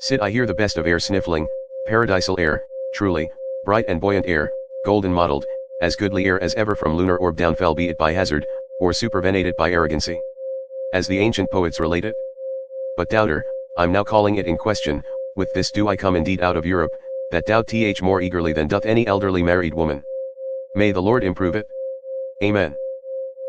Sit I here the best of air sniffling, paradisal air, truly, bright and buoyant air, golden mottled, as goodly air as ever from lunar orb down fell, be it by hazard, or supervenated by arrogancy. As the ancient poets relate it. But doubter, I'm now calling it in question, with this do I come indeed out of Europe, that doubt more eagerly than doth any elderly married woman. May the Lord improve it. Amen.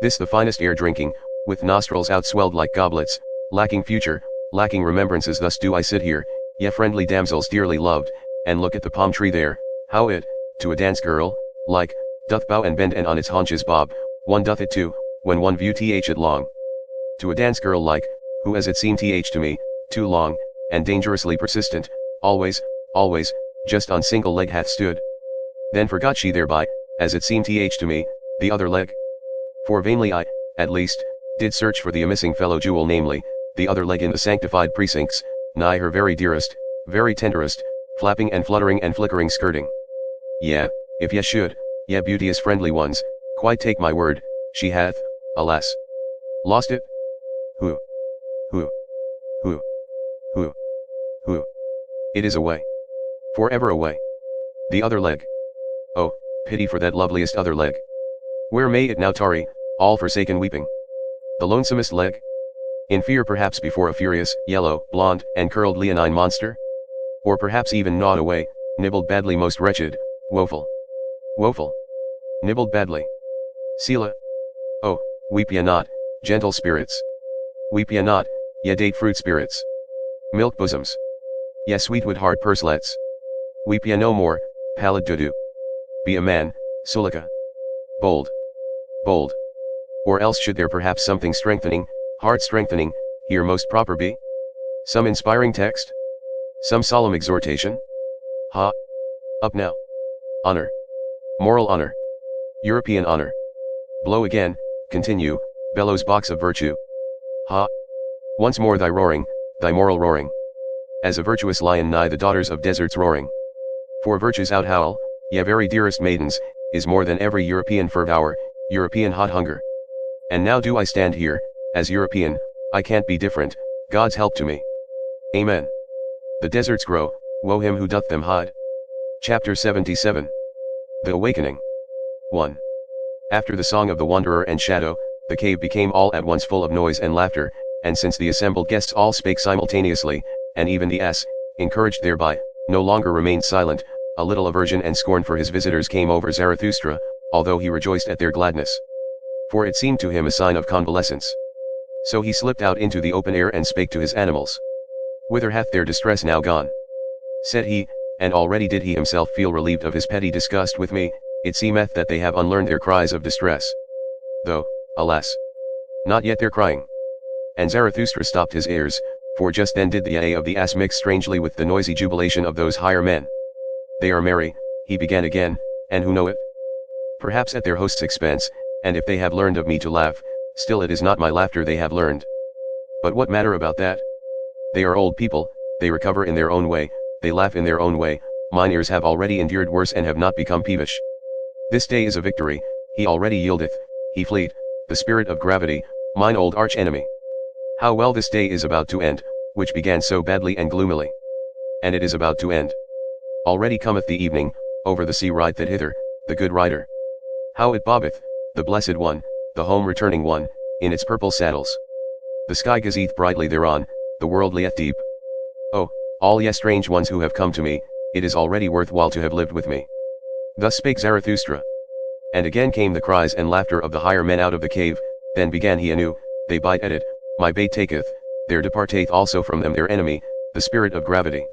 This the finest air drinking, with nostrils outswelled like goblets, lacking future, lacking remembrances, thus do I sit here, ye friendly damsels dearly loved, and look at the palm tree there, how it, to a dance girl, like, doth bow and bend and on its haunches bob, one doth it too, when one view it long. To a dance girl like, who as it seemed to me, too long, and dangerously persistent, always, just on single leg hath stood. Then forgot she thereby, as it seemed to me, the other leg. For vainly I, at least, did search for the missing fellow jewel, namely, the other leg in the sanctified precincts, nigh her very dearest, very tenderest, flapping and fluttering and flickering skirting. Yea, if ye should, ye beauteous friendly ones, quite take my word, she hath, alas, lost it. Who? Who? Who? It is away. Forever away. The other leg. Oh, pity for that loveliest other leg. Where may it now tarry, all forsaken weeping? The lonesomest leg? In fear perhaps before a furious, yellow, blonde, and curled leonine monster? Or perhaps even gnawed away, nibbled badly, most wretched, woeful. Woeful. Nibbled badly. Selah. Oh, weep ye not, gentle spirits. Weep ye not, ye date fruit spirits. Milk bosoms. Ye sweetwood hard purselets. Weep ye no more, pallid dodo. Be a man, Sulika. Bold. Bold. Or else should there perhaps something strengthening, heart strengthening, here most proper be? Some inspiring text? Some solemn exhortation? Ha! Up now. Honor. Moral honor. European honor. Blow again, continue, bellows box of virtue. Ha! Once more thy roaring, thy moral roaring. As a virtuous lion nigh the daughters of deserts roaring. For virtue's out howl, ye very dearest maidens, is more than every European fervent hour, European hot hunger. And now do I stand here, as European, I can't be different, God's help to me. Amen. The deserts grow, woe him who doth them hide. Chapter 77. The Awakening. 1. After the song of the wanderer and shadow, the cave became all at once full of noise and laughter, and since the assembled guests all spake simultaneously, and even the ass, encouraged thereby, no longer remained silent, a little aversion and scorn for his visitors came over Zarathustra, although he rejoiced at their gladness. For it seemed to him a sign of convalescence. So he slipped out into the open air and spake to his animals. Whither hath their distress now gone? Said he, and already did he himself feel relieved of his petty disgust with me, it seemeth that they have unlearned their cries of distress. Though, alas! Not yet their crying. And Zarathustra stopped his ears, for just then did the neigh of the ass mix strangely with the noisy jubilation of those higher men. They are merry, he began again, and who know it? Perhaps at their host's expense, and if they have learned of me to laugh, still it is not my laughter they have learned. But what matter about that? They are old people, they recover in their own way, they laugh in their own way, mine ears have already endured worse and have not become peevish. This day is a victory, he already yieldeth, he fleet, the spirit of gravity, mine old arch enemy. How well this day is about to end, which began so badly and gloomily. And it is about to end. Already cometh the evening, over the sea rideth hither, the good rider. How it bobbeth, the blessed one, the home returning one, in its purple saddles. The sky gazeth brightly thereon, the world lieth deep. Oh, all ye strange ones who have come to me, it is already worthwhile to have lived with me. Thus spake Zarathustra. And again came the cries and laughter of the higher men out of the cave, then began he anew, they bite at it, my bait taketh, there departeth also from them their enemy, the spirit of gravity.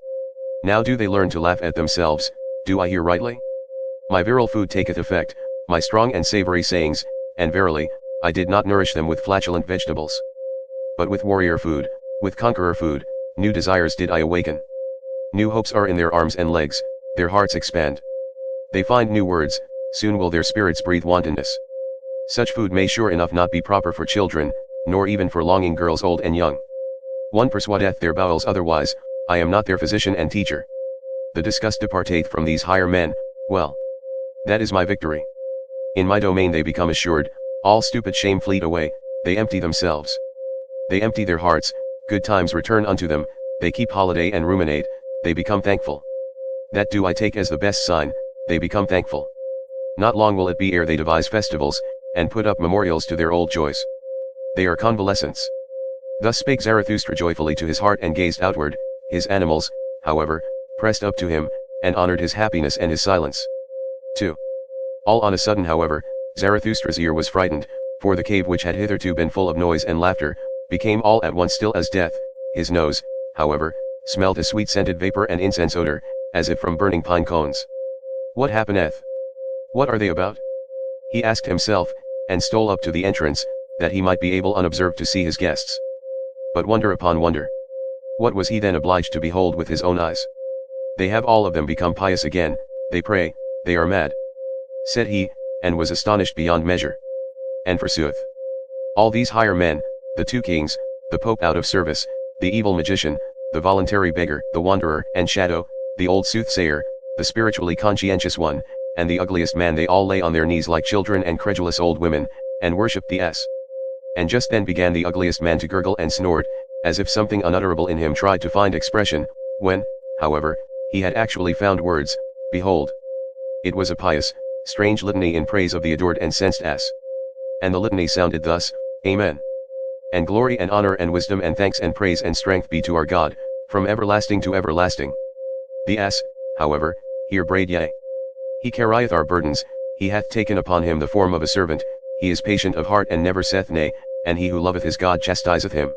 Now do they learn to laugh at themselves, do I hear rightly? My virile food taketh effect, my strong and savory sayings, and verily, I did not nourish them with flatulent vegetables. But with warrior food, with conqueror food, new desires did I awaken. New hopes are in their arms and legs, their hearts expand. They find new words, soon will their spirits breathe wantonness. Such food may sure enough not be proper for children, nor even for longing girls old and young. One persuadeth their bowels otherwise, I am not their physician and teacher. The disgust departeth from these higher men, well. That is my victory. In my domain they become assured, all stupid shame fleet away, they empty themselves. They empty their hearts, good times return unto them, they keep holiday and ruminate, they become thankful. That do I take as the best sign, they become thankful. Not long will it be ere they devise festivals, and put up memorials to their old joys. They are convalescents. Thus spake Zarathustra joyfully to his heart and gazed outward, his animals, however, pressed up to him, and honored his happiness and his silence. 2. All on a sudden however, Zarathustra's ear was frightened, for the cave which had hitherto been full of noise and laughter, became all at once still as death, his nose, however, smelled a sweet-scented vapor and incense odor, as if from burning pine cones. What happeneth? What are they about? He asked himself, and stole up to the entrance, that he might be able unobserved to see his guests. But wonder upon wonder. What was he then obliged to behold with his own eyes? They have all of them become pious again, they pray, they are mad. Said he, and was astonished beyond measure. And forsooth, all these higher men, the two kings, the Pope out of service, the evil magician, the voluntary beggar, the wanderer and shadow, the old soothsayer, the spiritually conscientious one, and the ugliest man, they all lay on their knees like children and credulous old women, and worshipped the ass. And just then began the ugliest man to gurgle and snored, as if something unutterable in him tried to find expression. When, however, he had actually found words, behold, it was a pious, strange litany in praise of the adored and sensed ass. And the litany sounded thus: Amen. And glory and honor and wisdom and thanks and praise and strength be to our God, from everlasting to everlasting. The ass, however, here brayed yea. He carrieth our burdens, he hath taken upon him the form of a servant, he is patient of heart and never saith nay, and he who loveth his God chastiseth him.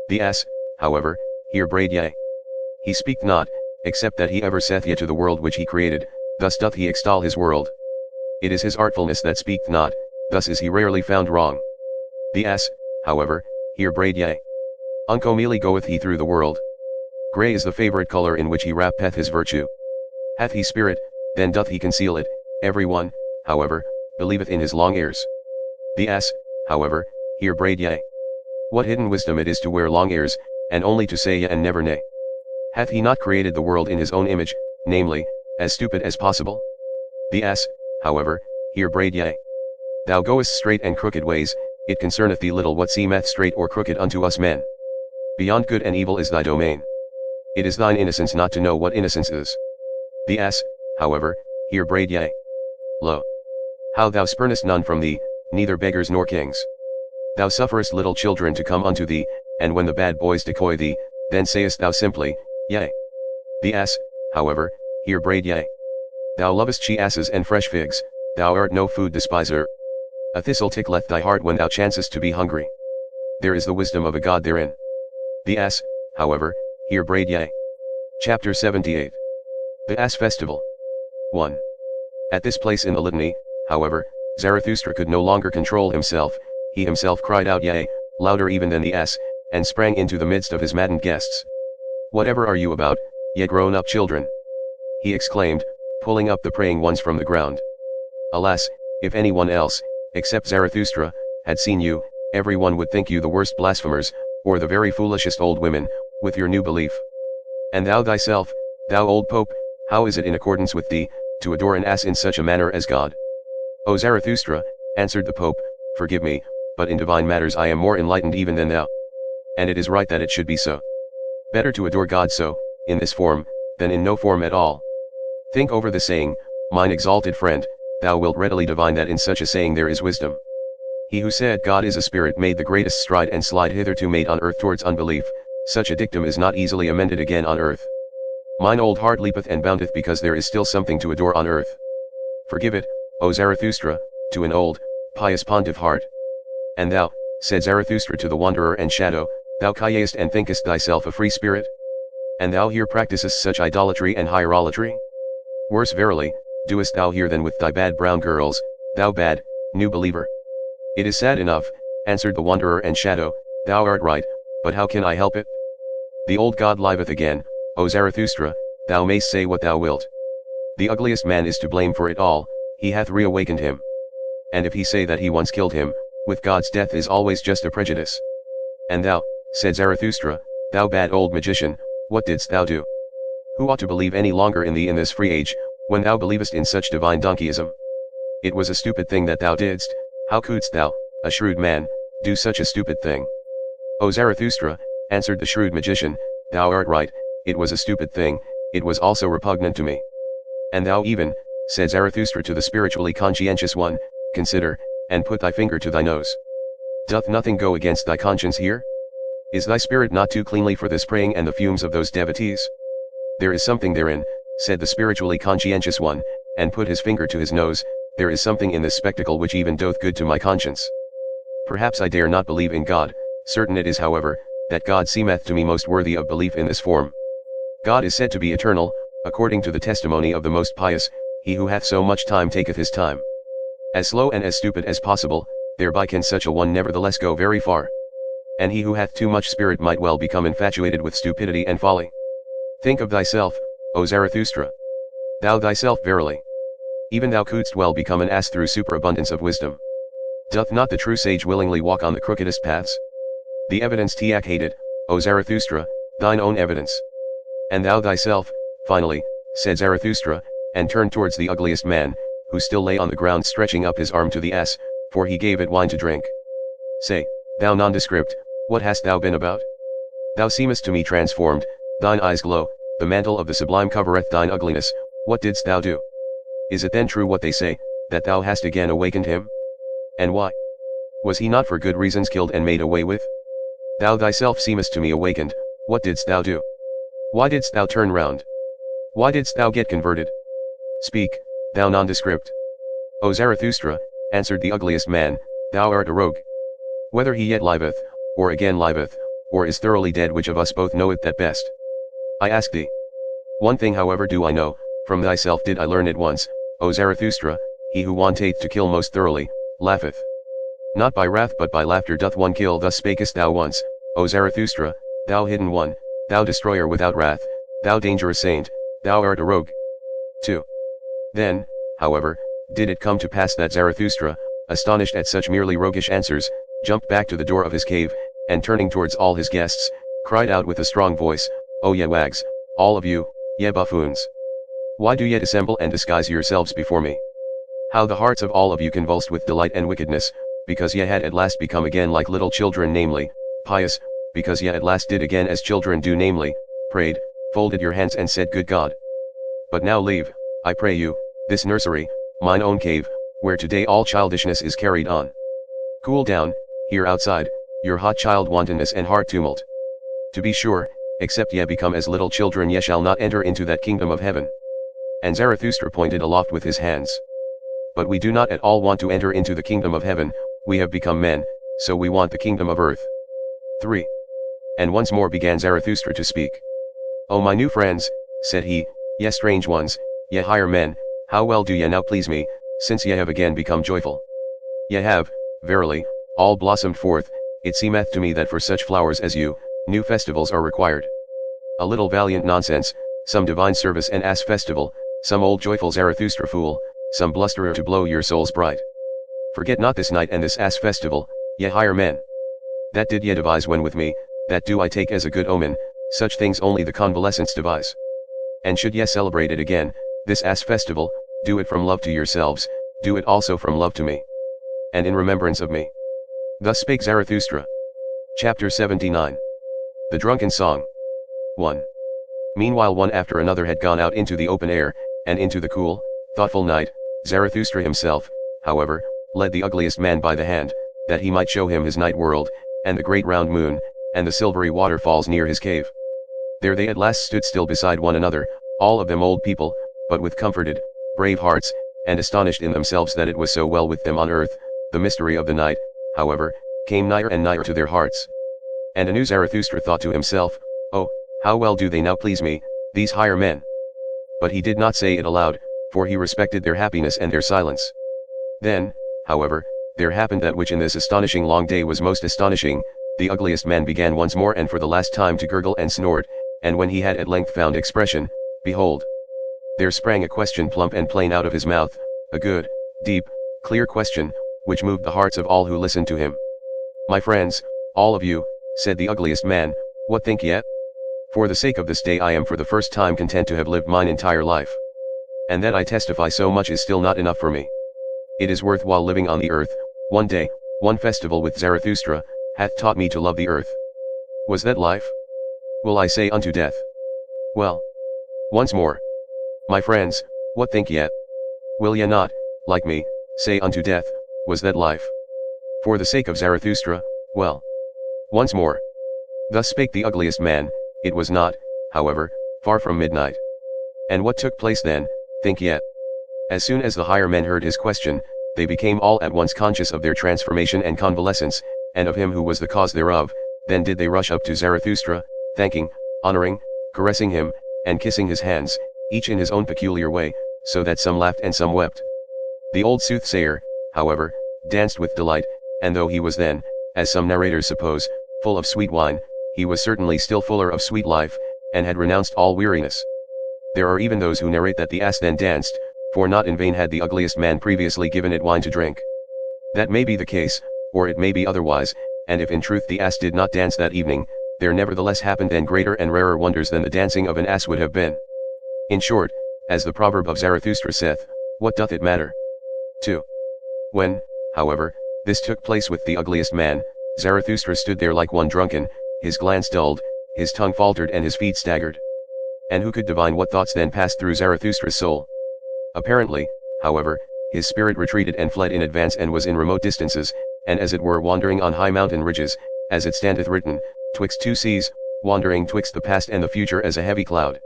The ass, however, here brayed yea. He speak not, except that he ever saith yea to the world which he created, thus doth he extol his world. It is his artfulness that speak not, thus is he rarely found wrong. The ass, however, here brayed yea. Uncomely goeth he through the world. Grey is the favourite colour in which he wrappeth his virtue. Hath he spirit, then doth he conceal it, every one, however, believeth in his long ears. The ass, however, here brayed yea. What hidden wisdom it is to wear long ears, and only to say yea and never nay. Hath he not created the world in his own image, namely, as stupid as possible? The ass, however, here brayed yea. Thou goest straight and crooked ways, it concerneth thee little what seemeth straight or crooked unto us men. Beyond good and evil is thy domain. It is thine innocence not to know what innocence is. The ass, however, here brayed yea. Lo! How thou spurnest none from thee, neither beggars nor kings. Thou sufferest little children to come unto thee, and when the bad boys decoy thee, then sayest thou simply, Yea. The ass, however, here brayed yea. Thou lovest she asses and fresh figs, thou art no food despiser. A thistle tickleth thy heart when thou chancest to be hungry. There is the wisdom of a God therein. The ass, however, here brayed yea. Chapter 78. The Ass Festival. 1. At this place in the litany, however, Zarathustra could no longer control himself, he himself cried out yea, louder even than the ass, and sprang into the midst of his maddened guests. Whatever are you about, ye grown-up children? He exclaimed, pulling up the praying ones from the ground. Alas, if anyone else, except Zarathustra, had seen you, everyone would think you the worst blasphemers, or the very foolishest old women, with your new belief. And thou thyself, thou old pope, how is it in accordance with thee, to adore an ass in such a manner as God? O Zarathustra, answered the pope, forgive me, but in divine matters I am more enlightened even than thou. And it is right that it should be so. Better to adore God so, in this form, than in no form at all. Think over the saying, mine exalted friend, thou wilt readily divine that in such a saying there is wisdom. He who said God is a spirit made the greatest stride and slide hitherto made on earth towards unbelief, such a dictum is not easily amended again on earth. Mine old heart leapeth and boundeth because there is still something to adore on earth. Forgive it, O Zarathustra, to an old, pious pontiff heart. And thou, said Zarathustra to the wanderer and shadow, thou cayest and thinkest thyself a free spirit? And thou here practisest such idolatry and hierolatry? Worse verily, doest thou here than with thy bad brown girls, thou bad, new believer. It is sad enough, answered the wanderer and shadow, thou art right, but how can I help it? The old god liveth again, O Zarathustra, thou mayst say what thou wilt. The ugliest man is to blame for it all, he hath reawakened him. And if he say that he once killed him, with God's death is always just a prejudice. And thou, said Zarathustra, thou bad old magician, what didst thou do? Who ought to believe any longer in thee in this free age, when thou believest in such divine donkeyism? It was a stupid thing that thou didst, how couldst thou, a shrewd man, do such a stupid thing? O Zarathustra, answered the shrewd magician, thou art right, it was a stupid thing, it was also repugnant to me. And thou even, said Zarathustra to the spiritually conscientious one, consider, and put thy finger to thy nose. Doth nothing go against thy conscience here? Is thy spirit not too cleanly for this praying and the fumes of those devotees? There is something therein, said the spiritually conscientious one, and put his finger to his nose, there is something in this spectacle which even doth good to my conscience. Perhaps I dare not believe in God, certain it is however, that God seemeth to me most worthy of belief in this form. God is said to be eternal, according to the testimony of the most pious, he who hath so much time taketh his time. As slow and as stupid as possible, thereby can such a one nevertheless go very far. And he who hath too much spirit might well become infatuated with stupidity and folly. Think of thyself, O Zarathustra. Thou thyself verily. Even thou couldst well become an ass through superabundance of wisdom. Doth not the true sage willingly walk on the crookedest paths? The evidence Tiak hated, O Zarathustra, thine own evidence. And thou thyself, finally, said Zarathustra, and turned towards the ugliest man, who still lay on the ground stretching up his arm to the ass, for he gave it wine to drink. Say, thou nondescript, what hast thou been about? Thou seemest to me transformed, thine eyes glow, the mantle of the sublime covereth thine ugliness, what didst thou do? Is it then true what they say, that thou hast again awakened him? And why? Was he not for good reasons killed and made away with? Thou thyself seemest to me awakened, what didst thou do? Why didst thou turn round? Why didst thou get converted? Speak, thou nondescript. O Zarathustra, answered the ugliest man, thou art a rogue. Whether he yet liveth, or again liveth, or is thoroughly dead, which of us both knoweth that best? I ask thee. One thing however do I know, from thyself did I learn it once, O Zarathustra, he who wanteth to kill most thoroughly, laugheth. Not by wrath but by laughter doth one kill, thus spakest thou once, O Zarathustra, thou hidden one, thou destroyer without wrath, thou dangerous saint, thou art a rogue. 2. Then, however, did it come to pass that Zarathustra, astonished at such merely roguish answers, jumped back to the door of his cave, and turning towards all his guests, cried out with a strong voice, O ye wags, all of you, ye buffoons! Why do ye dissemble and disguise yourselves before me? How the hearts of all of you convulsed with delight and wickedness, because ye had at last become again like little children, namely, pious, because ye at last did again as children do, namely, prayed, folded your hands and said, Good God. But now leave, I pray you, this nursery, mine own cave, where today all childishness is carried on. Cool down, here outside, your hot child wantonness and heart tumult. To be sure, except ye become as little children ye shall not enter into that kingdom of heaven. And Zarathustra pointed aloft with his hands. But we do not at all want to enter into the kingdom of heaven, we have become men, so we want the kingdom of earth. 3. And once more began Zarathustra to speak. O my new friends, said he, ye strange ones, ye higher men, how well do ye now please me, since ye have again become joyful. Ye have, verily, all blossomed forth, it seemeth to me that for such flowers as you, new festivals are required. A little valiant nonsense, some divine service and ass festival, some old joyful Zarathustra fool, some blusterer to blow your souls bright. Forget not this night and this ass festival, ye higher men. That did ye devise when with me, that do I take as a good omen, such things only the convalescents devise. And should ye celebrate it again, this ass festival, do it from love to yourselves, do it also from love to me. And in remembrance of me. Thus spake Zarathustra. Chapter 79. The Drunken Song. 1. Meanwhile one after another had gone out into the open air, and into the cool, thoughtful night. Zarathustra himself, however, led the ugliest man by the hand, that he might show him his night world, and the great round moon, and the silvery waterfalls near his cave. There they at last stood still beside one another, all of them old people, but with comforted, brave hearts, and astonished in themselves that it was so well with them on earth. The mystery of the night, however, came nigher and nigher to their hearts. And anew Zarathustra thought to himself, Oh, how well do they now please me, these higher men. But he did not say it aloud, for he respected their happiness and their silence. Then, however, there happened that which in this astonishing long day was most astonishing. The ugliest man began once more and for the last time to gurgle and snort, and when he had at length found expression, behold, there sprang a question plump and plain out of his mouth, a good, deep, clear question, which moved the hearts of all who listened to him. My friends, all of you, said the ugliest man, what think ye? For the sake of this day I am for the first time content to have lived mine entire life. And that I testify so much is still not enough for me. It is worth while living on the earth. One day, one festival with Zarathustra, hath taught me to love the earth. Was that life? Will I say unto death? Well. Once more. My friends, what think ye? Will ye not, like me, say unto death, was that life? For the sake of Zarathustra, well. Once more. Thus spake the ugliest man. It was not, however, far from midnight. And what took place then, think ye? As soon as the higher men heard his question, they became all at once conscious of their transformation and convalescence, and of him who was the cause thereof. Then did they rush up to Zarathustra, thanking, honoring, caressing him, and kissing his hands, each in his own peculiar way, so that some laughed and some wept. The old soothsayer, however, danced with delight, and though he was then, as some narrators suppose, full of sweet wine, he was certainly still fuller of sweet life, and had renounced all weariness. There are even those who narrate that the ass then danced, for not in vain had the ugliest man previously given it wine to drink. That may be the case, or it may be otherwise, and if in truth the ass did not dance that evening, there nevertheless happened then greater and rarer wonders than the dancing of an ass would have been. In short, as the proverb of Zarathustra saith, what doth it matter? 2. When, however, this took place with the ugliest man, Zarathustra stood there like one drunken, his glance dulled, his tongue faltered and his feet staggered. And who could divine what thoughts then passed through Zarathustra's soul? Apparently, however, his spirit retreated and fled in advance and was in remote distances, and as it were wandering on high mountain ridges, as it standeth written, twixt two seas, wandering twixt the past and the future as a heavy cloud.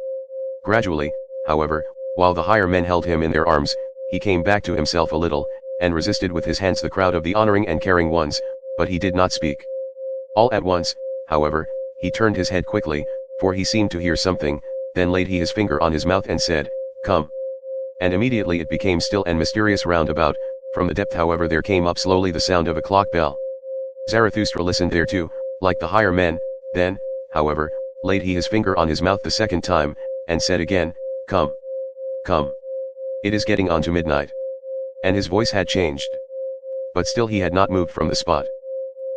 Gradually, however, while the higher men held him in their arms, he came back to himself a little, and resisted with his hands the crowd of the honoring and caring ones, but he did not speak. All at once, however, he turned his head quickly, for he seemed to hear something, then laid he his finger on his mouth and said, "Come." And immediately it became still and mysterious round about. From the depth however there came up slowly the sound of a clock bell. Zarathustra listened thereto, like the higher men, then, however, laid he his finger on his mouth the second time, and said again, "Come. Come. It is getting on to midnight." And his voice had changed. But still he had not moved from the spot.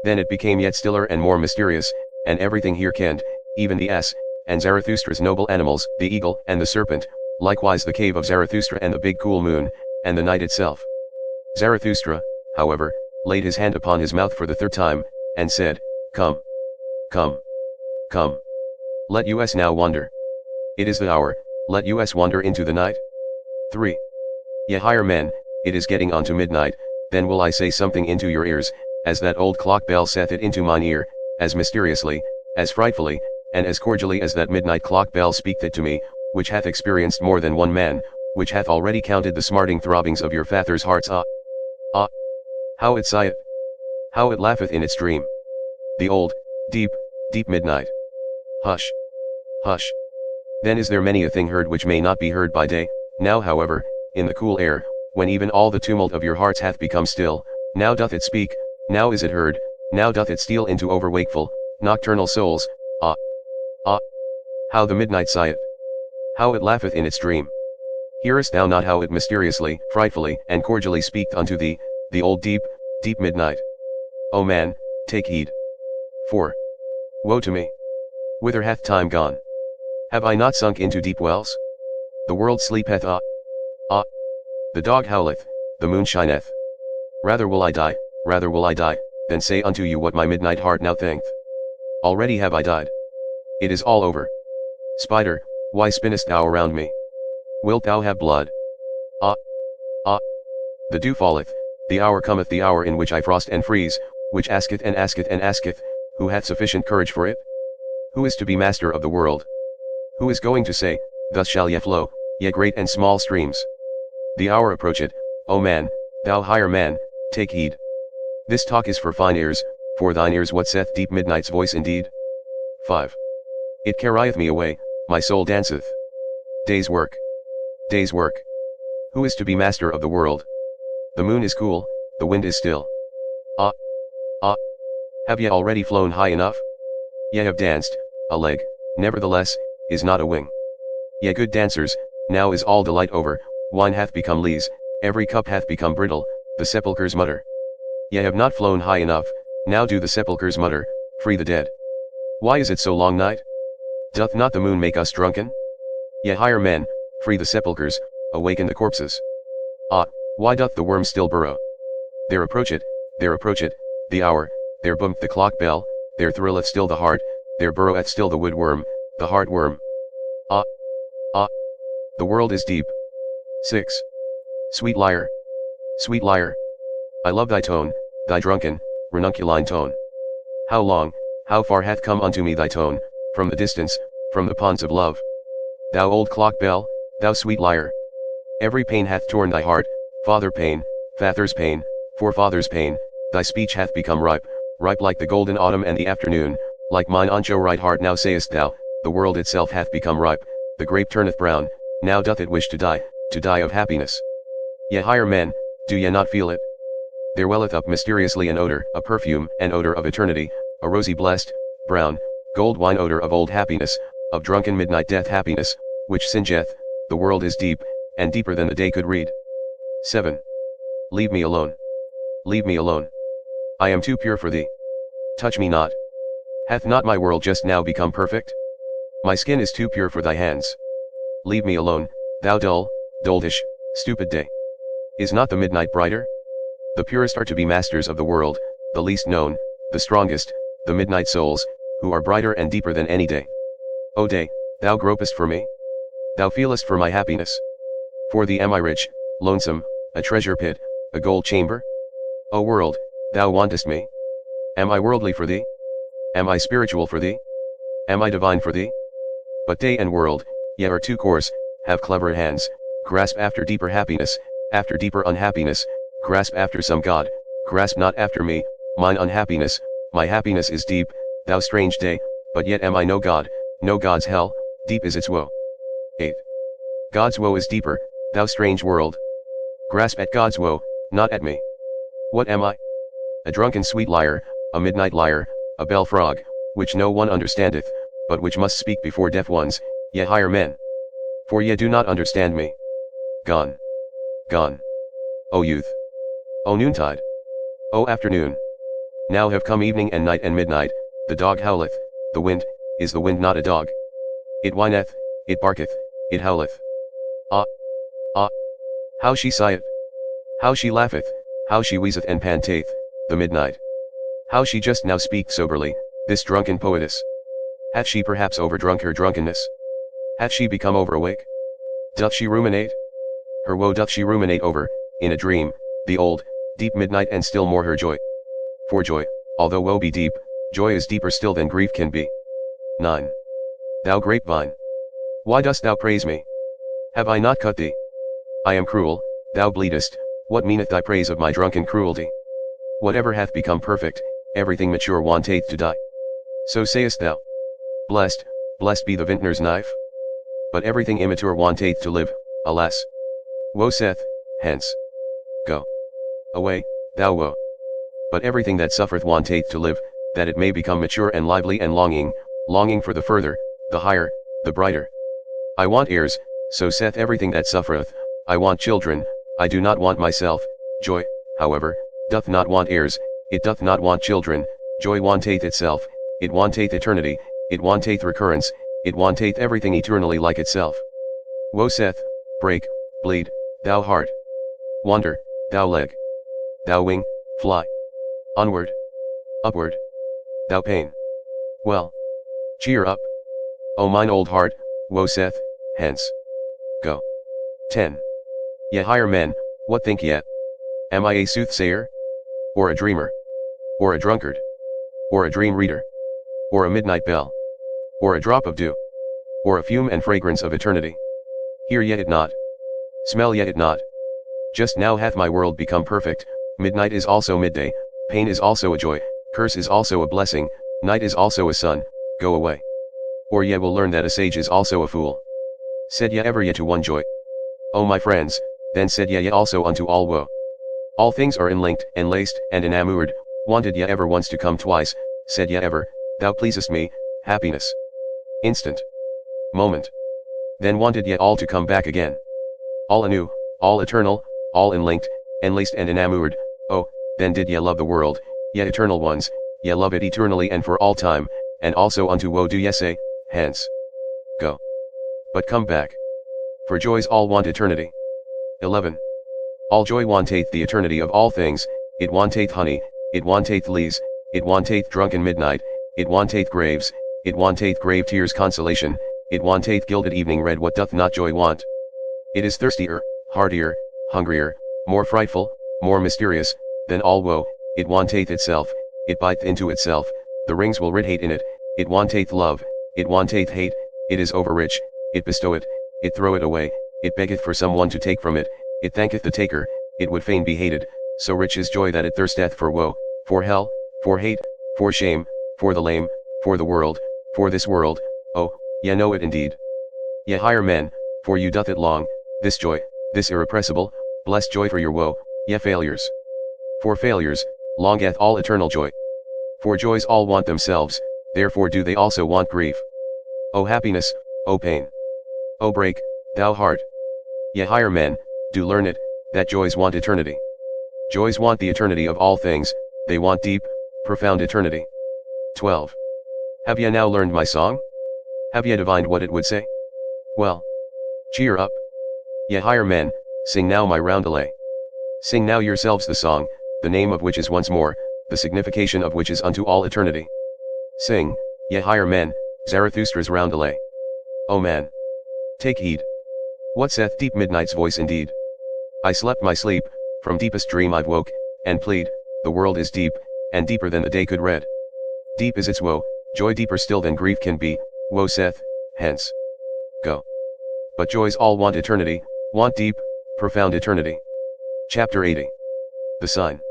Then it became yet stiller and more mysterious, and everything hearkened, even the ass, and Zarathustra's noble animals, the eagle and the serpent, likewise the cave of Zarathustra and the big cool moon, and the night itself. Zarathustra, however, laid his hand upon his mouth for the third time, and said, "Come. Come. Come. Let us now wander. It is the hour, let us wander into the night." 3. Ye higher men, it is getting on to midnight, then will I say something into your ears, as that old clock bell saith it into mine ear, as mysteriously, as frightfully, and as cordially as that midnight clock bell speaketh to me, which hath experienced more than one man, which hath already counted the smarting throbbings of your fathers' hearts. Ah! Ah! How it sigheth! How it laugheth in its dream! The old, deep, deep midnight! Hush! Hush! Then is there many a thing heard which may not be heard by day. Now however, in the cool air, when even all the tumult of your hearts hath become still, now doth it speak, now is it heard, now doth it steal into overwakeful, nocturnal souls. Ah! Ah! How the midnight sigheth! How it laugheth in its dream! Hearest thou not how it mysteriously, frightfully, and cordially speaketh unto thee, the old deep, deep midnight? O man, take heed. 4. Woe to me! Whither hath time gone? Have I not sunk into deep wells? The world sleepeth. Ah! Ah! The dog howleth, the moon shineth. Rather will I die, than say unto you what my midnight heart now thinketh. Already have I died. It is all over. Spider, why spinnest thou around me? Wilt thou have blood? Ah! Ah! The dew falleth, the hour cometh, the hour in which I frost and freeze, which asketh and asketh and asketh, who hath sufficient courage for it? Who is to be master of the world? Who is going to say, thus shall ye flow, ye great and small streams? The hour approacheth, O man, thou higher man, take heed. This talk is for fine ears, for thine ears what saith deep midnight's voice indeed? 5. It carrieth me away, my soul danceth. Day's work. Day's work. Who is to be master of the world? The moon is cool, the wind is still. Ah! Ah! Have ye already flown high enough? Ye have danced, a leg, nevertheless, is not a wing. Ye good dancers, now is all delight over, wine hath become lees, every cup hath become brittle, the sepulchres mutter. Ye have not flown high enough, now do the sepulchres mutter, free the dead. Why is it so long night? Doth not the moon make us drunken? Ye higher men, free the sepulchres, awaken the corpses. Ah, why doth the worm still burrow? There approach it, the hour, there boometh the clock bell, there thrilleth still the heart, there burroweth still the wood worm, the heart worm. Ah! Ah! The world is deep. 6. Sweet lyre! Sweet lyre! I love thy tone, thy drunken, ranunculine tone. How long, how far hath come unto me thy tone, from the distance, from the ponds of love. Thou old clock bell, thou sweet lyre. Every pain hath torn thy heart, father pain, father's pain, forefather's pain, thy speech hath become ripe, ripe like the golden autumn and the afternoon, like mine ancho right heart now sayest thou, the world itself hath become ripe, the grape turneth brown, now doth it wish to die of happiness. Ye higher men, do ye not feel it? There welleth up mysteriously an odor, a perfume, an odor of eternity, a rosy blessed, brown, gold wine odor of old happiness, of drunken midnight death happiness, which singeth, the world is deep, and deeper than the day could read. 7. Leave me alone. Leave me alone. I am too pure for thee. Touch me not. Hath not my world just now become perfect? My skin is too pure for thy hands. Leave me alone, thou dull, doltish, stupid day. Is not the midnight brighter? The purest are to be masters of the world, the least known, the strongest, the midnight souls, who are brighter and deeper than any day. O day, thou gropest for me? Thou feelest for my happiness? For thee am I rich, lonesome, a treasure pit, a gold chamber? O world, thou wantest me? Am I worldly for thee? Am I spiritual for thee? Am I divine for thee? But day and world, ye are too coarse, have clever hands, grasp after deeper happiness, after deeper unhappiness, grasp after some God, grasp not after me, mine unhappiness, my happiness is deep, thou strange day, but yet am I no God, no God's hell, deep is its woe. 8. God's woe is deeper, thou strange world. Grasp at God's woe, not at me. What am I? A drunken sweet lyre, a midnight lyre, a bell frog, which no one understandeth, but which must speak before deaf ones, ye higher men. For ye do not understand me. Gone. Gone. O youth. O noontide. O afternoon. Now have come evening and night and midnight, the dog howleth, the wind, is the wind not a dog? It whineth, it barketh, it howleth. Ah! Ah! How she sigheth! How she laugheth, how she wheezeth and panteth, the midnight. How she just now speak soberly, this drunken poetess. Hath she perhaps overdrunk her drunkenness? Hath she become overawake? Doth she ruminate? Her woe doth she ruminate over, in a dream, the old, deep midnight and still more her joy. For joy, although woe be deep, joy is deeper still than grief can be. 9. Thou grapevine. Why dost thou praise me? Have I not cut thee? I am cruel, thou bleedest, what meaneth thy praise of my drunken cruelty? Whatever hath become perfect, everything mature wanteth to die. So sayest thou. Blessed, blessed be the vintner's knife? But everything immature wanteth to live, alas. Woe saith, hence. Go. Away, thou woe. But everything that suffereth wanteth to live, that it may become mature and lively and longing for the further, the higher, the brighter. I want heirs, so saith everything that suffereth, I want children, I do not want myself, joy, however, doth not want heirs, it doth not want children, joy wanteth itself, it wanteth eternity, it wanteth recurrence, it wanteth everything eternally like itself. Woe saith, break, bleed, thou heart. Wander, thou leg. Thou wing, fly. Onward. Upward. Thou pain. Well. Cheer up. O mine old heart, woe saith, hence. Go. 10. Ye higher men, what think ye? Am I a soothsayer? Or a dreamer? Or a drunkard? Or a dream reader? Or a midnight bell? Or a drop of dew? Or a fume and fragrance of eternity? Hear ye it not? Smell ye it not? Just now hath my world become perfect, midnight is also midday, pain is also a joy, curse is also a blessing, night is also a sun, go away. Or ye will learn that a sage is also a fool. Said ye ever ye to one joy? O my friends, then said ye also unto all woe. All things are enlinked, enlaced, and enamoured, wanted ye ever once to come twice, said ye ever, thou pleasest me, happiness. Instant. Moment. Then wanted ye all to come back again. All anew, all eternal, all enlinked, enlaced and enamoured, oh, then did ye love the world, ye eternal ones, ye love it eternally and for all time, and also unto woe do ye say, hence. Go. But come back. For joys all want eternity. 11. All joy wanteth the eternity of all things, it wanteth honey, it wanteth lees, it wanteth drunken midnight, it wanteth graves, it wanteth grave tears consolation, it wanteth gilded evening red. What doth not joy want? It is thirstier, hardier, hungrier, more frightful, more mysterious, than all woe, it wanteth itself, it biteth into itself, the rings will rid hate in it, it wanteth love, it wanteth hate, it is overrich, it bestow it, it throw it away, it beggeth for some one to take from it, it thanketh the taker, it would fain be hated, so rich is joy that it thirsteth for woe, for hell, for hate, for shame, for the lame, for the world, for this world, oh, ye know it indeed. Ye higher men, for you doth it long, this joy, this irrepressible, blessed joy for your woe, ye failures. For failures, longeth all eternal joy. For joys all want themselves, therefore do they also want grief. O happiness, O pain. O break, thou heart. Ye higher men, do learn it, that joys want eternity. Joys want the eternity of all things, they want deep, profound eternity. 12. Have ye now learned my song? Have ye divined what it would say? Well. Cheer up. Ye higher men, sing now my roundelay. Sing now yourselves the song, the name of which is once more, the signification of which is unto all eternity. Sing, Ye higher men, Zarathustra's roundelay. O man! Take heed. What saith deep midnight's voice indeed? I slept my sleep, from deepest dream I've woke, and plead, the world is deep, and deeper than the day could read. Deep is its woe, joy deeper still than grief can be, woe saith, hence. Go. But joys all want eternity, want deep, profound eternity. Chapter 80. The Sign.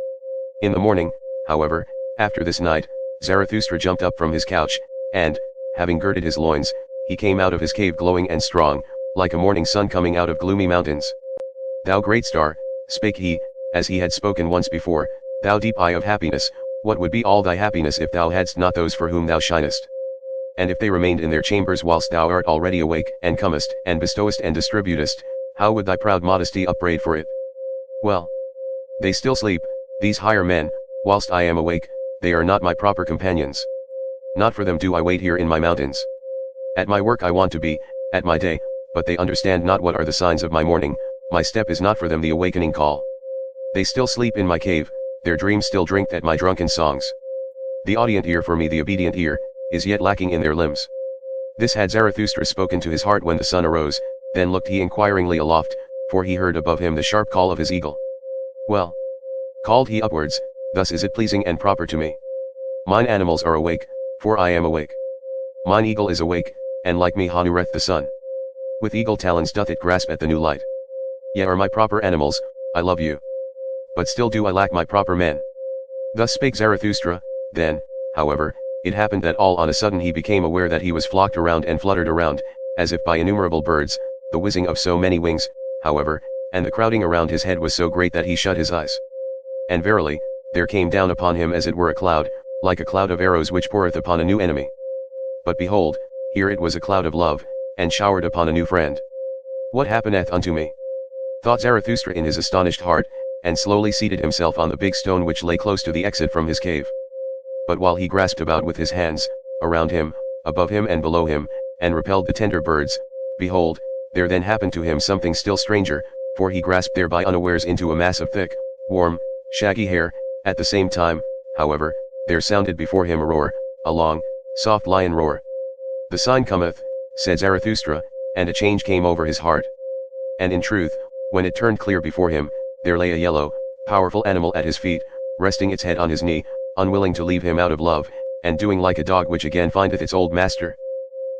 In the morning, however, after this night, Zarathustra jumped up from his couch, and, having girded his loins, he came out of his cave glowing and strong, like a morning sun coming out of gloomy mountains. Thou great star, spake he, as he had spoken once before, thou deep eye of happiness, what would be all thy happiness if thou hadst not those for whom thou shinest? And if they remained in their chambers whilst thou art already awake, and comest, and bestowest and distributest, how would thy proud modesty upbraid for it? Well, they still sleep, these higher men, whilst I am awake, they are not my proper companions. Not for them do I wait here in my mountains. At my work I want to be, at my day, but they understand not what are the signs of my morning, my step is not for them the awakening call. They still sleep in my cave, their dreams still drink at my drunken songs. The audient ear for me the obedient ear, is yet lacking in their limbs. This had Zarathustra spoken to his heart when the sun arose, then looked he inquiringly aloft, for he heard above him the sharp call of his eagle. Well, called he upwards, thus is it pleasing and proper to me. Mine animals are awake, for I am awake. Mine eagle is awake, and like me honoureth the sun. With eagle talons doth it grasp at the new light. Ye are my proper animals, I love you. But still do I lack my proper men. Thus spake Zarathustra. Then, however, it happened that all on a sudden he became aware that he was flocked around and fluttered around, as if by innumerable birds, the whizzing of so many wings, however, and the crowding around his head was so great that he shut his eyes. And verily, there came down upon him as it were a cloud, like a cloud of arrows which poureth upon a new enemy. But behold, here it was a cloud of love, and showered upon a new friend. What happeneth unto me? Thought Zarathustra in his astonished heart, and slowly seated himself on the big stone which lay close to the exit from his cave. But while he grasped about with his hands, around him, above him and below him, and repelled the tender birds, behold, there then happened to him something still stranger, for he grasped thereby unawares into a mass of thick, warm, shaggy hair. At the same time, however, there sounded before him a roar, a long, soft lion roar. The sign cometh, said Zarathustra, and a change came over his heart. And in truth, when it turned clear before him, there lay a yellow, powerful animal at his feet, resting its head on his knee, unwilling to leave him out of love, and doing like a dog which again findeth its old master.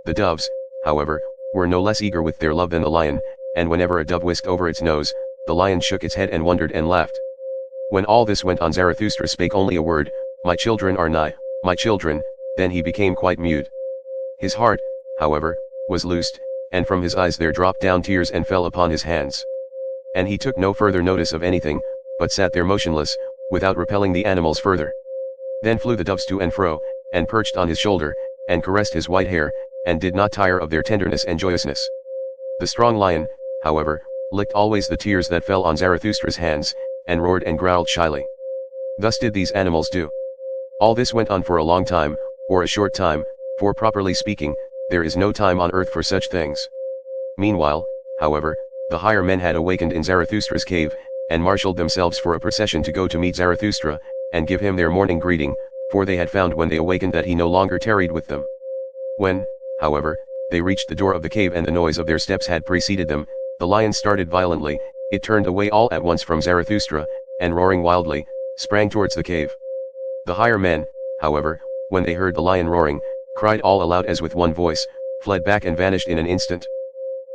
The doves, however, were no less eager with their love than the lion, and whenever a dove whisked over its nose, the lion shook its head and wondered and laughed. When all this went on, Zarathustra spake only a word, my children are nigh, my children. Then he became quite mute. His heart, however, was loosed, and from his eyes there dropped down tears and fell upon his hands. And he took no further notice of anything, but sat there motionless, without repelling the animals further. Then flew the doves to and fro, and perched on his shoulder, and caressed his white hair, and did not tire of their tenderness and joyousness. The strong lion, however, licked always the tears that fell on Zarathustra's hands, and roared and growled shyly. Thus did these animals do. All this went on for a long time, or a short time, for properly speaking, there is no time on earth for such things. Meanwhile, however, the higher men had awakened in Zarathustra's cave, and marshalled themselves for a procession to go to meet Zarathustra, and give him their morning greeting, for they had found when they awakened that he no longer tarried with them. When, however, they reached the door of the cave and the noise of their steps had preceded them, the lion started violently, it turned away all at once from Zarathustra, and roaring wildly, sprang towards the cave. The higher men, however, when they heard the lion roaring, cried all aloud as with one voice, fled back and vanished in an instant.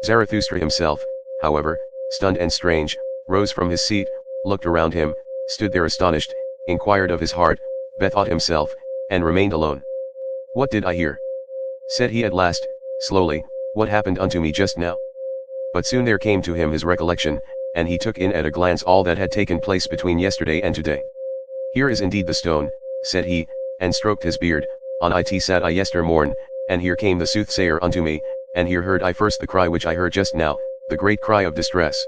Zarathustra himself, however, stunned and strange, rose from his seat, looked around him, stood there astonished, inquired of his heart, bethought himself, and remained alone. What did I hear? Said he at last, slowly, what happened unto me just now? But soon there came to him his recollection, and he took in at a glance all that had taken place between yesterday and today. Here is indeed the stone, said he, and stroked his beard, on it sat I yester morn, and here came the soothsayer unto me, and here heard I first the cry which I heard just now, the great cry of distress.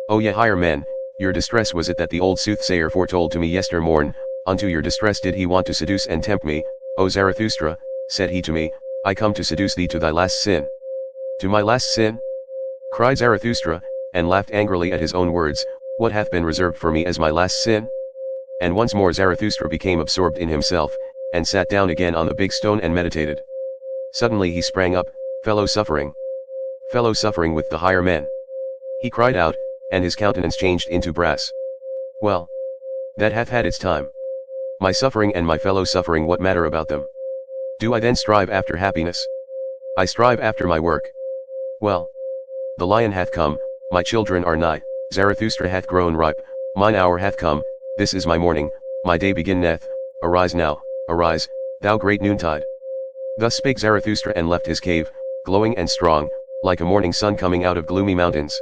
O ye higher men, your distress was it that the old soothsayer foretold to me yester morn, unto your distress did he want to seduce and tempt me, O Zarathustra, said he to me, I come to seduce thee to thy last sin. To my last sin? Cried Zarathustra, and laughed angrily at his own words, what hath been reserved for me as my last sin? And once more Zarathustra became absorbed in himself, and sat down again on the big stone and meditated. Suddenly he sprang up, fellow suffering with the higher men. He cried out, and his countenance changed into brass. Well, that hath had its time. My suffering and my fellow suffering, what matter about them? Do I then strive after happiness? I strive after my work. Well, the lion hath come, my children are nigh, Zarathustra hath grown ripe, mine hour hath come, this is my morning, my day beginneth, arise now, arise, thou great noontide. Thus spake Zarathustra and left his cave, glowing and strong, like a morning sun coming out of gloomy mountains.